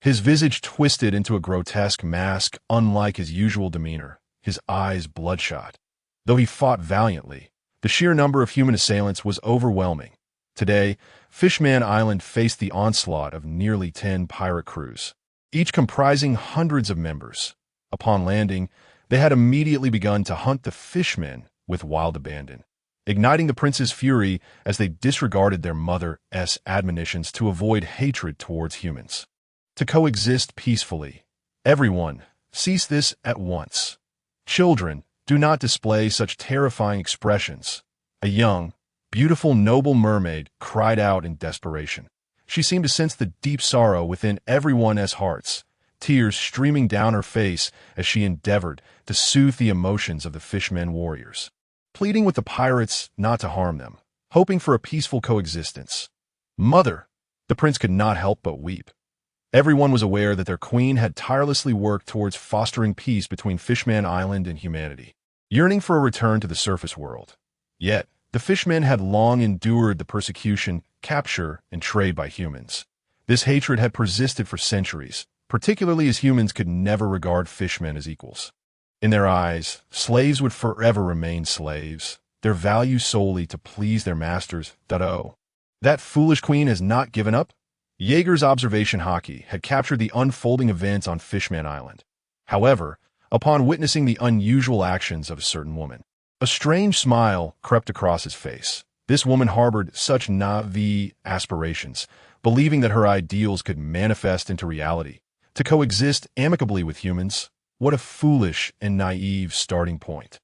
His visage twisted into a grotesque mask unlike his usual demeanor, his eyes bloodshot. Though he fought valiantly, the sheer number of human assailants was overwhelming. Today, Fishman Island faced the onslaught of nearly 10 pirate crews, each comprising hundreds of members. Upon landing, they had immediately begun to hunt the fishmen with wild abandon, igniting the prince's fury as they disregarded their mother's admonitions to avoid hatred towards humans. To coexist peacefully. Everyone, cease this at once. Children, do not display such terrifying expressions. A young, beautiful, noble mermaid cried out in desperation. She seemed to sense the deep sorrow within everyone's hearts, tears streaming down her face as she endeavored to soothe the emotions of the fishmen warriors, pleading with the pirates not to harm them, hoping for a peaceful coexistence. Mother, the prince could not help but weep. Everyone was aware that their queen had tirelessly worked towards fostering peace between Fishman Island and humanity, yearning for a return to the surface world. Yet, the fishmen had long endured the persecution, capture, and trade by humans. This hatred had persisted for centuries, particularly as humans could never regard fishmen as equals. In their eyes, slaves would forever remain slaves, their value solely to please their masters. That foolish queen has not given up? Jaeger's observation hockey had captured the unfolding events on Fishman Island. However, upon witnessing the unusual actions of a certain woman, a strange smile crept across his face. This woman harbored such naive aspirations, believing that her ideals could manifest into reality, to coexist amicably with humans. What a foolish and naive starting point.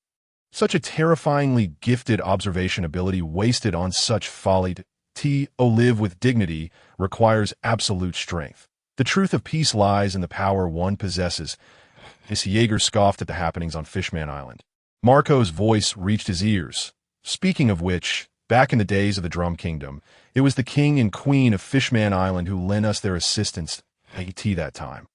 Such a terrifyingly gifted observation ability wasted on such folly. To live with dignity requires absolute strength. The truth of peace lies in the power one possesses. Miss Jaeger scoffed at the happenings on Fishman Island. Marco's voice reached his ears. Speaking of which, back in the days of the Drum Kingdom, it was the king and queen of Fishman Island who lent us their assistance at that time.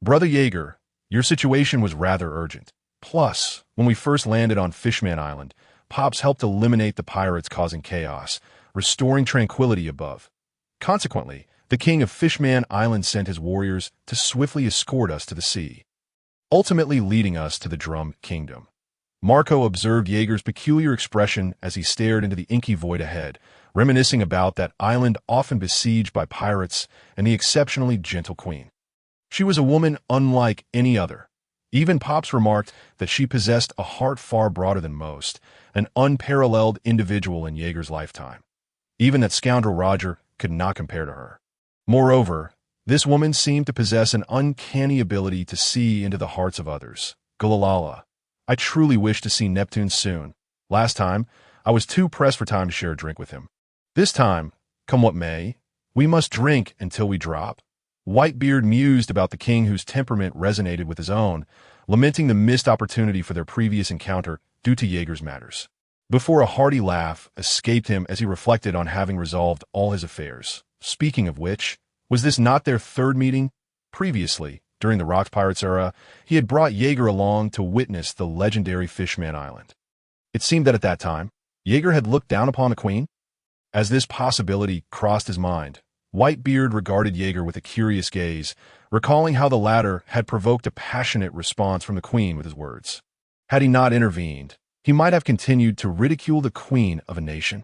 Brother Jaeger, your situation was rather urgent. Plus, when we first landed on Fishman Island, Pops helped eliminate the pirates causing chaos, restoring tranquility above. Consequently, the king of Fishman Island sent his warriors to swiftly escort us to the sea, ultimately leading us to the Drum Kingdom. Marco observed Jaeger's peculiar expression as he stared into the inky void ahead, reminiscing about that island often besieged by pirates and the exceptionally gentle queen. She was a woman unlike any other. Even Pops remarked that she possessed a heart far broader than most, an unparalleled individual in Jaeger's lifetime. Even that scoundrel Roger could not compare to her. Moreover, this woman seemed to possess an uncanny ability to see into the hearts of others. Gulalala. I truly wish to see Neptune soon. Last time, I was too pressed for time to share a drink with him. This time, come what may, we must drink until we drop. Whitebeard mused about the king whose temperament resonated with his own, lamenting the missed opportunity for their previous encounter due to Jaeger's matters. Before a hearty laugh escaped him as he reflected on having resolved all his affairs. Speaking of which, was this not their third meeting? Previously, during the Rock Pirates era, he had brought Jaeger along to witness the legendary Fishman Island. It seemed that at that time, Jaeger had looked down upon the queen. As this possibility crossed his mind, Whitebeard regarded Jaeger with a curious gaze, recalling how the latter had provoked a passionate response from the queen with his words. Had he not intervened, he might have continued to ridicule the queen of a nation.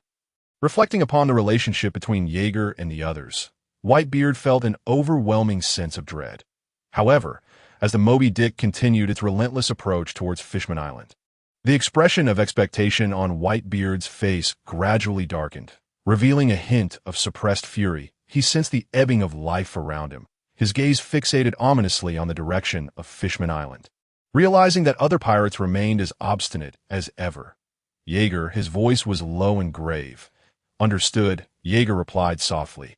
Reflecting upon the relationship between Jaeger and the others, Whitebeard felt an overwhelming sense of dread. However, as the Moby Dick continued its relentless approach towards Fishman Island, the expression of expectation on Whitebeard's face gradually darkened, revealing a hint of suppressed fury. He sensed the ebbing of life around him, his gaze fixated ominously on the direction of Fishman Island. Realizing that other pirates remained as obstinate as ever, Jaeger, his voice was low and grave. Understood, Jaeger replied softly.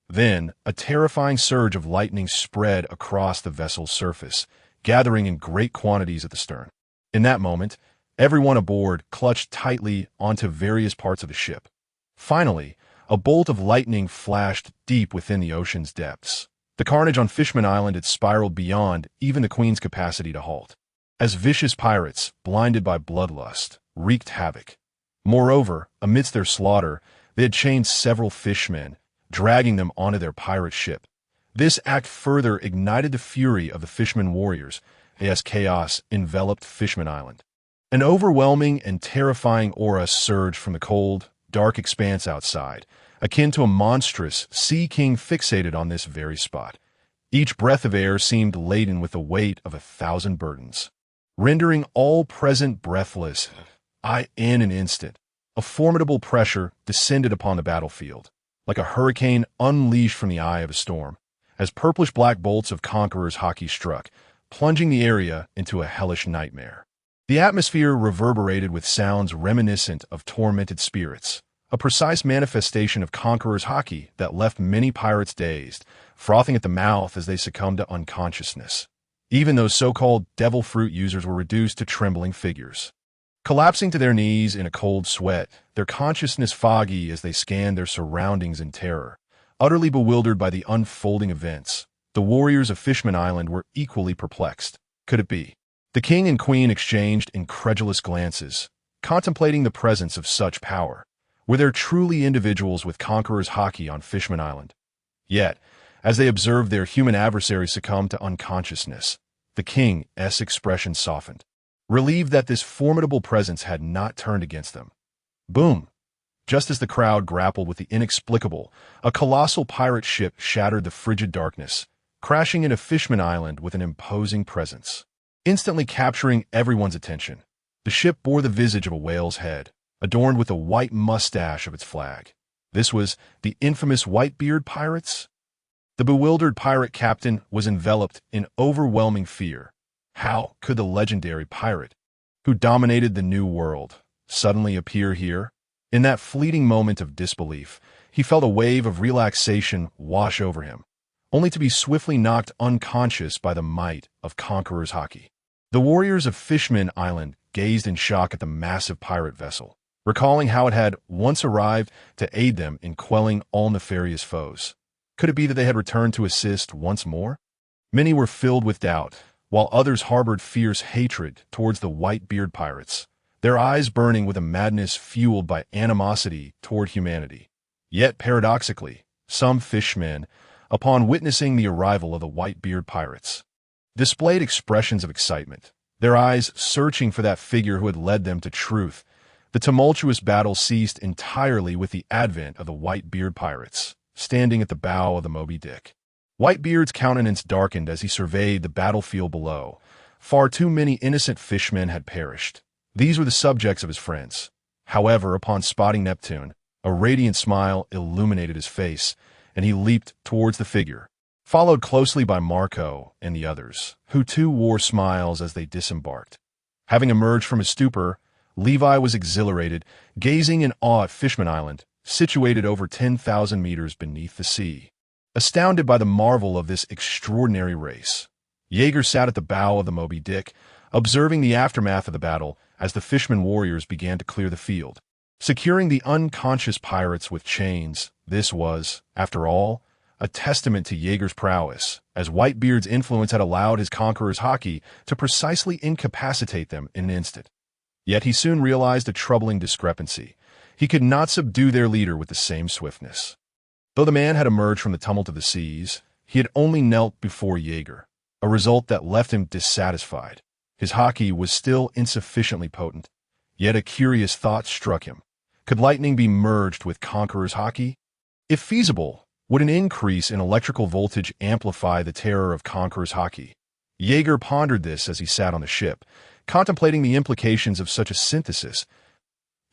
Then, a terrifying surge of lightning spread across the vessel's surface, gathering in great quantities at the stern. In that moment, everyone aboard clutched tightly onto various parts of the ship. Finally, a bolt of lightning flashed deep within the ocean's depths. The carnage on Fishman Island had spiraled beyond even the Queen's capacity to halt, as vicious pirates, blinded by bloodlust, wreaked havoc. Moreover, amidst their slaughter, they had chained several fishmen, dragging them onto their pirate ship. This act further ignited the fury of the fishermen warriors as chaos enveloped Fishman Island. An overwhelming and terrifying aura surged from the cold, dark expanse outside, akin to a monstrous sea king fixated on this very spot. Each breath of air seemed laden with the weight of 1,000 burdens, rendering all present breathless. In an instant, a formidable pressure descended upon the battlefield, like a hurricane unleashed from the eye of a storm, as purplish-black bolts of Conqueror's hockey struck, plunging the area into a hellish nightmare. The atmosphere reverberated with sounds reminiscent of tormented spirits, a precise manifestation of Conqueror's hockey that left many pirates dazed, frothing at the mouth as they succumbed to unconsciousness. Even those so-called devil fruit users were reduced to trembling figures, collapsing to their knees in a cold sweat, their consciousness foggy as they scanned their surroundings in terror. Utterly bewildered by the unfolding events, the warriors of Fishman Island were equally perplexed. Could it be? The king and queen exchanged incredulous glances, contemplating the presence of such power. Were there truly individuals with Conqueror's hockey on Fishman Island? Yet, as they observed their human adversary succumb to unconsciousness, the king's expression softened, relieved that this formidable presence had not turned against them. Boom! Just as the crowd grappled with the inexplicable, a colossal pirate ship shattered the frigid darkness, crashing into Fishman Island with an imposing presence. Instantly capturing everyone's attention, the ship bore the visage of a whale's head, adorned with the white mustache of its flag. This was the infamous Whitebeard pirates? The bewildered pirate captain was enveloped in overwhelming fear. How could the legendary pirate, who dominated the New World, suddenly appear here? In that fleeting moment of disbelief, he felt a wave of relaxation wash over him, only to be swiftly knocked unconscious by the might of Conqueror's hockey. The warriors of Fishman Island gazed in shock at the massive pirate vessel, recalling how it had once arrived to aid them in quelling all nefarious foes. Could it be that they had returned to assist once more? Many were filled with doubt, while others harbored fierce hatred towards the Whitebeard pirates, their eyes burning with a madness fueled by animosity toward humanity. Yet, paradoxically, some fishermen, upon witnessing the arrival of the Whitebeard pirates, displayed expressions of excitement, their eyes searching for that figure who had led them to truth. The tumultuous battle ceased entirely with the advent of the Whitebeard pirates, standing at the bow of the Moby Dick. Whitebeard's countenance darkened as he surveyed the battlefield below. Far too many innocent fishermen had perished. These were the subjects of his friends. However, upon spotting Neptune, a radiant smile illuminated his face, and he leaped towards the figure, followed closely by Marco and the others, who too wore smiles as they disembarked. Having emerged from his stupor, Levi was exhilarated, gazing in awe at Fishman Island, situated over 10,000 meters beneath the sea. Astounded by the marvel of this extraordinary race, Jaeger sat at the bow of the Moby Dick, observing the aftermath of the battle as the Fishman warriors began to clear the field. Securing the unconscious pirates with chains, this was, after all, a testament to Jaeger's prowess, as Whitebeard's influence had allowed his Conqueror's hockey to precisely incapacitate them in an instant. Yet he soon realized a troubling discrepancy. He could not subdue their leader with the same swiftness. Though the man had emerged from the tumult of the seas, he had only knelt before Jaeger, a result that left him dissatisfied. His hockey was still insufficiently potent, yet a curious thought struck him. Could lightning be merged with Conqueror's hockey? If feasible, would an increase in electrical voltage amplify the terror of Conqueror's hockey? Jaeger pondered this as he sat on the ship, contemplating the implications of such a synthesis.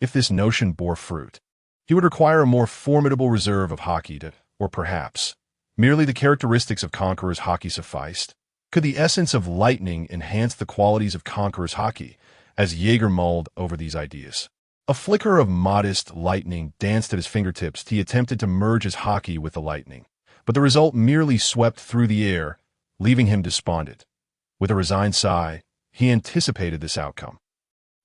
If this notion bore fruit, he would require a more formidable reserve of hockey or perhaps, merely the characteristics of Conqueror's hockey sufficed. Could the essence of lightning enhance the qualities of Conqueror's hockey, as Jaeger mulled over these ideas? A flicker of modest lightning danced at his fingertips. He attempted to merge his hockey with the lightning, but the result merely swept through the air, leaving him despondent. With a resigned sigh, he anticipated this outcome.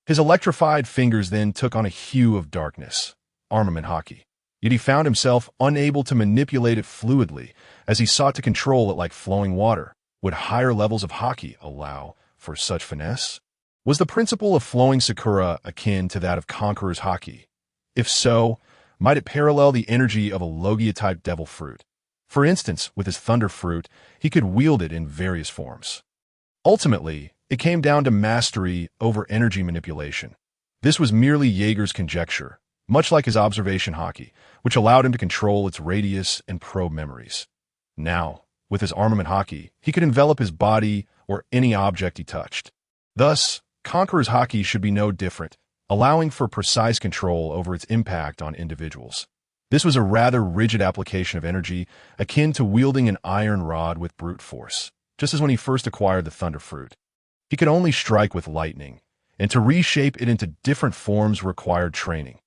His electrified fingers then took on a hue of darkness, armament hockey. Yet he found himself unable to manipulate it fluidly as he sought to control it like flowing water. Would higher levels of hockey allow for such finesse? Was the principle of flowing Sakura akin to that of Conqueror's hockey? If so, might it parallel the energy of a Logia-type devil fruit? For instance, with his thunder fruit, he could wield it in various forms. Ultimately, it came down to mastery over energy manipulation. This was merely Jaeger's conjecture, much like his observation hockey, which allowed him to control its radius and probe memories. Now, with his armament hockey, he could envelop his body or any object he touched. Thus, Conqueror's hockey should be no different, allowing for precise control over its impact on individuals. This was a rather rigid application of energy, akin to wielding an iron rod with brute force, just as when he first acquired the thunder fruit. He could only strike with lightning, and to reshape it into different forms required training.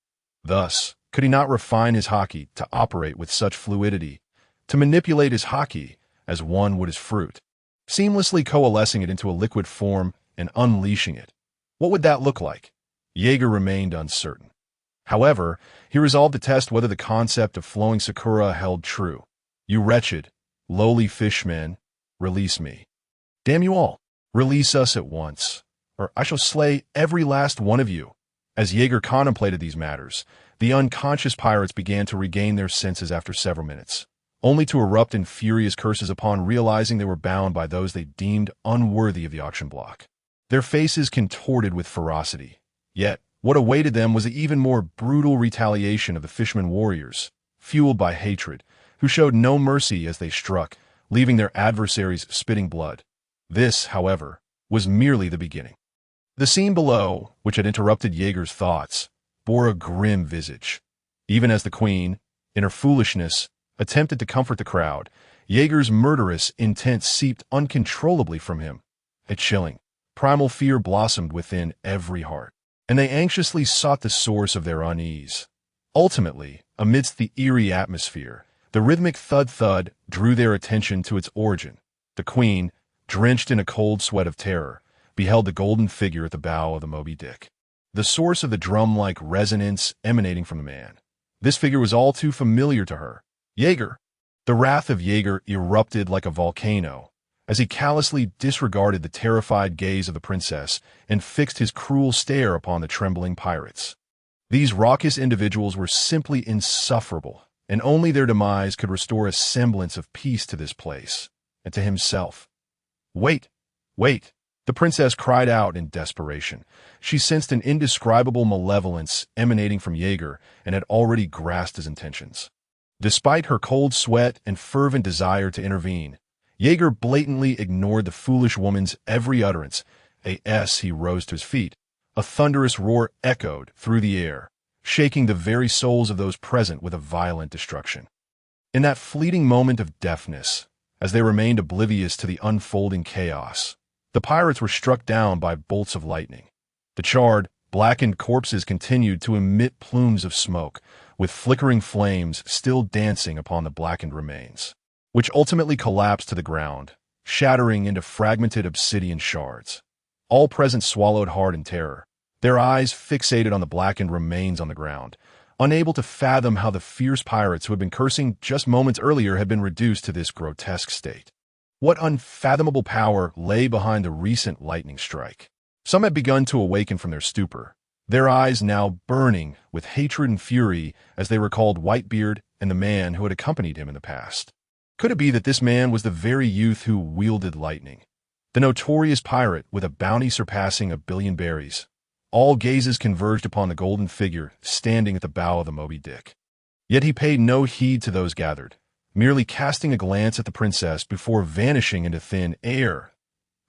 Thus, could he not refine his hockey to operate with such fluidity, to manipulate his hockey as one would his fruit, seamlessly coalescing it into a liquid form and unleashing it? What would that look like? Jaeger remained uncertain. However, he resolved to test whether the concept of flowing Sakura held true. "You wretched, lowly fishmen, release me. Damn you all, release us at once, or I shall slay every last one of you." As Jaeger contemplated these matters, the unconscious pirates began to regain their senses after several minutes, only to erupt in furious curses upon realizing they were bound by those they deemed unworthy of the auction block. Their faces contorted with ferocity. Yet, what awaited them was the even more brutal retaliation of the fishermen warriors, fueled by hatred, who showed no mercy as they struck, leaving their adversaries spitting blood. This, however, was merely the beginning. The scene below, which had interrupted Jaeger's thoughts, bore a grim visage. Even as the queen, in her foolishness, attempted to comfort the crowd, Jaeger's murderous intent seeped uncontrollably from him. A chilling, primal fear blossomed within every heart, and they anxiously sought the source of their unease. Ultimately, amidst the eerie atmosphere, the rhythmic thud-thud drew their attention to its origin. The queen, drenched in a cold sweat of terror, beheld the golden figure at the bow of the Moby Dick. The source of the drum-like resonance emanating from the man. This figure was all too familiar to her. Jaeger! The wrath of Jaeger erupted like a volcano, as he callously disregarded the terrified gaze of the princess and fixed his cruel stare upon the trembling pirates. These raucous individuals were simply insufferable, and only their demise could restore a semblance of peace to this place, and to himself. "Wait! Wait!" the princess cried out in desperation. She sensed an indescribable malevolence emanating from Jaeger and had already grasped his intentions. Despite her cold sweat and fervent desire to intervene, Jaeger blatantly ignored the foolish woman's every utterance. He rose to his feet. A thunderous roar echoed through the air, shaking the very souls of those present with a violent destruction. In that fleeting moment of deafness, as they remained oblivious to the unfolding chaos, the pirates were struck down by bolts of lightning. The charred, blackened corpses continued to emit plumes of smoke, with flickering flames still dancing upon the blackened remains, which ultimately collapsed to the ground, shattering into fragmented obsidian shards. All present swallowed hard in terror, their eyes fixated on the blackened remains on the ground, unable to fathom how the fierce pirates who had been cursing just moments earlier had been reduced to this grotesque state. What unfathomable power lay behind the recent lightning strike? Some had begun to awaken from their stupor, their eyes now burning with hatred and fury as they recalled Whitebeard and the man who had accompanied him in the past. Could it be that this man was the very youth who wielded lightning? The notorious pirate with a bounty surpassing 1,000,000,000 berries. All gazes converged upon the golden figure standing at the bow of the Moby Dick. Yet he paid no heed to those gathered, merely casting a glance at the princess before vanishing into thin air.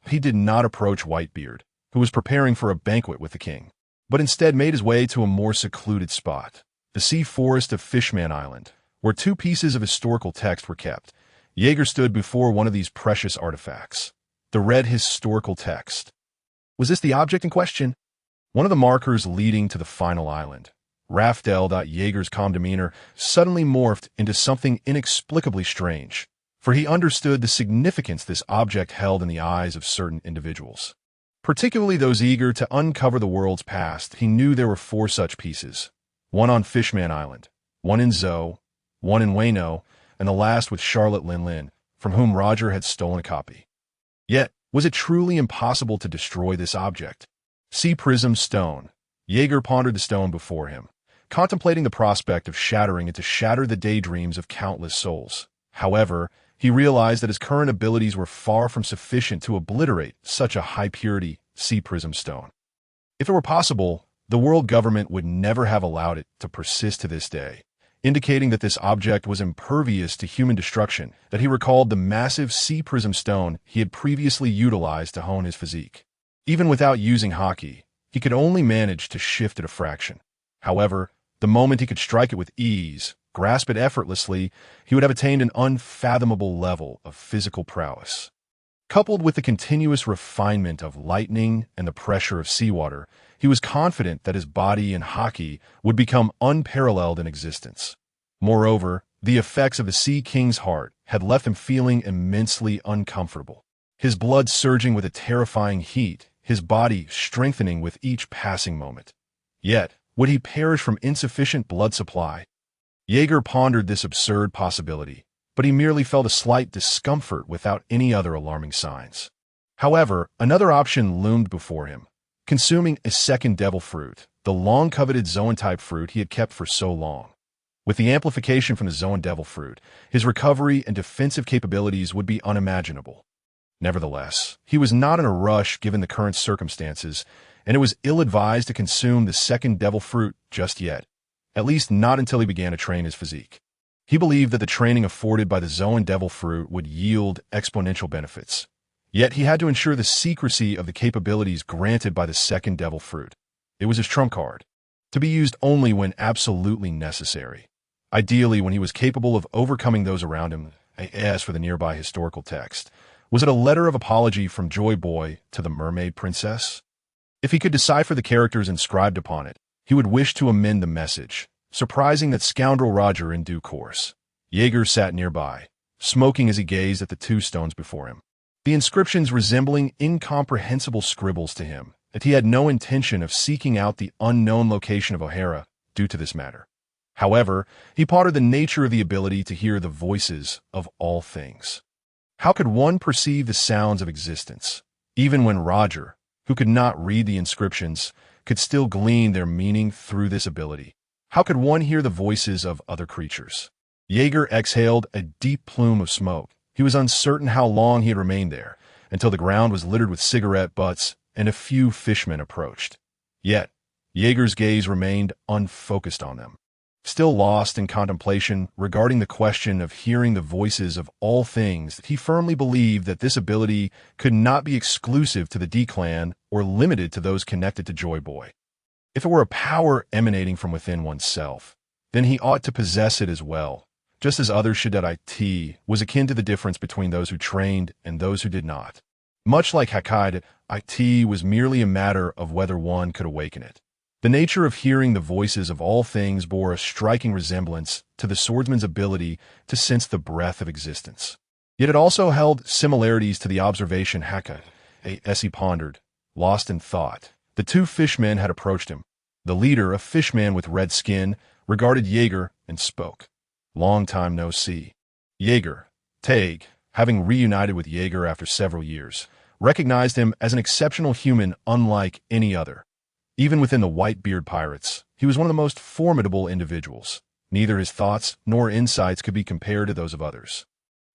He did not approach Whitebeard, who was preparing for a banquet with the king, but instead made his way to a more secluded spot, the sea forest of Fishman Island, where 2 pieces of historical text were kept. Jaeger stood before one of these precious artifacts. The red historical text. Was this the object in question? One of the markers leading to the final island. Jaeger's calm demeanor suddenly morphed into something inexplicably strange, for he understood the significance this object held in the eyes of certain individuals. Particularly those eager to uncover the world's past. He knew there were 4 such pieces. One on Fishman Island, one in Zoe, one in Wayno, and the last with Charlotte Lin, from whom Roger had stolen a copy. Yet, was it truly impossible to destroy this object? Sea Prism Stone. Jaeger pondered the stone before him, contemplating the prospect of shattering it to shatter the daydreams of countless souls. However, he realized that his current abilities were far from sufficient to obliterate such a high-purity sea prism stone. If it were possible, the world government would never have allowed it to persist to this day, indicating that this object was impervious to human destruction. That he recalled the massive sea prism stone he had previously utilized to hone his physique. Even without using hockey, he could only manage to shift it a fraction. However, the moment he could strike it with ease, grasp it effortlessly, he would have attained an unfathomable level of physical prowess. Coupled with the continuous refinement of lightning and the pressure of seawater, he was confident that his body in hockey would become unparalleled in existence. Moreover, the effects of the Sea King's heart had left him feeling immensely uncomfortable. His blood surging with a terrifying heat, his body strengthening with each passing moment. Yet, would he perish from insufficient blood supply? Jaeger pondered this absurd possibility, but he merely felt a slight discomfort without any other alarming signs. However, another option loomed before him, consuming a second devil fruit, the long-coveted Zoan-type fruit he had kept for so long. With the amplification from the Zoan devil fruit, his recovery and defensive capabilities would be unimaginable. Nevertheless, he was not in a rush given the current circumstances, and it was ill-advised to consume the second devil fruit just yet, at least not until he began to train his physique. He believed that the training afforded by the Zoan devil fruit would yield exponential benefits. Yet he had to ensure the secrecy of the capabilities granted by the second devil fruit. It was his trump card, to be used only when absolutely necessary. Ideally, when he was capable of overcoming those around him. As for the nearby historical text, was it a letter of apology from Joy Boy to the Mermaid Princess? If he could decipher the characters inscribed upon it, he would wish to amend the message, surprising that scoundrel Roger in due course. Jaeger sat nearby, smoking as he gazed at the two stones before him, the inscriptions resembling incomprehensible scribbles to him, that he had no intention of seeking out the unknown location of O'Hara due to this matter. However, he pondered the nature of the ability to hear the voices of all things. How could one perceive the sounds of existence, even when Roger, who could not read the inscriptions, could still glean their meaning through this ability? How could one hear the voices of other creatures? Jaeger exhaled a deep plume of smoke. He was uncertain how long he had remained there, until the ground was littered with cigarette butts and a few fishmen approached. Yet, Jaeger's gaze remained unfocused on them. Still lost in contemplation regarding the question of hearing the voices of all things, he firmly believed that this ability could not be exclusive to the D-Clan or limited to those connected to Joy Boy. If it were a power emanating from within oneself, then he ought to possess it as well, just as others should. That it was akin to the difference between those who trained and those who did not. Much like Hakai, it was merely a matter of whether one could awaken it. The nature of hearing the voices of all things bore a striking resemblance to the swordsman's ability to sense the breath of existence. Yet it also held similarities to the observation Hakai, as he pondered, lost in thought. The two fishmen had approached him. The leader, a fishman with red skin, regarded Jaeger and spoke. Long time no see. Jaeger, Taig, having reunited with Jaeger after several years, recognized him as an exceptional human unlike any other. Even within the Whitebeard pirates, he was one of the most formidable individuals. Neither his thoughts nor insights could be compared to those of others.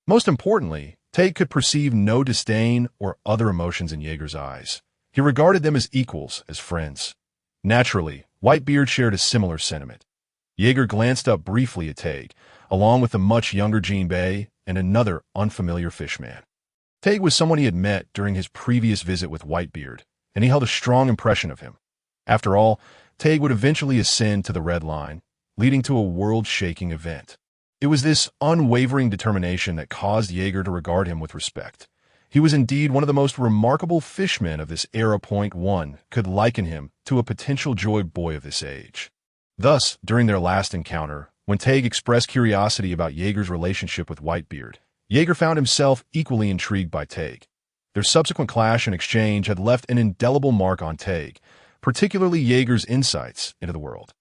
Most importantly, Taig could perceive no disdain or other emotions in Jaeger's eyes. He regarded them as equals, as friends. Naturally, Whitebeard shared a similar sentiment. Jaeger glanced up briefly at Taig, along with the much younger Jean Bay and another unfamiliar fishman. Taig was someone he had met during his previous visit with Whitebeard, and he held a strong impression of him. After all, Taig would eventually ascend to the Red Line, leading to a world-shaking event. It was this unwavering determination that caused Jaeger to regard him with respect. He was indeed one of the most remarkable fishmen of this era. One could liken him to a potential Joy Boy of this age. Thus, during their last encounter, when Taig expressed curiosity about Jaeger's relationship with Whitebeard, Jaeger found himself equally intrigued by Taig. Their subsequent clash and exchange had left an indelible mark on Taig, particularly Jaeger's insights into the world.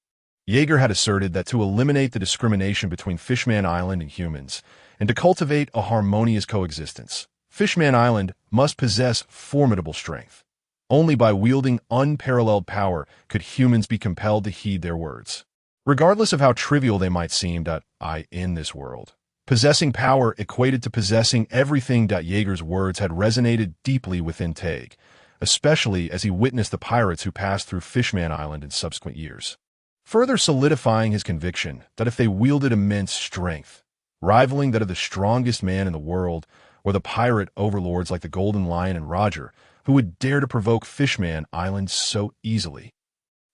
Jaeger had asserted that to eliminate the discrimination between Fishman Island and humans, and to cultivate a harmonious coexistence, Fishman Island must possess formidable strength. Only by wielding unparalleled power could humans be compelled to heed their words. Regardless of how trivial they might seem in this world, Possessing power equated to possessing everything. Jaeger's words had resonated deeply within Tage, especially as he witnessed the pirates who passed through Fishman Island in subsequent years, further solidifying his conviction that if they wielded immense strength, rivaling that of the strongest man in the world, or the pirate overlords like the Golden Lion and Roger, who would dare to provoke Fishman Island so easily.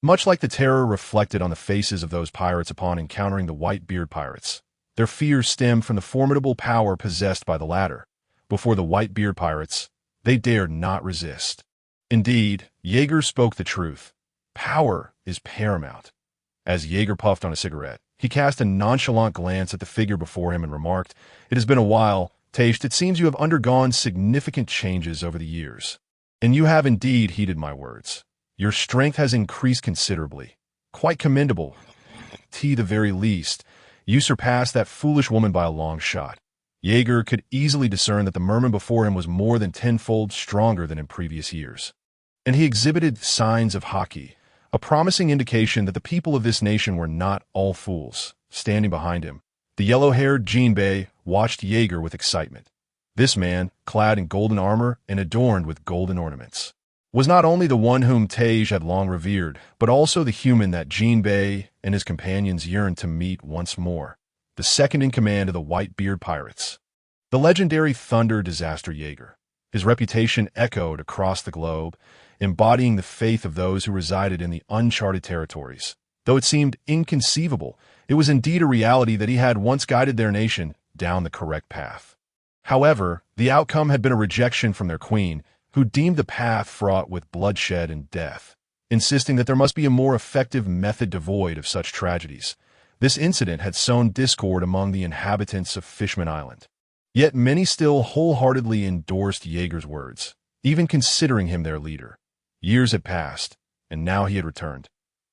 Much like the terror reflected on the faces of those pirates upon encountering the Whitebeard pirates, their fears stemmed from the formidable power possessed by the latter. Before the Whitebeard pirates, they dared not resist. Indeed, Jaeger spoke the truth. Power is paramount. As Jaeger puffed on a cigarette, he cast a nonchalant glance at the figure before him and remarked, "It has been a while, Tage. It seems you have undergone significant changes over the years. And you have indeed heeded my words. Your strength has increased considerably. Quite commendable. To the very least, you surpassed that foolish woman by a long shot." Jaeger could easily discern that the merman before him was more than tenfold stronger than in previous years. And he exhibited signs of hockey, a promising indication that the people of this nation were not all fools. Standing behind him, the yellow-haired Jinbei watched Jaeger with excitement. This man, clad in golden armor and adorned with golden ornaments, was not only the one whom Tage had long revered, but also the human that Jinbei and his companions yearned to meet once more, the second in command of the Whitebeard pirates, the legendary Thunder Disaster Jaeger. His reputation echoed across the globe, embodying the faith of those who resided in the uncharted territories. Though it seemed inconceivable, it was indeed a reality that he had once guided their nation down the correct path. However, the outcome had been a rejection from their queen, who deemed the path fraught with bloodshed and death, insisting that there must be a more effective method devoid of such tragedies. This incident had sown discord among the inhabitants of Fishman Island. Yet many still wholeheartedly endorsed Jaeger's words, even considering him their leader. Years had passed, and now he had returned.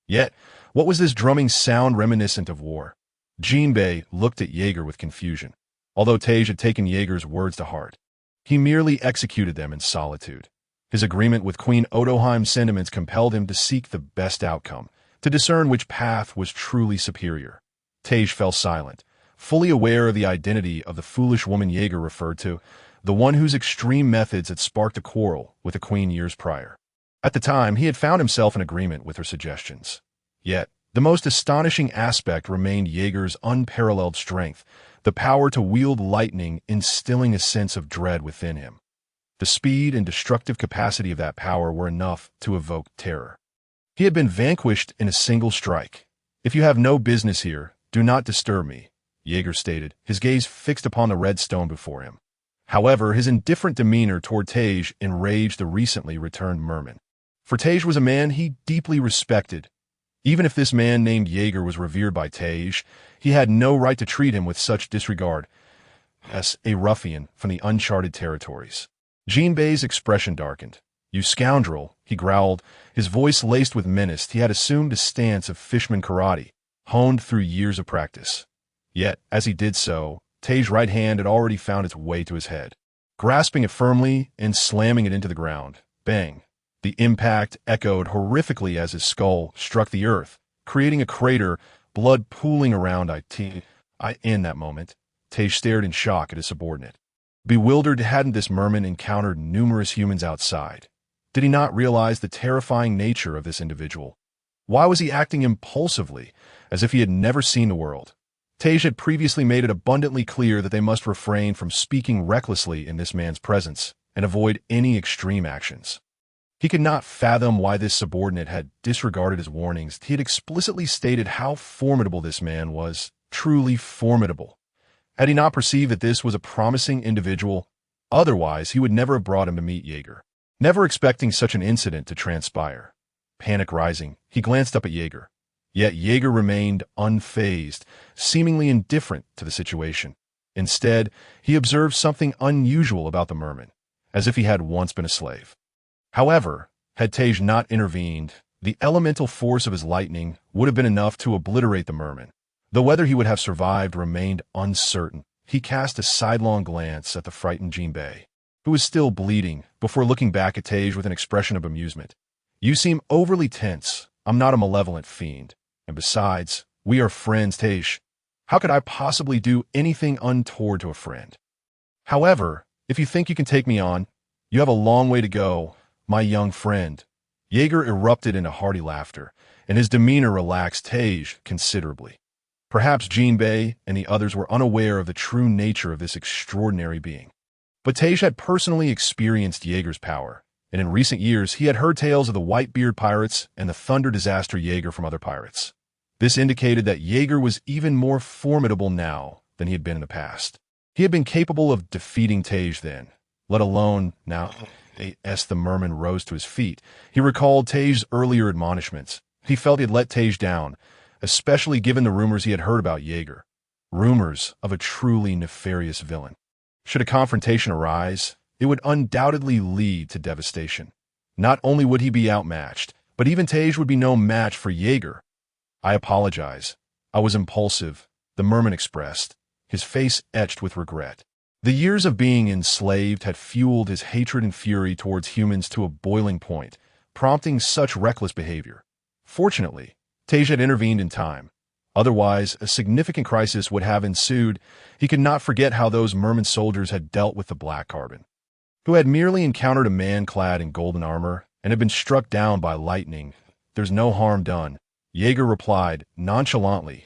Yet, what was this drumming sound reminiscent of war? Jinbei looked at Jaeger with confusion. Although Tage had taken Jaeger's words to heart, he merely executed them in solitude. His agreement with Queen Otoheim's sentiments compelled him to seek the best outcome, to discern which path was truly superior. Tage fell silent, fully aware of the identity of the foolish woman Jaeger referred to, the one whose extreme methods had sparked a quarrel with the queen years prior. At the time, he had found himself in agreement with her suggestions. Yet, the most astonishing aspect remained Jaeger's unparalleled strength, the power to wield lightning instilling a sense of dread within him. The speed and destructive capacity of that power were enough to evoke terror. He had been vanquished in a single strike. "If you have no business here, do not disturb me," Jaeger stated, his gaze fixed upon the red stone before him. However, his indifferent demeanor toward Tage enraged the recently returned merman. For Tage was a man he deeply respected. Even if this man named Jaeger was revered by Tage, he had no right to treat him with such disregard as a ruffian from the uncharted territories. Jinbei's expression darkened. "You scoundrel," he growled, his voice laced with menace. He had assumed a stance of fishman karate, honed through years of practice. Yet, as he did so, Tage's right hand had already found its way to his head, grasping it firmly and slamming it into the ground. Bang! The impact echoed horrifically as his skull struck the earth, creating a crater, blood pooling around in that moment. Tage stared in shock at his subordinate. Bewildered, hadn't this merman encountered numerous humans outside? Did he not realize the terrifying nature of this individual? Why was he acting impulsively, as if he had never seen the world? Tage had previously made it abundantly clear that they must refrain from speaking recklessly in this man's presence and avoid any extreme actions. He could not fathom why this subordinate had disregarded his warnings. He had explicitly stated how formidable this man was, truly formidable. Had he not perceived that this was a promising individual? Otherwise, he would never have brought him to meet Jaeger, never expecting such an incident to transpire. Panic rising, he glanced up at Jaeger. Yet Jaeger remained unfazed, seemingly indifferent to the situation. Instead, he observed something unusual about the merman, as if he had once been a slave. However, had Tage not intervened, the elemental force of his lightning would have been enough to obliterate the merman. Though whether he would have survived remained uncertain, he cast a sidelong glance at the frightened Jinbei, who was still bleeding, before looking back at Tage with an expression of amusement. "You seem overly tense. I'm not a malevolent fiend. And besides, we are friends, Tage. How could I possibly do anything untoward to a friend? However, if you think you can take me on, you have a long way to go, my young friend. Jaeger erupted into hearty laughter, and his demeanor relaxed Tage considerably. Perhaps Jinbei and the others were unaware of the true nature of this extraordinary being. But Tage had personally experienced Jaeger's power, and in recent years he had heard tales of the Whitebeard pirates and the Thunder Disaster Jaeger from other pirates. This indicated that Jaeger was even more formidable now than he had been in the past. He had been capable of defeating Tage then, let alone now. As the merman rose to his feet, he recalled Tage's earlier admonishments. He felt he had let Tage down, especially given the rumors he had heard about Jaeger. Rumors of a truly nefarious villain. Should a confrontation arise, it would undoubtedly lead to devastation. Not only would he be outmatched, but even Tage would be no match for Jaeger. I apologize. I was impulsive, the merman expressed, his face etched with regret. The years of being enslaved had fueled his hatred and fury towards humans to a boiling point, prompting such reckless behavior. Fortunately, Tage had intervened in time. Otherwise, a significant crisis would have ensued. He could not forget how those merman soldiers had dealt with the black carbon, who had merely encountered a man clad in golden armor and had been struck down by lightning. There's no harm done, Jaeger replied nonchalantly.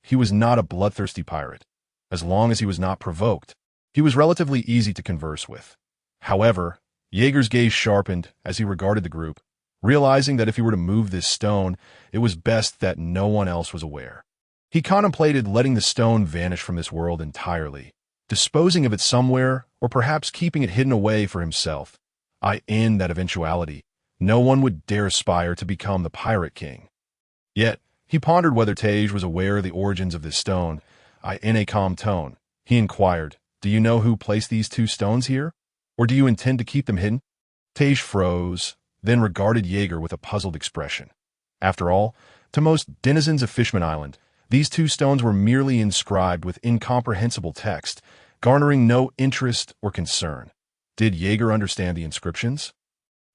He was not a bloodthirsty pirate. As long as he was not provoked, he was relatively easy to converse with. However, Jaeger's gaze sharpened as he regarded the group, realizing that if he were to move this stone, it was best that no one else was aware. He contemplated letting the stone vanish from this world entirely, disposing of it somewhere, or perhaps keeping it hidden away for himself. In that eventuality, no one would dare aspire to become the Pirate King. Yet, he pondered whether Tage was aware of the origins of this stone. In a calm tone, he inquired, "Do you know who placed these two stones here? Or do you intend to keep them hidden?" Tage froze, then regarded Jaeger with a puzzled expression. After all, to most denizens of Fishman Island, these two stones were merely inscribed with incomprehensible text, garnering no interest or concern. Did Jaeger understand the inscriptions?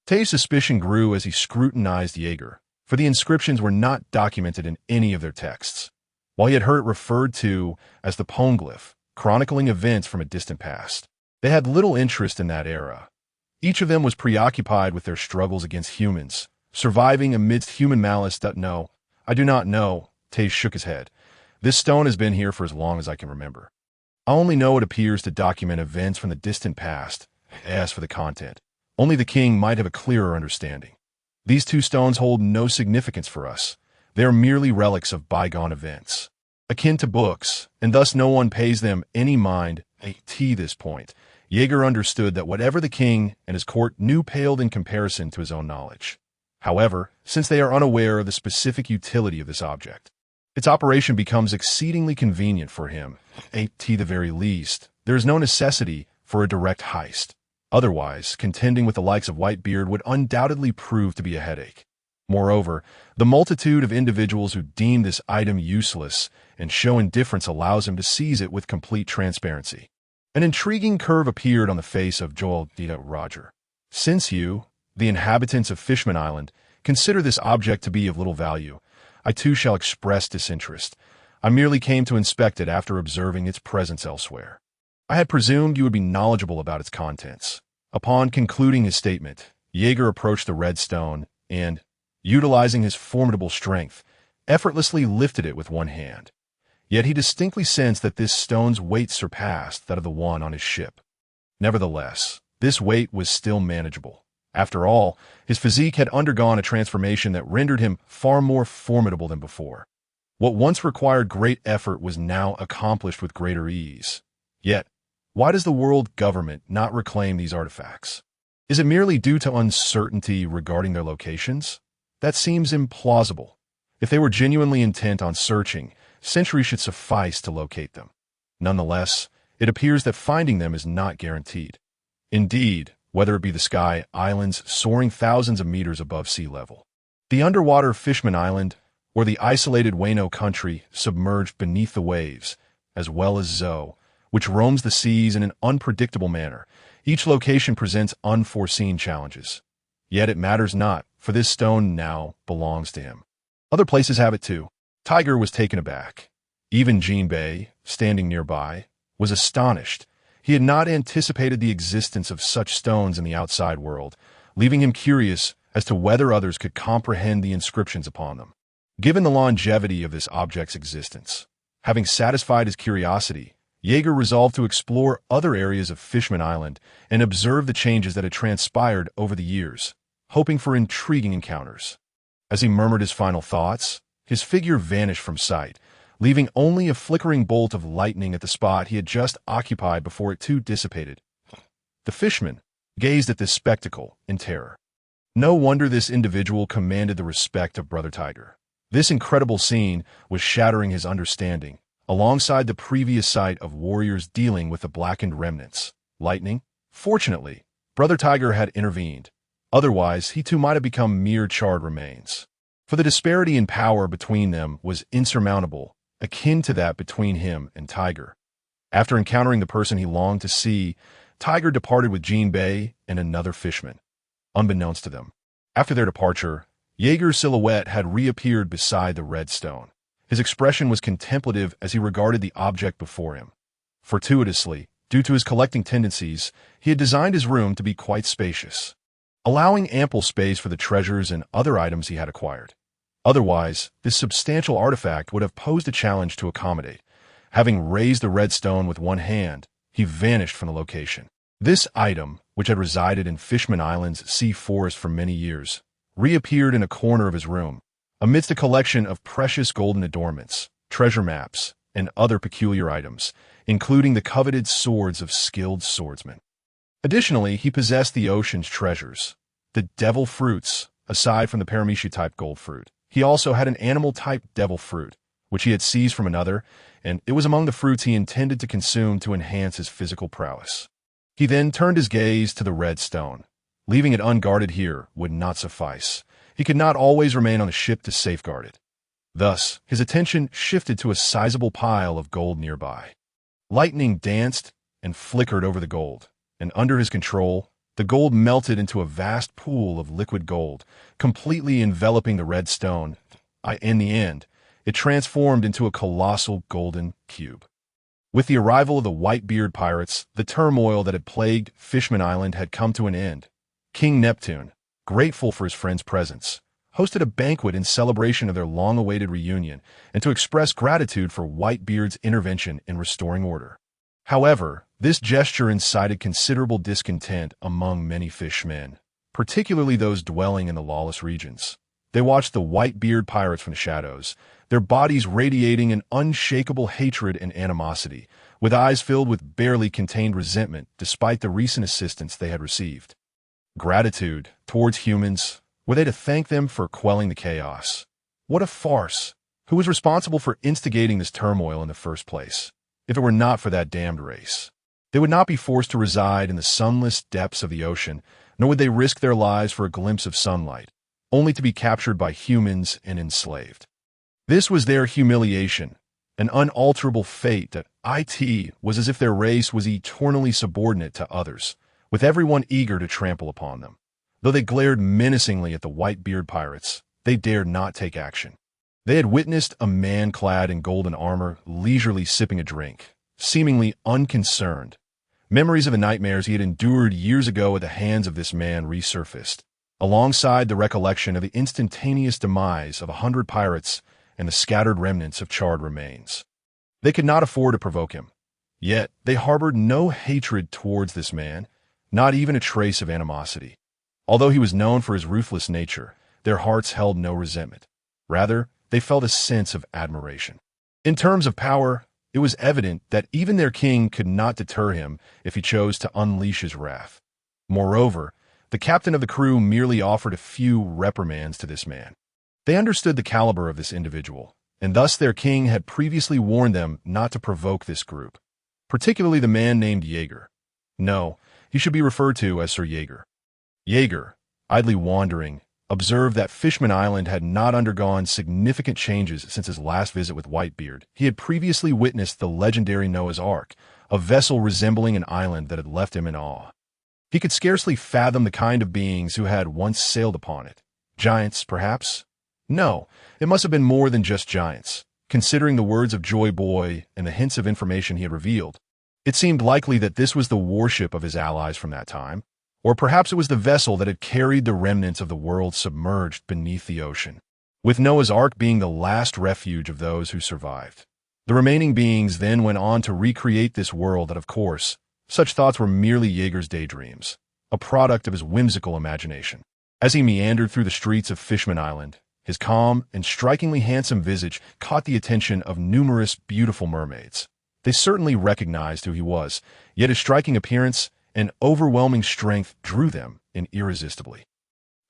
Tage's suspicion grew as he scrutinized Jaeger, for the inscriptions were not documented in any of their texts. While he had heard it referred to as the poneglyph, chronicling events from a distant past, they had little interest in that era. Each of them was preoccupied with their struggles against humans, surviving amidst human malice. No, I do not know, Tage shook his head. This stone has been here for as long as I can remember. I only know it appears to document events from the distant past. As for the content, only the king might have a clearer understanding. These two stones hold no significance for us. They are merely relics of bygone events, akin to books, and thus no one pays them any mind. At this point, Jaeger understood that whatever the king and his court knew paled in comparison to his own knowledge. However, since they are unaware of the specific utility of this object, its operation becomes exceedingly convenient for him. At the very least, there is no necessity for a direct heist. Otherwise, contending with the likes of Whitebeard would undoubtedly prove to be a headache. Moreover, the multitude of individuals who deem this item useless and show indifference allows him to seize it with complete transparency. An intriguing curve appeared on the face of Joel Roger. Since you, the inhabitants of Fishman Island, consider this object to be of little value, I too shall express disinterest. I merely came to inspect it after observing its presence elsewhere. I had presumed you would be knowledgeable about its contents. Upon concluding his statement, Jaeger approached the red stone and, utilizing his formidable strength, effortlessly lifted it with one hand. Yet he distinctly sensed that this stone's weight surpassed that of the one on his ship. Nevertheless, this weight was still manageable. After all, his physique had undergone a transformation that rendered him far more formidable than before. What once required great effort was now accomplished with greater ease. Yet, why does the world government not reclaim these artifacts? Is it merely due to uncertainty regarding their locations? That seems implausible. If they were genuinely intent on searching, centuries should suffice to locate them. Nonetheless, it appears that finding them is not guaranteed. Indeed, whether it be the sky islands soaring thousands of meters above sea level, the underwater Fishman Island, or the isolated Wano country submerged beneath the waves, as well as Zoe, which roams the seas in an unpredictable manner, each location presents unforeseen challenges. Yet it matters not, for this stone now belongs to him. Other places have it too. Tiger was taken aback. Even Jinbei, standing nearby, was astonished. He had not anticipated the existence of such stones in the outside world, leaving him curious as to whether others could comprehend the inscriptions upon them. Given the longevity of this object's existence, having satisfied his curiosity, Jaeger resolved to explore other areas of Fishman Island and observe the changes that had transpired over the years, hoping for intriguing encounters. As he murmured his final thoughts, his figure vanished from sight, leaving only a flickering bolt of lightning at the spot he had just occupied before it too dissipated. The fishman gazed at this spectacle in terror. No wonder this individual commanded the respect of Brother Tiger. This incredible scene was shattering his understanding, alongside the previous sight of warriors dealing with the blackened remnants. Lightning? Fortunately, Brother Tiger had intervened. Otherwise, he too might have become mere charred remains. For the disparity in power between them was insurmountable, akin to that between him and Tiger. After encountering the person he longed to see, Tiger departed with Jinbei and another fishman. Unbeknownst to them, after their departure, Jaeger's silhouette had reappeared beside the red stone. His expression was contemplative as he regarded the object before him. Fortuitously, due to his collecting tendencies, he had designed his room to be quite spacious, allowing ample space for the treasures and other items he had acquired. Otherwise, this substantial artifact would have posed a challenge to accommodate. Having raised the red stone with one hand, he vanished from the location. This item, which had resided in Fishman Island's sea forest for many years, reappeared in a corner of his room, amidst a collection of precious golden adornments, treasure maps, and other peculiar items, including the coveted swords of skilled swordsmen. Additionally, he possessed the ocean's treasures, the devil fruits, aside from the Paramecia-type gold fruit. He also had an animal-type devil fruit, which he had seized from another, and it was among the fruits he intended to consume to enhance his physical prowess. He then turned his gaze to the red stone. Leaving it unguarded here would not suffice. He could not always remain on the ship to safeguard it. Thus, his attention shifted to a sizable pile of gold nearby. Lightning danced and flickered over the gold, and under his control, the gold melted into a vast pool of liquid gold, completely enveloping the red stone. In the end, it transformed into a colossal golden cube. With the arrival of the Whitebeard pirates, the turmoil that had plagued Fishman Island had come to an end. King Neptune, grateful for his friend's presence, hosted a banquet in celebration of their long-awaited reunion and to express gratitude for Whitebeard's intervention in restoring order. However, this gesture incited considerable discontent among many fishmen, particularly those dwelling in the lawless regions. They watched the Whitebeard pirates from the shadows, their bodies radiating an unshakable hatred and animosity, with eyes filled with barely contained resentment despite the recent assistance they had received. Gratitude towards humans? Were they to thank them for quelling the chaos? What a farce! Who was responsible for instigating this turmoil in the first place? If it were not for that damned race, they would not be forced to reside in the sunless depths of the ocean, nor would they risk their lives for a glimpse of sunlight, only to be captured by humans and enslaved. This was their humiliation, an unalterable fate that it was as if their race was eternally subordinate to others, with everyone eager to trample upon them. Though they glared menacingly at the Whitebeard pirates, they dared not take action. They had witnessed a man clad in golden armor leisurely sipping a drink, seemingly unconcerned. Memories of the nightmares he had endured years ago at the hands of this man resurfaced, alongside the recollection of the instantaneous demise of 100 pirates and the scattered remnants of charred remains. They could not afford to provoke him. Yet they harbored no hatred towards this man, not even a trace of animosity. Although he was known for his ruthless nature, their hearts held no resentment. Rather, they felt a sense of admiration. In terms of power, it was evident that even their king could not deter him if he chose to unleash his wrath. Moreover, the captain of the crew merely offered a few reprimands to this man. They understood the caliber of this individual, and thus their king had previously warned them not to provoke this group, particularly the man named Jaeger. No, he should be referred to as Sir Jaeger. Jaeger, idly wandering, observed that Fishman Island had not undergone significant changes since his last visit with Whitebeard. He had previously witnessed the legendary Noah's Ark, a vessel resembling an island that had left him in awe. He could scarcely fathom the kind of beings who had once sailed upon it. Giants, perhaps? No, it must have been more than just giants. Considering the words of Joy Boy and the hints of information he had revealed, it seemed likely that this was the warship of his allies from that time, or perhaps it was the vessel that had carried the remnants of the world submerged beneath the ocean, with Noah's Ark being the last refuge of those who survived. The remaining beings then went on to recreate this world that, of course, such thoughts were merely Jaeger's daydreams, a product of his whimsical imagination. As he meandered through the streets of Fishman Island, his calm and strikingly handsome visage caught the attention of numerous beautiful mermaids. They certainly recognized who he was, yet his striking appearance and overwhelming strength drew them in irresistibly.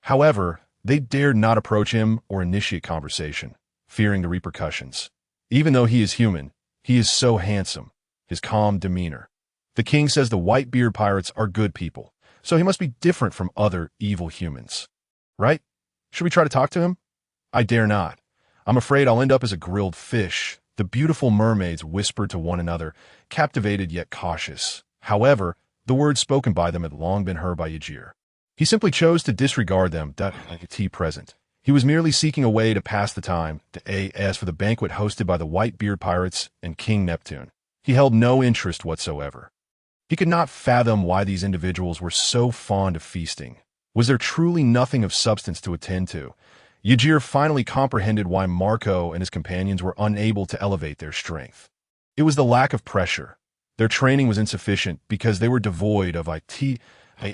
However, they dared not approach him or initiate conversation, fearing the repercussions. Even though he is human, he is so handsome, his calm demeanor. The king says the Whitebeard pirates are good people, so he must be different from other evil humans. Right? Should we try to talk to him? I dare not. I'm afraid I'll end up as a grilled fish, the beautiful mermaids whispered to one another, captivated yet cautious. However, the words spoken by them had long been heard by Ygir. He simply chose to disregard them, present. He was merely seeking a way to pass the time, as for the banquet hosted by the Whitebeard pirates and King Neptune. He held no interest whatsoever. He could not fathom why these individuals were so fond of feasting. Was there truly nothing of substance to attend to? Ygir finally comprehended why Marco and his companions were unable to elevate their strength. It was the lack of pressure. Their training was insufficient because they were devoid of it.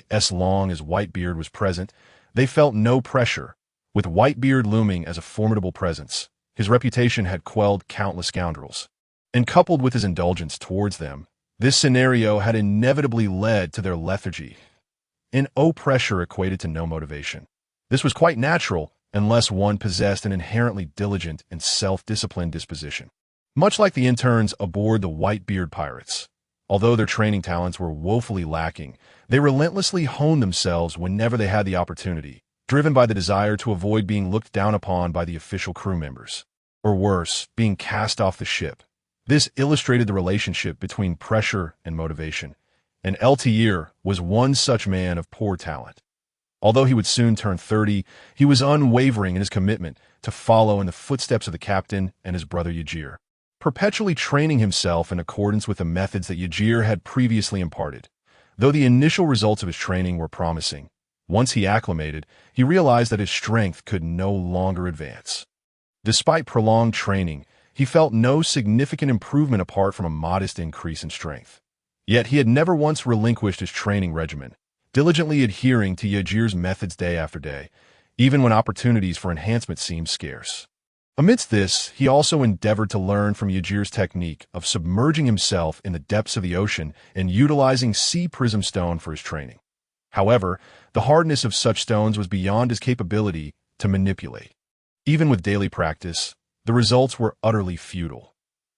As long as Whitebeard was present, they felt no pressure. With Whitebeard looming as a formidable presence, his reputation had quelled countless scoundrels. And coupled with his indulgence towards them, this scenario had inevitably led to their lethargy. Pressure equated to no motivation. This was quite natural unless one possessed an inherently diligent and self-disciplined disposition. Much like the interns aboard the Whitebeard pirates, although their training talents were woefully lacking, they relentlessly honed themselves whenever they had the opportunity, driven by the desire to avoid being looked down upon by the official crew members, or worse, being cast off the ship. This illustrated the relationship between pressure and motivation, and Altair was one such man of poor talent. Although he would soon turn 30, he was unwavering in his commitment to follow in the footsteps of the captain and his brother Ygir, perpetually training himself in accordance with the methods that Ygir had previously imparted. Though the initial results of his training were promising, once he acclimated, he realized that his strength could no longer advance. Despite prolonged training, he felt no significant improvement apart from a modest increase in strength. Yet he had never once relinquished his training regimen, diligently adhering to Ygir's methods day after day, even when opportunities for enhancement seemed scarce. Amidst this, he also endeavored to learn from Ygir's technique of submerging himself in the depths of the ocean and utilizing sea prism stone for his training. However, the hardness of such stones was beyond his capability to manipulate. Even with daily practice, the results were utterly futile.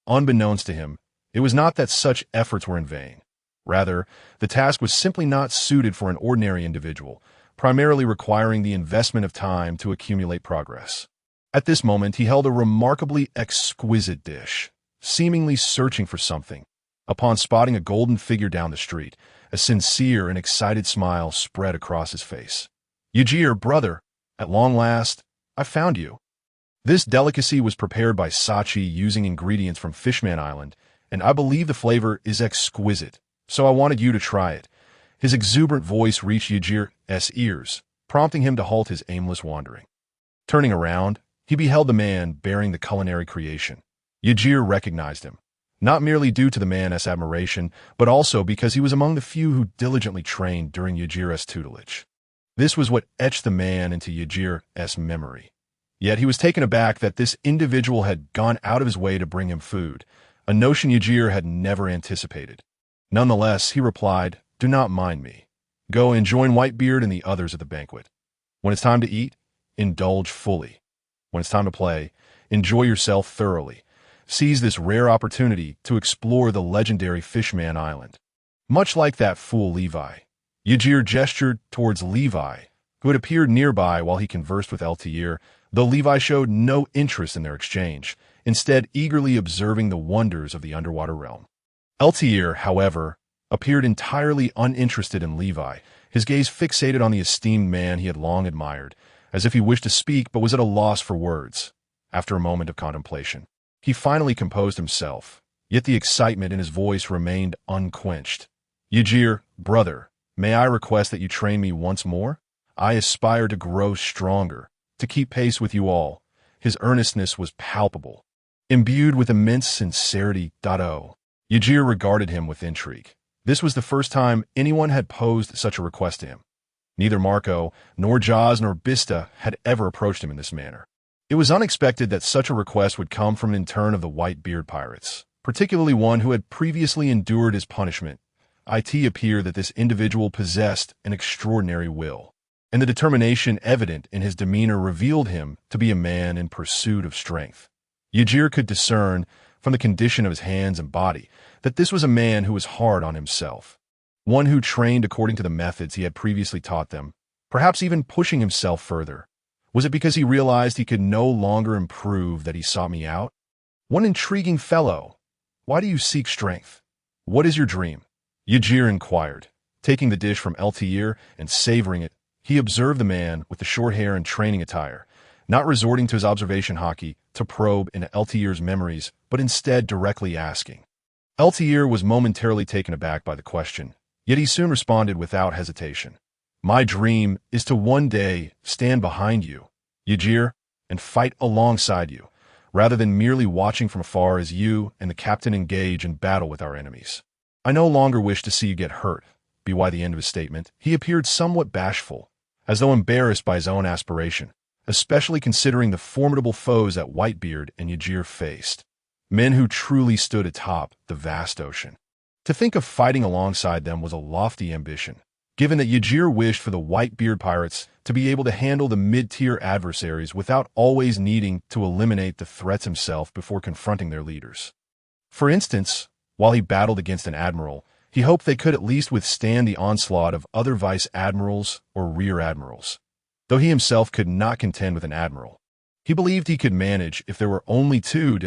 Unbeknownst to him, it was not that such efforts were in vain. Rather, the task was simply not suited for an ordinary individual, primarily requiring the investment of time to accumulate progress. At this moment, he held a remarkably exquisite dish, seemingly searching for something. Upon spotting a golden figure down the street, a sincere and excited smile spread across his face. Ygir, brother, at long last, I found you. This delicacy was prepared by Sachi using ingredients from Fishman Island, and I believe the flavor is exquisite, so I wanted you to try it. His exuberant voice reached Ygir's ears, prompting him to halt his aimless wandering. Turning around, he beheld the man bearing the culinary creation. Ygir recognized him, not merely due to the man's admiration, but also because he was among the few who diligently trained during Ygir's tutelage. This was what etched the man into Ygir's memory. Yet he was taken aback that this individual had gone out of his way to bring him food, a notion Ygir had never anticipated. Nonetheless, he replied, "Do not mind me. Go and join Whitebeard and the others at the banquet. When it's time to eat, indulge fully. When it's time to play, enjoy yourself thoroughly. Seize this rare opportunity to explore the legendary Fishman Island." Much like that fool Levi, Ygir gestured towards Levi, who had appeared nearby while he conversed with Altair, though Levi showed no interest in their exchange, instead eagerly observing the wonders of the underwater realm. Altair, however, appeared entirely uninterested in Levi, his gaze fixated on the esteemed man he had long admired, as if he wished to speak but was at a loss for words. After a moment of contemplation, He finally composed himself, yet the excitement in his voice remained unquenched. Yajir, brother, may I request that you train me once more? I aspire to grow stronger, to keep pace with you all. His earnestness was palpable, imbued with immense sincerity. Yajir regarded him with intrigue. This was the first time anyone had posed such a request to him. Neither Marco, nor Jaws, nor Bista had ever approached him in this manner. It was unexpected that such a request would come from an intern of the Whitebeard pirates, particularly one who had previously endured his punishment. It appeared that this individual possessed an extraordinary will, and the determination evident in his demeanor revealed him to be a man in pursuit of strength. Yajir could discern, from the condition of his hands and body, that this was a man who was hard on himself, one who trained according to the methods he had previously taught them, perhaps even pushing himself further. Was it because he realized he could no longer improve that he sought me out? One intriguing fellow. Why do you seek strength? What is your dream? Yajir inquired. Taking the dish from Altair and savoring it, he observed the man with the short hair and training attire, not resorting to his observation hockey to probe into Altair's memories, but instead directly asking. Altair was momentarily taken aback by the question, yet he soon responded without hesitation. My dream is to one day stand behind you, Yajir, and fight alongside you, rather than merely watching from afar as you and the captain engage in battle with our enemies. I no longer wish to see you get hurt. By the end of his statement, he appeared somewhat bashful, as though embarrassed by his own aspiration, especially considering the formidable foes that Whitebeard and Yajir faced, men who truly stood atop the vast ocean. To think of fighting alongside them was a lofty ambition, given that Yajir wished for the Whitebeard pirates to be able to handle the mid-tier adversaries without always needing to eliminate the threats himself before confronting their leaders. For instance, while he battled against an admiral, he hoped they could at least withstand the onslaught of other vice-admirals or rear-admirals. Though he himself could not contend with an admiral, he believed he could manage if there were only two.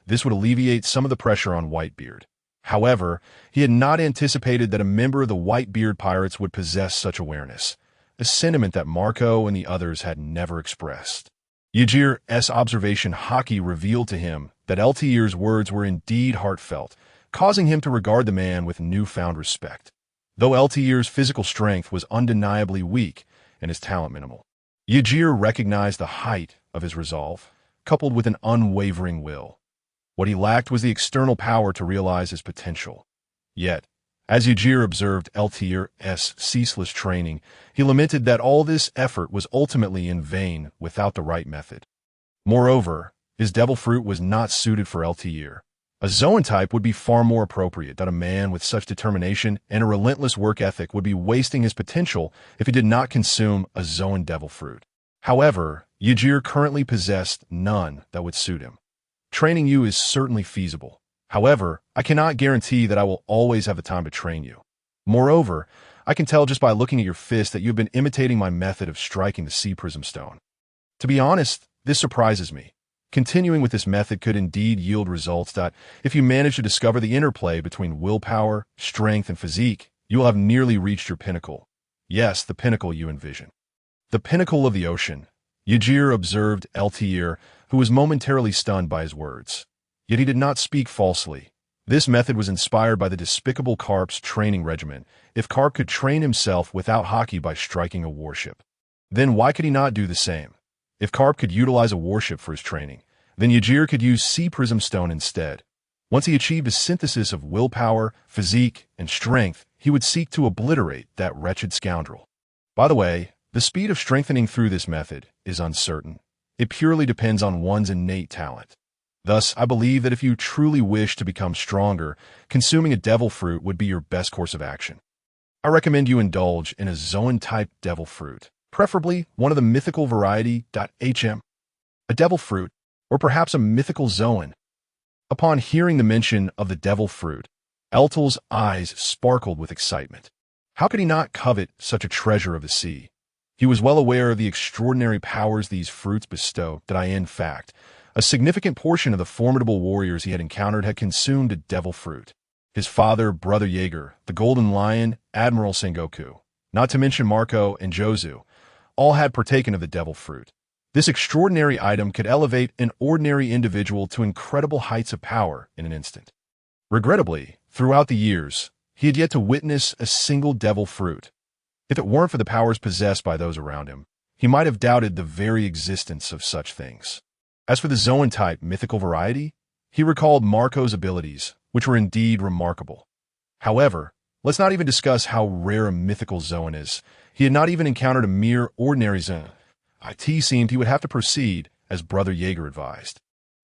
This would alleviate some of the pressure on Whitebeard. However, he had not anticipated that a member of the Whitebeard pirates would possess such awareness, a sentiment that Marco and the others had never expressed. Yajir's observation hockey revealed to him that Altair's words were indeed heartfelt, causing him to regard the man with newfound respect. Though Altair's physical strength was undeniably weak and his talent minimal, Yajir recognized the height of his resolve, coupled with an unwavering will. What he lacked was the external power to realize his potential. Yet, as Yajir observed Altair's ceaseless training, he lamented that all this effort was ultimately in vain without the right method. Moreover, his devil fruit was not suited for Altair. A Zoan type would be far more appropriate. That a man with such determination and a relentless work ethic would be wasting his potential if he did not consume a Zoan devil fruit. However, Yajir currently possessed none that would suit him. Training you is certainly feasible. However, I cannot guarantee that I will always have the time to train you. Moreover, I can tell just by looking at your fist that you have been imitating my method of striking the sea prism stone. To be honest, this surprises me. Continuing with this method could indeed yield results that, if you manage to discover the interplay between willpower, strength, and physique, you will have nearly reached your pinnacle. Yes, the pinnacle you envision. The pinnacle of the ocean. Yajir observed Altair, who was momentarily stunned by his words. Yet he did not speak falsely. This method was inspired by the despicable Carp's training regimen. If Carp could train himself without hockey by striking a warship, then why could he not do the same? If Carp could utilize a warship for his training, then Yajir could use sea prism stone instead. Once he achieved a synthesis of willpower, physique, and strength, he would seek to obliterate that wretched scoundrel. By the way, the speed of strengthening through this method is uncertain. It purely depends on one's innate talent. Thus, I believe that if you truly wish to become stronger, consuming a devil fruit would be your best course of action. I recommend you indulge in a Zoan-type devil fruit, preferably one of the mythical variety. A devil fruit, or perhaps a mythical Zoan. Upon hearing the mention of the devil fruit, Eltel's eyes sparkled with excitement. How could he not covet such a treasure of the sea? He was well aware of the extraordinary powers these fruits bestow. In fact, a significant portion of the formidable warriors he had encountered had consumed a devil fruit. His father, Brother Jaeger, the Golden Lion, Admiral Sengoku, not to mention Marco and Jozu, all had partaken of the devil fruit. This extraordinary item could elevate an ordinary individual to incredible heights of power in an instant. Regrettably, throughout the years, he had yet to witness a single devil fruit. If it weren't for the powers possessed by those around him, he might have doubted the very existence of such things. As for the Zoan-type mythical variety, he recalled Marco's abilities, which were indeed remarkable. However, let's not even discuss how rare a mythical Zoan is. He had not even encountered a mere ordinary Zoan. It seemed he would have to proceed as Brother Jaeger advised.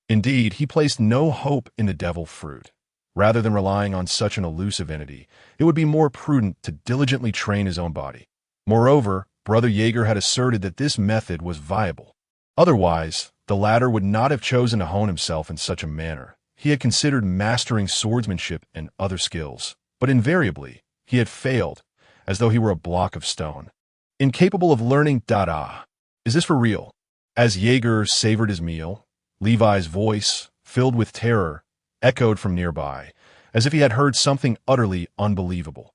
Indeed, he placed no hope in the devil fruit. Rather than relying on such an elusive entity, it would be more prudent to diligently train his own body. Moreover, Brother Jaeger had asserted that this method was viable. Otherwise, the latter would not have chosen to hone himself in such a manner. He had considered mastering swordsmanship and other skills, but invariably, he had failed, as though he were a block of stone. Incapable of learning Is this for real? As Jaeger savored his meal, Levi's voice, filled with terror, echoed from nearby, as if he had heard something utterly unbelievable.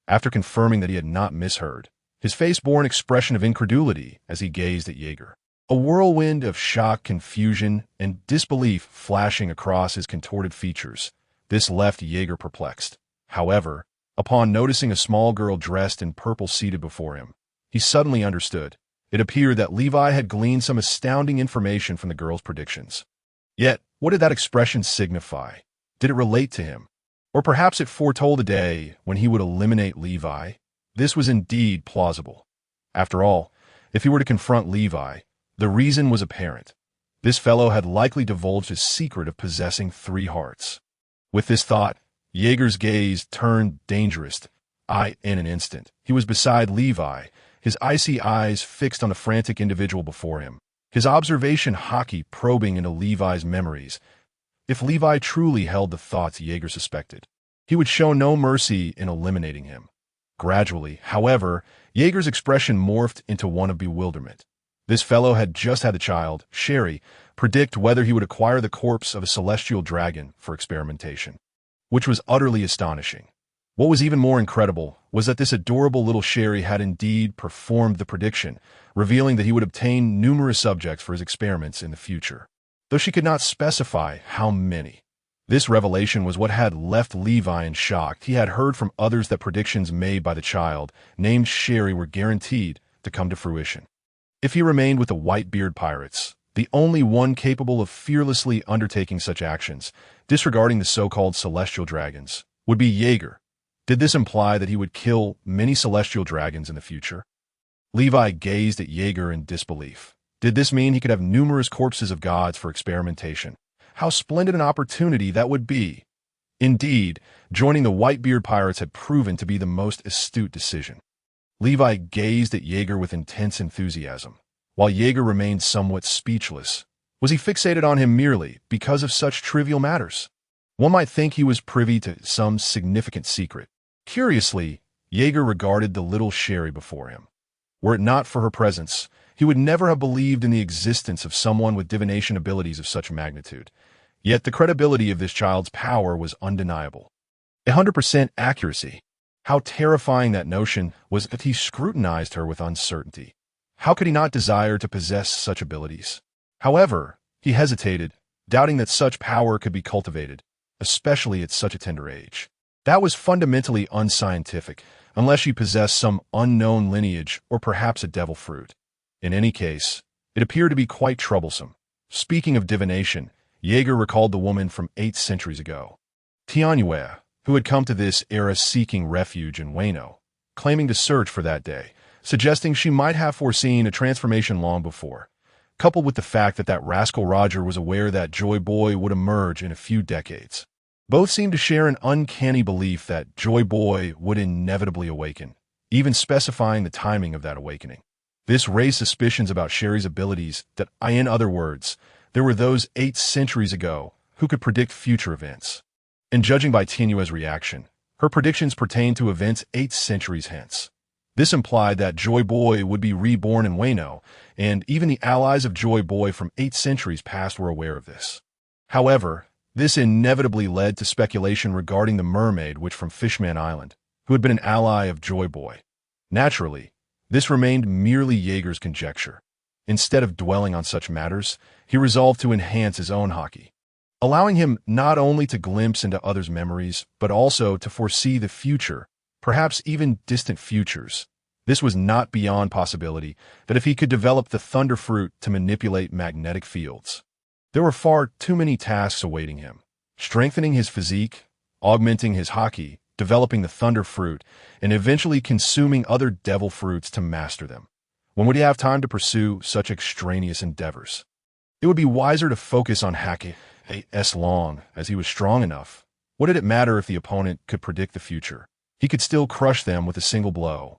After confirming that he had not misheard, his face bore an expression of incredulity as he gazed at Jaeger. A whirlwind of shock, confusion, and disbelief flashing across his contorted features. This left Jaeger perplexed. However, upon noticing a small girl dressed in purple seated before him, he suddenly understood. It appeared that Levi had gleaned some astounding information from the girl's predictions. Yet, what did that expression signify? Did it relate to him? Or perhaps it foretold a day when he would eliminate Levi? This was indeed plausible. After all, if he were to confront Levi, the reason was apparent. This fellow had likely divulged his secret of possessing 3 hearts. With this thought, Jaeger's gaze turned dangerous. In an instant, he was beside Levi, his icy eyes fixed on the frantic individual before him, his observation hockey probing into Levi's memories. If Levi truly held the thoughts Jaeger suspected, he would show no mercy in eliminating him. Gradually, however, Jaeger's expression morphed into one of bewilderment. This fellow had just had the child, Sherry, predict whether he would acquire the corpse of a celestial dragon for experimentation, which was utterly astonishing. What was even more incredible was that this adorable little Sherry had indeed performed the prediction, revealing that he would obtain numerous subjects for his experiments in the future, though she could not specify how many. This revelation was what had left Levi in shock. He had heard from others that predictions made by the child, named Sherry, were guaranteed to come to fruition. If he remained with the Whitebeard pirates, the only one capable of fearlessly undertaking such actions, disregarding the so-called celestial dragons, would be Jaeger. Did this imply that he would kill many celestial dragons in the future? Levi gazed at Jaeger in disbelief. Did this mean he could have numerous corpses of gods for experimentation? How splendid an opportunity that would be! Indeed, joining the Whitebeard pirates had proven to be the most astute decision. Levi gazed at Jaeger with intense enthusiasm, while Jaeger remained somewhat speechless. Was he fixated on him merely because of such trivial matters? One might think he was privy to some significant secret. Curiously, Jaeger regarded the little Sherry before him. Were it not for her presence, he would never have believed in the existence of someone with divination abilities of such magnitude. Yet the credibility of this child's power was undeniable. 100% accuracy. How terrifying that notion was that he scrutinized her with uncertainty. How could he not desire to possess such abilities? However, he hesitated, doubting that such power could be cultivated, especially at such a tender age. That was fundamentally unscientific, unless she possessed some unknown lineage or perhaps a devil fruit. In any case, it appeared to be quite troublesome. Speaking of divination, Jaeger recalled the woman from 8 centuries ago, Tianhua, who had come to this era seeking refuge in Wano, claiming to search for that day, suggesting she might have foreseen a transformation long before, coupled with the fact that rascal Roger was aware that Joy Boy would emerge in a few decades. Both seemed to share an uncanny belief that Joy Boy would inevitably awaken, even specifying the timing of that awakening. This raised suspicions about Sherry's abilities that, in other words, there were those 8 centuries ago who could predict future events. And judging by Tianhua's reaction, her predictions pertained to events 8 centuries hence. This implied that Joy Boy would be reborn in Wano, and even the allies of Joy Boy from 8 centuries past were aware of this. However, this inevitably led to speculation regarding the mermaid witch from Fishman Island, who had been an ally of Joy Boy. Naturally, this remained merely Jaeger's conjecture. Instead of dwelling on such matters, he resolved to enhance his own hockey, allowing him not only to glimpse into others' memories, but also to foresee the future, perhaps even distant futures. This was not beyond possibility that if he could develop the thunder fruit to manipulate magnetic fields, there were far too many tasks awaiting him. Strengthening his physique, augmenting his hockey, developing the thunder fruit, and eventually consuming other devil fruits to master them. When would he have time to pursue such extraneous endeavors? It would be wiser to focus on hacking as long as he was strong enough. What did it matter if the opponent could predict the future? He could still crush them with a single blow.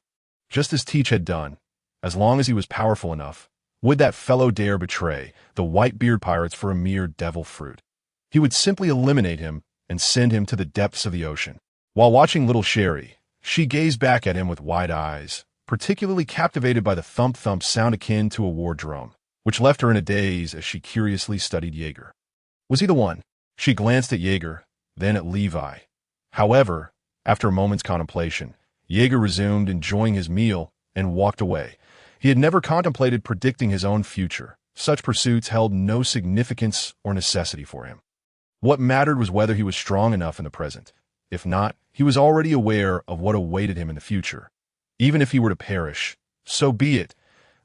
Just as Teach had done, as long as he was powerful enough, would that fellow dare betray the Whitebeard pirates for a mere devil fruit? He would simply eliminate him and send him to the depths of the ocean. While watching little Sherry, she gazed back at him with wide eyes, particularly captivated by the thump-thump sound akin to a war drum, which left her in a daze as she curiously studied Jaeger. Was he the one? She glanced at Jaeger, then at Levi. However, after a moment's contemplation, Jaeger resumed enjoying his meal and walked away. He had never contemplated predicting his own future. Such pursuits held no significance or necessity for him. What mattered was whether he was strong enough in the present. If not, he was already aware of what awaited him in the future. Even if he were to perish, so be it.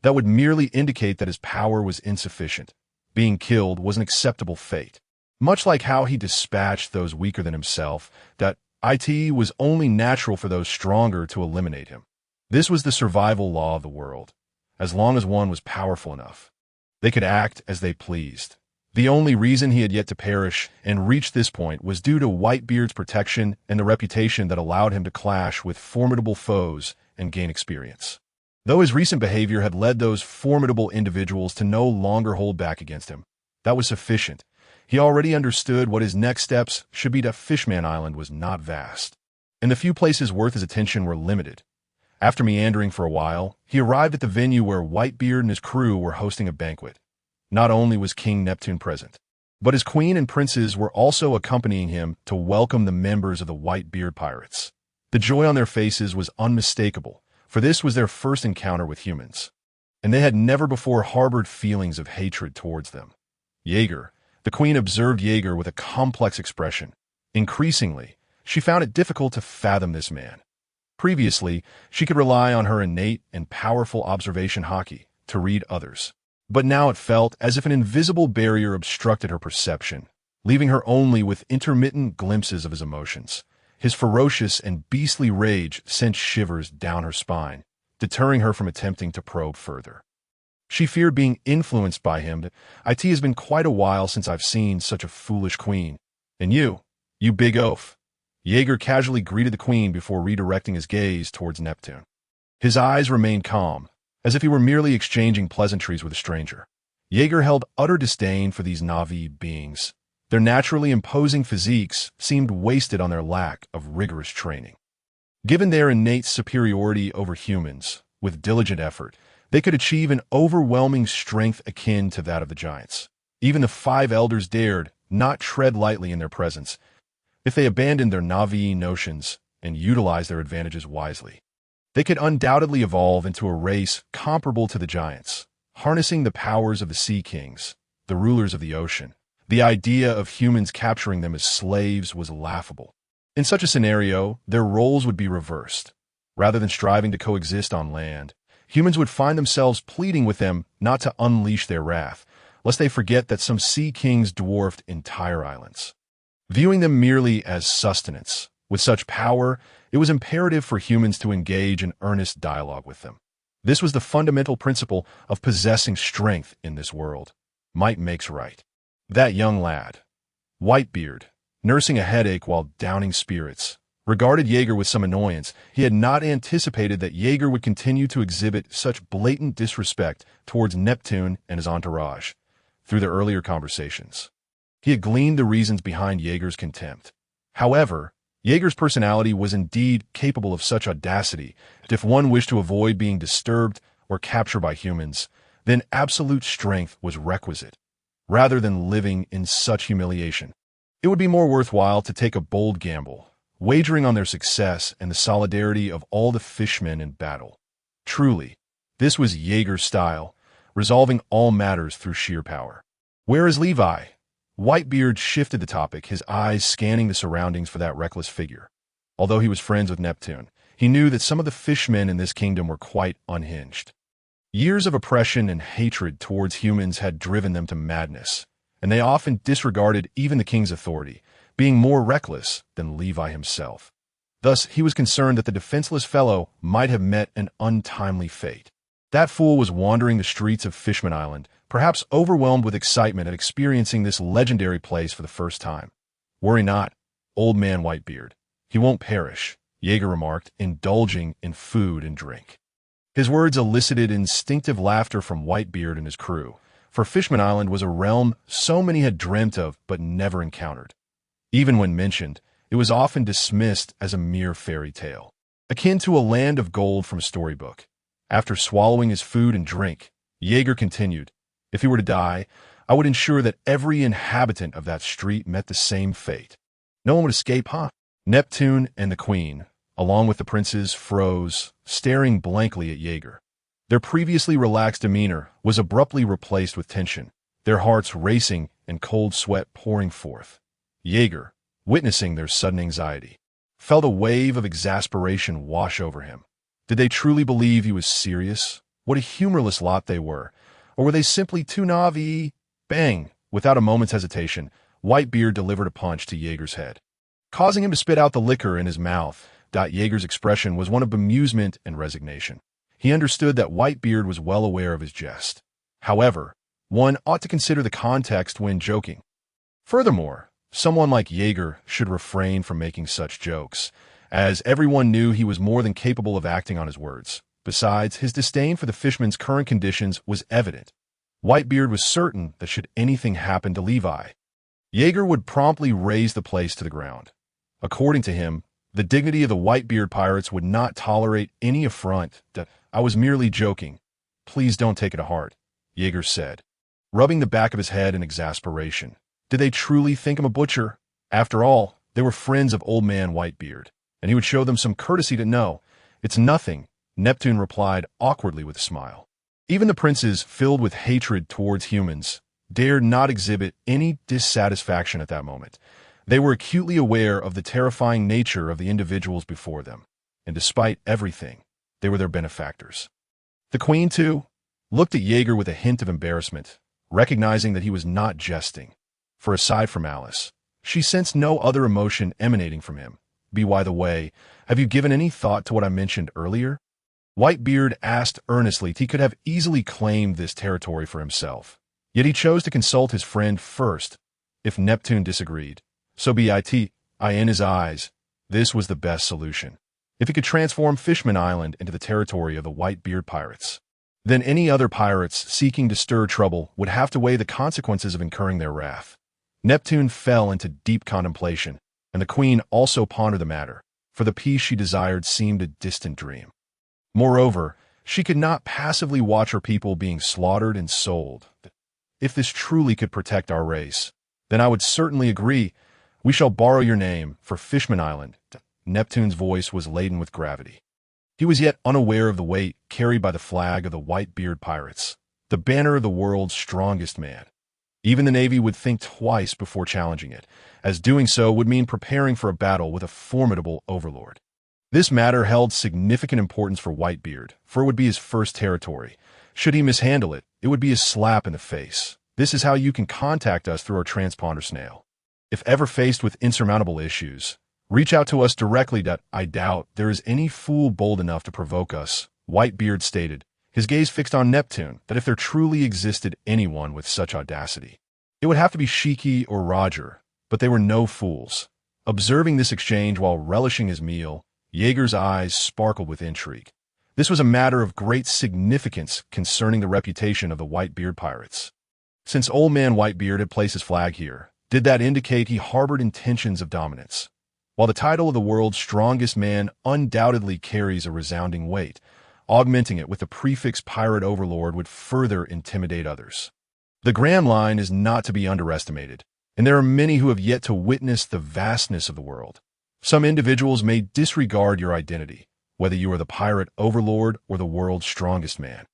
That would merely indicate that his power was insufficient. Being killed was an acceptable fate. Much like how he dispatched those weaker than himself, that it was only natural for those stronger to eliminate him. This was the survival law of the world. As long as one was powerful enough, they could act as they pleased. The only reason he had yet to perish and reach this point was due to Whitebeard's protection and the reputation that allowed him to clash with formidable foes and gain experience. Though his recent behavior had led those formidable individuals to no longer hold back against him, that was sufficient. He already understood what his next steps should be. To Fishman Island was not vast, and the few places worth his attention were limited. After meandering for a while, he arrived at the venue where Whitebeard and his crew were hosting a banquet. Not only was King Neptune present, but his queen and princes were also accompanying him to welcome the members of the Whitebeard pirates. The joy on their faces was unmistakable, for this was their first encounter with humans, and they had never before harbored feelings of hatred towards them. Jaeger, the queen observed Jaeger with a complex expression. Increasingly, she found it difficult to fathom this man. Previously, she could rely on her innate and powerful observation hockey to read others. But now it felt as if an invisible barrier obstructed her perception, leaving her only with intermittent glimpses of his emotions. His ferocious and beastly rage sent shivers down her spine, deterring her from attempting to probe further. She feared being influenced by him. It has been quite a while since I've seen such a foolish queen. And you big oaf. Jaeger casually greeted the queen before redirecting his gaze towards Neptune. His eyes remained calm, as if he were merely exchanging pleasantries with a stranger. Jaeger held utter disdain for these Navi beings. Their naturally imposing physiques seemed wasted on their lack of rigorous training. Given their innate superiority over humans, with diligent effort, they could achieve an overwhelming strength akin to that of the giants. Even the 5 elders dared not tread lightly in their presence, if they abandoned their Navi notions and utilized their advantages wisely. They could undoubtedly evolve into a race comparable to the giants, harnessing the powers of the sea kings, the rulers of the ocean. The idea of humans capturing them as slaves was laughable. In such a scenario, their roles would be reversed. Rather than striving to coexist on land, humans would find themselves pleading with them not to unleash their wrath, lest they forget that some sea kings dwarfed entire islands. Viewing them merely as sustenance, with such power, it was imperative for humans to engage in earnest dialogue with them. This was the fundamental principle of possessing strength in this world. Might makes right. That young lad, Whitebeard, nursing a headache while downing spirits, regarded Jaeger with some annoyance. He had not anticipated that Jaeger would continue to exhibit such blatant disrespect towards Neptune and his entourage. Through their earlier conversations, he had gleaned the reasons behind Jaeger's contempt. However, Jaeger's personality was indeed capable of such audacity that if one wished to avoid being disturbed or captured by humans, then absolute strength was requisite. Rather than living in such humiliation, it would be more worthwhile to take a bold gamble, wagering on their success and the solidarity of all the fishmen in battle. Truly, this was Jaeger's style, resolving all matters through sheer power. Where is Levi? Whitebeard shifted the topic, his eyes scanning the surroundings for that reckless figure. Although he was friends with Neptune, he knew that some of the fishmen in this kingdom were quite unhinged. Years of oppression and hatred towards humans had driven them to madness, and they often disregarded even the king's authority, being more reckless than Levi himself. Thus, he was concerned that the defenseless fellow might have met an untimely fate. That fool was wandering the streets of Fishman Island, perhaps overwhelmed with excitement at experiencing this legendary place for the first time. Worry not, old man Whitebeard. He won't perish, Jaeger remarked, indulging in food and drink. His words elicited instinctive laughter from Whitebeard and his crew, for Fishman Island was a realm so many had dreamt of but never encountered. Even when mentioned, it was often dismissed as a mere fairy tale, akin to a land of gold from a storybook. After swallowing his food and drink, Jaeger continued, "If he were to die, I would ensure that every inhabitant of that street met the same fate. No one would escape, huh?" Neptune and the Queen, along with the princes, froze, staring blankly at Jaeger. Their previously relaxed demeanor was abruptly replaced with tension, their hearts racing and cold sweat pouring forth. Jaeger, witnessing their sudden anxiety, felt a wave of exasperation wash over him. Did they truly believe he was serious? What a humorless lot they were. Or were they simply too naive? Bang! Without a moment's hesitation, Whitebeard delivered a punch to Jaeger's head, causing him to spit out the liquor in his mouth. Jaeger's expression was one of bemusement and resignation. He understood that Whitebeard was well aware of his jest. However, one ought to consider the context when joking. Furthermore, someone like Jaeger should refrain from making such jokes, as everyone knew he was more than capable of acting on his words. Besides, his disdain for the fishman's current conditions was evident. Whitebeard was certain that should anything happen to Levi, Jaeger would promptly raze the place to the ground. According to him, the dignity of the Whitebeard pirates would not tolerate any affront. "I was merely joking. Please don't take it to heart," Jaeger said, rubbing the back of his head in exasperation. Did they truly think him a butcher? After all, they were friends of old man Whitebeard, and he would show them some courtesy to know. "It's nothing," Neptune replied awkwardly with a smile. Even the princes, filled with hatred towards humans, dared not exhibit any dissatisfaction at that moment. They were acutely aware of the terrifying nature of the individuals before them, and despite everything, they were their benefactors. The Queen, too, looked at Jaeger with a hint of embarrassment, recognizing that he was not jesting. For aside from Alice, she sensed no other emotion emanating from him. By the way, have you given any thought to what I mentioned earlier?" Whitebeard asked earnestly. He could have easily claimed this territory for himself, yet he chose to consult his friend first. If Neptune disagreed, so be it. In his eyes, this was the best solution. If he could transform Fishman Island into the territory of the Whitebeard pirates, then any other pirates seeking to stir trouble would have to weigh the consequences of incurring their wrath. Neptune fell into deep contemplation, and the Queen also pondered the matter, for the peace she desired seemed a distant dream. Moreover, she could not passively watch her people being slaughtered and sold. "If this truly could protect our race, then I would certainly agree. We shall borrow your name for Fishman Island." Neptune's voice was laden with gravity. He was yet unaware of the weight carried by the flag of the Whitebeard pirates, the banner of the world's strongest man. Even the Navy would think twice before challenging it, as doing so would mean preparing for a battle with a formidable overlord. This matter held significant importance for Whitebeard, for it would be his first territory. Should he mishandle it, it would be a slap in the face. This is how you can contact us through our transponder snail. If ever faced with insurmountable issues, reach out to us directly. "I doubt there is any fool bold enough to provoke us," Whitebeard stated, his gaze fixed on Neptune, that if there truly existed anyone with such audacity, it would have to be Shiki or Roger, but they were no fools. Observing this exchange while relishing his meal, Jaeger's eyes sparkled with intrigue. This was a matter of great significance concerning the reputation of the Whitebeard pirates. Since old man Whitebeard had placed his flag here, did that indicate he harbored intentions of dominance? While the title of the world's strongest man undoubtedly carries a resounding weight, augmenting it with the prefix pirate overlord would further intimidate others. The grand line is not to be underestimated, and there are many who have yet to witness the vastness of the world. Some individuals may disregard your identity, whether you are the pirate overlord or the world's strongest man.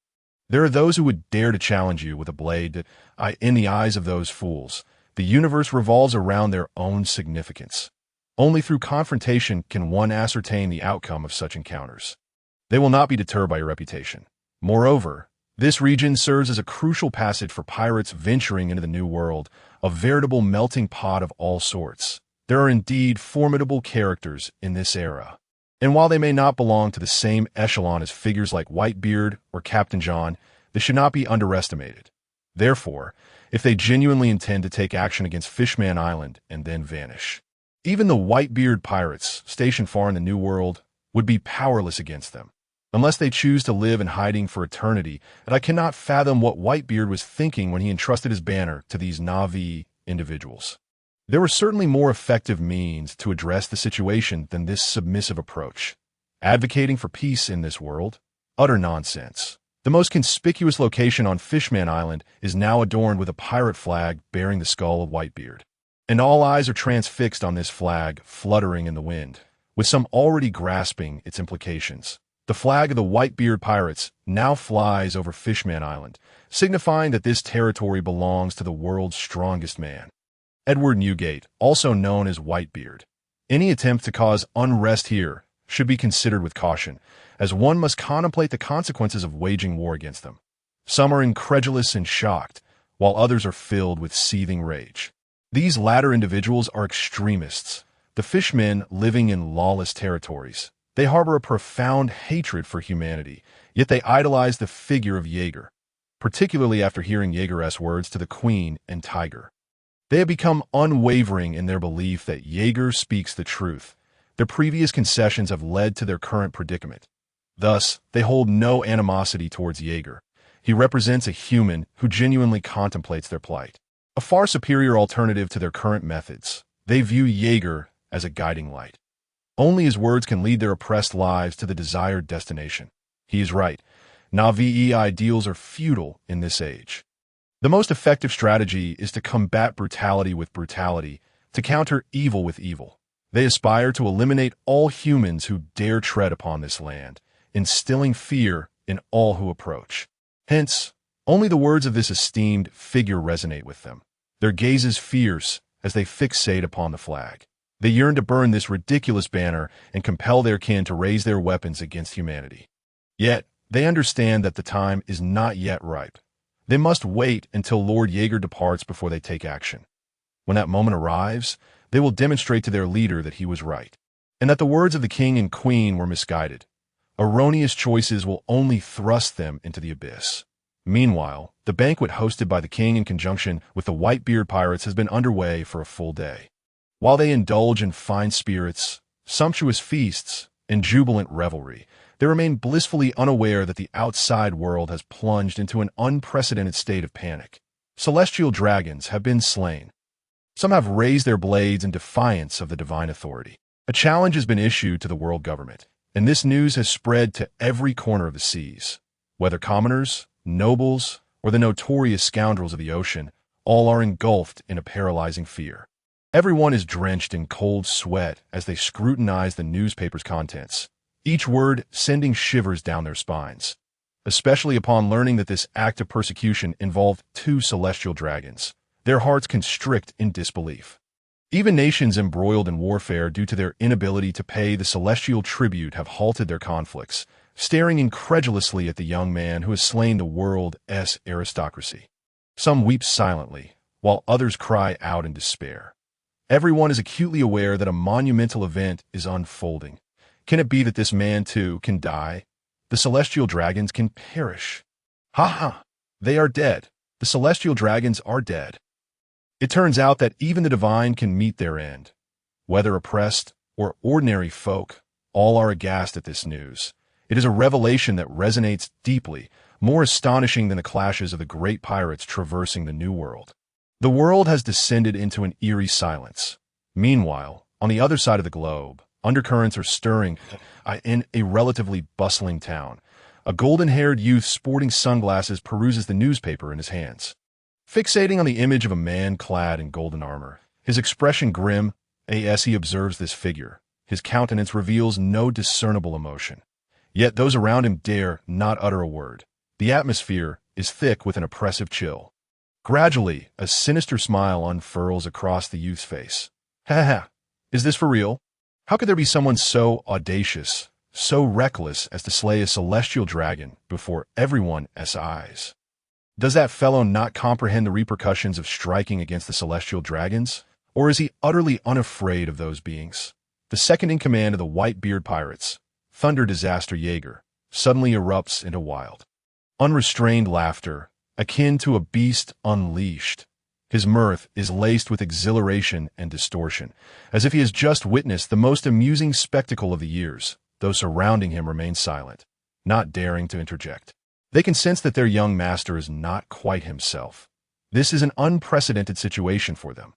There are those who would dare to challenge you with a blade that, in the eyes of those fools, the universe revolves around their own significance. Only through confrontation can one ascertain the outcome of such encounters. They will not be deterred by your reputation. Moreover, this region serves as a crucial passage for pirates venturing into the New World, a veritable melting pot of all sorts. There are indeed formidable characters in this era. And while they may not belong to the same echelon as figures like Whitebeard or Captain John, they should not be underestimated. Therefore, if they genuinely intend to take action against Fishman Island and then vanish, even the Whitebeard pirates, stationed far in the New World, would be powerless against them, unless they choose to live in hiding for eternity, and I cannot fathom what Whitebeard was thinking when he entrusted his banner to these Na'vi individuals. There were certainly more effective means to address the situation than this submissive approach. Advocating for peace in this world? Utter nonsense. The most conspicuous location on Fishman Island is now adorned with a pirate flag bearing the skull of Whitebeard. And all eyes are transfixed on this flag fluttering in the wind, with some already grasping its implications. The flag of the Whitebeard pirates now flies over Fishman Island, signifying that this territory belongs to the world's strongest man, Edward Newgate, also known as Whitebeard. Any attempt to cause unrest here should be considered with caution, as one must contemplate the consequences of waging war against them. Some are incredulous and shocked, while others are filled with seething rage. These latter individuals are extremists, the fishmen living in lawless territories. They harbor a profound hatred for humanity, yet they idolize the figure of Jaeger, particularly after hearing Jaeger's words to the Queen and Tiger. They have become unwavering in their belief that Jaeger speaks the truth. Their previous concessions have led to their current predicament. Thus, they hold no animosity towards Jaeger. He represents a human who genuinely contemplates their plight. A far superior alternative to their current methods. They view Jaeger as a guiding light. Only his words can lead their oppressed lives to the desired destination. He is right. Na'vi ideals are futile in this age. The most effective strategy is to combat brutality with brutality, to counter evil with evil. They aspire to eliminate all humans who dare tread upon this land, instilling fear in all who approach. Hence, only the words of this esteemed figure resonate with them. Their gaze is fierce as they fixate upon the flag. They yearn to burn this ridiculous banner and compel their kin to raise their weapons against humanity. Yet, they understand that the time is not yet ripe. They must wait until Lord Jaeger departs before they take action. When that moment arrives, they will demonstrate to their leader that he was right, and that the words of the king and queen were misguided. Erroneous choices will only thrust them into the abyss. Meanwhile, the banquet hosted by the king in conjunction with the Whitebeard pirates has been underway for a full day. While they indulge in fine spirits, sumptuous feasts, and jubilant revelry, they remain blissfully unaware that the outside world has plunged into an unprecedented state of panic. Celestial dragons have been slain. Some have raised their blades in defiance of the divine authority. A challenge has been issued to the world government, and this news has spread to every corner of the seas. Whether commoners, nobles, or the notorious scoundrels of the ocean, all are engulfed in a paralyzing fear. Everyone is drenched in cold sweat as they scrutinize the newspaper's contents, each word sending shivers down their spines, especially upon learning that this act of persecution involved 2 celestial dragons. Their hearts constrict in disbelief. Even nations embroiled in warfare due to their inability to pay the celestial tribute have halted their conflicts, staring incredulously at the young man who has slain the world's aristocracy. Some weep silently, while others cry out in despair. Everyone is acutely aware that a monumental event is unfolding. Can it be that this man, too, can die? The celestial dragons can perish. Ha ha! They are dead. The celestial dragons are dead. It turns out that even the divine can meet their end. Whether oppressed or ordinary folk, all are aghast at this news. It is a revelation that resonates deeply, more astonishing than the clashes of the great pirates traversing the New World. The world has descended into an eerie silence. Meanwhile, on the other side of the globe, undercurrents are stirring in a relatively bustling town. A golden-haired youth sporting sunglasses peruses the newspaper in his hands. Fixating on the image of a man clad in golden armor, his expression grim, as he observes this figure, his countenance reveals no discernible emotion. Yet those around him dare not utter a word. The atmosphere is thick with an oppressive chill. Gradually, a sinister smile unfurls across the youth's face. Ha ha, is this for real? How could there be someone so audacious, so reckless as to slay a celestial dragon before everyone's eyes? Does that fellow not comprehend the repercussions of striking against the celestial dragons? Or is he utterly unafraid of those beings? The second-in-command of the Whitebeard pirates, Thunder Disaster Jaeger, suddenly erupts into wild, unrestrained laughter, akin to a beast unleashed. His mirth is laced with exhilaration and distortion, as if he has just witnessed the most amusing spectacle of the years, though surrounding him remain silent, not daring to interject. They can sense that their young master is not quite himself. This is an unprecedented situation for them.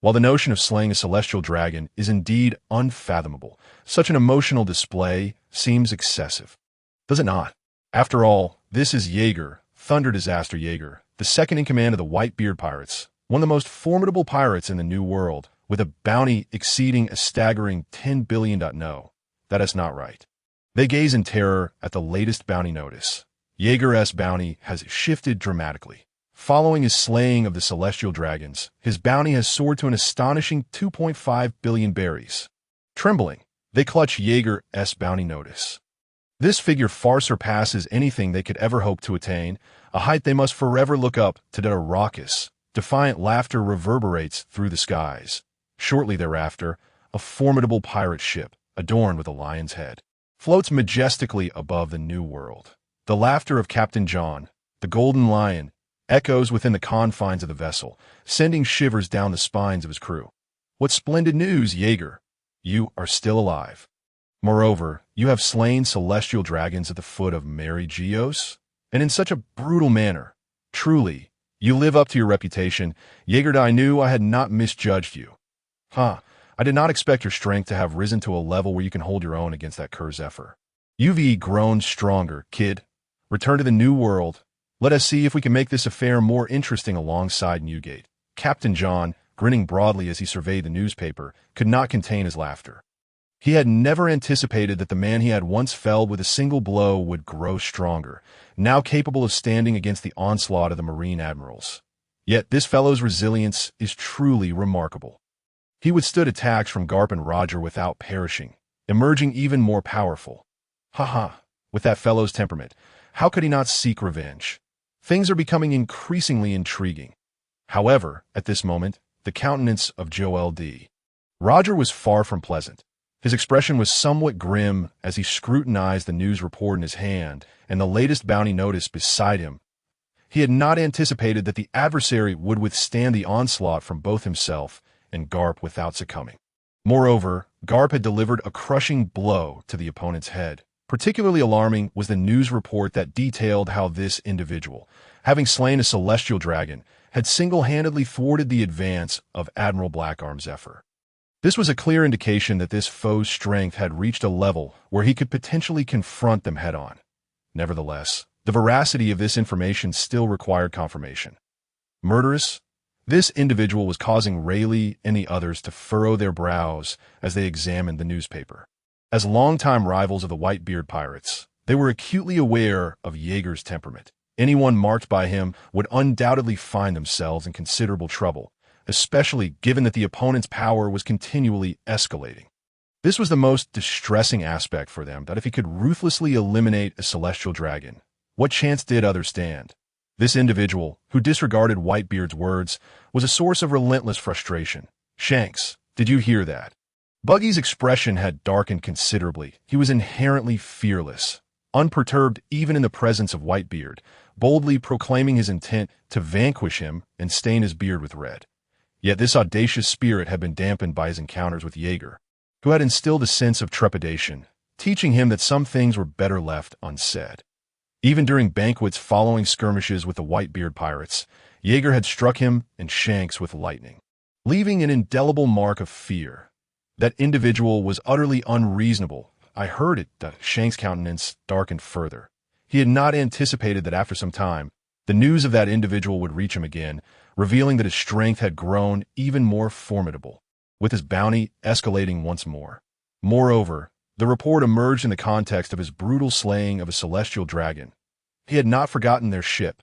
While the notion of slaying a celestial dragon is indeed unfathomable, such an emotional display seems excessive. Does it not? After all, this is Jaeger, Thunder Disaster Jaeger, the second-in-command of the Whitebeard pirates, one of the most formidable pirates in the New World, with a bounty exceeding a staggering 10 billion. No, that is not right. They gaze in terror at the latest bounty notice. Jaeger's bounty has shifted dramatically. Following his slaying of the celestial dragons, his bounty has soared to an astonishing 2.5 billion berries. Trembling, they clutch Jaeger's bounty notice. This figure far surpasses anything they could ever hope to attain, a height they must forever look up to. That a raucous, defiant laughter reverberates through the skies. Shortly thereafter, a formidable pirate ship, adorned with a lion's head, floats majestically above the New World. The laughter of Captain John, the Golden Lion, echoes within the confines of the vessel, sending shivers down the spines of his crew. What splendid news, Jaeger! You are still alive. Moreover, you have slain celestial dragons at the foot of Mary Geos, and in such a brutal manner. Truly, you live up to your reputation. Jaeger, I knew I had not misjudged you. I did not expect your strength to have risen to a level where you can hold your own against that Zephyr. You've grown stronger, kid. Return to the New World. Let us see if we can make this affair more interesting alongside Newgate. Captain John, grinning broadly as he surveyed the newspaper, could not contain his laughter. He had never anticipated that the man he had once felled with a single blow would grow stronger, now capable of standing against the onslaught of the marine admirals. Yet this fellow's resilience is truly remarkable. He withstood attacks from Garp and Roger without perishing, emerging even more powerful. With that fellow's temperament, how could he not seek revenge? Things are becoming increasingly intriguing. However, at this moment, the countenance of Joel D. Roger was far from pleasant. His expression was somewhat grim as he scrutinized the news report in his hand and the latest bounty notice beside him. He had not anticipated that the adversary would withstand the onslaught from both himself and Garp without succumbing. Moreover, Garp had delivered a crushing blow to the opponent's head. Particularly alarming was the news report that detailed how this individual, having slain a celestial dragon, had single-handedly thwarted the advance of Admiral Blackarm Zephyr. This was a clear indication that this foe's strength had reached a level where he could potentially confront them head-on. Nevertheless, the veracity of this information still required confirmation. Murderous? This individual was causing Rayleigh and the others to furrow their brows as they examined the newspaper. As longtime rivals of the Whitebeard pirates, they were acutely aware of Jaeger's temperament. Anyone marked by him would undoubtedly find themselves in considerable trouble, especially given that the opponent's power was continually escalating. This was the most distressing aspect for them, that if he could ruthlessly eliminate a celestial dragon, what chance did others stand? This individual, who disregarded Whitebeard's words, was a source of relentless frustration. Shanks, did you hear that? Buggy's expression had darkened considerably. He was inherently fearless, unperturbed even in the presence of Whitebeard, boldly proclaiming his intent to vanquish him and stain his beard with red. Yet this audacious spirit had been dampened by his encounters with Jaeger, who had instilled a sense of trepidation, teaching him that some things were better left unsaid. Even during banquets following skirmishes with the Whitebeard pirates, Jaeger had struck him and Shanks with lightning, leaving an indelible mark of fear. That individual was utterly unreasonable. I heard it. Shanks' countenance darkened further. He had not anticipated that after some time, the news of that individual would reach him again, revealing that his strength had grown even more formidable, with his bounty escalating once more. Moreover, the report emerged in the context of his brutal slaying of a celestial dragon. He had not forgotten their ship,